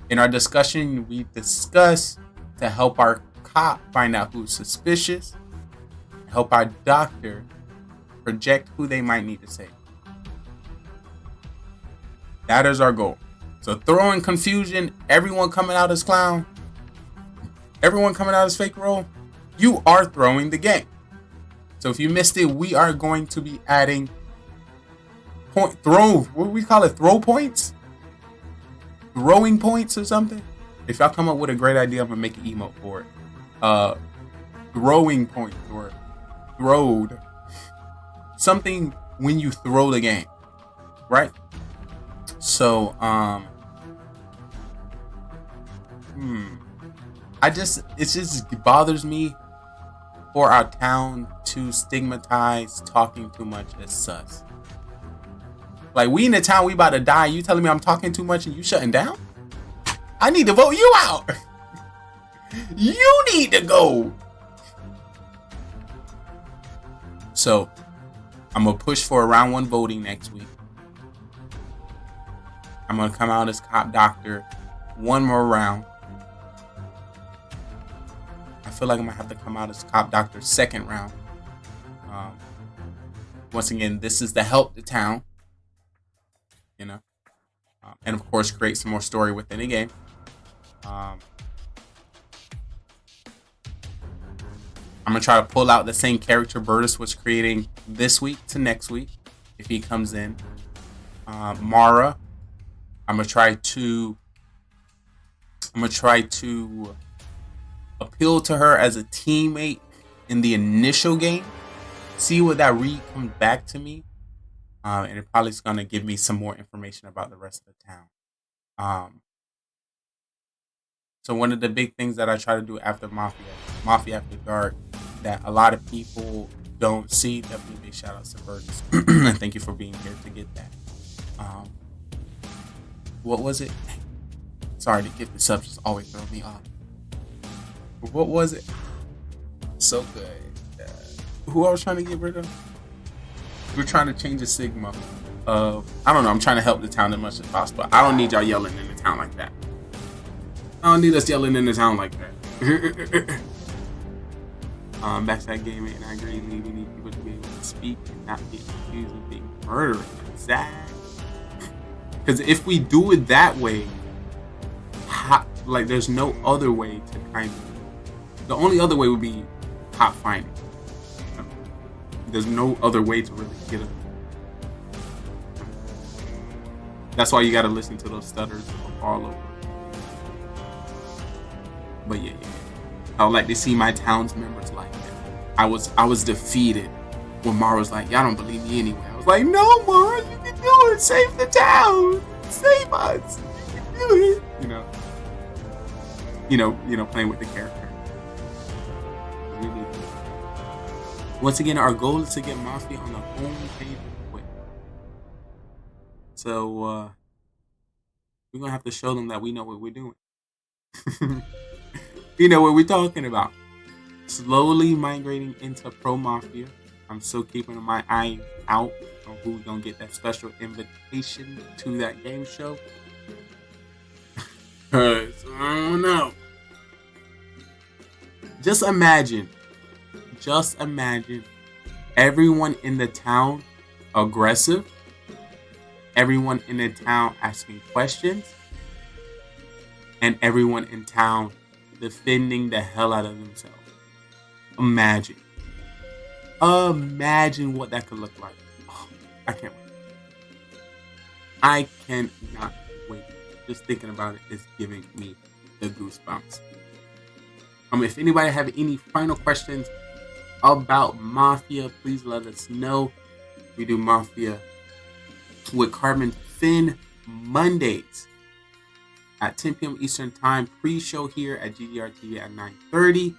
Speaker 21: In our discussion, we discuss to help our cop find out who's suspicious, help our doctor project who they might need to save. That is our goal. So throwing confusion, everyone coming out as clown, everyone coming out as fake role, you are throwing the game. So if you missed it, we are going to be adding what do we call it? Throw points? Throwing points or something? If y'all come up with a great idea, I'm gonna make an emote for it. Throwing points or throwed. Something when you throw the game. Right? So, it just bothers me for our town to stigmatize talking too much as sus. Like, we in the town, we about to die. You telling me I'm talking too much and you shutting down? I need to vote you out. You need to go. So, I'm going to push for a round 1 voting next week. I'm going to come out as cop doctor one more round. I feel like I'm going to have to come out as cop doctor second round. Once again, this is to help the town. And of course, create some more story within the game. I'm going to try to pull out the same character Burtis was creating this week to next week if he comes in. Mara, I'm going to try to appeal to her as a teammate in the initial game. See what that read comes back to me. And it probably is going to give me some more information about the rest of the town. So one of the big things that I try to do after Mafia After Dark, that a lot of people don't see, definitely big shout outs to Burtis. And thank you for being here to get that. What was it? Sorry to get the subjects always throw me off. What was it? So good. Who I was trying to get rid of? We're trying to change the sigma of, I don't know, I'm trying to help the town as much as possible. I don't need y'all yelling in the town like that. I don't need us yelling in the town like that. Backside Gaming, and I agree, we need people to be able to speak and not get accused of being murderous. Exactly. Because if we do it that way, like there's no other way to kind of, the only other way would be hot finding. There's no other way to really get it. That's why you got to listen to those stutters all over. But yeah. I would like to see my town's members like that. I was defeated when Mara was like, y'all don't believe me anyway. I was like, no, Mara, you can do it. Save the town. Save us. You can do it. You know, playing with the character. Once again, our goal is to get Mafia on the home page quick. So we're gonna have to show them that we know what we're doing. We know what we're talking about. Slowly migrating into Pro Mafia. I'm still keeping my eye out on who's gonna get that special invitation to that game show. I don't know. Just imagine everyone in the town aggressive everyone in the town asking questions, and everyone in town defending the hell out of themselves. Imagine what that could look like. Oh, I can't wait. I cannot wait. Just thinking about it is giving me the goosebumps. If anybody have any final questions about Mafia, please let us know. We do Mafia with Carbon Finn Mondays at 10 p.m. Eastern Time. Pre-show here at GDR TV at 9:30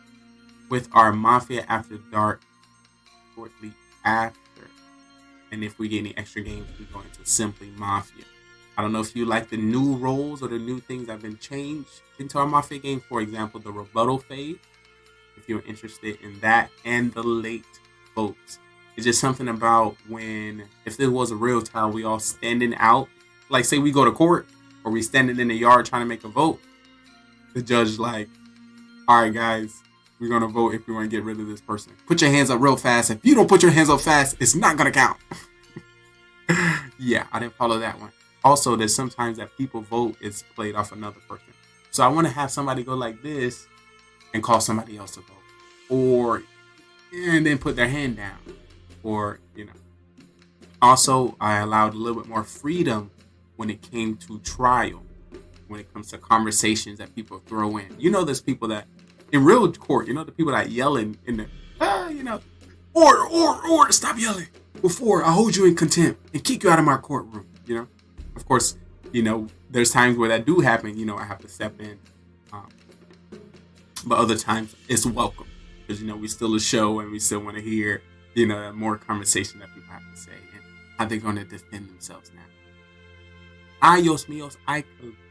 Speaker 21: with our Mafia After Dark shortly after. And if we get any extra games, we go into Simply Mafia. I don't know if you like the new roles or the new things that have been changed into our Mafia game. For example, the rebuttal phase, if you're interested in that, and the late votes. It's just something about if there was a real time, we all standing out. Like, say we go to court, or we standing in the yard trying to make a vote. The judge like, all right, guys, we're going to vote if we want to get rid of this person. Put your hands up real fast. If you don't put your hands up fast, it's not going to count. Yeah, I didn't follow that one. Also, there's sometimes that people vote is played off another person. So I want to have somebody go like this and call somebody else to vote. And then put their hand down. Also, I allowed a little bit more freedom when it came to trial. When it comes to conversations that people throw in. There's people that, in real court, the people that yell in the, order, stop yelling before I hold you in contempt and kick you out of my courtroom, Of course, there's times where that do happen, I have to step in. But other times, it's welcome. Because, we still a show and we still want to hear, more conversation that people have to say. And how they're going to defend themselves now. Ayos míos, ay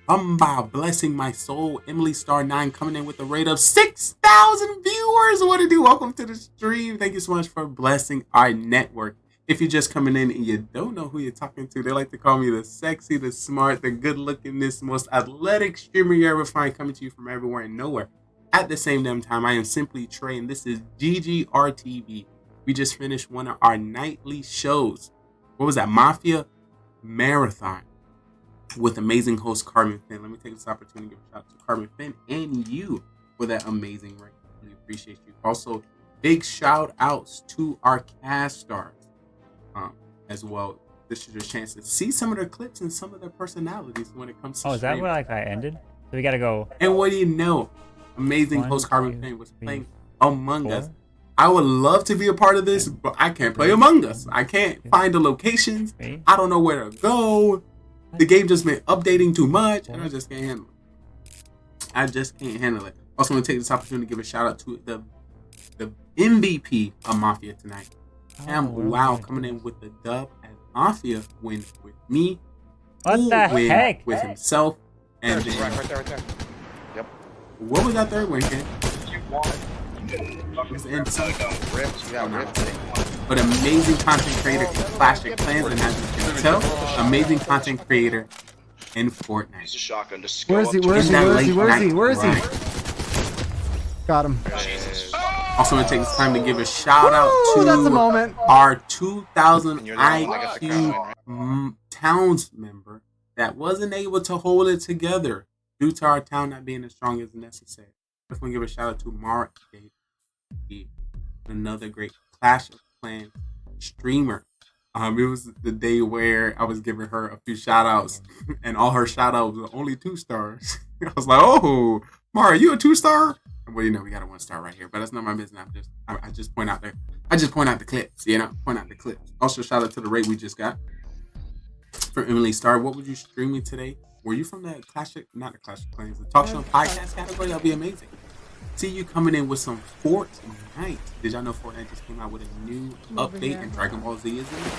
Speaker 21: caramba, blessing my soul. Emily Star 9 coming in with a rate of 6,000 viewers. What to do? Welcome to the stream. Thank you so much for blessing our network. If you're just coming in and you don't know who you're talking to, they like to call me the sexy, the smart, the good-looking, most athletic streamer you ever find, coming to you from everywhere and nowhere. At the same damn time, I am Simply Trey, and this is GGRTV. We just finished one of our nightly shows. What was that? Mafia Marathon with amazing host Carbon Finn. Let me take this opportunity to give a shout out to Carbon Finn and you for that amazing rank. Really appreciate you. Also, big shout outs to our cast stars as well. This is your chance to see some of their clips and some of their personalities when it comes to
Speaker 3: is that where I ended? So we gotta go.
Speaker 21: And what do you know? Amazing host Carbon Finn was playing Among Us. I would love to be a part of this, but I can't play Among Us. I can't find the locations. I don't know where to go. The game just been updating too much, and I just can't handle it. Also, want to take this opportunity to give a shout out to the MVP of Mafia tonight. Wow, coming in with the dub as Mafia win with me.
Speaker 3: What the heck?
Speaker 21: With himself. And then,
Speaker 4: right there. Yep.
Speaker 21: What was that third win, Ken?
Speaker 4: You won.
Speaker 21: But amazing content creator in Clash of Clans, and as you can tell, amazing content creator in Fortnite.
Speaker 4: Use a shotgun to
Speaker 8: Where is he? Got him.
Speaker 21: Also, want to take this time to give a shout out to
Speaker 8: that's a moment.
Speaker 21: Our 2000 IQ towns member that wasn't able to hold it together due to our town not being as strong as necessary. I just want to give a shout out to Mark, another great Clash of Clans streamer. It was the day where I was giving her a few shout outs, and all her shout outs were only 2 stars. I was like, oh, Mara, you a 2-star? Well, we got a 1-star right here, but that's not my business. I just point out the clips, point out the clips. Also, shout out to the rate we just got from Emily Star. What would you streaming today? Were you from the not the Clash of Clans, the Talk Show podcast category? That'd be amazing. See you coming in with some Fortnite. Did y'all know Fortnite just came out with a new update and Dragon Ball Z is in it?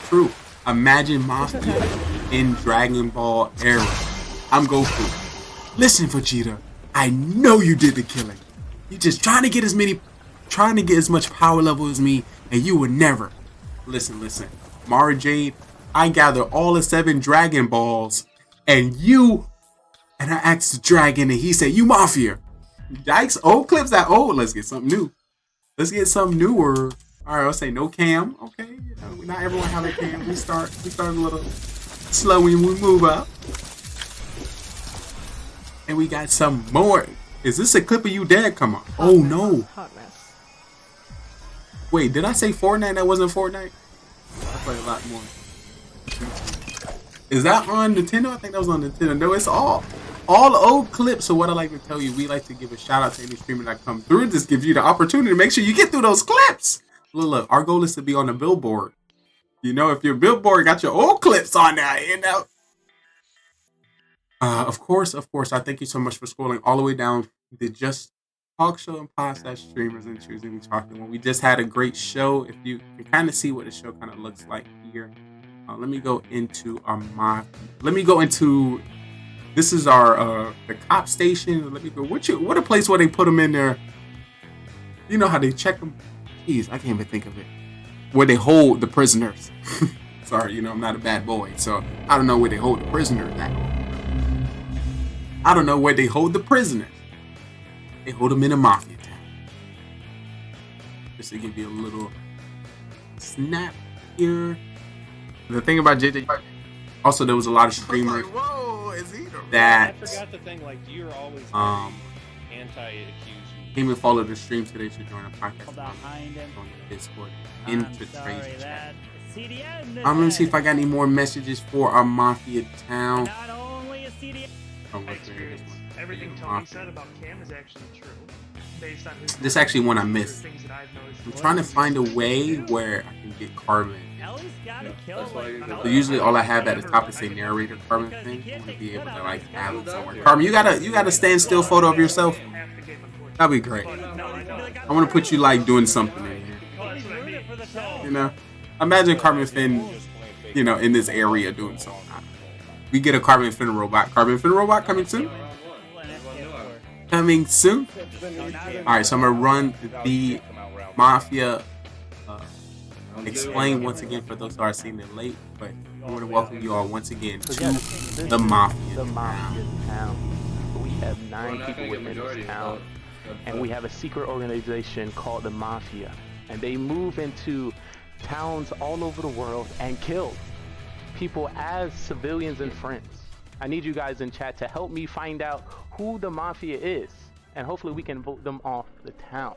Speaker 21: True. Imagine Mafia in Dragon Ball era. I'm Goku. Listen, Vegeta. I know you did the killing. You just trying to get as much power level as me, and you would never. Listen. Mara Jade, I gather all the 7 Dragon Balls, and I asked the dragon, and he said, you Mafia. Yikes, old clips that old. Let's get something new. Let's get something newer. All right, I'll say no cam. Okay, not everyone have a cam. We start a little Slowly we move up. And we got some more. Is this a clip of you dead? Come on. Oh no.
Speaker 10: Hot mess.
Speaker 21: Wait, did I say Fortnite? That wasn't Fortnite? I play a lot more. Is that on Nintendo? I think that was on Nintendo. No, it's all old clips. So what I like to tell you, we like to give a shout out to any streamer that come through. This gives you the opportunity to make sure you get through those clips. Look, our goal is to be on the billboard. You know, if your billboard got your old clips on there, you know. Of course, I thank you so much for scrolling all the way down the Just Talk Show and Podcast streamers and choosing to talk. When we just had a great show. If you can kind of see what the show kind of looks like here. Let me go into our this is our the cop station. Let me go. What a place where they put them in there. You know how they check them? Jeez, I can't even think of it. Where they hold the prisoners. Sorry, you know I'm not a bad boy, so I don't know where they hold the prisoners at. I don't know where they hold the prisoners. They hold them in a mafia town. Just to give you a little snap here. The thing about JJ, also there was a lot of streamers that
Speaker 6: I forgot the thing. Like you're always anti-accused.
Speaker 21: Came and followed the stream today to join a podcast on Discord into trade chat. I'm gonna see if I got any more messages for our mafia town.
Speaker 16: Everything Tony said about Cam is actually true. Based on his
Speaker 21: this actually one I missed.
Speaker 16: things that I've noticed.
Speaker 21: I'm trying to find a way where I can get Carbon. So usually all I have at the top is a narrator Carbon thing. I want to be able to like have it somewhere. Carbon, you gotta stand still photo of yourself. That'd be great. I want to put you like doing something in here. You know, imagine Carbon Finn, you know, in this area doing something. We get a Carbon Finn robot. Carbon Finn robot coming soon. Coming soon. All right, so I'm gonna run the Mafia. Explain once again for those who are seeing it late, but I want to welcome you all once again to the Mafia.
Speaker 13: The Mafia town. We have 9 people within this town, and we have a secret organization called the Mafia, and they move into towns all over the world and kill people as civilians and friends. I need you guys in chat to help me find out who the Mafia is, and hopefully we can vote them off the town.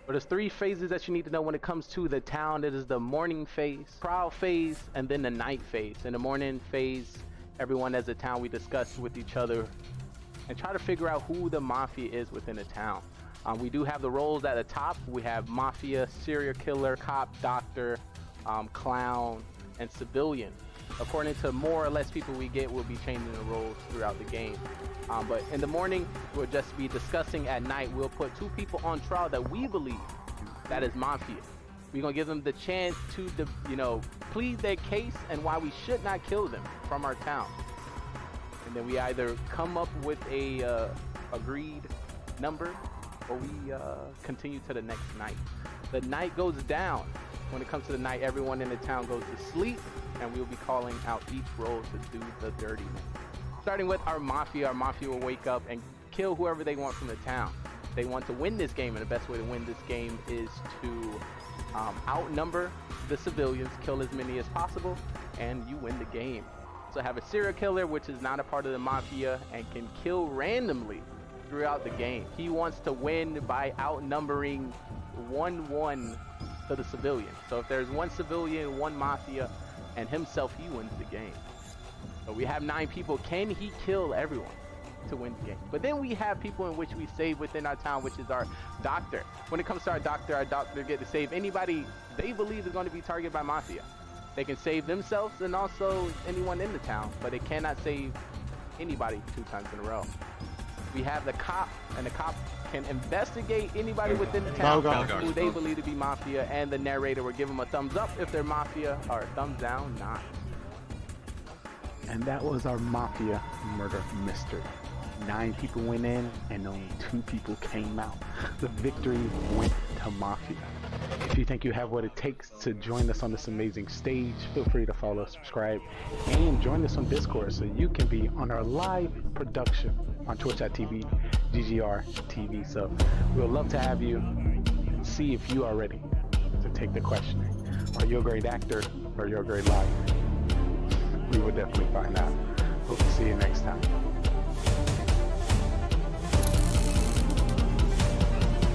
Speaker 13: But there's 3 phases that you need to know when it comes to the town. It is the morning phase, trial phase, and then the night phase. In the morning phase, everyone as a town, we discuss with each other and try to figure out who the Mafia is within the town. We do have the roles at the top. We have Mafia, serial killer, cop, doctor, clown, and civilian. According to more or less people we get, we'll be changing the roles throughout the game. But in the morning, we'll just be discussing. At night, we'll put 2 people on trial that we believe that is Mafia. We're gonna give them the chance to, plead their case and why we should not kill them from our town. And then we either come up with a agreed number, or we continue to the next night. The night goes down. When it comes to the night, everyone in the town goes to sleep, and we'll be calling out each role to do the dirtiness. Starting with our Mafia will wake up and kill whoever they want from the town. They want to win this game, and the best way to win this game is to outnumber the civilians, kill as many as possible, and you win the game. So have a serial killer, which is not a part of the Mafia and can kill randomly throughout the game. He wants to win by outnumbering 1-1 to the civilian. So if there's 1 civilian, 1 Mafia, and himself, he wins the game. So we have 9 people. Can he kill everyone to win the game? But then we have people in which we save within our town, which is our doctor. When it comes to our doctor get to save anybody they believe is going to be targeted by Mafia. They can save themselves and also anyone in the town, but they cannot save anybody 2 times in a row. We have the cop, and the cop can investigate anybody within the town who they believe to be Mafia, and the narrator will give them a thumbs up if they're Mafia, or a thumbs down not.
Speaker 19: And that was our Mafia murder mystery. 9 people went in and only 2 people came out. The victory went to Mafia. If you think you have what it takes to join us on this amazing stage, feel free to follow, subscribe, and join us on Discord so you can be on our live production on twitch.tv, GGR TV. So we'll love to have you. See if you are ready to take the questioning. Are you a great actor or you're a great liar? we will definitely find out. Hope to see you next time.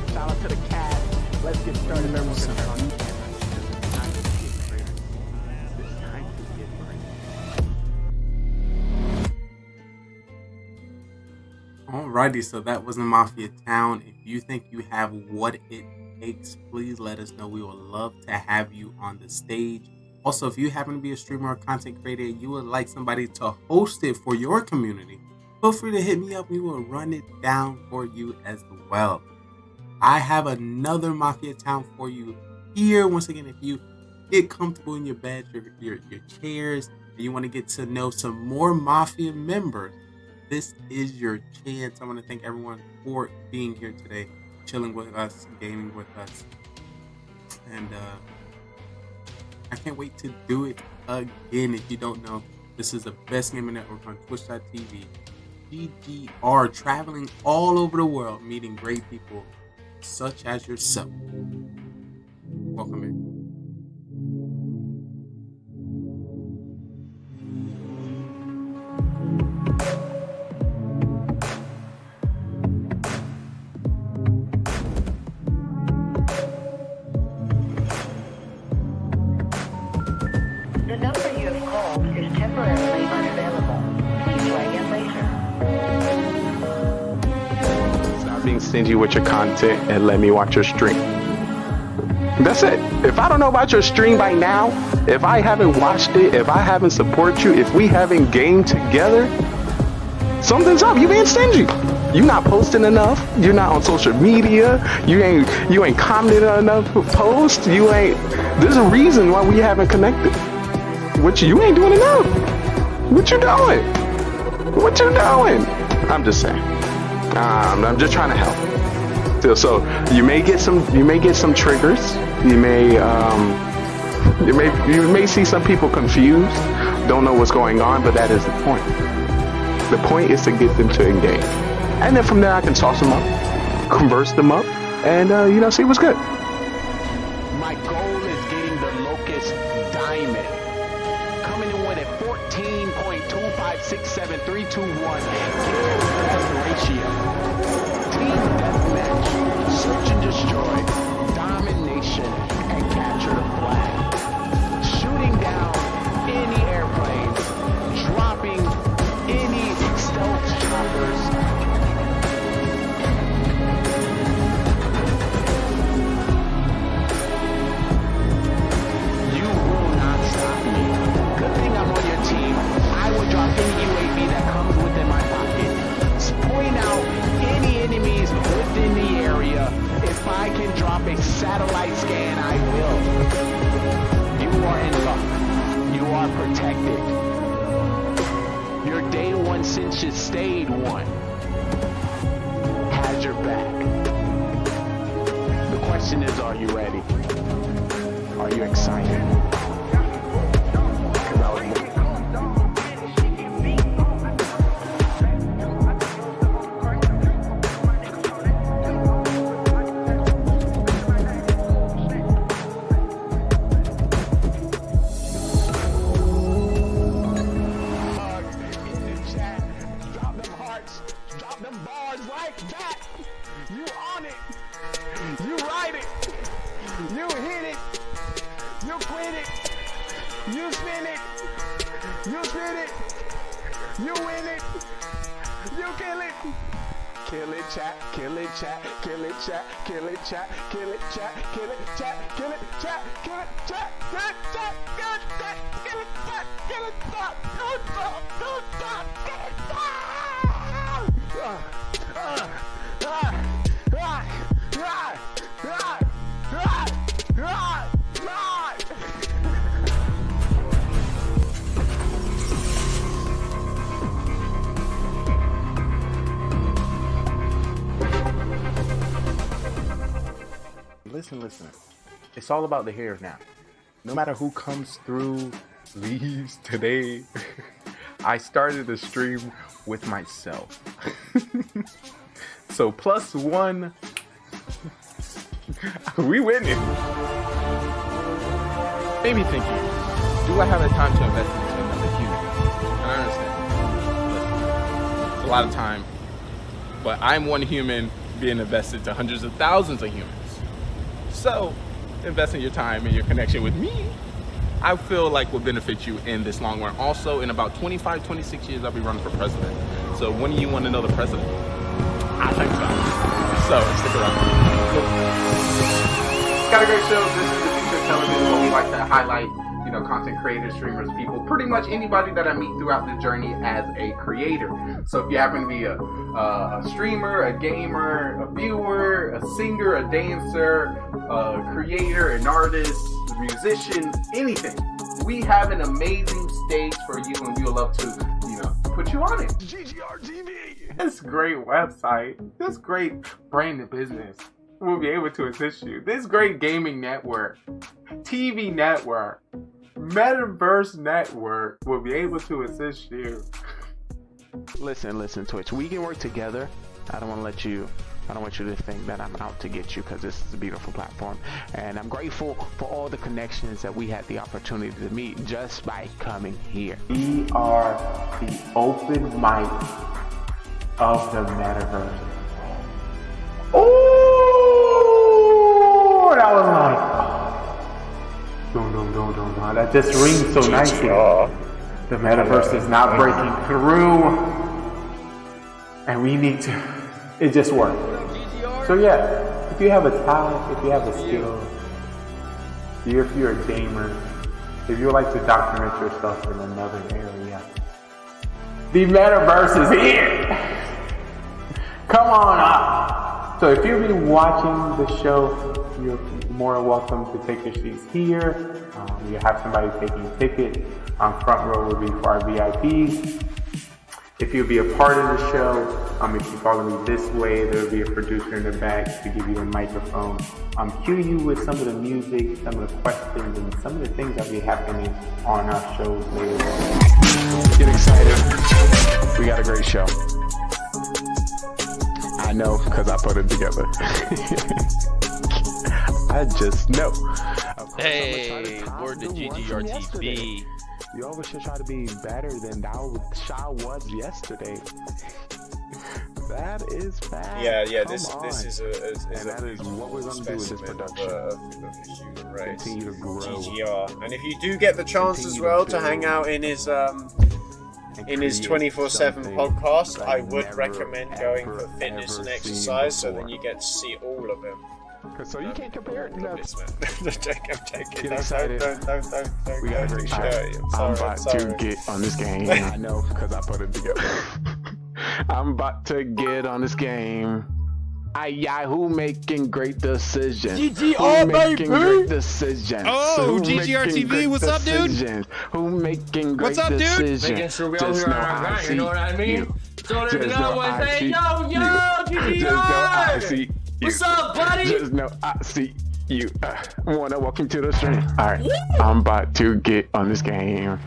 Speaker 19: Shout out to the cat. Let's get started. Everyone's gonna turn on the camera. It's time to get crazy. It's time to get crazy.
Speaker 21: Alrighty, so that was the Mafia Town. If you think you have what it takes, please let us know. We would love to have you on the stage. Also, if you happen to be a streamer or content creator and you would like somebody to host it for your community, feel free to hit me up. We will run it down for you as well. I have another Mafia Town for you here. Once again, if you get comfortable in your bed, your chairs, and you want to get to know some more Mafia members, this is your chance. I want to thank everyone for being here today, chilling with us, gaming with us. And I can't wait to do it again. If you don't know, this is the Best Gamer Network on Twitch.tv. GGR, traveling all over the world, meeting great people such as yourself. Welcome in.
Speaker 1: The number you have called is temporarily unavailable. Please try again later.
Speaker 13: Stop being stingy with your content and let me watch your stream. That's it. If I don't know about your stream by now, if I haven't watched it, if I haven't supported you, if we haven't gamed together, something's up. You being stingy. You not posting enough. You're not on social media. You ain't commenting on enough posts. You ain't. There's a reason why we haven't connected. What you ain't doing enough. What you doing? What you doing? I'm just saying. I'm just trying to help. So you may get some triggers. You may see some people confused, don't know what's going on, but that is the point. The point is to get them to engage, and then from there I can toss them up, converse them up, and see what's good. My goal is getting the Locust Diamond. Coming in with a 14.2567321 best ratio. Team deathmatch, search and destroy, domination, and capture the flag. Shooting down any airplanes, dropping any stealth choppers. You will not stop me. Good thing I'm on your team. I will drop any UAV that comes within my pocket. Point out any enemies within the area. If I can drop a satellite scan, I will. You are in luck. You are protected. Your day one since you stayed one has your back. The question is, are you ready? Are you excited? Kill it, chat, kill it, chat, kill it, chat, kill it, chat, kill it, chat, kill it, chat, kill it, chat, kill it, chat, kill it, chat, kill it, chat, kill it, chat, kill it, stop, don't stop, don't stop, kill it,
Speaker 19: Listen. It's all about the here now. No matter who comes through, leaves today, I started the stream with myself. So +1, we winning. Maybe thinking, do I have the time to invest into another human?
Speaker 10: a lot of time, but I'm one human being invested to hundreds of thousands of humans. So, investing your time and your connection with me, I feel like will benefit you in this long run. Also, in about 25, 26 years, I'll be running for president. So when do you want to know the president? I think so. So, stick around. Got a great show. This is the future of television where we like to highlight, you know, content creators, streamers, people, pretty much anybody that I meet throughout the journey as a creator. So if you happen to be a streamer, a gamer, a viewer, a singer, a dancer, a creator, an artist, a musician, anything, we have an amazing stage for you, and we would love to, you know, put you on it. GGR TV. This great website, this great branded business will be able to assist you. This great gaming network, TV network, Metaverse network will be able to assist you.
Speaker 13: Listen, Twitch. We can work together. I don't want you to think that I'm out to get you, because this is a beautiful platform. And I'm grateful for all the connections that we had the opportunity to meet just by coming here.
Speaker 14: We are the open mic of the Metaverse. Oh, that was like... Don't. That just rings so nicely. The Metaverse is not breaking through, and we need to. It just works. So yeah, if you have a talent, if you have a skill, if you're a gamer, if you like to document yourself in another area, the Metaverse is here. Come on up. So if you've been watching the show, you're more than welcome to take your seats here. You have somebody taking a ticket. Front row will be for our VIPs. If you'll be a part of the show, if you follow me this way, there'll be a producer in the back to give you a microphone. Cue you with some of the music, some of the questions, and some of the things that be happening on our shows later on.
Speaker 13: Get excited. We got a great show. I know, because I put it together. I just know.
Speaker 20: Hey, word to GGR TV.
Speaker 13: You always should try to be better than Shaw was yesterday. That is bad.
Speaker 24: Yeah.
Speaker 13: Come
Speaker 24: This
Speaker 13: on.
Speaker 24: is
Speaker 13: and that is what we're gonna do with this production.
Speaker 24: Of the human race.
Speaker 13: Continue to grow.
Speaker 24: GGR. And if you do get the chance as well to hang out in his 24/7 podcast, I would recommend going for fitness and exercise, so then you get to see all of him.
Speaker 13: So you can't compare it. No.
Speaker 24: I'm taking.
Speaker 13: Get excited.
Speaker 24: Don't.
Speaker 13: We got a great show. I'm about to get on this game. I know, because I put it together. I'm about to get on this game. Who making great decisions?
Speaker 20: GGR,
Speaker 13: who making
Speaker 20: baby!
Speaker 13: Great decisions?
Speaker 20: Oh,
Speaker 13: Who
Speaker 20: GGR
Speaker 13: making
Speaker 20: TV,
Speaker 13: great
Speaker 20: what's up, dude?
Speaker 13: decisions? Who making great
Speaker 20: What's up, dude?
Speaker 13: decisions?
Speaker 20: Making sure we all
Speaker 13: Just
Speaker 20: hear
Speaker 13: know
Speaker 20: our
Speaker 13: I
Speaker 20: guy, you know what I
Speaker 13: see
Speaker 20: mean?
Speaker 13: you.
Speaker 20: So let me
Speaker 13: Just
Speaker 20: know
Speaker 13: know
Speaker 20: what
Speaker 13: I
Speaker 20: say.
Speaker 13: see
Speaker 20: Yo,
Speaker 13: you. Just know I
Speaker 20: GGR!
Speaker 13: see you.
Speaker 20: What's up, buddy?
Speaker 13: Just know I see you. Wanna walk into the stream? Alright, I'm about to get on this game.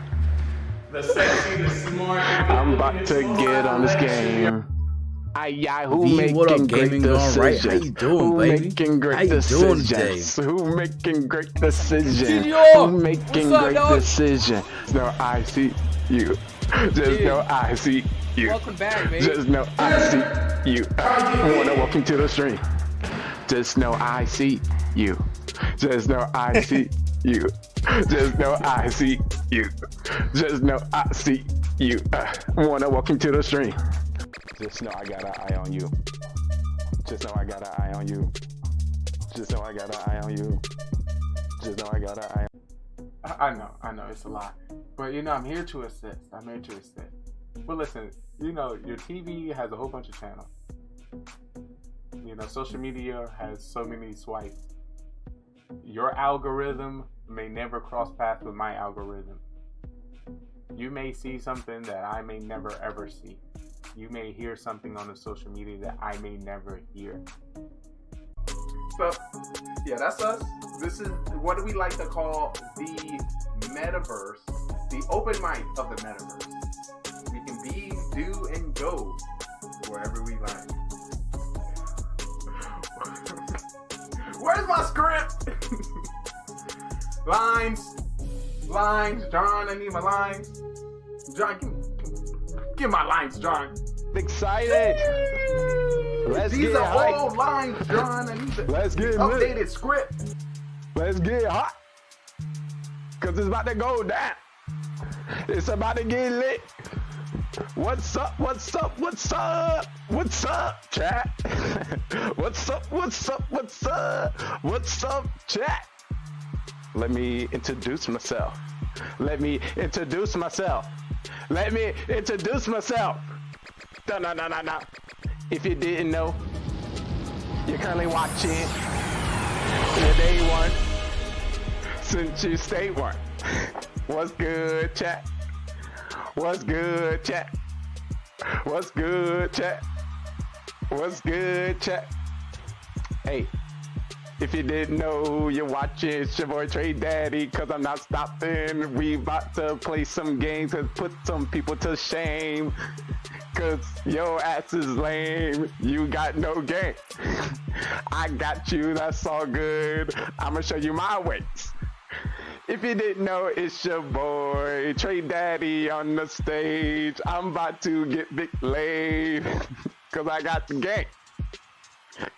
Speaker 14: The sexy, the smart.
Speaker 13: I'm about to get on this game. Who
Speaker 20: V,
Speaker 13: making
Speaker 20: what up,
Speaker 13: great
Speaker 20: Gaming GoneRight?
Speaker 13: decisions?
Speaker 20: How you doing,
Speaker 13: Who
Speaker 20: baby?
Speaker 13: making great
Speaker 20: How you doing
Speaker 13: decisions?
Speaker 20: today?
Speaker 13: Who making great decisions?
Speaker 20: GGR!
Speaker 13: Who making
Speaker 20: What's up,
Speaker 13: great
Speaker 20: dog?
Speaker 13: decisions? No, I see you. Just know I see you.
Speaker 20: Welcome back, baby.
Speaker 13: Just know I see you. Wanna walk into the stream? Just know I see you. Just know I see you. Just know I see you. Just know I see you. Wanna walk into the stream? Just know I got an eye on you. Just know I got an eye on you. Just know I got an eye on you. Just know I got an eye on you.
Speaker 14: I know, it's a lot. But I'm here to assist. But listen, your TV has a whole bunch of channels. Social media has so many swipes. Your algorithm may never cross paths with my algorithm. You may see something that I may never ever see. You may hear something on the social media that I may never hear. So, yeah, that's us. This is what do we like to call the metaverse, the open mic of the metaverse. We can be, do, and go wherever we like. Where's my script? Lines, John, I need my lines. John, give my lines, John.
Speaker 2: Excited. Let's
Speaker 10: These
Speaker 2: get
Speaker 10: are
Speaker 2: hype.
Speaker 10: old lines, John. I need the
Speaker 2: Let's get
Speaker 10: updated
Speaker 2: lit.
Speaker 10: script.
Speaker 2: Let's get hot. Cause it's about to go down. It's about to get lit. What's up? What's up? What's up? What's up, chat? What's up? What's up? What's up? What's up, chat? Let me introduce myself. Let me introduce myself. Let me introduce myself. No. If you didn't know, you're currently watching the day one since you stayed one. What's good, chat? What's good, chat? What's good, chat? What's good, chat? Hey, if you didn't know, you're watching, it's your boy Trey Daddy, cause I'm not stopping. We about to play some games and put some people to shame. Cause your ass is lame, you got no game. I got you, that's all good. I'ma show you my ways. If you didn't know, it's your boy Trey Daddy on the stage. I'm about to get big laid. Cause I got the game.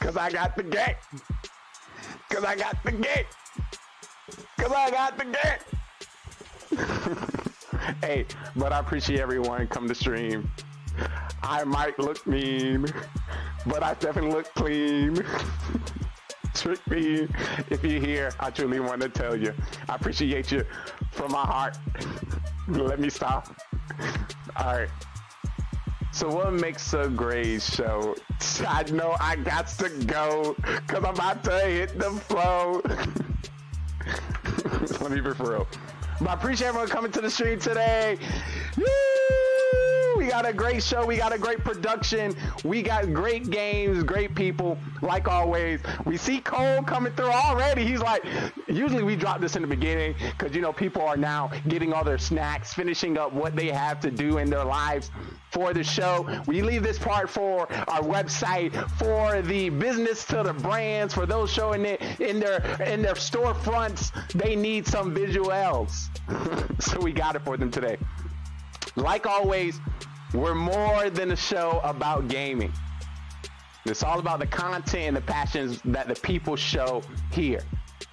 Speaker 2: Cause I got the game. Cause I got the game. Cause I got the game. Hey, but I appreciate everyone come to stream. I might look mean, but I definitely look clean. Trick me. If you're here, I truly want to tell you, I appreciate you from my heart. Let me stop. All right. So what makes a great show? I know I got to go because I'm about to hit the flow. Let me be for real. But I appreciate everyone coming to the stream today. Woo! We got a great show. We got a great production. We got great games, great people, like always. We see Cole coming through already. He's like, usually we drop this in the beginning because, you know, people are now getting all their snacks, finishing up what they have to do in their lives for the show. We leave this part for our website, for the business to the brands, for those showing it in their storefronts. They need some visuals. So we got it for them today. Like always, we're more than a show about gaming. It's all about the content and the passions that the people show here.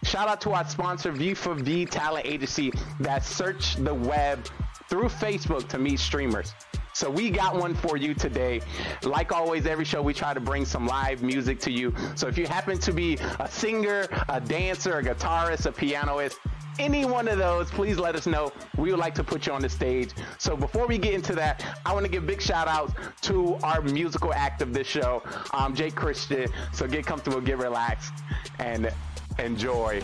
Speaker 2: Shout out to our sponsor, V4V Talent Agency, that search the web through Facebook to meet streamers. So we got one for you today. Like always, every show we try to bring some live music to you. So if you happen to be a singer, a dancer, a guitarist, a pianist, any one of those, please let us know. We would like to put you on the stage. So before we get into that, I want to give big shout outs to our musical act of this show, Jake Christian. So get comfortable, get relaxed, and enjoy.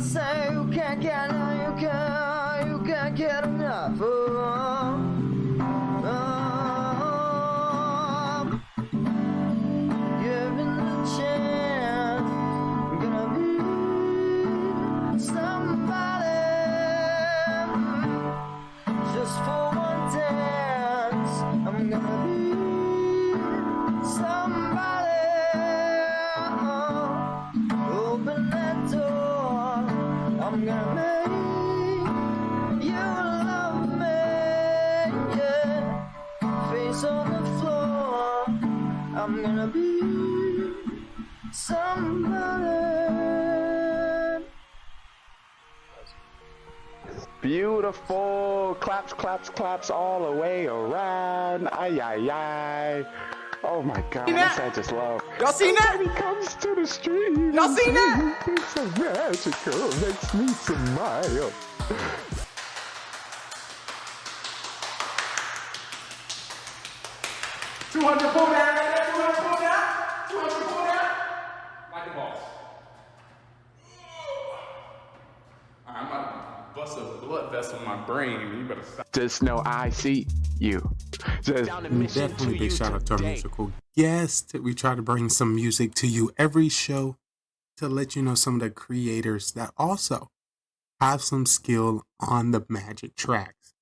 Speaker 7: I say you can't get enough, you can't get enough. Given the chance, I'm gonna be somebody. Just for one dance, I'm gonna be somebody. Open that door, I'm gonna make you love me, yeah. Face on the floor, I'm gonna be somebody.
Speaker 2: Beautiful. Claps, claps, claps all the way around. Ay, ay, ay. Oh my God, this I just love.
Speaker 7: Y'all seen that?
Speaker 2: He comes to the street.
Speaker 7: Y'all seen that?
Speaker 2: It's so magical. Makes me smile.
Speaker 10: $200 pull down, $200 pull down, $200 pull down. Like the boss. I'm about to bust a blood vessel in my brain. You better stop.
Speaker 2: Just know I see you.
Speaker 21: Definitely big shout out to our musical guest. We try to bring some music to you every show to let you know some of the creators that also have some skill on the magic tracks.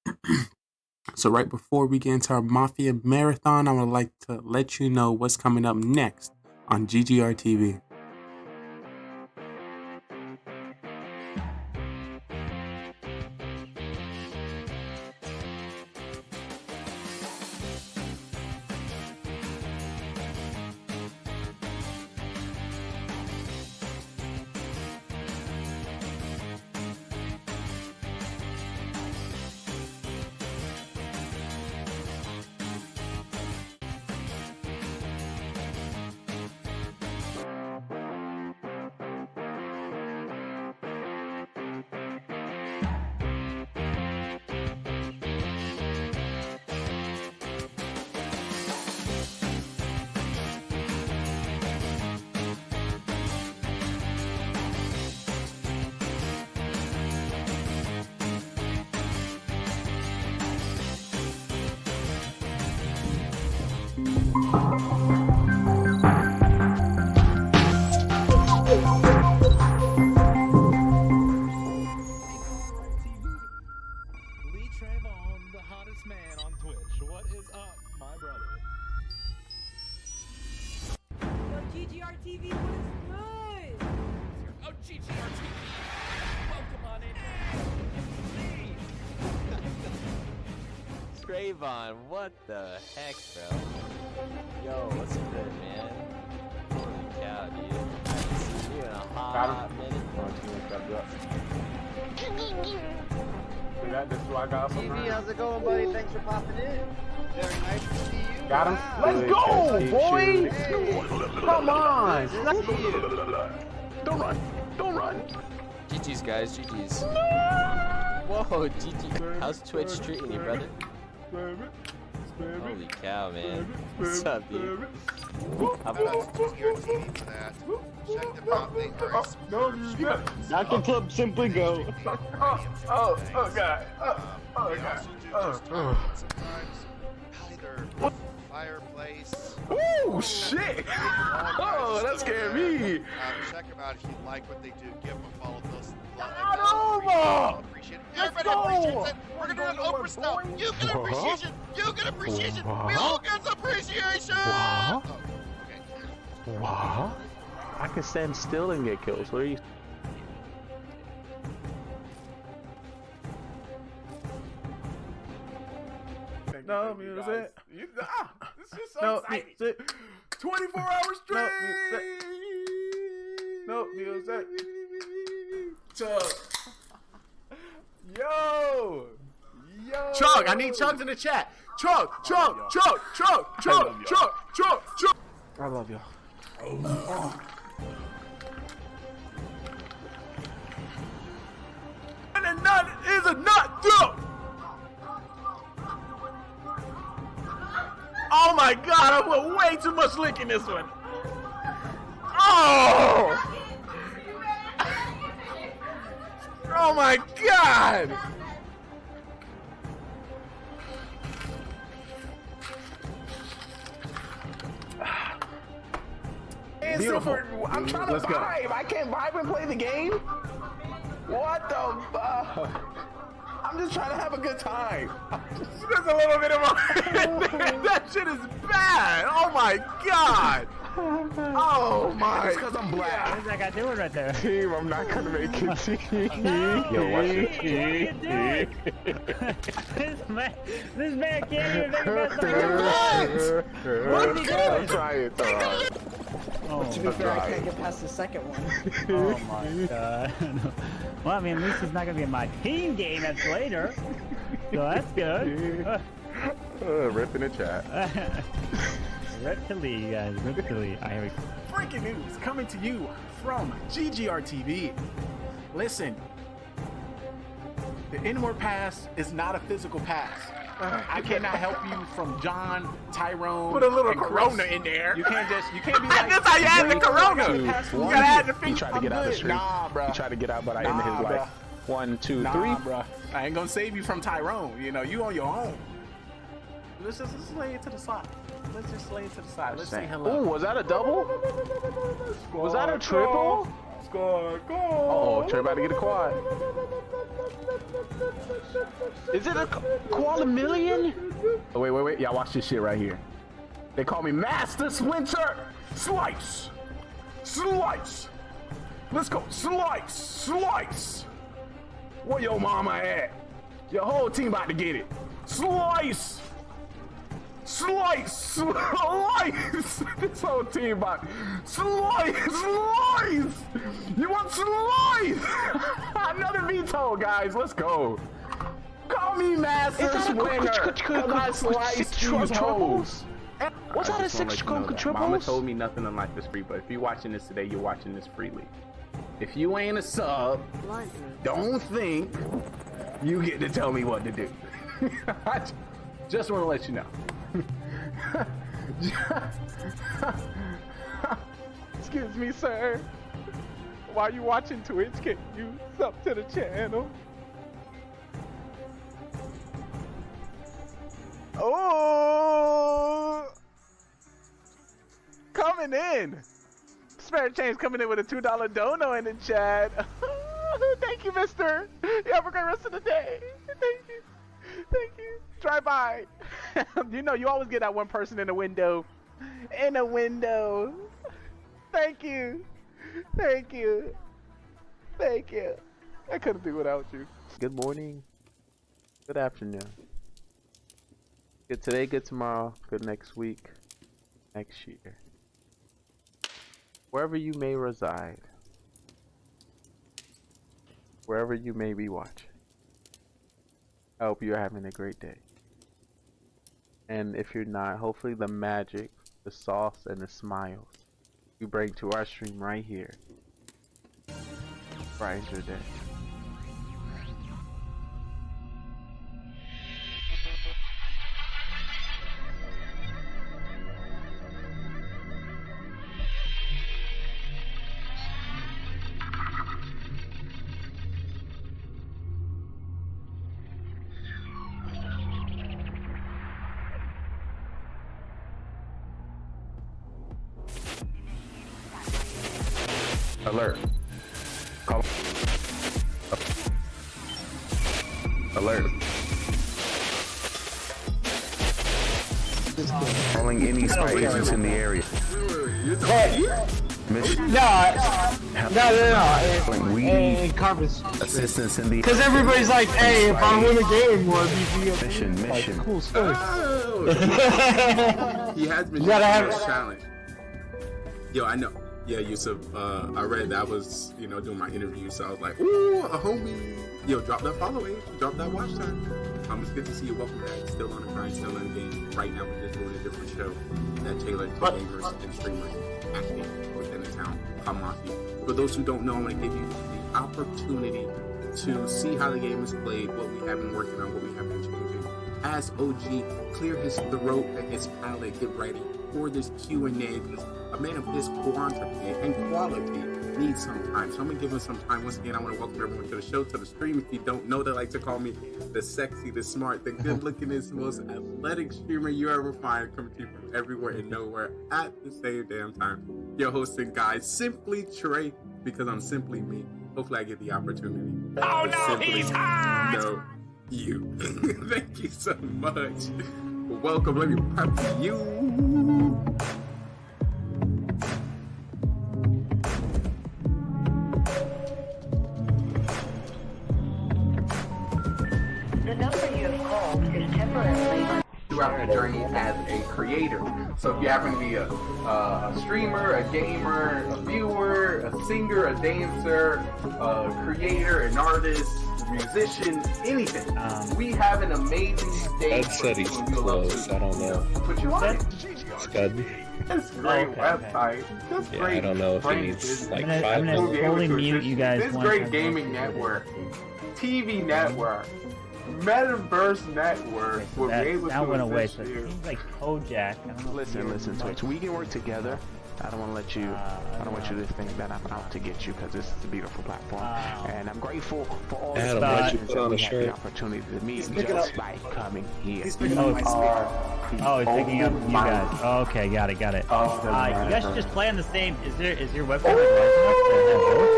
Speaker 21: So right before we get into our Mafia Marathon, I would like to let you know what's coming up next on GGR TV.
Speaker 11: Scravon, what the heck, bro? Yo, what's good, man? Holy cow, dude. I haven't seen you in a hot minute.
Speaker 21: This is what I got from
Speaker 7: TV, how's it going, buddy? Thanks for popping in. Very nice to see you.
Speaker 21: Got him.
Speaker 7: Wow.
Speaker 21: Let's go, boy.
Speaker 7: Hey.
Speaker 21: Come on.
Speaker 7: Nice to see you.
Speaker 2: Don't run. Don't run.
Speaker 11: GG's, guys. GG's. Whoa, GG. How's Twitch treating you, brother? Holy cow, man. What's up, dude?
Speaker 6: Dr. Club simply go.
Speaker 10: Oh God.
Speaker 24: Fireplace.
Speaker 2: Oh shit! Oh, that scared me.
Speaker 24: Check them out if you like what they do. Give them a follow. Appreciate it. Everybody appreciates it. We're gonna do an Oprah style. You get appreciation. You get appreciation. We all get appreciation.
Speaker 19: What? I can stand still and get kills. What are you?
Speaker 21: No music. This is so exciting. Music. 24 hours straight. No music. Chug. Yo. Chug. I need chugs in the chat. Chug. I love y'all. And a nut is a nut, dude. Oh my God, I put way too much lick in this one. Oh!
Speaker 2: Oh my god!
Speaker 21: Beautiful.
Speaker 2: I'm trying to vibe. I can't vibe and play the game. What the fuck? I'm just trying to have a good time. There's a little bit of a... That shit is bad. Oh my god. Oh my. It's because I'm black.
Speaker 3: What is that guy doing right there?
Speaker 2: Team, I'm not gonna make it. Team.
Speaker 21: Yo, watch it.
Speaker 3: This man can't even make it past the
Speaker 2: What? I'm trying.
Speaker 3: Oh,
Speaker 7: To be fair, I can't get past the second one.
Speaker 3: oh my god. Well, I mean, at least he's not gonna be in my team game that's later. So that's good.
Speaker 2: Rip in the chat.
Speaker 3: Rip to Lee, guys. Rip to Lee. Here we go.
Speaker 8: Breaking news coming to you from GGR TV. Listen, the inward pass is not a physical pass. I cannot help you from John, Tyrone.
Speaker 2: Put a little
Speaker 8: and Chris.
Speaker 2: Corona in there.
Speaker 8: You can't be like.
Speaker 2: That's how you add the Corona. You gotta add the
Speaker 21: He tried to get out the street.
Speaker 8: Nah, bruh.
Speaker 21: He tried to get out, but I ended his life. 1, 2, 3.
Speaker 8: Bruh. I ain't gonna save you from Tyrone. You know, you on your own. Let's just lay it to the side. Let's just lay it to the side. Let's say hello.
Speaker 21: Ooh, was that a double? Was that a triple?
Speaker 2: Score, goal.
Speaker 21: Uh-oh, Trey about to get a quad. Is it a quad million? Oh, wait. Y'all watch this shit right here. They call me Master Splinter.
Speaker 2: Slice. Slice. Let's go. Slice. Where your mama at? Your whole team about to get it. Slice. This whole team about slice. You want slice? Another veto, guys. Let's go. Call me Master Splinter. I slice these hoes.
Speaker 21: What's that a 6 triples?
Speaker 14: Mama told me nothing in life is free, but if you're watching this today, you're watching this freely. If you ain't a sub, don't think you get to tell me what to do. I just want to let you know.
Speaker 2: Excuse me, sir. While you watching Twitch, can you sub to the channel? Oh, coming in. Spare change coming in with a $2 dono in the chat. Thank you, mister. You have a great rest of the day. Thank you. Drive by. You know, you always get that one person in the window. Thank you. I couldn't do without you.
Speaker 13: Good morning. Good afternoon. Good today, good tomorrow, good next week, next year. Wherever you may reside. Wherever you may be watching. I hope you're having a great day. And if you're not, hopefully the magic, the sauce, and the smiles you bring to our stream right here brightens your day.
Speaker 14: Alert. Call. Alert. Calling any spy agents in the area. Mission.
Speaker 7: No.
Speaker 14: We need assistance in the.
Speaker 7: Because everybody's like, hey, if I win a game, we'll be
Speaker 14: Mission.
Speaker 7: cool story.
Speaker 21: He has been challenge. Yo, I know. Yeah, Yusuf, I read that was, doing my interview, so I was like, ooh, a homie. Yo, drop that follow, drop that watch time. It's good to see you. Welcome back. Still on the grind, still in the game. Right now, we're just doing a different show that tailored to gamers and streamers actually within the town called Mafia. For those who don't know, I'm going to give you the opportunity to see how the game is played, what we have been working on, what we have been changing. As OG, clear his throat and his palate, get ready for this Q&A, because a man of his quantity and quality need some time. So I'm gonna give him some time. Once again, I want to welcome everyone to the show, to the stream. If you don't know, they like to call me the sexy, the smart, the good-lookingest, most athletic streamer you ever find, coming to you from everywhere and nowhere at the same damn time. Your hosting guy, Simply Trey, because I'm simply me. Hopefully, I get the opportunity.
Speaker 18: Oh
Speaker 21: to
Speaker 18: no,
Speaker 21: simply
Speaker 18: he's hot!
Speaker 21: know you. Thank you so much. Welcome. Let me prep you.
Speaker 1: The number you have called is temporarily
Speaker 10: throughout the journey as a creator. So if you happen to be a streamer, a gamer, a viewer, a singer, a dancer, a creator, an artist, a musician, anything, we have an amazing stage.
Speaker 12: Ed said he's close. I don't know.
Speaker 10: Put you on it.
Speaker 12: Scud.
Speaker 10: That's a great website. That's
Speaker 12: Yeah,
Speaker 10: great.
Speaker 12: I don't know if he
Speaker 10: Great
Speaker 12: needs
Speaker 10: business.
Speaker 12: like
Speaker 3: I'm
Speaker 12: 5
Speaker 3: gonna
Speaker 12: minutes.
Speaker 3: fully mute you guys.
Speaker 21: This
Speaker 3: once
Speaker 21: great
Speaker 3: I'm
Speaker 21: gaming
Speaker 3: done.
Speaker 21: network, TV network, Metaverse network will be able
Speaker 3: That went
Speaker 21: to
Speaker 3: away,
Speaker 21: assist
Speaker 3: so it
Speaker 21: you.
Speaker 3: seems like Kojak. I don't know if
Speaker 13: Listen,
Speaker 3: you're
Speaker 13: Twitch. We can work together. I don't want to let you. I don't want you to think that I'm out to get you because this is a beautiful platform, and I'm grateful for all the
Speaker 12: Adam, why'd you
Speaker 13: things
Speaker 12: put
Speaker 13: that
Speaker 12: on
Speaker 13: we
Speaker 12: a
Speaker 13: had
Speaker 12: shirt?
Speaker 13: the opportunity to meet
Speaker 12: He's picking
Speaker 13: just
Speaker 12: up-
Speaker 13: by coming here.
Speaker 3: Oh, he's picking up you guys. Oh, okay, got it. You guys should just play on the same. Is your webcam like large enough to have both?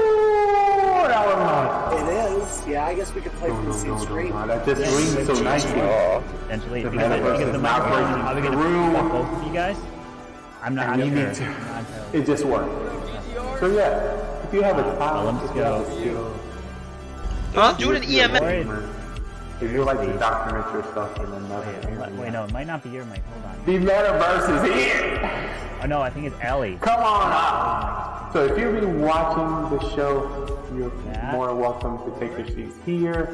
Speaker 7: It is. Yeah, I guess we could play from the same screen.
Speaker 14: That just rings so nicely.
Speaker 3: Essentially,
Speaker 14: The
Speaker 3: because
Speaker 14: metaverse
Speaker 3: the
Speaker 14: is not
Speaker 3: microphone is
Speaker 14: breaking
Speaker 3: probably going to
Speaker 14: through.
Speaker 3: pick up both of you guys. I'm not. I'm
Speaker 14: And you
Speaker 3: sure.
Speaker 14: need to- It just works. So yeah, if you have a talent, if you have a skill,
Speaker 20: Huh? Do an EMS.
Speaker 14: if you like to document yourself in another area.
Speaker 3: Wait, no, it might not be your mic. Hold on.
Speaker 14: The metaverse is here!
Speaker 3: Oh no, I think it's Ellie.
Speaker 14: Come on up! So if you've been watching the show, you're more than welcome to take your seats here.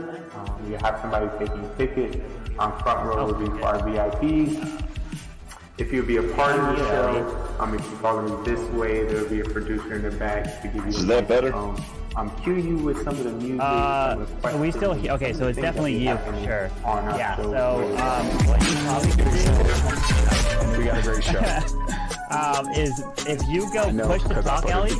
Speaker 14: You have somebody taking a ticket. On front row will be for our VIPs. If you'll be a part of the show, if you follow me this way, there'll be a producer in the back to give you.
Speaker 12: Is that better?
Speaker 14: Cue you with some of the music. some of the
Speaker 3: So we still
Speaker 14: questions,
Speaker 3: okay. So it's
Speaker 14: things that
Speaker 3: definitely
Speaker 14: we
Speaker 3: you
Speaker 14: have
Speaker 3: for
Speaker 14: in
Speaker 3: sure.
Speaker 14: on our
Speaker 3: Yeah.
Speaker 14: show.
Speaker 3: So what you probably could
Speaker 12: We got a great show.
Speaker 3: do is if you go push to talk, Ellie.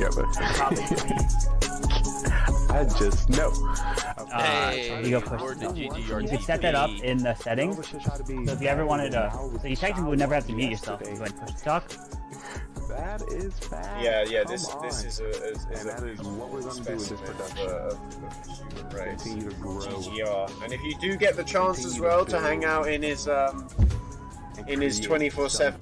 Speaker 13: I just know.
Speaker 3: So you go push to talk. You could set that up in the settings. So if you ever wanted to, so you technically would never have to mute yourself if you went push to talk.
Speaker 13: That is fast.
Speaker 24: Yeah.
Speaker 13: Come
Speaker 24: This
Speaker 13: on.
Speaker 24: is
Speaker 13: And that is what we're going to do with this production. Continue to grow.
Speaker 24: GGR. And if you do get the chance as well to hang out in his 24/7.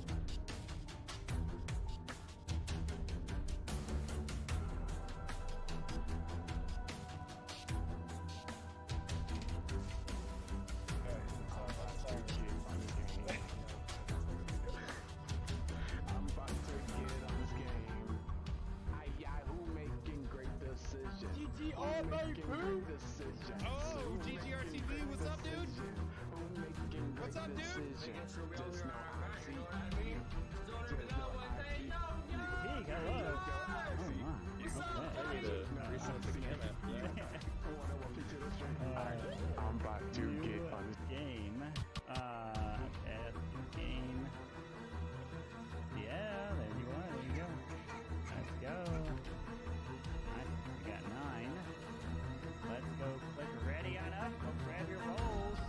Speaker 13: I'm about to get on this
Speaker 3: game. Game. Yeah, there you are. There you go. Let's go. Nice. We got 9. Let's go. Click ready on up. Go grab your rolls.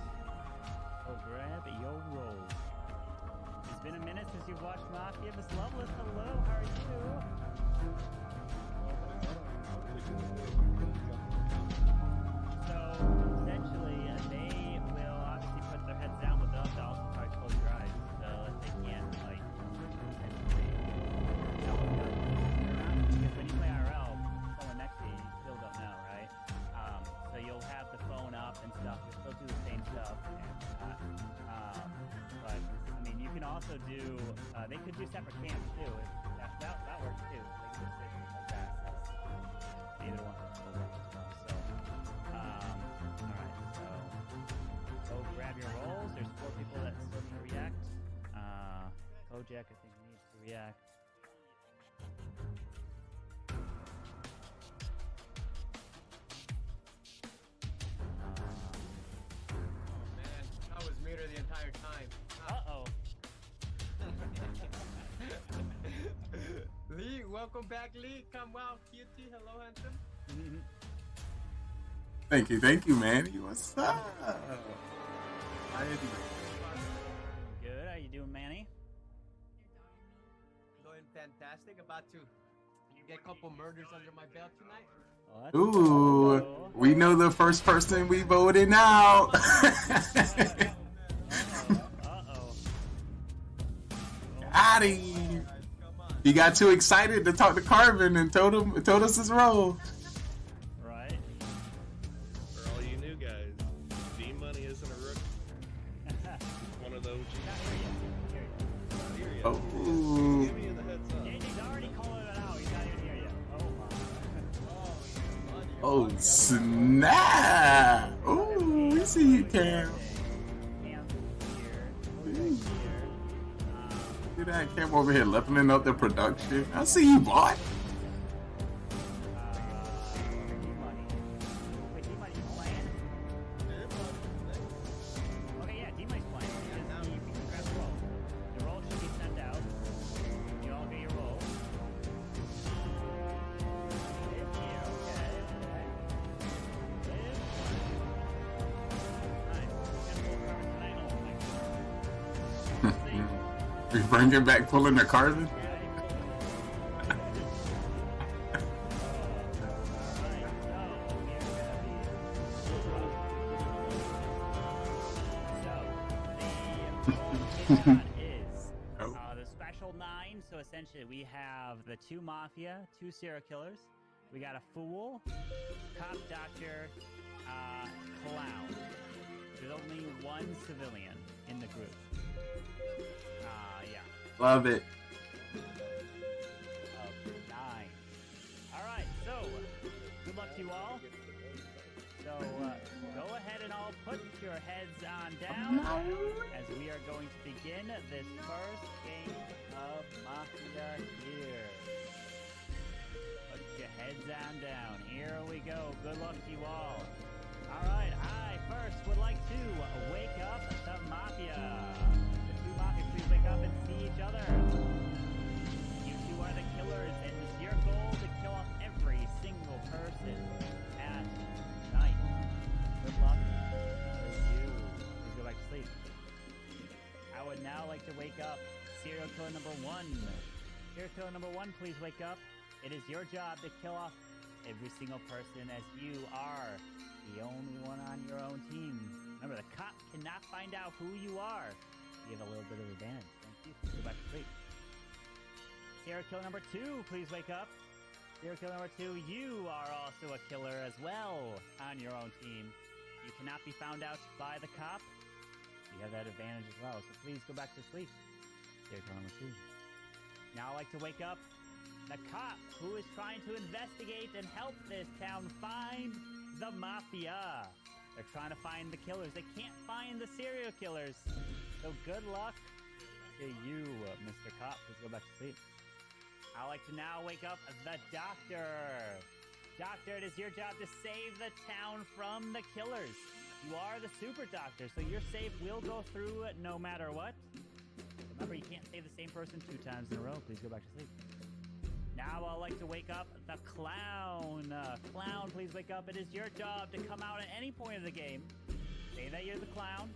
Speaker 3: Go grab your rolls. It's been a minute since you've watched Mafia. Miss Loveless, hello. How are you? So essentially, they will obviously put their heads down, but they'll also probably close your eyes. So if they can't, like, because when you play IRL, someone next to you, you still don't know, right? So you'll have the phone up and stuff. You'll still do the same stuff. But I mean, you can also do. They could do separate cams too. If that works too. They can just sit like that. So either one will work as well. So. Alright, so go grab your rolls. There's 4 people that still need to react. Kojak, I think, needs to react.
Speaker 11: I was muted the entire time.
Speaker 3: Uh-oh.
Speaker 11: Lee, what
Speaker 15: Welcome back, Lee. Come well, cutie. Hello, handsome.
Speaker 21: Thank you, man. What's up? How you doing?
Speaker 3: Good. How you doing, Manny?
Speaker 15: Doing fantastic. About to get a couple murders under my belt tonight.
Speaker 21: Ooh, we know the first person we voted out. Addy, he got too excited to talk to Carvin and told us his role.
Speaker 3: Right.
Speaker 12: For all you new guys, D-Money isn't a rookie. One of those.
Speaker 21: Oh.
Speaker 12: Give me the heads up.
Speaker 3: He's already calling it out. He's not even here yet.
Speaker 21: Oh snap! Ooh, we see you, Cam. Look at that Cam over here leveling up the production. I see you, boy.
Speaker 3: Okay, yeah, D-Mike's playing. Because you can grab the roll. The roll should be sent out. You all get your roll.
Speaker 21: We bringing back pulling the Carvin.
Speaker 3: Is the special 9. So essentially, we have the 2 Mafia, 2 serial killers. We got a fool, cop, doctor, clown. There's only 1 civilian in the group. Yeah.
Speaker 21: Love it.
Speaker 3: 9. All right. So good luck to you all. So go ahead and all put your heads on down as we are going to begin this first game of Mafia here. Put your heads on down. Here we go. Good luck to you all. All right. I first would like to wake up the Mafia. The 2 Mafia, please wake up and see each other. You 2 are the killers, and it's your goal to kill off every single person at night. Good luck to you. Please go back to sleep. I would now like to wake up serial killer number 1. Serial killer number 1, please wake up. It is your job to kill off every single person, as you are the only one on your own team. Remember, the cop cannot find out who you are. You have a little bit of advantage. Thank you. Go back to sleep. Serial killer number 2, please wake up. Serial killer number 2, you are also a killer as well on your own team. You cannot be found out by the cop. You have that advantage as well, so please go back to sleep. Serial killer number 2. Now I'd like to wake up the cop who is trying to investigate and help this town find the Mafia. They're trying to find the killers. They can't find the serial killers. So good luck to you, Mr. Cop. Please go back to sleep. I'd like to now wake up the doctor. Doctor, it is your job to save the town from the killers. You are the super doctor, so your save will go through no matter what. Remember, you can't save the same person 2 times in a row. Please go back to sleep. Now I'd like to wake up the clown. Clown, please wake up. It is your job to come out at any point of the game. Say that you're the clown,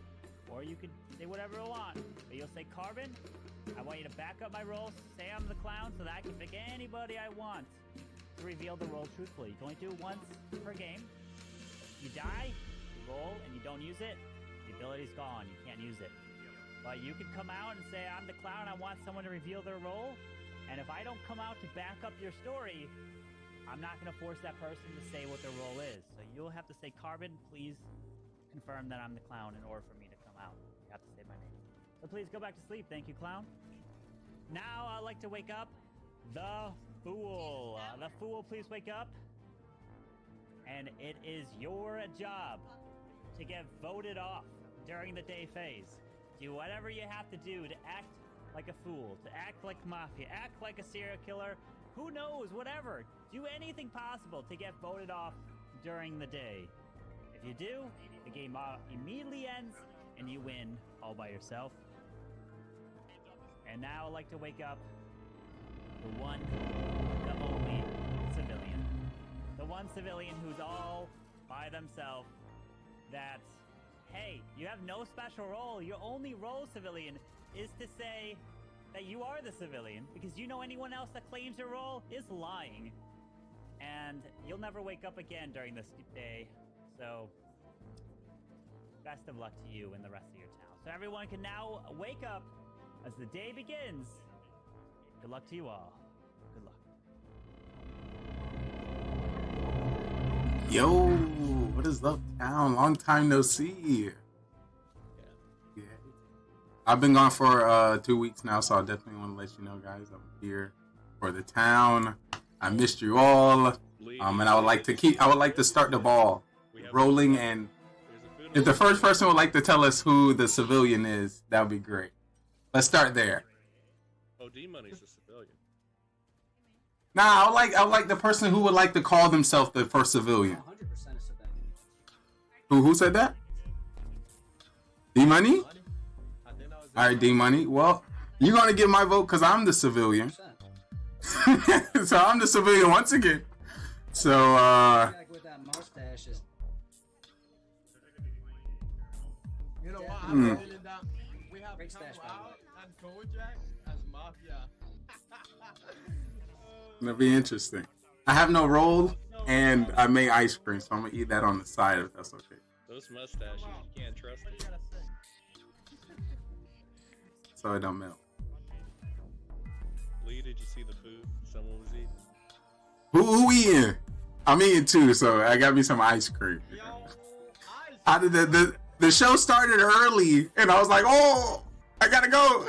Speaker 3: or you could say whatever you want. But you'll say, Carvin, I want you to back up my roll, say I'm the clown, so that I can pick anybody I want to reveal the role truthfully. You can only do it once per game. You die, you roll, and you don't use it, the ability's gone. You can't use it. But you could come out and say, I'm the clown, I want someone to reveal their role. And if I don't come out to back up your story, I'm not going to force that person to say what their role is. So you'll have to say, Carbon, please confirm that I'm the clown in order for me to come out. You have to say my name. So please go back to sleep. Thank you, clown. Now I'd like to wake up the fool. The fool, please wake up. And it is your job to get voted off during the day phase. Do whatever you have to do to act like a fool, to act like Mafia, act like a serial killer, who knows, whatever. Do anything possible to get voted off during the day. If you do, the game immediately ends and you win all by yourself. And now I'd like to wake up the one civilian. The one civilian who's all by themselves. That, hey, you have no special role. Your only role, civilian, is to say that you are the civilian, because you know anyone else that claims your role is lying. And you'll never wake up again during this day. So, best of luck to you and the rest of your town. So everyone can now wake up as the day begins. Good luck to you all. Good luck.
Speaker 21: Yo, what is up, town? Long time no see. Yeah. I've been gone for 2 weeks now, so I definitely want to let you know, guys, I'm here for the town. I missed you all, and I would like to start the ball rolling. And if the first person would like to tell us who the civilian is, that would be great. Let's start there.
Speaker 12: OD Money's a civilian.
Speaker 21: Nah, I would like the person who would like to call themselves the first civilian.
Speaker 15: 100% a civilian.
Speaker 21: Who said that? D Money? Alright, D Money. Well, you're gonna get my vote because I'm the civilian. So I'm the civilian once again. So
Speaker 15: With that mustache is...
Speaker 7: You know what? I'm feeling that we have
Speaker 15: Great
Speaker 7: come
Speaker 15: stash, by the
Speaker 7: out and Kojak as Mafia.
Speaker 21: it'll be interesting. I have no role and I make ice cream, so I'm gonna eat that on the side if that's okay.
Speaker 12: Those mustaches, you can't trust them.
Speaker 21: So it don't melt.
Speaker 12: Lee, did you see the food someone was eating?
Speaker 21: Who eating? I'm eating too, so I got me some ice cream. How did the show started early, and I was like, oh, I gotta go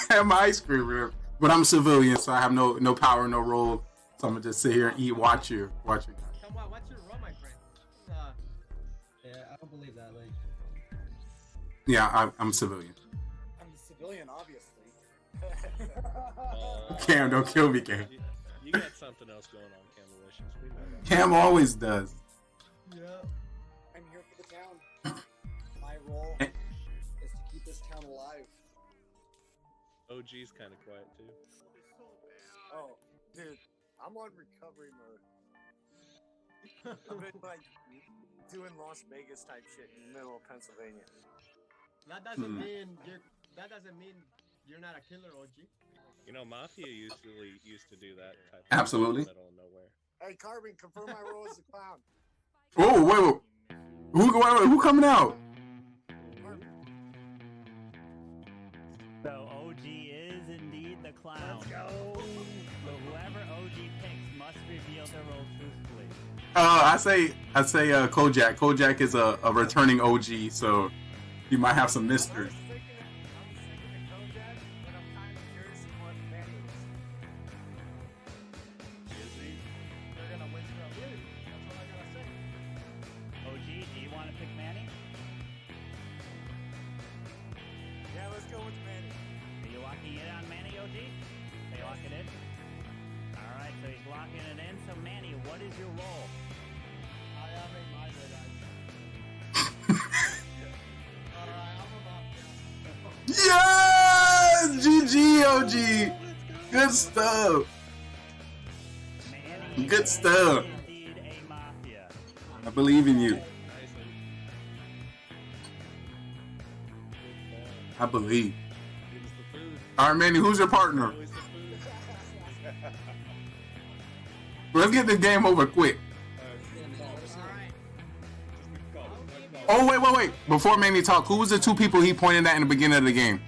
Speaker 21: have my ice cream. But I'm a civilian, so I have no power, no role. So I'm gonna just sit here and eat, watch you.
Speaker 15: Come on, what's your role, my friend? Yeah, I don't believe that, Lee.
Speaker 21: Yeah, I'm a civilian.
Speaker 24: I'm a civilian, obviously.
Speaker 21: Cam, don't kill me, Cam.
Speaker 12: You got something else going on, Cam Malicious. We know that.
Speaker 21: Cam always does.
Speaker 24: Yeah. I'm here for the town. My role is to keep this town alive.
Speaker 12: OG's kind of quiet too.
Speaker 24: Oh, dude, I'm on recovery mode. I've been like doing Las Vegas type shit in the middle of Pennsylvania.
Speaker 15: That doesn't mean you're not a killer, OG.
Speaker 12: You know, Mafia used to do that type of
Speaker 21: Absolutely.
Speaker 12: in the middle of nowhere.
Speaker 24: Hey, Carbon, confirm my role as a clown.
Speaker 21: Oh, wait. Who coming out?
Speaker 3: So OG is indeed the clown. Let's go. So whoever OG picks must reveal their role truthfully.
Speaker 21: I say Kojak. Kojak is a returning OG, so he might have some mystery.
Speaker 3: OG, do you want to pick Manny?
Speaker 24: Yeah, let's go with Manny.
Speaker 3: Are you locking it on Manny, OG? They lock it in? Alright, so he's locking it in. So Manny, what is your role?
Speaker 15: I am a miser,
Speaker 21: Yes! GG, OG! Good stuff! Good stuff!
Speaker 3: Indeed a Mafia.
Speaker 21: I believe in you. I believe. Alright, Manny, who's your partner? Let's get this game over quick. Oh, wait. Before Manny talk, who was the two people he pointed at in the beginning of the game?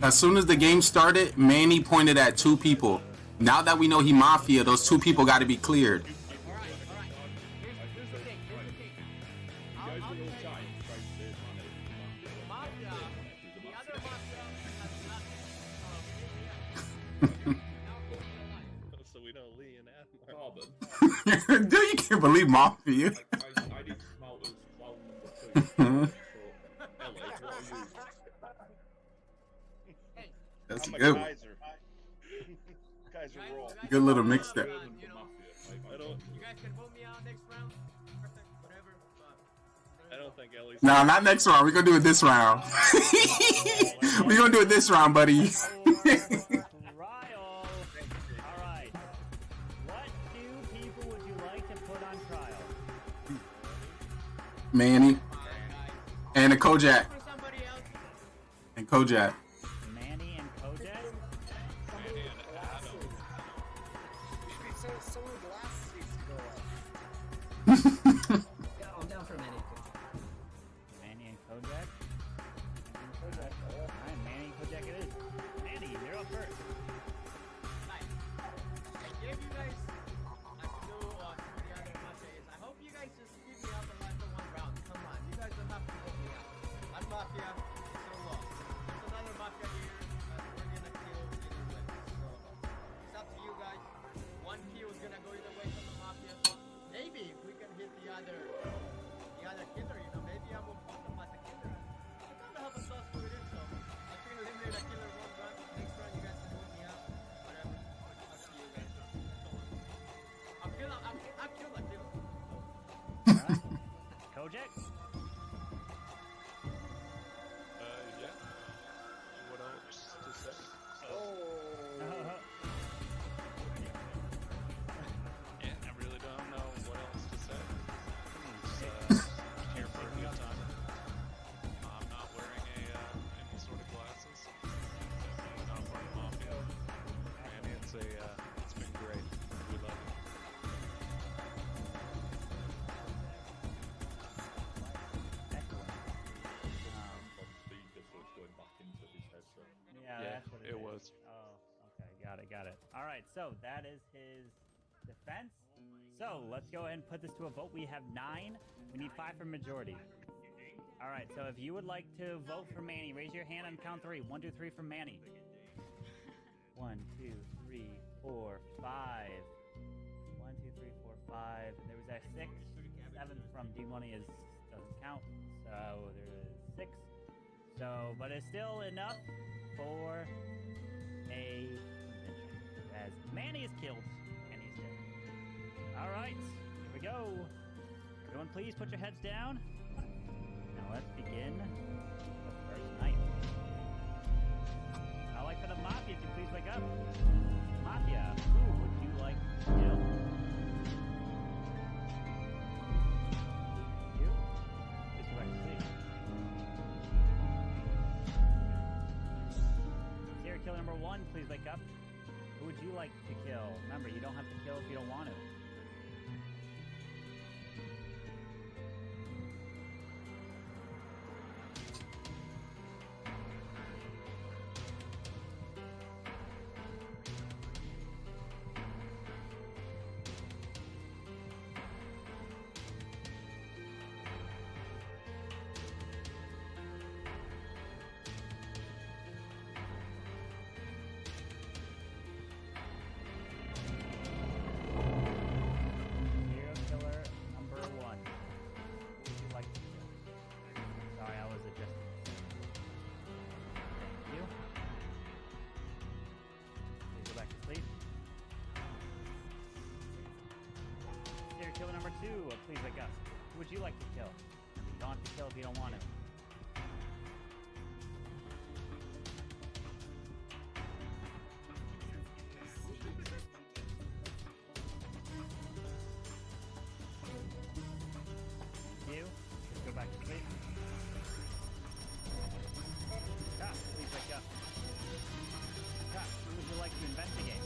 Speaker 21: As soon as the game started, Manny pointed at two people. Now that we know he Mafia, those two people got to be cleared.
Speaker 12: So we know Lee and Adam are Carbon.
Speaker 21: Dude, you can't believe Mafia.
Speaker 12: I did Smelters 12 number 2.
Speaker 21: That's
Speaker 12: I'm a
Speaker 21: good.
Speaker 12: Kaiser. Kaiser roll.
Speaker 21: Good little mix there.
Speaker 12: I don't.
Speaker 15: can vote me out next round. Perfect, whatever.
Speaker 12: I don't think Ellie's.
Speaker 21: Nah, not next round. We're gonna do it this round. We're gonna do it this round, buddy.
Speaker 3: Trial. All right. What two people would you like to put on trial?
Speaker 21: Manny and a Kojak. And Kojak.
Speaker 3: Manny and Kojak?
Speaker 12: Manny and Adam.
Speaker 7: Someone glasses needs to go up. Yeah, I'm down for Manny and Kojak.
Speaker 3: Manny and Kojak? Alright, Manny and Kojak it is. Manny, you're up first.
Speaker 15: I gave you guys a clue on who the other Mafia is. I hope you guys just give me out the line for one round. Come on, you guys don't have to vote me out. I'm Mafia, so lost. There's another Mafia here, but we're gonna kill either way. So it's up to you guys. One kill is gonna go either way from the Mafia. So maybe we can hit the other killer, you know. Maybe I will put them as a killer. I kinda have a soft with it, so I can eliminate a killer one round. Next round you guys can vote me out. Whatever. Up to you guys. I'll kill a killer.
Speaker 3: Kojak?
Speaker 12: Yeah. What else to say? Yeah, I really don't know what else to say. It's here for a good time. I'm not wearing any sort of glasses. Not part of Mafia. And it's been great. We love it.
Speaker 3: Yeah, that's what
Speaker 12: it was.
Speaker 3: Oh, okay, got it. All right, so that is his defense. So let's go ahead and put this to a vote. We have 9. We need 5 for majority. All right, so if you would like to vote for Manny, raise your hand on count 3. 1, 2, 3 for Manny. 1, 2, 3, 4, 5. 1, 2, 3, 4, 5. There was that 6. 7 from D-Money doesn't count. So there is 6. So, but it's still enough for a convention. As Manny is killed and he's dead. All right, here we go. Everyone, please put your heads down. Now let's begin the first night. I'd like for the Mafia to please wake up. Mafia, who would you like to kill? You? Please go back to sleep. Serial killer number 1, please wake up. Who would you like to kill? Remember, you don't have to kill if you don't want to. Serial killer number 1. Who would you like to kill? Sorry, I was adjusting. Thank you. Please go back to sleep. Serial killer number 2, please wake up. Who would you like to kill? You don't have to kill if you don't want to. You. Just go back to sleep. Cop, please wake up. Cop, who would you like to investigate?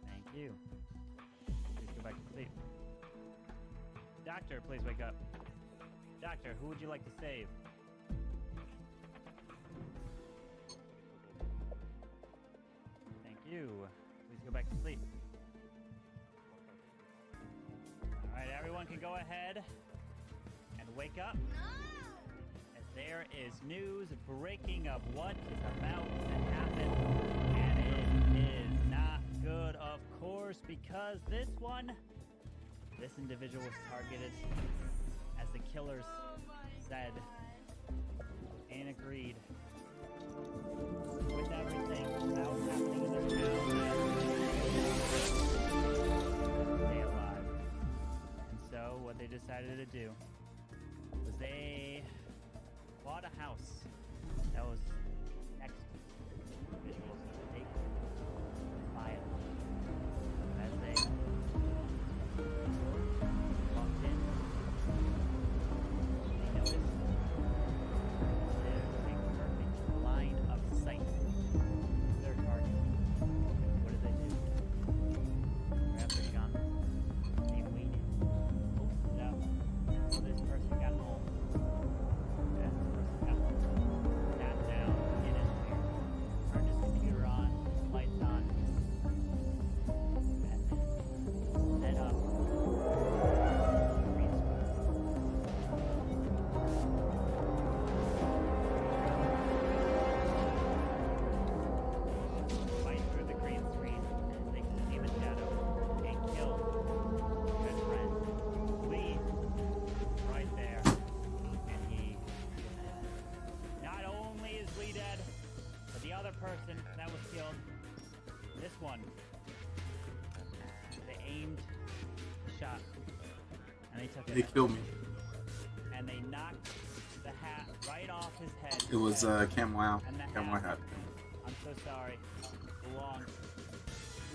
Speaker 3: Thank you. Please go back to sleep. Doctor, please wake up. Doctor, who would you like to save? Thank you. Please go back to sleep. Alright, everyone can go ahead and wake up. As there is news breaking of what is about to happen. because this individual was targeted, as the killers said and agreed with everything that was happening in this town. Stay alive. And so what they decided to do was they bought a house that was next to individuals that they could buy it. As they walked in, they noticed there's a perfect line of sight to their target. What did they do? Grab their gun, they waited, opened it up, until this person got home. As the person got home, sat down in his chair, turned his computer on, lights on, and set up green screen. Right through the green screen, they could see the shadow and kill his friend. Lee, right there. And he is dead. Not only is Lee dead, but the other person that was killed, this one, they aimed a shot and they took it.
Speaker 21: They killed me.
Speaker 3: And they knocked the hat right off his head.
Speaker 21: It was Cam Wow.
Speaker 3: And the
Speaker 21: Cam Wow hat.
Speaker 3: I'm so sorry, belongs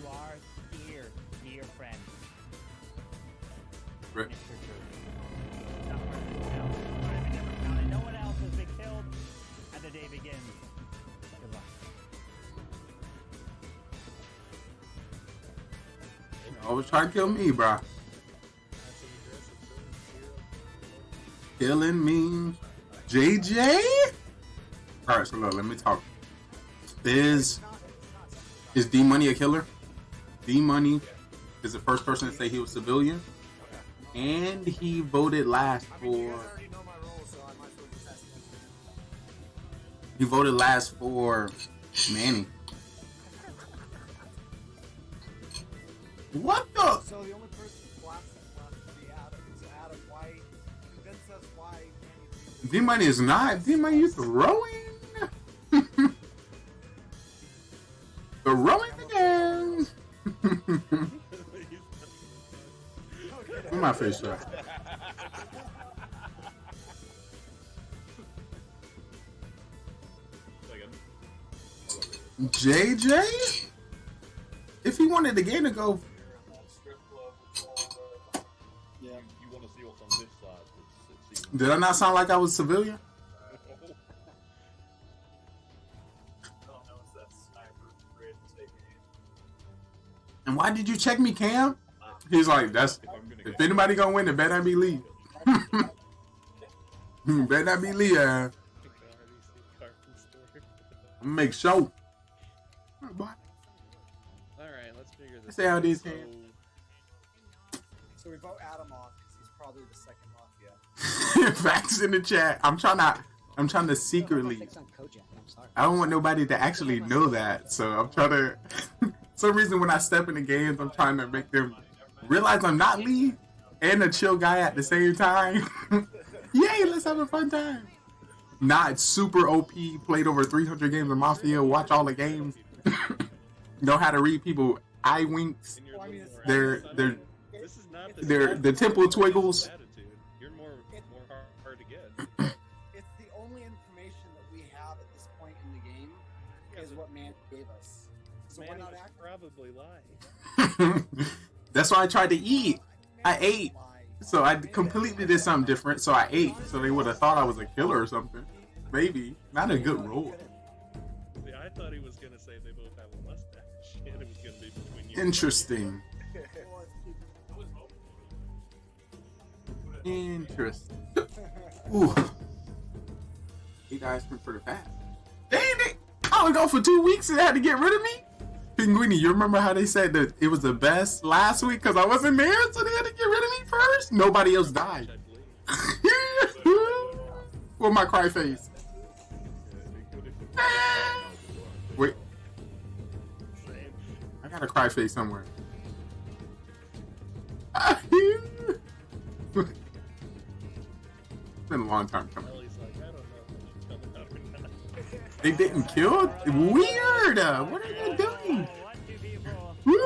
Speaker 3: to our dear friend,
Speaker 21: Right.
Speaker 3: Mr. Drew. Not part of this town. Part of a different town, and no one else has been killed, and the day begins. Good luck.
Speaker 21: Always trying to kill me, bro. Killing me. JJ? Alright, so look, let me talk. Is D-Money a killer? D-Money is the first person to say he was civilian. And he voted last for... He voted last for Manny. What the?
Speaker 7: So the only person left to be Adam is Adam White. Convince us why.
Speaker 21: D-Money is not. D-Money, you throwing? Throwing again. Where my face at? JJ? If he wanted the game to go.
Speaker 9: Yeah. You want to see what's on this side?
Speaker 21: Did I not sound like I was civilian? And why did you check me, Cam? He's like, that's if anybody gonna win, it better not be Lee. Better not be Lee. I'm gonna make sure.
Speaker 17: Alright, let's figure this
Speaker 21: See how
Speaker 17: out.
Speaker 21: these
Speaker 7: So we vote Adam off because he's probably the second Mafia.
Speaker 21: Facts in the chat. I'm trying to secretly. I don't want nobody to actually know that. So I'm trying to. Some reason when I step in the games, I'm trying to make them realize I'm not Lee and a chill guy at the same time. Yay, let's have a fun time. Not super OP, played over 300 games of Mafia, watch all the games. Know how to read people eye winks. They're the temple twiggles.
Speaker 9: You're more hard to get.
Speaker 7: It's the only information that we have at this point in the game is what man gave us. So why not act?
Speaker 9: Probably lying.
Speaker 21: That's why I tried to eat. I ate. So I completely did something different. So I ate. So they would have thought I was a killer or something. Maybe. Not a good role.
Speaker 9: See, I thought he was going to say they both have a mustache. And it was going to be between you.
Speaker 21: Interesting. Interesting. Ooh. You guys went for the fast. Dang it! I was gone for 2 weeks and they had to get rid of me? Pinguini, you remember how they said that it was the best last week because I wasn't there, so they had to get rid of me first? Nobody else died. With my cry face. Wait. I got a cry face somewhere. been a long time coming.
Speaker 9: Ellie's like, I don't know if it's coming out or not.
Speaker 21: They didn't kill? Weird! What are they doing?
Speaker 9: Well,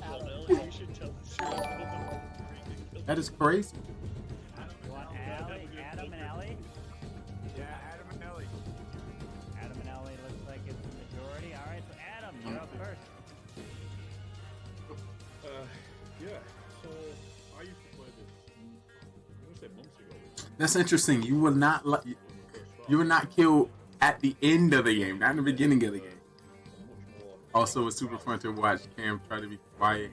Speaker 9: Ellie, you should tell the truth.
Speaker 21: That is crazy.
Speaker 3: You want Adam and Ellie?
Speaker 8: Yeah, Adam and Ellie.
Speaker 3: Adam and Ellie looks like it's the majority. All right, so Adam, you're up first.
Speaker 9: Yeah. So I used to play this. I want to say months ago.
Speaker 21: That's interesting. You will not kill at the end of the game, not in the beginning of the game. Also, it was super fun to watch Cam try to be quiet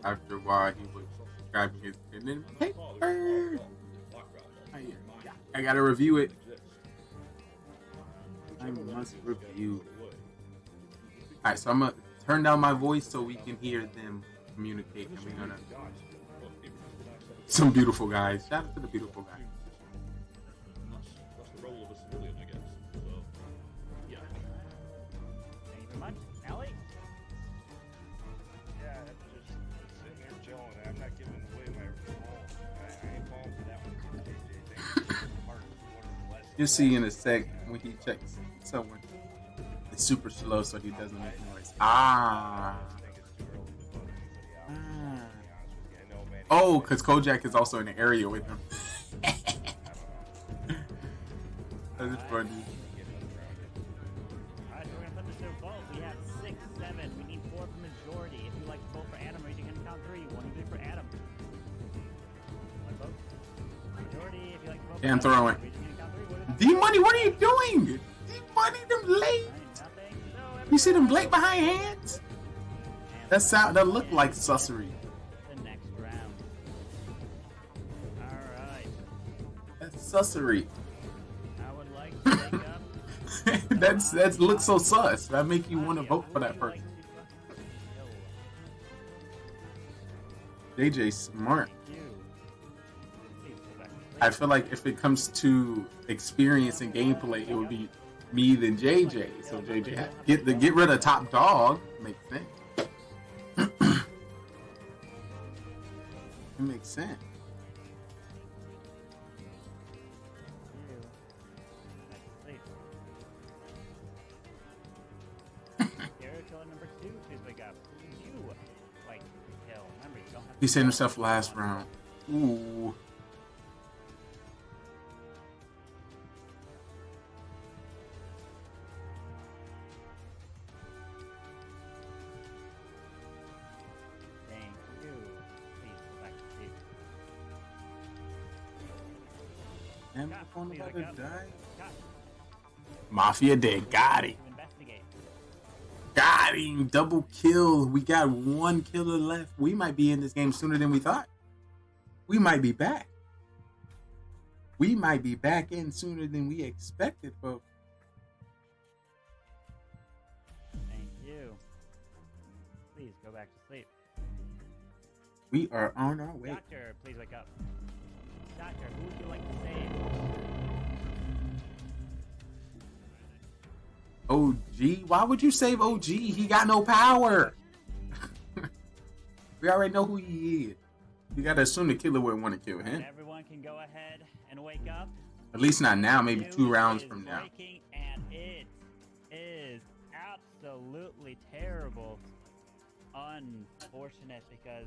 Speaker 21: after a while. He was grabbing his pen and paper. I gotta review it. I must review. Alright, so I'm gonna turn down my voice so we can hear them communicate. And we're gonna. Some beautiful guys. Shout out to the beautiful guys.
Speaker 9: That's the role of a civilian, I guess. So, yeah.
Speaker 3: Thank you very much. Ellie?
Speaker 4: Yeah, I'm just sitting there chilling. I'm not giving away my role. I ain't falling for that one.
Speaker 21: You'll see in a sec when he checks someone. It's super slow so he doesn't make noise. Oh, because Kojak is also in the area with him. That is funny.
Speaker 3: Alright, so we're gonna put this to a vote. We have 6, 7. We need 4 for majority. If you like to vote for Adam, raise your hand and count 3. 1, 2, 3 for Adam. One vote. Majority, if you like to vote for
Speaker 21: Yeah, I'm
Speaker 3: Adam,
Speaker 21: throwing.
Speaker 3: raise your hand and count 3.
Speaker 21: D-Money, what are you doing? D-Money, them late. You see them late behind hands? That look like sussery.
Speaker 3: The next round. Alright.
Speaker 21: That's sussery.
Speaker 3: I would like to take up.
Speaker 21: That looks so sus. That make you want to vote for that person. JJ smart. I feel like if it comes to experience and gameplay, it would be me than JJ. So JJ get rid of top dog makes sense. It makes sense.
Speaker 3: Killer number 2, please wake up. You like to kill. Remember, you don't have to.
Speaker 21: He saved himself last round. Ooh.
Speaker 3: Thank you. Please go back to sleep.
Speaker 21: And
Speaker 3: Cop,
Speaker 21: the phone
Speaker 3: please
Speaker 21: about
Speaker 3: wake
Speaker 21: to
Speaker 3: up.
Speaker 21: die.
Speaker 3: Cop,
Speaker 21: Mafia dead. Got him.
Speaker 3: to investigate.
Speaker 21: Got him. Double kill. We got 1 killer left. We might be in this game sooner than we thought. We might be back. We might be back in sooner than we expected, folks.
Speaker 3: Thank you. Please go back to sleep.
Speaker 21: We are on our way.
Speaker 3: Doctor, please wake up. Doctor, who would you like to save?
Speaker 21: OG? Why would you save OG? He got no power. We already know who he is. You gotta assume the killer wouldn't want to kill him.
Speaker 3: Everyone can go ahead and wake up.
Speaker 21: At least not now, maybe 2 rounds
Speaker 3: News
Speaker 21: from
Speaker 3: is
Speaker 21: now.
Speaker 3: breaking, and it is absolutely terrible. Unfortunate because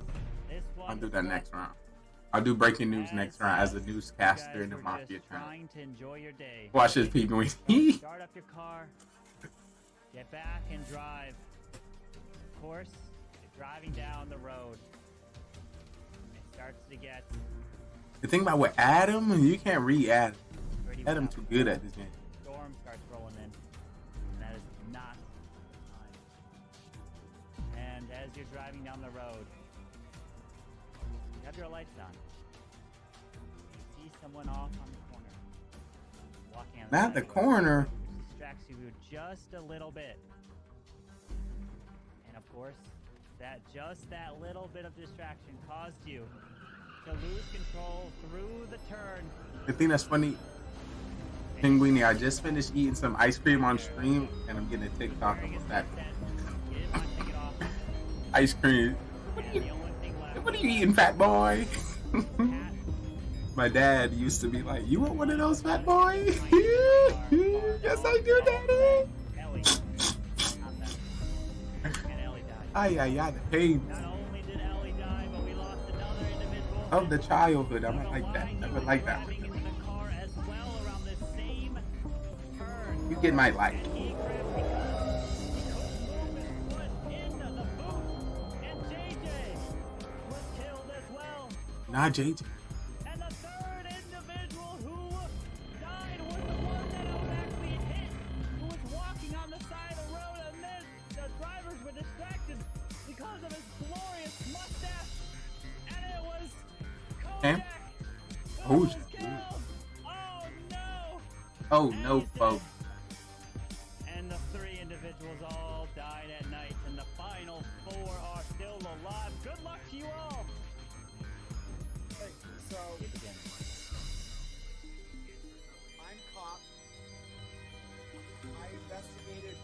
Speaker 3: this one.
Speaker 21: I'll do that next round. I'll do breaking news next round as a newscaster in the
Speaker 3: We're
Speaker 21: Mafia
Speaker 3: just
Speaker 21: channel.
Speaker 3: trying to enjoy your day.
Speaker 21: Watch this, people.
Speaker 3: Start up your car. Get back and drive. Of course, you're driving down the road. It starts to get
Speaker 21: The thing about with Adam, you can't read Adam.
Speaker 3: pretty
Speaker 21: Adam too good at this game.
Speaker 3: storm starts rolling in. And that is not the time. And as you're driving down the road, you have your lights on. You see someone off on the corner. Walking on the
Speaker 21: Not the
Speaker 3: sidewalk,
Speaker 21: corner.
Speaker 3: which distracts you just a little bit. And of course, that little bit of distraction caused you to lose control through the turn.
Speaker 21: The thing that's funny, Penguini, I just finished eating some ice cream on stream, and I'm getting a TikTok of that. Ice cream. What are you eating, fat boy? My dad used to be like, "You want one of those, fat boy?" Yes, I do, Daddy. Ay, ay, ay, the pain of the childhood. I might like that. I would like that. You get my like. Not JJ.
Speaker 3: And the third individual who died was the one that was actually hit, who was walking on the side of the road, and then the drivers were distracted because of his glorious mustache, and it was
Speaker 21: Okay. Oh,
Speaker 3: no!
Speaker 21: Oh no, folks.
Speaker 3: And the three individuals all died at night, and the final four are still alive. Good luck to you all!
Speaker 7: So, I'm cop. I investigated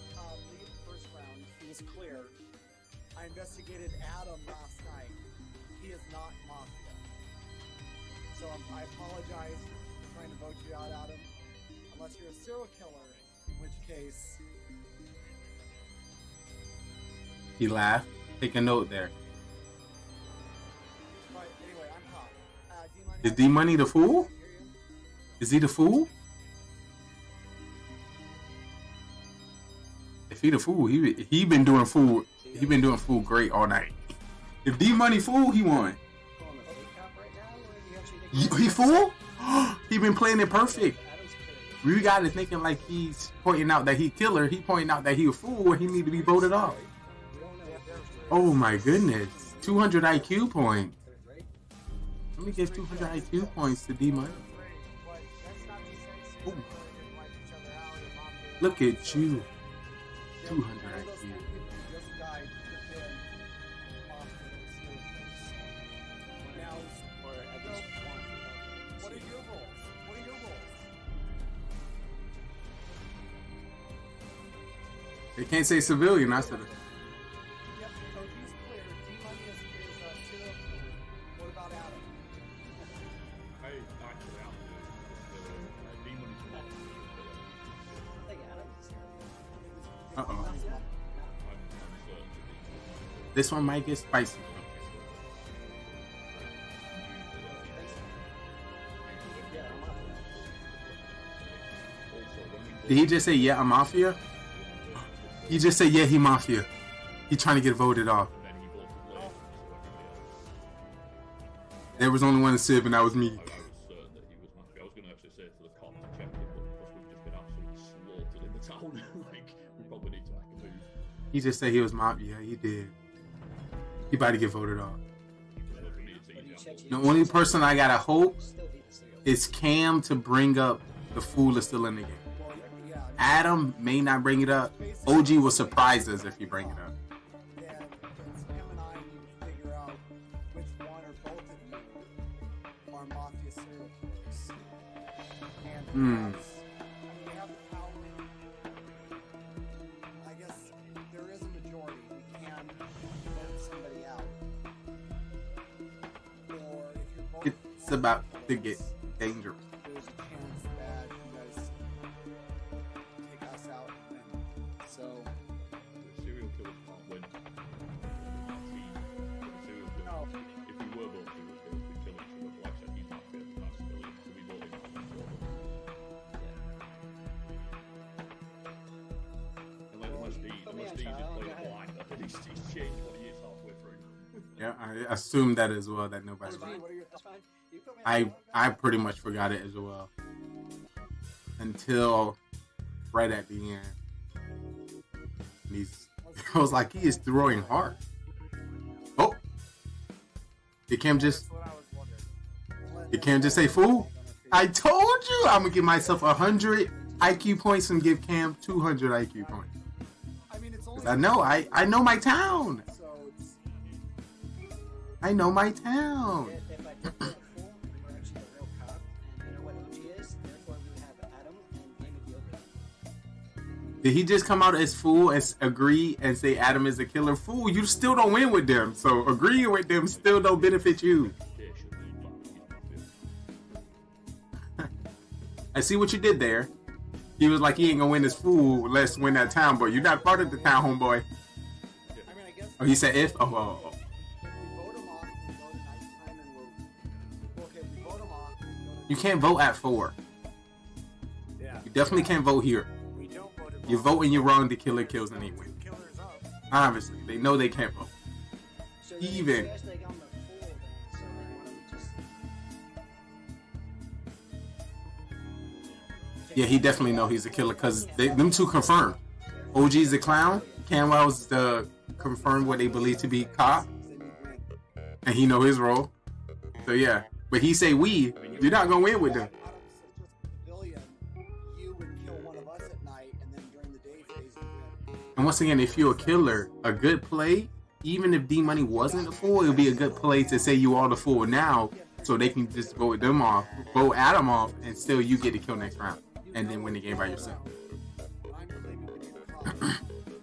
Speaker 7: Lee first round. He was clear. I investigated Adam last night. He is not Mafia. So I apologize for trying to vote you out, Adam. Unless you're a serial killer, in which case...
Speaker 21: He laughed. Take a note there.
Speaker 7: But anyway, I'm cop.
Speaker 21: Is D-Money the fool? Is he the fool? If he the fool, he been doing fool. He been doing fool great all night. If D-Money fool, he won. He fool? He been playing it perfect. We got it thinking like he's pointing out that he killer. He pointing out that he a fool and he need to be voted off. Oh my goodness. 200 IQ points. Let me give 200 IQ points to D-Money. Ooh. Look at you. 200 IQ.
Speaker 7: What are your rules? What are your rules?
Speaker 21: They can't say civilian. I said it.
Speaker 7: Yep, so he's clear. D-Money is serial killer. What about Adam?
Speaker 4: Hey, actually, I'm D-Money's not.
Speaker 7: I think Adam's serial
Speaker 21: Uh-oh.
Speaker 4: I'm certain.
Speaker 21: This one might get spicy. Did he just say, yeah, I'm Mafia? He just said, yeah, he Mafia. He trying to get voted off. There was only one Civ, and that was me.
Speaker 4: I was certain that he was Mafia. I was going to actually say to the cop to check it, but because we've just been absolutely slaughtered in the town, like, we probably need to make a move.
Speaker 21: He just said he was Mafia. Yeah, he did. He about to get voted off. The only person I gotta hope is Cam to bring up the fool is still in the game. Adam may not bring it up. OG will surprise us if he bring it up.
Speaker 7: Then it's him and I need to figure out which one or both of you are Mafia serial killers. And because, we have the power. I guess there is a majority. We can vote somebody out. Or if you're both
Speaker 21: It's about to get dangerous.
Speaker 7: there's a chance that you guys take us out and win. So
Speaker 4: The serial killers can't win. Serial killers. If we were both serial killers, we'd kill each other. Like I said, he's Mafia, that's civilian, so we vote him out and kill him. Unless he just played a blind, I think he's changed what he is halfway through.
Speaker 21: Yeah, I assumed that as well, that nobody. I pretty much forgot it as well. Until right at the end. I was like, he is throwing hard. Oh! It can't just say fool? I told you I'm gonna give myself 100 IQ points and give Cam 200 IQ points. Cause I know my town. I know my town. Did he just come out as fool and agree and say Adam is a killer? Fool, you still don't win with them. So agreeing with them still don't benefit you. I see what you did there. He was like, he ain't gonna win this fool. Let's win that town, boy. You're not part of the town, homeboy.
Speaker 7: I mean, I guess.
Speaker 21: Oh, he said if. Oh.
Speaker 7: We vote him off. We go to nighttime and okay, we vote him off.
Speaker 21: You can't vote at 4.
Speaker 7: Yeah.
Speaker 21: You definitely can't vote here.
Speaker 7: We don't vote him
Speaker 21: You vote when you're wrong. The killer kills and he wins. Obviously, they know they can't vote.
Speaker 7: So
Speaker 21: Even.
Speaker 7: you guys think I'm the fool then, so then why don't we just...
Speaker 21: Yeah, he definitely know he's a killer because them two confirmed. OG's the clown. Camwell's the confirmed what they believe to be cop, and he know his role. So yeah, but he say we. You're not gonna win with them.
Speaker 7: You would kill one of us at night, and then during the day phase,
Speaker 21: And once again, if you're a killer, a good play, even if D Money wasn't the fool, it would be a good play to say you are the fool now, so they can just vote them off, vote Adam off, and still you get to kill next round, and then win the game by yourself.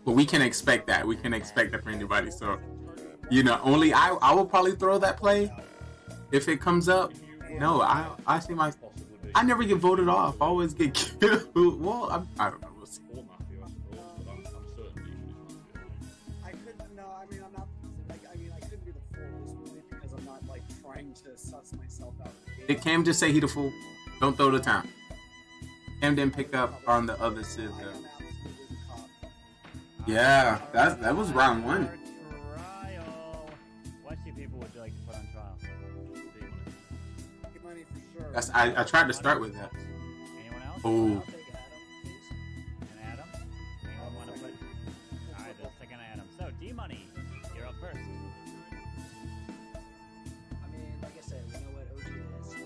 Speaker 21: But we can expect that. We can expect that for anybody. So, you know, only I will probably throw that play if it comes up. No, I see my. I never get voted off. I always get killed. Well, I don't know. We'll see.
Speaker 7: I couldn't. No, I mean, I'm not. Like, I mean, I couldn't be the fool just really because I'm not like trying to suss myself out.
Speaker 21: Did Cam just say he the fool? Don't throw the time. Cam didn't pick up on the other shit though. Yeah, that was round 1.
Speaker 3: Trial. What two people would you like to put on trial?
Speaker 7: Get money for sure.
Speaker 21: That's I tried to start with that.
Speaker 3: Anyone else?
Speaker 21: Oh.
Speaker 3: And Adam? Anyone want to put? Alright, the second Adam. So, D-Money, you're up first.
Speaker 15: I mean, like I said, we know what OG is.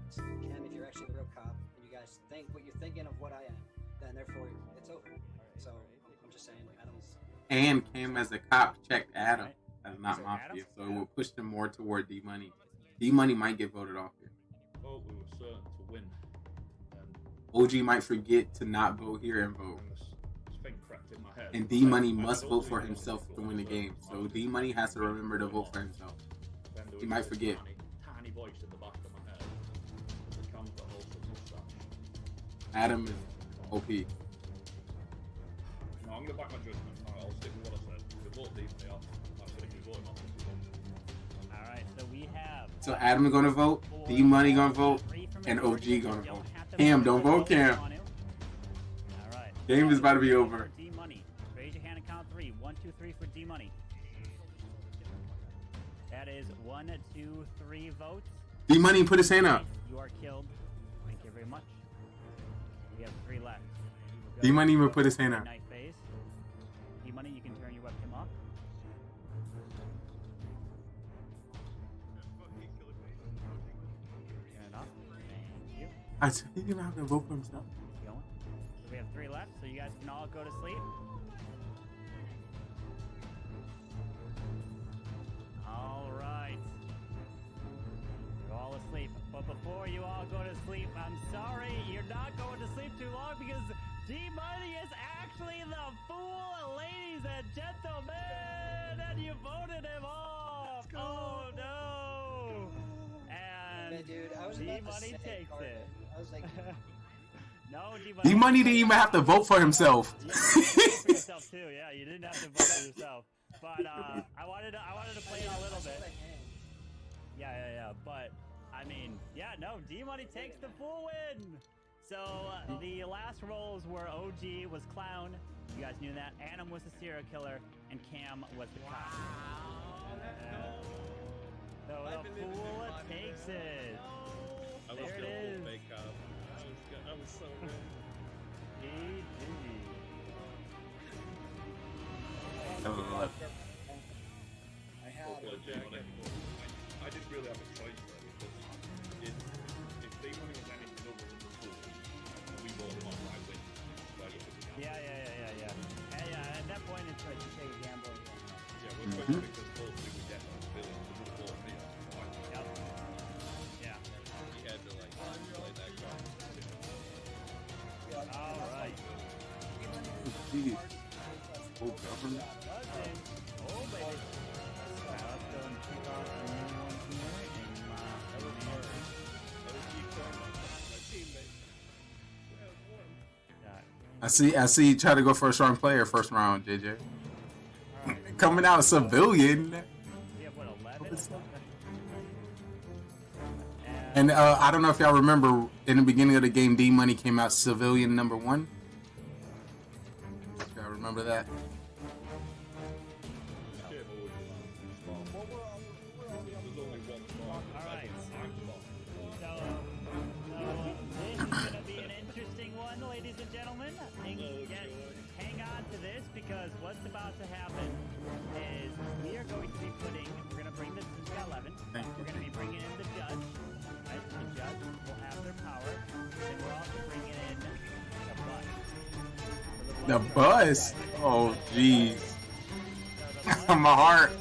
Speaker 15: So, Cam, if you're actually the real cop, and you guys think what you're thinking of what I am, then therefore it's over. So I'm just saying, Adam's.
Speaker 21: And Cam as a cop checked Adam as not Mafia, so it will push them more toward D Money. D Money might get voted off here.
Speaker 4: Well, we were certain to win.
Speaker 21: OG might forget to not vote here and vote.
Speaker 4: It's been cracked in my head.
Speaker 21: And D Money must vote for himself to win the game. So D Money has to remember to vote for himself. He might forget.
Speaker 4: Tiny voice in the back of my head. The cam's got also mustache.
Speaker 21: Adam is OP.
Speaker 4: No, I'm gonna back my judgment. I'll stick with what I said. The vote deeply off. I said if you vote him off,
Speaker 3: Alright, so we have.
Speaker 21: So Adam gonna vote, D Money gonna vote, and OG gonna vote. Cam, don't vote Cam.
Speaker 3: Alright.
Speaker 21: Game is about to be over.
Speaker 3: D-Money. Raise your hand and count 3. 1, 2, 3 for D-Money. That is 1, 2, 3 votes.
Speaker 21: D Money put his hand up.
Speaker 3: You are killed. Thank you very much. We have 3 left.
Speaker 21: D Money even put his hand up.
Speaker 3: Night phase. D-Money, you can turn your webcam off. Turn it off. Thank you.
Speaker 21: I said he's gonna have to vote for himself.
Speaker 3: Keep going. So we have 3 left, so you guys can all go to sleep. Alright. You're all asleep. But before you all go to sleep, I'm sorry, you're not going to sleep too long because D-Money is actually the fool, ladies and gentlemen! And you voted him off! Oh no! And
Speaker 15: Man, dude, I was about to
Speaker 3: D-Money
Speaker 15: say
Speaker 3: takes
Speaker 15: Carmen.
Speaker 3: it.
Speaker 15: I was like,
Speaker 3: No, D-Money.
Speaker 21: D Money didn't even have to vote for himself.
Speaker 3: You didn't have to vote for yourself too. Yeah, you didn't have to vote for yourself. But I wanted to play it a little bit. Yeah. But I mean, yeah, no. D-Money takes the full win. So the last roles were OG was clown. You guys knew that. Adam was the serial killer, and Cam was the cop. So the fool takes it.
Speaker 9: I was
Speaker 3: There
Speaker 9: gonna
Speaker 3: it
Speaker 9: pull
Speaker 3: is.
Speaker 9: fake cop. I was so ready.
Speaker 4: I didn't really have a choice there because if D-Money was anything other than the fool, we voted him off, I win. So I just took the gamble.
Speaker 3: Yeah. At that point, it's like you take a gamble.
Speaker 4: Yeah, we're supposed to because hopefully we get those billions. We would have voted me off.
Speaker 3: Yep. Yeah.
Speaker 9: He had to like play that card.
Speaker 3: All right.
Speaker 21: Jeez. Oh, government.
Speaker 3: Oh, baby. Let's go and kick off the new one here in
Speaker 21: I see you try to go for a strong player first round, JJ. Coming out civilian. And I don't know if y'all remember in the beginning of the game, D Money came out civilian number 1. Y'all remember that?
Speaker 3: Because what's about to happen is we are going to be we're going to bring this to 11. We're going to be bringing in the judge. Right? The judge will have their power. And we're also bringing in the bus.
Speaker 21: The bus? Oh, jeez. My heart.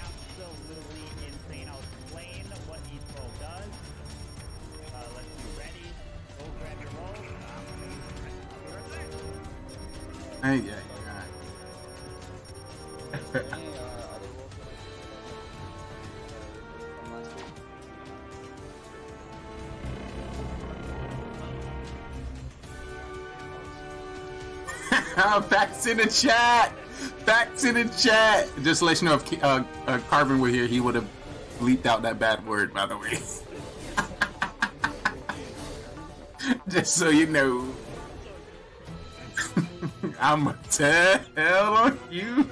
Speaker 3: Absolutely insane. I'll explain what each role does. Let's be ready. Go grab your roll.
Speaker 21: Hey, yeah. Facts in the chat. Facts in the chat. Just to let you know, if Carvin were here, he would have bleeped out that bad word, by the way. Just so you know. I'ma tell on you.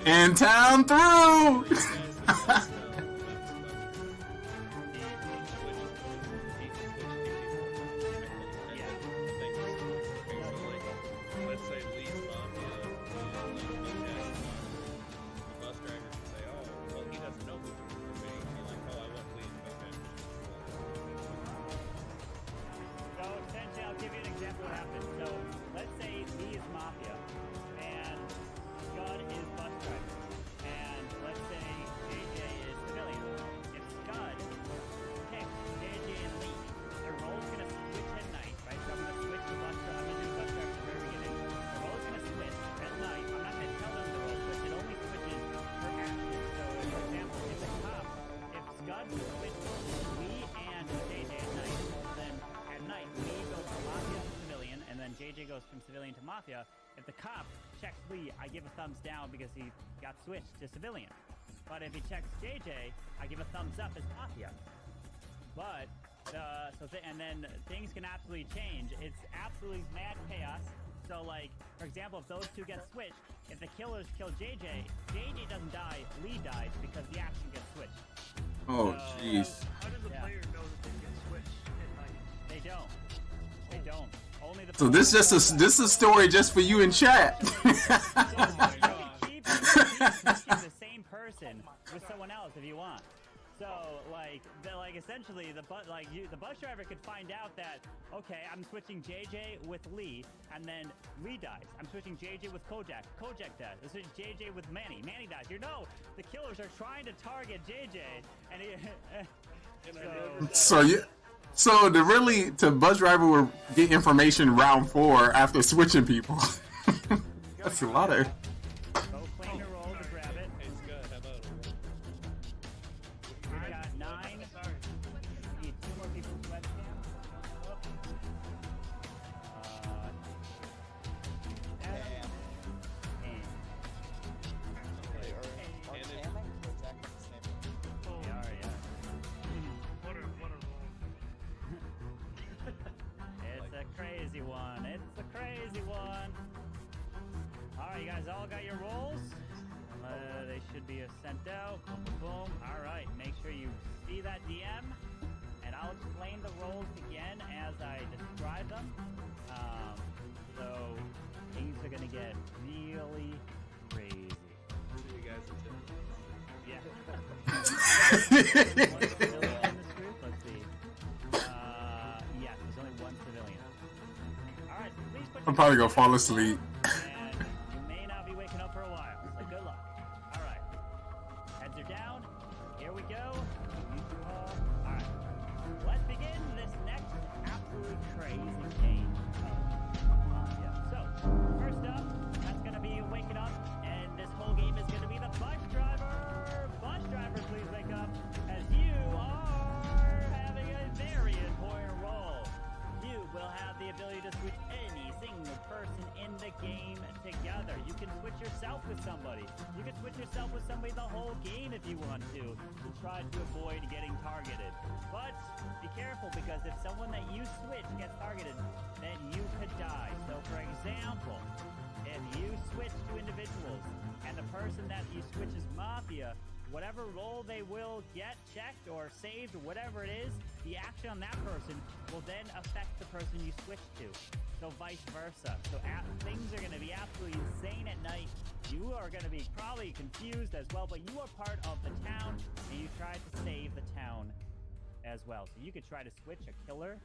Speaker 21: And town through.
Speaker 3: Goes from civilian to Mafia. If the cop checks Lee, I give a thumbs down because he got switched to civilian. But if he checks JJ, I give a thumbs up as Mafia. But and then things can absolutely change. It's absolutely mad chaos. So like, for example, if those two get switched, if the killers kill JJ, JJ doesn't die, Lee dies because the action gets switched.
Speaker 21: Oh, jeez.
Speaker 9: How does the player know that they get switched at night?
Speaker 3: They don't. They don't. Only the
Speaker 21: So this is a story just for you in chat.
Speaker 3: keep the same person with someone else if you want. So like essentially the bus driver could find out that okay, I'm switching JJ with Lee, and then Lee dies. I'm switching JJ with Kojak. Kojak dies. I'm switching JJ with Manny. Manny dies. You know the killers are trying to target JJ, and
Speaker 21: So to bus driver will get information round 4 after switching people. That's a lot of.
Speaker 3: Go claim your roll to grab it.
Speaker 9: Hey Scott, how about
Speaker 3: I got 9. Need 2 more people to webcam. It's a crazy one. It's a crazy one. Alright, you guys all got your rolls? They should be sent out. Boom, boom, boom. Alright, make sure you see that DM. And I'll explain the rolls again as I describe them. So, things are going to get really crazy.
Speaker 9: you guys
Speaker 3: Yeah. Let's see. Yes, there's only 1 civilian. Alright, please put
Speaker 21: I'm probably gonna fall asleep.
Speaker 3: and you may not be waking up for a while, so good luck. Alright. Heads are down. Here we go. Alright. Let's begin this next absolutely crazy game. So, first up, that's gonna be waking up, and this whole game is gonna be the bus driver. Bus driver, please wake yourself with somebody. You could switch yourself with somebody the whole game if you want to try to avoid getting targeted. But be careful, because if someone that you switch gets targeted, then you could die. So for example, if you switch to individuals and the person that you switch is Mafia, whatever role they will get checked or saved or whatever it is, the action on that person will then affect the person you switch to. So vice versa. So things are going to be absolutely insane at night. You are going to be probably confused as well, but you are part of the town, and you try to save the town as well. So you could try to switch a killer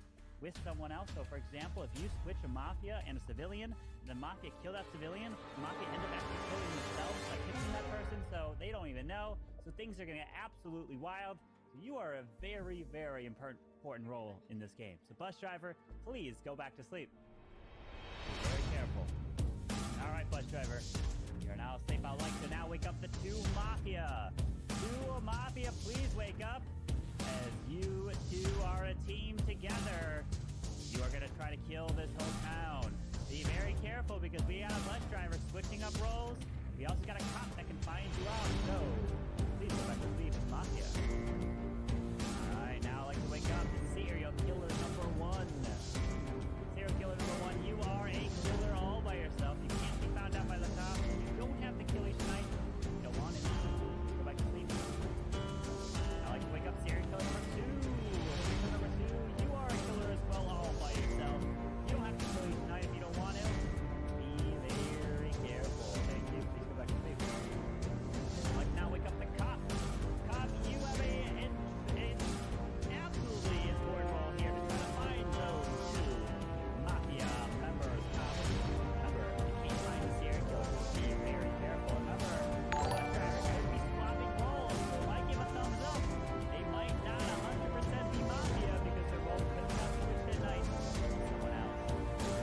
Speaker 3: with someone else. So for example, if you switch a Mafia and a civilian, and the Mafia kill that civilian, the Mafia end up actually killing themselves by hitting that person, so they don't even know. So things are going to get absolutely wild. So you are a very, very important role in this game. So bus driver, please go back to sleep. Be very careful. All right, bus driver, you're now safe. I'd like to now wake up the two Mafia. Two Mafia, please wake up. As you two are a team together, you are going to try to kill this whole town. Be very careful, because we got a bus driver switching up roles. We also got a cop that can find you out. So please go back to sleep, Mafia. Alright, now I'd like to wake up the serial killer number 1. Serial killer number 1, you are a killer all by yourself. You can't be found out by the cops. You don't have to kill each night. You don't want it. Go back to sleep. I'd like to wake up serial killer number 2. Serial killer number 2, you are a killer as well all by yourself. You don't have to kill each night if you don't want to. Be very careful. Thank you. Please go back to sleep. I'd like to now wake up the cop. Cop, you have an absolutely important role here to try to find those two Mafia members. Remember, you can't find the serial killer. Be very careful. Remember, bus drivers could be swapping roles, so I give a thumbs up. They might not 100% be Mafia, because their role could not switch at night. Someone else.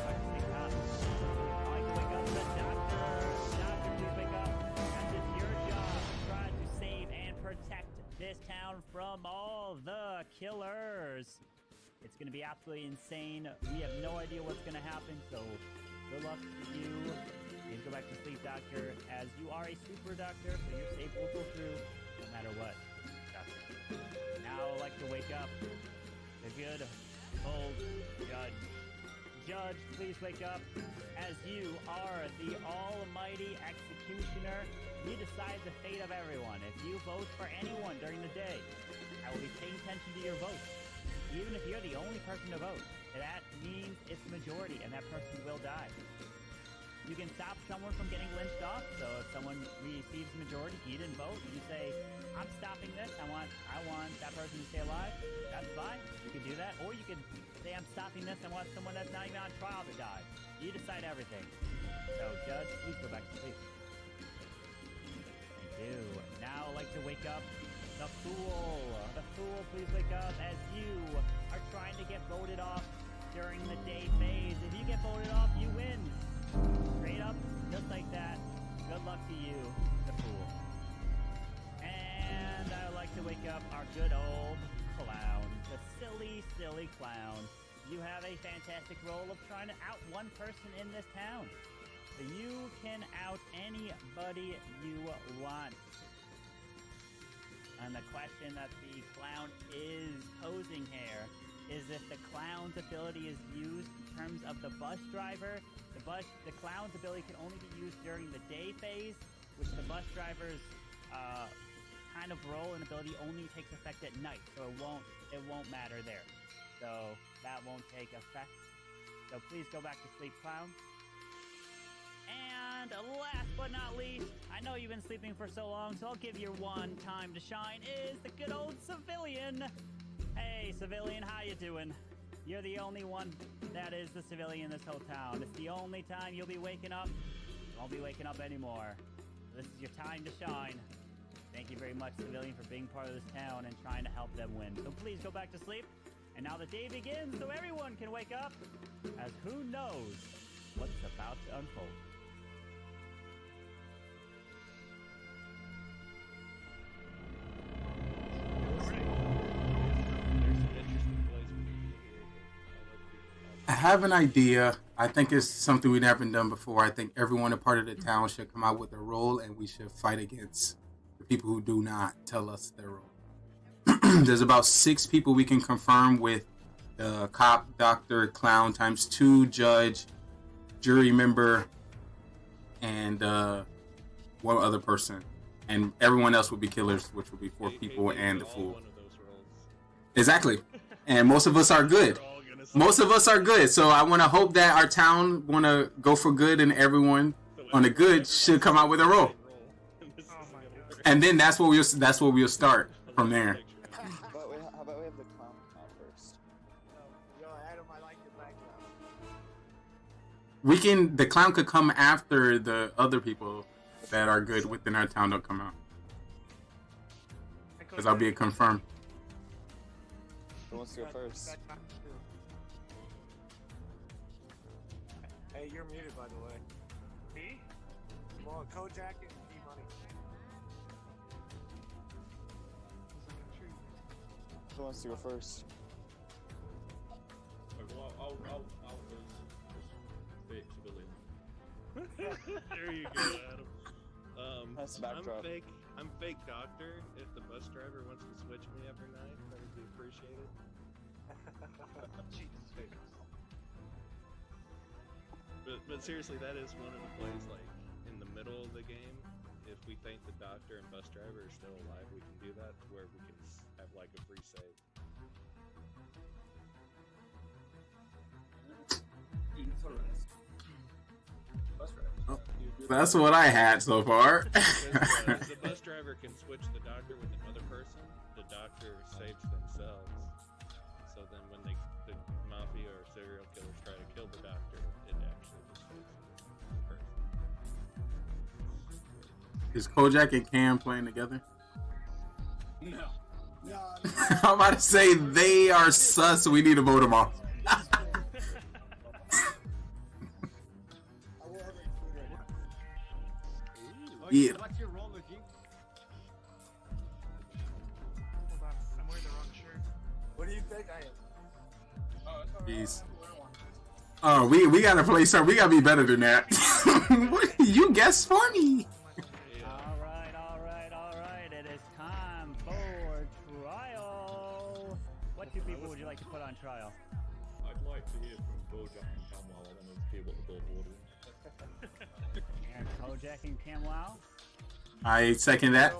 Speaker 3: I just think cop. I like to wake up the doctor. Doctor, please wake up. That is your job. Try to save and protect this town from all the killers. It's going to be absolutely insane. We have no idea what's going to happen, so good luck to you. Please go back to sleep, doctor, as you are a super doctor, so your safe will go through no matter what. Doctor. Now I'd like to wake up the good old judge. Judge, please wake up, as you are the almighty executioner. You decide the fate of everyone. If you vote for anyone during the day, I will be paying attention to your vote. Even if you're the only person to vote, that means it's majority, and that person will die. You can stop someone from getting lynched off, so if someone receives majority, he didn't vote, you say, I'm stopping this, I want that person to stay alive, that's fine, you can do that. Or you can say, I'm stopping this, I want someone that's not even on trial to die. You decide everything. So, Judge, please go back to sleep. Thank you. Now I'd like to wake up the Fool. The Fool, please wake up, as you are trying to get voted off during the day phase. If you get voted off, you win. Straight up, just like that. Good luck to you, the Fool. And I would like to wake up our good old clown, the silly, silly clown. You have a fantastic role of trying to out one person in this town. So you can out anybody you want. And the question that the clown is posing here is if the clown's ability is used in terms of the bus driver. The clown's ability can only be used during the day phase, which the bus driver's kind of role and ability only takes effect at night, so it won't matter there. So that won't take effect. So please go back to sleep, clown. And last but not least, I know you've been sleeping for so long, so I'll give you one time to shine, is the good old civilian. Hey, civilian, how you doing? You're the only one that is the civilian in this whole town. It's the only time you'll be waking up. You won't be waking up anymore. This is your time to shine. Thank you very much, civilian, for being part of this town and trying to help them win. So please go back to sleep. And now the day begins so everyone can wake up, as who knows what's about to unfold.
Speaker 21: have an idea. I think it's something we've never done before. I think everyone a part of the town should come out with a role, and we should fight against the people who do not tell us their role. There's about 6 people we can confirm with the cop, doctor, clown times 2, judge, jury member, and one other person. And everyone else would be killers, which would be 4 people and the fool. Exactly. And most of us are good. Most of us are good. So I want to hope that our town want to go for good, and everyone on the good should come out with a role. And then that's what we'll start from there.
Speaker 17: How about we have the clown come out first?
Speaker 7: Yo, Adam, I like your background.
Speaker 21: The clown could come after the other people that are good within our town don't come out. Because I'll be a confirmed.
Speaker 17: Who wants to go first?
Speaker 7: Hey, you're muted, by the way. Me? Well, Kojak and D-Money.
Speaker 17: Who wants to go first?
Speaker 4: I'll fake civilian.
Speaker 9: There you go, Adam.
Speaker 17: That's the backdrop.
Speaker 9: I'm fake doctor. If the bus driver wants to switch me every night, that would be appreciated. But seriously, that is one of the plays, like, in the middle of the game. If we think the doctor and bus driver are still alive, we can do that, where we can have, like, a free save.
Speaker 21: Oh, that's what I had so far.
Speaker 9: The bus driver can switch the doctor with another person. The doctor saves themselves. So then when the mafia or serial killers try to kill the doctor, it actually just saves the person.
Speaker 21: Is Kojak and Cam playing together?
Speaker 9: No.
Speaker 21: I'm about to say they are sus, so we need to vote them off. Yeah.
Speaker 7: What's your role, Luigi?
Speaker 12: Hold on, I'm wearing the wrong shirt.
Speaker 7: What do you think I am?
Speaker 21: Jeez. Oh, we gotta play something. We gotta be better than that. You guessed for me.
Speaker 3: All right. It is time for trial. What 2 people would you like to put on trial?
Speaker 4: I'd like to hear from Bojack and Camwell. I want to hear what the both order.
Speaker 3: And Kojak and Camwow.
Speaker 21: I second that.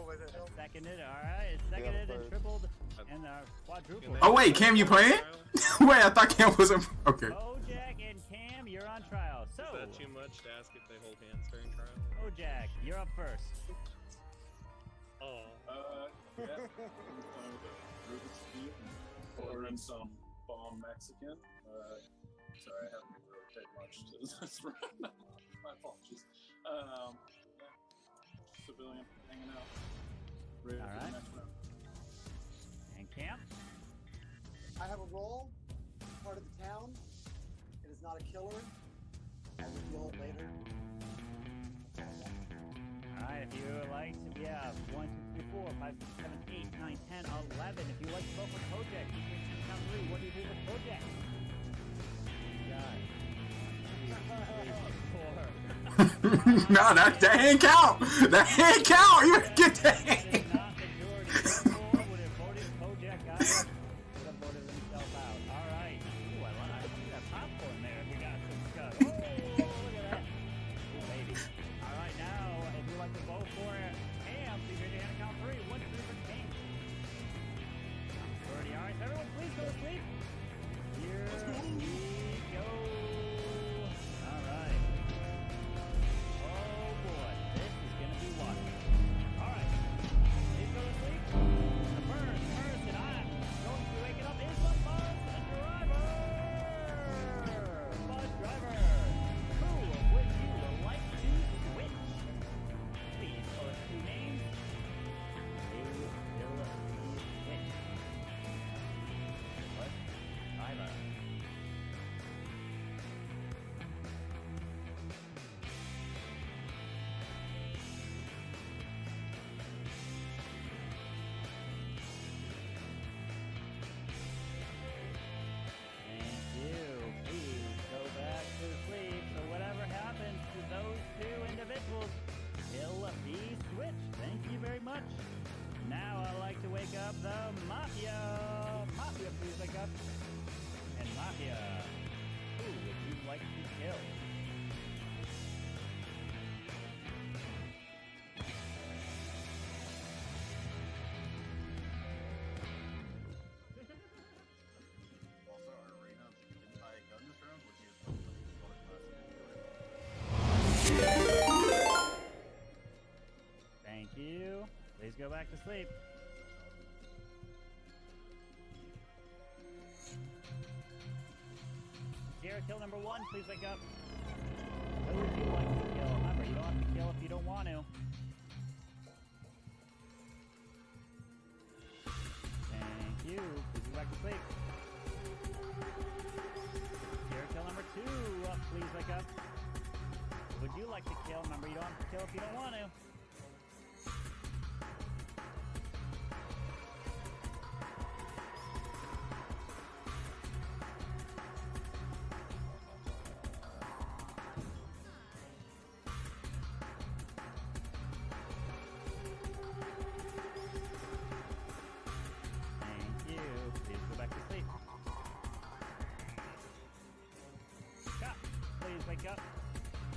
Speaker 3: Seconded. All right. It's seconded and tripled and quadrupled.
Speaker 21: Oh wait, Cam, you playing? Wait, I thought Cam wasn't. Okay.
Speaker 3: Kojak and Cam, you're on trial. So.
Speaker 9: Is that too much to ask if they hold hands during trial?
Speaker 3: Kojak, you're up first.
Speaker 9: Oh.
Speaker 5: Yeah. Ordering some bomb Mexican. Sorry, I haven't really paid much to this round. My apologies. Yeah. Civilian hanging out. Ready for the next round.
Speaker 3: And Cam?
Speaker 7: I have a role, part of the town. It is not a killer. I'll reveal it later.
Speaker 3: Alright, if you would like to, we have 1, 2, 3, 4, 5, 6, 7, 8, 9, 10, 11. If you would like to vote for Kojak, you can count 3. What do you do with Kojak?
Speaker 21: No, that ain't count. That ain't count. You get that.
Speaker 3: up the Mafia. Mafia, please wake up. And Mafia, who would you like to kill?
Speaker 5: Also, our arena can buy a gun this round, which is
Speaker 3: Thank you. Please go back to sleep. Serial kill number 1, please wake up. Who would you like to kill? Remember, you don't have to kill if you don't want to. Thank you. Please go back to sleep. Serial kill number 2, please wake up. Who would you like to kill? Remember, you don't have to kill if you don't want to. Wake up.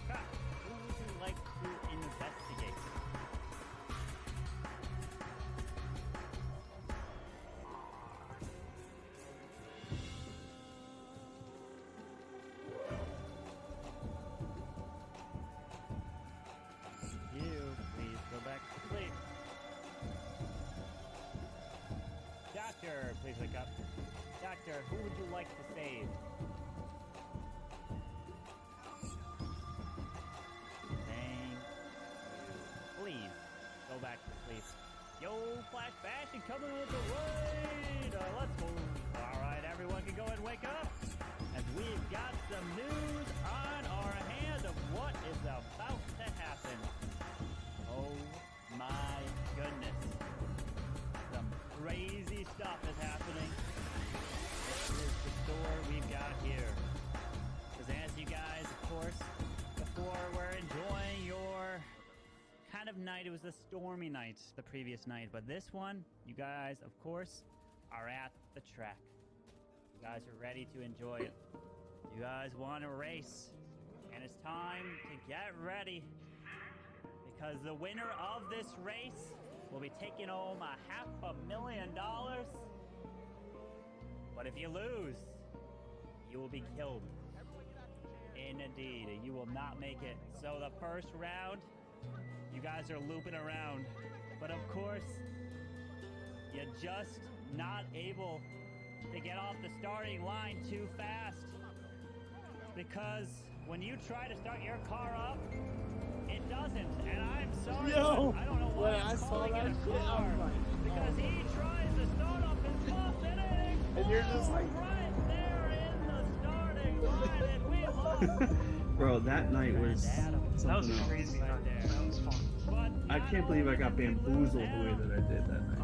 Speaker 3: Cop, who would you like to investigate? You, please go back to sleep. Doctor, please wake up. Doctor, who would you like to save? Please go back to sleep. Yo, Flash Fashion coming with the raid. Let's move. All right, everyone can go ahead and wake up as we've got some news on our hand of what is about to happen. Oh my goodness. Some crazy stuff is happening. This is the store we've got here. Because as you guys, of course, before we're enjoying your kind of night, it was a stormy night the previous night, but this one, you guys, of course, are at the track. You guys are ready to enjoy it. You guys want to race, and it's time to get ready, because the winner of this race will be taking home $500,000. But if you lose, you will be killed. Indeed, you will not make it. So the first round, you guys are looping around, but of course, you're just not able to get off the starting line too fast, because when you try to start your car up, it doesn't. And I'm sorry, but I don't know why I'm calling it a car, because he tries to start up his bus and you're just like right there in the starting line, and we lost.
Speaker 6: Bro, that night was something
Speaker 16: That was
Speaker 6: else.
Speaker 16: crazy night. That was fun.
Speaker 6: I can't believe I got bamboozled the way that I did that night.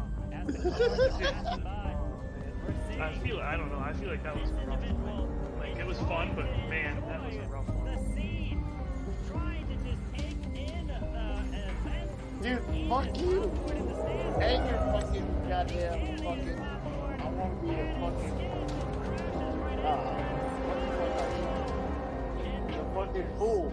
Speaker 16: I don't know. I feel like that was a rough one. Like, it was fun, but man, that was a rough one.
Speaker 22: Dude, fuck you! And your fucking goddamn fucking. I want to be a fucking. The fucking fool.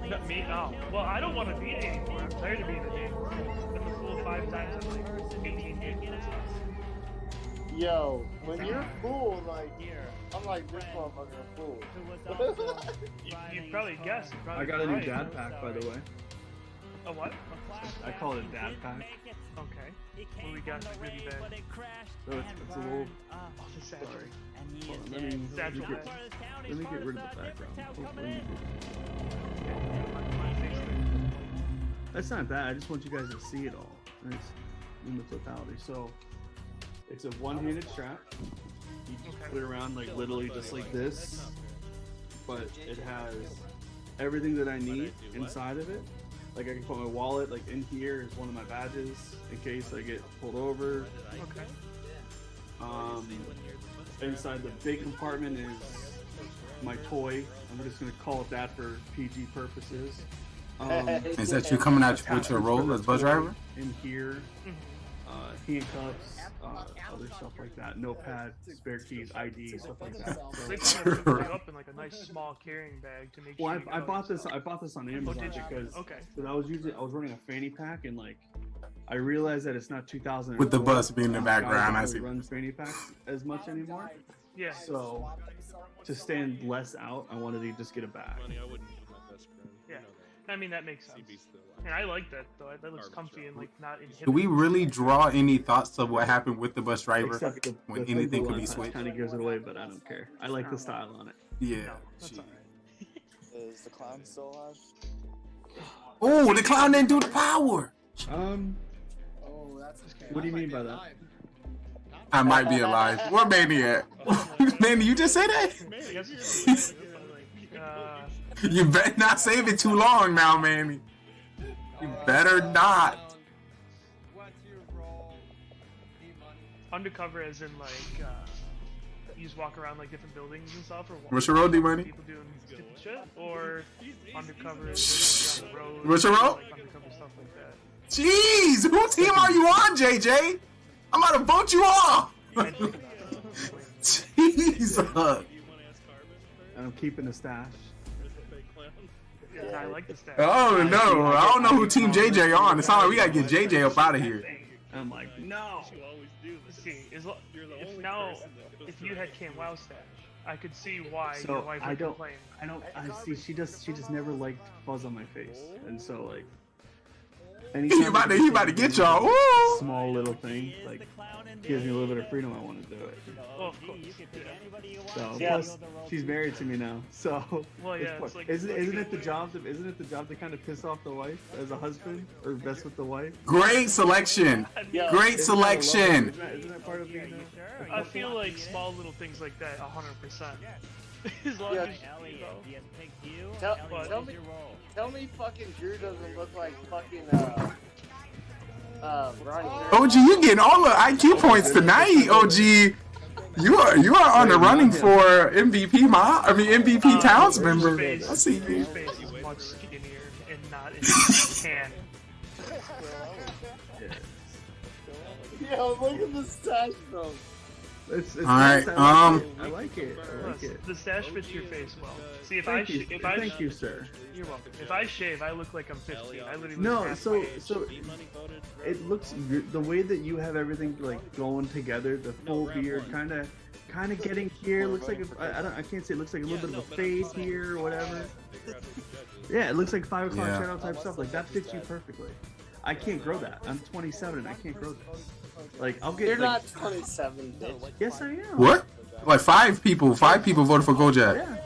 Speaker 16: Not me? Oh. Well, I don't want to be it anymore. I'm tired of being a game. I've been a fool 5 times in like 18 games.
Speaker 22: Yo, when you're fool, like, I'm like, this motherfucker a fool.
Speaker 16: You probably guessed. You probably
Speaker 6: I got a new
Speaker 16: right.
Speaker 6: dad pack, by the way.
Speaker 16: A what?
Speaker 6: I call it a dad pack.
Speaker 16: Okay. What do we got in the goodie bag?
Speaker 6: So it's a little.
Speaker 16: Sorry.
Speaker 6: Hold on, let me get rid of the background. That's not bad. I just want you guys to see it all. It's in the totality. So it's a one-handed strap. You just put it around like literally just like this, but it has everything that I need inside of it. Like I can put my wallet like in here is one of my badges in case I get pulled over.
Speaker 16: Okay.
Speaker 6: Inside the big compartment is my toy. I'm just gonna call it that for PG purposes.
Speaker 21: Is that you coming out with your role as bus driver?
Speaker 6: In here handcuffs, other stuff like that. Notepad, spare keys, ID, stuff like that. So,
Speaker 16: They put it up in like a nice small carrying bag to make
Speaker 6: well,
Speaker 16: sure.
Speaker 6: I bought this. I bought this on Amazon
Speaker 16: did you?
Speaker 6: because
Speaker 16: Okay.
Speaker 6: I was running a fanny pack and like I realized that it's not 2000
Speaker 21: With the bus being in the background, I see.
Speaker 6: Run fanny packs as much anymore.
Speaker 16: Yeah.
Speaker 6: So to stand less out, I wanted to just get a bag.
Speaker 9: Money, I wouldn't use my best friend.
Speaker 16: Yeah. I mean that makes sense. And I like that though. That looks comfy and like not inhibiting.
Speaker 21: Do we really draw any thoughts of what happened with the bus driver
Speaker 6: Except the
Speaker 21: when
Speaker 6: the
Speaker 21: anything could be
Speaker 6: one
Speaker 21: switched?
Speaker 6: kind of gives it away, but I don't care. I like the style on it.
Speaker 21: Yeah.
Speaker 16: That's alright.
Speaker 17: Is the clown still alive?
Speaker 21: Oh, the clown didn't do the power.
Speaker 7: Oh, that's
Speaker 6: What do you mean by that?
Speaker 21: I might be alive. Where Manny at? Manny, you just say that? You better not save it too long now, Manny. You better not.
Speaker 16: Undercover as in like you just walk around like different buildings and stuff, or
Speaker 21: What's your role, D-Money?
Speaker 16: people doing stupid shit, or undercover as in, like, on the road.
Speaker 21: What's your role?
Speaker 16: Like undercover stuff like that.
Speaker 21: Jeez, who team are you on, JJ? I'm about to vote you off. Jesus.
Speaker 6: I'm keeping the stash.
Speaker 16: Yeah, I like the stash.
Speaker 21: Oh no, I don't know who Team JJ on. It's not like we gotta get JJ up out of here.
Speaker 6: I'm like, no.
Speaker 16: See, if you had Cam Wow stash, I could see why your
Speaker 6: So
Speaker 16: wife
Speaker 6: I
Speaker 16: would
Speaker 6: don't.
Speaker 16: complain.
Speaker 6: I see. She just never liked fuzz on my face, and so like.
Speaker 21: He about to get y'all. Woo!
Speaker 6: Small little thing like gives me a little bit of freedom. I want to do it.
Speaker 16: Well, of course.
Speaker 6: So
Speaker 16: Yeah.
Speaker 6: plus she's married to me now. So
Speaker 16: Well, yeah, it's like-
Speaker 6: isn't it the job to kind of piss off the wife as a husband or mess with the wife?
Speaker 21: Great selection. Great selection.
Speaker 6: Isn't that part of being a
Speaker 16: I feel like small little things like that, 100%. As long as you know.
Speaker 22: Tell me fucking Drew doesn't look like fucking Ronnie.
Speaker 21: OG, you getting all the IQ points tonight, OG. You are on the running for MVP MVP Towns member. I see you.
Speaker 16: His face is much skinnier and not in can.
Speaker 22: Yo, look at the stash though.
Speaker 6: It's
Speaker 21: All right,
Speaker 6: I like it.
Speaker 16: The stash fits your face well. See,
Speaker 6: Thank you, sir.
Speaker 16: You're welcome. If I shave, I look like I'm 15. I literally
Speaker 6: No,
Speaker 16: look half
Speaker 6: so
Speaker 16: my age.
Speaker 6: it looks the way that you have everything like going together, the full beard, kind of getting here. Looks like I can't say. It looks like a little bit of a fade here or whatever. Yeah, it looks like 5 o'clock
Speaker 21: Yeah.
Speaker 6: shadow type stuff. Like that fits you perfectly. I can't grow that. I'm 27 and I can't grow that. Like I'll get.
Speaker 22: You're
Speaker 6: like,
Speaker 22: not 27, bitch.
Speaker 6: Yes, I am.
Speaker 21: What? Like five people voted for Gojak.
Speaker 6: Yeah.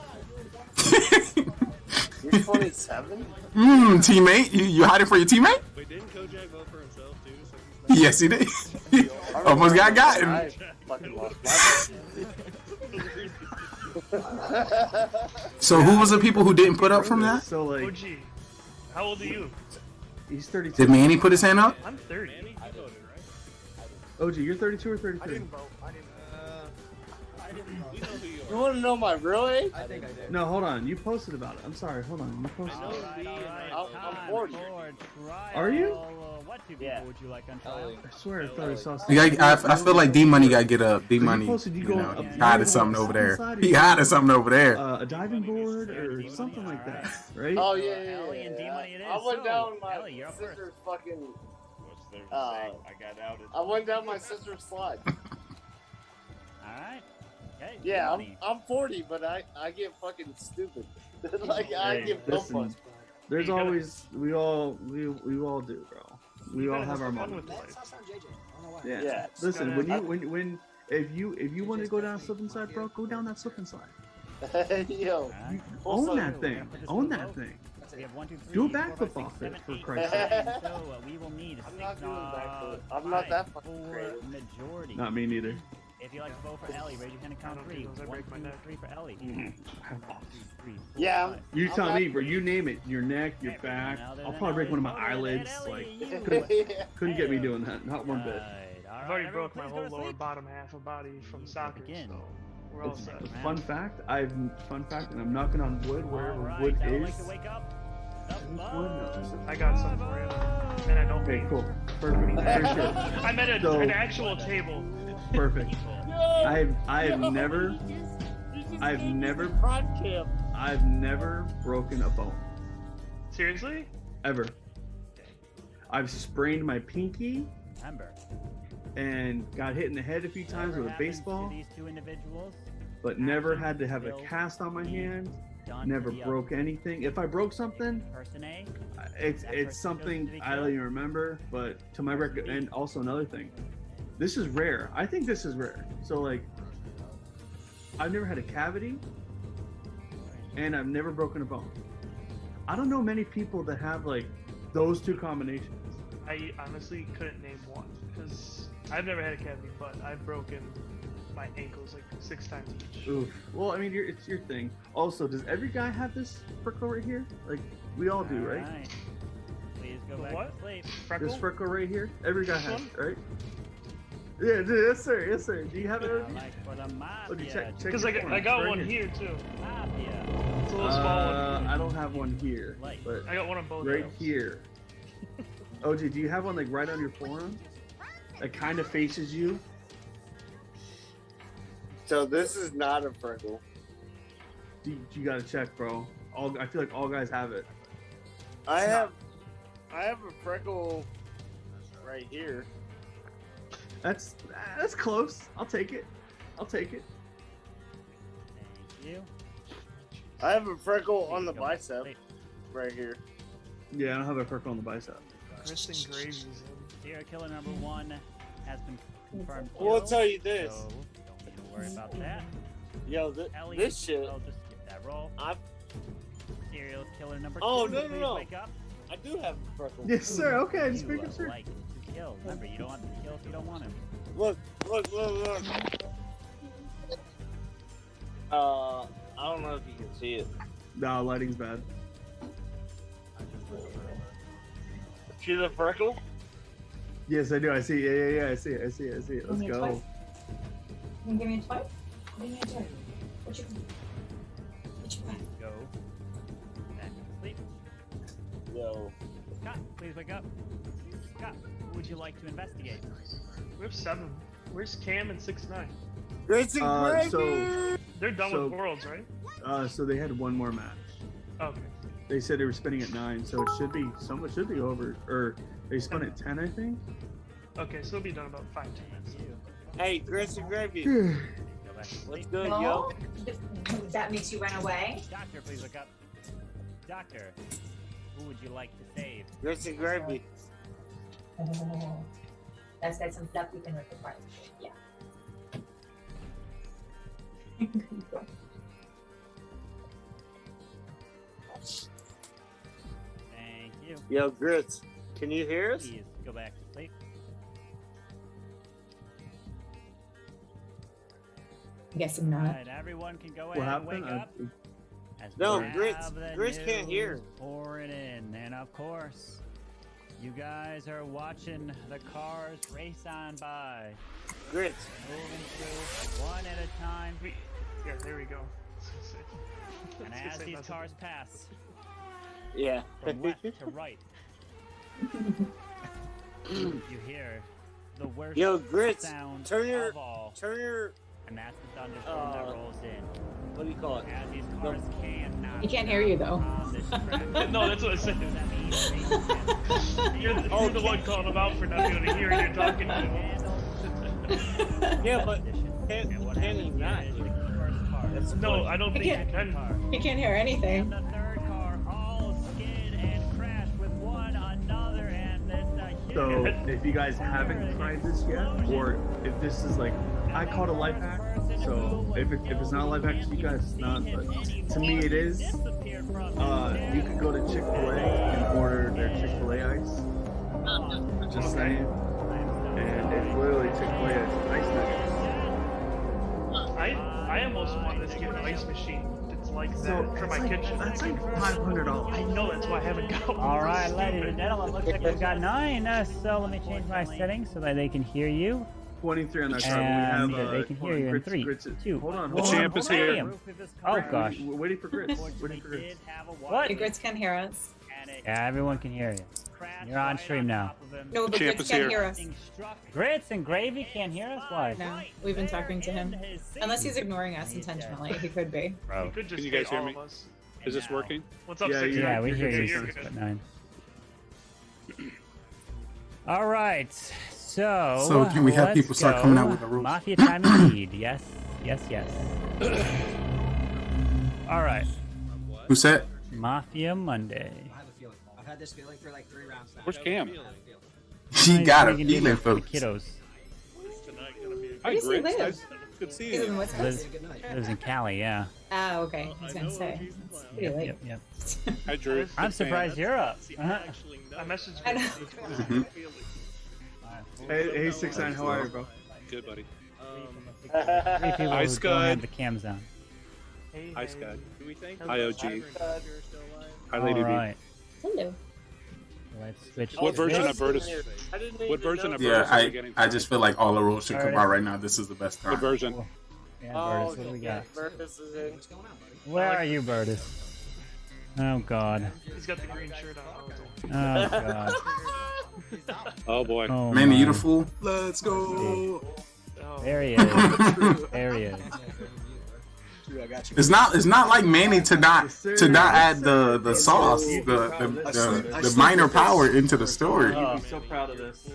Speaker 22: You're 27?
Speaker 21: Teammate, you hiding for your teammate?
Speaker 9: Wait, didn't Kojak vote for himself too?
Speaker 21: Yes, he did. Almost got gotten.
Speaker 22: I fucking lost my
Speaker 21: So who was the people who didn't put up from that?
Speaker 6: So like,
Speaker 16: OG, how old are you?
Speaker 6: he's 32.
Speaker 21: Did Manny put his hand up?
Speaker 16: I'm 30.
Speaker 6: OG, you're 32 or 33?
Speaker 7: I didn't vote.
Speaker 22: You want to know my real age?
Speaker 7: I think I did.
Speaker 6: No, hold on. You posted about it. I'm sorry. Hold on. You posted.
Speaker 22: I'm 40.
Speaker 6: Are you?
Speaker 3: What two
Speaker 22: Yeah.
Speaker 3: people would you like on trial?
Speaker 6: I swear I thought I saw.
Speaker 21: I feel like D Money got to get up. D Money,
Speaker 6: posted you going up-
Speaker 21: he hiding something over there. He hiding something over there.
Speaker 6: A diving board or something like that, right?
Speaker 22: Oh, yeah.
Speaker 3: Ellie and D-Money it is.
Speaker 22: I went
Speaker 3: So,
Speaker 22: down my
Speaker 3: Ellie, you're up first.
Speaker 22: sister's fucking...
Speaker 2: I got outed.
Speaker 22: I went down my sister's slide.
Speaker 3: Alright. Okay,
Speaker 22: Yeah,
Speaker 3: D-Money.
Speaker 22: I'm 40, but I get fucking stupid. Like, I give no
Speaker 6: Listen,
Speaker 22: fucks.
Speaker 6: there's always we all do, bro. We all have our moments. Yeah.
Speaker 22: Yeah.
Speaker 6: Listen, when if you want to go down a slip and slide, bro, go down that slip and slide.
Speaker 22: Yo,
Speaker 6: Own that thing. Own that thing.
Speaker 3: We have 1, 2, 3,
Speaker 6: Do a
Speaker 3: 4,
Speaker 6: backflip
Speaker 3: 5, 6,
Speaker 6: off it,
Speaker 3: 7,
Speaker 6: for
Speaker 3: 8,
Speaker 6: Christ's
Speaker 3: 9.
Speaker 6: sake.
Speaker 3: So we will need
Speaker 22: I'm not doing backflip. I'm not that fucking creative.
Speaker 3: majority.
Speaker 6: Not me neither.
Speaker 3: If you like to vote for Ellie, raise your hand and count 3. 1, 2, 3 for Ellie. 1, 2, 3, 4,
Speaker 22: Yeah.
Speaker 3: 5.
Speaker 6: You tell me, bro. You name it. Your neck, your back. I'll probably break one of my eyelids. Like, couldn't get me doing that. Not one bit.
Speaker 16: I've already broke my whole lower bottom half of body from soccer, so we're all set.
Speaker 6: Fun fact, and I'm knocking on wood wherever wood is.
Speaker 3: Wake up.
Speaker 6: Who's wood? No.
Speaker 16: I got some for you, and I don't
Speaker 6: Okay,
Speaker 16: mean.
Speaker 6: cool. Perfect. For sure.
Speaker 16: I meant
Speaker 6: So-
Speaker 16: an actual table.
Speaker 6: Perfect. I've never broken a bone.
Speaker 16: Seriously?
Speaker 6: Ever. I've sprained my pinky
Speaker 3: Remember,
Speaker 6: and got hit in the head a few times with a baseball,
Speaker 3: these two individuals,
Speaker 6: but never had to have a cast on my hand. Never broke anything. If I broke something,
Speaker 3: person A,
Speaker 6: it's something I don't even remember. But to my record, and also another thing, this is rare. I think this is rare. So like, I've never had a cavity, and I've never broken a bone. I don't know many people that have like those two combinations.
Speaker 16: I honestly couldn't name one because I've never had a cavity, but I've broken my ankles like 6 times each.
Speaker 6: Oof. Well, I mean, it's your thing. Also, does every guy have this freckle right here? Like, we all do, right?
Speaker 3: Alright. Please go
Speaker 16: The
Speaker 3: back
Speaker 16: what?
Speaker 3: to sleep.
Speaker 16: Freckle?
Speaker 6: This freckle right here? Every guy
Speaker 16: This
Speaker 6: has
Speaker 16: one?
Speaker 6: it, right? Yeah, dude, yes sir, yes sir. Do you have it? OG?
Speaker 3: Like for the mafia.
Speaker 6: Okay, check
Speaker 16: Because
Speaker 6: your
Speaker 16: I
Speaker 6: corner.
Speaker 16: got
Speaker 6: Right
Speaker 16: one here too.
Speaker 3: Mafia.
Speaker 16: It's a little small one.
Speaker 6: I don't have one here, but
Speaker 16: I got one on both.
Speaker 6: right
Speaker 16: arms.
Speaker 6: here. OG, do you have one like right on your forearm? That kind of faces you?
Speaker 22: So this is not a freckle.
Speaker 6: You gotta check, bro. I feel like all guys have it.
Speaker 22: I have a freckle right here.
Speaker 6: That's close. I'll take it.
Speaker 3: Thank you.
Speaker 22: I have a freckle on the bicep right here.
Speaker 6: Yeah, I don't have a freckle on the bicep.
Speaker 16: Grits and gravy's in.
Speaker 3: Serial killer number 1 has been confirmed.
Speaker 22: Well, I'll
Speaker 3: killed,
Speaker 22: tell you this.
Speaker 3: So don't need to worry about that.
Speaker 22: Yo,
Speaker 3: Ellie,
Speaker 22: this shit.
Speaker 3: I'll just skip that roll. Serial killer number 2.
Speaker 22: Oh, no,
Speaker 3: please
Speaker 22: no.
Speaker 3: wake up.
Speaker 22: I do have a freckle.
Speaker 6: Yes, sir. Okay, just
Speaker 3: You
Speaker 6: making sure.
Speaker 3: like to kill. Remember, you don't want to kill if you don't want him.
Speaker 22: Look. I don't know if you can see it.
Speaker 6: No, lighting's bad.
Speaker 22: See the freckle?
Speaker 6: Yes, I do. I see. Yeah. I see it. Let's
Speaker 1: me a
Speaker 6: go.
Speaker 1: toy? Can you give me a toy? Give me a toy. What you got?
Speaker 3: Go. Back to sleep.
Speaker 22: Yo.
Speaker 3: Scott, please wake up. Scott, who would you like to investigate?
Speaker 16: We have 7. Where's Cam and 6ix9ine?
Speaker 22: Grayson Gravy!
Speaker 6: So
Speaker 16: They're done with Worlds, right?
Speaker 6: so they had one more match.
Speaker 16: Okay.
Speaker 6: They said they were spinning at 9, so it should be over. Or they spun at 10, I think.
Speaker 16: Okay, so it'll be done about 5 minutes.
Speaker 22: Hey, Grayson Gravy.
Speaker 3: Go back to
Speaker 22: What's
Speaker 3: sleep.
Speaker 22: good,
Speaker 1: No?
Speaker 22: yo?
Speaker 1: That makes you run away?
Speaker 3: Doctor, please wake up. Doctor, who would you like to save?
Speaker 22: Grayson Gravy.
Speaker 1: That's got some stuff you can require. Yeah.
Speaker 3: Thank you.
Speaker 22: Yo, Grits, can you hear us?
Speaker 3: Please go back to sleep.
Speaker 1: I'm guessing not.
Speaker 3: Alright, everyone can go
Speaker 6: What
Speaker 3: ahead and wake
Speaker 6: happened?
Speaker 3: up. As
Speaker 22: No,
Speaker 3: we have
Speaker 22: Grits
Speaker 3: the
Speaker 22: can't hear.
Speaker 3: news pouring in, and of course, you guys are watching the cars race on by.
Speaker 22: Grits.
Speaker 3: Moving through one at a time.
Speaker 16: Yeah, there we go.
Speaker 3: And as these cars pass,
Speaker 22: Yeah.
Speaker 3: from left to right, you hear the worst
Speaker 22: Yo, Grits,
Speaker 3: sound
Speaker 22: turn your,
Speaker 3: of all, and that's the thunderstorm that rolls in.
Speaker 22: What do you call it?
Speaker 3: As these cars cannot.
Speaker 1: He can't hear you though.
Speaker 3: on this track.
Speaker 16: No, that's what I said. You're the one calling them out for not being able to hear you're talking to him.
Speaker 22: Yeah, but can he not hear?
Speaker 16: No, I don't think you can.
Speaker 1: He can't hear anything.
Speaker 3: The third car all skid and crash with one another, and it's a huge.
Speaker 6: So if you guys haven't tried this yet, or if this is like, I call it a life hack. So if it's not a life hack to you guys, it's not. But to me, it is. You can go to Chick-fil-A and order their Chick-fil-A ice. Just saying. And it's literally Chick-fil-A ice nuggets.
Speaker 16: I almost wanted to get an ice machine that's like that
Speaker 6: So
Speaker 16: for my
Speaker 6: it's like-
Speaker 16: kitchen.
Speaker 6: that's like $500.
Speaker 16: I know, that's why I haven't got one.
Speaker 3: All right, ladies and gentlemen, looks like we've got 9. So let me change my settings so that they can hear you.
Speaker 6: 23 on that card.
Speaker 3: And
Speaker 6: We have
Speaker 3: they can hear you in 3, 2.
Speaker 6: Hold on.
Speaker 3: The champ is here. Oh gosh.
Speaker 6: We're waiting for Grits. Waiting for Grits.
Speaker 3: What?
Speaker 1: Your grits can't hear us.
Speaker 3: Yeah, everyone can hear you. You're on stream now.
Speaker 1: No, but Grits can't hear us.
Speaker 3: Grits and Gravy can't hear us? Why?
Speaker 1: No, we've been talking to him. Unless he's ignoring us intentionally, he could be.
Speaker 3: Bro.
Speaker 12: Could just
Speaker 10: Can you guys
Speaker 12: hate
Speaker 10: hear
Speaker 12: all
Speaker 10: me?
Speaker 12: of us.
Speaker 10: Is this working?
Speaker 12: What's up,
Speaker 6: Yeah,
Speaker 12: 6
Speaker 3: Yeah, we hear you,
Speaker 12: You're
Speaker 3: 6'9". All right, so.
Speaker 21: So can we have
Speaker 3: let's
Speaker 21: people start
Speaker 3: go.
Speaker 21: coming out with the rules?
Speaker 3: Mafia time indeed. Yes, yes, yes. All right.
Speaker 21: Who said?
Speaker 3: Mafia Monday.
Speaker 7: I have a feeling. I've had this feeling for like 3 rounds now.
Speaker 10: Where's Cam?
Speaker 21: She got a
Speaker 3: Making dinner
Speaker 21: feeling,
Speaker 3: for the
Speaker 21: folks.
Speaker 3: kiddos.
Speaker 10: Hi,
Speaker 1: Where does he
Speaker 10: Grits.
Speaker 1: live?
Speaker 10: Nice. Good to see
Speaker 1: He's in
Speaker 10: you.
Speaker 1: the West
Speaker 3: Lives,
Speaker 1: Coast?
Speaker 3: lives in Cali, yeah.
Speaker 1: Ah, okay. I was gonna say. It's pretty late.
Speaker 3: Yep.
Speaker 10: Hi, Drew.
Speaker 3: I'm surprised you're up.
Speaker 12: I messaged
Speaker 1: I know.
Speaker 12: you.
Speaker 6: Hey, 6'9", how are you, bro?
Speaker 10: Good, buddy.
Speaker 3: Three people
Speaker 10: Hi,
Speaker 3: who don't have
Speaker 10: Scud.
Speaker 3: the cams on.
Speaker 10: Hi, Scud.
Speaker 12: Hi,
Speaker 10: Hi, OG. Hi, Lady
Speaker 3: All
Speaker 10: B.
Speaker 3: right.
Speaker 1: Hello.
Speaker 3: Let's switch.
Speaker 10: What version
Speaker 3: this.
Speaker 10: of Virtus? What version of
Speaker 21: Yeah,
Speaker 10: Virtus are we getting?
Speaker 21: I just feel like all the rules should come out right now. This is the best time.
Speaker 10: What version?
Speaker 3: Yeah, Burtis, what do we got?
Speaker 22: Burtis is in.
Speaker 3: Where are you, Burtis? Oh God.
Speaker 12: He's got the green shirt on.
Speaker 3: Oh God.
Speaker 10: Oh boy.
Speaker 3: Oh,
Speaker 21: Manny, you
Speaker 3: my.
Speaker 21: the fool?
Speaker 22: Let's go.
Speaker 3: There he is. There he is.
Speaker 22: Dude, I got you.
Speaker 21: It's not like Manny to not add the sauce, the minor power into the story.
Speaker 6: I'm so proud of this.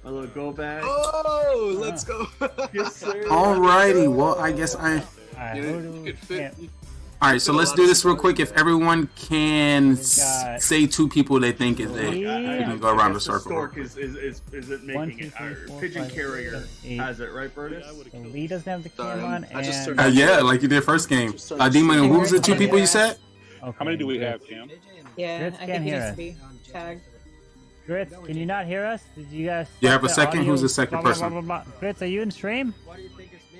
Speaker 6: My little go bag.
Speaker 22: Oh, let's go.
Speaker 6: Yes, sir.
Speaker 21: Alrighty, well I guess I.
Speaker 3: Alright, who do we can't-
Speaker 21: All right, so let's do this real quick. If everyone can say 2 people they think is it, we can go around the circle.
Speaker 6: Stork is it making
Speaker 3: 1, 2,
Speaker 6: it?
Speaker 3: 3,
Speaker 6: Or
Speaker 3: 4,
Speaker 6: Pigeon
Speaker 3: 5,
Speaker 6: Carrier
Speaker 3: 6, 7, 8.
Speaker 6: has it, right, Burtis?
Speaker 3: So Lee doesn't have the
Speaker 22: Sorry,
Speaker 3: cam on,
Speaker 22: I just
Speaker 3: and
Speaker 22: turned
Speaker 21: Yeah, like you did first game. Demon, who was the 2 people you said?
Speaker 3: okay,
Speaker 10: How many do we have, Cam?
Speaker 1: Yeah,
Speaker 3: Grits
Speaker 1: I
Speaker 3: can't
Speaker 1: think he
Speaker 3: hear
Speaker 1: needs
Speaker 3: us.
Speaker 1: to be tagged.
Speaker 3: Grits, can you not hear us? Did you guys?
Speaker 21: You have a
Speaker 3: start
Speaker 21: second?
Speaker 3: audio?
Speaker 21: Who's the second
Speaker 3: Blah, blah,
Speaker 21: person?
Speaker 3: blah, blah, blah. Grits, are you in stream?
Speaker 7: Why do you think it's me?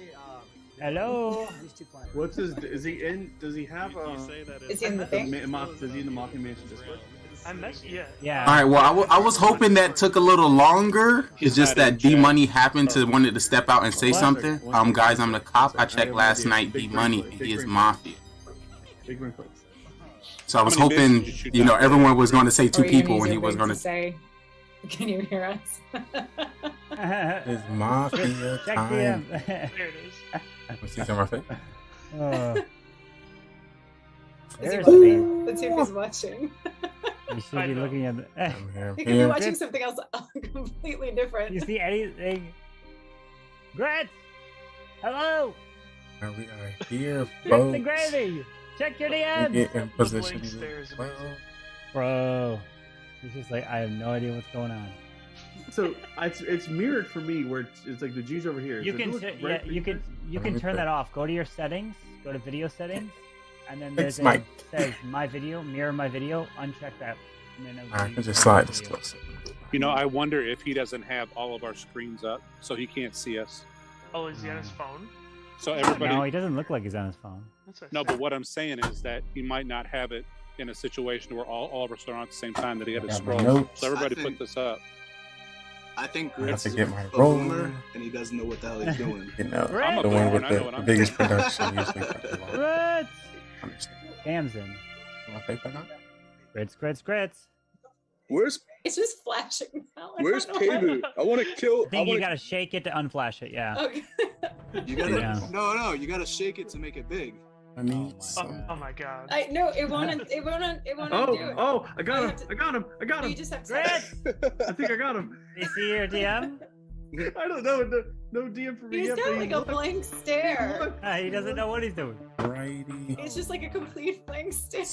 Speaker 3: Hello.
Speaker 6: What's his? Is he in? Does he have
Speaker 1: Is he in the thing?
Speaker 6: Is he in the Mafia Mansion Discord?
Speaker 12: I messaged yeah.
Speaker 3: Yeah.
Speaker 21: All right, well I was hoping that took a little longer. It's just that D Money happened to wanted to step out and say something. Guys, I'm the cop. I checked last night. D Money, he is Mafia.
Speaker 6: Big ring clicks.
Speaker 21: So I was hoping, everyone was going to say 2
Speaker 1: Or you
Speaker 21: people
Speaker 1: can
Speaker 21: when
Speaker 1: use
Speaker 21: he
Speaker 1: your
Speaker 21: was
Speaker 1: thing
Speaker 21: going
Speaker 1: to
Speaker 21: to.
Speaker 1: say. Can you hear us?
Speaker 21: It's Mafia
Speaker 3: Check
Speaker 21: time.
Speaker 3: DM.
Speaker 12: There it is.
Speaker 21: What's he on my face?
Speaker 3: There's
Speaker 1: Let's
Speaker 3: me.
Speaker 1: see if he's watching.
Speaker 3: You should be looking at.
Speaker 21: I'm here.
Speaker 1: He could be watching something else completely different.
Speaker 3: You see anything? Grits! Hello!
Speaker 21: We are here,
Speaker 3: Grits and
Speaker 21: folks.
Speaker 3: Gravy! Check your
Speaker 21: We
Speaker 3: DMs!
Speaker 21: get in position.
Speaker 12: Blink stairs
Speaker 21: Well,
Speaker 3: Bro. He's just like, I have no idea what's going on.
Speaker 6: So it's mirrored for me, where it's like the G's over here.
Speaker 3: You
Speaker 6: So
Speaker 3: can,
Speaker 6: it looks
Speaker 3: t-
Speaker 6: right
Speaker 3: yeah,
Speaker 6: for
Speaker 3: you can, you
Speaker 21: Let
Speaker 3: can
Speaker 21: me
Speaker 3: turn
Speaker 21: put-
Speaker 3: that off. Go to your settings, go to video settings, and then there's
Speaker 21: It's
Speaker 3: a
Speaker 21: Mike.
Speaker 3: says my video, mirror my video, uncheck that. And then it'll
Speaker 21: I
Speaker 3: be
Speaker 21: can just slide this
Speaker 3: video.
Speaker 21: closer.
Speaker 10: I wonder if he doesn't have all of our screens up, so he can't see us.
Speaker 12: Oh, is he on his phone?
Speaker 10: So everybody.
Speaker 3: No, he doesn't look like he's on his phone.
Speaker 12: That's what I
Speaker 10: No,
Speaker 12: said.
Speaker 10: but what I'm saying is that he might not have it in a situation where all of us are on at the same time that he had to
Speaker 21: I got my
Speaker 10: scroll.
Speaker 21: notes.
Speaker 10: So everybody
Speaker 22: I think-
Speaker 10: put this up.
Speaker 22: I think
Speaker 21: I have
Speaker 22: Grits
Speaker 21: to
Speaker 22: is
Speaker 21: get my
Speaker 22: a
Speaker 21: roll.
Speaker 22: boomer, and he doesn't know what the hell he's doing.
Speaker 10: I'm
Speaker 21: The
Speaker 10: a
Speaker 21: one
Speaker 10: boomer,
Speaker 21: with
Speaker 10: and I know what
Speaker 21: the
Speaker 10: I'm
Speaker 21: biggest
Speaker 10: doing.
Speaker 21: production usually takes a while.
Speaker 3: Grits!
Speaker 21: Understand.
Speaker 3: Cam's in.
Speaker 21: My paper now?
Speaker 3: Grits.
Speaker 22: Where's
Speaker 1: It's just flashing now. I
Speaker 22: Where's
Speaker 1: don't know why.
Speaker 22: Kabu? I want to kill.
Speaker 3: I think you gotta shake it to unflash it, yeah.
Speaker 1: Okay.
Speaker 22: You gotta
Speaker 3: Yeah.
Speaker 22: no. You gotta shake it to make it big.
Speaker 21: I need some.
Speaker 12: Oh my god.
Speaker 1: I no, it won't undo it.
Speaker 6: Oh, I got
Speaker 1: You
Speaker 6: him!
Speaker 1: have to-
Speaker 6: I got him! I got
Speaker 1: You
Speaker 6: him!
Speaker 1: just have to
Speaker 3: Grits!
Speaker 6: I think I got him.
Speaker 3: You see your DM?
Speaker 6: I don't know. No DM for me
Speaker 1: He's
Speaker 6: yet.
Speaker 1: got
Speaker 6: but
Speaker 1: like
Speaker 6: he
Speaker 1: a
Speaker 6: looked.
Speaker 1: blank stare.
Speaker 3: He doesn't know what he's doing.
Speaker 21: Righty.
Speaker 1: It's just like a complete blank stare.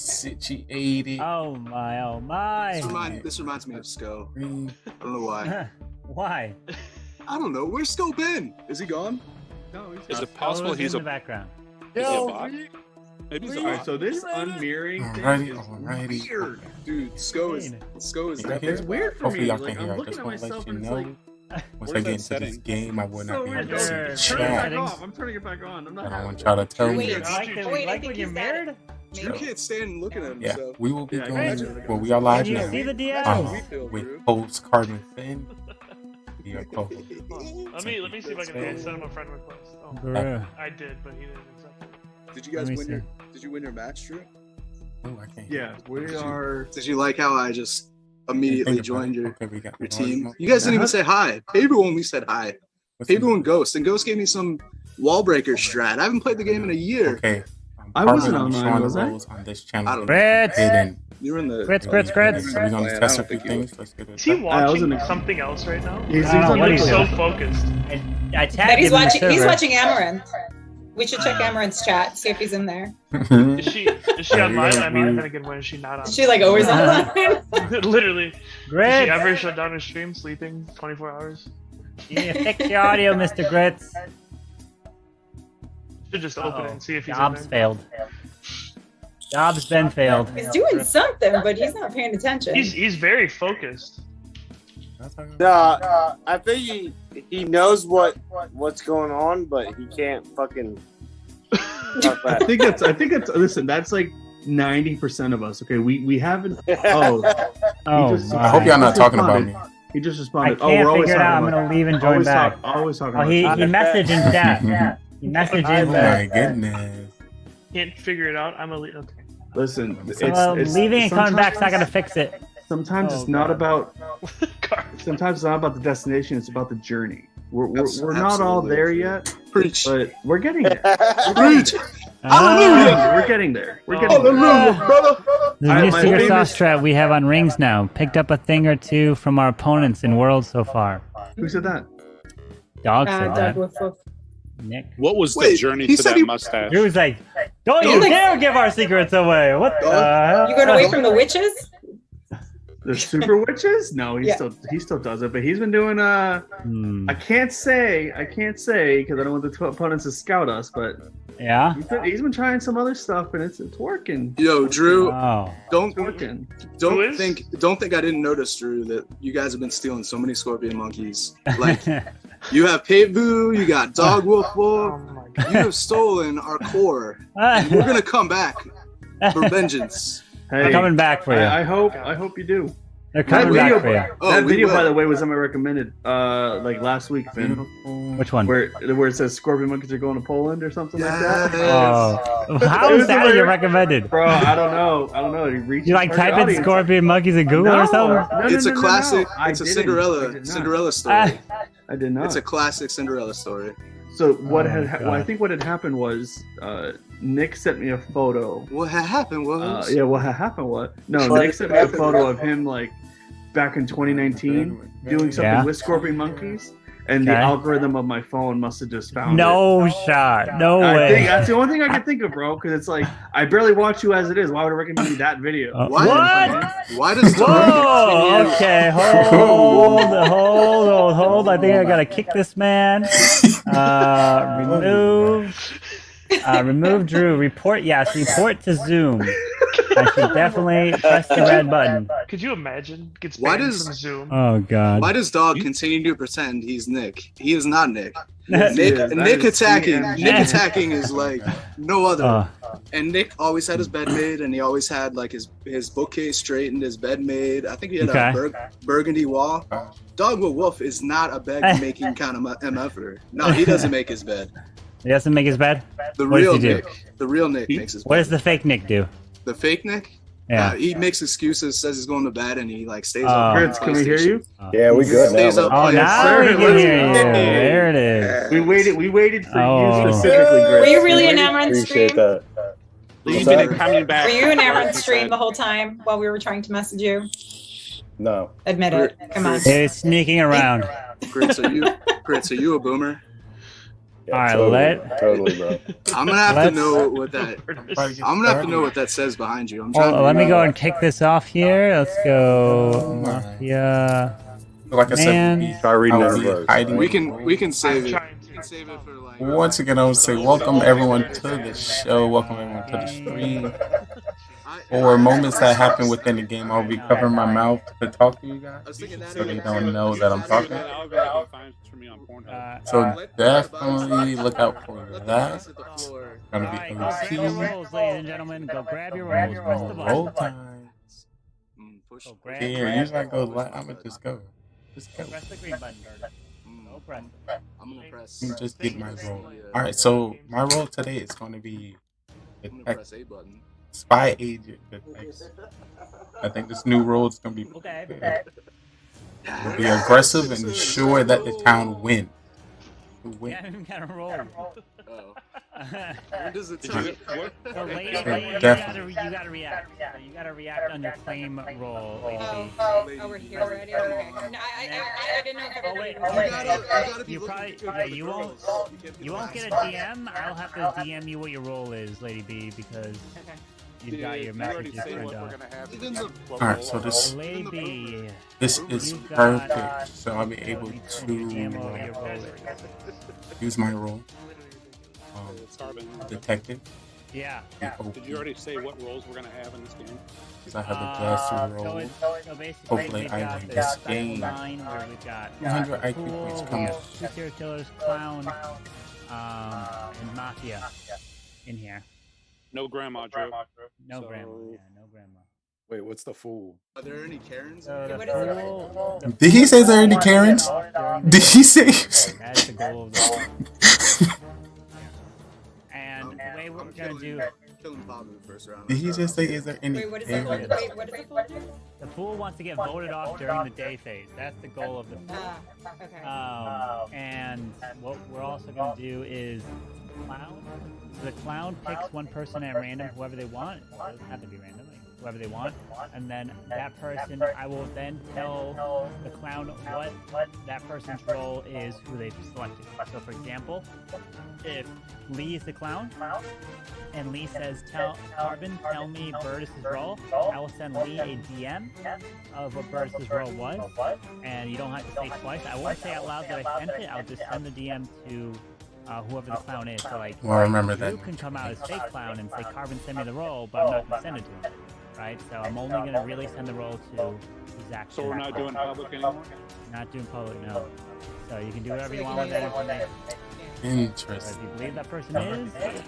Speaker 21: 80.
Speaker 3: Oh my.
Speaker 22: This reminds me of Sko. I don't know why.
Speaker 3: Why?
Speaker 22: I don't know. Where's Sko been? Is he gone?
Speaker 6: No, he's
Speaker 10: Is
Speaker 6: not.
Speaker 10: it possible
Speaker 3: Who's
Speaker 10: he's
Speaker 3: in
Speaker 10: a
Speaker 3: the background?
Speaker 10: is he a bot? Maybe he's a
Speaker 6: All right,
Speaker 10: bot.
Speaker 6: so this unmirroring thing
Speaker 21: Alrighty.
Speaker 6: is weird.
Speaker 22: Dude, Sko is
Speaker 21: Can you hear?
Speaker 6: It's weird for
Speaker 21: Hopefully
Speaker 6: me.
Speaker 21: y'all
Speaker 6: Like,
Speaker 21: can hear.
Speaker 6: I'm
Speaker 21: I
Speaker 6: looking
Speaker 21: just
Speaker 6: at
Speaker 21: want to
Speaker 6: myself
Speaker 21: let you
Speaker 6: and it's
Speaker 21: know.
Speaker 6: like,
Speaker 21: Once
Speaker 10: Where's
Speaker 21: I
Speaker 10: that
Speaker 21: get into
Speaker 10: setting?
Speaker 21: this game, I will not
Speaker 6: so
Speaker 21: be
Speaker 6: weird.
Speaker 21: able to see
Speaker 6: Turn
Speaker 21: the
Speaker 6: it
Speaker 21: chat.
Speaker 6: back off. I'm turning it back on. I'm not
Speaker 21: And I
Speaker 6: having
Speaker 21: want
Speaker 6: it.
Speaker 21: y'all to tell
Speaker 1: Wait,
Speaker 21: me.
Speaker 1: like,
Speaker 3: Like,
Speaker 1: wait,
Speaker 3: like
Speaker 1: I
Speaker 3: when
Speaker 1: think
Speaker 3: you're
Speaker 1: he's got it.
Speaker 3: married?
Speaker 22: You can't stand and look at him.
Speaker 21: Yeah,
Speaker 22: So.
Speaker 21: we will be
Speaker 6: Yeah,
Speaker 21: going. Well, we are live
Speaker 3: Can you
Speaker 21: now.
Speaker 3: see the
Speaker 22: That's how
Speaker 3: DM?
Speaker 22: we feel,
Speaker 21: With
Speaker 22: Drew.
Speaker 21: host Carbon Finn. We are co
Speaker 12: Let me see if I can send him a friend request. Oh,
Speaker 3: Bruh.
Speaker 12: I did, but he didn't accept it.
Speaker 22: Did you guys
Speaker 3: Let me
Speaker 22: win
Speaker 3: see.
Speaker 22: Did you win your match, Drew?
Speaker 21: Oh, I can't hear.
Speaker 6: Yeah, we are.
Speaker 22: Did you like how I just immediately joined your
Speaker 21: we got
Speaker 22: your team. You guys didn't even say hi. Paybu only said hi. Paybu and Ghost gave me some wall breaker strat. I haven't played the game in a year.
Speaker 21: Okay.
Speaker 6: I wasn't online, was I?
Speaker 21: On this channel.
Speaker 3: Grits!
Speaker 22: You were in the
Speaker 3: Grits.
Speaker 21: So we're gonna test a few things. Let's get it.
Speaker 16: Is he watching something else right now? He's so focused.
Speaker 3: I
Speaker 1: But
Speaker 3: tagged
Speaker 1: he's
Speaker 3: him in the
Speaker 1: watching. He's
Speaker 3: server.
Speaker 1: watching Amaranth. We should check Amaranth's chat, see if he's in there.
Speaker 16: Is she online? I mean, then again, when is she not on?
Speaker 1: Is she like always online?
Speaker 16: Literally.
Speaker 3: Grits.
Speaker 16: Did she ever shut down her stream, sleeping 24 hours?
Speaker 3: Yeah, fix your audio, Mr. Grits.
Speaker 16: Should just open it and see if he's
Speaker 3: Job's
Speaker 16: in there.
Speaker 3: failed. Job's been failed.
Speaker 1: He's doing something, but he's not paying attention.
Speaker 16: He's very focused.
Speaker 22: No, I think he knows what's going on, but he can't fucking.
Speaker 6: I think it's listen, that's like 90% of us. Okay, we haven't. Oh,
Speaker 21: I hope y'all not talking about me.
Speaker 6: He just
Speaker 3: I
Speaker 6: responded.
Speaker 3: can't
Speaker 6: We're always
Speaker 3: figure it out. I'm
Speaker 6: talking
Speaker 3: gonna leave and join back.
Speaker 6: Always talking
Speaker 3: Oh,
Speaker 6: about.
Speaker 3: he messaged in chat. He messaged in
Speaker 21: Oh my goodness.
Speaker 16: Can't figure it out. I'm a okay.
Speaker 6: Listen,
Speaker 3: it's leaving and coming back's not gonna fix it.
Speaker 6: Sometimes it's not about. Sometimes it's not about the destination. It's about the journey. We're not all there yet.
Speaker 22: Preach.
Speaker 6: But we're getting there.
Speaker 22: Preach.
Speaker 6: We're getting there. We're getting there.
Speaker 3: The new
Speaker 6: my
Speaker 3: secret
Speaker 6: famous-
Speaker 3: sauce strat we have on rings now. Picked up a thing or two from our opponents in Worlds so far.
Speaker 6: Who said that?
Speaker 3: Dog said that.
Speaker 1: Woof woof.
Speaker 3: Nick.
Speaker 10: What was the journey to that mustache?
Speaker 3: He was like, "Don't you dare give our secrets away!" What the hell?
Speaker 1: You going away from the witches?
Speaker 6: The super witches? No, he still does it, but he's been doing I can't say because I don't want the opponents to scout us, but
Speaker 3: yeah,
Speaker 6: he's been trying some other stuff and it's working.
Speaker 22: Yo, Drew,
Speaker 3: Oh.
Speaker 22: don't
Speaker 6: working.
Speaker 22: don't think I didn't notice, Drew, that you guys have been stealing so many scorpion monkeys. Like you have Paybu, you got Dog Wolf Wolf, you have stolen our core. And we're gonna come back for vengeance.
Speaker 3: They're coming back for you.
Speaker 6: I hope you do.
Speaker 3: They're coming back for you.
Speaker 22: Oh,
Speaker 6: That video, by the way, was something I recommended like last week, Finn.
Speaker 3: Which one?
Speaker 6: Where it says scorpion monkeys are going to Poland or something like that.
Speaker 3: Oh, how is that you recommended?
Speaker 6: Bro, I don't know.
Speaker 3: You like type in scorpion monkeys in Google or something?
Speaker 22: It's a classic.
Speaker 6: I
Speaker 22: It's a
Speaker 6: didn't. I
Speaker 22: Cinderella story.
Speaker 6: I did not.
Speaker 22: It's a classic Cinderella story.
Speaker 6: So what
Speaker 3: Oh,
Speaker 6: had? Well, I
Speaker 3: God.
Speaker 6: think what had happened was Nick sent me a photo.
Speaker 22: What had happened was
Speaker 6: What had happened was no.
Speaker 22: What
Speaker 6: Nick sent me a
Speaker 22: happened
Speaker 6: photo
Speaker 22: was-
Speaker 6: of him like back in 2019 doing something
Speaker 3: Yeah.
Speaker 6: with scorpion monkeys, and the
Speaker 3: Okay.
Speaker 6: algorithm of my phone must have just found it.
Speaker 3: No shot. No
Speaker 6: I
Speaker 3: way.
Speaker 6: think that's the only thing I can think of, bro. Because it's like I barely watch you as it is. Why would I recommend you that video?
Speaker 22: Why?
Speaker 3: What?
Speaker 22: Why does
Speaker 3: Whoa! Okay, hold. I think I gotta kick this man. Remove Drew. Report. Yes, report to Zoom. I should definitely press the red button.
Speaker 16: Could you imagine? Gets
Speaker 22: Why
Speaker 16: banned
Speaker 22: does-
Speaker 16: from Zoom.
Speaker 3: Oh God.
Speaker 22: Why does Dog continue to pretend he's Nick? He is not Nick.
Speaker 3: Yes, he
Speaker 22: Nick,
Speaker 3: is. That
Speaker 22: Nick
Speaker 3: is
Speaker 22: attacking.
Speaker 3: CM.
Speaker 22: Nick attacking is like no other.
Speaker 3: Oh.
Speaker 22: And Nick always had his bed made, and he always had like his bookcase straight and his bed made. I think he had
Speaker 3: Okay.
Speaker 22: a burgundy wall. Dog with Wolf is not a bed making kind of MFer. No, he doesn't make his bed.
Speaker 3: He doesn't make his bed.
Speaker 22: The
Speaker 3: What does
Speaker 22: real
Speaker 3: he do?
Speaker 22: Nick. The real Nick makes his
Speaker 3: What
Speaker 22: bed.
Speaker 3: does the fake Nick do?
Speaker 22: The fake Nick?
Speaker 3: Yeah.
Speaker 22: He makes excuses, says he's going to bed, and he like stays
Speaker 3: Oh.
Speaker 22: up. on
Speaker 6: Grits, can we hear
Speaker 22: PlayStation.
Speaker 6: you?
Speaker 22: Yeah, we good Stays now. up.
Speaker 3: Oh,
Speaker 22: yes,
Speaker 3: now
Speaker 22: sir.
Speaker 3: we can
Speaker 22: Let's
Speaker 3: hear you.
Speaker 22: go.
Speaker 3: There it is.
Speaker 6: We waited for
Speaker 3: Oh.
Speaker 6: you specifically, Grits.
Speaker 1: Were you really in
Speaker 6: We waited-
Speaker 1: Amaranth's stream?
Speaker 10: Leaving and coming back.
Speaker 1: Were you in Amaranth's stream the whole time while we were trying to message you?
Speaker 22: No.
Speaker 1: Admit it. Come on.
Speaker 3: He's sneaking around.
Speaker 22: Grits, are you a boomer?
Speaker 3: All right,
Speaker 22: Totally, bro. I'm gonna have to
Speaker 3: Let's-
Speaker 22: know what that. I'm gonna have to know what that says behind you. I'm trying.
Speaker 3: Oh, let me go and kick this off here. Let's go. Mafia.
Speaker 21: Like I said,
Speaker 3: Man.
Speaker 22: Try reading
Speaker 21: I'll
Speaker 22: that
Speaker 21: be
Speaker 22: verse.
Speaker 21: hiding.
Speaker 22: We can save it. We can save it for like.
Speaker 21: Once again, I would say welcome everyone to the show. Welcome everyone to the stream. For moments that happen within the game, I'll be covering my mouth to talk to you guys, so they don't know that I'm talking. So definitely look out for that. Gonna be
Speaker 3: Grab your rolls, ladies and gentlemen. Go grab your rolls. Press the
Speaker 21: roll
Speaker 3: button.
Speaker 21: times.
Speaker 3: Go grab,
Speaker 21: Here,
Speaker 3: grab,
Speaker 21: usually I go.
Speaker 3: grab.
Speaker 21: I'm gonna just go. Just go.
Speaker 3: Press the green button. Go press.
Speaker 22: I'm gonna press.
Speaker 21: Let me just get my roll. All right, so my roll today is going to be
Speaker 22: I'm gonna
Speaker 21: detect.
Speaker 22: press A button.
Speaker 21: Spy agent. Thanks. I think this new role is gonna be
Speaker 3: Okay.
Speaker 21: We'll be aggressive and ensure that the town wins. Win.
Speaker 3: Yeah, we gotta roll.
Speaker 22: When does it
Speaker 21: Did
Speaker 22: tell
Speaker 21: you-
Speaker 22: you?
Speaker 3: So, Lady
Speaker 21: So
Speaker 3: B, you
Speaker 21: definitely.
Speaker 3: gotta react. So you gotta react on your claim roll, Lady B.
Speaker 1: Oh, we're here already? Okay. No, I didn't know if everybody was
Speaker 3: You probably, yeah, you won't get a DM. I'll have to DM you what your role is, Lady B, because you've got your messages turned on.
Speaker 21: Alright, so this
Speaker 3: Lady B,
Speaker 21: this is
Speaker 3: you've got-
Speaker 21: perfect. So I'll be able
Speaker 3: DM what your role is.
Speaker 21: use my role. Detective.
Speaker 3: Yeah.
Speaker 10: Did you already say what roles we're gonna have in this game?
Speaker 21: Because I have a classy role.
Speaker 3: So basically,
Speaker 21: Hopefully
Speaker 3: we've
Speaker 21: I
Speaker 3: got
Speaker 21: win
Speaker 3: the
Speaker 21: this
Speaker 3: special
Speaker 21: game.
Speaker 3: line where we've got
Speaker 21: 200 IQ
Speaker 3: Fool,
Speaker 21: points
Speaker 3: we
Speaker 21: coming.
Speaker 3: have 2 serial killers, clown, and mafia in here.
Speaker 10: No grandma, Joe.
Speaker 3: No
Speaker 10: So-
Speaker 3: grandma. Yeah, no grandma.
Speaker 18: Wait, what's the fool?
Speaker 22: Are there any Karens?
Speaker 3: So the
Speaker 1: What is it?
Speaker 3: fool,
Speaker 21: Did he say there any Karens? Did he say?
Speaker 3: That's the goal of the And the way we're gonna do.
Speaker 22: Killing Bob in the first round.
Speaker 21: Did he just say is there any
Speaker 1: Wait, what is the fool?
Speaker 21: Karens?
Speaker 1: Wait, what does the fool do?
Speaker 3: The fool wants to get voted off during the day phase. That's the goal of the fool.
Speaker 1: Okay.
Speaker 3: And what we're also going to do is clown. So the clown picks one person at random, whoever they want. It doesn't have to be random, like whoever they want. And then that person, I will then tell the clown what that person's role is, who they've selected. So for example, if Lee is the clown, and Lee says, "Tell Carbon, tell me Burtis' role," I will send Lee a DM of what Burtis' role was, and you don't have to say twice. I won't say out loud that I sent it. I'll just send the DM to whoever the clown is. So like,
Speaker 21: Well, I remember that.
Speaker 3: you can come out as fake clown and say, "Carbon, send me the role," but I'm not gonna send it to him, right? So I'm only gonna really send the role to Zach.
Speaker 10: So we're not doing public anymore?
Speaker 3: Not doing public, no. So you can do whatever you want with that information.
Speaker 21: Interesting.
Speaker 3: If you believe that person is, you believe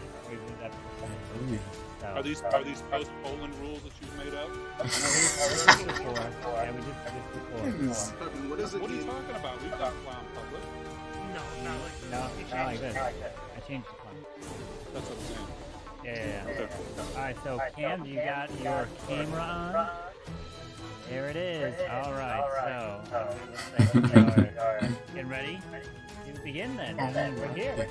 Speaker 3: that person is. So,
Speaker 10: Are these post-Poland rules that you've made up?
Speaker 3: Yeah, we did this before.
Speaker 22: What is it?
Speaker 10: What are you talking about? We've got clown public.
Speaker 16: No, not like
Speaker 3: No, not like this. I changed the clown.
Speaker 10: That's what I'm saying.
Speaker 3: Yeah. Alright, so Cam, you got your camera on? There it is. Alright, so getting ready to begin then. We're here.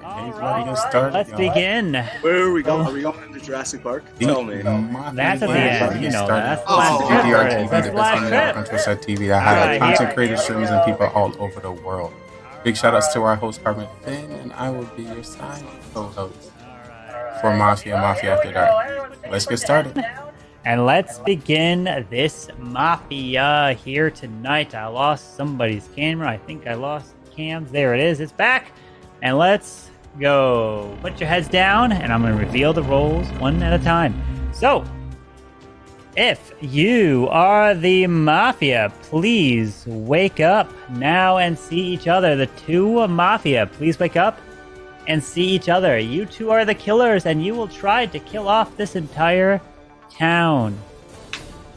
Speaker 3: Alright, let's begin.
Speaker 22: Where are we going? Are we going into Jurassic Park? Tell me.
Speaker 3: That's at the end, you know that. That's the
Speaker 22: Oh,
Speaker 3: last trip.
Speaker 21: DDR
Speaker 3: There it is. That's the last trip.
Speaker 21: Control TV that highlight content creators, streamers, and people all over the world. Big shout outs to our host, Carbon Finn, and I will be your side co-host for Mafia After Dark. Let's get started.
Speaker 3: And let's begin this Mafia here tonight. I lost somebody's camera. I think I lost Cam's. There it is. It's back. And let's go. Put your heads down, and I'm going to reveal the roles one at a time. So, if you are the Mafia, please wake up now and see each other. The two Mafia, please wake up and see each other. You two are the killers, and you will try to kill off this entire town.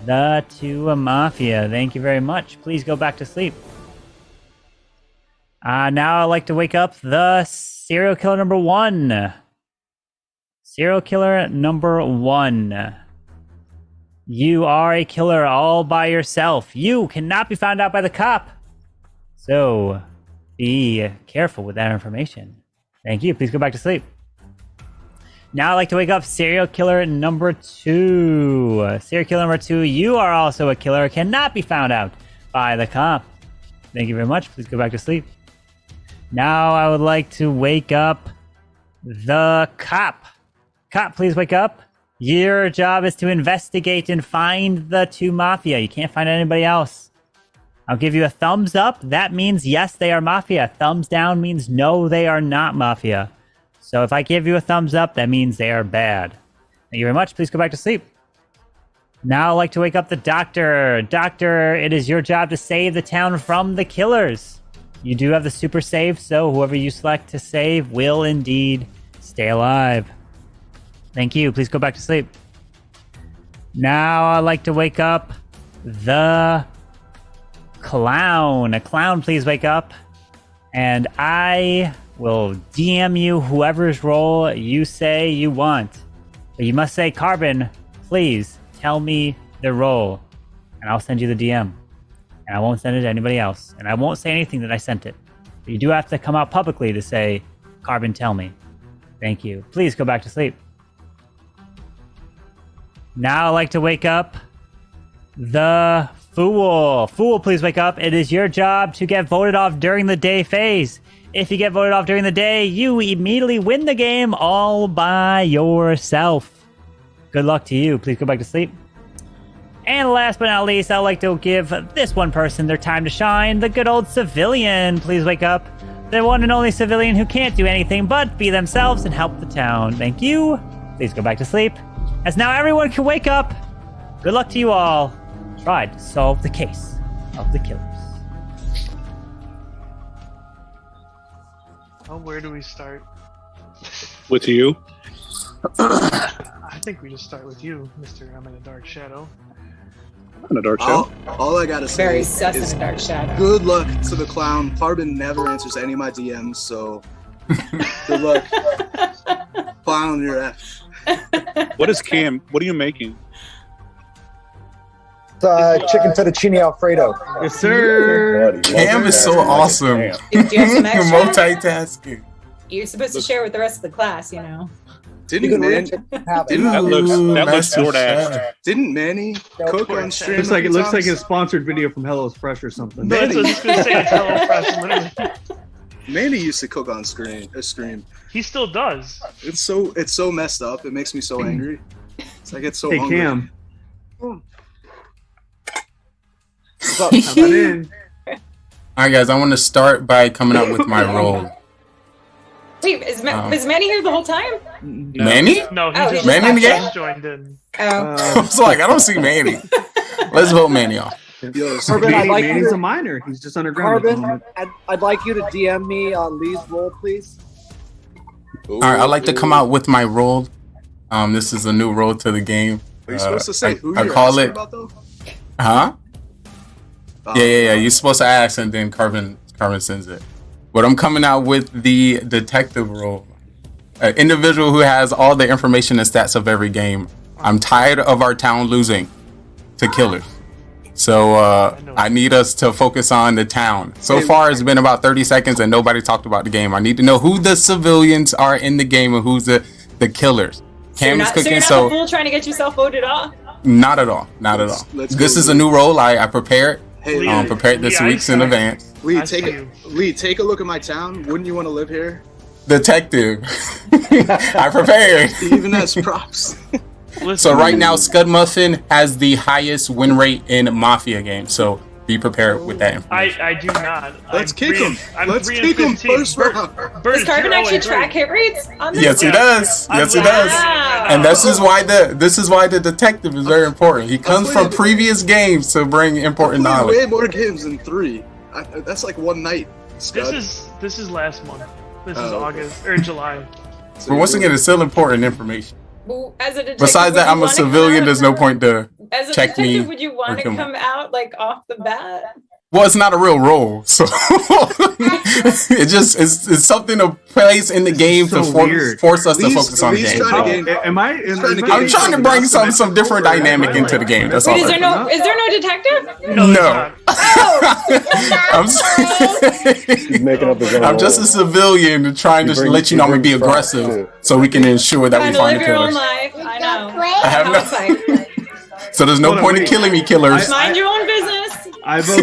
Speaker 3: The two Mafia. Thank you very much. Please go back to sleep. Now I'd like to wake up the serial killer number 1. Serial killer number 1. You are a killer all by yourself. You cannot be found out by the cop. So be careful with that information. Thank you. Please go back to sleep. Now I'd like to wake up serial killer number 2. Serial killer number 2, you are also a killer. Cannot be found out by the cop. Thank you very much. Please go back to sleep. Now I would like to wake up the cop. Cop, please wake up. Your job is to investigate and find the two Mafia. You can't find anybody else. I'll give you a thumbs up. That means yes, they are Mafia. Thumbs down means no, they are not Mafia. So if I give you a thumbs up, that means they are bad. Thank you very much. Please go back to sleep. Now I'd like to wake up the doctor. Doctor, it is your job to save the town from the killers. You do have the super save, so whoever you select to save will indeed stay alive. Thank you. Please go back to sleep. Now I'd like to wake up the clown. A clown, please wake up. And I will DM you whoever's role you say you want. But you must say, Carbon, please tell me the role, and I'll send you the DM. And I won't send it to anybody else. And I won't say anything that I sent it. But you do have to come out publicly to say, Carbon, tell me. Thank you. Please go back to sleep. Now I'd like to wake up the Fool. Fool, please wake up. It is your job to get voted off during the day phase. If you get voted off during the day, you immediately win the game all by yourself. Good luck to you. Please go back to sleep. And last but not least, I'd like to give this one person their time to shine. The good old civilian. Please wake up. The one and only civilian who can't do anything but be themselves and help the town. Thank you. Please go back to sleep. As now everyone can wake up. Good luck to you all. Try to solve the case of the killers.
Speaker 16: Oh, where do we start?
Speaker 10: With you?
Speaker 16: I think we just start with you, Mr. I'm in a dark shadow.
Speaker 10: In a dark shadow.
Speaker 22: All I gotta say
Speaker 1: Very sus
Speaker 22: is
Speaker 1: in a dark shadow.
Speaker 22: good luck to the clown. Carbon never answers any of my DMs, so good luck. Clown, you're F.
Speaker 10: What is Cam? What are you making?
Speaker 17: Chicken fettuccine Alfredo.
Speaker 6: Yes, sir.
Speaker 21: Cam is so awesome.
Speaker 1: Do you have some extra?
Speaker 21: Multitasking.
Speaker 1: You're supposed to share with the rest of the class, you know.
Speaker 22: Didn't Manny?
Speaker 10: That looks DoorDash.
Speaker 22: Didn't Manny cook on stream?
Speaker 6: It looks like a sponsored video from Hello's Fresh or something.
Speaker 16: No, I was just gonna say it's HelloFresh, literally.
Speaker 22: Manny used to cook on screen.
Speaker 16: He still does.
Speaker 22: It's so messed up. It makes me so angry. It's like it's so
Speaker 6: Hey,
Speaker 22: hungry.
Speaker 6: Cam.
Speaker 21: All right, guys. I want to start by coming up with my role.
Speaker 1: Wait, was Manny here the whole time?
Speaker 21: Manny?
Speaker 16: No, he just,
Speaker 21: Manny in the game?
Speaker 16: just joined in.
Speaker 21: I was like, I don't see Manny. Let's vote Manny off.
Speaker 17: Carbon, I'd like
Speaker 6: Manny's
Speaker 17: you to,
Speaker 6: a minor. He's just underground. at the
Speaker 17: Carbon,
Speaker 6: moment.
Speaker 17: I'd like you to DM me on Lee's role, please.
Speaker 21: All right, I'd like to come out with my role. This is a new role to the game.
Speaker 22: Are you supposed to say who
Speaker 21: I
Speaker 22: you're
Speaker 21: call
Speaker 22: asking
Speaker 21: it.
Speaker 22: about, though?
Speaker 21: Huh? Yeah. You're supposed to ask, and then Carbon sends it. But I'm coming out with the detective role. An individual who has all the information and stats of every game. I'm tired of our town losing to killers. So I need us to focus on the town. So far, it's been about 30 seconds and nobody talked about the game. I need to know who the civilians are in the game and who's the killers. Cam is cooking,
Speaker 1: so you're not the fool trying to get yourself voted off?
Speaker 21: Not at all. Not at all. This is a new role. I prepared. Prepared this weeks in advance.
Speaker 22: Lee, take a look at my town. Wouldn't you want to live here?
Speaker 21: Detective. I prepared.
Speaker 22: He even has props.
Speaker 21: So right now, Scud Muffin has the highest win rate in Mafia games. So be prepared with that information.
Speaker 16: I do not.
Speaker 22: Let's kick him. Let's
Speaker 16: 3
Speaker 22: kick
Speaker 16: and
Speaker 22: him
Speaker 16: 15.
Speaker 22: first round.
Speaker 1: Does Carbon actually track hit rates on this?
Speaker 21: Yes, he does. Yes, he does. And this is why the detective is very important. He comes from previous games to bring important knowledge.
Speaker 22: Way more games than 3. That's like one night. Scud.
Speaker 16: This is last month. This is August or July.
Speaker 21: But once again, it's still important information.
Speaker 1: Well, as a detective,
Speaker 21: Besides that, I'm a civilian. There's no point to
Speaker 1: as a
Speaker 21: check me.
Speaker 1: detective, would you want to come out like off the bat?
Speaker 21: Well, it's not a real role, so it's something to place in the game to force us to focus on the game. I'm trying to bring some different dynamic into the game. That's all.
Speaker 1: Wait, is there no detective?
Speaker 21: No.
Speaker 18: He's making up his own
Speaker 21: I'm just a civilian trying to let you know I'm gonna be aggressive, so we can ensure that we find the
Speaker 1: Live your own
Speaker 21: killers.
Speaker 1: life. I know.
Speaker 21: I have no. So there's no point in killing me, killers.
Speaker 1: Mind your own business.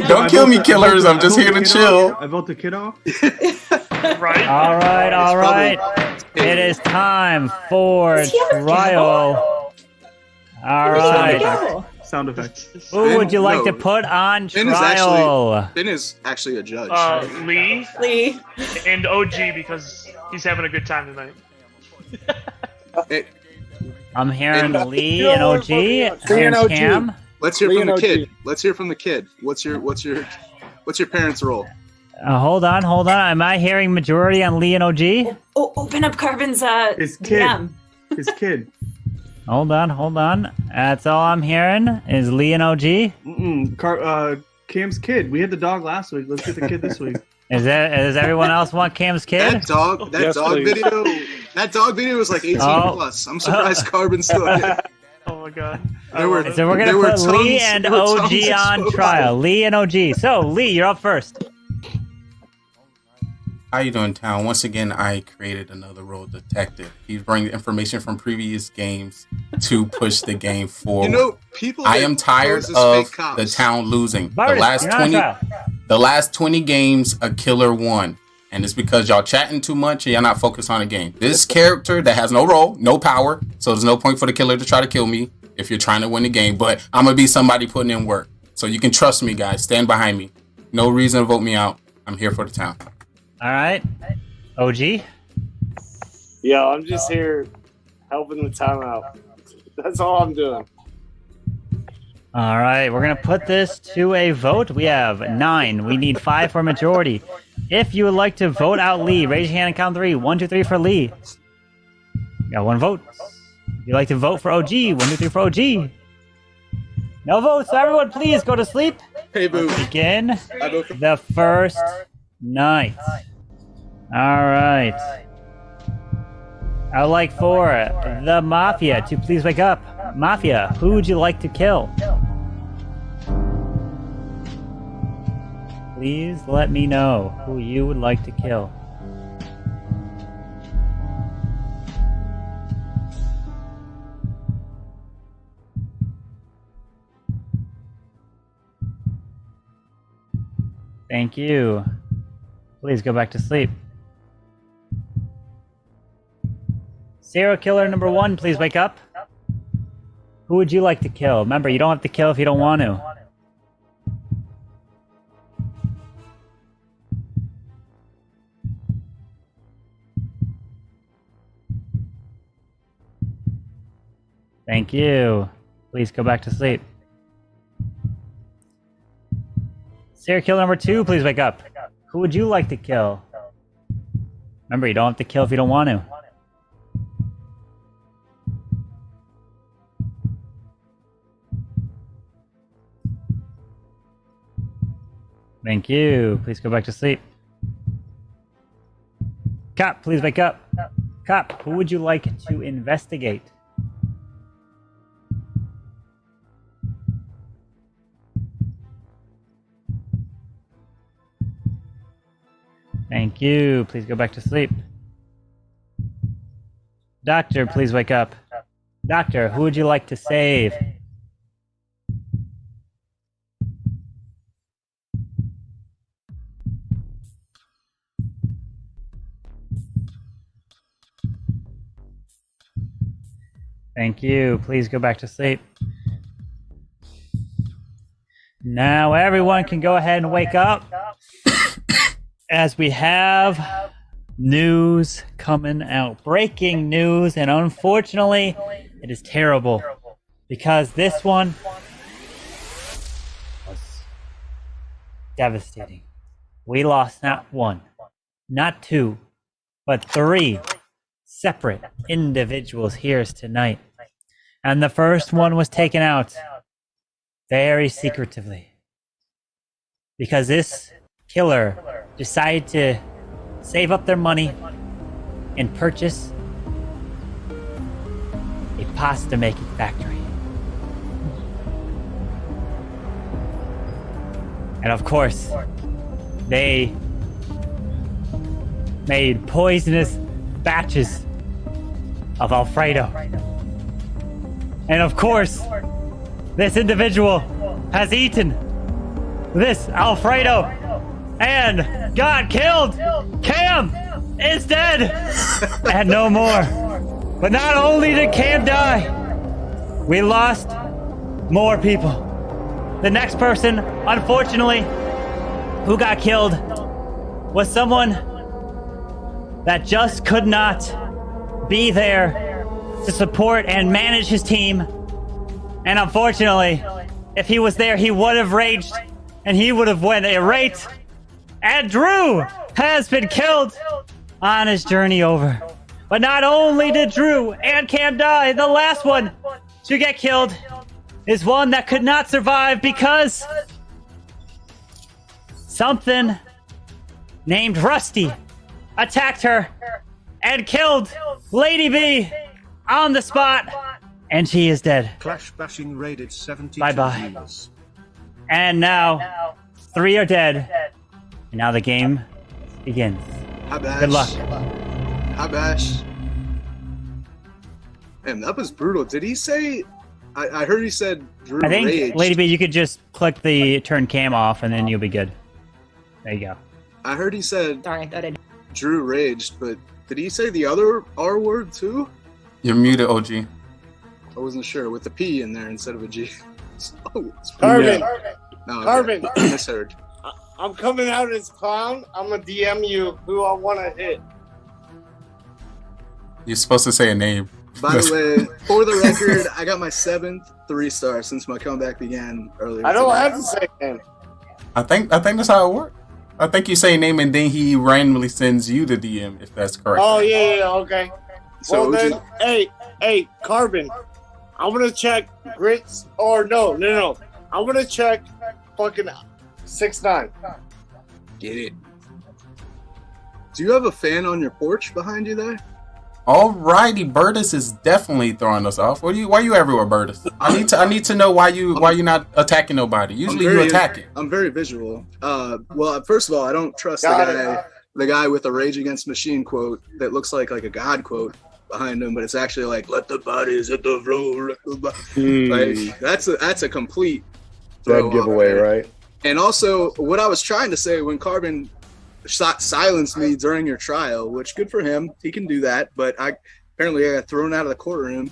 Speaker 21: Don't kill me, killers. I'm just here to chill.
Speaker 6: I vote the kid off.
Speaker 16: Right.
Speaker 3: All right. It is time for trial. All right.
Speaker 6: Sound effects.
Speaker 3: Who would you like to put on trial?
Speaker 22: Ben is actually a judge.
Speaker 16: Lee, and OG because he's having a good time tonight.
Speaker 3: I'm hearing Lee and OG. And Cam.
Speaker 22: Let's hear from the kid. Let's hear from the kid. What's your parents' role?
Speaker 3: Hold on. Am I hearing majority on Lee and OG?
Speaker 1: Oh, open up Carbon's
Speaker 6: His kid.
Speaker 1: DM.
Speaker 6: His kid.
Speaker 3: Hold on. That's all I'm hearing is Lee and OG.
Speaker 6: Cam's kid. We had the dog last week. Let's get the kid this week.
Speaker 3: Does everyone else want Cam's kid?
Speaker 22: That dog video. That dog video was like 18 plus. I'm surprised Carbon's still here.
Speaker 16: Oh my god.
Speaker 22: There were,
Speaker 3: So we're gonna
Speaker 22: there were
Speaker 3: put Lee
Speaker 22: tongues-
Speaker 3: and
Speaker 22: there were
Speaker 3: OG
Speaker 22: tongues
Speaker 3: on
Speaker 22: exposed.
Speaker 3: trial. Lee and OG. So Lee, you're up first.
Speaker 21: How you doing, town? Once again, I created another role, detective. He's bringing information from previous games to push the game forward.
Speaker 22: You know, people.
Speaker 21: I
Speaker 22: get
Speaker 21: am tired
Speaker 22: posed as
Speaker 21: of
Speaker 22: fake cops.
Speaker 21: the town losing.
Speaker 3: Bartis,
Speaker 21: The last 20 games, a killer won. And it's because y'all chatting too much and y'all not focused on the game. This character that has no role, no power, so there's no point for the killer to try to kill me if you're trying to win the game. But I'm going to be somebody putting in work. So you can trust me, guys. Stand behind me. No reason to vote me out. I'm here for the town.
Speaker 3: All right. OG?
Speaker 17: Yo, I'm just here helping the town out. That's all I'm doing.
Speaker 3: All right, we're going to put this to a vote. We have 9. We need 5 for majority. If you would like to vote out Lee, raise your hand and count 3. 1, 2, 3 for Lee. Got 1 vote. If you'd like to vote for OG, 1, 2, 3 for OG. No votes, so everyone please go to sleep.
Speaker 22: Hey, boo.
Speaker 3: Begin the first night. All right. I would like for the Mafia to please wake up. Mafia, who would you like to kill? Please let me know who you would like to kill. Thank you. Please go back to sleep. Serial killer number 1, please wake up. Who would you like to kill? Remember, you don't have to kill if you don't want to. Thank you. Please go back to sleep. Serial killer number 2, please wake up. Who would you like to kill? Remember, you don't have to kill if you don't want to. Thank you. Please go back to sleep. Cop, please wake up. Cop, who would you like to investigate? Thank you. Please go back to sleep. Doctor, please wake up. Doctor, who would you like to save? Thank you. Please go back to sleep. Now everyone can go ahead and wake up as we have news coming out. Breaking news, and unfortunately, it is terrible because this one was devastating. We lost not 1, not 2, but 3 separate individuals here tonight. And the first one was taken out very secretively because this killer decided to save up their money and purchase a pasta making factory. And of course, they made poisonous batches of Alfredo. And of course, this individual has eaten this Alfredo and got killed. Cam is dead and no more. But not only did Cam die, we lost more people. The next person, unfortunately, who got killed was someone that just could not be there to support and manage his team. And unfortunately, if he was there, he would have raged and he would have went irate. And Drew has been killed on his journey over. But not only did Drew and Cam die, the last one to get killed is one that could not survive because something named Rusty attacked her and killed Lady B on the spot, and she is dead.
Speaker 14: Clash bashing raided 72
Speaker 3: Bye-bye.
Speaker 14: viewers.
Speaker 3: And now 3 are dead, and now the game begins.
Speaker 22: Hi, Bash.
Speaker 3: Good luck.
Speaker 22: Hi, Bash. Man, that was brutal. Did he say? I heard he said Drew
Speaker 3: I think,
Speaker 22: raged.
Speaker 3: Lady B, you could just click the turn cam off, and then you'll be good. There you go.
Speaker 22: I heard he said
Speaker 1: Sorry, I thought I
Speaker 22: Drew raged, but did he say the other R word too?
Speaker 21: You're muted, OG.
Speaker 22: I wasn't sure with the P in there instead of a G. Oh, it's
Speaker 17: Carbon.
Speaker 22: No,
Speaker 17: Carbon.
Speaker 22: I misheard.
Speaker 17: I'm coming out as clown. I'm gonna DM you who I want to hit.
Speaker 21: You're supposed to say a name.
Speaker 22: By the way, for the record, I got my 7th 3-star since my comeback began earlier.
Speaker 17: I don't
Speaker 22: today.
Speaker 17: have to say name.
Speaker 21: I think that's how it works. I think you say a name and then he randomly sends you the DM if that's correct.
Speaker 17: Oh yeah, okay.
Speaker 22: So
Speaker 17: Well then, hey, Carbon. I'm gonna check Grits or no. I'm gonna check fucking 6ix9ine.
Speaker 22: Get it. Do you have a fan on your porch behind you there?
Speaker 21: Alrighty, Burtis is definitely throwing us off. Why you everywhere, Burtis? I need to know why you not attacking nobody. Usually you attack it.
Speaker 22: I'm very visual. Well, first of all, I don't trust the guy with a Rage Against Machine quote that looks like a God quote behind him, but it's actually like "Let the bodies hit the floor." Like that's a complete
Speaker 18: Dead giveaway, right?
Speaker 22: And also, what I was trying to say when Carbon silenced me during your trial, which good for him, he can do that. But I got thrown out of the courtroom.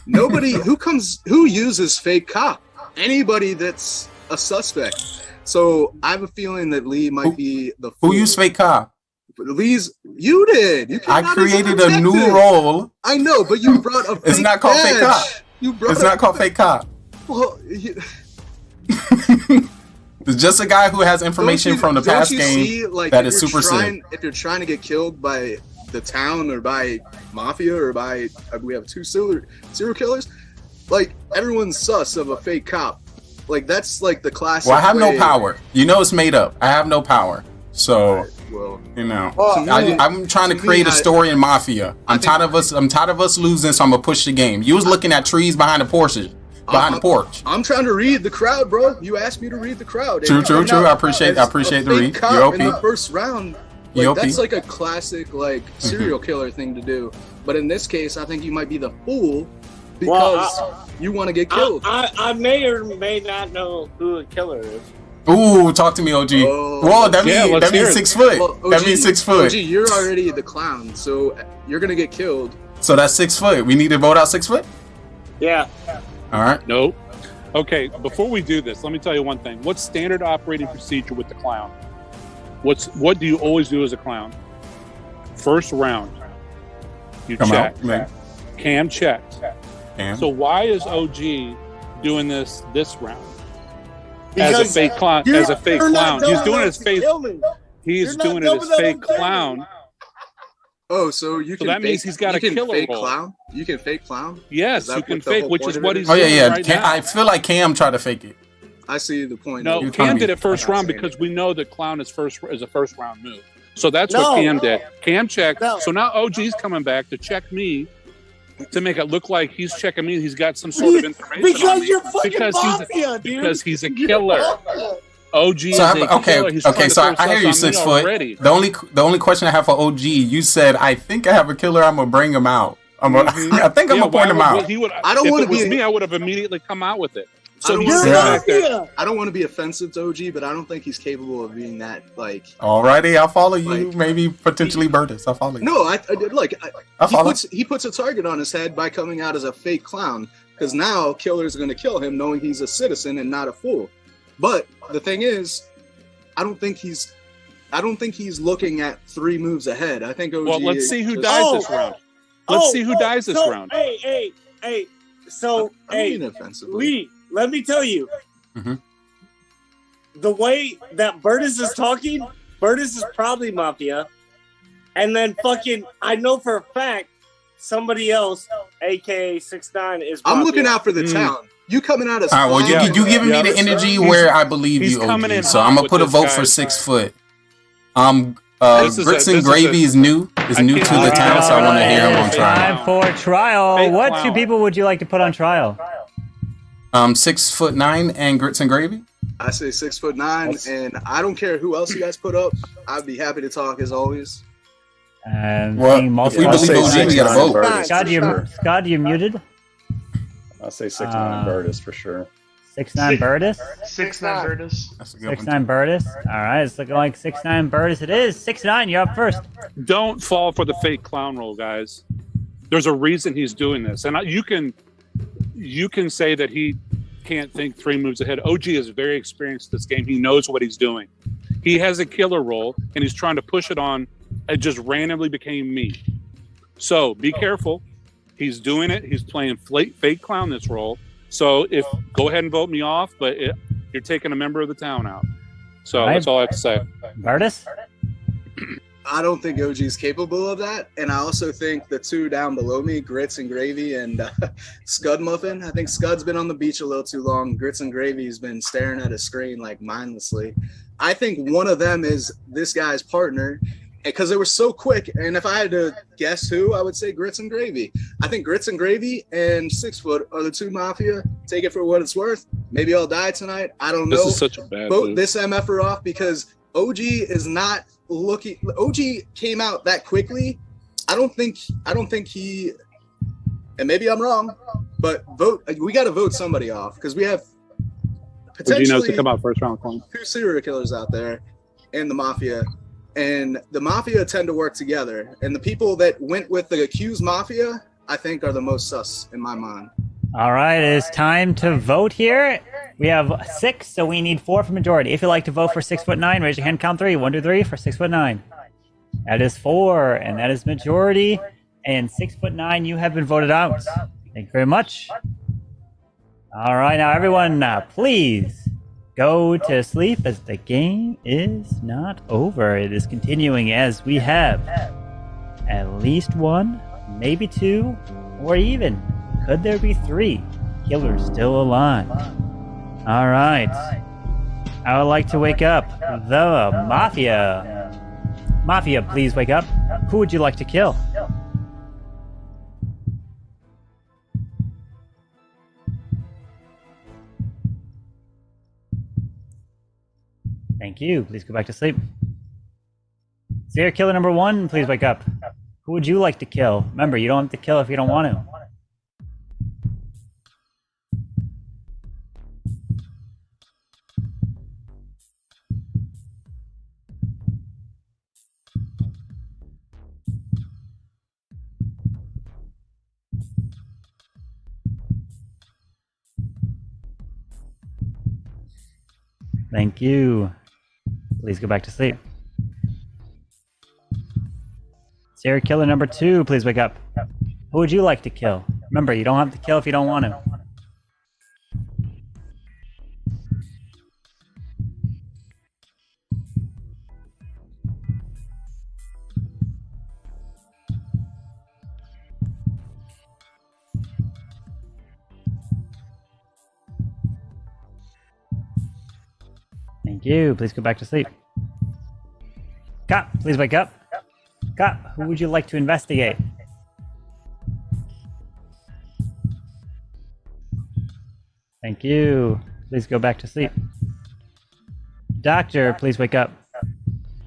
Speaker 22: Nobody who uses fake cop, anybody that's a suspect. So I have a feeling that Lee might be the fool.
Speaker 21: Who used fake cop?
Speaker 22: You did. You
Speaker 21: I created a new role.
Speaker 22: I know, but you brought a fake
Speaker 21: It's not called fake cop. It's not called fake cop.
Speaker 22: Well,
Speaker 21: It's just a guy who has information from the past game that is super sick.
Speaker 22: If you're trying to get killed by the town or by Mafia or by we have 2 serial killers, like everyone's sus of a fake cop. Like that's like the classic.
Speaker 21: Well, I have no power. You know it's made up. I have no power. So I'm trying to create a story in Mafia. I'm tired of us losing, so I'm gonna push the game. You was looking at trees behind the porch.
Speaker 22: I'm trying to read the crowd, bro. You asked me to read the crowd.
Speaker 21: True. I appreciate the read.
Speaker 22: You're OP. In the first round,
Speaker 21: Like,
Speaker 22: that's like a classic like serial killer thing to do. But in this case, I think you might be the fool because you want to get killed.
Speaker 17: I may or may not know who the killer is.
Speaker 21: Ooh, talk to me, OG. Whoa, that means 6 foot.
Speaker 22: Well, OG,
Speaker 21: that means 6 foot.
Speaker 22: OG, you're already the clown, so you're gonna get killed.
Speaker 21: So that's 6 foot. We need to vote out 6 foot?
Speaker 17: Yeah.
Speaker 21: All right.
Speaker 10: Nope. Okay, before we do this, let me tell you one thing. What's standard operating procedure with the clown? What do you always do as a clown? First round, you check. Cam checked. So why is OG doing this round? As a fake clown. He's doing it as fake. He's doing it as fake clown.
Speaker 22: Oh, so you can.
Speaker 10: So that means he's got a killer
Speaker 22: fake
Speaker 10: role.
Speaker 22: clown. You can fake clown.
Speaker 10: Yes, you can fake, which is what he's
Speaker 21: doing.
Speaker 10: doing right now.
Speaker 21: I feel like Cam tried to fake it.
Speaker 22: I see the point.
Speaker 10: No, Cam did it first round because we know that clown is a first round move. So that's what Cam did. Cam checked. So now OG's coming back to check me to make it look like he's checking me. He's got some sort of information on me because he's a killer. OG is a killer.
Speaker 21: So I hear you 6 foot.
Speaker 10: Already.
Speaker 21: The only question I have for OG, you said I think I have a killer. I'm gonna bring him out. I think I'm gonna point him out.
Speaker 22: I don't want to be
Speaker 10: me. I would have immediately come out with it.
Speaker 22: So
Speaker 10: I
Speaker 22: don't want to be offensive to OG, but I don't think he's capable of being that like.
Speaker 21: Alrighty, I'll follow you. Maybe potentially Burtis. I'll follow you.
Speaker 22: No, he puts a target on his head by coming out as a fake clown because now killers are going to kill him, knowing he's a citizen and not a fool. But the thing is, I don't think he's looking at 3 moves ahead. I think OG.
Speaker 10: Well, let's see who dies this round. Let's see who dies this round.
Speaker 17: Hey. So, Lee, let me tell you. The way that Burtis is talking, Burtis is probably Mafia. And then I know for a fact somebody else, aka 6ix9ine, is Mafia.
Speaker 22: I'm looking out for the town. You coming out as
Speaker 21: all right, well, you giving me the energy where I believe you, OG. So I'm gonna put a vote for 6 foot. Grits and Gravy is new. is new to the town, so I want to hear him on
Speaker 3: Time
Speaker 21: trial.
Speaker 3: for trial.
Speaker 21: Fake
Speaker 3: What
Speaker 21: clown.
Speaker 3: two people would you like to put on trial?
Speaker 21: 6'9" and grits and gravy.
Speaker 22: I say 6'9", and I don't care who else you guys put up. I'd be happy to talk as always.
Speaker 3: And
Speaker 21: Well,
Speaker 3: seeing
Speaker 21: if
Speaker 3: multiple.
Speaker 21: we believe OG, we got to vote.
Speaker 3: Scott, you muted?
Speaker 13: I'll say 6'9" Burtis for sure.
Speaker 3: 6'9" Burtis?
Speaker 16: 6'9" Burtis.
Speaker 21: That's a good
Speaker 3: 6'9" Burtis. All right, it's looking like 6'9" Burtis. It is 6'9". You're up first.
Speaker 10: Don't fall for the fake clown role, guys. There's a reason he's doing this, and you can say that he can't think 3 moves ahead. OG is very experienced in this game. He knows what he's doing. He has a killer role, and he's trying to push it on. It just randomly became me. So be careful. He's doing it. He's playing fake clown this role. So go ahead and vote me off, but you're taking a member of the town out. So that's all I have to say.
Speaker 3: Burtis?
Speaker 22: I don't think OG's capable of that, and I also think the two down below me, Grits and Gravy and Scud Muffin. I think Scud's been on the beach a little too long. Grits and Gravy's been staring at a screen like mindlessly. I think one of them is this guy's partner, because they were so quick. And if I had to guess who, I would say Grits and Gravy. I think Grits and Gravy and 6 Foot are the two Mafia. Take it for what it's worth. Maybe I'll die tonight. I don't know.
Speaker 10: This is such a bad
Speaker 22: Vote
Speaker 10: move.
Speaker 22: this MFer off because OG is not looking. OG came out that quickly. I don't think he. And maybe I'm wrong, but we got to vote somebody off because we have
Speaker 10: OG knows to
Speaker 22: potentially
Speaker 10: come out first round clown.
Speaker 22: 2 serial killers out there in the Mafia. And the Mafia tend to work together. And the people that went with the accused Mafia, I think, are the most sus in my mind.
Speaker 3: All right, it is time to vote here. We have 6, so we need 4 for majority. If you'd like to vote for 6'9", raise your hand, count 3. 1, 2, 3 for 6'9". That is 4, and that is majority. And 6'9", you have been voted out. Thank you very much. All right, now everyone, please go to sleep as the game is not over. It is continuing as we have at least 1, maybe 2, or even could there be 3 killers still alive? All right. I would like to wake up the Mafia. Mafia, please wake up. Who would you like to kill? Thank you. Please go back to sleep. Serial killer number 1, please wake up. Who would you like to kill? Remember, you don't have to kill if you don't want to. Thank you. Please go back to sleep. Serial killer number 2, please wake up. Who would you like to kill? Remember, you don't have to kill if you don't want to. Thank you. Please go back to sleep. Cop, please wake up. Cop, who would you like to investigate? Thank you. Please go back to sleep. Doctor, please wake up.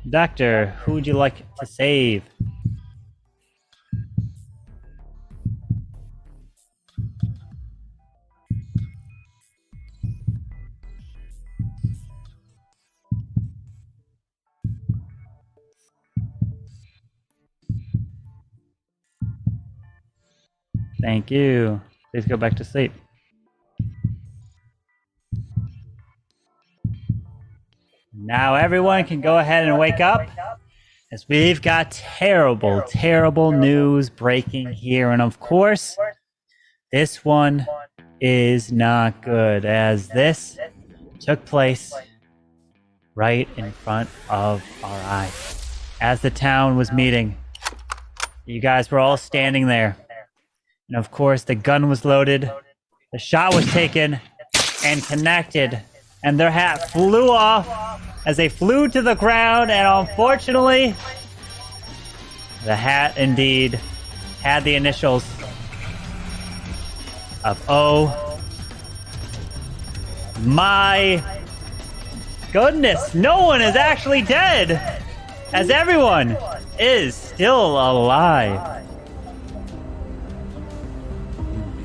Speaker 3: Doctor, who would you like to save? Thank you. Please go back to sleep. Now everyone can go ahead and wake up, as we've got terrible, terrible news breaking here. And of course, this one is not good, as this took place right in front of our eyes. As the town was meeting, you guys were all standing there. And of course, the gun was loaded, the shot was taken and connected, and their hat flew off as they flew to the ground, and unfortunately, The hat indeed had the initials of O. My goodness, no one is actually dead, as everyone is still alive.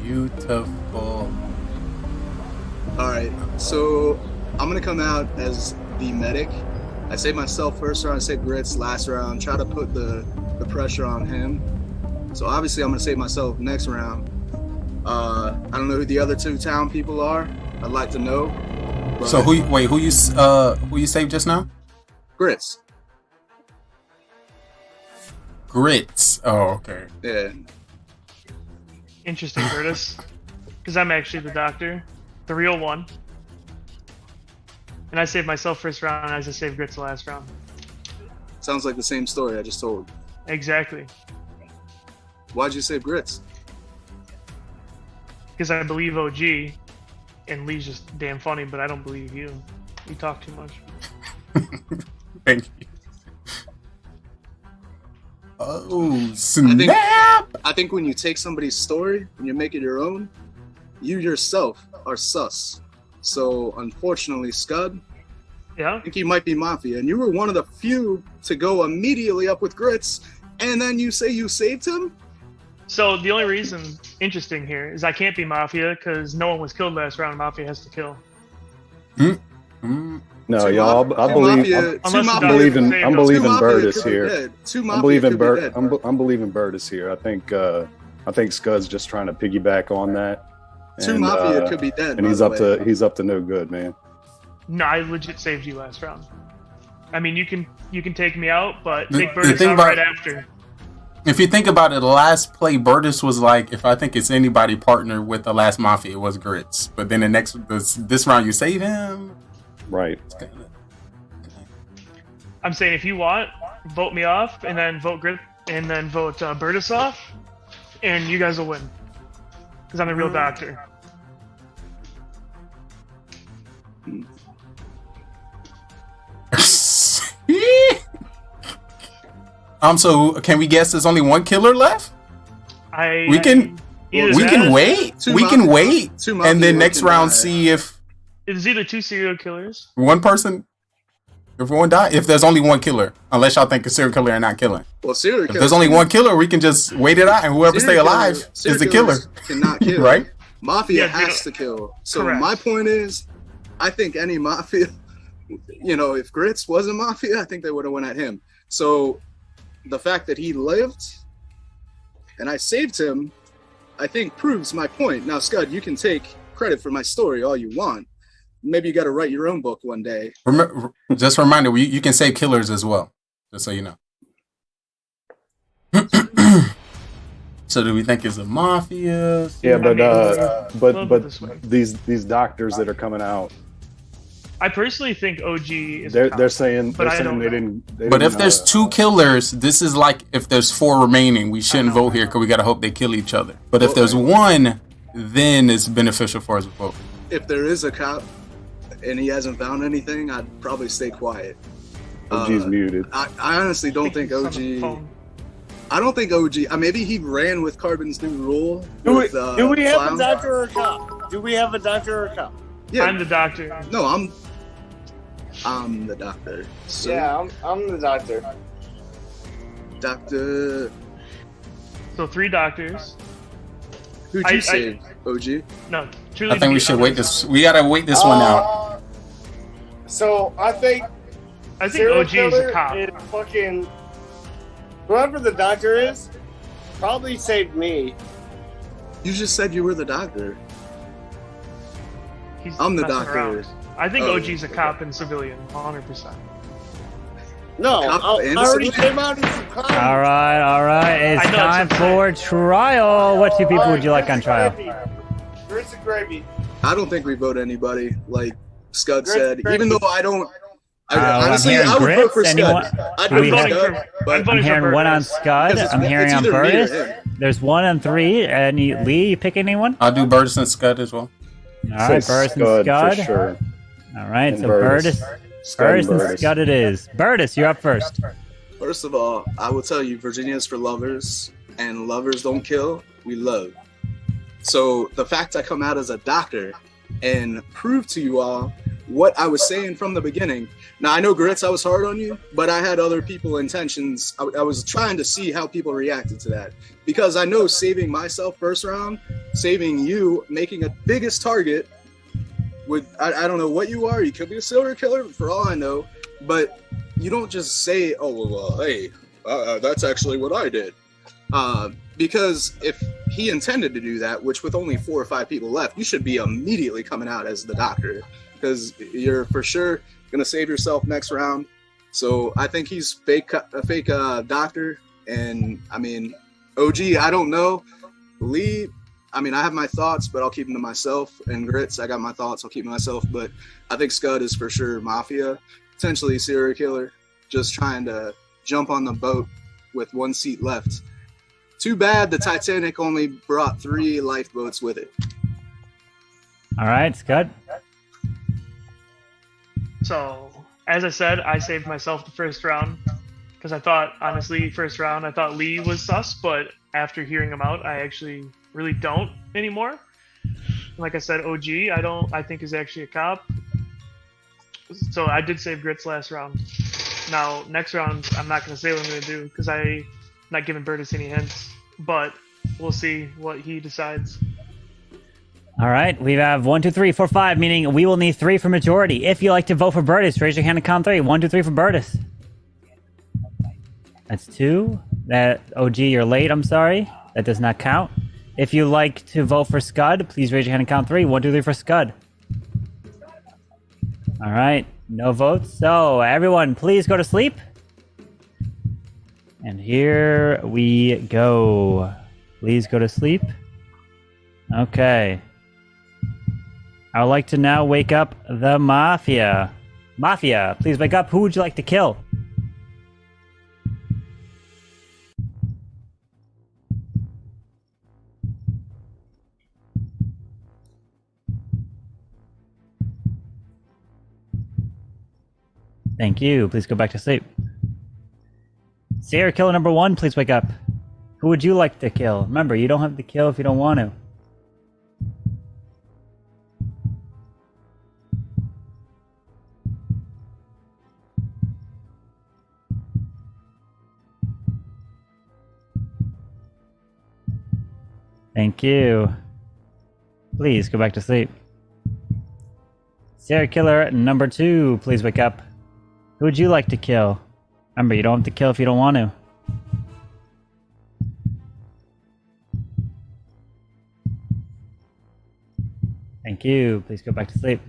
Speaker 21: Beautiful.
Speaker 22: Alright, so I'm gonna come out as the medic. I save myself first round, I save Grits last round, try to put the pressure on him. So obviously I'm gonna save myself next round. I don't know who the other two town people are. I'd like to know. But
Speaker 21: So who you saved just now?
Speaker 22: Grits.
Speaker 21: Grits. Oh, okay.
Speaker 22: Yeah.
Speaker 16: Interesting, Curtis. Because I'm actually the doctor, the real one. And I saved myself first round, and I just saved Grits last round.
Speaker 22: Sounds like the same story I just told.
Speaker 16: Exactly.
Speaker 22: Why'd you save Grits?
Speaker 16: Because I believe OG, and Lee's just damn funny, but I don't believe you. You talk too much.
Speaker 21: Thank you. Oh, snap!
Speaker 22: I think when you take somebody's story and you make it your own, you yourself are sus. So unfortunately, Scud,
Speaker 16: yeah,
Speaker 22: I think he might be Mafia, and you were one of the few to go immediately up with Grits, and then you say you saved him?
Speaker 16: So the only reason interesting here is I can't be Mafia because no one was killed last round. Mafia has to kill.
Speaker 13: No, y'all. I believe in Burtis here. I'm believing Burtis here. I think Scud's just trying to piggyback on that.
Speaker 22: Two Mafia could be dead,
Speaker 13: and he's up to no good, man.
Speaker 16: No, I legit saved you last round. I mean, you can take me out, but
Speaker 21: The-
Speaker 16: take
Speaker 21: the
Speaker 16: Burtis
Speaker 21: thing
Speaker 16: out
Speaker 21: about-
Speaker 16: right after.
Speaker 21: If you think about it, the last play, Burtis was like, if I think it's anybody partner with the last Mafia, it was Grits. But then this round, you save him.
Speaker 13: Right.
Speaker 16: I'm saying if you want, vote me off, and then vote Grit, and then vote Burtis off, and you guys will win. Because I'm the real doctor.
Speaker 21: So can we guess there's only one killer left? We can wait. We can wait, and then next round see if
Speaker 16: It's either two serial killers.
Speaker 21: one person, if one die, if there's only one killer, unless y'all think a serial killer are not killing.
Speaker 22: Well, serial
Speaker 21: If there's only one killer, we can just wait it out, and whoever stay alive is the killer.
Speaker 22: Cannot kill.
Speaker 21: Right?
Speaker 22: Mafia has to kill. So
Speaker 16: Correct.
Speaker 22: my point is, I think any Mafia, if Grits wasn't Mafia, I think they would have went at him. So the fact that he lived and I saved him, I think proves my point. Now, Scud, you can take credit for my story all you want. Maybe you got to write your own book one day.
Speaker 21: Just a reminder, you can save killers as well, just so you know. So do we think it's a Mafia?
Speaker 13: Yeah, but these doctors that are coming out,
Speaker 16: I personally think OG is.
Speaker 13: they're saying
Speaker 16: but I
Speaker 13: they
Speaker 16: don't know.
Speaker 13: didn't.
Speaker 21: But if there's two killers, this is like if there's four remaining, we shouldn't vote here because we gotta hope they kill each other. But if there's one, then it's beneficial for us to vote.
Speaker 22: If there is a cop and he hasn't found anything, I'd probably stay quiet.
Speaker 13: OG's muted.
Speaker 22: I honestly don't think OG. I don't think OG. Maybe he ran with Carbon's new rule.
Speaker 17: Do
Speaker 22: with,
Speaker 17: we have
Speaker 22: Clown.
Speaker 17: a doctor or a cop? Do we have a doctor or a cop?
Speaker 22: Yeah.
Speaker 16: I'm the doctor.
Speaker 22: No, I'm the doctor. So,
Speaker 17: Yeah, I'm the doctor.
Speaker 22: Doctor.
Speaker 16: So 3 doctors.
Speaker 22: Who'd you save, OG?
Speaker 16: No, truly.
Speaker 21: I think we should wait this. We gotta wait this one out.
Speaker 17: So I think serial
Speaker 16: OG is a
Speaker 17: killer
Speaker 16: cop.
Speaker 17: is fucking whoever the doctor is probably saved me.
Speaker 22: You just said you were the doctor.
Speaker 16: He's
Speaker 22: I'm the
Speaker 16: messing
Speaker 22: doctor.
Speaker 16: around. I think
Speaker 22: Oh,
Speaker 16: OG's a cop and civilian, 100%.
Speaker 17: No,
Speaker 22: Cop
Speaker 17: I
Speaker 22: and
Speaker 17: already
Speaker 22: civilian?
Speaker 17: came out as a cop.
Speaker 3: All right. It's
Speaker 16: I know,
Speaker 3: time
Speaker 16: it's
Speaker 3: for trial. What two people would you like on trial?
Speaker 17: Grits and gravy.
Speaker 22: I don't think we vote anybody, like Scud
Speaker 17: Grits,
Speaker 22: said.
Speaker 17: grits.
Speaker 22: Even though I don't.
Speaker 3: I'm
Speaker 22: Honestly,
Speaker 3: hearing
Speaker 22: I would vote for
Speaker 3: Grits.
Speaker 22: Scud.
Speaker 3: Anyone?
Speaker 22: I'd
Speaker 3: We
Speaker 22: vote
Speaker 3: have-
Speaker 22: for Scud, but
Speaker 3: I'm hearing one on Scud.
Speaker 22: Because
Speaker 3: I'm hearing
Speaker 22: it's
Speaker 3: on
Speaker 22: either me or
Speaker 3: Burtis.
Speaker 22: him.
Speaker 3: There's 1 and 3. And Lee, you pick anyone?
Speaker 21: I'll do Burtis and Scud as well.
Speaker 3: All right,
Speaker 13: Say
Speaker 3: Burtis and
Speaker 13: Scud
Speaker 3: Scud.
Speaker 13: for sure.
Speaker 3: All right,
Speaker 13: And
Speaker 3: so
Speaker 13: Burtis.
Speaker 3: Burtis
Speaker 13: Scud and
Speaker 3: and
Speaker 13: Burtis.
Speaker 3: Scud it is. Burtis, you're up first.
Speaker 22: First of all, I will tell you, Virginia is for lovers, and lovers don't kill, we love. So the fact I come out as a doctor and prove to you all what I was saying from the beginning. Now, I know, Grits, I was hard on you, but I had other people intentions. I was trying to see how people reacted to that. Because I know saving myself first round, saving you, making a biggest target, would I don't know what you are. You could be a serial killer, for all I know. But you don't just say, oh, well, hey, that's actually what I did. Because if he intended to do that, which with only 4 or 5 people left, you should be immediately coming out as the doctor, because you're for sure gonna save yourself next round. So I think he's a fake doctor. And I mean, OG, I don't know. Lee, I mean, I have my thoughts, but I'll keep them to myself. And Grits, I got my thoughts, I'll keep them to myself. But I think Scud is for sure Mafia, potentially serial killer, just trying to jump on the boat with 1 seat left. Too bad the Titanic only brought 3 lifeboats with it.
Speaker 3: All right, Scud.
Speaker 16: So, as I said, I saved myself the first round because I thought, honestly, first round, I thought Lee was sus, but after hearing him out, I actually really don't anymore. Like I said, OG, I think is actually a cop. So I did save Grits last round. Now, next round, I'm not going to say what I'm going to do because I'm not giving Burtis any hints, but we'll see what he decides.
Speaker 3: All right, we have 1, 2, 3, 4, 5, meaning we will need 3 for majority. If you like to vote for Burtis, raise your hand and count 3. 1, 2, 3 for Burtis. That's 2. That OG, you're late. I'm sorry. That does not count. If you like to vote for Scud, please raise your hand and count 3. 1, 2, 3 for Scud. All right, no votes. So everyone, please go to sleep. And here we go. Please go to sleep. Okay. I would like to now wake up the Mafia. Mafia, please wake up. Who would you like to kill? Thank you. Please go back to sleep. Serial killer number 1, please wake up. Who would you like to kill? Remember, you don't have to kill if you don't want to. Thank you. Please go back to sleep. Serial killer number 2, please wake up. Who would you like to kill? Remember, you don't have to kill if you don't want to. Thank you. Please go back to sleep.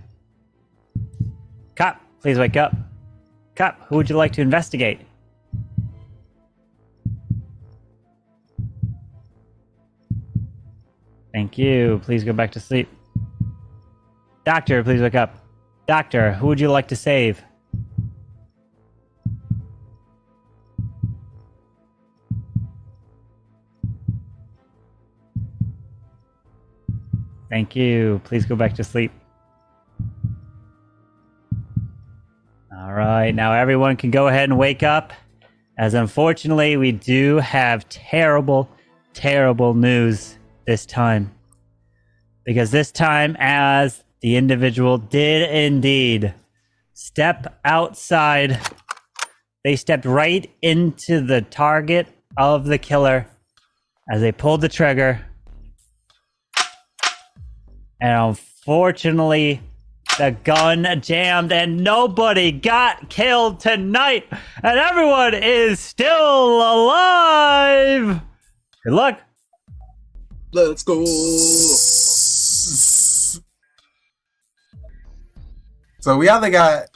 Speaker 3: Cop, please wake up. Cop, who would you like to investigate? Thank you. Please go back to sleep. Doctor, please wake up. Doctor, who would you like to save? Thank you. Please go back to sleep. All right, now everyone can go ahead and wake up, as unfortunately we do have terrible, terrible news this time. Because this time, as the individual did indeed step outside, they stepped right into the target of the killer as they pulled the trigger. And unfortunately, the gun jammed and nobody got killed tonight. And everyone is still alive. Good luck.
Speaker 22: Let's go.
Speaker 21: So we either got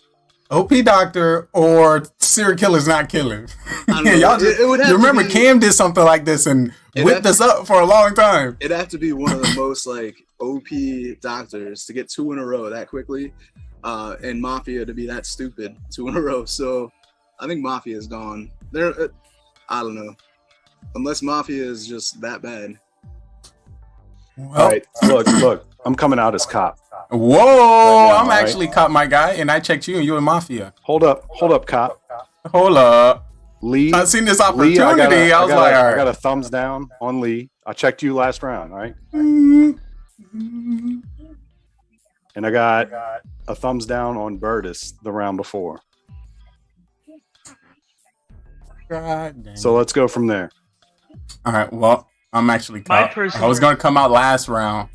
Speaker 21: OP Doctor or serial killer's not killing. Y'all just, you remember Cam did something like this and whipped us up for a long time.
Speaker 22: It'd have to be one of the most like OP doctors to get 2 in a row that quickly, and Mafia to be that stupid 2 in a row. So I think Mafia is gone. I don't know, unless Mafia is just that bad.
Speaker 13: All right, look, I'm coming out as cop.
Speaker 21: Whoa,
Speaker 13: right now,
Speaker 21: I'm actually cop, my guy, and I checked you and you in Mafia.
Speaker 13: Hold up, cop.
Speaker 21: Hold up.
Speaker 13: Lee.
Speaker 21: I seen this
Speaker 13: Lee,
Speaker 21: opportunity. I was like, all right.
Speaker 13: I got a thumbs down on Lee. I checked you last round, all right? And I got a thumbs down on Burtis the round before.
Speaker 21: God dang.
Speaker 13: So let's go from there.
Speaker 21: All right. Well, I'm actually.
Speaker 16: My
Speaker 21: I
Speaker 16: personal-
Speaker 21: was gonna come out last round.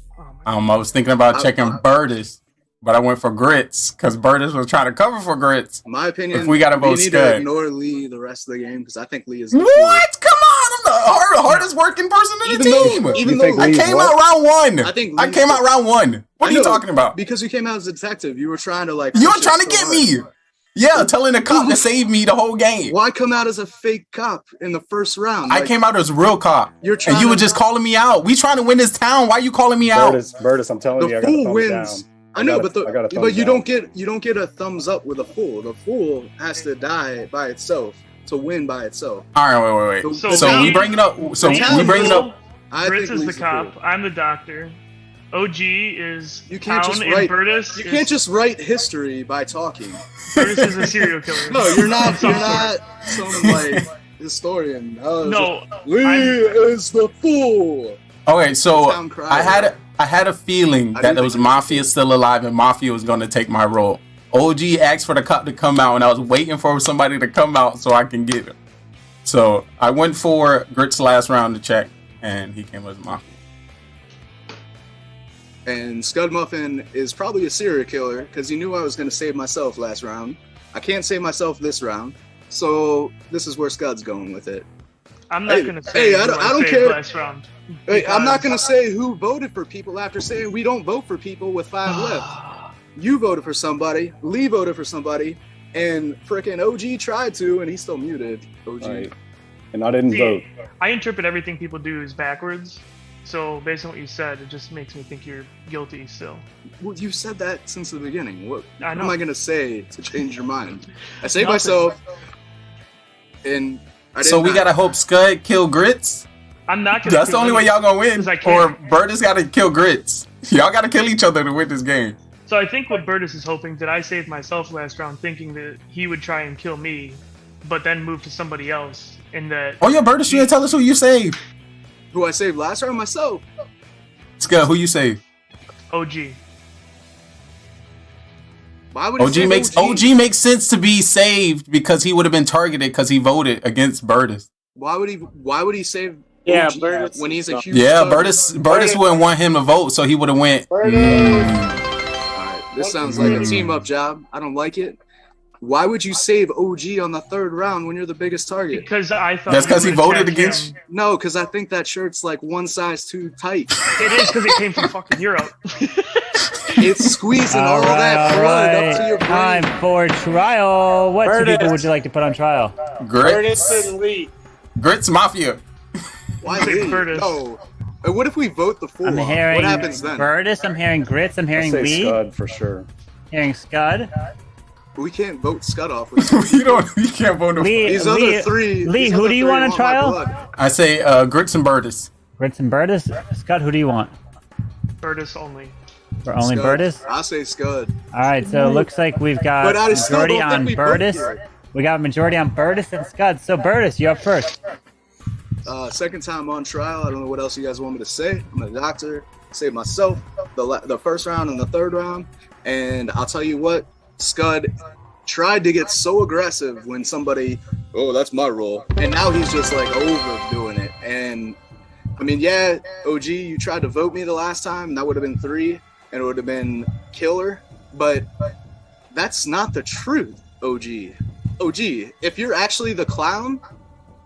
Speaker 21: I was thinking about checking Burtis, but I went for Grits because Burtis was trying to cover for Grits.
Speaker 22: In my opinion,
Speaker 21: if we got to vote
Speaker 22: need to
Speaker 21: Scud.
Speaker 22: ignore Lee the rest of the game because I think Lee is
Speaker 21: What? Come on! I'm the hardest working person in the team.
Speaker 22: Even though
Speaker 21: I came out round one. I came out round one. What are you talking about?
Speaker 22: Because you came out as a detective, you were trying to like.
Speaker 21: You were trying to get me. Yeah, telling the cop to save me the whole game.
Speaker 22: Why come out as a fake cop in the first round?
Speaker 21: I came out as a real cop.
Speaker 22: Trying
Speaker 21: and you were just calling me out. We trying to win this town. Why are you calling me out?
Speaker 13: Burtis, I'm telling you, I got a
Speaker 22: fool
Speaker 13: thumbs
Speaker 22: wins.
Speaker 13: down.
Speaker 22: I know, but you
Speaker 13: down.
Speaker 22: don't get a thumbs up with a fool. The fool has to die by itself to win by itself.
Speaker 21: All right, wait. So we bring it up. So we bring it up.
Speaker 16: Fritz is the cop. I'm the doctor. OG is
Speaker 22: You can't
Speaker 16: Town
Speaker 22: just
Speaker 16: and
Speaker 22: write.
Speaker 16: Burtis.
Speaker 22: You can't just write history by talking.
Speaker 16: Burtis is a serial killer.
Speaker 22: No, you're not. You're not some like historian.
Speaker 16: No,
Speaker 22: Lee is the fool.
Speaker 21: Okay, so
Speaker 22: Town crier.
Speaker 21: I had a feeling that there was Mafia still alive and Mafia was going to take my role. OG asked for the cop to come out, and I was waiting for somebody to come out so I can get him. So I went for Grits last round to check, and he came as Mafia.
Speaker 22: And Scud Muffin is probably a serial killer because he knew I was going to save myself last round. I can't save myself this round, so this is where Scud's going with it.
Speaker 16: I'm not going to say.
Speaker 22: Hey, I don't care.
Speaker 16: Last round
Speaker 22: Hey, I'm not going to say who voted for people after saying we don't vote for people with 5 left. You voted for somebody. Lee voted for somebody, and frickin' OG tried to, and he's still muted. OG.
Speaker 13: Right. And I didn't vote.
Speaker 16: I interpret everything people do as backwards. So based on what you said, it just makes me think you're guilty still.
Speaker 22: Well, you said that since the beginning. What
Speaker 16: I know.
Speaker 22: am I going to say to change your mind? I saved
Speaker 16: Nothing.
Speaker 22: myself, and I did
Speaker 21: So we
Speaker 22: not.
Speaker 21: gotta hope Scud kill Grits.
Speaker 16: I'm not gonna.
Speaker 21: That's the only way y'all gonna win.
Speaker 16: I
Speaker 21: Or
Speaker 16: can't.
Speaker 21: Burtis gotta kill Grits. Y'all gotta kill each other to win this game.
Speaker 16: So I think what Burtis is hoping that I saved myself last round, thinking that he would try and kill me, but then move to somebody else, and that.
Speaker 21: Oh yeah, Burtis, you didn't tell us who you saved.
Speaker 22: Who I saved last round? Myself.
Speaker 21: Scud, who you saved?
Speaker 16: OG.
Speaker 22: Why would he
Speaker 21: OG
Speaker 22: save
Speaker 21: makes OG makes sense to be saved because he would have been targeted because he voted against Burtis.
Speaker 22: Why would he save?
Speaker 17: Yeah,
Speaker 22: OG
Speaker 17: Burtis
Speaker 22: when he's accused.
Speaker 21: Yeah,
Speaker 22: of-
Speaker 21: Burtis wouldn't want him to vote, so he would have went.
Speaker 22: Alright, this sounds like a team up job. I don't like it. Why would you save OG on the 3rd round when you're the biggest target?
Speaker 16: Because I thought.
Speaker 21: That's because he
Speaker 16: you would
Speaker 21: voted
Speaker 16: attack
Speaker 21: against
Speaker 16: him.
Speaker 22: No, because I think that shirt's like one size too tight.
Speaker 16: It is because it came from fucking Europe.
Speaker 22: It's squeezing all that blood up to your brain.
Speaker 3: Time for trial. What two
Speaker 22: Burtis.
Speaker 3: people would you like to put on trial?
Speaker 21: Grits.
Speaker 17: and Lee.
Speaker 21: Grits Mafia.
Speaker 22: Why
Speaker 16: Take
Speaker 22: Lee?
Speaker 16: Burtis.
Speaker 22: No. And what if we vote the fool
Speaker 3: I'm
Speaker 22: off?
Speaker 3: hearing
Speaker 22: What happens then?
Speaker 3: Burtis. I'm hearing Grits. I'm
Speaker 13: I
Speaker 3: hearing
Speaker 13: say
Speaker 3: Lee.
Speaker 13: Scud for sure.
Speaker 3: Hearing Scud.
Speaker 22: We can't vote Scud off. With
Speaker 21: You can't vote no.
Speaker 3: Lee,
Speaker 22: These
Speaker 3: Lee,
Speaker 22: other three.
Speaker 3: Lee,
Speaker 22: these
Speaker 3: who
Speaker 22: other
Speaker 3: do you
Speaker 22: three
Speaker 3: want on
Speaker 22: my
Speaker 3: trial?
Speaker 22: blood.
Speaker 21: I say Grits and Burtis.
Speaker 3: Grits and Burtis. Scud, who do you want?
Speaker 16: Burtis only.
Speaker 3: For only
Speaker 22: Scud.
Speaker 3: Burtis?
Speaker 22: I say Scud.
Speaker 3: All right, so it looks like we've got
Speaker 22: But I still
Speaker 3: majority
Speaker 22: don't
Speaker 3: on
Speaker 22: think we vote
Speaker 3: Burtis.
Speaker 22: for it.
Speaker 3: We got majority on Burtis and Scud. So Burtis, you're up first.
Speaker 22: Second time on trial. I don't know what else you guys want me to say. I'm a doctor. Saved myself the first round and the 3rd round. And I'll tell you what, Scud tried to get so aggressive when somebody, oh, that's my role. And now he's just like overdoing it. And I mean, yeah, OG, you tried to vote me the last time, and that would have been 3, and it would have been killer. But that's not the truth, OG. OG, if you're actually the clown,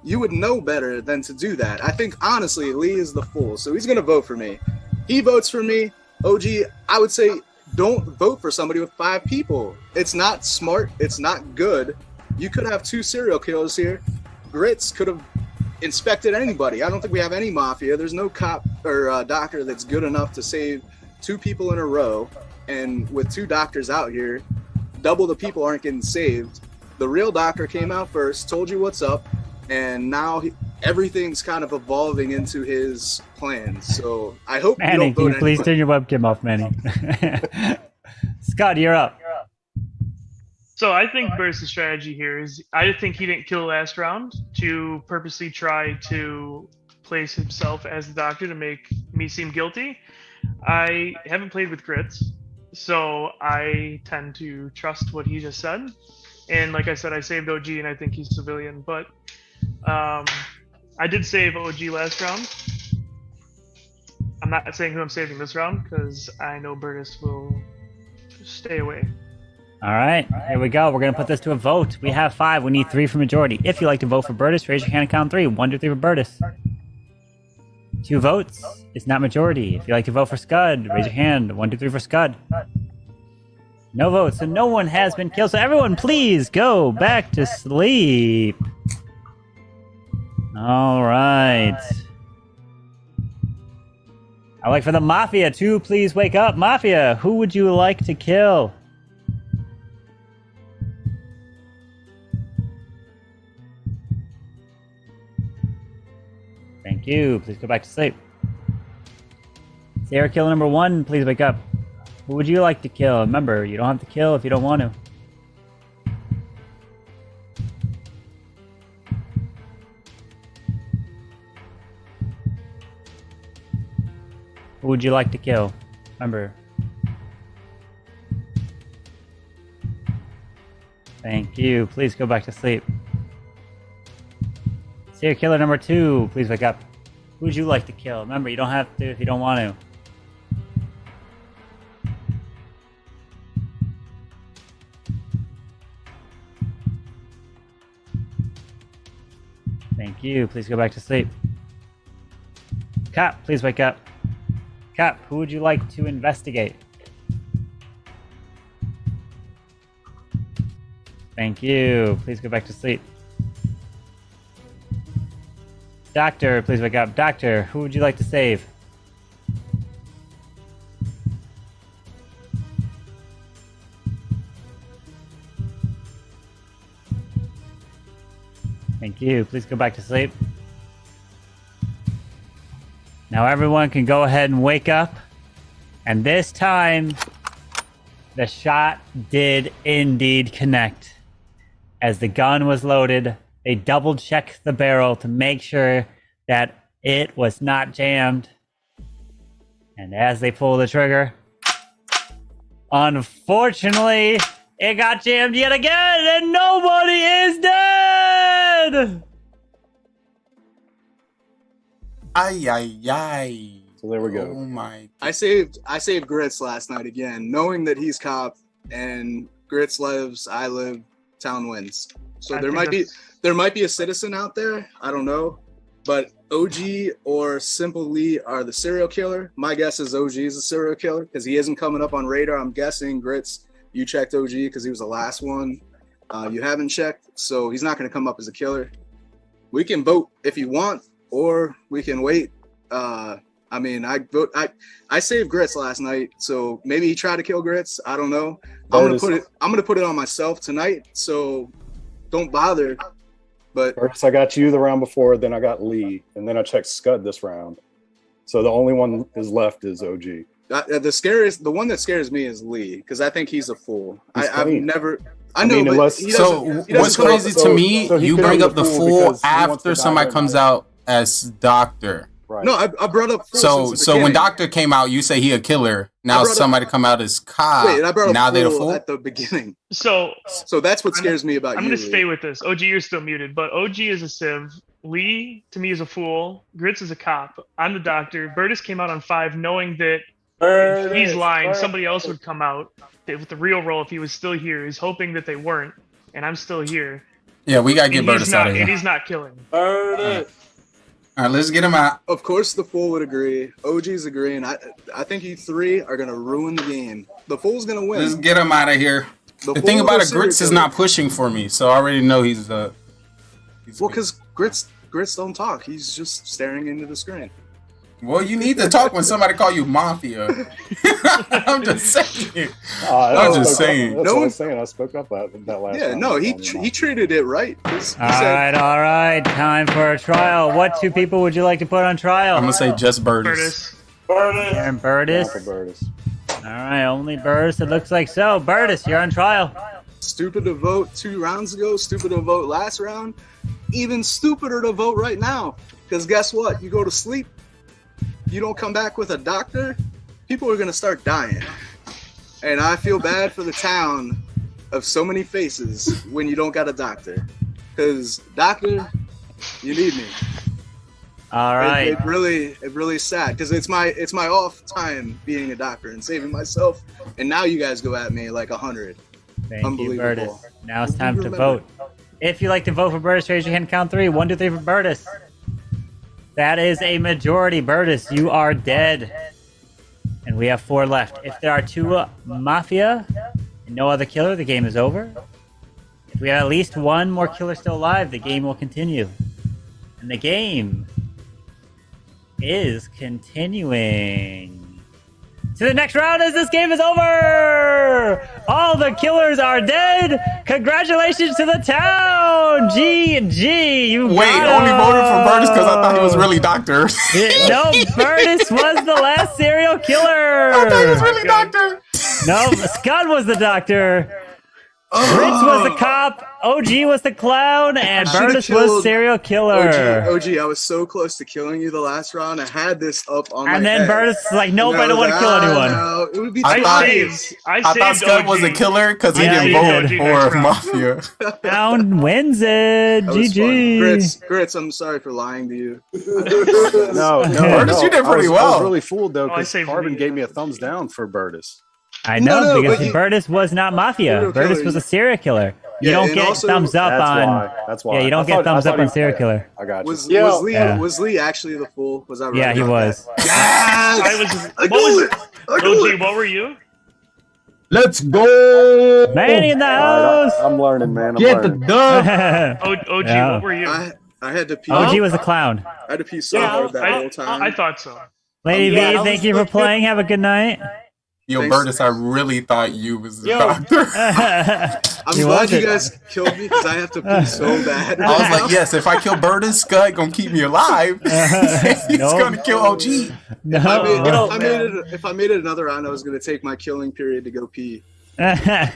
Speaker 22: you would know better than to do that. I think, honestly, Lee is the fool, so he's going to vote for me. He votes for me. OG, I would say don't vote for somebody with 5 people. It's not smart. It's not good. You could have 2 serial killers here. Grits could have inspected anybody. I don't think we have any Mafia. There's no cop or doctor that's good enough to save 2 people in a row. And with 2 doctors out here, double the people aren't getting saved. The real doctor came out first, told you what's up, and now everything's kind of evolving into his plans. So I hope
Speaker 3: Manny,
Speaker 22: you don't
Speaker 3: can
Speaker 22: vote
Speaker 3: you please
Speaker 22: anybody.
Speaker 3: turn your webcam off, Manny? Scott, you're up.
Speaker 16: So I think Burst's strategy here is I think he didn't kill last round to purposely try to place himself as the doctor to make me seem guilty. I haven't played with Grits, so I tend to trust what he just said. And like I said, I saved OG and I think he's civilian, but I did save OG last round. I'm not saying who I'm saving this round because I know Burtis will stay away.
Speaker 3: All right, here we go. We're going to put this to a vote. We have 5. We need 3 for majority. If you'd like to vote for Burtis, raise your hand and count 3. 1, 2, 3 for Burtis. 2 votes. It's not majority. If you'd like to vote for Scud, raise your hand. 1, 2, 3 for Scud. No votes, so no one has been killed. So everyone, please go back to sleep. All right. I'd like for the Mafia to please wake up. Mafia, who would you like to kill? Thank you. Please go back to sleep. Serial killer number 1, please wake up. Who would you like to kill? Remember, you don't have to kill if you don't want to. Who would you like to kill? Remember. Thank you. Please go back to sleep. Serial killer number 2, please wake up. Who would you like to kill? Remember, you don't have to if you don't want to. Thank you. Please go back to sleep. Cop, please wake up. Cop, who would you like to investigate? Thank you. Please go back to sleep. Doctor, please wake up. Doctor, who would you like to save? Thank you. Please go back to sleep. Now everyone can go ahead and wake up. And this time, the shot did indeed connect. As the gun was loaded, they double-checked the barrel to make sure that it was not jammed. And as they pull the trigger, unfortunately, it got jammed yet again, and nobody is dead!
Speaker 21: Ay, ay, ay.
Speaker 13: So there we go.
Speaker 21: Oh my.
Speaker 22: I saved Grits last night again, knowing that he's cop and Grits lives, I live, town wins. So there might be a citizen out there, I don't know, but OG or Simple Lee are the serial killer. My guess is OG is a serial killer because he isn't coming up on radar. I'm guessing Grits, you checked OG because he was the last one. You haven't checked, so he's not going to come up as a killer. We can vote if you want, or we can wait. I mean, I saved Grits last night, so maybe he tried to kill Grits. I don't know. I'm gonna put it on myself tonight, so don't bother. But
Speaker 13: first, I got you the round before, then I got Lee, and then I checked Scud this round. So the only one is left is OG.
Speaker 22: The one that scares me is Lee because I think he's a fool. I've never. I know,
Speaker 21: but what's crazy to me, you bring up the fool after somebody comes out as doctor.
Speaker 22: Right. No, I brought up
Speaker 21: fool so when doctor came out, you say he a killer. Now somebody come out as cop.
Speaker 22: Wait, I brought up
Speaker 21: now they're a fool
Speaker 22: at the beginning.
Speaker 16: So
Speaker 22: that's what scares me about you.
Speaker 16: I'm gonna stay with this. OG, you're still muted, but OG is a civ. Lee to me is a fool. Grits is a cop. I'm the doctor. Burtis came out on 5, knowing that if he's lying, somebody else would come out with the real role if he was still here. He's hoping that they weren't, and I'm still here.
Speaker 21: Yeah, we gotta get Burtis out of here.
Speaker 16: And he's not killing.
Speaker 21: All right, let's get him out.
Speaker 22: Of course, the fool would agree. OG's agreeing. I think you 3 are gonna ruin the game. The fool's gonna win.
Speaker 21: Let's get him out of here. The thing about it, Grits is not pushing for me, so I already know he's
Speaker 22: well, because Grits don't talk. He's just staring into the screen.
Speaker 21: Well, you need to talk when somebody call you Mafia. I'm just saying. I'm just saying.
Speaker 13: That's what I'm saying. I spoke up that last time.
Speaker 22: No, he treated it right.
Speaker 3: All right. Time for a trial. What 2 people would you like to put on trial?
Speaker 21: I'm going to say just Burtis.
Speaker 3: Burtis.
Speaker 13: Burtis.
Speaker 3: All right, only Burtis. It looks like so. Burtis, you're on trial.
Speaker 22: Stupid to vote 2 rounds ago. Stupid to vote last round. Even stupider to vote right now. Because guess what? You go to sleep. You don't come back with a doctor. People are gonna start dying. And I feel bad for the town of so many faces when you don't got a doctor. Because doctor, you need me.
Speaker 3: All right.
Speaker 22: It really is sad because it's my off time being a doctor and saving myself, and now you guys go at me like 100.
Speaker 3: Thank you,
Speaker 22: Unbelievable.
Speaker 3: Burtis. Now it's time to vote. If you'd like to vote for Burtis, raise your hand. Count 3. 1, 2, 3 for Burtis. That is a majority. Burtis, you are dead. And we have 4 left. If there are 2 Mafia and no other killer, the game is over. If we have at least 1 more killer still alive, the game will continue. And the game is continuing to the next round as this game is over. All the killers are dead. Congratulations to the town. GG. You
Speaker 21: only voted for Burtis because I thought he was really Doctor.
Speaker 3: No, Burtis was the last serial killer.
Speaker 21: I thought he was really Doctor.
Speaker 3: No, Scud was the doctor. Ritz was the cop, OG was the clown, and Burtis was serial killer.
Speaker 22: OG, I was so close to killing you the last round. I had this up on my
Speaker 3: and then
Speaker 22: head.
Speaker 3: Burtis was like, nope, I don't want to kill anyone.
Speaker 22: No, it would be
Speaker 21: I thought Scud was a killer because he didn't vote for Mafia.
Speaker 3: Town wins it. GG.
Speaker 22: Grits, I'm sorry for lying to you.
Speaker 13: No,
Speaker 21: Burtis, you did pretty
Speaker 13: I
Speaker 21: well.
Speaker 13: was really fooled though
Speaker 16: Oh, I
Speaker 13: because
Speaker 16: saved
Speaker 13: Carbon
Speaker 16: me.
Speaker 13: gave me a thumbs down for Burtis.
Speaker 3: I know,
Speaker 22: No,
Speaker 3: because
Speaker 22: but you-
Speaker 3: Burtis was not Mafia.
Speaker 22: Serial
Speaker 3: Burtis
Speaker 22: killer.
Speaker 3: was a serial killer. You
Speaker 22: Yeah,
Speaker 3: don't
Speaker 22: and
Speaker 3: get
Speaker 22: also-
Speaker 3: thumbs up on.
Speaker 13: That's why.
Speaker 3: Yeah, you don't
Speaker 13: I
Speaker 3: get
Speaker 13: thought-
Speaker 3: thumbs
Speaker 13: I
Speaker 3: up
Speaker 13: thought
Speaker 3: on
Speaker 13: he-
Speaker 3: serial killer.
Speaker 13: I got you.
Speaker 22: Was Lee actually the fool? Was I right?
Speaker 3: Yeah, he
Speaker 22: about
Speaker 3: was.
Speaker 22: that? Yes!
Speaker 16: I was. What was? OG, what were you?
Speaker 18: Let's go.
Speaker 3: Manny in the house.
Speaker 13: I'm learning, man. I'm
Speaker 18: Get the
Speaker 13: learning.
Speaker 18: dub.
Speaker 16: OG,
Speaker 3: Yeah.
Speaker 16: what were you?
Speaker 22: I had to pee.
Speaker 3: OG was the clown.
Speaker 22: I had to pee so hard that whole time.
Speaker 16: I thought so.
Speaker 3: Lady
Speaker 17: Yeah,
Speaker 3: V,
Speaker 17: I
Speaker 3: thank
Speaker 17: was
Speaker 3: you for
Speaker 17: legit-
Speaker 3: playing. Have a good night.
Speaker 21: Yo,
Speaker 22: Thanks.
Speaker 21: Burtis, I really thought you was the
Speaker 17: Yo.
Speaker 21: Doctor.
Speaker 22: I'm glad you guys killed me because I have to pee so bad.
Speaker 21: I was like, yes, if I kill Burtis, Scud gonna keep me alive. He's
Speaker 3: Nope.
Speaker 21: gonna kill OG.
Speaker 3: No.
Speaker 22: If I made it another round, I was gonna take my killing period to go pee.
Speaker 17: Hey,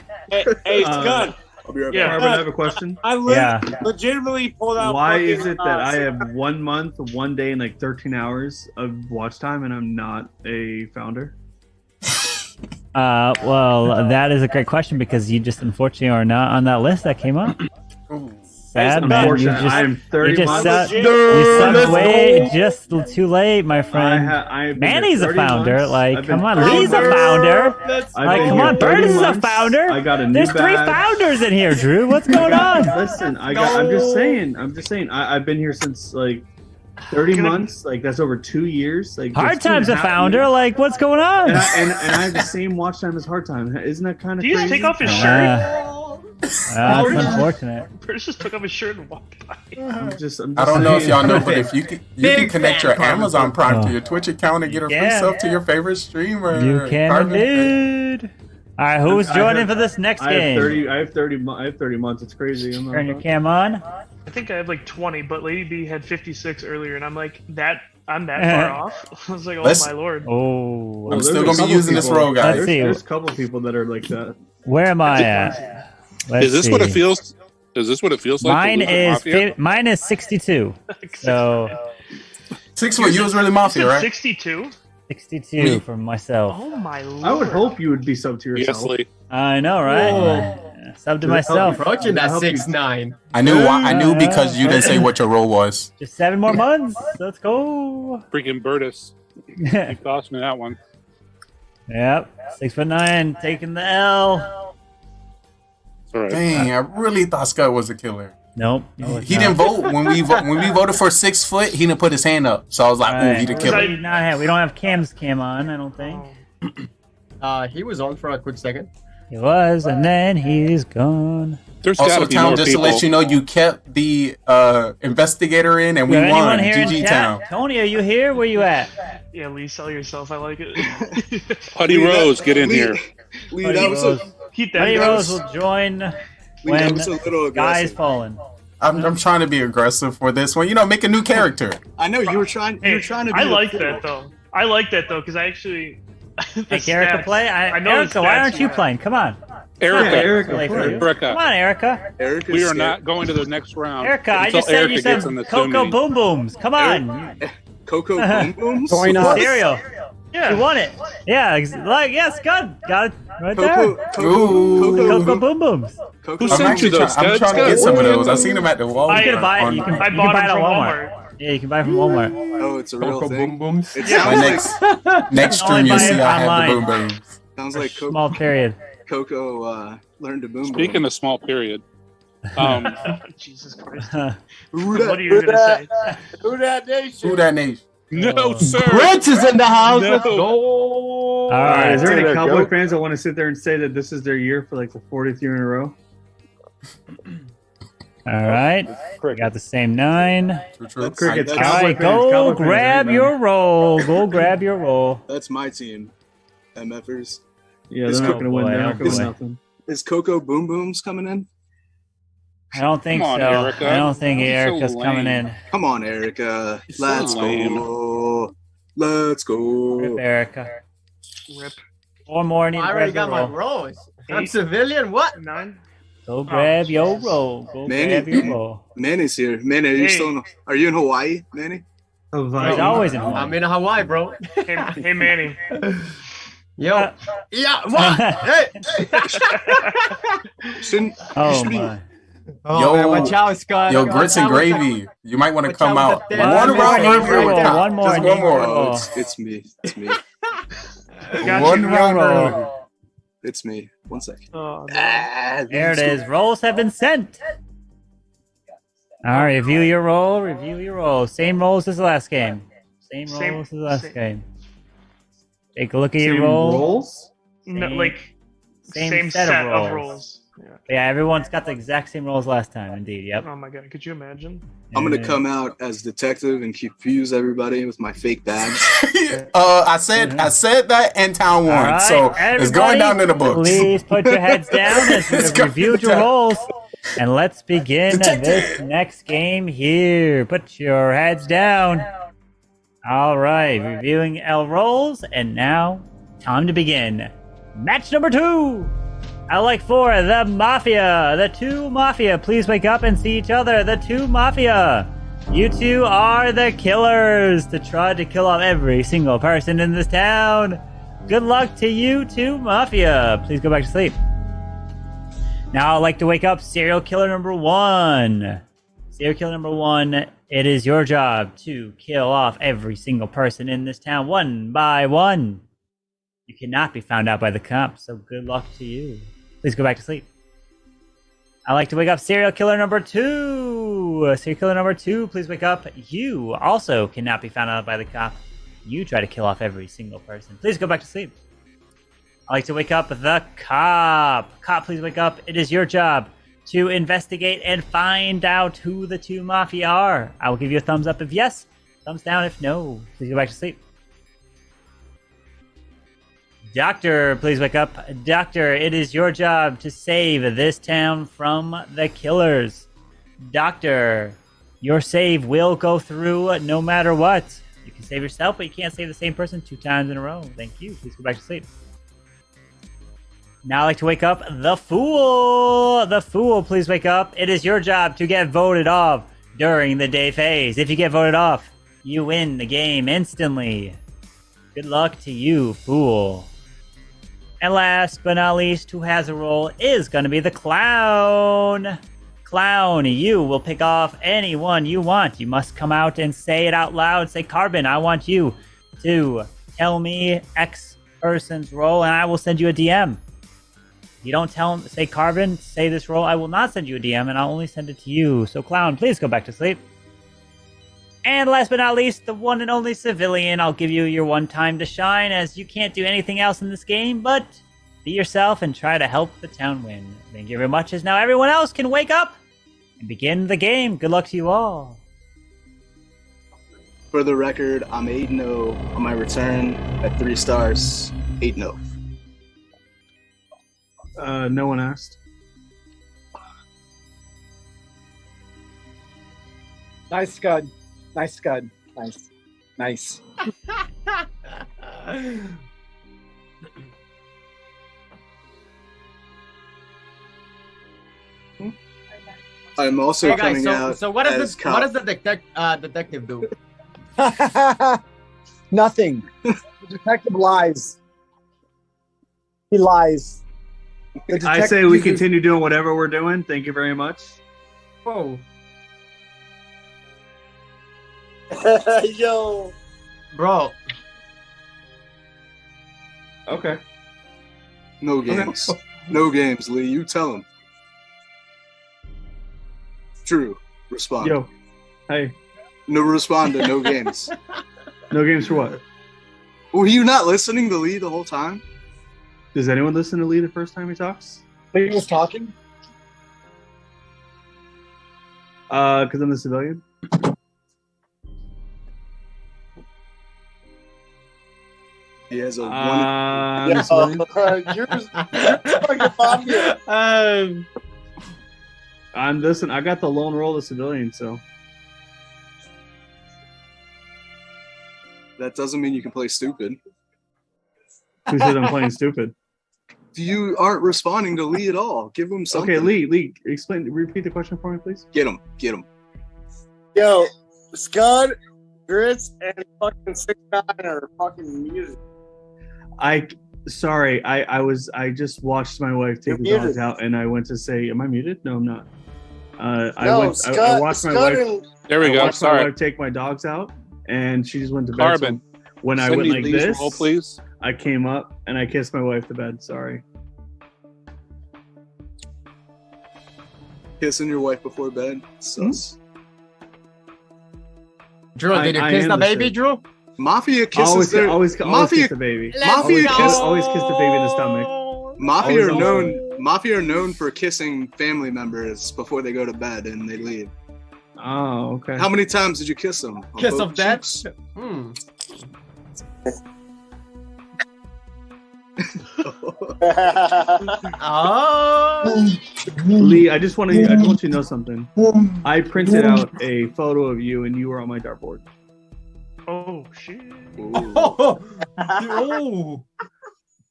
Speaker 17: Scud.
Speaker 22: I'll be right
Speaker 16: Yeah.
Speaker 22: back.
Speaker 6: Carbon, I have a question.
Speaker 17: I
Speaker 3: Yeah.
Speaker 17: legitimately pulled out.
Speaker 6: Why
Speaker 17: fucking,
Speaker 6: is it that I have 1 month, 1 day, and like 13 hours of watch time, and I'm not a founder?
Speaker 3: Well, that is a great question because you just unfortunately are not on that list that came up. Sad man, you
Speaker 6: Unfortunate. I am 30
Speaker 3: you just
Speaker 6: months.
Speaker 3: you subbed way just too late, my friend.
Speaker 6: I've been
Speaker 3: Manny's
Speaker 6: here
Speaker 3: a
Speaker 6: 30
Speaker 3: founder.
Speaker 6: months.
Speaker 3: Like,
Speaker 6: I've been
Speaker 3: come on,
Speaker 6: 30
Speaker 3: Lee's a
Speaker 6: months.
Speaker 3: founder.
Speaker 6: I've
Speaker 3: Like,
Speaker 6: been
Speaker 3: come
Speaker 6: here
Speaker 3: on,
Speaker 6: 30
Speaker 3: Burtis is a
Speaker 6: months.
Speaker 3: founder.
Speaker 6: I got a new
Speaker 3: There's 3
Speaker 6: badge.
Speaker 3: founders in here, Drew. What's going on?
Speaker 6: Listen, I'm just saying. I've been here since like 30 months. Like that's over 2 years. Like
Speaker 3: Hard
Speaker 6: that's 2.5
Speaker 3: Time's a founder.
Speaker 6: years.
Speaker 3: Like, what's going on?
Speaker 6: And I have the same watch time as Hard Time. Isn't that kind of
Speaker 16: Did he
Speaker 6: crazy?
Speaker 16: just take off his shirt?
Speaker 3: That's unfortunate.
Speaker 16: Burtis just took off his shirt and walked by.
Speaker 6: I'm just
Speaker 21: I don't know if
Speaker 6: saying.
Speaker 21: y'all know, but if you can connect your Amazon Prime to your Twitch account and get a free
Speaker 3: Yeah.
Speaker 21: sub to your favorite streamer.
Speaker 3: You can
Speaker 21: Carbon.
Speaker 3: indeed. All right, who's
Speaker 6: I
Speaker 3: joining
Speaker 6: have-
Speaker 3: for this next
Speaker 6: I have
Speaker 3: game?
Speaker 6: 30. I have 30 months. It's crazy. I'm not-
Speaker 3: Turn your cam on.
Speaker 16: I think I have like 20, but Lady B had 56 earlier, and I'm like, I'm that far off. I was like, oh
Speaker 21: Let's-
Speaker 16: my lord.
Speaker 3: Oh,
Speaker 21: I'm
Speaker 6: there's
Speaker 21: still
Speaker 6: a
Speaker 21: gonna be
Speaker 6: couple
Speaker 21: using this
Speaker 6: people-
Speaker 21: role, guys.
Speaker 3: Let's see.
Speaker 6: There's a couple people that are like that.
Speaker 3: Where am I at? Let's
Speaker 10: Is this what it
Speaker 3: see.
Speaker 10: feels? Is this what it feels like? to
Speaker 3: Mine
Speaker 10: lose to
Speaker 3: is
Speaker 10: Mafia?
Speaker 3: mine is 62. So
Speaker 21: 6 foot, you was really Mafia, right?
Speaker 16: 62?
Speaker 3: 62 for myself.
Speaker 16: Oh my lord.
Speaker 6: I would hope you would be sub to
Speaker 10: Yes,
Speaker 6: yourself.
Speaker 10: Lee.
Speaker 3: I know, right? Sub to myself.
Speaker 18: Approaching that
Speaker 6: Help you.
Speaker 18: 6'9".
Speaker 21: I knew because you didn't say what your role was.
Speaker 3: Just 7 more months. Let's go.
Speaker 10: Freaking Burtis. You cost me that one.
Speaker 3: Yep. 6'9", taking the L.
Speaker 10: All right.
Speaker 21: Dang, I really thought Scott was a killer.
Speaker 3: Nope.
Speaker 21: He didn't vote when we voted for 6 foot. He didn't put his hand up, so I was like, "Ooh, he the killer."
Speaker 3: We don't have Cam's cam on, I don't think.
Speaker 18: He was on for a quick second.
Speaker 3: He was, and then he's gone.
Speaker 10: There's
Speaker 21: Also,
Speaker 10: gotta be
Speaker 21: Town,
Speaker 10: more
Speaker 21: just
Speaker 10: people.
Speaker 21: to let you know, you kept the investigator in, and we
Speaker 3: Anyone
Speaker 21: won.
Speaker 3: here in
Speaker 21: GG
Speaker 3: chat?
Speaker 21: Town.
Speaker 3: Tony, are you here? Where you at?
Speaker 16: Yeah, Lee, sell yourself. I like it.
Speaker 10: Putty Rose, get in here.
Speaker 22: Lee, that was a
Speaker 16: Keep that.
Speaker 3: Buddy
Speaker 22: that
Speaker 3: Rose
Speaker 22: was-
Speaker 3: will join
Speaker 22: that
Speaker 3: when
Speaker 22: was a little
Speaker 3: Guy's
Speaker 22: aggressive.
Speaker 3: fallen.
Speaker 21: I'm trying to be aggressive for this one. You know, make a new character.
Speaker 22: I know you were trying. You
Speaker 16: Hey,
Speaker 22: were trying to. Be
Speaker 16: I
Speaker 22: a
Speaker 16: like
Speaker 22: fool.
Speaker 16: that though. I like that though because I actually.
Speaker 3: Hey, Erica, play.
Speaker 16: I know the
Speaker 3: Erica, why
Speaker 16: stats
Speaker 3: aren't you
Speaker 16: were-
Speaker 3: playing? Come on.
Speaker 10: Erica,
Speaker 3: Yeah, Erica,
Speaker 10: Erica.
Speaker 3: Come on, Erica.
Speaker 10: We are not going to the next round.
Speaker 3: Erica, I
Speaker 10: until
Speaker 3: just sent
Speaker 10: Erica
Speaker 3: you
Speaker 10: gets in
Speaker 3: some
Speaker 10: the Zoom
Speaker 3: Cocoa
Speaker 10: meeting.
Speaker 3: Boom Booms. Come on.
Speaker 22: Cocoa Boom Booms?
Speaker 3: Join
Speaker 22: us.
Speaker 3: Cereal. Yeah. You want it. Yeah, yes, good. Got it right
Speaker 22: Cocoa-
Speaker 3: there.
Speaker 22: Cocoa
Speaker 3: Boom Booms.
Speaker 22: Cocoa
Speaker 21: I'm actually I'm trying to get some of those. I've seen them at the Walmart.
Speaker 3: You can buy it. You can buy it at Walmart. Yeah, you can buy it from Walmart.
Speaker 22: Oh, it's a real
Speaker 18: Cocoa
Speaker 22: thing.
Speaker 18: Boom Booms.
Speaker 22: It
Speaker 18: Yeah.
Speaker 22: sounds like
Speaker 21: Next
Speaker 3: Only
Speaker 21: stream, you
Speaker 3: buy
Speaker 21: see
Speaker 3: it
Speaker 21: I have the
Speaker 3: online.
Speaker 21: boom booms.
Speaker 22: sounds like
Speaker 3: Small period.
Speaker 22: Coco learned to boom.
Speaker 10: Speaking of small period,
Speaker 16: Jesus Christ.
Speaker 22: Who
Speaker 16: What are you gonna say?
Speaker 24: Who that nation?
Speaker 21: Who that nation?
Speaker 10: no, sir.
Speaker 18: Brent is in the house.
Speaker 10: No.
Speaker 18: Let's go.
Speaker 3: All right.
Speaker 6: Is there any
Speaker 18: There
Speaker 6: Cowboy
Speaker 18: go.
Speaker 6: fans that want to sit there and say that this is their year for like the 40th year in a row?
Speaker 3: All right. We got the same 9.
Speaker 6: Crickets,
Speaker 3: All
Speaker 6: Cowboy
Speaker 3: right,
Speaker 6: fans,
Speaker 3: go
Speaker 6: Cowboy fans,
Speaker 3: grab
Speaker 6: right,
Speaker 3: your
Speaker 6: man?
Speaker 3: roll. Go grab your roll.
Speaker 22: That's my team. MFers.
Speaker 6: Yeah,
Speaker 22: Is
Speaker 6: they're not
Speaker 22: Co-
Speaker 6: going to win. They're
Speaker 3: boy,
Speaker 6: not going to
Speaker 3: oh
Speaker 6: win
Speaker 3: boy.
Speaker 6: nothing.
Speaker 22: Is Cocoa Boom Booms coming in?
Speaker 3: I don't think
Speaker 10: Come on,
Speaker 3: so.
Speaker 10: Erica.
Speaker 3: I don't think
Speaker 10: Don't be so
Speaker 3: Erica's coming
Speaker 10: lame.
Speaker 3: in.
Speaker 22: Come on, Erica.
Speaker 10: so
Speaker 22: Let's
Speaker 10: lame.
Speaker 22: go. Let's
Speaker 3: Rip
Speaker 22: go.
Speaker 3: Erica.
Speaker 16: Rip.
Speaker 3: One more. Need
Speaker 18: I
Speaker 3: to
Speaker 18: already
Speaker 3: grab
Speaker 18: got
Speaker 3: your
Speaker 18: my
Speaker 3: roll.
Speaker 18: rolls. I'm
Speaker 16: 8,
Speaker 18: civilian. What?
Speaker 16: 9.
Speaker 3: Go grab your
Speaker 16: Jesus.
Speaker 3: roll. Go
Speaker 22: Manny,
Speaker 3: grab your roll.
Speaker 22: Manny's here. Manny, are you
Speaker 16: Hey.
Speaker 22: still in? Are you in Hawaii, Manny?
Speaker 3: He's always in Hawaii.
Speaker 18: I'm in Hawaii, bro.
Speaker 16: Hey, Manny.
Speaker 18: Yo. Yeah. What? Hey.
Speaker 22: Shouldn't,
Speaker 3: Oh
Speaker 22: you should be-
Speaker 3: my.
Speaker 18: Oh,
Speaker 21: Yo,
Speaker 18: man, watch out, Scott.
Speaker 21: Yo,
Speaker 18: Watch
Speaker 21: grits and
Speaker 18: out, watch out.
Speaker 21: gravy. You might want to
Speaker 18: Watch
Speaker 21: come
Speaker 18: out
Speaker 21: out.
Speaker 18: with the
Speaker 21: One
Speaker 18: dead.
Speaker 21: round
Speaker 3: One
Speaker 21: earlier.
Speaker 3: more,
Speaker 21: Just
Speaker 3: one more,
Speaker 21: one
Speaker 3: one
Speaker 21: more.
Speaker 3: more.
Speaker 22: Oh, it's me. It's me.
Speaker 16: Got
Speaker 21: One
Speaker 16: you.
Speaker 21: round
Speaker 3: roll.
Speaker 21: earlier.
Speaker 22: It's me. 1 second.
Speaker 16: Oh, no.
Speaker 3: There it is. Rolls have been sent. All right, review your roll. Review your roll. Same rolls as the last game. Same
Speaker 16: Same-
Speaker 3: rolls as the last
Speaker 16: same-
Speaker 3: game. Take a look at your
Speaker 6: Same
Speaker 3: roll.
Speaker 6: rolls?
Speaker 16: No,
Speaker 3: Same-
Speaker 16: like
Speaker 3: same
Speaker 16: set,
Speaker 3: set of
Speaker 16: of
Speaker 3: rolls.
Speaker 16: rolls. Yeah.
Speaker 3: Yeah, everyone's got the exact same rolls last time. Indeed. Yep.
Speaker 16: Oh my god, could you imagine?
Speaker 22: I'm gonna
Speaker 3: Yeah.
Speaker 22: come out as detective and confuse everybody with my fake badge.
Speaker 21: I said that and Town One,
Speaker 3: All right,
Speaker 21: so it's going
Speaker 3: everybody,
Speaker 21: down to the books.
Speaker 3: Please put your heads down as
Speaker 21: It's
Speaker 3: we've
Speaker 21: going
Speaker 3: reviewed your
Speaker 21: down.
Speaker 3: rolls. And let's begin
Speaker 21: Detective.
Speaker 3: this next game here. Put your heads down. All right, reviewing L rolls, and now time to begin. Match number 2. I like 4, the Mafia. The 2 Mafia. Please wake up and see each other. The 2 Mafia. You 2 are the killers to try to kill off every single person in this town. Good luck to you 2 Mafia. Please go back to sleep. Now I'd like to wake up serial killer number 1. Serial killer number 1, it is your job to kill off every single person in this town one by one. You cannot be found out by the cops, so good luck to you. Please go back to sleep. I'd like to wake up serial killer number 2. Serial killer number 2, please wake up. You also cannot be found out by the cop. You try to kill off every single person. Please go back to sleep. I'd like to wake up the cop. Cop, please wake up. It is your job to investigate and find out who the 2 Mafia are. I will give you a thumbs up if yes, thumbs down if no. Please go back to sleep. Doctor, please wake up. Doctor, it is your job to save this town from the killers. Doctor, your save will go through no matter what. You can save yourself, but you can't save the same person 2 times in a row. Thank you. Please go back to sleep. Now I'd like to wake up the Fool. The Fool, please wake up. It is your job to get voted off during the day phase. If you get voted off, you win the game instantly. Good luck to you, Fool. And last but not least, who has a role is going to be the Clown. Clown, you will pick off anyone you want. You must come out and say it out loud. Say, Carbon, I want you to tell me X person's role, and I will send you a DM. If you don't tell him, say, Carbon, say this role, I will not send you a DM, and I'll only send it to you. So, Clown, please go back to sleep. And last but not least, the one and only Civilian. I'll give you your one time to shine, as you can't do anything else in this game but be yourself and try to help the town win. Thank you very much, as now everyone else can wake up and begin the game. Good luck to you all.
Speaker 22: For the record, I'm 8-0 on my return at 3 stars. 8-0.
Speaker 6: No one asked.
Speaker 7: Nice Scud. Nice Scud. Nice. Nice.
Speaker 22: I'm also
Speaker 18: Hey guys,
Speaker 22: coming out
Speaker 18: so what
Speaker 22: as
Speaker 18: does the detective do?
Speaker 7: Nothing. The detective lies. He lies. The
Speaker 6: I
Speaker 7: detective
Speaker 6: say we
Speaker 7: uses-
Speaker 6: continue doing whatever we're doing. Thank you very much.
Speaker 18: Whoa.
Speaker 17: Yo.
Speaker 18: Bro.
Speaker 6: Okay.
Speaker 22: No games. No games, Lee. You tell him. Drew, respond.
Speaker 6: Yo. Hey.
Speaker 22: No respond to no games.
Speaker 6: No games for what?
Speaker 22: Were you not listening to Lee the whole time?
Speaker 6: Does anyone listen to Lee the first time he talks?
Speaker 7: Lee was talking?
Speaker 6: Because I'm the civilian.
Speaker 22: He has a one.
Speaker 6: I'm
Speaker 22: Yeah,
Speaker 6: the civilian. Listen, I got the lone role of civilian, so.
Speaker 22: That doesn't mean you can play stupid.
Speaker 6: Who said I'm playing stupid?
Speaker 22: You aren't responding to Lee at all. Give him something.
Speaker 6: Okay, Lee, repeat the question for me, please.
Speaker 22: Get him.
Speaker 17: Yo, Scud, Grits, and fucking 6ix9ine are fucking muted.
Speaker 6: I just watched my wife take the
Speaker 17: You're
Speaker 6: dogs
Speaker 17: muted.
Speaker 6: out, and I went to say, "Am I muted?" No, I'm not. I
Speaker 17: Scud,
Speaker 6: watched my
Speaker 17: Scud
Speaker 6: wife.
Speaker 17: and-
Speaker 10: There we
Speaker 6: I
Speaker 10: go.
Speaker 6: watched my
Speaker 10: Sorry.
Speaker 6: wife take my dogs out, and she just went to bed.
Speaker 10: Carbon.
Speaker 6: So when I
Speaker 10: Send
Speaker 6: went
Speaker 10: me
Speaker 6: like
Speaker 10: Lee's
Speaker 6: this,
Speaker 10: roll, please.
Speaker 6: I came up and I kissed my wife to bed. Sorry.
Speaker 22: Kissing your wife before bed. Sus.
Speaker 18: Drew, did you kiss the baby, Drew?
Speaker 22: Mafia kisses
Speaker 6: Always
Speaker 22: their
Speaker 6: kiss the baby.
Speaker 22: Mafia kiss
Speaker 6: always kiss the baby in the stomach.
Speaker 22: Mafia
Speaker 6: Always,
Speaker 22: are known for kissing family members before they go to bed and they leave.
Speaker 6: Oh, okay.
Speaker 22: How many times did you kiss them? On
Speaker 18: Kiss
Speaker 22: both
Speaker 18: of death?
Speaker 22: cheeks?
Speaker 18: Oh.
Speaker 6: Lee, I just want you to know something. I printed out a photo of you, and you were on my dartboard.
Speaker 16: Oh shit!
Speaker 18: Oh.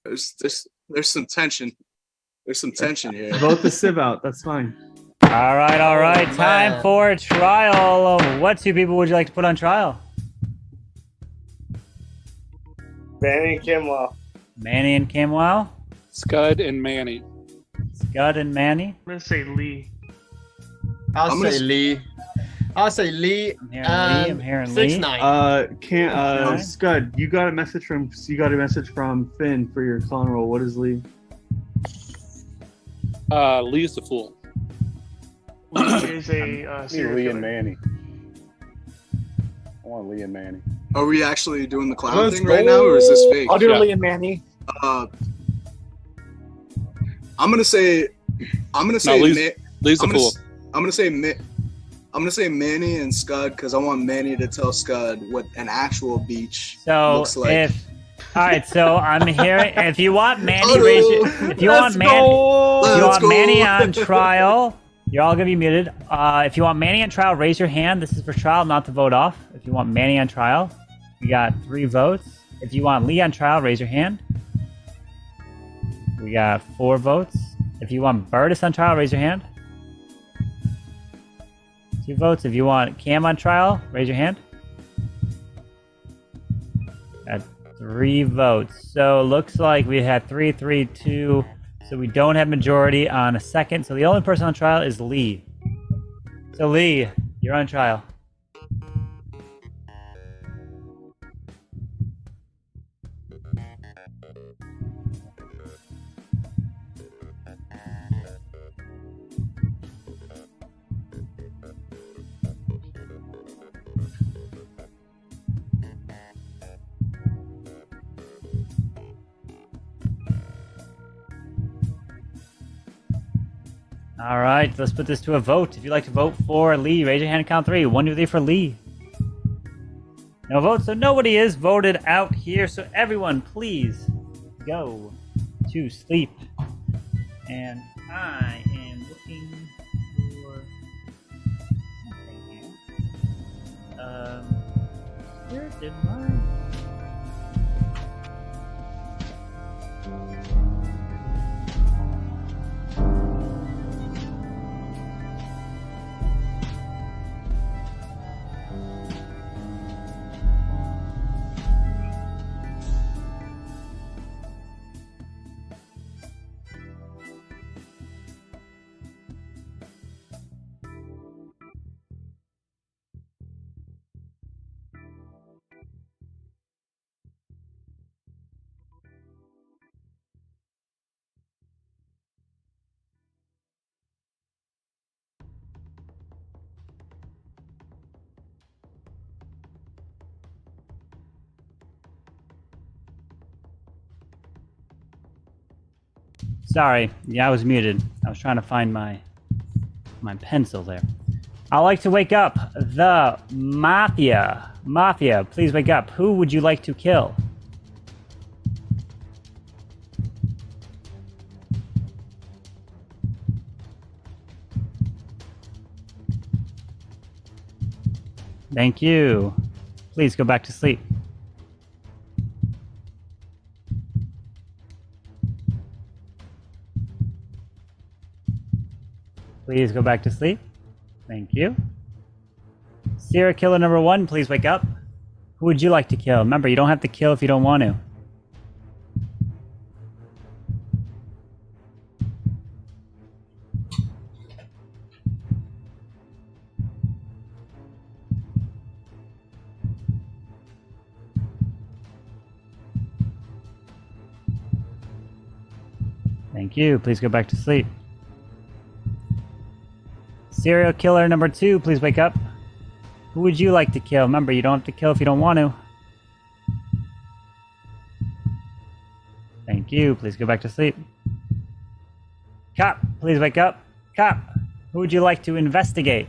Speaker 22: There's some tension. There's some tension here.
Speaker 6: Vote the civ out. That's fine.
Speaker 3: All right. Time for trial. What two people would you like to put on trial?
Speaker 17: Manny and Kimwell.
Speaker 3: Manny and Kimwell?
Speaker 10: Scud and Manny.
Speaker 3: Scud and Manny?
Speaker 16: I'm gonna say Lee.
Speaker 18: I'll say Lee. I'm
Speaker 3: hearing Lee.
Speaker 18: 6ix9ine.
Speaker 6: Scud, you got a message from Finn for your clone roll. What is Lee?
Speaker 10: Lee's the fool.
Speaker 16: Lee is a serial
Speaker 13: Lee
Speaker 16: killer.
Speaker 13: and Manny. I want Lee and Manny.
Speaker 22: Are we actually doing the clown
Speaker 13: Let's
Speaker 22: thing right now, or is this fake?
Speaker 7: I'll do Lee and Manny.
Speaker 22: I'm gonna say
Speaker 10: Lee's
Speaker 22: I'm
Speaker 10: the
Speaker 22: gonna
Speaker 10: fool.
Speaker 22: s- I'm gonna say Manny and Scud because I want Manny to tell Scud what an actual beach
Speaker 3: So
Speaker 22: looks like.
Speaker 3: all right, so I'm hearing if you want Manny,
Speaker 22: Oh,
Speaker 3: raise your, if you want Manny on trial, you're all gonna be muted. If you want Manny on trial, raise your hand. This is for trial, not to vote off. If you want Manny on trial, we got 3 votes. If you want Lee on trial, raise your hand. We got 4 votes. If you want Burtis on trial, raise your hand. 2 votes. If you want Cam on trial, raise your hand. Got 3 votes. So looks like we had 3, 3, 2. So we don't have majority on a second. So the only person on trial is Lee. So Lee, you're on trial. All right, let's put this to a vote. If you'd like to vote for Lee, raise your hand and count 3. 1, 2, 3 for Lee. No votes, so nobody is voted out here. So everyone, please go to sleep. And I am looking for something here. Where did mine? Sorry. Yeah, I was muted. I was trying to find my pencil there. I'd like to wake up the Mafia. Mafia, please wake up. Who would you like to kill? Thank you. Please go back to sleep. Please go back to sleep. Thank you. Serial killer number 1, please wake up. Who would you like to kill? Remember, you don't have to kill if you don't want to. Thank you. Please go back to sleep. Serial killer number 2, please wake up. Who would you like to kill? Remember, you don't have to kill if you don't want to. Thank you. Please go back to sleep. Cop, please wake up. Cop, who would you like to investigate?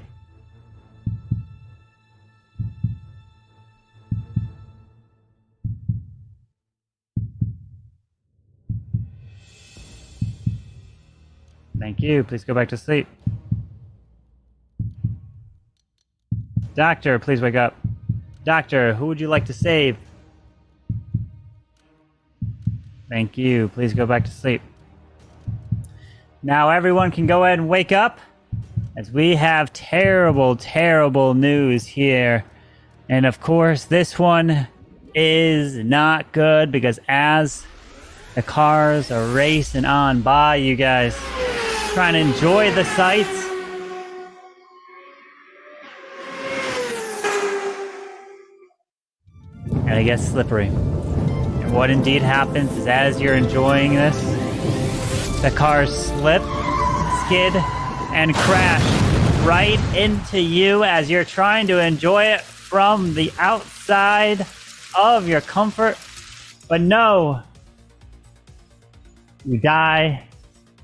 Speaker 3: Thank you. Please go back to sleep. Doctor, please wake up. Doctor, who would you like to save? Thank you. Please go back to sleep. Now everyone can go ahead and wake up, as we have terrible, terrible news here. And of course, this one is not good, because as the cars are racing on by, you guys trying to enjoy the sights, and it gets slippery. And what indeed happens is, as you're enjoying this, the cars slip, skid, and crash right into you as you're trying to enjoy it from the outside of your comfort. But no, you die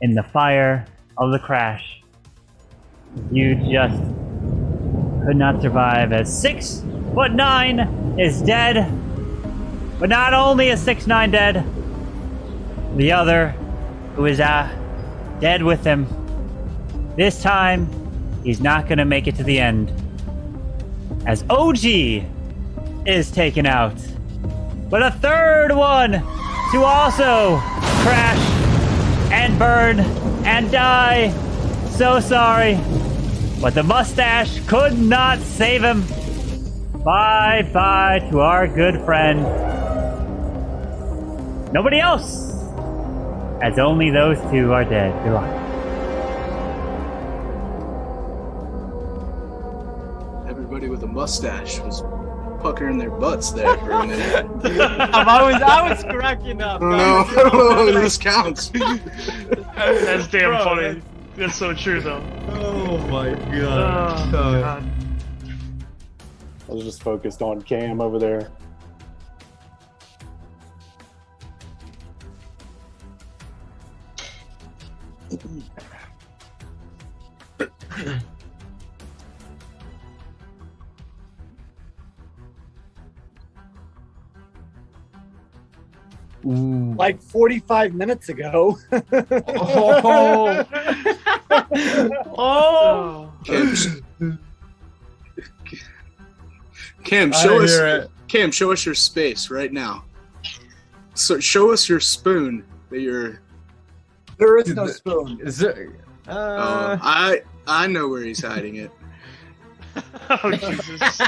Speaker 3: in the fire of the crash. You just could not survive, as 6'9" is dead. But not only is 6'9" dead, the other, who is dead with him, this time he's not gonna make it to the end, as OG is taken out. But a third one to also crash and burn and die. So sorry, but the mustache could not save him. Bye-bye to our good friend. Nobody else, as only those two are dead. Good luck.
Speaker 22: Everybody with a mustache was puckering their butts there for a minute.
Speaker 18: I was cracking up.
Speaker 22: I don't know if this counts.
Speaker 16: That's damn funny. That's so true, though.
Speaker 18: Oh my god.
Speaker 16: Oh, God.
Speaker 13: I was just focused on Cam over there.
Speaker 7: Like 45 minutes ago.
Speaker 18: Oh. Oh.
Speaker 22: Cam, show us. Cam, show us your space right now. So show us your spoon that you're.
Speaker 7: There is no spoon.
Speaker 18: Is it?
Speaker 22: I know where he's hiding it.
Speaker 16: Oh, Jesus.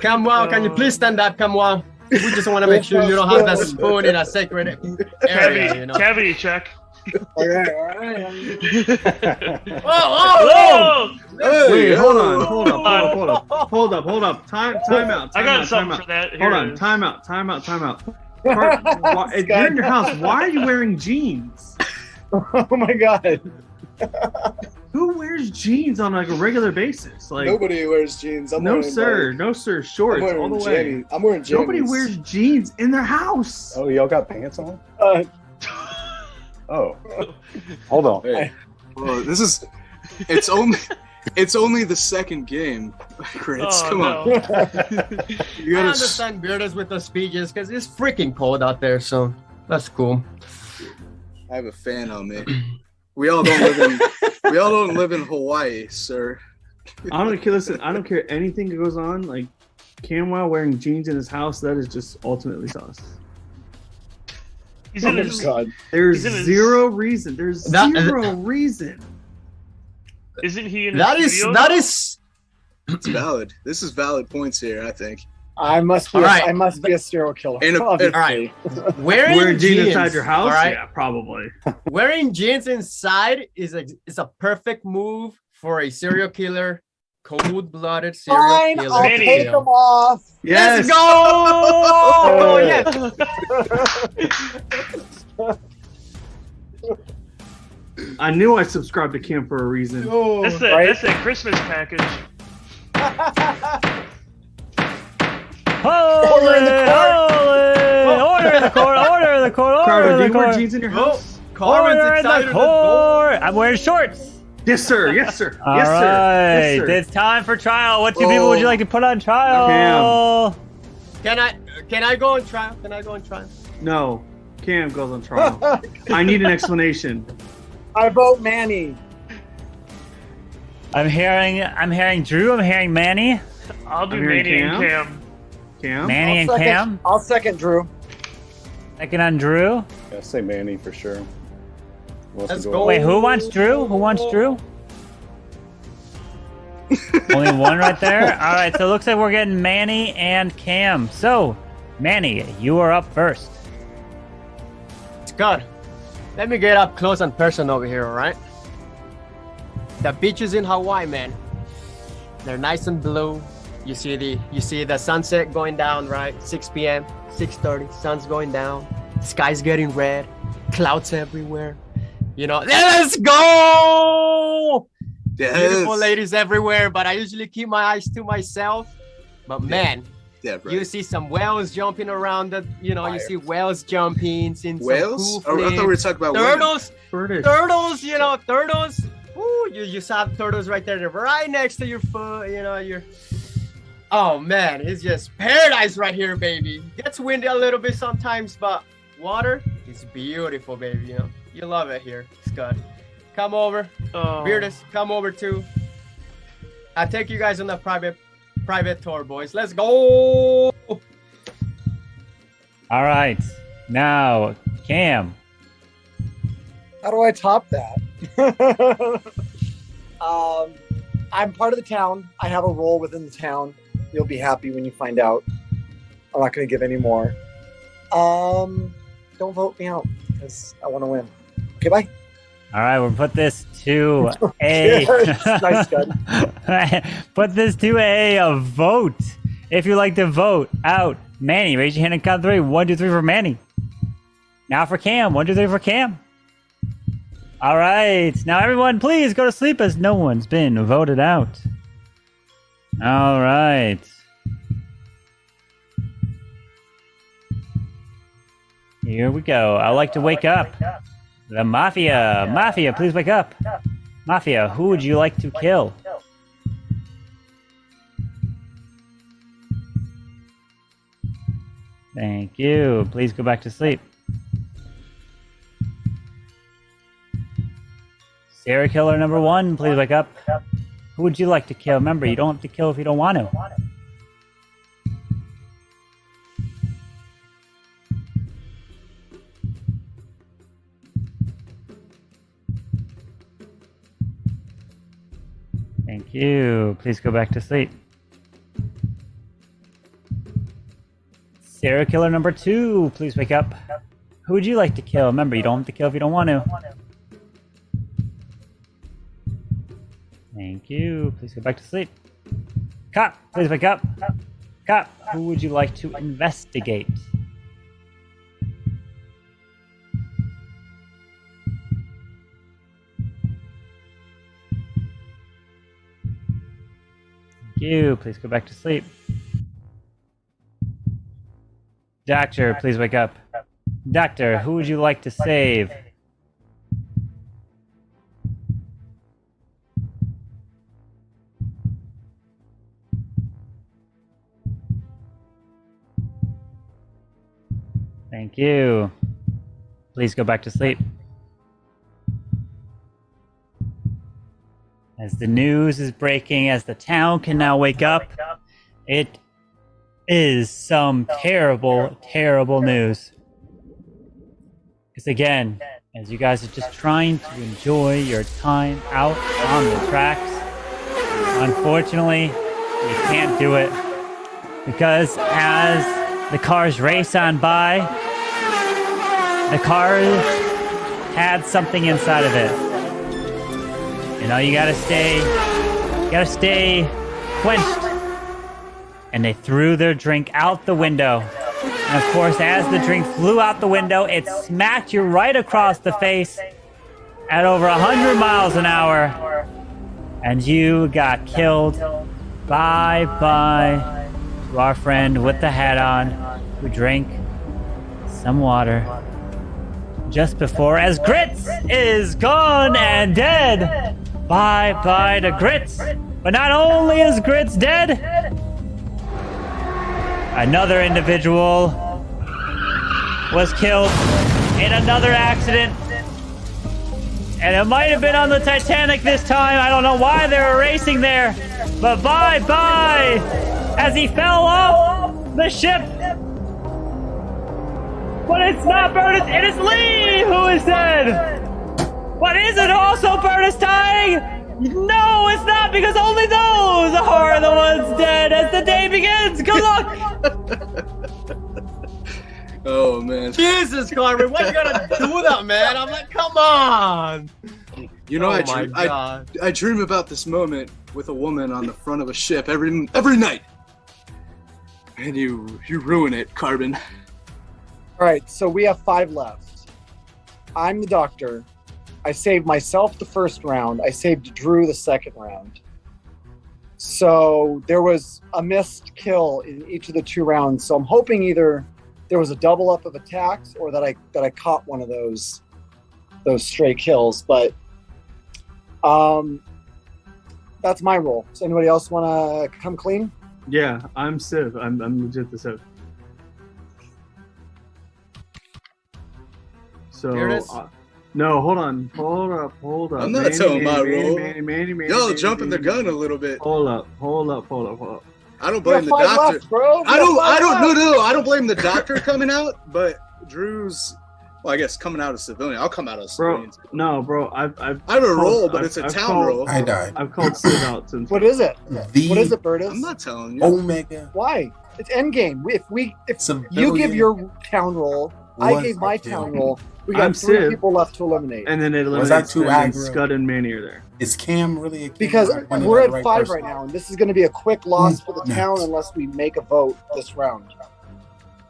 Speaker 18: Camwell, can you please stand up, Camwell? We just want to make sure you don't have that spoon in a sacred area, you know.
Speaker 16: Cavity check.
Speaker 22: All right.
Speaker 18: Oh!
Speaker 6: Wait, hold up. Time out.
Speaker 16: I got something for that. Here
Speaker 6: Hold on, time out. If you're in your house, why are you wearing jeans?
Speaker 7: Oh my god.
Speaker 6: Who wears jeans on like a regular basis? Like
Speaker 22: Nobody wears jeans. I'm
Speaker 6: no
Speaker 22: wearing,
Speaker 6: sir,
Speaker 22: like,
Speaker 6: no sir, shorts
Speaker 22: I'm
Speaker 6: all the
Speaker 22: wearing
Speaker 6: way.
Speaker 22: I'm wearing jammies.
Speaker 6: Nobody wears jeans in their house.
Speaker 13: Oh, y'all got pants on? Oh,
Speaker 22: Hold on. Hey. Well, it's only the second game, Chris. Come on.
Speaker 18: I understand Beardus with the speeches because it's freaking cold out there, so that's cool.
Speaker 22: I have a fan on me. We all don't live in Hawaii, sir.
Speaker 6: I don't care. Listen, I don't care anything that goes on. Like Camwa wearing jeans in his house, that is just ultimately sauce.
Speaker 16: He's in his,
Speaker 6: There's
Speaker 16: he's in his-
Speaker 6: zero reason. There's zero reason.
Speaker 16: Isn't he in
Speaker 22: That
Speaker 16: his
Speaker 22: is-
Speaker 16: studio
Speaker 22: that
Speaker 16: now?
Speaker 22: is- It's valid. This is valid points here, I think.
Speaker 11: I must be. I must be a serial killer.
Speaker 22: All
Speaker 18: right. Wearing
Speaker 6: jeans
Speaker 18: jeans
Speaker 6: inside your house?
Speaker 18: all right?
Speaker 6: Yeah, probably.
Speaker 18: Wearing jeans inside is a perfect move for a serial killer, cold-blooded serial
Speaker 11: Fine,
Speaker 18: killer.
Speaker 11: I'll
Speaker 18: to
Speaker 11: take
Speaker 18: kill.
Speaker 11: them off.
Speaker 18: Let's go!
Speaker 6: I knew I subscribed to Cam for a reason.
Speaker 16: That's a Christmas package.
Speaker 3: Holy! Order in the court! Order in the court! Order
Speaker 6: Carver,
Speaker 3: in
Speaker 6: do
Speaker 3: the
Speaker 6: you wear
Speaker 3: court!
Speaker 6: jeans in your house?
Speaker 18: Carmen's
Speaker 3: Order in
Speaker 18: excited
Speaker 3: the
Speaker 18: to
Speaker 3: court! I'm wearing shorts.
Speaker 6: Yes, sir. Yes, sir.
Speaker 3: All
Speaker 6: yes, sir.
Speaker 3: right,
Speaker 6: Yes, sir.
Speaker 3: it's time for trial. What two people would you like to put on trial?
Speaker 18: Can I go on trial? Can I go on trial?
Speaker 6: No, Cam goes on trial. I need an explanation.
Speaker 11: I vote Manny.
Speaker 3: I'm hearing Drew. I'm hearing Manny.
Speaker 16: I'll do
Speaker 6: I'm hearing
Speaker 16: Manny and Cam.
Speaker 6: Cam.
Speaker 3: Manny and Cam.
Speaker 11: I'll second Drew.
Speaker 3: Second on Drew.
Speaker 13: Yeah, say Manny for sure.
Speaker 18: Let's go.
Speaker 3: Wait, who wants Drew? Who wants Drew? Only one right there. All right, so it looks like we're getting Manny and Cam. So, Manny, you are up first.
Speaker 18: Scott, let me get up close and personal over here, all right? The beaches in Hawaii, man. They're nice and blue. You see the sunset going down, right? 6 p.m., 6:30, sun's going down. Sky's getting red. Clouds everywhere. You know, let's go!
Speaker 22: Yes.
Speaker 18: Beautiful ladies everywhere, but I usually keep my eyes to myself. But man,
Speaker 22: right.
Speaker 18: you see some whales jumping around. You see whales jumping. Seen
Speaker 22: Whales?
Speaker 18: Some cool
Speaker 22: I thought we were talking about
Speaker 18: turtles.
Speaker 22: women.
Speaker 18: Turtles, turtles. Ooh, you saw turtles right there. They're right next to your foot. Oh man, it's just paradise right here, baby. Gets windy a little bit sometimes, but water is beautiful, baby. You love it here, Scott. Come over, Beardus. Come over too. I'll take you guys on a private tour, boys. Let's go.
Speaker 3: All right, now Cam.
Speaker 11: How do I top that? I'm part of the town. I have a role within the town. You'll be happy when you find out. I'm not going to give any more. Don't vote me out because I want to win. Okay, bye.
Speaker 3: All right, we'll put this to a
Speaker 11: Nice, good.
Speaker 3: put this to a vote. If you'd like to vote out Manny, raise your hand and count 3. 1, 2, 3 for Manny. Now for Cam. 1, 2, 3 for Cam. All right, now everyone, please go to sleep as no one's been voted out. All right. Here we go. I'd like to wake up. The Mafia. Mafia, please wake up. Mafia, who would you like to kill? Thank you. Please go back to sleep. Serial killer number 1, please wake up. Who would you like to kill? Remember, you don't have to kill if you don't want to. Thank you. Please go back to sleep. Serial killer number 2, please wake up. Who would you like to kill? Remember, you don't have to kill if you don't want to. Thank you. Please go back to sleep. Cop, please wake up. Cop, who would you like to investigate? you. Please go back to sleep. Doctor, please wake up. Doctor, who would you like to save? Thank you. Please go back to sleep. As the news is breaking, as the town can now wake up, it is some terrible, terrible news. Because again, as you guys are just trying to enjoy your time out on the tracks, unfortunately, you can't do it. Because as the cars race on by, the car had something inside of it. You know, you gotta stay quenched. And they threw their drink out the window. And of course, as the drink flew out the window, it smacked you right across the face at over 100 miles an hour. And you got killed. Bye-bye to our friend with the hat on who drank some water just before, as Grits is gone and dead. Bye-bye to Grits. But not only is Grits dead, another individual was killed in another accident. And it might have been on the Titanic this time. I don't know why they were racing there. But bye-bye as he fell off the ship. But it's not Burtis, it is Lee who is dead. But is it also Burtis dying? No, it's not, because only those are the ones dead as the day begins. Good luck.
Speaker 22: Oh man.
Speaker 18: Jesus, Carmen, what you gonna do with that, man? I'm like, come on.
Speaker 22: You know,
Speaker 18: Oh
Speaker 22: I dream about this moment with a woman on the front of a ship every night. And you ruin it, Carbon.
Speaker 11: All right, so we have 5 left. I'm the doctor. I saved myself the first round. I saved Drew the second round. So there was a missed kill in each of the 2 rounds. So I'm hoping either there was a double up of attacks or that I caught one of those stray kills. But that's my role. Does anybody else want to come clean?
Speaker 6: Yeah, I'm Civ. I'm legit the Civ. So
Speaker 18: Here it is.
Speaker 6: no, hold up.
Speaker 22: I'm not telling my role. Y'all jumping the gun a little bit.
Speaker 6: Hold up.
Speaker 22: I don't blame the doctor.
Speaker 11: Left, bro.
Speaker 22: I don't blame the doctor coming out, but Drew's, well, I guess coming out as civilian. I'll come out as civilian.
Speaker 6: Bro, I've
Speaker 22: I have a role, but it's a town role.
Speaker 8: I died.
Speaker 6: I've called Civ out since.
Speaker 11: What is it? What is it, Burtis?
Speaker 22: I'm not telling you.
Speaker 8: Omega.
Speaker 11: Why? It's endgame. If
Speaker 8: Civilian.
Speaker 11: you give your town role, I gave my town role. We got 3 people left to eliminate.
Speaker 6: And then it eliminates
Speaker 8: that too
Speaker 6: them, and
Speaker 8: aggro?
Speaker 6: Scud and Manny are there.
Speaker 8: Is Cam really a kid?
Speaker 11: Because
Speaker 8: Or one
Speaker 11: we're
Speaker 8: of
Speaker 11: at
Speaker 8: the
Speaker 11: 5
Speaker 8: person?
Speaker 11: right now, and this is going to be a quick loss for the town unless we make a vote this round.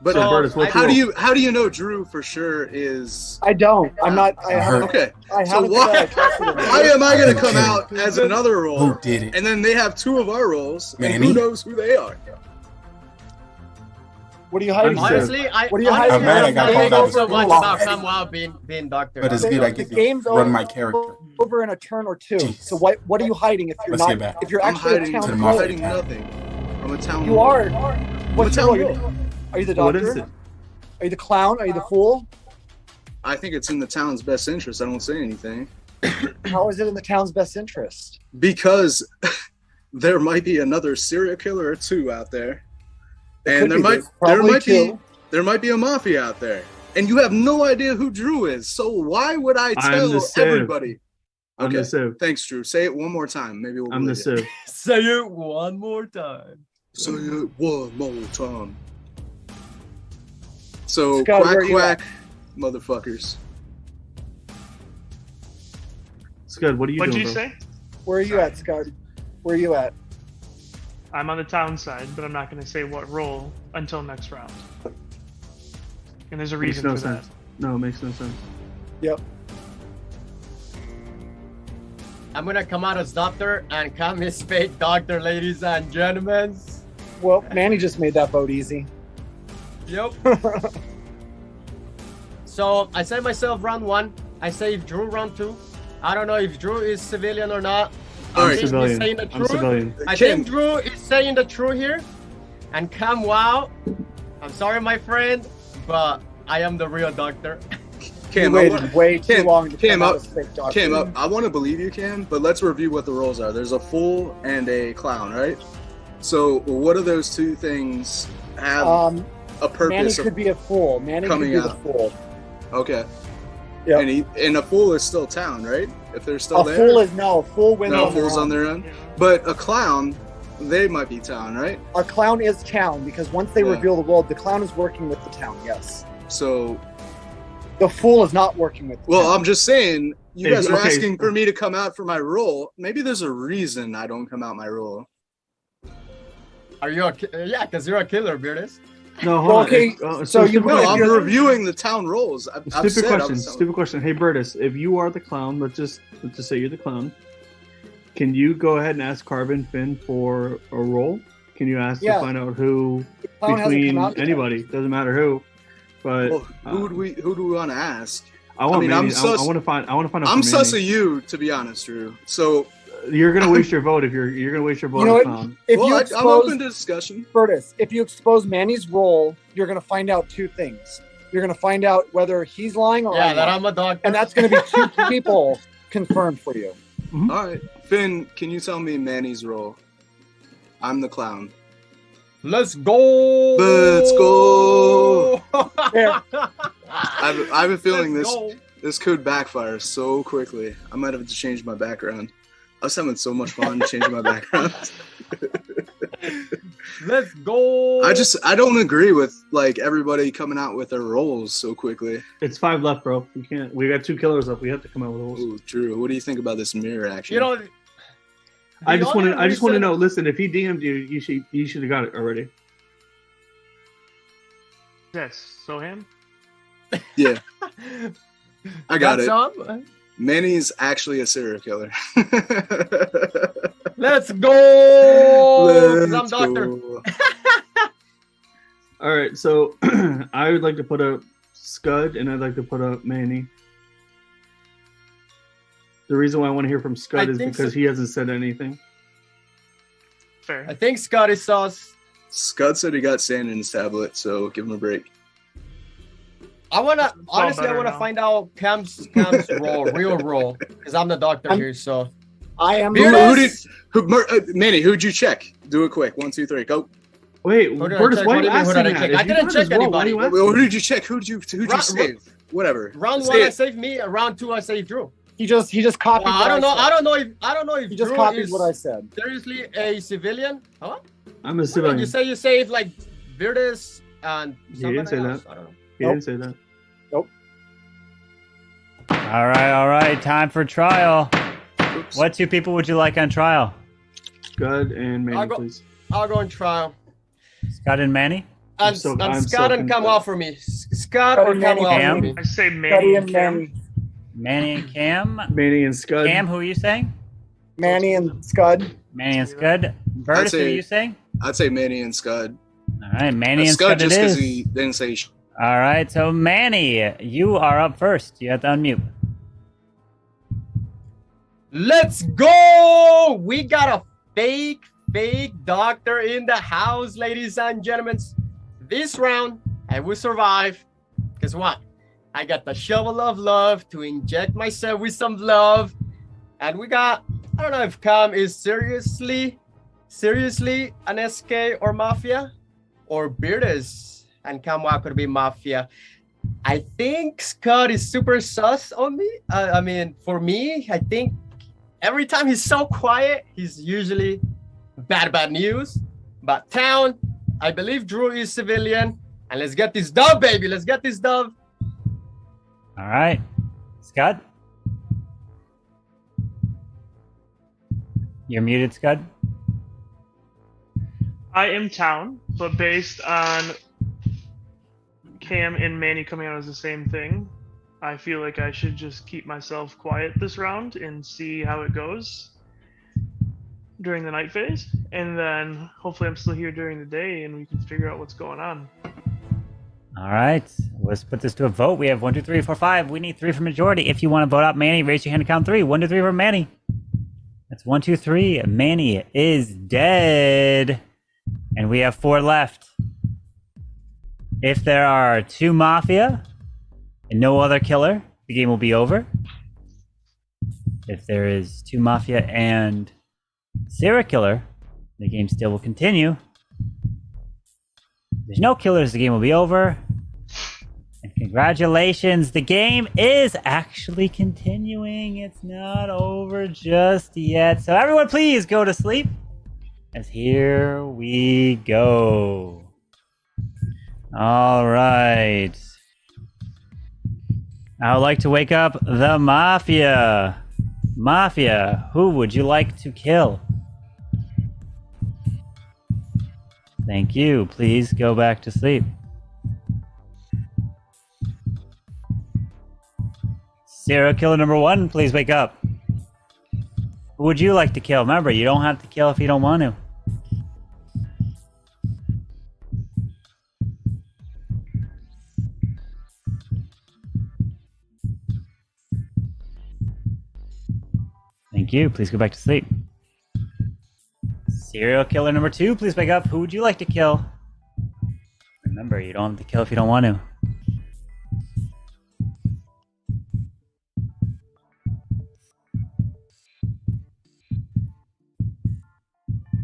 Speaker 22: But
Speaker 6: So, Burtis, what's
Speaker 22: how
Speaker 6: your
Speaker 22: do you know Drew for sure is?
Speaker 11: I don't. I'm not. I haven't.
Speaker 22: Okay.
Speaker 11: I
Speaker 22: So
Speaker 11: haven't said I trusted him.
Speaker 22: why am I going to come out as another role?
Speaker 8: Who did it?
Speaker 22: And then they have 2 of our roles, and
Speaker 8: Manny?
Speaker 22: who knows who they are?
Speaker 11: What are you hiding?
Speaker 18: Honestly,
Speaker 11: What are you hiding?
Speaker 8: I'm mad I got called out of
Speaker 18: so
Speaker 8: school
Speaker 18: much about
Speaker 8: already.
Speaker 18: somehow being doctor.
Speaker 8: But it's good I get
Speaker 11: The game's
Speaker 8: to run my character.
Speaker 11: over in a turn or 2.
Speaker 8: Jeez.
Speaker 11: So what are you hiding if you're
Speaker 8: Let's
Speaker 11: not?
Speaker 8: get back.
Speaker 11: If you're
Speaker 22: I'm
Speaker 11: actually a
Speaker 22: hiding,
Speaker 11: town
Speaker 8: the
Speaker 22: I'm
Speaker 11: role,
Speaker 22: hiding nothing. I'm a town
Speaker 11: you
Speaker 22: role.
Speaker 11: are. What's
Speaker 22: I'm a
Speaker 11: your
Speaker 22: town
Speaker 11: role? Are you the
Speaker 6: What
Speaker 11: doctor?
Speaker 6: is it?
Speaker 11: Are you the clown? Are you the fool?
Speaker 22: I think it's in the town's best interest. I don't say anything.
Speaker 11: How is it in the town's best interest?
Speaker 22: Because there might be another serial killer or 2 out there. And there might be a mafia out there. And you have no idea who Drew is. So why would I
Speaker 6: I'm
Speaker 22: tell
Speaker 6: the Civ.
Speaker 22: everybody?
Speaker 6: I'm the Civ.
Speaker 22: Thanks, Drew. Say it one more time. Maybe we'll
Speaker 6: I'm the
Speaker 22: believe it.
Speaker 6: Civ.
Speaker 18: Say it one more time.
Speaker 22: Say it one more time. So
Speaker 11: Scott, where
Speaker 22: quack
Speaker 11: are you
Speaker 22: quack, motherfuckers.
Speaker 6: Scud, what are you
Speaker 16: What'd
Speaker 6: doing?
Speaker 16: you
Speaker 6: bro?
Speaker 16: say?
Speaker 11: Where are you at, Scott? Where are you at?
Speaker 16: I'm on the town side, but I'm not going to say what role until next round. And there's a
Speaker 6: Makes
Speaker 16: reason
Speaker 6: no
Speaker 16: for
Speaker 6: sense. No, it makes no sense.
Speaker 11: Yep.
Speaker 18: I'm gonna come out as doctor, and Cam is fake doctor, ladies and gentlemen.
Speaker 11: Well, Manny just made that vote easy.
Speaker 18: Yep. So I saved myself round 1. I saved Drew round 2. I don't know if Drew is civilian or not.
Speaker 6: I'm
Speaker 18: I think
Speaker 6: civilian.
Speaker 18: he's saying the
Speaker 6: I'm
Speaker 18: truth.
Speaker 6: civilian.
Speaker 18: I think Drew is saying the truth here. And Cam, wow. I'm sorry, my friend, but I am the real doctor.
Speaker 22: Cam,
Speaker 11: You waited way too long to
Speaker 22: Cam,
Speaker 11: come out as fake doctor.
Speaker 22: Cam, I want to believe you, Cam, but let's review what the roles are. There's a fool and a clown, right? So, what do those two things have a purpose
Speaker 11: Manny
Speaker 22: of
Speaker 11: could be a fool. Manny could
Speaker 22: coming
Speaker 11: be
Speaker 22: out?
Speaker 11: the fool.
Speaker 22: Okay.
Speaker 11: Yep.
Speaker 22: And a fool is still town, right? If they're still
Speaker 11: A
Speaker 22: there.
Speaker 11: fool is no. A fool wins
Speaker 22: No,
Speaker 11: on their
Speaker 22: fool's
Speaker 11: own.
Speaker 22: on their own. But a clown, they might be town, right?
Speaker 11: A clown is town because once they
Speaker 22: Yeah.
Speaker 11: reveal the world, the clown is working with the town. Yes.
Speaker 22: So
Speaker 11: the fool is not working with. The
Speaker 22: Well,
Speaker 11: town.
Speaker 22: I'm just saying, you guys are
Speaker 11: Okay.
Speaker 22: asking for me to come out for my role. Maybe there's a reason I don't come out my role.
Speaker 18: Are you yeah, because you're a killer, Beardus.
Speaker 6: No, hold
Speaker 11: Well,
Speaker 6: on.
Speaker 11: okay, so you-
Speaker 22: No, I'm
Speaker 11: you're-
Speaker 22: reviewing the town roles. I've
Speaker 6: Stupid
Speaker 22: said
Speaker 6: question.
Speaker 22: I'm
Speaker 6: Stupid question. Hey, Bertus, if you are the clown, let's just say you're the clown. Can you go ahead and ask Carbon Finn for a role? Can you ask
Speaker 11: Yeah.
Speaker 6: to find out who
Speaker 11: clown hasn't
Speaker 6: between
Speaker 11: come out yet.
Speaker 6: anybody? Doesn't matter who. But
Speaker 22: Well, who do we want to ask?
Speaker 6: I want.
Speaker 22: mean,
Speaker 6: Manny,
Speaker 22: I'm sus.
Speaker 6: I want to find. I want to find out.
Speaker 22: I'm
Speaker 6: from
Speaker 22: sus
Speaker 6: Manny.
Speaker 22: of you, to be honest, Drew. So
Speaker 6: You're gonna waste your vote if you're gonna waste your vote
Speaker 11: You know
Speaker 6: on
Speaker 11: what?
Speaker 6: clown.
Speaker 11: If
Speaker 22: Well,
Speaker 11: you
Speaker 22: I'm
Speaker 11: expose,
Speaker 22: open to discussion.
Speaker 11: Bertus, if you expose Manny's role, you're going to find out two things. You're going to find out whether he's lying or
Speaker 18: Yeah,
Speaker 11: I'm
Speaker 18: that
Speaker 11: lying.
Speaker 18: I'm a doctor.
Speaker 11: And that's going to be two people confirmed for you.
Speaker 22: All right, Finn, can you tell me Manny's role? I'm the clown.
Speaker 18: Let's go.
Speaker 22: Let's go.
Speaker 11: There.
Speaker 22: I have a feeling
Speaker 18: Let's
Speaker 22: this
Speaker 18: go.
Speaker 22: this could backfire so quickly. I might have to change my background. I was having so much fun changing my background.
Speaker 18: Let's go.
Speaker 22: I don't agree with like everybody coming out with their roles so quickly.
Speaker 6: It's 5 left, bro. We can't. We got 2 killers up. We have to come out with roles.
Speaker 22: Ooh, Drew, what do you think about this mirror action?
Speaker 18: You know,
Speaker 6: I just want to. I just want to
Speaker 18: reason-
Speaker 6: know. Listen, if he DM'd you, you should have got it already.
Speaker 16: Yes, so him.
Speaker 22: Yeah, I got
Speaker 18: Got
Speaker 22: it.
Speaker 18: some?
Speaker 22: Manny's actually a serial killer.
Speaker 18: Let's go. 'Cause I'm
Speaker 22: Let's
Speaker 18: doctor.
Speaker 22: go.
Speaker 6: All right, so I would like to put up Scud, and I'd like to put up Manny. The reason why I want to hear from Scud
Speaker 18: I
Speaker 6: is
Speaker 18: think
Speaker 6: because
Speaker 18: so.
Speaker 6: he hasn't said anything.
Speaker 16: Fair.
Speaker 18: I think Scotty sauce.
Speaker 22: Scud said he got sand in his tablet, so give him a break.
Speaker 18: I wanna honestly, I
Speaker 16: better
Speaker 18: wanna
Speaker 16: now.
Speaker 18: find out Cam's role, real role, because I'm the doctor here. So
Speaker 11: I am.
Speaker 22: Manny, who'd you check? Do it quick. 1, 2, 3, go.
Speaker 6: Wait,
Speaker 18: Who did I
Speaker 6: Bertus,
Speaker 18: check?
Speaker 6: why
Speaker 18: What
Speaker 6: are you
Speaker 18: do you mean, who
Speaker 6: asking
Speaker 18: did I
Speaker 6: that?
Speaker 18: check?
Speaker 6: If
Speaker 18: I
Speaker 6: you
Speaker 18: didn't
Speaker 6: got
Speaker 18: check
Speaker 6: his role, why are you
Speaker 18: anybody.
Speaker 22: Well,
Speaker 6: asking
Speaker 22: who did you check? Who'd you save? Whatever.
Speaker 18: round
Speaker 22: Say
Speaker 18: 1, I
Speaker 22: it.
Speaker 18: saved me. Round 2, I saved Drew.
Speaker 11: He just copied.
Speaker 18: Well,
Speaker 11: what
Speaker 18: I don't know.
Speaker 11: said.
Speaker 18: I don't know if
Speaker 11: He just
Speaker 18: Drew
Speaker 11: copied
Speaker 18: is
Speaker 11: what I said.
Speaker 18: seriously a civilian. Huh?
Speaker 6: I'm a
Speaker 18: You
Speaker 6: civilian.
Speaker 18: say you saved like Virtus and
Speaker 6: He didn't say
Speaker 18: somebody else.
Speaker 6: that.
Speaker 18: I don't know.
Speaker 6: He didn't say that.
Speaker 3: All right. Time for trial. What 2 people would you like on trial?
Speaker 6: Scud and Manny,
Speaker 18: I'll go-
Speaker 6: please.
Speaker 18: I'll go and trial.
Speaker 3: Scott and Manny?
Speaker 18: And,
Speaker 6: I'm
Speaker 18: and
Speaker 6: so
Speaker 18: Scott and
Speaker 6: confused.
Speaker 18: Camwell for me. Scott or
Speaker 11: and Manny
Speaker 18: Camwell
Speaker 3: Cam?
Speaker 18: for me.
Speaker 16: I say
Speaker 11: Scuddy
Speaker 16: Manny and
Speaker 11: and
Speaker 16: Cam.
Speaker 11: Manny.
Speaker 3: Manny and Cam?
Speaker 6: Manny and Scud.
Speaker 3: Cam, who are you saying?
Speaker 11: Manny and Scud.
Speaker 3: Manny and Scud. Bertus, who are
Speaker 22: say-
Speaker 3: you saying?
Speaker 22: I'd say Manny and Scud.
Speaker 3: All right, Manny and
Speaker 22: Scud
Speaker 3: Scud it
Speaker 22: just because
Speaker 3: is.
Speaker 22: he didn't say
Speaker 3: All right, so Manny, you are up first. You have to unmute.
Speaker 18: Let's go! We got a fake doctor in the house, ladies and gentlemen. This round, I will survive. Guess what? I got the shovel of love to inject myself with some love. And we got, I don't know if Cam is seriously an SK or Mafia, or Beardus and Camwa could be Mafia. I think Scott is super sus on me. I mean, for me, I think every time he's so quiet, he's usually bad news. But town, I believe Drew is civilian. And let's get this dove, baby. Let's get this dove.
Speaker 3: All right. Scud? You're muted, Scud.
Speaker 16: I am town, but based on Cam and Manny coming out as the same thing, I feel like I should just keep myself quiet this round and see how it goes during the night phase, and then hopefully I'm still here during the day and we can figure out what's going on.
Speaker 3: All right, let's put this to a vote. We have 1, 2, 3, 4, 5. We need 3 for majority. If you want to vote out Manny, raise your hand and count 3. 1, 2, 3 for Manny. That's 1, 2, 3. Manny is dead. And we have 4 left. If there are 2 Mafia and no other killer, the game will be over. If there is 2 Mafia and serial killer, the game still will continue. If there's no killers, the game will be over. And congratulations, the game is actually continuing. It's not over just yet. So everyone please go to sleep, as here we go. All right. I would like to wake up the Mafia. Mafia, who would you like to kill? Thank you. Please go back to sleep. Serial killer number 1, please wake up. Who would you like to kill? Remember, you don't have to kill if you don't want to. Thank you. Please go back to sleep. Serial killer number 2, please wake up. Who would you like to kill? Remember, you don't have to kill if you don't want to.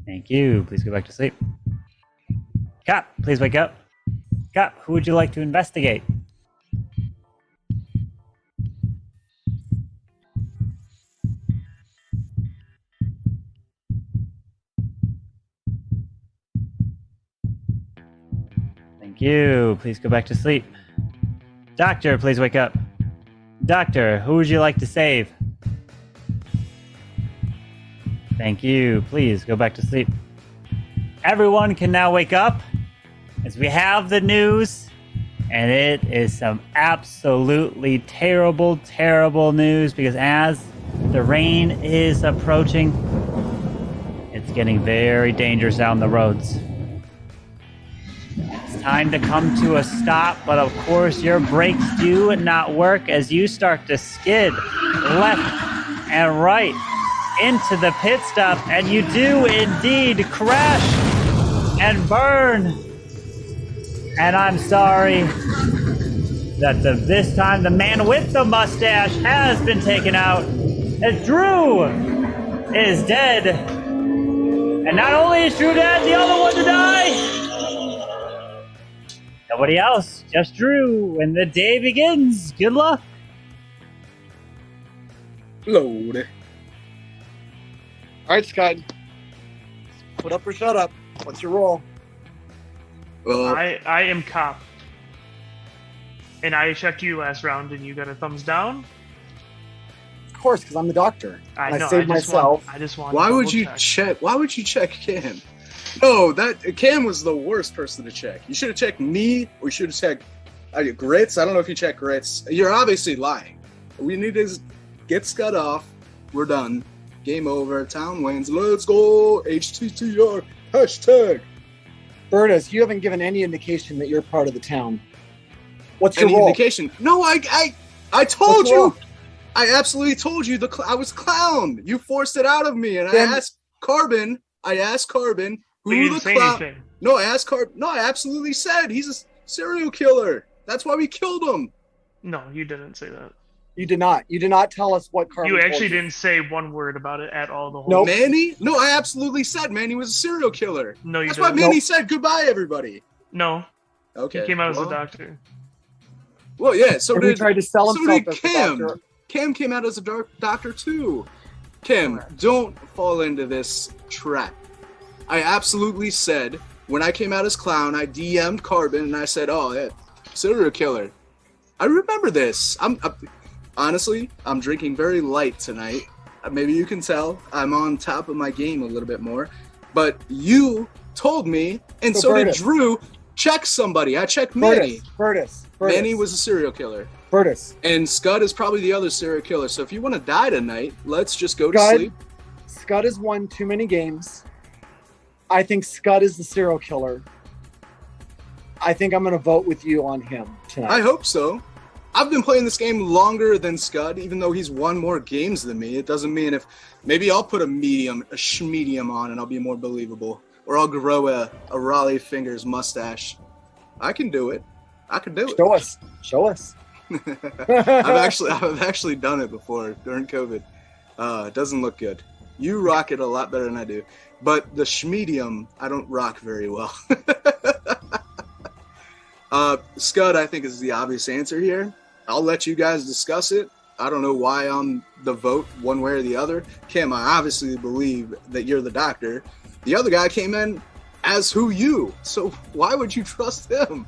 Speaker 3: Thank you. Please go back to sleep. Cop, please wake up. Cop, who would you like to investigate? Thank you. Please go back to sleep. Doctor, please wake up. Doctor, who would you like to save? Thank you. Please go back to sleep. Everyone can now wake up, as we have the news, and it is some absolutely terrible, terrible news, because as the rain is approaching, it's getting very dangerous out on the roads. It's time to come to a stop, but of course your brakes do not work as you start to skid left and right into the pit stop, and you do indeed crash and burn. And I'm sorry that this time the man with the mustache has been taken out, as Drew is dead. And not only is Drew dead, the other one to die. Nobody else, just Drew, and the day begins. Good luck.
Speaker 22: Load.
Speaker 11: All right, Scott. Put up or shut up. What's your role?
Speaker 16: I am cop. And I checked you last round and you got a thumbs down?
Speaker 11: Of course, because I'm the doctor.
Speaker 16: I know,
Speaker 11: saved myself.
Speaker 16: I just want
Speaker 22: Why would you check? Why would you check Cam? No, Cam was the worst person to check. You should have checked me, or you should have checked Grits. I don't know if you checked Grits. You're obviously lying. We need to get Scott off. We're done. Game over. Town wins. Let's go. HTTR. Hashtag.
Speaker 11: Bertus, you haven't given any indication that you're part of the town. What's your
Speaker 22: Any
Speaker 11: role?
Speaker 22: indication? No, I told
Speaker 11: What's your
Speaker 22: you.
Speaker 11: role?
Speaker 22: I absolutely told you I was clown. You forced it out of me, and
Speaker 11: Then-
Speaker 22: I asked Carbon
Speaker 16: But you
Speaker 22: who
Speaker 16: didn't
Speaker 22: the
Speaker 16: say
Speaker 22: clown.
Speaker 16: anything.
Speaker 22: No, I asked Carbon. No, I absolutely said he's a serial killer. That's why we killed him.
Speaker 16: No, you didn't say that.
Speaker 11: You did not. You did not tell us what Carbon
Speaker 16: You
Speaker 11: told
Speaker 16: actually didn't say one word about it at all the whole
Speaker 11: Nope.
Speaker 22: Manny? No, I absolutely said Manny was a serial killer.
Speaker 16: No, you
Speaker 22: That's
Speaker 16: didn't.
Speaker 22: why Manny
Speaker 16: Nope.
Speaker 22: said goodbye, everybody.
Speaker 16: No.
Speaker 22: Okay.
Speaker 16: He came out as
Speaker 22: well,
Speaker 16: a doctor.
Speaker 22: Well, yeah. So
Speaker 11: And he
Speaker 22: did
Speaker 11: tried to sell
Speaker 22: so
Speaker 11: himself
Speaker 22: did
Speaker 11: as the
Speaker 22: Cam.
Speaker 11: doctor.
Speaker 22: Cam came out as a doctor too. Kim, don't fall into this trap. I absolutely said when I came out as clown, I DM'd Carbon and I said, "Oh, yeah, serial killer." I remember this. Honestly, I'm drinking very light tonight. Maybe you can tell I'm on top of my game a little bit more. But you told me, and so did
Speaker 11: Bertus.
Speaker 22: Drew. check somebody. I checked Manny.
Speaker 11: Burtis.
Speaker 22: Manny was a serial killer.
Speaker 11: Burtis.
Speaker 22: And Scud is probably the other serial killer. So if you want to die tonight, let's just go to
Speaker 11: Scud,
Speaker 22: sleep.
Speaker 11: Scud has won too many games. I think Scud is the serial killer. I think I'm going to vote with you on him tonight.
Speaker 22: I hope so. I've been playing this game longer than Scud, even though he's won more games than me. It doesn't mean if maybe I'll put a schmedium on and I'll be more believable. Or I'll grow a Raleigh Fingers mustache. I can do it. I can do it.
Speaker 11: Show us.
Speaker 22: I've actually done it before during COVID. It doesn't look good. You rock it a lot better than I do. But the schmedium, I don't rock very well. Scud, I think, is the obvious answer here. I'll let you guys discuss it. I don't know why I'm the vote one way or the other. Kim, I obviously believe that you're the doctor. The other guy came in as who you, so why would you trust him?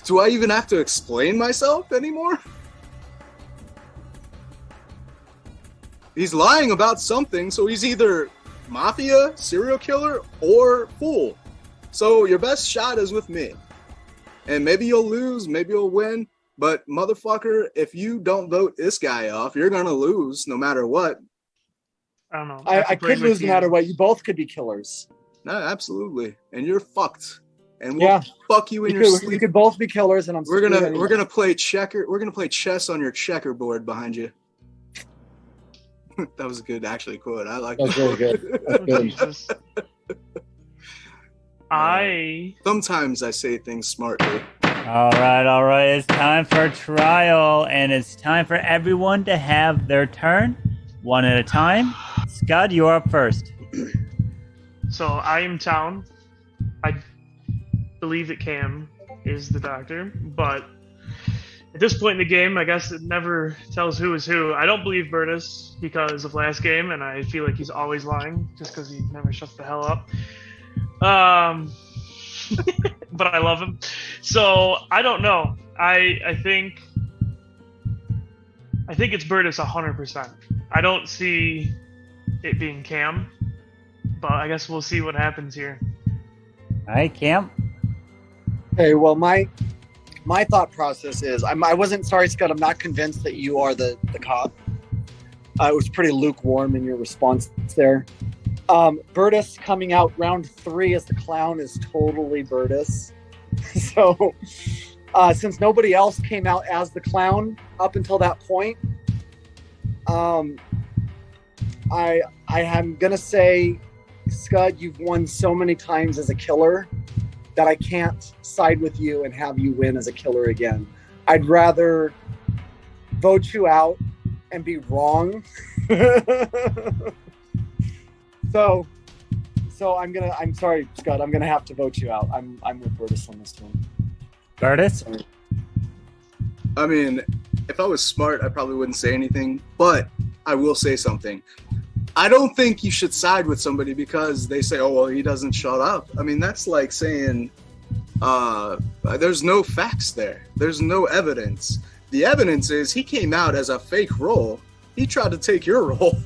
Speaker 22: Do I even have to explain myself anymore? He's lying about something, so he's either Mafia, serial killer, or fool. So your best shot is with me. And maybe you'll lose, maybe you'll win. But motherfucker, if you don't vote this guy off, you're gonna lose no matter what.
Speaker 16: I don't know.
Speaker 11: I could lose no matter what. You both could be killers.
Speaker 22: No, absolutely. And you're fucked. And we'll fuck you in your sleep.
Speaker 11: We could both be killers, and
Speaker 22: we're gonna play We're gonna play chess on your checkerboard behind you. That was a good actually quote. I like that.
Speaker 11: That's really good. That's good.
Speaker 22: Sometimes I say things smartly.
Speaker 3: All right. It's time for trial, and it's time for everyone to have their turn, one at a time. Scud, you're up first.
Speaker 16: So I am Town. I believe that Cam is the doctor, but at this point in the game, I guess it never tells who is who. I don't believe Burtis because of last game, and I feel like he's always lying just because he never shuts the hell up. But I love him. So I don't know. I think it's Burtis 100%. I don't see it being Cam, but I guess we'll see what happens here.
Speaker 3: All right, Cam.
Speaker 11: Okay, well, my thought process is I wasn't sorry, Scott. I'm not convinced that you are the cop. It was pretty lukewarm in your response there. Burtis coming out round 3 as the clown is totally Burtis. So since nobody else came out as the clown up until that point, I am gonna say, Scud, you've won so many times as a killer that I can't side with you and have you win as a killer again. I'd rather vote you out and be wrong. So I'm sorry, Scott. I'm gonna have to vote you out. I'm with Burtis on this one.
Speaker 3: Burtis?
Speaker 22: I mean, if I was smart, I probably wouldn't say anything, but I will say something. I don't think you should side with somebody because they say, oh, well, he doesn't shut up. I mean, that's like saying there's no facts there. There's no evidence. The evidence is he came out as a fake role. He tried to take your role.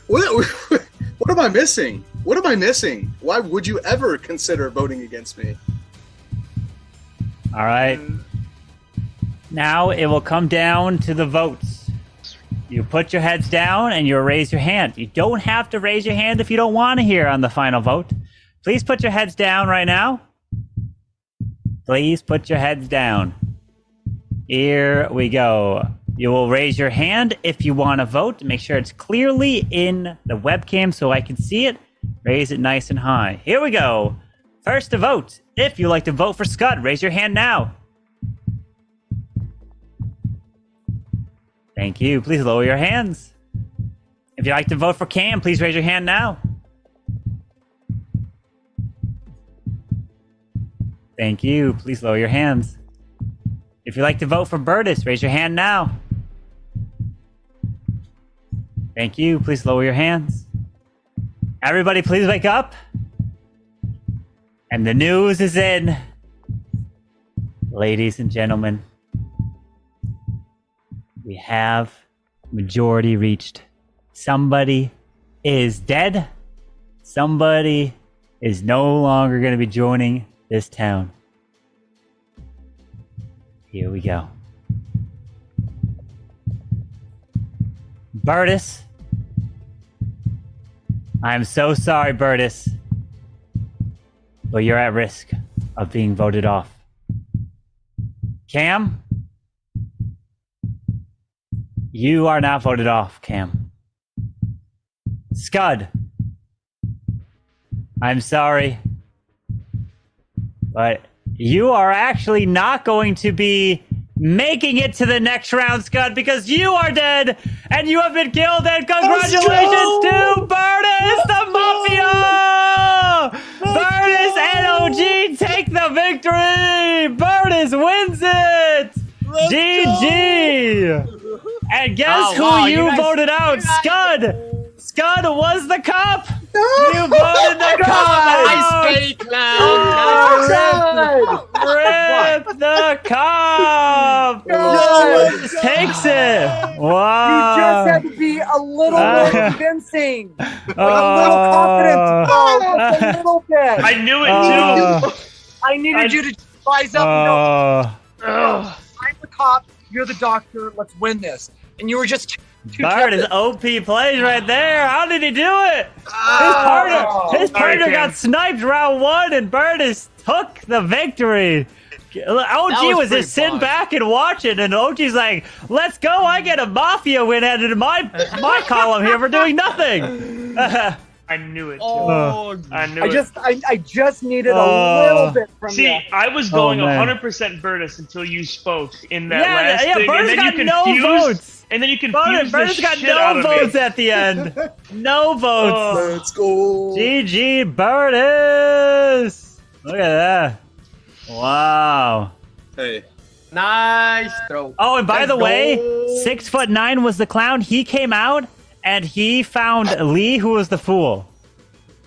Speaker 22: What am I missing? What am I missing? Why would you ever consider voting against me?
Speaker 3: All right. Now it will come down to the votes. You put your heads down and you raise your hand. You don't have to raise your hand if you don't want to hear on the final vote. Please put your heads down right now. Please put your heads down. Here we go. You will raise your hand if you want to vote. Make sure it's clearly in the webcam so I can see it. Raise it nice and high. Here we go. First to vote. If you like to vote for Scud, raise your hand now. Thank you. Please lower your hands. If you like to vote for Cam, please raise your hand now. Thank you. Please lower your hands. If you'd like to vote for Burtis, raise your hand now. Thank you. Please lower your hands. Everybody, please wake up. And the news is in. Ladies and gentlemen, we have majority reached. Somebody is dead. Somebody is no longer going to be joining this town. Here we go. Burtis. I'm so sorry, Burtis. But you're at risk of being voted off. Cam? You are not voted off, Cam. Scud. I'm sorry. But you are actually not going to be making it to the next round, Scud, because you are dead and you have been killed. And congratulations to Burtis, the Mafia! Burtis and OG take the victory! Burtis wins it! GG! And guess who you
Speaker 18: guys
Speaker 3: voted out? Scud! Scud was the cop! You voted the cop out!
Speaker 18: Nice fake clown!
Speaker 3: Rip the cop! Burtis takes it! Wow!
Speaker 11: You just have to be a little more convincing. With a little confidence. Oh, just a little bit.
Speaker 16: I knew it too.
Speaker 11: I needed you to rise up and go, I'm the cop, you're the doctor, let's win this. And you were just too
Speaker 3: Burtis OP plays right there. How did he do it? His partner got sniped round 1 and Burtis took the victory. OG was just sitting back and watching, and OG's like, let's go, I get a Mafia win added to my column here for doing nothing.
Speaker 16: I knew it too.
Speaker 11: I just needed a little bit from you.
Speaker 16: See, I was going
Speaker 3: man.
Speaker 16: 100% Burtis until you spoke in that last thing,
Speaker 3: Burtis
Speaker 16: and then
Speaker 3: got
Speaker 16: you
Speaker 3: no
Speaker 16: confused.
Speaker 3: votes.
Speaker 16: And then you confused the
Speaker 3: Burtis got
Speaker 16: shit out
Speaker 3: no
Speaker 16: of me.
Speaker 3: votes at the end. No votes.
Speaker 22: Let's go.
Speaker 3: GG Burtis. Look at that. Wow.
Speaker 22: Hey.
Speaker 18: Nice throw.
Speaker 3: Oh, and by the way, 6'9" was the clown. He came out and he found Lee, who was the fool.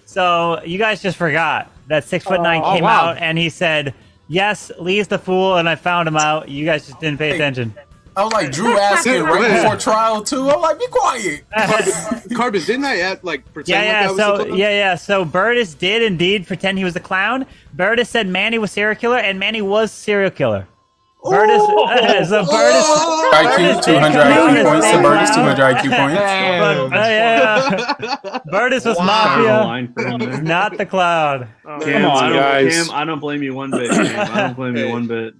Speaker 3: So you guys just forgot that 6'9" came out and he said, "Yes, Lee's the fool," and I found him out. You guys just didn't pay attention.
Speaker 8: I was like, Drew asking right before trial too. I'm like, be quiet.
Speaker 22: Carbon, didn't I pretend like I was the clown?
Speaker 3: So Burtis did indeed pretend he was a clown. Burtis said Manny was serial killer, and Manny was serial killer. Burtis, so Burtis,
Speaker 8: IQ 200 IQ points. So Burtis 200 IQ points.
Speaker 3: Burtis was Mafia, not the clown.
Speaker 6: Cam, I don't blame you one bit. Cam. I don't blame you one bit.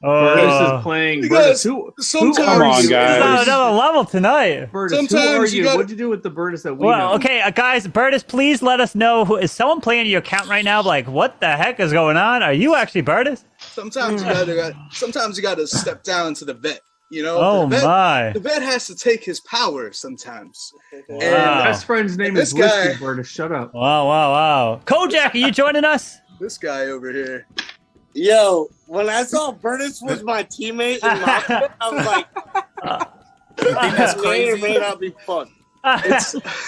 Speaker 6: Burtis is playing.
Speaker 22: Because
Speaker 6: Burtis,
Speaker 22: sometimes
Speaker 6: come on, guys.
Speaker 3: It's on another level tonight.
Speaker 6: Burtis,
Speaker 22: Sometimes
Speaker 6: who are
Speaker 22: you
Speaker 6: you?
Speaker 22: gotta-
Speaker 6: What'd you do with the Burtis that we know?
Speaker 3: Well, okay, guys, Burtis, please let us know. Is someone playing your account right now? Like, what the heck is going on? Are you actually Burtis?
Speaker 22: Sometimes you gotta step down to the vet. You know,
Speaker 3: Oh, my.
Speaker 22: The vet has to take his power sometimes.
Speaker 3: Wow.
Speaker 22: And
Speaker 6: Best friend's name is
Speaker 22: this guy-
Speaker 6: Whiskey. Burtis, shut up.
Speaker 3: Wow. Kojak, are you joining us?
Speaker 22: this guy over here.
Speaker 17: Yo, when I saw Burtis was my teammate in Mafia, I was like,
Speaker 8: that's
Speaker 17: this may or
Speaker 8: crazy.
Speaker 17: may not be fun.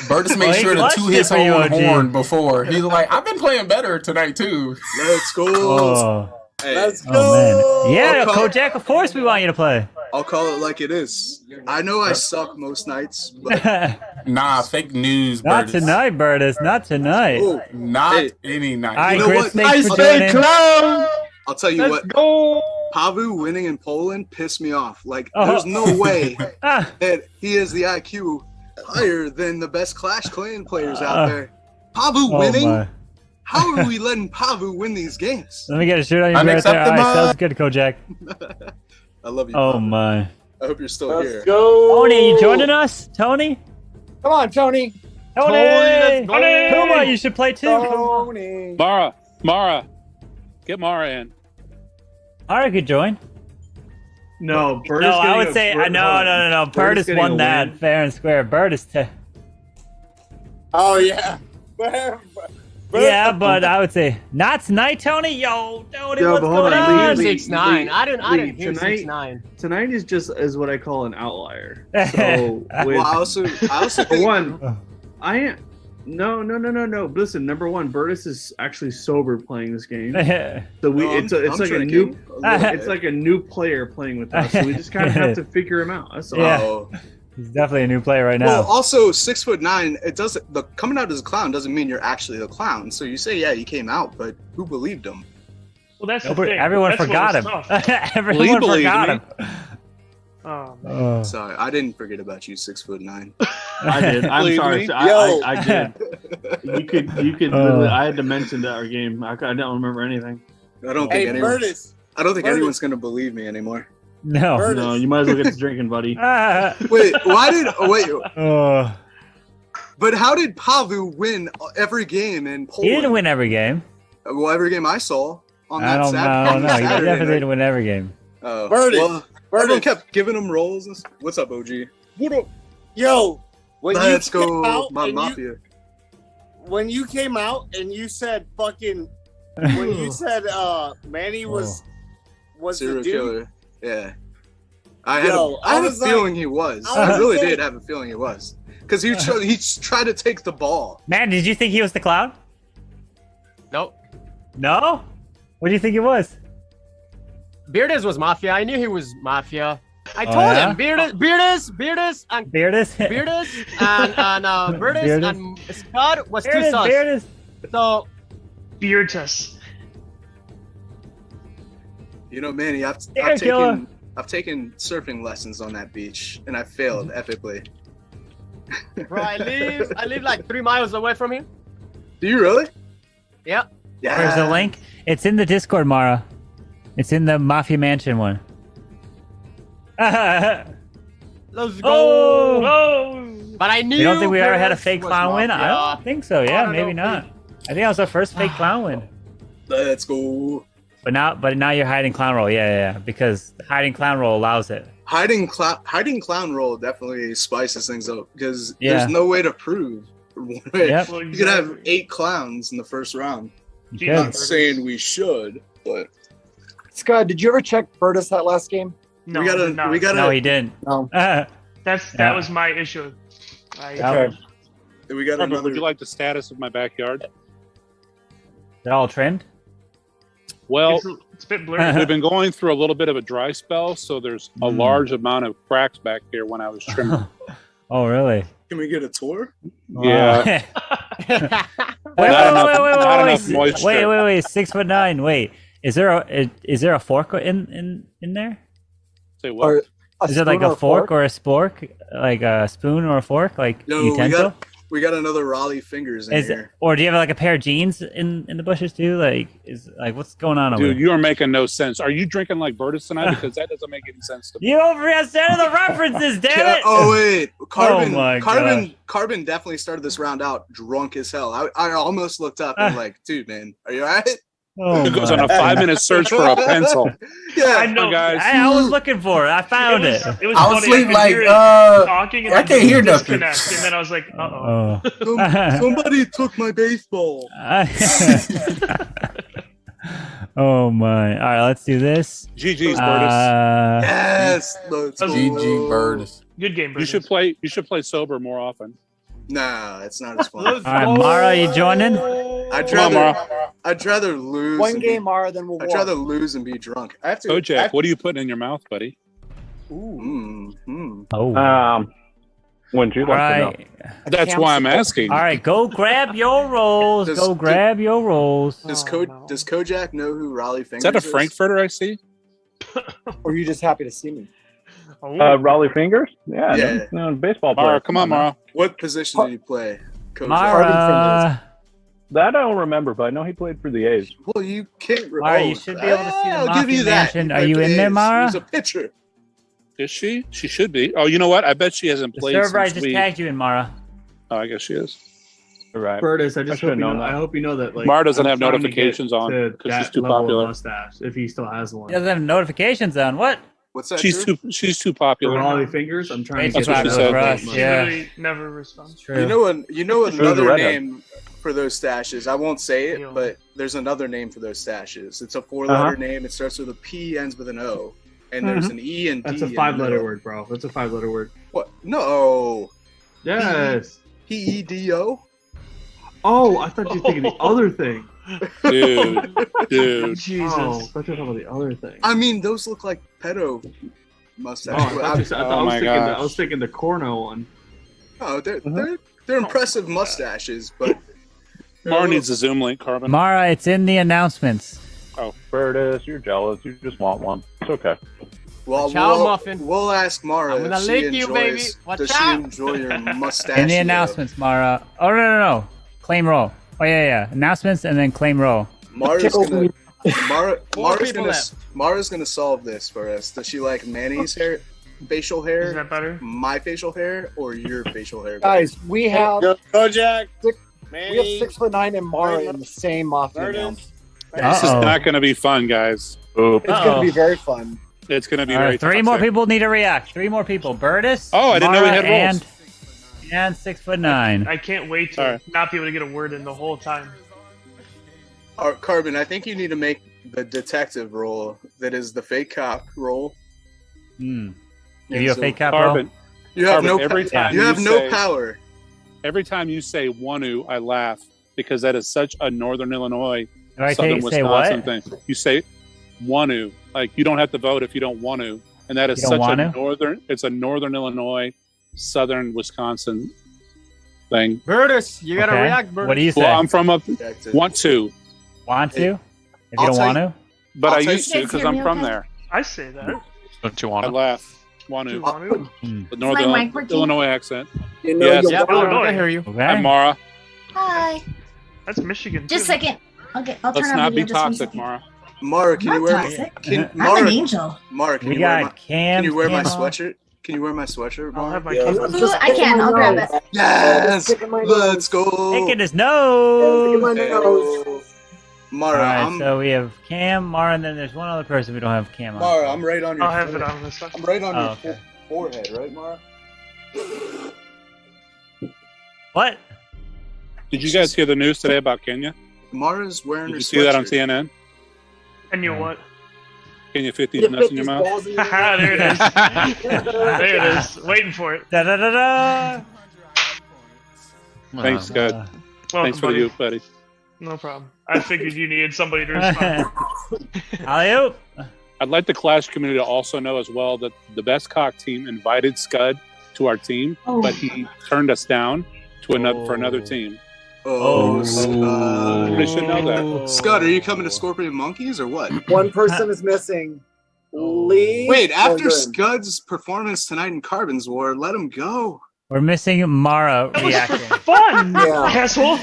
Speaker 8: Burtis made sure to toot his
Speaker 3: for you,
Speaker 8: own
Speaker 3: OG.
Speaker 8: horn before. He's like, I've been playing better tonight too.
Speaker 22: Let's go.
Speaker 3: Oh,
Speaker 22: Hey,
Speaker 17: Let's go.
Speaker 3: oh man. Yeah,
Speaker 22: I'll call-
Speaker 3: Kojak, of course we want you to play.
Speaker 22: I'll call it like it is. I know I suck most nights, but
Speaker 8: Nah, fake news,
Speaker 3: Not
Speaker 8: Burtis.
Speaker 3: tonight, Burtis. Not tonight.
Speaker 22: oh,
Speaker 8: Not
Speaker 22: Hey.
Speaker 8: any night.
Speaker 3: All right,
Speaker 22: You know
Speaker 3: Chris,
Speaker 22: what?
Speaker 3: thanks for
Speaker 22: I
Speaker 3: joining.
Speaker 22: I'll tell you what.
Speaker 18: Go.
Speaker 22: Pavu winning in Poland pissed me off. Like,
Speaker 3: Oh.
Speaker 22: there's no way
Speaker 3: Ah,
Speaker 22: that he has the IQ higher than the best Clash Clan players out there. Pavu
Speaker 3: oh
Speaker 22: winning?
Speaker 3: my.
Speaker 22: How are we letting Pavu win these games?
Speaker 3: Let me get a shoot on you right there. All
Speaker 8: Unacceptable.
Speaker 3: right, sounds good, Kojak.
Speaker 22: I love you.
Speaker 3: Oh
Speaker 22: Pavu.
Speaker 3: my.
Speaker 22: I hope you're still here.
Speaker 17: Go.
Speaker 3: Tony, you joining us? Tony?
Speaker 11: Come on, Tony.
Speaker 3: Tony!
Speaker 16: let's go.
Speaker 3: Kuma, you should play too.
Speaker 11: Tony.
Speaker 10: Mara, get Mara in.
Speaker 3: Alright, could join.
Speaker 6: No, Burtis.
Speaker 3: No, I would say no. Burtis
Speaker 6: getting
Speaker 3: won
Speaker 6: a
Speaker 3: that
Speaker 6: win.
Speaker 3: fair and square. Burtis.
Speaker 17: Oh, yeah.
Speaker 3: Yeah, but I would say not tonight, Tony. Yo, Tony,
Speaker 6: Yo,
Speaker 3: what's
Speaker 6: but hold
Speaker 3: going
Speaker 6: on,
Speaker 3: on?
Speaker 6: Lee,
Speaker 18: 6'9". I didn't hear
Speaker 6: tonight-
Speaker 18: 6'9".
Speaker 6: Tonight is what I call an outlier. So with,
Speaker 22: Well, I also
Speaker 6: for
Speaker 22: think
Speaker 6: one, no. Listen, number one, Burtis is actually sober playing this game. So we,
Speaker 22: No,
Speaker 6: it's
Speaker 22: I'm
Speaker 6: like a
Speaker 22: drinking
Speaker 6: new,
Speaker 22: a little
Speaker 6: it's
Speaker 22: bit.
Speaker 6: like a new player playing with us. So we just kind of have to figure him out. That's all.
Speaker 3: Yeah.
Speaker 22: Oh.
Speaker 3: He's definitely a new player right
Speaker 22: Well,
Speaker 3: now.
Speaker 22: also 6'9", it doesn't. The coming out as a clown doesn't mean you're actually the clown. So you say, yeah, he came out, but who believed him?
Speaker 16: Well, that's the
Speaker 3: Nobody-
Speaker 16: thing.
Speaker 3: everyone
Speaker 16: That's what
Speaker 3: forgot
Speaker 16: was
Speaker 3: him.
Speaker 16: tough.
Speaker 3: Everyone forgot him.
Speaker 10: me.
Speaker 16: Oh, man.
Speaker 3: Oh.
Speaker 22: Sorry, I didn't forget about you, 6'9".
Speaker 6: I did. I'm
Speaker 10: Believe
Speaker 6: sorry.
Speaker 10: me?
Speaker 6: sir.
Speaker 22: Yo.
Speaker 6: I did. You could literally. I had to mention that our game. I don't remember anything.
Speaker 22: I don't
Speaker 17: Hey,
Speaker 22: think anyone.
Speaker 17: Burtis.
Speaker 22: I don't think
Speaker 17: Burtis.
Speaker 22: anyone's gonna believe me anymore.
Speaker 3: No.
Speaker 17: Burtis.
Speaker 6: No, you might as well get to drinking, buddy.
Speaker 22: Wait, why did? Oh, wait.
Speaker 3: Oh.
Speaker 22: But how did Pavu win every game in Poland?
Speaker 3: He didn't win every game.
Speaker 22: Well, every game I saw on
Speaker 3: I
Speaker 22: that
Speaker 3: don't
Speaker 22: Saturday.
Speaker 3: know. He definitely didn't win every game.
Speaker 22: Oh,
Speaker 17: Burtis.
Speaker 22: well,
Speaker 17: Burtis.
Speaker 22: everyone kept giving him roles. What's up, OG?
Speaker 17: What up? Yo, when
Speaker 22: Let's
Speaker 17: you came
Speaker 22: go,
Speaker 17: out
Speaker 22: my
Speaker 17: and
Speaker 22: Mafia.
Speaker 17: when you came out and you said fucking when you said Manny was the
Speaker 22: Serial
Speaker 17: dude.
Speaker 22: killer. Yeah. I had
Speaker 17: Yo,
Speaker 22: I had a
Speaker 17: was like-
Speaker 22: feeling he was.
Speaker 17: I was
Speaker 22: I really
Speaker 17: saying-
Speaker 22: did have a feeling he was. Because he tried to take the ball.
Speaker 3: Man, did you think he was the clown?
Speaker 18: Nope.
Speaker 3: No? What do you think it was?
Speaker 18: Beardus was Mafia. I knew he was Mafia. I
Speaker 3: Oh,
Speaker 18: told
Speaker 3: yeah?
Speaker 18: him Beardus, and
Speaker 3: Beardus?
Speaker 18: Beardus and Beardus
Speaker 3: Beardus.
Speaker 18: and Scott was too
Speaker 3: Beardus,
Speaker 18: sus.
Speaker 3: Beardus.
Speaker 18: So
Speaker 16: Beardus.
Speaker 22: You know, Manny, I've
Speaker 3: killer.
Speaker 22: taken surfing lessons on that beach, and I failed epically.
Speaker 18: bro, I live like 3 miles away from him.
Speaker 22: Do you really?
Speaker 18: Yeah.
Speaker 22: Yeah.
Speaker 3: Where's the link? It's in the Discord, Mara. It's in the Mafia Mansion one.
Speaker 18: Let's go.
Speaker 3: Oh!
Speaker 18: But I knew.
Speaker 3: You don't think we ever had a
Speaker 18: Beardus
Speaker 3: fake
Speaker 18: was
Speaker 3: clown win? I
Speaker 18: Mafia.
Speaker 3: don't think so. Yeah,
Speaker 18: don't
Speaker 3: maybe
Speaker 18: know,
Speaker 3: not. I think that was the first fake clown win.
Speaker 22: Let's go.
Speaker 3: But now you're hiding clown roll. Yeah. Because hiding clown roll allows it.
Speaker 22: Hiding clown roll definitely spices things up because
Speaker 3: Yeah.
Speaker 22: there's no way to prove.
Speaker 3: Yep.
Speaker 22: You could have 8 clowns in the first round.
Speaker 3: You
Speaker 22: Not
Speaker 3: could.
Speaker 22: saying we should, but
Speaker 11: Scott, did you ever check Burtis that last game?
Speaker 16: No,
Speaker 22: we gotta.
Speaker 3: No, he didn't.
Speaker 11: No.
Speaker 16: That
Speaker 3: Yeah.
Speaker 16: was my issue.
Speaker 22: We got
Speaker 10: Robert,
Speaker 22: another.
Speaker 10: would you like the status of my backyard?
Speaker 3: They're all trimmed?
Speaker 10: Well,
Speaker 16: It's a bit blurry.
Speaker 10: we've been going through a little bit of a dry spell, so there's a large amount of cracks back here when I was trimming.
Speaker 3: Oh, really?
Speaker 22: Can we get a tour?
Speaker 10: Yeah.
Speaker 3: Wait,
Speaker 10: Not enough moisture.
Speaker 3: wait. 6'9". Wait, is there a fork in there?
Speaker 10: Say what?
Speaker 3: Is it like a fork or a spork, like a spoon or a fork, like
Speaker 22: No,
Speaker 3: utensil?
Speaker 22: we got another Raleigh fingers in
Speaker 3: Is
Speaker 22: here.
Speaker 3: or do you have like a pair of jeans in the bushes too? Like what's going on over
Speaker 10: Dude,
Speaker 3: there?
Speaker 10: you are making no sense. Are you drinking like Burtis tonight? Because that doesn't make any sense to me.
Speaker 3: You overestimated the references, damn it!
Speaker 22: Oh wait, Carbon.
Speaker 3: Oh my
Speaker 22: Carbon definitely started this round out drunk as hell. I almost looked up and like, dude, man, are you alright?
Speaker 3: Oh
Speaker 10: It goes on a 5-minute search for a pencil.
Speaker 22: Yeah,
Speaker 16: I know.
Speaker 10: guys.
Speaker 3: I was looking for it. I found it.
Speaker 16: It was
Speaker 8: I was
Speaker 16: funny.
Speaker 8: asleep
Speaker 16: could
Speaker 8: like,
Speaker 16: hear it talking and
Speaker 8: I
Speaker 16: then
Speaker 8: can't hear nothing.
Speaker 16: disconnect, and then I was like, uh-oh.
Speaker 22: Somebody took my baseball.
Speaker 3: Oh my! All right, let's do this.
Speaker 10: GG's, Burtis.
Speaker 22: Yes, let's go.
Speaker 8: GG Burtis.
Speaker 16: Good game,
Speaker 10: You should play. You should play sober more often.
Speaker 22: Nah, it's not as fun.
Speaker 3: All right, Mara, you joining?
Speaker 22: I'd
Speaker 10: Come on,
Speaker 22: rather,
Speaker 10: Mara.
Speaker 22: I'd rather lose.
Speaker 11: One
Speaker 22: and
Speaker 11: game
Speaker 22: be,
Speaker 11: Mara, then we'll
Speaker 22: I'd
Speaker 11: walk.
Speaker 22: rather lose and be drunk. I have to.
Speaker 10: Kojak, what are you putting in your mouth, buddy?
Speaker 22: Ooh.
Speaker 3: Oh.
Speaker 6: Wouldn't you
Speaker 3: All
Speaker 6: like to know?
Speaker 3: right.
Speaker 10: That's why I'm asking.
Speaker 3: All right, go grab your rolls. Go grab your rolls.
Speaker 22: Does Kojak know who Raleigh Fingers
Speaker 10: Is that a Frankfurter I see?
Speaker 11: Or are you just happy to see me?
Speaker 6: Raleigh Fingers? Yeah,
Speaker 22: Yeah.
Speaker 6: no, baseball player.
Speaker 10: Mara, come on, Mara.
Speaker 22: What position did he play? Kojak?
Speaker 3: Mara.
Speaker 6: That I don't remember, but I know he played for the A's.
Speaker 22: Well, you can't.
Speaker 3: Mara, you should be able to see the
Speaker 22: I'll give
Speaker 3: Mafia
Speaker 22: you that.
Speaker 3: Mansion.
Speaker 22: He
Speaker 3: Are
Speaker 22: played
Speaker 3: you
Speaker 22: for
Speaker 3: in
Speaker 22: the
Speaker 3: there,
Speaker 22: A's.
Speaker 3: Mara?
Speaker 22: He's a pitcher.
Speaker 10: Is she? She should be. Oh, you know what? I bet she hasn't
Speaker 3: The
Speaker 10: played
Speaker 3: server I
Speaker 10: since
Speaker 3: just
Speaker 10: we...
Speaker 3: tagged you in, Mara.
Speaker 10: Oh, I guess she is.
Speaker 6: Right.
Speaker 15: Burtis, I just hope
Speaker 6: should've
Speaker 15: you
Speaker 6: known
Speaker 15: know.
Speaker 6: that.
Speaker 15: I hope you know that. Like,
Speaker 10: Mara doesn't
Speaker 15: I'm
Speaker 10: have
Speaker 15: trying to
Speaker 10: notifications
Speaker 15: get
Speaker 10: on
Speaker 15: to
Speaker 10: 'cause she's
Speaker 15: that
Speaker 10: too
Speaker 15: level of
Speaker 10: popular.
Speaker 15: Mustache, if he still has one.
Speaker 3: He doesn't have notifications on. What?
Speaker 22: What's that?
Speaker 10: She's
Speaker 22: Drew?
Speaker 10: too. She's too
Speaker 15: For
Speaker 10: popular.
Speaker 15: Raleigh Fingers, I'm trying
Speaker 3: Way
Speaker 15: to
Speaker 3: too
Speaker 15: get
Speaker 10: That's what she
Speaker 15: that
Speaker 10: said.
Speaker 15: level
Speaker 3: for
Speaker 15: of
Speaker 3: us,
Speaker 16: She
Speaker 15: mustache.
Speaker 3: yeah.
Speaker 16: really never responds.
Speaker 3: True.
Speaker 22: You know
Speaker 6: Who's
Speaker 22: another
Speaker 6: the redhead?
Speaker 22: name for those stashes. I won't say it,
Speaker 16: Ew.
Speaker 22: but there's another name for those stashes. It's a 4-letter
Speaker 6: Uh-huh.
Speaker 22: name. It starts with a P, ends with an O, and there's an E and D.
Speaker 15: That's a
Speaker 22: in the
Speaker 15: 5-letter
Speaker 22: middle.
Speaker 15: word, bro. That's a 5-letter word.
Speaker 22: What? No.
Speaker 15: Yes.
Speaker 22: PEDO.
Speaker 15: Oh, I thought you were thinking the other thing.
Speaker 10: Dude.
Speaker 16: Jesus.
Speaker 15: Oh, I thought you were talking about the other thing.
Speaker 22: I mean, those look like pedo
Speaker 15: Oh,
Speaker 22: mustaches.
Speaker 15: I thought
Speaker 10: Oh my
Speaker 15: I was
Speaker 10: gosh.
Speaker 15: thinking the Corno one.
Speaker 22: Oh, they're impressive mustaches, but
Speaker 10: Mara needs a Zoom link, Carbon.
Speaker 3: Mara, it's in the announcements.
Speaker 10: Oh, Bertus, you're jealous. You just want one. It's okay.
Speaker 22: Well,
Speaker 18: Watch out, Muffin.
Speaker 22: we'll ask Mara
Speaker 18: I'm gonna
Speaker 22: if she
Speaker 18: lick you, baby.
Speaker 22: enjoys.
Speaker 18: Watch
Speaker 22: Does
Speaker 18: out.
Speaker 22: she enjoy your mustache?
Speaker 3: In the announcements, Mara. Oh no. Claim roll. Oh yeah. Announcements and then claim roll.
Speaker 22: Mara's gonna
Speaker 18: people
Speaker 22: Mara's gonna solve this for us. Does she like Manny's hair, facial hair?
Speaker 16: Is that better?
Speaker 22: My facial hair or your facial hair?
Speaker 11: Guys, we have
Speaker 17: Go Jack.
Speaker 11: we
Speaker 17: Manny.
Speaker 11: have 6'9" and Mara in the same Mafia now.
Speaker 10: This is not going to be fun, guys.
Speaker 11: It's going to be very fun.
Speaker 10: It's going to be
Speaker 3: All
Speaker 10: very
Speaker 3: right, three more
Speaker 10: toxic.
Speaker 3: people need to react. 3 more people. Burtis.
Speaker 10: Oh, I didn't know we
Speaker 3: Mara,
Speaker 10: had rolls.
Speaker 3: and 6'9".
Speaker 16: I can't wait to not be able to get a word in the whole time.
Speaker 22: Carbon, I think you need to make the detective role that is the fake cop role.
Speaker 3: Give
Speaker 22: Yeah,
Speaker 3: you a
Speaker 22: so-
Speaker 3: fake cap
Speaker 10: Carbon,
Speaker 3: roll?
Speaker 22: You have
Speaker 10: Carbon,
Speaker 22: no
Speaker 10: every
Speaker 22: pa-
Speaker 10: time
Speaker 22: you have no
Speaker 10: say-
Speaker 22: power.
Speaker 10: Every time you say Wanu, I laugh because that is such a Northern Illinois,
Speaker 3: Do I
Speaker 10: Southern
Speaker 3: say
Speaker 10: Wisconsin
Speaker 3: what?
Speaker 10: thing. You say Wanu, like you don't have to vote if you don't want to, and that is
Speaker 3: You don't
Speaker 10: such a
Speaker 3: want to?
Speaker 10: northern. It's a Northern Illinois, Southern Wisconsin thing.
Speaker 18: Burtis, you gotta
Speaker 3: Okay.
Speaker 18: react, Burtis.
Speaker 3: What do you say?
Speaker 10: Well, I'm from up. Want to,
Speaker 3: Want to? If you
Speaker 22: I'll
Speaker 3: don't
Speaker 22: tell
Speaker 3: want
Speaker 22: you-
Speaker 3: to?
Speaker 10: but
Speaker 22: I'll
Speaker 10: I
Speaker 22: tell
Speaker 10: used to
Speaker 4: you-
Speaker 10: because
Speaker 4: Guys,
Speaker 10: I'm
Speaker 4: hear me
Speaker 10: from
Speaker 4: okay?
Speaker 10: there.
Speaker 16: I say that.
Speaker 12: Don't you
Speaker 10: I
Speaker 12: want to?
Speaker 10: laugh.
Speaker 16: Do
Speaker 10: Wanu,
Speaker 16: you want to?
Speaker 10: the
Speaker 4: Is
Speaker 10: Northern
Speaker 4: my mic working?
Speaker 10: Illinois accent.
Speaker 11: You know,
Speaker 10: Yes.
Speaker 11: you
Speaker 18: Yeah,
Speaker 11: want-
Speaker 18: I hear you.
Speaker 3: Okay.
Speaker 10: Hi, Mara.
Speaker 4: Hi.
Speaker 16: That's Michigan.
Speaker 4: Just a
Speaker 16: too.
Speaker 4: second. Okay, I'll
Speaker 10: Let's
Speaker 4: turn on
Speaker 10: not be
Speaker 4: video just 1
Speaker 10: toxic,
Speaker 4: second.
Speaker 10: Mara.
Speaker 22: Mara, can you
Speaker 4: Not
Speaker 22: wear
Speaker 4: toxic.
Speaker 22: can
Speaker 4: I'm
Speaker 22: Mara,
Speaker 4: an angel.
Speaker 22: Mara, can
Speaker 3: We
Speaker 22: you wear
Speaker 3: got
Speaker 22: my
Speaker 3: Cam.
Speaker 22: can you wear my
Speaker 3: Cam-
Speaker 22: sweatshirt? Can you wear my sweatshirt,
Speaker 16: I'll
Speaker 22: Mara?
Speaker 16: have my
Speaker 11: Yeah.
Speaker 16: camera.
Speaker 4: Ooh, I can. I'll grab it.
Speaker 22: Yes,
Speaker 11: Stick my
Speaker 22: let's go.
Speaker 3: Sticking his
Speaker 11: Stick
Speaker 3: nose.
Speaker 11: my nose.
Speaker 22: Mara,
Speaker 3: Alright,
Speaker 22: I'm
Speaker 3: so we have Cam, Mara, and then there's one other person we don't have Cam on.
Speaker 22: Mara, I'm right on your
Speaker 16: I'll have it
Speaker 22: forehead.
Speaker 16: on this one.
Speaker 22: I'm right on
Speaker 3: Oh,
Speaker 22: your
Speaker 3: okay.
Speaker 22: forehead, right, Mara?
Speaker 3: What?
Speaker 10: Did you guys hear the news today about Kenya?
Speaker 22: Mara's wearing
Speaker 10: Did
Speaker 22: her
Speaker 10: you see that on
Speaker 22: sweatshirt.
Speaker 10: CNN?
Speaker 16: And you know what?
Speaker 10: Kenya 50 nuts in your mouth.
Speaker 16: Haha, there it is. There it is. Waiting for it.
Speaker 3: Da da da da.
Speaker 10: Thanks, God.
Speaker 16: Welcome,
Speaker 10: Thanks for the
Speaker 16: buddy.
Speaker 10: youth, buddy.
Speaker 16: No problem. I figured you needed somebody to respond.
Speaker 3: Alley-oop.
Speaker 10: I'd like the Clash community to also know as well that the Best Cock team invited Scud to our team,
Speaker 4: Oh.
Speaker 10: but he turned us down to another for another team.
Speaker 22: Oh,
Speaker 10: They should know that.
Speaker 22: Scott, are you coming to Scorpion Monkeys or what?
Speaker 11: One person is missing. Lee.
Speaker 22: Wait, after
Speaker 11: London.
Speaker 22: Scud's performance tonight in Carbon's War, let him go.
Speaker 3: We're missing Mara reacting.
Speaker 16: Fun,
Speaker 11: Yeah.
Speaker 16: asshole.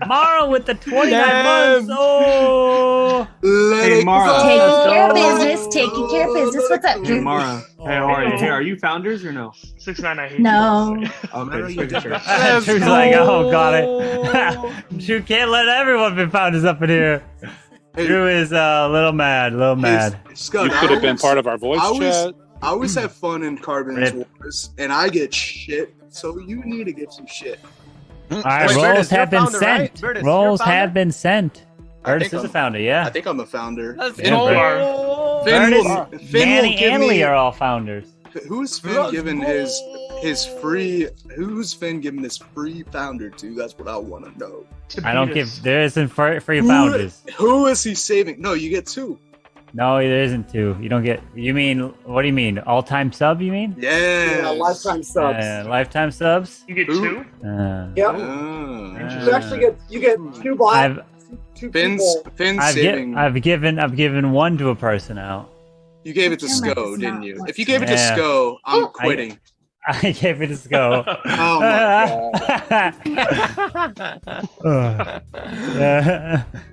Speaker 3: Mara with the 29
Speaker 18: Damn.
Speaker 3: months. Oh.
Speaker 22: Let
Speaker 15: Hey,
Speaker 22: it
Speaker 15: Mara.
Speaker 22: go.
Speaker 4: Taking care of business. Taking care of business. What's up,
Speaker 15: Hey,
Speaker 4: Drew?
Speaker 15: Mara. Hey, how are you? Hey, are you founders or no?
Speaker 16: 6'9", I hate
Speaker 4: No.
Speaker 16: you.
Speaker 15: Okay, just making sure.
Speaker 3: Drew's like, oh, got it. Drew can't let everyone be founders up in here.
Speaker 22: Hey.
Speaker 3: Drew is a little mad,
Speaker 22: Hey, Scott,
Speaker 10: You could have been part of our voice chat.
Speaker 22: I always have fun in Carbon's
Speaker 3: Rip.
Speaker 22: Wars, and I get shit, so you need to get some shit.
Speaker 3: All right,
Speaker 18: Wait,
Speaker 3: rolls
Speaker 18: Bertus, you're
Speaker 3: have
Speaker 18: a
Speaker 3: been
Speaker 18: founder, right?
Speaker 3: sent.
Speaker 18: Bertus, you're a
Speaker 3: Rolls
Speaker 18: founder?
Speaker 3: have been sent.
Speaker 22: I
Speaker 3: Bertus
Speaker 22: think
Speaker 3: is a
Speaker 22: I'm-
Speaker 3: founder,
Speaker 22: I
Speaker 3: yeah.
Speaker 22: think I'm a founder.
Speaker 18: Let's
Speaker 22: Finn,
Speaker 3: go.
Speaker 18: go.
Speaker 22: Finn
Speaker 3: Bertus,
Speaker 22: Finn
Speaker 3: Manny,
Speaker 22: will give
Speaker 3: and
Speaker 22: me.
Speaker 3: Lee are all founders.
Speaker 22: Who's Finn
Speaker 18: Let's
Speaker 22: giving
Speaker 18: go.
Speaker 22: his free? Who's Finn giving this free founder to? That's what I want to know.
Speaker 3: I don't
Speaker 16: Beat
Speaker 3: give.
Speaker 16: us.
Speaker 3: There isn't free founders.
Speaker 22: Who is he saving? No, you get two.
Speaker 3: No, there isn't two. You don't get. You mean? What do you mean? All-time sub? You mean?
Speaker 22: Yeah,
Speaker 11: lifetime subs.
Speaker 3: Lifetime subs?
Speaker 16: You get
Speaker 22: Ooh.
Speaker 16: two?
Speaker 11: Yep. You actually get two bots.
Speaker 3: I've
Speaker 11: Two
Speaker 22: Finn's
Speaker 11: people.
Speaker 22: Finn's
Speaker 3: I've,
Speaker 22: saving.
Speaker 3: I've given one to a person out.
Speaker 22: You gave it to
Speaker 4: Your mic
Speaker 22: Sco,
Speaker 4: is
Speaker 22: didn't
Speaker 4: not
Speaker 22: you?
Speaker 4: working.
Speaker 22: If you gave it to
Speaker 3: Yeah.
Speaker 22: Sco, I'm quitting.
Speaker 3: I gave it a go.
Speaker 22: Oh my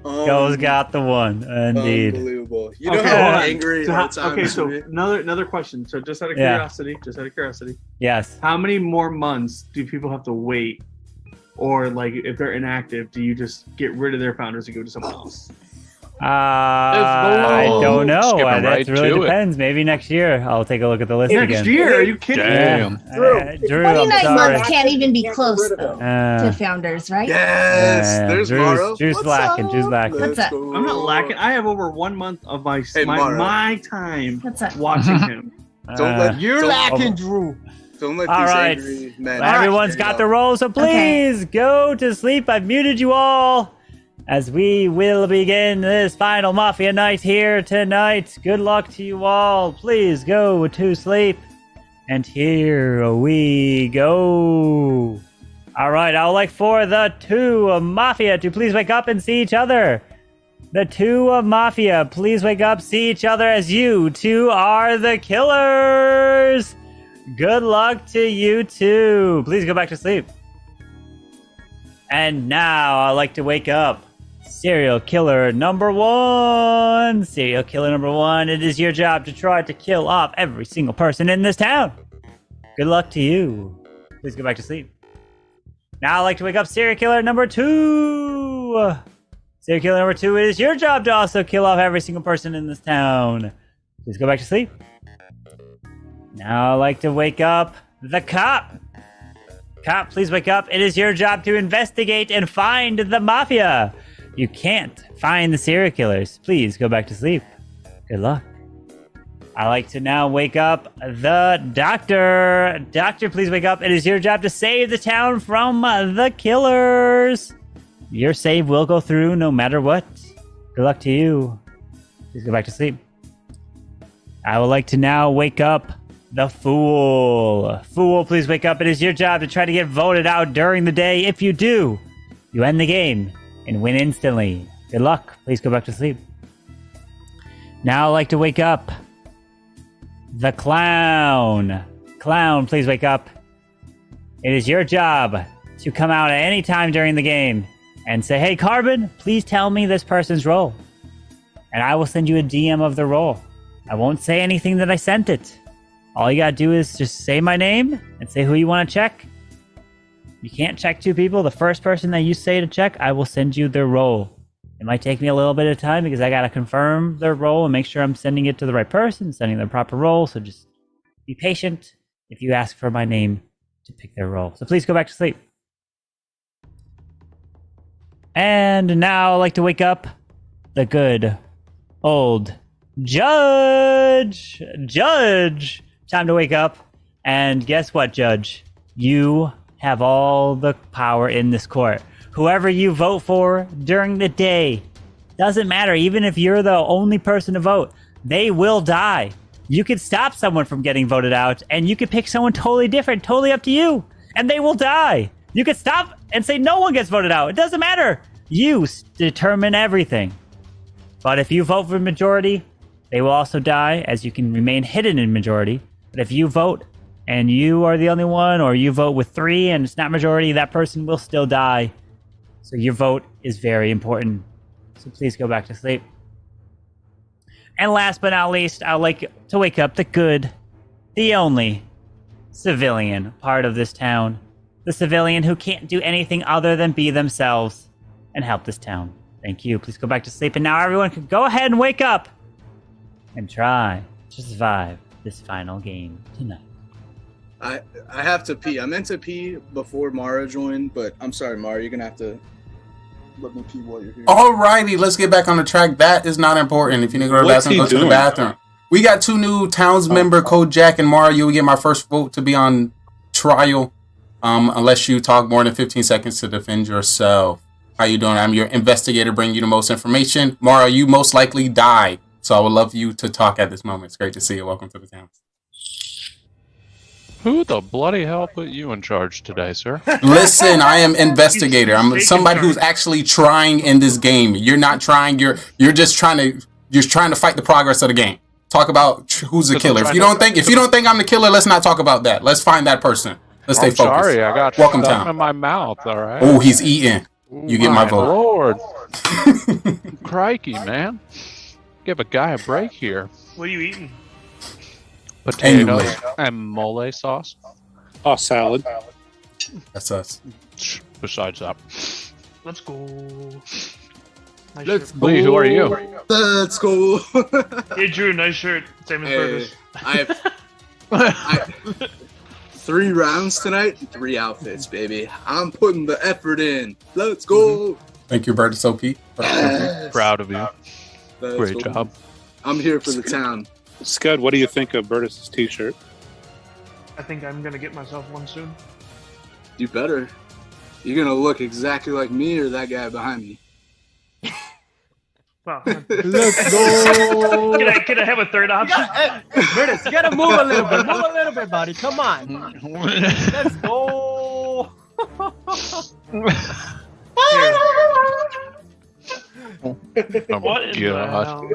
Speaker 3: Go's got the one, indeed.
Speaker 22: Unbelievable. You know
Speaker 15: Okay,
Speaker 22: how
Speaker 15: hold on.
Speaker 22: angry
Speaker 15: So
Speaker 22: our
Speaker 15: how-
Speaker 22: time
Speaker 15: okay,
Speaker 22: is
Speaker 15: so
Speaker 22: with me?
Speaker 15: another question. So just out of
Speaker 3: Yeah.
Speaker 15: curiosity,
Speaker 3: Yes.
Speaker 15: how many more months do people have to wait? Or like if they're inactive, do you just get rid of their founders and go to someone else?
Speaker 3: I don't know.
Speaker 12: Skip 'em
Speaker 3: That
Speaker 12: right
Speaker 3: really
Speaker 12: to it.
Speaker 3: depends. Maybe next year I'll take a look at the list
Speaker 15: Next
Speaker 3: again.
Speaker 15: year? Are you kidding?
Speaker 12: Damn.
Speaker 11: Drew,
Speaker 3: Drew, I'm
Speaker 4: 29
Speaker 3: sorry.
Speaker 4: months can't even be
Speaker 11: Can't get
Speaker 4: close,
Speaker 11: rid of
Speaker 4: though,
Speaker 11: it.
Speaker 4: to founders, right?
Speaker 22: Yes, there's
Speaker 3: Drew's,
Speaker 22: Mara.
Speaker 3: Drew's
Speaker 22: What's
Speaker 3: lacking.
Speaker 22: up?
Speaker 3: Drew's lacking.
Speaker 4: What's up?
Speaker 15: I'm not lacking. I have over 1 month of my
Speaker 22: Hey, Mara.
Speaker 15: my time
Speaker 4: What's up?
Speaker 15: watching him.
Speaker 22: Don't let
Speaker 18: You're
Speaker 22: don't,
Speaker 18: lacking, Drew.
Speaker 22: don't let
Speaker 3: All
Speaker 22: these
Speaker 3: right.
Speaker 22: angry men.
Speaker 3: Everyone's got the roll, so please go to sleep. I've muted you all as we will begin this final Mafia night here tonight. Good luck to you all. Please go to sleep. And here we go. All right, I would like for the two Mafia to please wake up and see each other. The two of Mafia, please wake up, see each other as you two are the killers. Good luck to you two. Please go back to sleep. And now I'd like to wake up serial killer number 1. Serial killer number 1, it is your job to try to kill off every single person in this town. Good luck to you. Please go back to sleep. Now I'd like to wake up serial killer number 2. Serial killer number 2, it is your job to also kill off every single person in this town. Please go back to sleep. Now I'd like to wake up the cop. Cop, please wake up. It is your job to investigate and find the Mafia. You can't find the serial killers. Please go back to sleep. Good luck. I like to now wake up the doctor. Doctor, please wake up. It is your job to save the town from the killers. Your save will go through no matter what. Good luck to you. Please go back to sleep. I would like to now wake up the fool. Fool, please wake up. It is your job to try to get voted out during the day. If you do, you end the game and win instantly. Good luck. Please go back to sleep. Now I'd like to wake up the clown. Clown, please wake up. It is your job to come out at any time during the game and say, hey, Carbon, please tell me this person's role. And I will send you a DM of the role. I won't say anything that I sent it. All you gotta do is just say my name and say who you want to check. You can't check 2 people. The first person that you say to check, I will send you their role. It might take me a little bit of time because I gotta confirm their role and make sure I'm sending it to the right person, sending the proper role. So just be patient if you ask for my name to pick their role. So please go back to sleep. And now I'd like to wake up the good old Judge. Judge! Time to wake up. And guess what, Judge? You have all the power in this court. Whoever you vote for during the day, doesn't matter. Even if you're the only person to vote, they will die. You could stop someone from getting voted out, and you could pick someone totally different, totally up to you, and they will die. You could stop and say no one gets voted out. It doesn't matter. You determine everything. But if you vote for majority, they will also die, as you can remain hidden in majority. But if you vote and you are the only one, or you vote with 3 and it's not majority, that person will still die. So your vote is very important. So please go back to sleep. And last but not least, I'd like to wake up the good, the only civilian part of this town. The civilian who can't do anything other than be themselves and help this town. Thank you. Please go back to sleep. And now everyone can go ahead and wake up and try to survive this final game tonight.
Speaker 22: I have to pee. I meant to pee before Mara joined, but I'm sorry, Mara. You're gonna have to let me pee while you're here.
Speaker 21: Alrighty, let's get back on the track. That is not important. If you need to go to the bathroom, go to the bathroom. We got 2 new towns member, Code Jack and Mara. You will get my first vote to be on trial, unless you talk more than 15 seconds to defend yourself. How you doing? I'm your investigator, bringing you the most information. Mara, you most likely die, so I would love you to talk at this moment. It's great to see you. Welcome to the town.
Speaker 12: Who the bloody hell put you in charge today, sir?
Speaker 21: Listen, I am investigator. I'm somebody who's actually trying in this game. You're not trying. You're just trying to fight the progress of the game. Talk about who's the killer. If you don't think I'm the killer, let's not talk about that. Let's find that person. Let's stay focused.
Speaker 12: Sorry, I got
Speaker 21: welcome
Speaker 12: stuff
Speaker 21: town
Speaker 12: in my mouth. All right.
Speaker 21: Oh, he's eating. You get my vote.
Speaker 12: Lord, crikey, man! Give a guy a break here.
Speaker 16: What are you eating?
Speaker 12: Potatoes and mole sauce.
Speaker 10: Oh, salad.
Speaker 21: That's us.
Speaker 12: Besides that.
Speaker 16: Let's go. Nice
Speaker 21: Let's
Speaker 16: shirt.
Speaker 21: go.
Speaker 12: Lee, who are you?
Speaker 22: Let's go.
Speaker 16: Hey, Drew, nice shirt. Same as Curtis.
Speaker 22: I have 3 rounds tonight, 3 outfits, baby. I'm putting the effort in. Let's go.
Speaker 21: Thank you, Bertus OP.
Speaker 12: Proud of you.
Speaker 22: That's
Speaker 12: Great
Speaker 22: cool.
Speaker 12: job.
Speaker 22: I'm here for the town.
Speaker 10: Scud, what do you think of Bertus's t-shirt?
Speaker 16: I think I'm gonna get myself one soon.
Speaker 22: You better. You're gonna look exactly like me or that guy behind me.
Speaker 16: Well,
Speaker 18: Let's go.
Speaker 16: Can I have a third option?
Speaker 18: Curtis, you gotta move a little bit. Move a little bit, buddy. Come on. Let's go.
Speaker 16: What in the hell?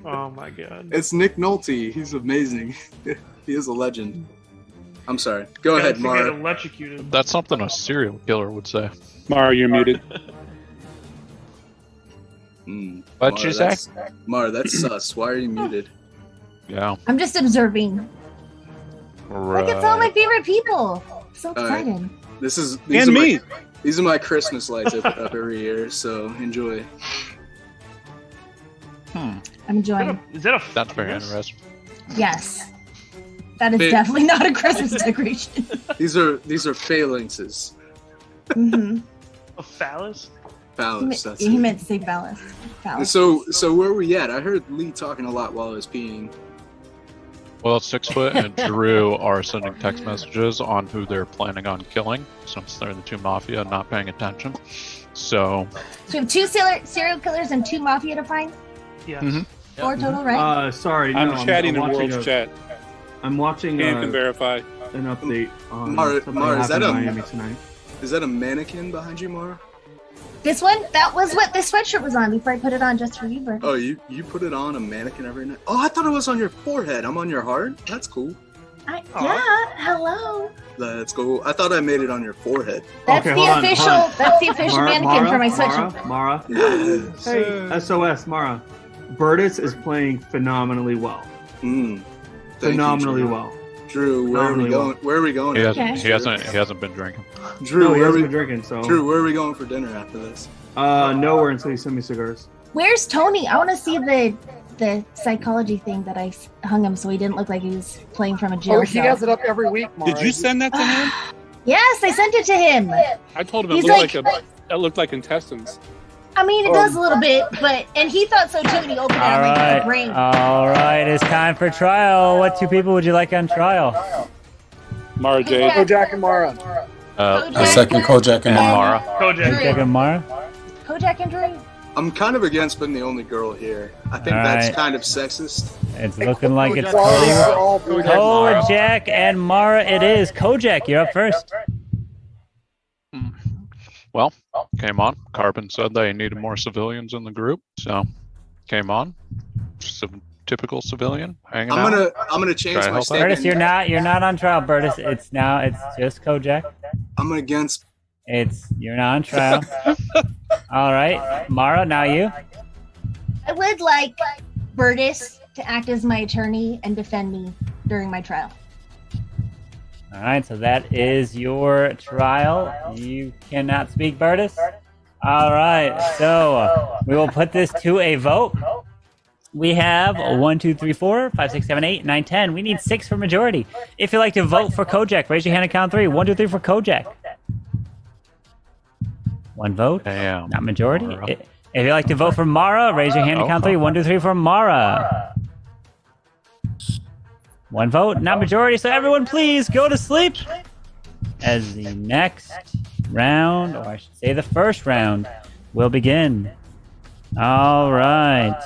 Speaker 16: Oh my god.
Speaker 22: It's Nick Nolte. He's amazing. He is a legend. I'm sorry. Go
Speaker 16: Guys
Speaker 22: ahead,
Speaker 16: to get
Speaker 22: Mara.
Speaker 16: electrocuted.
Speaker 12: That's something a serial killer would say.
Speaker 10: Mara, you're muted.
Speaker 12: What'd you say?
Speaker 22: Mara, that's sus. Why are you muted?
Speaker 12: Yeah.
Speaker 4: I'm just observing. Look, it's all my favorite people. I'm so
Speaker 22: All right.
Speaker 4: excited.
Speaker 22: These are me. These are my Christmas lights up every year, so enjoy.
Speaker 4: I'm enjoying.
Speaker 16: Is that a?
Speaker 12: That's very interesting.
Speaker 4: Yes. That is
Speaker 22: Fa-
Speaker 4: definitely not a Christmas decoration.
Speaker 22: These are phalanxes.
Speaker 4: Mm-hmm.
Speaker 16: A phallus?
Speaker 22: Phallus. That's
Speaker 4: He
Speaker 22: it.
Speaker 4: meant to say phallus. Phallus.
Speaker 22: So where are we at? I heard Lee talking a lot while I was peeing.
Speaker 12: Well, 6-foot and Drew are sending text messages on who they're planning on killing, since they're the two Mafia not paying attention. So,
Speaker 4: So we have 2 serial killers and 2 Mafia to find?
Speaker 16: Yes.
Speaker 4: 4 total, right?
Speaker 15: Sorry,
Speaker 10: I'm
Speaker 15: no,
Speaker 10: chatting in
Speaker 15: watching
Speaker 10: World's chat.
Speaker 15: I'm watching
Speaker 10: And can verify.
Speaker 15: an update on
Speaker 22: Mara,
Speaker 15: something
Speaker 22: Mara, is that
Speaker 15: happened in
Speaker 22: a
Speaker 15: Miami tonight.
Speaker 22: Is that a mannequin behind you, Mara?
Speaker 4: This one? That was what this sweatshirt was on before I put it on just for you, Bert.
Speaker 22: Oh, you put it on a mannequin every night? Oh, I thought it was on your forehead. I'm on your heart? That's cool.
Speaker 4: Yeah, hello.
Speaker 22: That's cool. I thought I made it on your forehead.
Speaker 4: That's
Speaker 15: Okay,
Speaker 4: the
Speaker 15: hold on,
Speaker 4: official.
Speaker 15: hold on.
Speaker 4: That's the official mannequin for my sweatshirt.
Speaker 15: Mara.
Speaker 22: Yes.
Speaker 15: Hey, SOS, Mara. Burtis is playing phenomenally well.
Speaker 22: Thank you,
Speaker 15: Phenomenally
Speaker 22: Drew.
Speaker 15: well.
Speaker 22: Drew, where are we
Speaker 15: Phenomenally
Speaker 22: going?
Speaker 15: well.
Speaker 22: Where are we going?
Speaker 12: he
Speaker 22: after
Speaker 12: hasn't,
Speaker 22: this?
Speaker 12: he hasn't been drinking.
Speaker 22: Drew,
Speaker 15: No, he
Speaker 22: where are
Speaker 15: hasn't
Speaker 22: we
Speaker 15: been drinking, so.
Speaker 22: Drew, where are we going for dinner after this?
Speaker 15: Nowhere until you send me cigars.
Speaker 4: Where's Tony? I want to see the psychology thing that I hung him so he didn't look like he was playing from a jail
Speaker 11: Oh, he
Speaker 4: cell.
Speaker 11: has it up every week, Mara.
Speaker 10: Did you send that to him?
Speaker 4: Yes, I sent it to him.
Speaker 10: I told him
Speaker 4: He's
Speaker 10: it looked like intestines.
Speaker 4: I mean, it does a little bit, and he thought so too, and he opened it.
Speaker 3: All
Speaker 4: I'm like,
Speaker 3: right.
Speaker 4: the brain.
Speaker 3: All right. It's time for trial. What 2 people would you like on trial?
Speaker 10: Mara Jade.
Speaker 11: Kojak and Mara.
Speaker 8: I second Kojak and Mara.
Speaker 3: Kojak and Mara.
Speaker 4: Kojak and Drew.
Speaker 22: I'm kind of against being the only girl here. I think
Speaker 3: All
Speaker 22: that's
Speaker 3: right.
Speaker 22: kind of sexist.
Speaker 3: It's looking like it's
Speaker 22: Kojak.
Speaker 3: Kojak and Mara. It is. Kojak, you're up first.
Speaker 12: Well, came on. Carbon said they needed more civilians in the group, so came on. Typical civilian hanging
Speaker 22: I'm
Speaker 12: out.
Speaker 22: gonna change
Speaker 12: Try to
Speaker 22: my
Speaker 12: help out.
Speaker 22: statement.
Speaker 3: Burtis, you're not on trial, Burtis. It's just Kojak.
Speaker 22: I'm against.
Speaker 3: You're not on trial. All right, Mara, now you.
Speaker 4: I would like Burtis to act as my attorney and defend me during my trial.
Speaker 3: All right, so that is your trial. You cannot speak, Burtis. All right, so we will put this to a vote. We have 1, 2, 3, 4, 5, 6, 7, 8, 9, 10. We need 6 for majority. If you'd like to vote for Kojak, raise your hand and count 3. 1, 2, 3 for Kojak. 1 vote.
Speaker 12: Damn.
Speaker 3: Not majority.
Speaker 12: Mara.
Speaker 3: If you'd like to vote for Mara, raise your hand and count 3. 1, 2, 3 for Mara. 1 vote, not majority. So everyone, please go to sleep. As the next round, or I should say the first round, will begin. All right.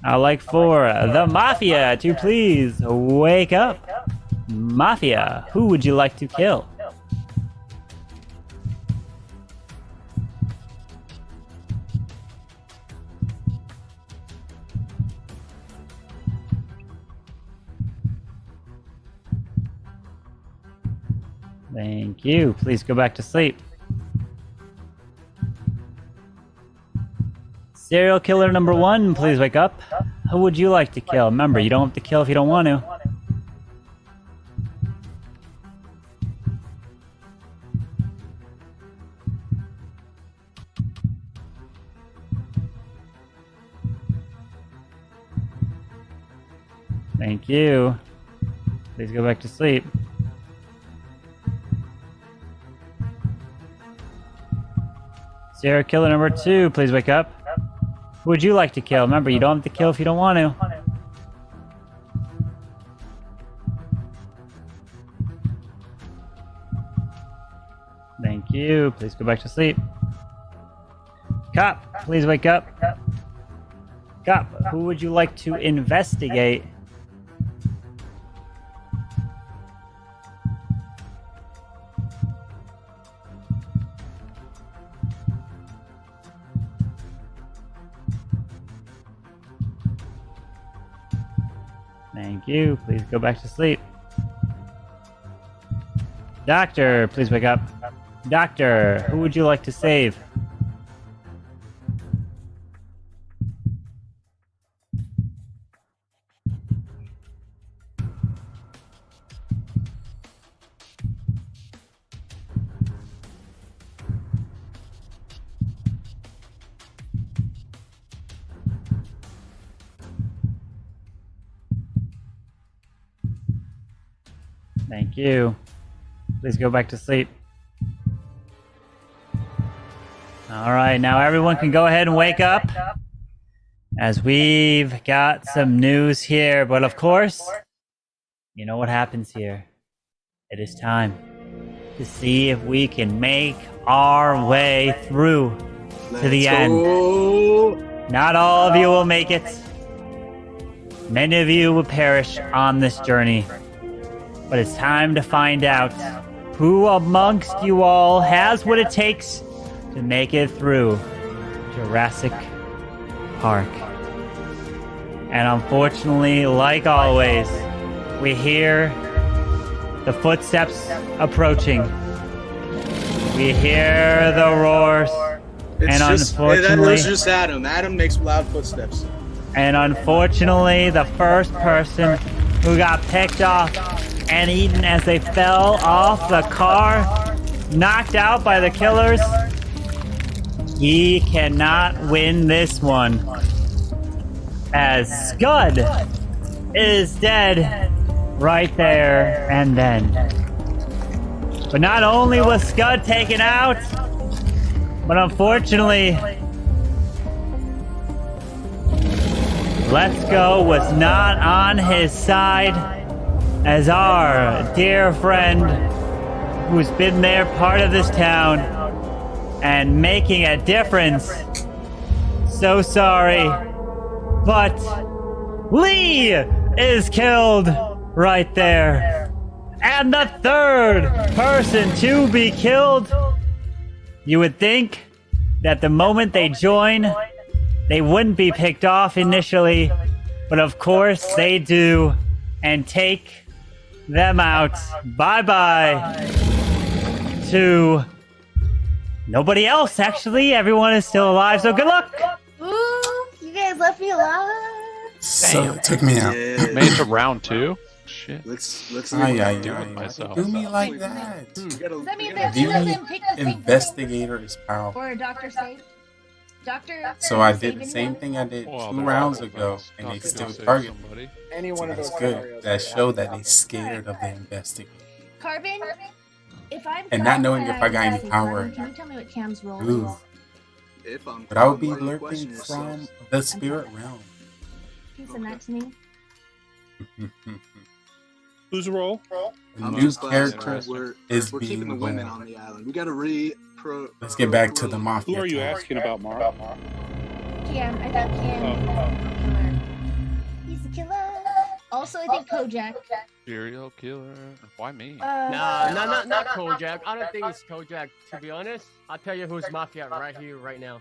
Speaker 3: I'd like for the Mafia to please wake up. Mafia, who would you like to kill? Thank you. Please go back to sleep. Serial killer number 1, please wake up. Who would you like to kill? Remember, you don't have to kill if you don't want to. Thank you. Please go back to sleep. Serial killer number 2, please wake up. Who would you like to kill? Remember, you don't have to kill if you don't want to. Thank you. Please go back to sleep. Cop, please wake up. Cop, who would you like to investigate? Thank you. Please go back to sleep. Doctor, please wake up. Doctor, who would you like to save? Thank you. Please go back to sleep. All right, now everyone can go ahead and wake up, as we've got some news here. But of course, you know what happens here. It is time to see if we can make our way through to the end. Not all of you will make it. Many of you will perish on this journey. But it's time to find out who amongst you all has what it takes to make it through Jurassic Park. And unfortunately, like always, we hear the footsteps approaching. We hear the roars.
Speaker 22: That was just Adam. Adam makes loud footsteps.
Speaker 3: And unfortunately, the first person who got picked off and eaten as they fell off the car, knocked out by the killers, he cannot win this one, as Scud is dead right there and then. But not only was Scud taken out, but unfortunately, Let's Go was not on his side, as our dear friend, who's been there part of this town and making a difference. So sorry, but Lee is killed right there. And the third person to be killed, you would think that the moment they join, they wouldn't be picked off initially, but of course they do, and take them out. Bye-bye to nobody else, actually. Everyone is still alive, so good luck.
Speaker 4: Ooh, you guys left me alive.
Speaker 21: So it took me out.
Speaker 5: Made it to round 2. Shit.
Speaker 22: Let's
Speaker 5: do with myself.
Speaker 21: Do me like that.
Speaker 4: Does that mean that two of them picked the same
Speaker 21: Investigator is powerful.
Speaker 4: or a doctor saved? Doctor.
Speaker 21: So I did the same thing I did 2 rounds ago, and they still target me.
Speaker 11: Any one of
Speaker 21: That's
Speaker 11: those
Speaker 21: good.
Speaker 11: scenarios.
Speaker 21: That showed that they scared of the investigator.
Speaker 4: Carbon. If I'm
Speaker 21: And not knowing if I got any power.
Speaker 4: Can you tell me what Cam's role
Speaker 21: Ooh.
Speaker 4: is?
Speaker 21: But I would be lurking from the spirit realm.
Speaker 4: Can you send that to me?
Speaker 10: Whose role?
Speaker 21: The
Speaker 22: I'm
Speaker 21: new
Speaker 22: just glad
Speaker 21: character
Speaker 22: we're
Speaker 21: is
Speaker 22: keeping the
Speaker 21: being
Speaker 22: women
Speaker 21: born.
Speaker 22: on the island. We gotta
Speaker 21: Let's get back to the mafia.
Speaker 10: Who are you asking about, Mara?
Speaker 4: Cam. I think Cam. He's the killer. Also, I think Kojak.
Speaker 5: Serial killer. Why me?
Speaker 18: Not Kojak. I don't think it's Kojak, to be honest. I'll tell you who's Mafia right here, right now.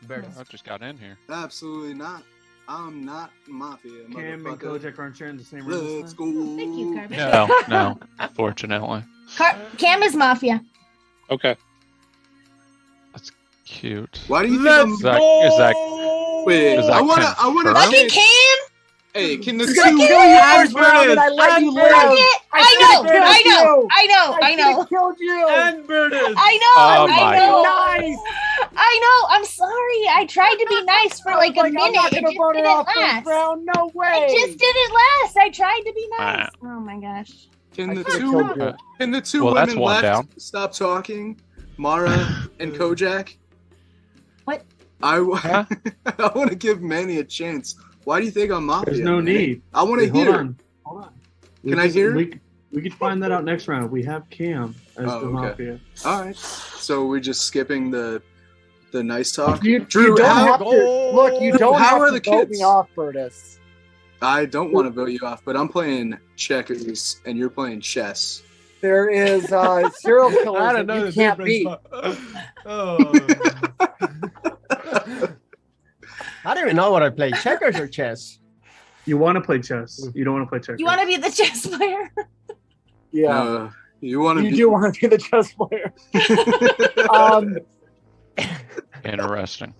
Speaker 18: Bertus.
Speaker 5: I just got in here.
Speaker 22: Absolutely not. I'm not Mafia.
Speaker 15: Cam and Kojak aren't sharing the same
Speaker 22: Let's
Speaker 15: room.
Speaker 22: go.
Speaker 4: Thank you, Carbon.
Speaker 5: No, fortunately.
Speaker 4: Cam is Mafia.
Speaker 10: Okay.
Speaker 5: That's cute.
Speaker 22: Why do you think
Speaker 5: Let's
Speaker 22: Wait,
Speaker 5: is that
Speaker 22: I wanna
Speaker 5: confirmed?
Speaker 22: Cam? Hey, can the
Speaker 11: You're
Speaker 22: two
Speaker 11: gonna kill you first round and I let you live.
Speaker 4: I know.
Speaker 11: Killed you.
Speaker 15: And Bertus.
Speaker 4: I know.
Speaker 11: Nice.
Speaker 4: I know. I'm sorry. I tried to be nice for like a
Speaker 11: I'm
Speaker 4: minute.
Speaker 11: not
Speaker 4: It
Speaker 11: gonna
Speaker 4: just
Speaker 11: vote it
Speaker 4: didn't
Speaker 11: off first
Speaker 4: last.
Speaker 11: round. No way.
Speaker 4: It just didn't last. I tried to be nice. Oh my gosh.
Speaker 22: Can the
Speaker 11: killed you.
Speaker 22: two
Speaker 5: Well, that's
Speaker 22: women
Speaker 5: one
Speaker 22: left
Speaker 5: down.
Speaker 22: stop talking? Mara and Kojak?
Speaker 4: What?
Speaker 22: I want to give Manny a chance. Why do you think I'm Mafia?
Speaker 15: There's no
Speaker 22: Manny?
Speaker 15: need.
Speaker 22: I want to
Speaker 15: Wait,
Speaker 22: hear.
Speaker 15: Hold on.
Speaker 22: Can I hear?
Speaker 15: We can find that out next round. We have Cam as the
Speaker 22: Okay.
Speaker 15: Mafia.
Speaker 22: All right. So we're just skipping the nice talk.
Speaker 11: You
Speaker 22: Drew,
Speaker 11: don't
Speaker 22: how,
Speaker 11: have to look. You don't
Speaker 22: how
Speaker 11: have
Speaker 22: are
Speaker 11: to
Speaker 22: the
Speaker 11: vote
Speaker 22: kids?
Speaker 11: me off, Bertus.
Speaker 22: I don't want to vote you off, but I'm playing checkers and you're playing chess.
Speaker 11: There is serial killers
Speaker 18: I
Speaker 11: that
Speaker 18: don't know
Speaker 11: you
Speaker 18: the
Speaker 11: can't
Speaker 18: difference,
Speaker 11: beat.
Speaker 18: I don't even know what I play. Checkers or chess?
Speaker 15: You want to play chess. You don't want to play checkers.
Speaker 4: You want to be the chess player?
Speaker 11: Yeah.
Speaker 22: You want to
Speaker 11: You
Speaker 22: be?
Speaker 11: do want to be the chess player.
Speaker 5: Interesting.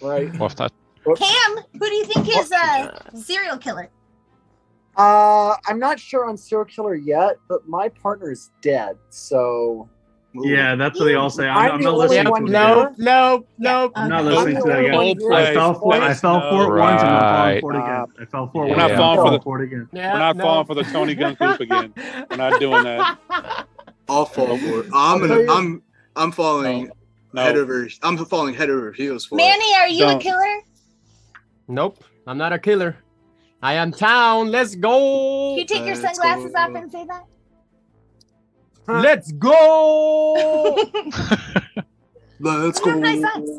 Speaker 11: Right.
Speaker 5: Well, if that
Speaker 4: Cam, who do you think is a serial killer?
Speaker 11: I'm not sure on serial killer yet, but my partner is dead, so.
Speaker 15: Yeah, that's what they all say. I'm
Speaker 11: the
Speaker 15: not
Speaker 11: only
Speaker 15: listening
Speaker 11: one
Speaker 15: to
Speaker 11: here.
Speaker 15: it.
Speaker 18: Nope.
Speaker 15: I'm not listening to that
Speaker 11: I'm the only
Speaker 15: again.
Speaker 11: one here.
Speaker 15: I fell for it once. I'm not falling for it again. I fell for it
Speaker 10: We're
Speaker 15: once.
Speaker 10: not
Speaker 15: I'm
Speaker 10: falling
Speaker 15: falling
Speaker 10: for
Speaker 15: for it again.
Speaker 10: We're not falling for the Tony Gun group again. We're not doing that.
Speaker 22: I'll fall for it. I'm falling head over. I'm falling head over heels for
Speaker 4: Manny,
Speaker 22: it.
Speaker 4: are you a killer?
Speaker 18: Nope. I'm not a killer. I am town. Let's go.
Speaker 4: Can you take your sunglasses off and say that?
Speaker 18: Let's go.
Speaker 22: Let's
Speaker 4: You have nice socks.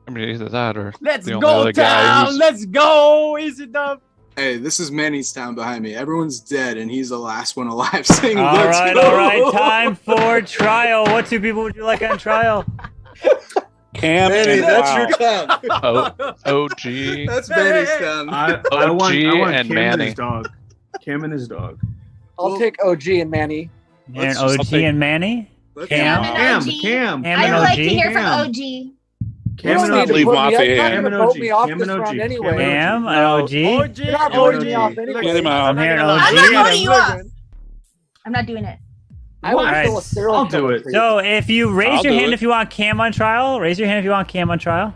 Speaker 5: I mean, either that or
Speaker 18: Let's
Speaker 5: the only
Speaker 18: go
Speaker 5: other guy
Speaker 18: town.
Speaker 5: who's
Speaker 18: Let's go. Easy dub.
Speaker 22: Hey, this is Manny's town behind me. Everyone's dead, and he's the last one alive. Saying,
Speaker 3: All
Speaker 22: "Let's
Speaker 3: right,
Speaker 22: go."
Speaker 3: all right. Time for trial. What two people would you like on trial?
Speaker 10: Cam
Speaker 22: Manny,
Speaker 10: and
Speaker 22: that's
Speaker 10: Wow.
Speaker 22: your town.
Speaker 5: OG.
Speaker 22: That's Manny's town.
Speaker 15: I want
Speaker 5: and
Speaker 15: Cam
Speaker 5: Manny.
Speaker 15: and his dog. Cam and his dog.
Speaker 11: I'll take OG and Manny.
Speaker 3: Aaron, OG and Manny? Cam?
Speaker 15: Cam.
Speaker 4: I would like to hear from
Speaker 15: Cam.
Speaker 4: OG.
Speaker 15: Cam and
Speaker 22: Let's
Speaker 15: OG.
Speaker 22: leave Mafia in.
Speaker 15: Cam and
Speaker 11: Vote
Speaker 15: OG.
Speaker 11: me off
Speaker 15: Cam
Speaker 11: this
Speaker 15: and
Speaker 11: round
Speaker 15: OG.
Speaker 11: anyway.
Speaker 3: Cam and OG?
Speaker 11: You're not
Speaker 15: Cam and
Speaker 11: voting me
Speaker 15: OG.
Speaker 11: off anyway.
Speaker 10: Get him out.
Speaker 3: I'm hearing
Speaker 4: I'm
Speaker 3: OG.
Speaker 4: not voting you off. I'm not doing it.
Speaker 11: I would
Speaker 3: Alright.
Speaker 11: kill a serial
Speaker 15: I'll do
Speaker 11: killer
Speaker 15: it.
Speaker 11: for you.
Speaker 3: So if you raise
Speaker 10: I'll
Speaker 3: your
Speaker 10: do
Speaker 3: hand
Speaker 10: it.
Speaker 3: if you want Cam on trial, raise your hand if you want Cam on trial.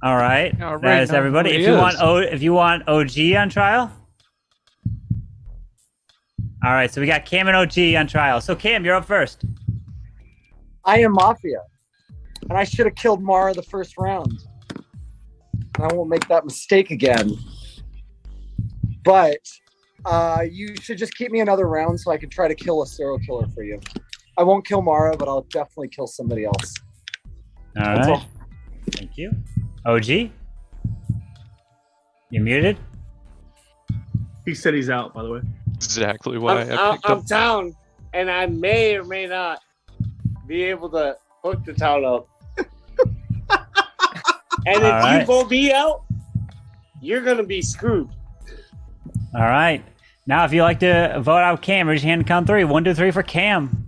Speaker 3: All right.
Speaker 5: Yeah, right,
Speaker 3: That is
Speaker 5: no,
Speaker 3: everybody.
Speaker 5: he
Speaker 3: If you
Speaker 5: is.
Speaker 3: want if you want OG on trial. All right, so we got Cam and OG on trial. So Cam, you're up first.
Speaker 11: I am Mafia. And I should have killed Mara the first round. And I won't make that mistake again. But you should just keep me another round so I can try to kill a serial killer for you. I won't kill Mara, but I'll definitely kill somebody else.
Speaker 3: All
Speaker 11: That's
Speaker 3: right.
Speaker 11: all.
Speaker 3: Thank you. OG? You muted?
Speaker 15: He said he's out, by the way.
Speaker 5: exactly why I picked
Speaker 17: I'm
Speaker 5: up.
Speaker 17: town, and I may or may not be able to hook the town up. And if
Speaker 3: All right.
Speaker 17: you vote me out, you're gonna be screwed.
Speaker 3: All right. Now, if you like to vote out Cam, raise your hand and count three. 1, 2, 3 for Cam.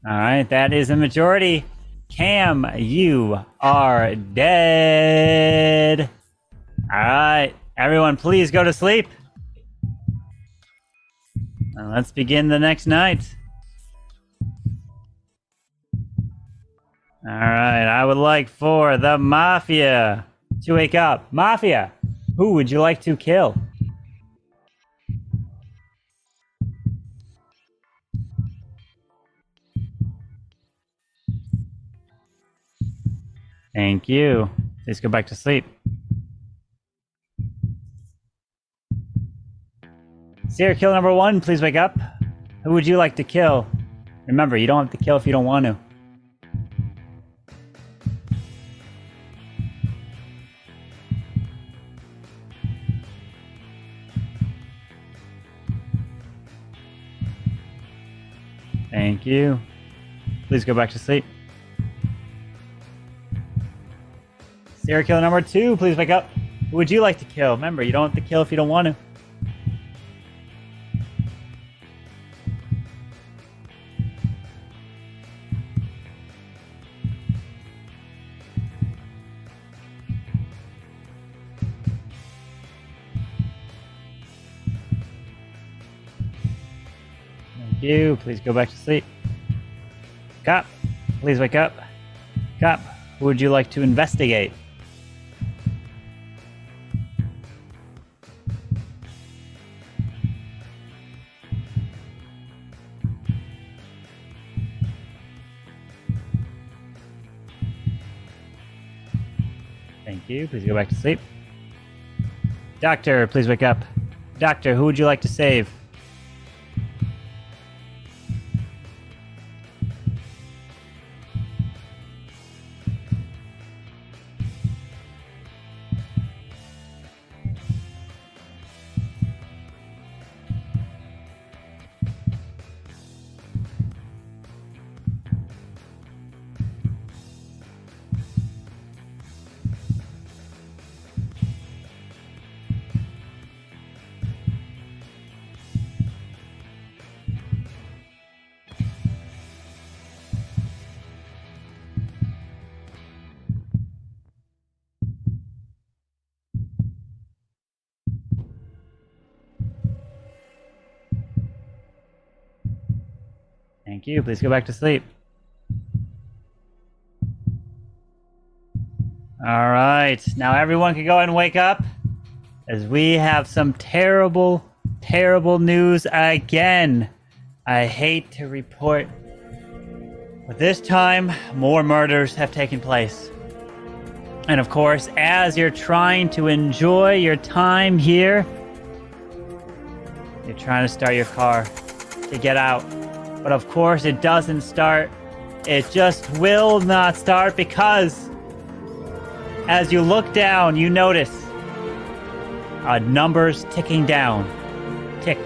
Speaker 3: All right. That is a majority. Cam, you are dead. All right. Everyone, please go to sleep. And let's begin the next night. All right. I would like for the Mafia to wake up. Mafia, who would you like to kill? Thank you. Please go back to sleep. Serial killer number 1, please wake up. Who would you like to kill? Remember, you don't have to kill if you don't want to. Thank you. Please go back to sleep. Serial killer number 2, please wake up. Who would you like to kill? Remember, you don't have to kill if you don't want to. Thank you. Please go back to sleep. Cop, please wake up. Cop, who would you like to investigate? Thank you. Please go back to sleep. Doctor, please wake up. Doctor, who would you like to save? Thank you. Please go back to sleep. All right. Now everyone can go ahead and wake up as we have some terrible, terrible news again. I hate to report, but this time more murders have taken place. And of course, as you're trying to enjoy your time here, you're trying to start your car to get out. But of course, it doesn't start. It just will not start because as you look down, you notice numbers ticking down. Tick,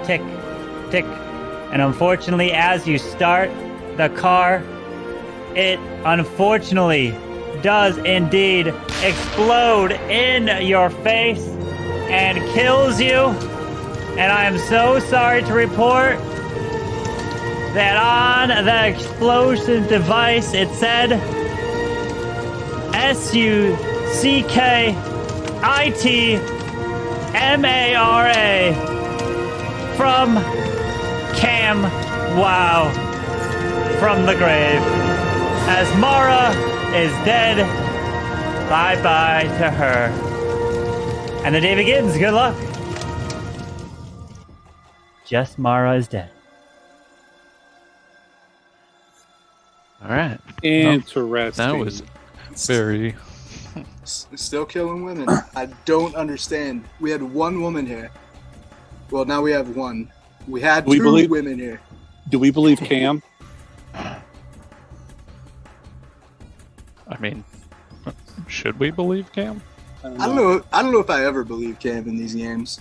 Speaker 3: tick, tick. And unfortunately, as you start the car, it unfortunately does indeed explode in your face and kills you. And I am so sorry to report that on the explosion device it said SUCKITMARA from Cam Wow from the grave. As Mara is dead, bye-bye to her. And the day begins. Good luck. Just Mara is dead.
Speaker 5: All right.
Speaker 10: Interesting.
Speaker 5: That was very.
Speaker 22: Still killing women. I don't understand. We had one woman here. Well, now we have one. We had two women here.
Speaker 10: Do we believe Cam?
Speaker 5: I mean, should we believe Cam?
Speaker 22: I don't know if I ever believe Cam in these games.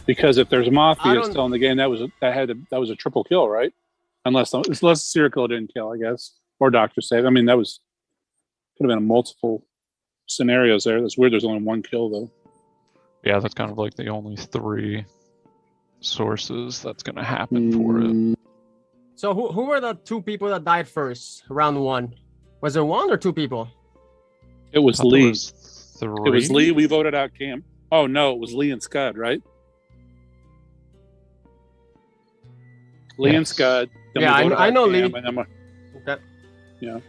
Speaker 10: Because if there's Mafia still in the game, that was a triple kill, right? Unless serial killer didn't kill, I guess, or Doctor Save. I mean, could have been a multiple scenarios there. That's weird. There's only one kill though.
Speaker 5: Yeah, that's kind of like the only three sources that's going to happen for it.
Speaker 18: So who were the two people that died first, round one? Was it one or two people?
Speaker 10: It was Lee.
Speaker 5: It
Speaker 10: was Lee. We voted out Cam. Oh no, it was Lee and Scud, right? Lee and Scud.
Speaker 18: Yeah, I know Lee.
Speaker 10: Okay. Yeah.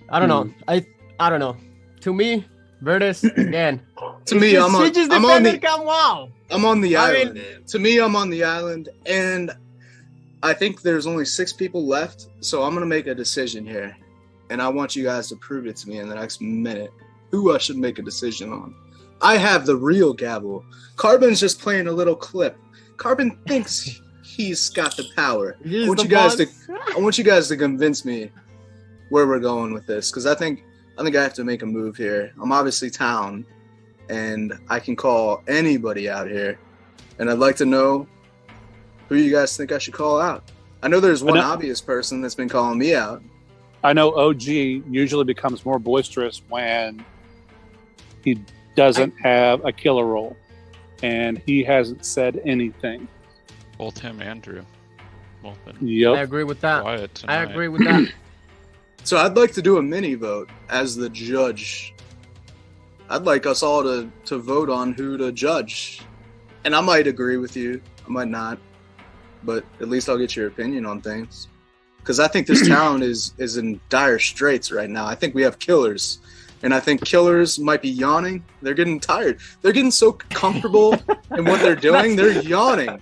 Speaker 18: I don't know. I don't know. To me, Vertus again.
Speaker 22: To me, I'm on the island.
Speaker 18: mean,
Speaker 22: to me, I'm on the island, and I think there's only 6 people left. So I'm gonna make a decision here, and I want you guys to prove it to me in the next minute. Who I should make a decision on? I have the real gavel. Carbon's just playing a little clip. Carbon thinks he's got the power. I want you guys to convince me where we're going with this, because I think I have to make a move here. I'm obviously town, and I can call anybody out here, and I'd like to know who you guys think I should call out. I know there's one obvious person that's been calling me out.
Speaker 10: I know OG usually becomes more boisterous when he doesn't have a killer role, and he hasn't said anything.
Speaker 5: Both him and Drew. Both been
Speaker 18: I agree with that.
Speaker 5: quiet tonight.
Speaker 18: I agree with that.
Speaker 22: So I'd like to do a mini vote as the judge. I'd like us all to vote on who to judge. And I might agree with you. I might not. But at least I'll get your opinion on things. Because I think this town is in dire straits right now. I think we have killers. And I think killers might be yawning. They're getting tired. They're getting so comfortable in what they're doing. They're yawning.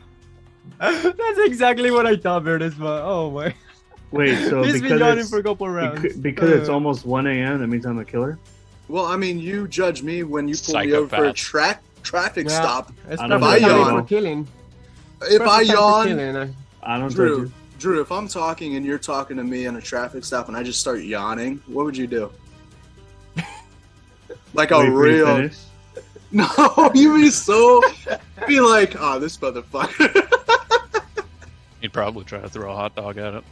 Speaker 18: That's exactly what I thought, Vertus. But oh my.
Speaker 15: Wait, so
Speaker 18: He's been yawning for a couple rounds.
Speaker 15: Because it's almost 1 a.m., that means I'm a killer?
Speaker 22: Well, I mean, you judge me when you pull me over for a traffic stop.
Speaker 18: If
Speaker 22: I yawn,
Speaker 15: I don't
Speaker 22: Drew,
Speaker 15: judge you.
Speaker 22: Drew, if I'm talking and you're talking to me on a traffic stop and I just start yawning, what would you do? Like a real... No, you be like, oh, this motherfucker.
Speaker 5: He'd probably try to throw a hot dog at it.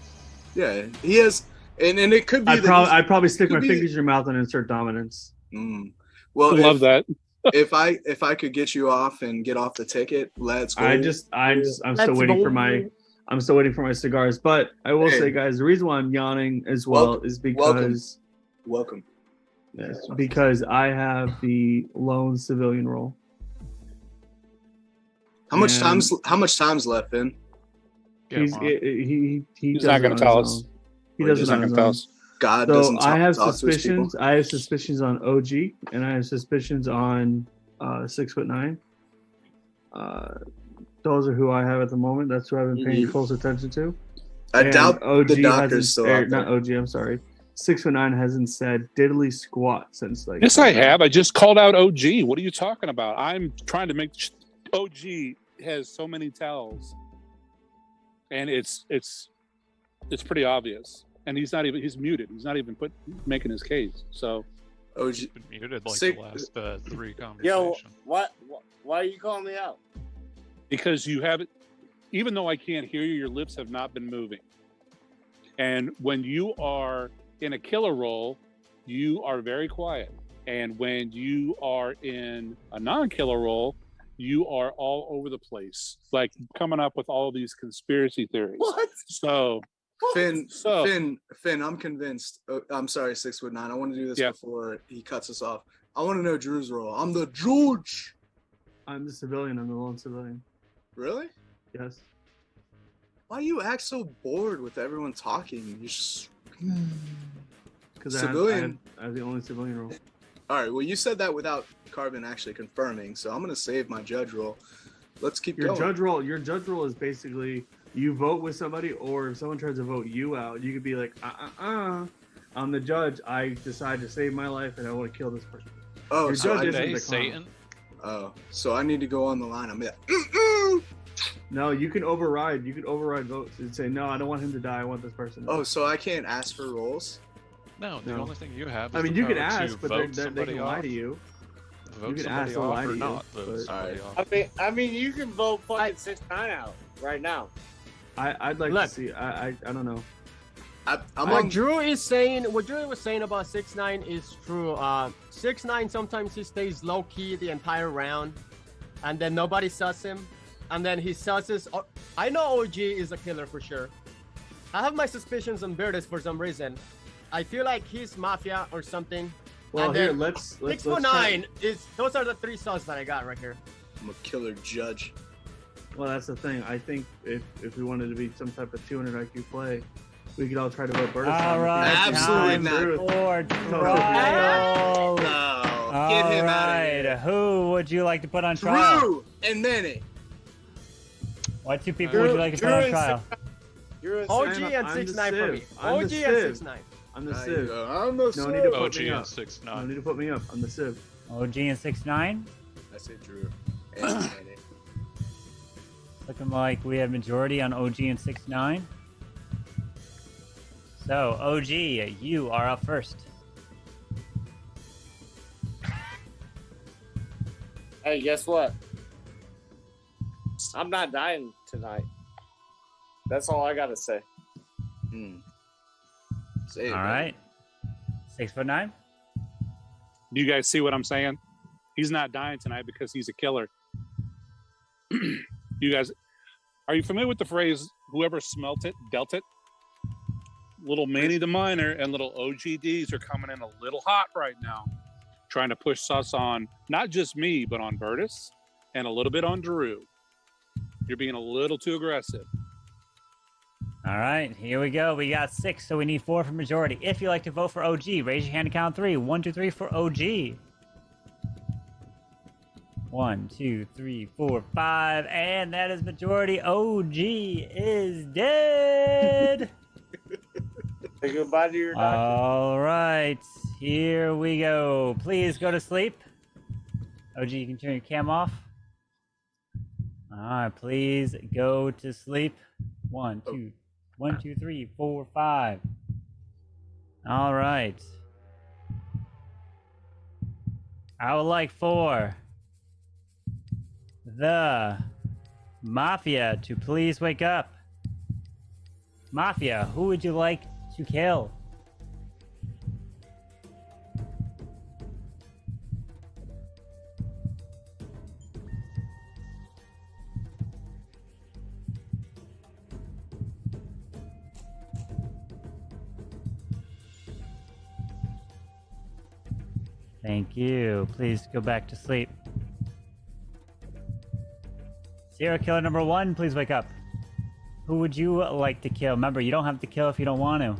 Speaker 22: Yeah, he has, and it could be.
Speaker 15: I'd probably stick my fingers in your mouth and insert dominance.
Speaker 22: Well,
Speaker 10: I love that.
Speaker 22: if I could get you off and get off the ticket, let's go.
Speaker 15: I'm still waiting for my cigars. But I will say, guys, the reason why I'm yawning as well is because
Speaker 22: welcome.
Speaker 15: Yes, because I have the lone civilian role.
Speaker 22: How much time's left, Ben?
Speaker 15: He's
Speaker 10: He's
Speaker 15: does
Speaker 10: not
Speaker 15: it
Speaker 10: going
Speaker 15: on
Speaker 10: to tell
Speaker 15: his
Speaker 10: us.
Speaker 15: own. He does
Speaker 10: He's
Speaker 15: it
Speaker 10: not
Speaker 15: on
Speaker 10: going
Speaker 15: his
Speaker 10: to tell
Speaker 15: own.
Speaker 10: us.
Speaker 22: God
Speaker 15: So
Speaker 22: doesn't
Speaker 15: I have
Speaker 22: talk to his people.
Speaker 15: suspicions. I have suspicions on OG, and I have suspicions on 6'9". Those are who I have at the moment. That's who I've been paying close attention to.
Speaker 22: I
Speaker 15: And
Speaker 22: doubt
Speaker 15: OG
Speaker 22: the doctor's
Speaker 15: hasn't,
Speaker 22: still
Speaker 15: or
Speaker 22: out there.
Speaker 15: not OG. I'm sorry. 6'9" hasn't said diddly squat since like.
Speaker 10: Yes, I have. I just called out OG. What are you talking about? I'm trying to make OG has so many tells, and it's pretty obvious. And he's muted. He's not even making his case. So
Speaker 22: OG
Speaker 12: been muted like the last 3 conversations.
Speaker 17: Yo, why are you calling me out?
Speaker 10: because you have it, even though I can't hear you, your lips have not been moving. And when you are in a killer role, you are very quiet. And when you are in a non-killer role, you are all over the place, like coming up with all these conspiracy theories.
Speaker 22: What?
Speaker 10: So,
Speaker 22: Finn, I'm convinced. I'm sorry, 6'9". I want to do this before he cuts us off. I want to know Drew's role. I'm the judge.
Speaker 15: I'm the civilian. I'm the lone civilian.
Speaker 22: Really?
Speaker 15: Yes.
Speaker 22: Why do you act so bored with everyone talking? You just
Speaker 15: Because
Speaker 22: civilian.
Speaker 15: I have the only civilian role.
Speaker 22: All right. Well, you said that without Carbon actually confirming, so I'm gonna save my judge role. Let's keep
Speaker 15: Your
Speaker 22: going.
Speaker 15: Your judge role is basically you vote with somebody, or if someone tries to vote you out, you could be like, I'm the judge. I decide to save my life, and I want to kill this person.
Speaker 22: Oh,
Speaker 15: your
Speaker 22: so
Speaker 15: judge
Speaker 22: I-
Speaker 15: isn't
Speaker 12: Hey,
Speaker 15: the
Speaker 12: Satan.
Speaker 22: Oh, so I need to go on the line. I'm like,
Speaker 15: No, you can override. You can override votes and say, no, I don't want him to die. I want this person. To
Speaker 22: oh, so I can't ask for roles?
Speaker 12: No, the only thing you have. Is
Speaker 15: I mean,
Speaker 12: the
Speaker 15: you can
Speaker 12: power to
Speaker 15: ask, but
Speaker 12: vote
Speaker 15: they
Speaker 12: somebody
Speaker 15: can lie
Speaker 12: off.
Speaker 15: to you.
Speaker 12: Vote
Speaker 15: You can
Speaker 12: somebody
Speaker 15: ask, they'll
Speaker 12: off
Speaker 15: lie
Speaker 12: or
Speaker 15: to you.
Speaker 12: not vote
Speaker 15: but-
Speaker 12: somebody off.
Speaker 17: I mean, you can vote fucking 6'9" out right now.
Speaker 15: I'd like
Speaker 18: Look.
Speaker 15: to see. I don't know.
Speaker 18: What Drew is saying, what Drew was saying about 6'9" is true. 6'9" sometimes he stays low key the entire round, and then nobody sus him, and then he susses. I know OG is a killer for sure. I have my suspicions on Virtus for some reason. I feel like he's Mafia or something.
Speaker 15: Well,
Speaker 18: and
Speaker 15: here,
Speaker 18: then
Speaker 15: let's
Speaker 18: 6'9" is. Those are the 3 sus that I got right here.
Speaker 22: I'm a killer judge.
Speaker 15: Well, that's the thing. I think if we wanted to be some type of 200 IQ play, we could all try to vote Virtus.
Speaker 3: All right,
Speaker 22: Absolutely
Speaker 3: time
Speaker 22: not.
Speaker 3: for trial.
Speaker 22: No, get him out of here.
Speaker 3: Who would you like to put on trial?
Speaker 22: Drew and Manny.
Speaker 3: What two people would you like to put on trial?
Speaker 18: OG and 6'9" for me. OG and 6'9".
Speaker 15: I'm the
Speaker 22: There
Speaker 15: Civ.
Speaker 22: you go. I'm the
Speaker 15: No need to
Speaker 22: Civ.
Speaker 15: put
Speaker 12: OG
Speaker 15: me
Speaker 12: and
Speaker 15: up.
Speaker 12: 6'9".
Speaker 15: No need to put me up. I'm the Civ.
Speaker 3: OG and 6'9".
Speaker 22: I say Drew and Manny.
Speaker 3: Looking like we have majority on OG and 6'9". So OG, you are up first.
Speaker 17: Hey, guess what? I'm not dying tonight. That's all I gotta say.
Speaker 22: Say it,
Speaker 3: All right, 6'9".
Speaker 10: Do you guys see what I'm saying? He's not dying tonight because he's a killer. You guys, are you familiar with the phrase, whoever smelt it, dealt it? Little Manny the Miner and little OGDs are coming in a little hot right now, trying to push sus on not just me, but on Virtus and a little bit on Drew. You're being a little too aggressive.
Speaker 3: All right, here we go. We got 6, so we need 4 for majority. If you'd like to vote for OG, raise your hand and count 3. 1, 2, 3 for OG. 1, 2, 3, 4, 5, and that is majority. OG is dead.
Speaker 17: Say goodbye to your doctor.
Speaker 3: All right, here we go. Please go to sleep. OG, you can turn your cam off. All right, please go to sleep. 1, 2, 3, 4, 5. All right. I would like for the Mafia to please wake up. Mafia, who would you like to kill? Thank you. Please go back to sleep. Serial killer number 1, please wake up. who would you like to kill? Remember, you don't have to kill if you don't want to.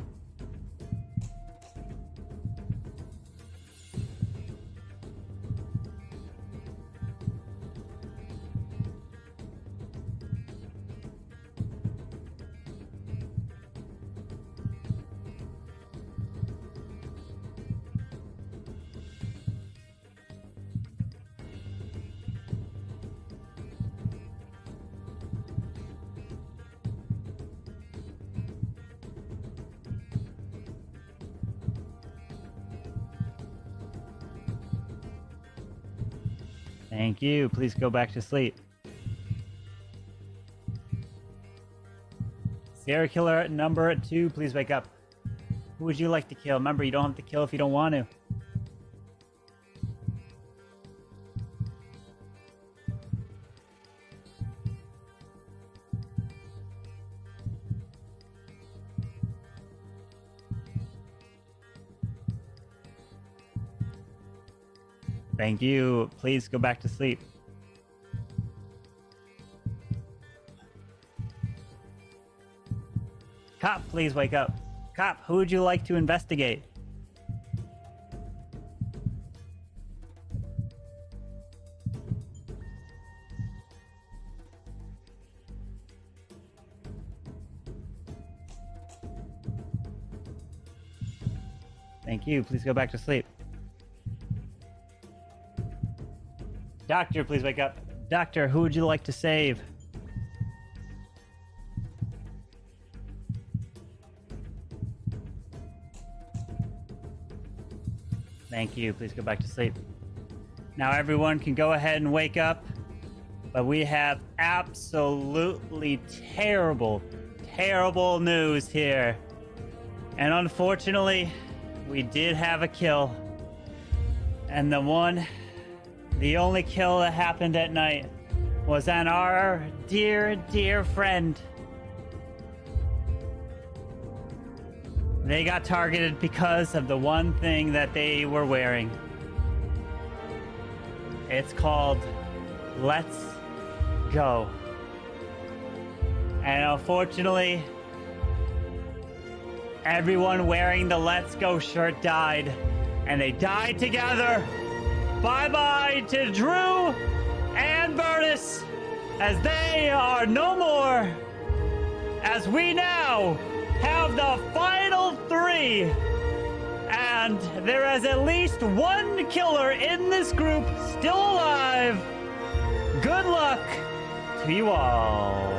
Speaker 3: Thank you. Please go back to sleep. Serial killer number 2, please wake up. Who would you like to kill? Remember, you don't have to kill if you don't want to. Thank you. Please go back to sleep. Cop, please wake up. Cop, who would you like to investigate? Thank you. Please go back to sleep. Doctor, please wake up. Doctor, who would you like to save? Thank you. Please go back to sleep. Now everyone can go ahead and wake up. But we have absolutely terrible, terrible news here. And unfortunately, we did have a kill. And the only kill that happened at night was on our dear, dear friend. They got targeted because of the one thing that they were wearing. It's called Let's Go. And unfortunately, everyone wearing the Let's Go shirt died. And they died together. Bye-bye to Drew and Bertus, as they are no more. As we now have the final 3. And there is at least one killer in this group still alive. Good luck to you all.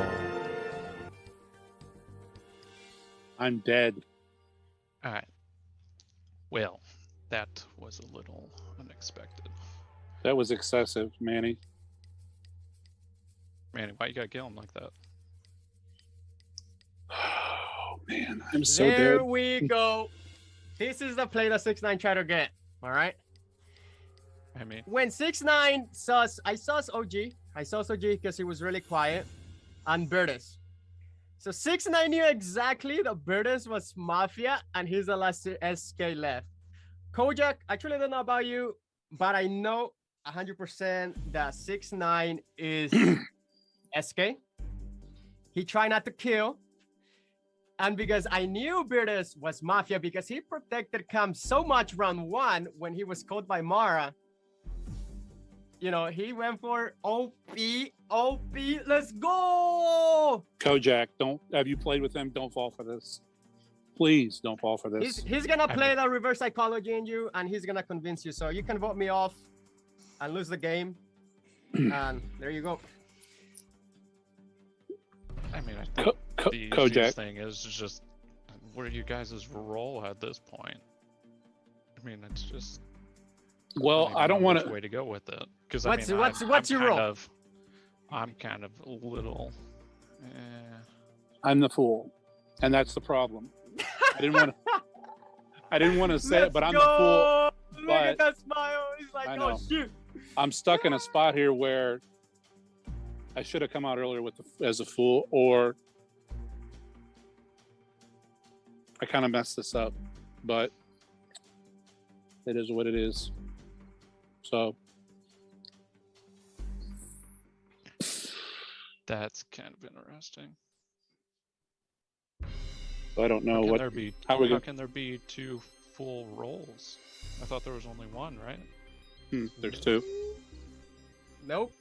Speaker 10: I'm dead.
Speaker 5: All right. Well, that was a little unexpected.
Speaker 10: That was excessive, Manny.
Speaker 5: Manny, why you gotta kill him like that?
Speaker 10: Oh man, I'm so
Speaker 18: there
Speaker 10: dead.
Speaker 18: we go. This is the play that 6ix9ine tried to get. All right.
Speaker 5: I mean,
Speaker 18: when 6ix9ine sus, I sus OG. I sus OG because he was really quiet, and Bertus. So 6ix9ine knew exactly that Bertus was Mafia, and he's the last SK left. Kojak, I truly don't know about you, but I know 100% that 6ix9ine is SK. He tried not to kill. And because I knew Bertus was Mafia, because he protected Cam so much round 1 when he was caught by Mara, you know, he went for OP, let's go!
Speaker 10: Kojak, have you played with him? Don't fall for this. Please don't fall for this.
Speaker 18: He's gonna play the reverse psychology in you, and he's gonna convince you. So you can vote me off and lose the game. And there you go.
Speaker 5: I mean, I think the easiest thing is just where you guys' role at this point. I mean, it's just.
Speaker 10: Well, I don't want to.
Speaker 5: Way to go with it, because
Speaker 18: what's your role?
Speaker 5: I'm kind of a little.
Speaker 10: I'm the fool, and that's the problem. I didn't want to say it, but I'm the fool.
Speaker 18: Look at that smile. He's like, oh shoot.
Speaker 10: I'm stuck in a spot here where I should have come out earlier as a fool, or I kind of messed this up, but it is what it is. So
Speaker 5: that's kind of interesting.
Speaker 10: I don't know what.
Speaker 5: How can there be 2 full rolls? I thought there was only 1, right?
Speaker 10: There's 2.
Speaker 18: Nope.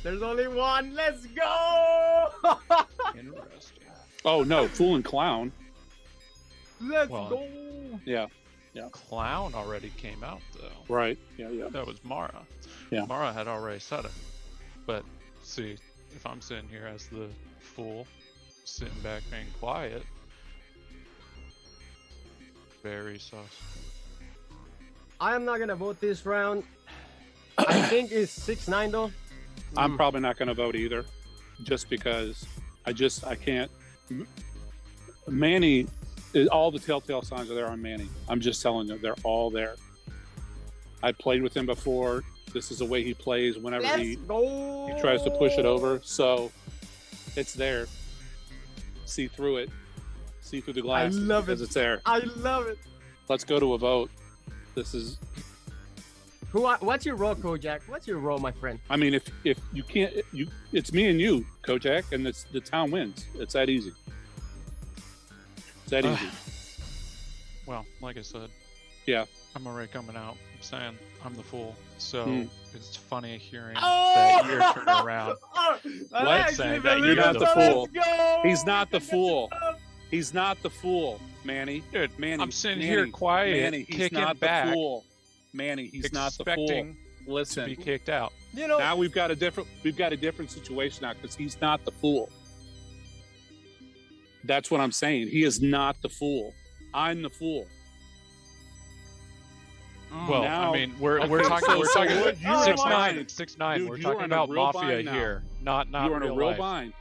Speaker 18: There's only 1. Let's go!
Speaker 5: Interesting.
Speaker 10: Oh no, fool and clown.
Speaker 18: Let's
Speaker 5: Well,
Speaker 18: go!
Speaker 10: Yeah.
Speaker 5: Clown already came out though.
Speaker 10: Right. Yeah.
Speaker 5: That was Mara.
Speaker 10: Yeah.
Speaker 5: Mara had already said it. But see, if I'm sitting here as the fool, sitting back being quiet, very sus.
Speaker 18: I am not gonna vote this round. I think it's 6-9 though.
Speaker 10: I'm probably not going to vote either, just because I can't. Manny, all the telltale signs are there on Manny. I'm just telling you, they're all there. I played with him before. This is the way he plays whenever he tries to push it over. So it's there. See through it. See through the glass.
Speaker 18: I love it.
Speaker 10: Because it's there.
Speaker 18: I love it.
Speaker 10: Let's go to a vote. This is.
Speaker 18: What's your role, Kojak? What's your role, my friend?
Speaker 10: I mean, if you can't, it's me and you, Kojak, and the town wins. It's that easy. It's that easy.
Speaker 5: Well, like I said,
Speaker 10: yeah,
Speaker 5: I'm already coming out. I'm saying I'm the fool. So it's funny hearing
Speaker 18: Oh!
Speaker 5: that you're turning around.
Speaker 10: What?
Speaker 5: Saying that
Speaker 10: You're not the fool.
Speaker 18: go!
Speaker 10: He's not the fool. He's not the fool, Manny.
Speaker 5: Dude,
Speaker 10: Manny,
Speaker 5: I'm sitting here quiet,
Speaker 10: Manny, he's
Speaker 5: kicking
Speaker 10: not
Speaker 5: back,
Speaker 10: the fool. Manny, he's not the fool.
Speaker 5: expecting
Speaker 10: Listen,
Speaker 5: to be kicked out.
Speaker 18: You know,
Speaker 10: now we've got a different situation now because he's not the fool. That's what I'm saying. He is not the fool. I'm the fool.
Speaker 5: Well,
Speaker 10: Now-
Speaker 5: I mean, we're talking 6-9. 6-9.
Speaker 10: Dude,
Speaker 5: We're
Speaker 10: you
Speaker 5: talking
Speaker 10: are in a
Speaker 5: about
Speaker 10: real
Speaker 5: Mafia
Speaker 10: bind now.
Speaker 5: here, not
Speaker 10: You're in a
Speaker 5: real
Speaker 10: real
Speaker 5: life.
Speaker 10: bind.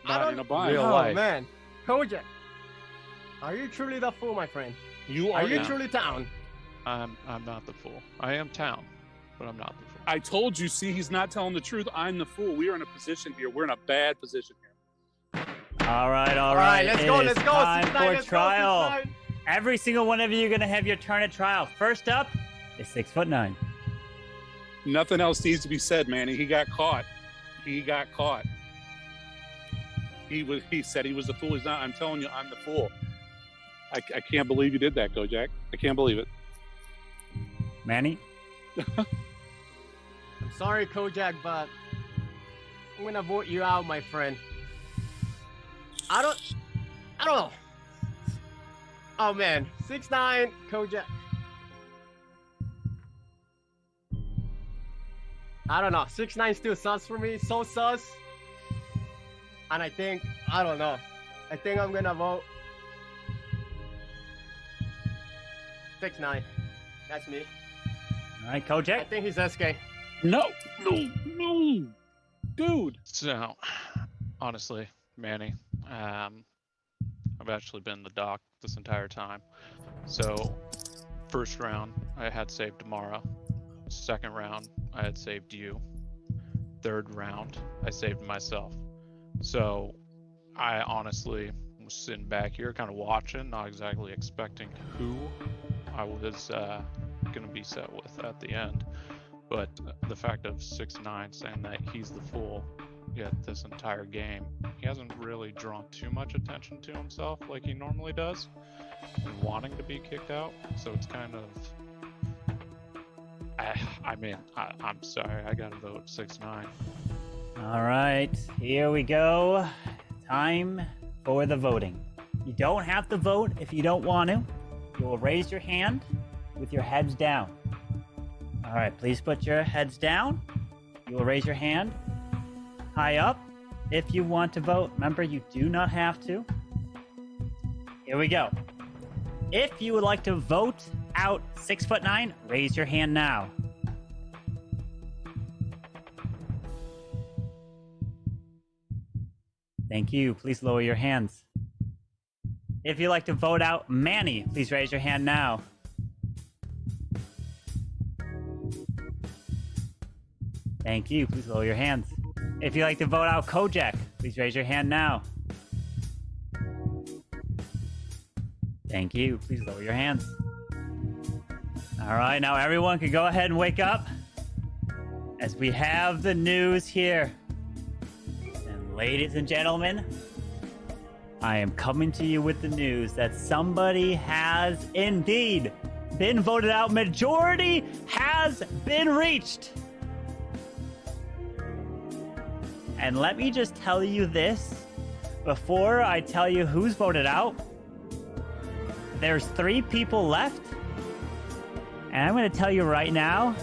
Speaker 5: Not
Speaker 10: in a bind.
Speaker 5: real
Speaker 18: oh
Speaker 5: life.
Speaker 18: man, Kojak, are you truly the fool, my friend?
Speaker 10: You
Speaker 18: Are you
Speaker 5: not.
Speaker 18: truly town?
Speaker 5: I'm not the fool. I am town, but I'm not the fool.
Speaker 10: I told you. See, he's not telling the truth. I'm the fool. We are in a position here. We're in a bad position here.
Speaker 3: All right.
Speaker 18: Let's
Speaker 3: It
Speaker 18: go,
Speaker 3: is
Speaker 18: let's go,
Speaker 3: Time
Speaker 18: 6-9,
Speaker 3: for
Speaker 18: let's go,
Speaker 3: trial.
Speaker 18: 6-9.
Speaker 3: Every single one of you are gonna have your turn at trial. First up is 6'9".
Speaker 10: Nothing else needs to be said, Manny. He got caught. He got caught. He said he was the fool. He's not. I'm telling you, I'm the fool. I can't believe you did that, Kojak. I can't believe it.
Speaker 3: Manny.
Speaker 18: I'm sorry, Kojak, but I'm gonna vote you out, my friend. I don't know. Oh man, 6-9, Kojak. I don't know. 6-9 still sus for me. So sus. And I think I'm gonna vote 6-9. That's me.
Speaker 3: All right, Kojak.
Speaker 18: I think he's SK.
Speaker 10: No, dude.
Speaker 5: So, honestly, Manny, I've actually been the doc this entire time. So, first round, I had saved Amara. Second round, I had saved you. Third round, I saved myself. So, I honestly was sitting back here kind of watching, not exactly expecting who I was going to be set with at the end. But the fact of 6-9 saying that he's the fool, yet this entire game, he hasn't really drawn too much attention to himself like he normally does, and wanting to be kicked out. So it's kind of, I'm sorry, I gotta vote 6-9.
Speaker 3: All right, here we go. Time for the voting. You don't have to vote if you don't want to. You will raise your hand with your heads down. All right, please put your heads down. You will raise your hand high up if you want to vote. Remember, you do not have to. Here we go. If you would like to vote out 6'9", raise your hand now. Thank you. Please lower your hands. If you'd like to vote out Manny, please raise your hand now. Thank you. Please lower your hands. If you'd like to vote out Kojak, please raise your hand now. Thank you. Please lower your hands. All right, now everyone can go ahead and wake up as we have the news here. And ladies and gentlemen, I am coming to you with the news that somebody has indeed been voted out. Majority has been reached. And let me just tell you this before I tell you who's voted out. There's 3 people left. And I'm going to tell you right now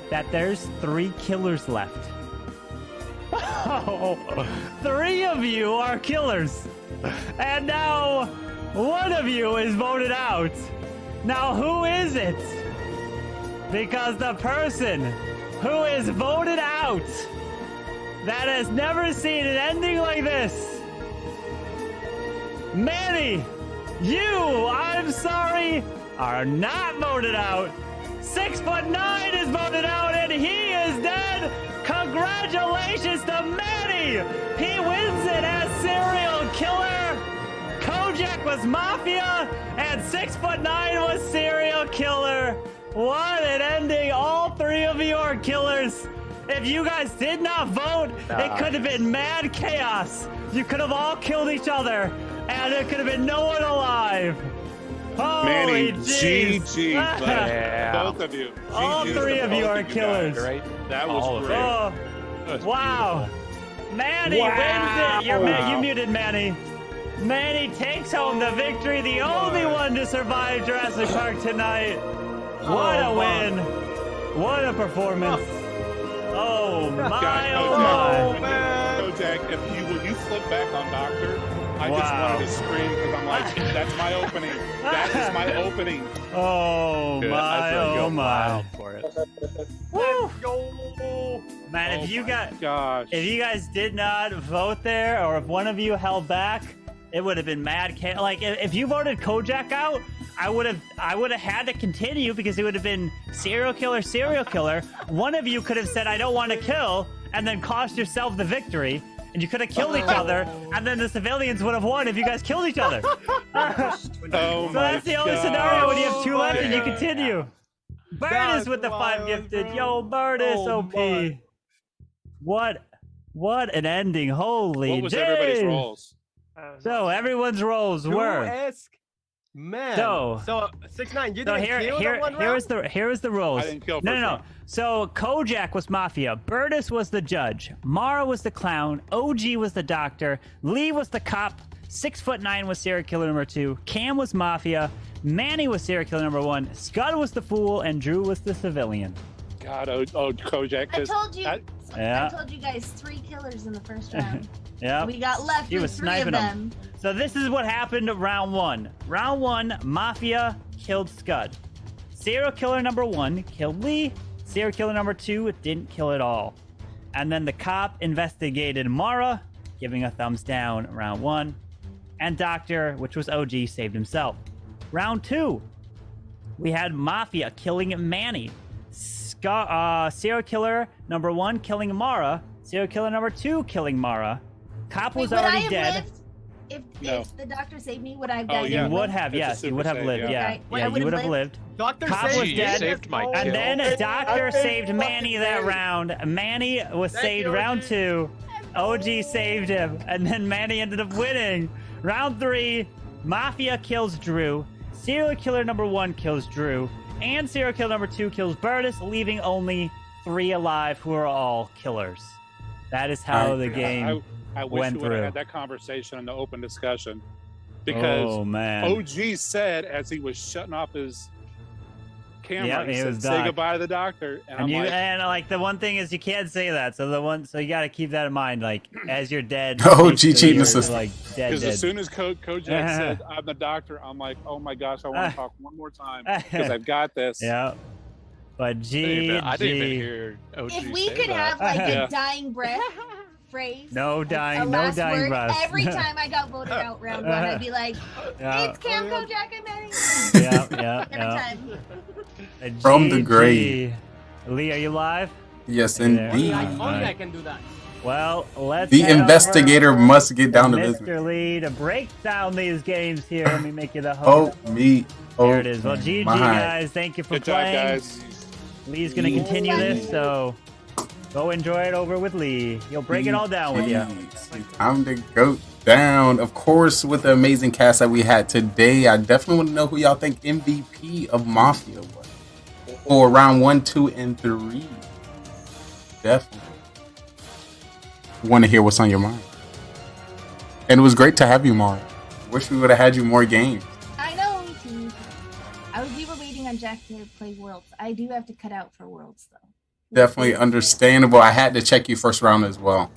Speaker 3: that there's 3 killers left. Oh, 3 of you are killers. And now 1 of you is voted out. Now who is it? Because the person who is voted out that has never seen an ending like this. Manny, you, I'm sorry, are not voted out. 6'9" is voted out and he is dead. Congratulations to Manny. He wins it as serial killer. Kojak was Mafia and 6'9" was serial killer. What an ending. All 3 of you are killers. If you guys did not vote, it could have been mad chaos. You could have all killed each other, and there could have been no one alive. Holy
Speaker 10: Manny,
Speaker 3: jeez.
Speaker 10: GG. Both of you.
Speaker 3: All
Speaker 10: GG
Speaker 3: 3 of you are
Speaker 10: guys,
Speaker 3: killers.
Speaker 10: right? That was great.
Speaker 3: Oh, wow. Manny wins it. You muted Manny. Manny takes home the victory, the only one to survive Jurassic Park tonight. What a win. What a performance. Oh my, oh my.
Speaker 10: Kojak, when you flip back on Doctor, I just wanted to scream because I'm like, that's my opening. That is my opening.
Speaker 3: Oh my, oh my.
Speaker 5: For it.
Speaker 3: Woo. Man, if you guys did not vote there, or if one of you held back, it would have been mad chaos. Like if you voted Kojak out, I would have had to continue because it would have been serial killer. One of you could have said, I don't want to kill, and then cost yourself the victory, and you could have killed each other, and then the civilians would have won if you guys killed each other. So that's the only scenario when you have 2 left and you continue. Birdis with the 5 gifted. Yo, Birdis, OP. What an ending. Holy
Speaker 10: What was
Speaker 3: days.
Speaker 10: everybody's roles?
Speaker 3: So everyone's roles were.
Speaker 18: Man.
Speaker 3: So
Speaker 18: 6'9", you
Speaker 3: so
Speaker 18: didn't kill that one round?
Speaker 3: here is the rules.
Speaker 10: I didn't kill
Speaker 3: No.
Speaker 10: first round.
Speaker 3: So Kojak was Mafia, Birdis was the judge, Mara was the clown, OG was the doctor, Lee was the cop, 6'9" was serial killer number 2, Cam was Mafia, Manny was serial killer number 1, Scud was the fool, and Drew was the civilian.
Speaker 10: God, Kojak.
Speaker 4: I told you.
Speaker 3: Yeah.
Speaker 4: I told you guys 3 killers in the first round.
Speaker 3: Yeah.
Speaker 4: We got left
Speaker 3: He
Speaker 4: with
Speaker 3: was
Speaker 4: 3
Speaker 3: sniping
Speaker 4: of them.
Speaker 3: So this is what happened round 1. Round 1, Mafia killed Scud. Serial killer number 1 killed Lee. Serial killer number 2 didn't kill at all. And then the cop investigated Mara, giving a thumbs down round 1. And Doctor, which was OG, saved himself. Round 2, we had Mafia killing Manny. Serial killer number 1 killing Mara. Serial killer number 2 killing Mara. Cop was already dead.
Speaker 4: If the doctor saved me, would I have
Speaker 3: Oh,
Speaker 4: died?
Speaker 3: you
Speaker 4: anyway?
Speaker 3: would have, yes. You would have lived, yeah.
Speaker 4: Right.
Speaker 3: Yeah, you would have lived.
Speaker 18: Doctor
Speaker 3: Cop
Speaker 18: saved
Speaker 3: was
Speaker 18: you.
Speaker 3: dead.
Speaker 18: Saved my
Speaker 3: And
Speaker 18: kill.
Speaker 3: then a doctor saved Manny that round. Manny was saved round 2. OG saved him. And then Manny ended up winning. Round 3, Mafia kills Drew. Serial killer number 1 kills Drew. And serial killer number 2 kills Birdis, leaving only 3 alive who are all killers. That is how the game
Speaker 10: I wish
Speaker 3: went
Speaker 10: we would have
Speaker 3: through.
Speaker 10: had that conversation in the open discussion. Because
Speaker 3: Oh, man.
Speaker 10: OG said as he was shutting off his camera,
Speaker 3: Yep,
Speaker 10: he
Speaker 3: he
Speaker 10: said,
Speaker 3: was
Speaker 10: say
Speaker 3: done.
Speaker 10: goodbye to the doctor. And, I'm like,
Speaker 3: the one thing is you can't say that. So you got to keep that in mind. Like as you're dead.
Speaker 21: OG
Speaker 3: basically,
Speaker 21: cheating
Speaker 3: you're,
Speaker 21: the system.
Speaker 3: Like dead.
Speaker 10: because as soon as Kojak said, I'm the doctor, I'm like, oh my gosh, I want to talk one more time because I've got this.
Speaker 3: Yeah. But
Speaker 5: I didn't even hear OG
Speaker 4: If we
Speaker 5: say
Speaker 4: could
Speaker 5: that.
Speaker 4: have like
Speaker 3: Yeah.
Speaker 4: a dying breath phrase.
Speaker 3: No dying,
Speaker 4: a
Speaker 3: no
Speaker 4: last
Speaker 3: dying
Speaker 4: word,
Speaker 3: breath.
Speaker 4: Every time I got voted out round 1, I'd be like,
Speaker 3: Yeah.
Speaker 4: it's Cam, Kojak, and Manny.
Speaker 3: Yeah.
Speaker 4: Every time.
Speaker 21: From the
Speaker 3: GG.
Speaker 21: grave.
Speaker 3: Lee, are you live?
Speaker 21: Yes,
Speaker 3: Are you there?
Speaker 21: indeed.
Speaker 18: Only I can do that.
Speaker 3: Well, let's.
Speaker 21: The
Speaker 3: head over
Speaker 21: investigator must get down to
Speaker 3: Mr.
Speaker 21: business.
Speaker 3: Lee to break down these games here. Let me make you the host.
Speaker 21: Oh, me.
Speaker 3: There it is. Well, GG,
Speaker 21: my.
Speaker 3: guys. Thank you for
Speaker 10: Good job,
Speaker 3: playing.
Speaker 10: guys.
Speaker 3: Lee's going to continue this, so Go enjoy it over with Lee. He'll break it all down with you.
Speaker 21: Time to go down. Of course, with the amazing cast that we had today, I definitely want to know who y'all think MVP of Mafia was for round 1, 2, and 3. Definitely want to hear what's on your mind. And it was great to have you, Mara. Wish we would have had you more games.
Speaker 4: I know, me too. We were waiting on Jack to play Worlds. I do have to cut out for Worlds, though.
Speaker 21: Definitely understandable. I had to check you first round as well.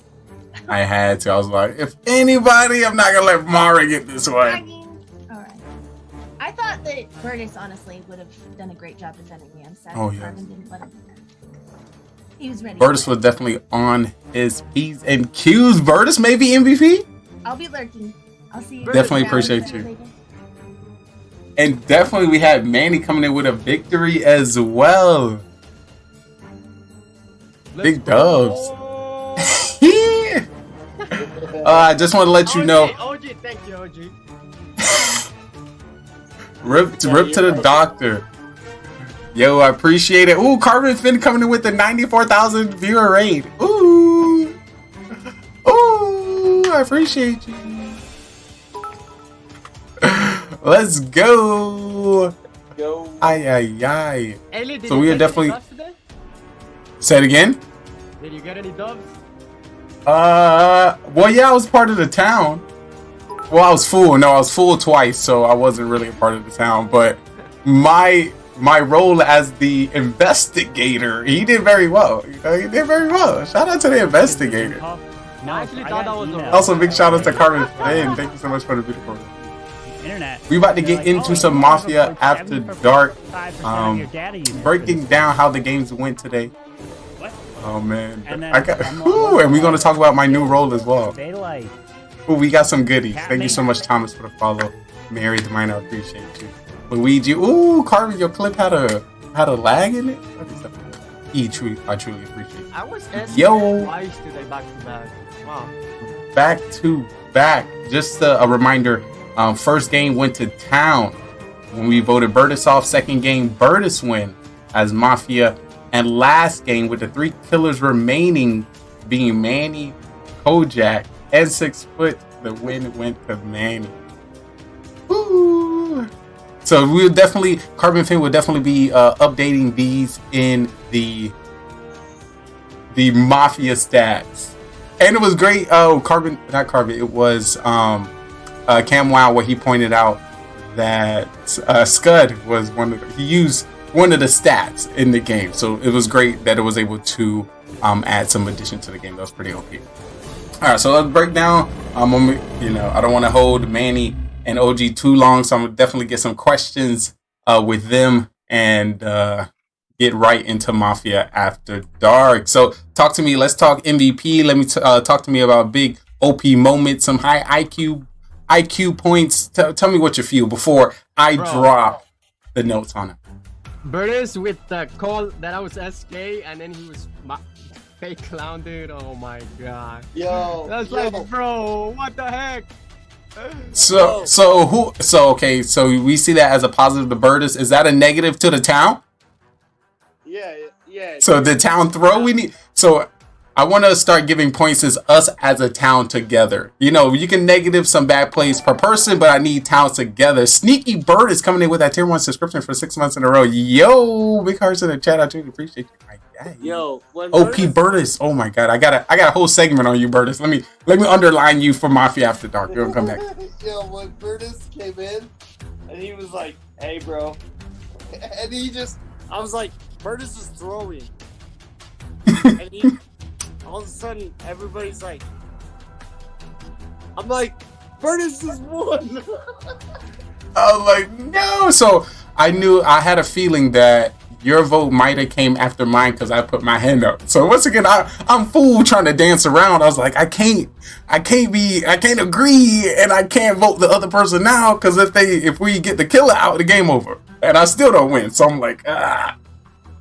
Speaker 21: I had to. I was like, if anybody, I'm not going to let Mara get this one.
Speaker 4: Alright. I thought that Burtis, honestly, would have done a great job defending me. I'm sad
Speaker 21: Oh, yeah.
Speaker 4: Carmen didn't let him. He was ready.
Speaker 21: Burtis was definitely on his P's and Q's. Burtis may be MVP?
Speaker 4: I'll be lurking. I'll see you.
Speaker 21: Definitely appreciate you. And definitely we had Manny coming in with a victory as well. Big dubs. I just want to let you know.
Speaker 18: OG, thank you, OG.
Speaker 21: Rip to the doctor. Yo, I appreciate it. Ooh, Carbon Finn coming in with the 94,000 viewer rate. Ooh. Ooh, I appreciate you. Let's go. Ay.
Speaker 18: Ellie, did
Speaker 21: So
Speaker 18: you
Speaker 21: we are
Speaker 18: get
Speaker 21: definitely.
Speaker 18: any dubs today?
Speaker 21: Say it again.
Speaker 18: Did you get any dubs?
Speaker 21: Well, yeah, I was part of the town. Well, I was full. No, I was full twice, so I wasn't really a part of the town. But my role as the investigator, he did very well. He did very well. Shout out to the investigator.
Speaker 18: I actually thought that was the
Speaker 21: Also, big shout out to Carmen Finn. Thank you so much for the beautiful.
Speaker 3: Internet.
Speaker 21: We about to get into some Mafia After Dark. Breaking down how the games went today. Oh man, and we're gonna talk about my new role as well. Ooh, we got some goodies. Thank you so much, Thomas, for the follow. Mary the Minor, I appreciate you. Luigi, ooh, Carmen, your clip had a lag in it. I truly appreciate it.
Speaker 18: I was asking twice today back to back. Wow.
Speaker 21: Back to back. Just a reminder. First game went to town when we voted Burtis off. Second game, Burtis win as Mafia. And last game, with the 3 killers remaining being Manny, Kojak, and 6 Foot, the win went to Manny. Woo! So we'll definitely, Carbon Finn will definitely be updating these in the Mafia stats. And it was great. Oh, not Carbon. It was Cam Wow, where he pointed out that Scud was he used one of the stats in the game. So it was great that it was able to add some addition to the game. That was pretty OP. All right, so let's break down. I don't want to hold Manny and OG too long, so I'm gonna definitely get some questions with them and get right into Mafia After Dark. So talk to me. Let's talk MVP. Let me talk to me about big OP moments, some high IQ points. Tell me what you feel before I drop the notes on it.
Speaker 18: Burtis with the call that I was SK and then he was fake clown, dude. Oh my god.
Speaker 11: Yo.
Speaker 18: That's like, bro, what the heck?
Speaker 21: So we see that as a positive to Burtis. Is that a negative to the town?
Speaker 11: Yeah.
Speaker 21: So the town throw so I want to start giving points as us as a town together. You know, you can negative some bad plays per person, but I need towns together. Sneaky Bird is coming in with that tier 1 subscription for 6 months in a row. Yo, big hearts in the chat. I truly appreciate you. My God.
Speaker 17: Yo,
Speaker 21: OP Burtis. Oh my God, I got a whole segment on you, Burtis. Let me underline you for Mafia After Dark. You're gonna come back.
Speaker 11: Yo, when Burtis came in and he was like, "Hey, bro," and
Speaker 17: I was like, Burtis is throwing, and all of a sudden, everybody's like, I'm like, Burtis is won.
Speaker 21: I was like, no. So I had a feeling that your vote might have came after mine because I put my hand up. So once again, I'm fool trying to dance around. I was like, I can't agree, and I can't vote the other person now because if we get the killer out, the game over, and I still don't win. So I'm like, ah.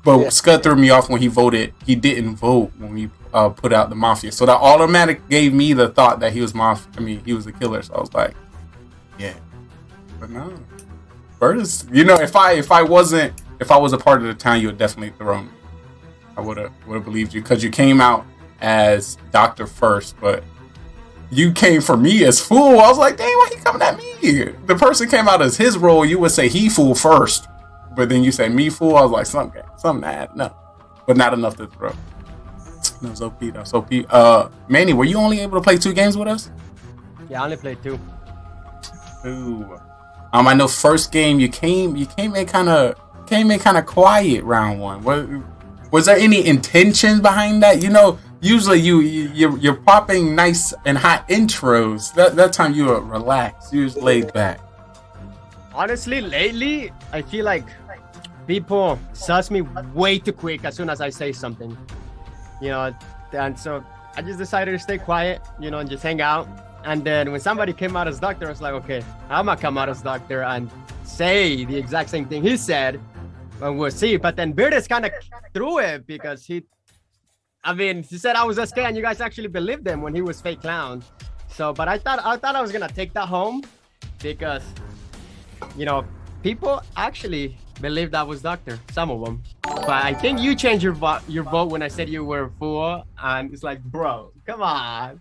Speaker 21: But Scud threw me off when he voted. He didn't vote when we put out the Mafia. So that automatic gave me the thought that he was he was the killer. So I was like, yeah. But no. Burtis, if I was a part of the town, you would definitely throw me. I would have believed you because you came out as Doctor first, but you came for me as Fool. I was like, dang, why he coming at me? The person came out as his role. You would say he Fool first, but then you say me Fool. I was like, something add no, but not enough to throw. That was OP. That's OP. Manny, were you only able to play 2 games with us?
Speaker 18: Yeah, I only played 2.
Speaker 21: Ooh. I know first game you came in kind of quiet round 1. Was there any intention behind that? You know, usually you're popping nice and hot intros. That time you were relaxed. You was laid back.
Speaker 18: Honestly, lately I feel like people suss me way too quick as soon as I say something. You know, and so I just decided to stay quiet, you know, and just hang out. And then when somebody came out as Doctor, I was like, okay, I'm gonna come out as Doctor and say the exact same thing he said, and we'll see. But then Beardus kind of threw it because he said I was SK, and you guys actually believed him when he was fake clown. So, but I thought I was gonna take that home because, you know, people actually believed I was Doctor. Some of them. But I think you changed your vote when I said you were Fool, and it's like, bro, come on.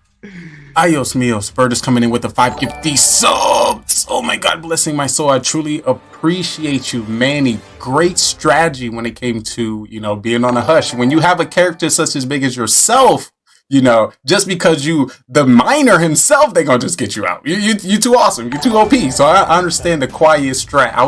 Speaker 21: Adios mios. Bird is coming in with the 550 subs. Oh my god, blessing my soul. I truly appreciate you, Manny. Great strategy when it came to, you know, being on a hush. When you have a character such as big as yourself, you know, just because the miner himself, they gonna just get you out. You too awesome. You too OP. So I understand the quiet strat. I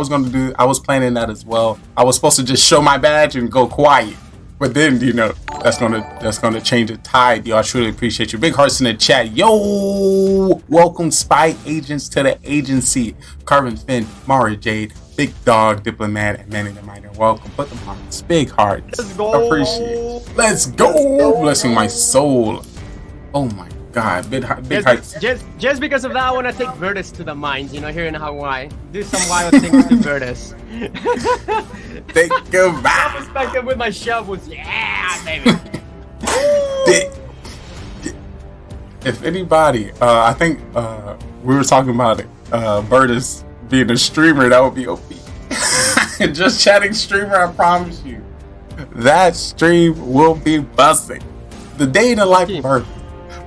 Speaker 21: was planning that as well. I was supposed to just show my badge and go quiet. But then, you know, that's gonna change the tide. Yo, I truly appreciate you. Big hearts in the chat. Yo, welcome spy agents to the agency. Carvin Finn, Mara Jade, Big Dog, Diplomat, and Manny the Miner. Welcome. Put them hearts. Big hearts.
Speaker 18: Let's go.
Speaker 21: Appreciate it. Let's go. Blessing my soul. Oh my god. Big hearts.
Speaker 18: Just because of that, I want to take Virtus to the mines, you know, here in Hawaii. Do some wild things to Virtus.
Speaker 21: Think about
Speaker 18: perspective with my shovels. Yeah, baby.
Speaker 21: If anybody, I think we were talking about it. Virtus being a streamer, that would be OP. Just chatting streamer, I promise you. That stream will be busting. The day in the life of Virtus.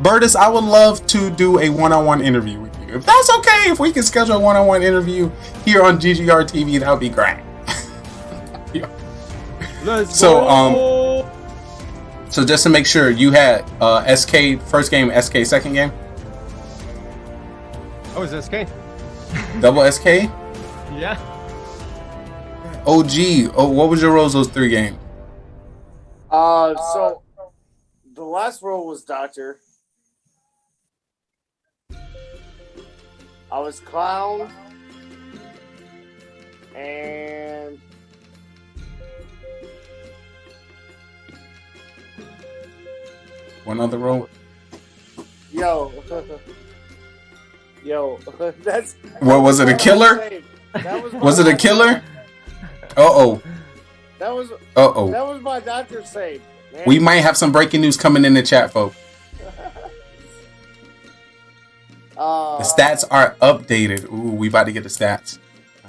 Speaker 21: Virtus, I would love to do a one-on-one interview with you. If that's okay, if we can schedule a one-on-one interview here on GGR TV, that would be great.
Speaker 18: Let's
Speaker 21: go. So just to make sure, you had SK first game, SK second game?
Speaker 18: Oh, it's SK.
Speaker 21: Double SK?
Speaker 18: Yeah.
Speaker 21: OG. Oh, what was your roles those 3 games?
Speaker 17: So the last role was Doctor. I was Clown. And
Speaker 21: one other role?
Speaker 17: Yo, that's.
Speaker 21: What was it? A killer? Was it a killer? Uh-oh.
Speaker 17: That was.
Speaker 21: Uh-oh.
Speaker 17: That was my Doctor save. Man.
Speaker 21: We might have some breaking news coming in the chat, folks. The stats are updated. Ooh, we about to get the stats.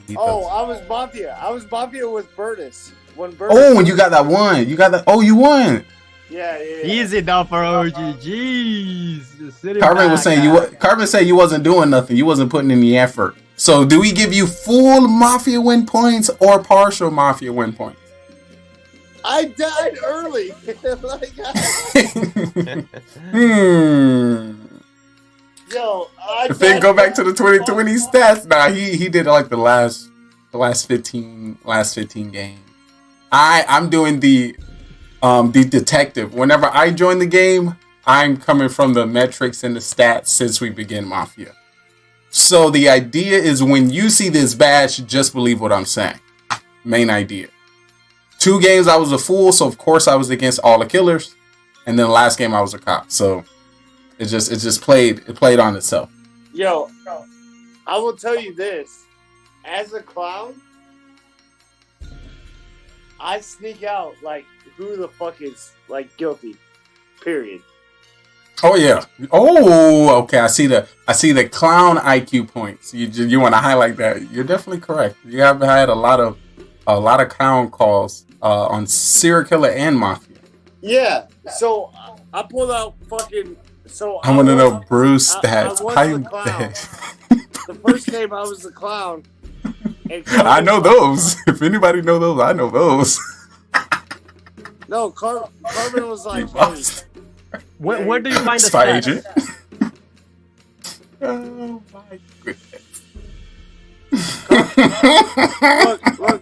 Speaker 17: I was Mafia. I was Mafia with Virtus. When
Speaker 21: you got that one. You got that. Oh, you won.
Speaker 17: Yeah.
Speaker 18: Easy now for OG. Jeez.
Speaker 21: Carmen was saying Carmen said you wasn't doing nothing. You wasn't putting in the effort. So do we give you full Mafia win points or partial Mafia win points?
Speaker 17: I died early. Yo,
Speaker 21: if they go back to the 2020 stats, nah, he did like the last 15 games. I'm doing the detective. Whenever I join the game, I'm coming from the metrics and the stats since we begin Mafia. So the idea is when you see this badge, just believe what I'm saying. Main idea. 2 games I was a fool, so of course I was against all the killers, and then the last game I was a cop. So it just played on itself.
Speaker 17: Yo, I will tell you this: as a clown, I sneak out like who the fuck is like guilty. Period.
Speaker 21: Oh yeah. Oh, okay. I see the clown IQ points. You want to highlight that? You're definitely correct. You have had a lot of clown calls on serial killer and Mafia.
Speaker 17: Yeah. So I pulled out fucking. So
Speaker 21: I want to know Bruce
Speaker 17: I
Speaker 21: stats.
Speaker 17: was
Speaker 21: How
Speaker 17: the
Speaker 21: you
Speaker 17: clown. The first game I was the clown. And
Speaker 21: I know those. If anybody know those, I know those.
Speaker 17: No, Carmen was like, hey,
Speaker 18: Where do you find the
Speaker 21: Spy
Speaker 18: stats?
Speaker 21: agent. Oh my goodness.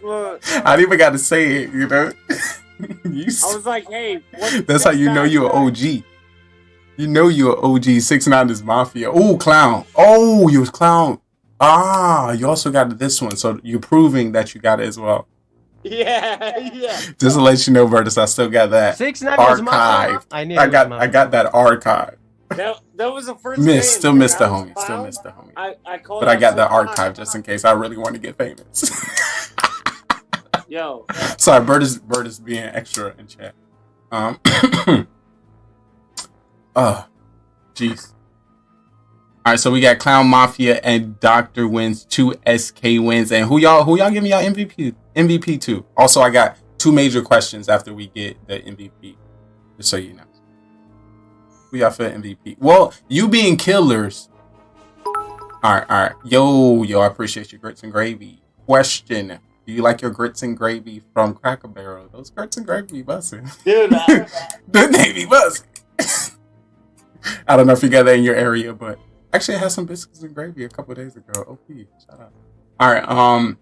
Speaker 17: look.
Speaker 21: I didn't even got to say it, you know?
Speaker 17: I was like, hey,
Speaker 21: That's how you know you're an OG. You know you're an OG. 6ix9ine is Mafia. Oh, clown. Oh, you was clown. Ah, you also got this one. So you're proving that you got it as well.
Speaker 17: Yeah.
Speaker 21: Just to let you know, Vertus, I still got that
Speaker 18: 6ix9ine was
Speaker 21: archived.
Speaker 18: Mafia? I knew
Speaker 21: I
Speaker 18: it
Speaker 21: got
Speaker 18: was
Speaker 21: I got that archived.
Speaker 17: That was the first
Speaker 21: Still
Speaker 17: game.
Speaker 21: missed the
Speaker 17: I was
Speaker 21: homie.
Speaker 17: clown.
Speaker 21: Still missed the homie.
Speaker 17: I called
Speaker 21: But I
Speaker 17: out
Speaker 21: got that
Speaker 17: 6ix9ine.
Speaker 21: archive just in case I really want to get famous.
Speaker 17: Yo.
Speaker 21: Sorry, Bird is being extra in chat. Jeez. All right, so we got Clown Mafia and Doctor wins, 2 SK wins, and who y'all giving y'all MVP to? Also, I got 2 major questions after we get the MVP, just so you know. Who y'all for MVP? Well, you being killers. All right. Yo, I appreciate your grits and gravy. Question: do you like your grits and gravy from Cracker Barrel? Those grits and gravy bussin'.
Speaker 17: Dude,
Speaker 21: they be bussin'. I don't know if you got that in your area, but actually I had some biscuits and gravy a couple of days ago. OP, shout out. All right,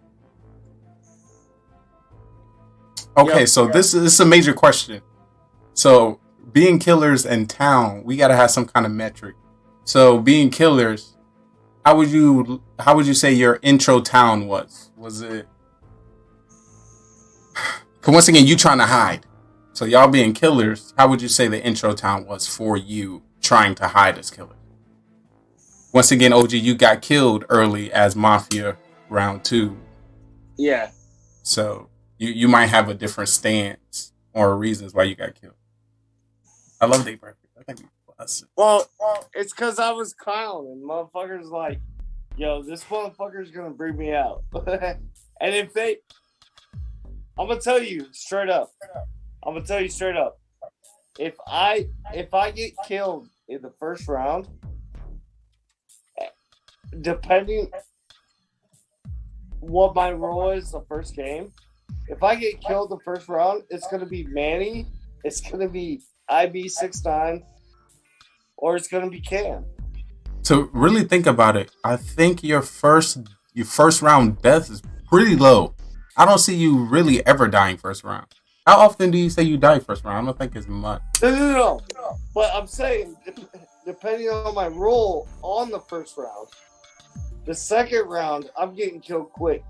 Speaker 21: okay, so this is a major question. So being killers in town, we gotta have some kind of metric. So being killers, how would you say your intro town was? Was it? Cause once again, you trying to hide. So y'all being killers, how would you say the intro town was for you trying to hide as killers? Once again, OG, you got killed early as Mafia round 2.
Speaker 17: Yeah.
Speaker 21: So you might have a different stance or reasons why you got killed. I love Dave Burke. I think
Speaker 17: Well, it's because I was clown and motherfuckers like, yo, this motherfucker's gonna bring me out. And if they, I'm gonna tell you straight up. If I get killed in the first round, depending what my role is the first game, if I get killed the first round, it's gonna be Manny, it's gonna be IB 6ix9ine, or it's gonna be Cam.
Speaker 21: To really think about it, I think your first round death is pretty low. I don't see you really ever dying first round. How often do you say you die first round? I don't think it's much.
Speaker 17: No. But I'm saying, depending on my role on the first round, the second round, I'm getting killed quick.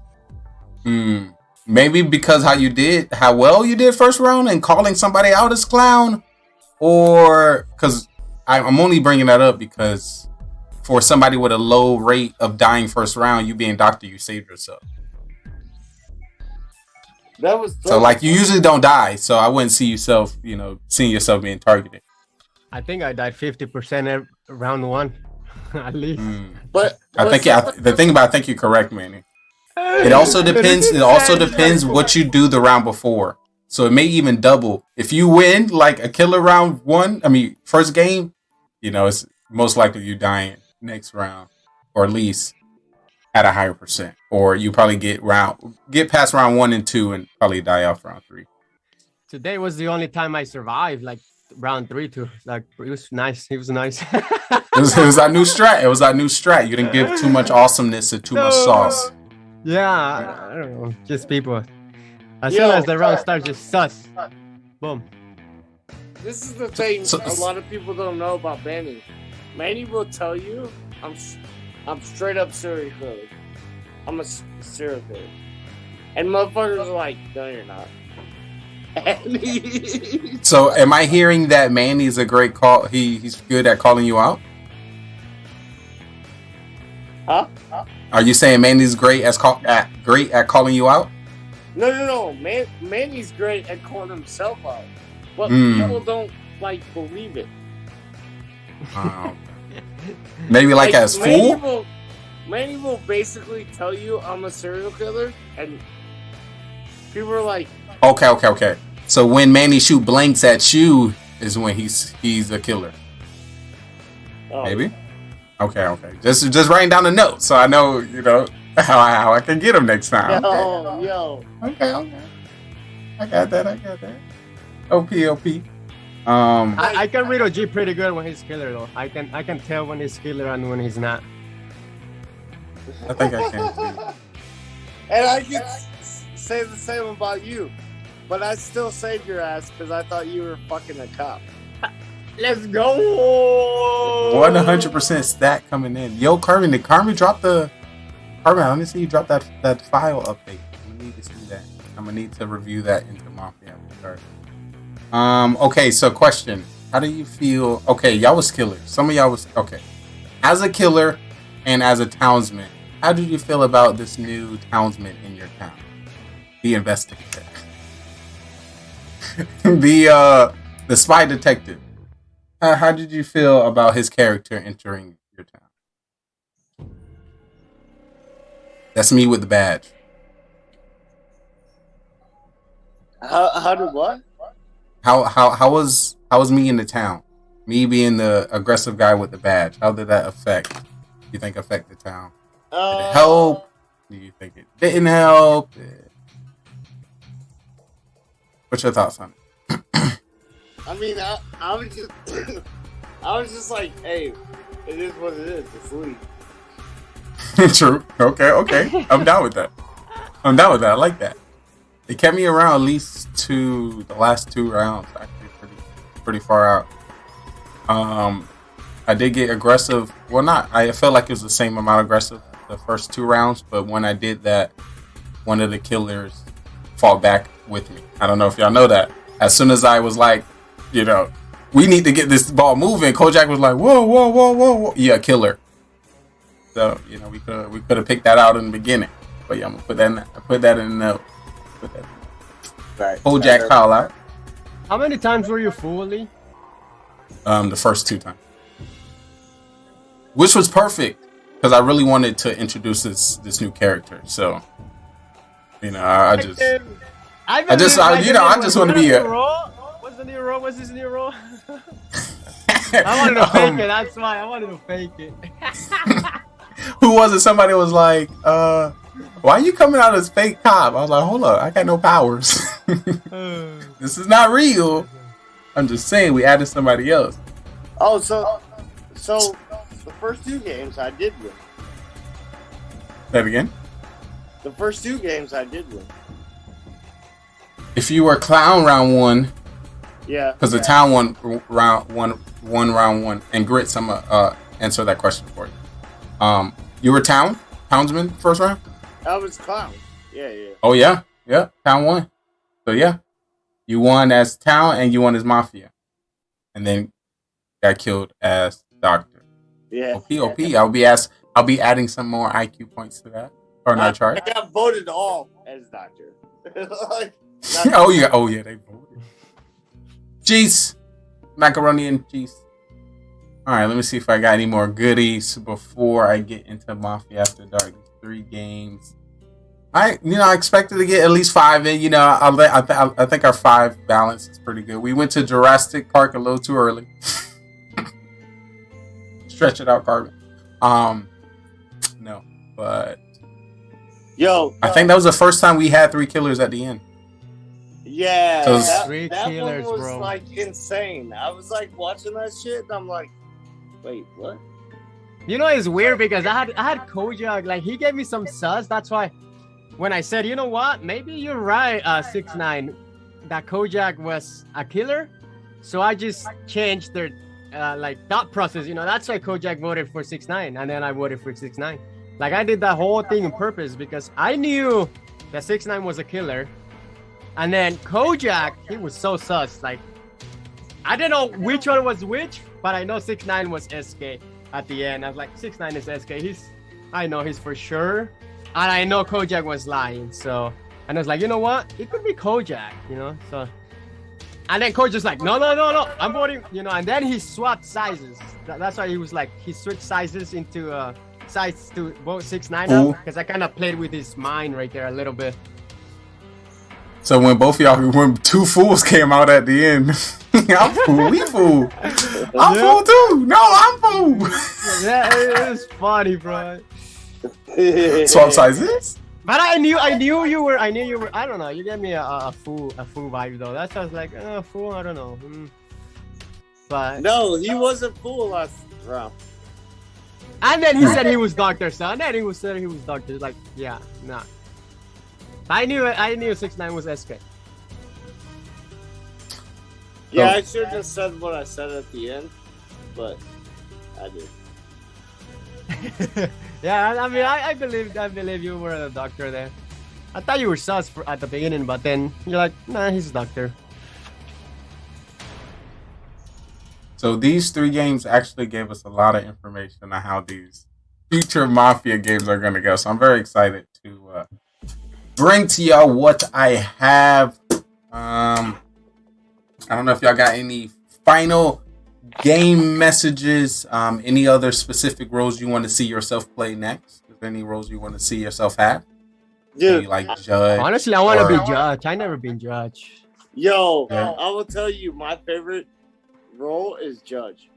Speaker 21: Maybe because how well you did first round and calling somebody out as clown, or because I'm only bringing that up because for somebody with a low rate of dying first round, you being doctor, you saved yourself. So like you usually don't die, so I wouldn't see yourself, seeing yourself being targeted.
Speaker 18: I think I died 50% round 1, at least.
Speaker 17: But
Speaker 21: I think you're correct, Manny. It also depends. It also depends what you do the round before. So it may even double. If you win like a killer round 1, first game, it's most likely you dying next round, or at least at a higher percent. Or you probably get past round 1 and 2 and probably die off round 3.
Speaker 18: Today was the only time I survived, like round 3 too. Like it was nice. It was nice.
Speaker 21: It was our new strat. You didn't give too much awesomeness or too much sauce.
Speaker 18: Yeah, I don't know. Just people. As soon as the round starts, just sus. Boom.
Speaker 17: This is the thing a lot of people don't know about Manny. Manny will tell you, I'm straight up serial killer. I'm a serial killer. And motherfuckers are like, no, you're not.
Speaker 21: So am I hearing that Manny's a great call? He's good at calling you out?
Speaker 17: Huh?
Speaker 21: Are you saying Manny's great at calling you out?
Speaker 17: No. Manny's great at calling himself out. But people don't believe it.
Speaker 21: Maybe as fool?
Speaker 17: Manny will basically tell you I'm a serial killer, and people are like,
Speaker 21: Okay. So when Manny shoot blanks at you is when he's a killer.
Speaker 17: Oh.
Speaker 21: Maybe. Okay. Just writing down the notes so I know how I can get him next time.
Speaker 17: Yo.
Speaker 21: Okay. I got that. OP.
Speaker 18: I can read OG pretty good when he's killer though. I can tell when he's killer and when he's not.
Speaker 21: I think I can too.
Speaker 17: And I can say the same about you, but I still saved your ass because I thought you were fucking a cop.
Speaker 18: Let's go.
Speaker 21: 100% stat coming in. Yo, Carmen, did Carmen drop the? Carmen, let me see you drop that file update. I'm gonna need to see that. I'm gonna need to review that into Mafia. Okay, so question. How do you feel? Okay, y'all was killers. Some of y'all was okay. As a killer and as a townsman, how did you feel about this new townsman in your town? The investigator. the spy detective. How did you feel about his character entering your town? That's me with the badge.
Speaker 17: How did what?
Speaker 21: How was me in the town? Me being the aggressive guy with the badge. How did that affect the town? Did it help? Do you think it didn't help? What's your thoughts on it?
Speaker 17: I mean, I was just, I was just like, hey, it is what it is. It's Lee.
Speaker 21: True. Okay. I'm down with that. I like that. It kept me around at least the last 2 rounds. Actually, pretty far out. I did get aggressive. Well, I felt like it was the same amount of aggressive the first 2 rounds, but when I did that, one of the killers fought back with me. I don't know if y'all know that. As soon as I was like, we need to get this ball moving, Kojak was like, whoa. Yeah, killer. So, we could have picked that out in the beginning. But yeah, I'm gonna put that in the note.
Speaker 17: Right.
Speaker 21: Kojak call out.
Speaker 18: How many times were you fully?
Speaker 21: The first 2 times. Which was perfect. Because I really wanted to introduce this new character. So I just want to be a.
Speaker 18: What's the new role? What's this new role? I wanted to fake it. That's why I wanted to fake it.
Speaker 21: Who was it? Somebody was like, "Why are you coming out as fake cop?" I was like, "Hold up, I got no powers. This is not real." I'm just saying, we added somebody else.
Speaker 17: Oh, so the first 2 games I did win.
Speaker 21: Say it again.
Speaker 17: The first 2 games I did win.
Speaker 21: If you were clown round 1,
Speaker 17: yeah,
Speaker 21: because the town won round one, and Grits, I'm gonna answer that question for you. You were townsman first round.
Speaker 17: I was clown. Yeah.
Speaker 21: Oh yeah, town won. So yeah, you won as town and you won as Mafia, and then got killed as Doctor.
Speaker 17: Yeah.
Speaker 21: OP. I'll be adding some more IQ points to that. Or not chart.
Speaker 17: I got voted off as Doctor.
Speaker 21: Oh yeah, they voted. Jeez. Macaroni and cheese. Alright, let me see if I got any more goodies before I get into Mafia After Dark. 3 games. I expected to get at least 5 in. I think our 5 balance is pretty good. We went to Jurassic Park a little too early. Stretch it out, Carbon. No, but I think that was the first time we had 3 killers at the end.
Speaker 17: Yeah,
Speaker 21: So
Speaker 17: that
Speaker 18: killers,
Speaker 17: one was
Speaker 18: bro.
Speaker 17: like insane. I was like watching that shit, and I'm like, wait, what?
Speaker 18: It's weird because I had Kojak, like he gave me some sus. That's why when I said, you know what, maybe you're right, 6ix9ine, that Kojak was a killer. So I just changed their thought process. That's why Kojak voted for 6ix9ine, and then I voted for 6ix9ine. Like I did that whole thing on purpose because I knew that 6ix9ine was a killer, and then Kojak, he was so sus. Like I didn't know which one was which, but I know 6ix9ine was SK at the end. I was like, 6ix9ine is SK. I know he's for sure, and I know Kojak was lying. So, and I was like, you know what? It could be Kojak. So. And then Coach was like, no, I'm voting, and then he swapped sizes. That's why he was like, he switched sizes into size to vote 6ix9ine up, because I kind of played with his mind right there a little bit.
Speaker 21: So when both of y'all, when two fools came out at the end, I'm fool, we fool. I'm fool too. No, I'm fool.
Speaker 18: Yeah, it was funny, bro.
Speaker 21: Swap sizes?
Speaker 18: But I knew you were. I don't know. You gave me a fool vibe though. That sounds like fool. I don't know. But
Speaker 17: no, he wasn't fool last round.
Speaker 18: And then he said he was doctor, son. And then he said he was doctor. Like, yeah, nah. I knew 6ix9ine was SK.
Speaker 17: Yeah, I should have said what I said at the end, but I did.
Speaker 18: Yeah, I mean, I believe you were a doctor there. I thought you were sus at the beginning, but then you're like, nah, he's a doctor.
Speaker 21: So these 3 games actually gave us a lot of information on how these future Mafia games are going to go. So I'm very excited to bring to y'all what I have. I don't know if y'all got any final game messages. Any other specific roles you want to see yourself play next? Is there any roles you want to see yourself have?
Speaker 17: Dude,
Speaker 21: like judge.
Speaker 18: Honestly, I want to be judge. I never been judge.
Speaker 17: Yo, I will tell you, my favorite role is judge.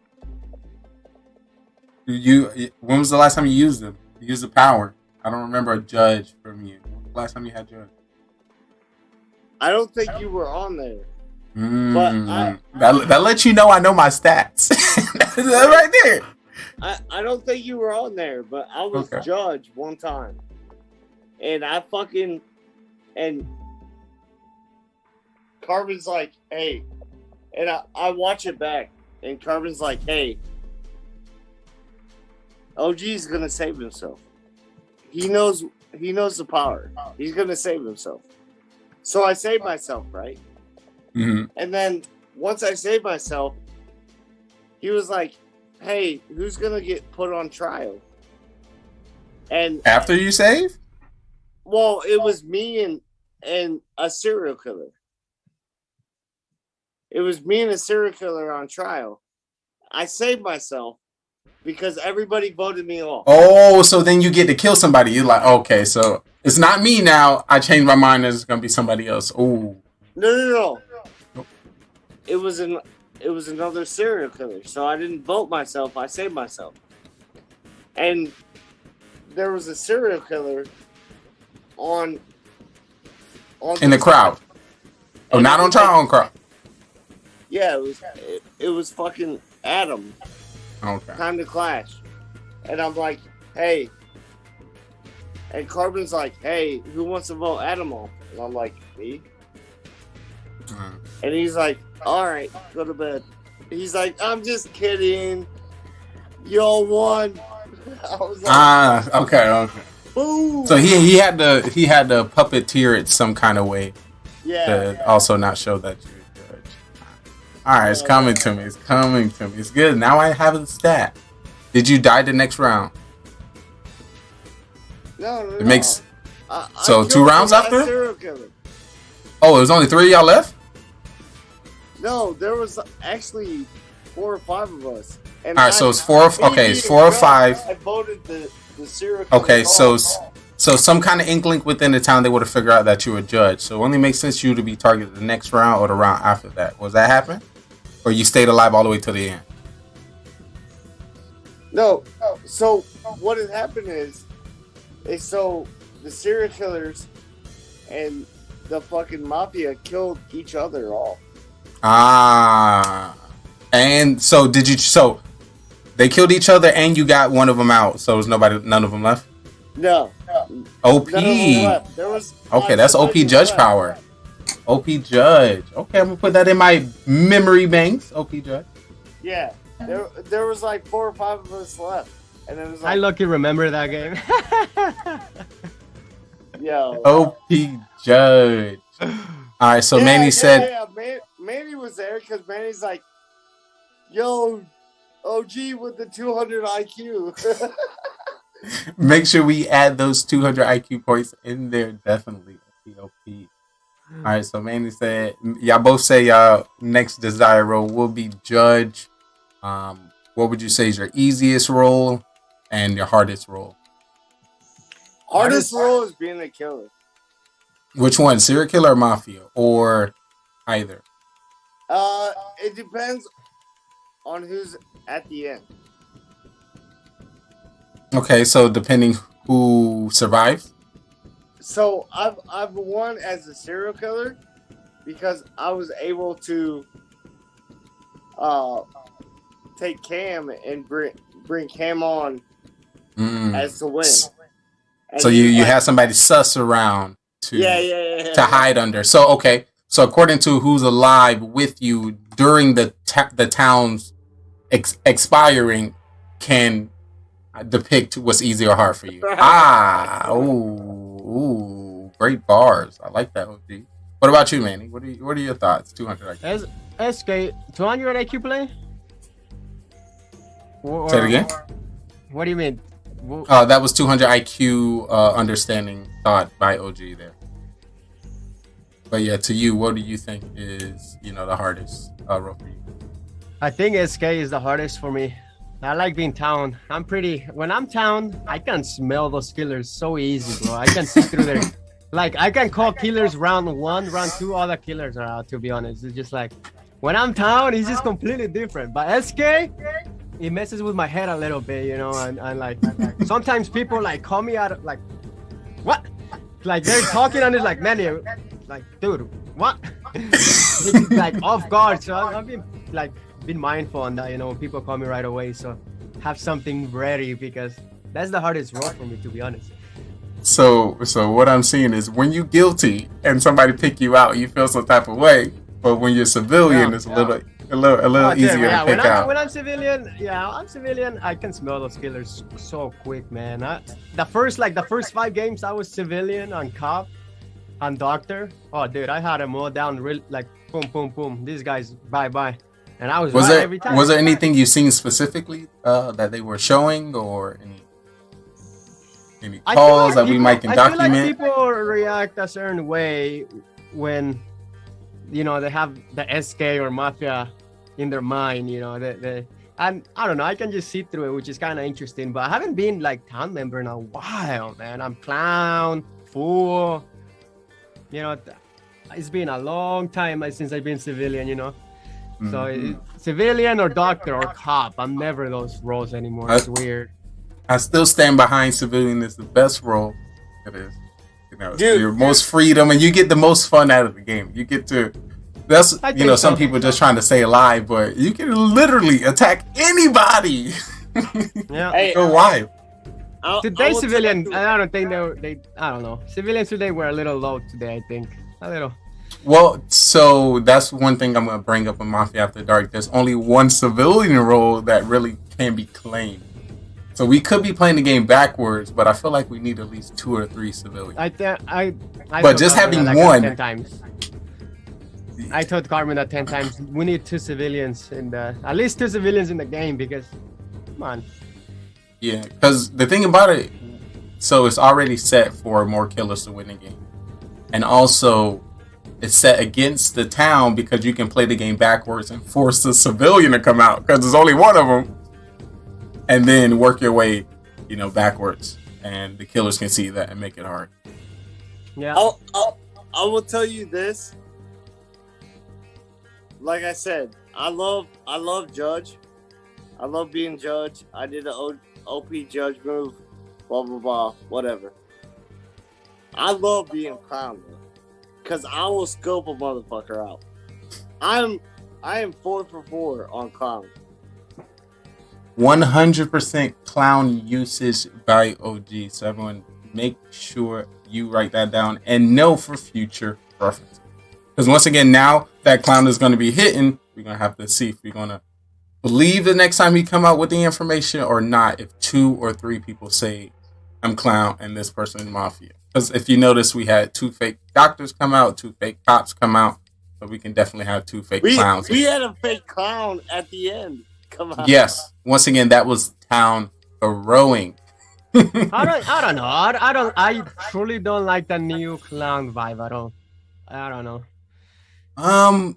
Speaker 21: When was the last time you used them? You used the power. I don't remember a judge from you. When was the last time you had judge?
Speaker 17: I don't think you were on there.
Speaker 21: But that lets you know I know my stats. That's right there.
Speaker 17: I don't think you were on there, but I was judge one time. And and Carbon's like, hey, and I watch it back, and Carbon's like, hey, OG's gonna save himself. He knows the power. He's gonna save himself. So I saved myself, right?
Speaker 21: Mm-hmm.
Speaker 17: And then once I saved myself, he was like, hey, who's gonna get put on trial? And
Speaker 21: after you save?
Speaker 17: Well, it was me and a serial killer. It was me and a serial killer on trial. I saved myself because everybody voted me off.
Speaker 21: Oh, so then you get to kill somebody. You're like, okay, so it's not me now. I changed my mind. It's gonna be somebody else. Oh.
Speaker 17: No. It was another serial killer. So I didn't vote myself. I saved myself. And there was a serial killer on
Speaker 21: in the crowd. Oh, not on trial, on crowd.
Speaker 17: Yeah, it was fucking Adam.
Speaker 21: Okay.
Speaker 17: Time to clash. And I'm like, hey. And Carbon's like, hey, who wants to vote Adam off? And I'm like, me? And he's like, all right, go to bed. He's like, I'm just kidding. Y'all won. I was like,
Speaker 21: okay.
Speaker 17: Boom.
Speaker 21: So he had to puppeteer it some kind of way.
Speaker 17: Yeah.
Speaker 21: To also not show that you're a judge. All right, it's coming to me. It's good. Now I have the stat. Did you die the next round?
Speaker 17: No.
Speaker 21: It makes
Speaker 17: so
Speaker 21: I 2 rounds after.
Speaker 17: Serial killer.
Speaker 21: Oh, there's only 3 of y'all left.
Speaker 17: No, there was actually 4 or 5 of us. And
Speaker 21: all right, so it's 4. Okay, it's 4 or 5.
Speaker 17: I voted the serial killer.
Speaker 21: Okay, so some kind of inkling within the town, they would have figured out that you were a judge. So it only makes sense you to be targeted the next round or the round after that. Was that happen? Or you stayed alive all the way to the end?
Speaker 17: No. So what had happened is so the serial killers and the fucking mafia killed each other off.
Speaker 21: And so so they killed each other and you got one of them out. So there's none of them left?
Speaker 17: No.
Speaker 21: OP.
Speaker 17: There was
Speaker 21: okay, that's OP judge power. OP judge. Okay, I'm gonna put that in my memory banks. OP judge.
Speaker 17: Yeah. There was like 4 or 5 of us left. And it was like,
Speaker 18: I lucky remember that game.
Speaker 17: Yo.
Speaker 21: OP judge. All right, so Manny said.
Speaker 17: Yeah. Manny was there because Manny's like, yo, OG with the 200 IQ.
Speaker 21: Make sure we add those 200 IQ points in there. Definitely. OP. All right, so Manny said, y'all both say y'all next desired role will be judge. What would you say is your easiest role and your hardest role?
Speaker 17: Hardest role is being a killer.
Speaker 21: Which one, serial killer or mafia, or either?
Speaker 17: It depends on who's at the end.
Speaker 21: Okay, so depending who survives.
Speaker 17: So I've won as a serial killer because I was able to take Cam and bring Cam on as the win. And
Speaker 21: So you had somebody sus around to to hide under. So okay, so according to who's alive with you during the town's expiring, can depict what's easy or hard for you. Ooh, great bars. I like that, OG. What about you, Manny? What are your thoughts? 200 IQ.
Speaker 18: SK, 200 IQ play?
Speaker 21: Say it again.
Speaker 18: What do you mean?
Speaker 21: That was 200 IQ understanding thought by OG there. But yeah, to you, what do you think is the hardest role for you?
Speaker 18: I think SK is the hardest for me. I like being town. When I'm town, I can smell those killers so easy, bro. I can see through there. Like, I can call killers round 1, round 2, all the killers are out, to be honest. It's just like, when I'm town, it's just completely different. But SK, it messes with my head a little bit, and like, sometimes people, like, call me out, like, what? Like, they're talking and it's like, man, like, dude, what? Like, off guard. So I've been, like, mindful on that, when people call me right away, so have something ready, because that's the hardest role for me, to be honest.
Speaker 21: So what I'm seeing is when you guilty and somebody pick you out, you feel some type of way, but when you're civilian, it's a little easier to pick out.
Speaker 18: When I'm civilian, I can smell those killers so quick, man. The first 5 games I was civilian on cop and doctor. Oh, dude, I had them all down, real, like, boom, boom, boom. These guys, bye. And I was right every time.
Speaker 21: Was there anything you seen specifically that they were showing, or any calls that we might can document?
Speaker 18: I feel like people react a certain way when they have the SK or Mafia in their mind. And I don't know. I can just see through it, which is kind of interesting. But I haven't been like town member in a while, man. I'm clown, fool. It's been a long time since I've been civilian. So civilian or doctor or cop, I'm never those roles anymore. It's weird.
Speaker 21: I still stand behind civilian is the best role. It is.
Speaker 17: Dude,
Speaker 21: your most freedom, and you get the most fun out of the game. You get to. That's some people just trying to say alive, but you can literally attack anybody.
Speaker 18: Yeah.
Speaker 17: Hey,
Speaker 21: go wild.
Speaker 18: Today, civilian. I don't think they. I don't know. Civilians today were a little low today. I think a little.
Speaker 21: Well, so that's one thing I'm going to bring up in Mafia After Dark. There's only one civilian role that really can be claimed. So we could be playing the game backwards, but I feel like we need at least 2 or 3 civilians. But just having one.
Speaker 18: 10 times. I told Carmen that 10 times. We need 2 civilians at least 2 civilians in the game, because, come on.
Speaker 21: Yeah, because the thing about it, so it's already set for more killers to win the game. And also, it's set against the town because you can play the game backwards and force the civilian to come out because there's only one of them, and then work your way, backwards, and the killers can see that and make it hard.
Speaker 18: Yeah.
Speaker 17: I will tell you this. Like I said, I love Judge. I love being Judge. I did an OP Judge move. Blah blah blah. Whatever. I love being clown, because I will scope a motherfucker out. I am 4 for 4 on clown.
Speaker 21: 100% clown usage by OG. So everyone, make sure you write that down and know for future reference. Because once again, now that clown is going to be hitting, we're going to have to see if we're going to believe the next time he come out with the information or not. If 2 or 3 people say, I'm clown and this person is Mafia. Because if you notice, we had 2 fake doctors come out, 2 fake cops come out, so we can definitely have 2 fake clowns.
Speaker 17: We had a fake clown at the end. Come on.
Speaker 21: Yes. Once again, that was town throwing.
Speaker 18: I don't know. I truly don't like the new clown vibe at all. I don't know.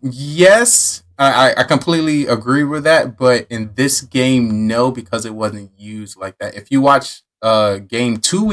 Speaker 21: Yes, I completely agree with that, but in this game, no, because it wasn't used like that. If you watch game 2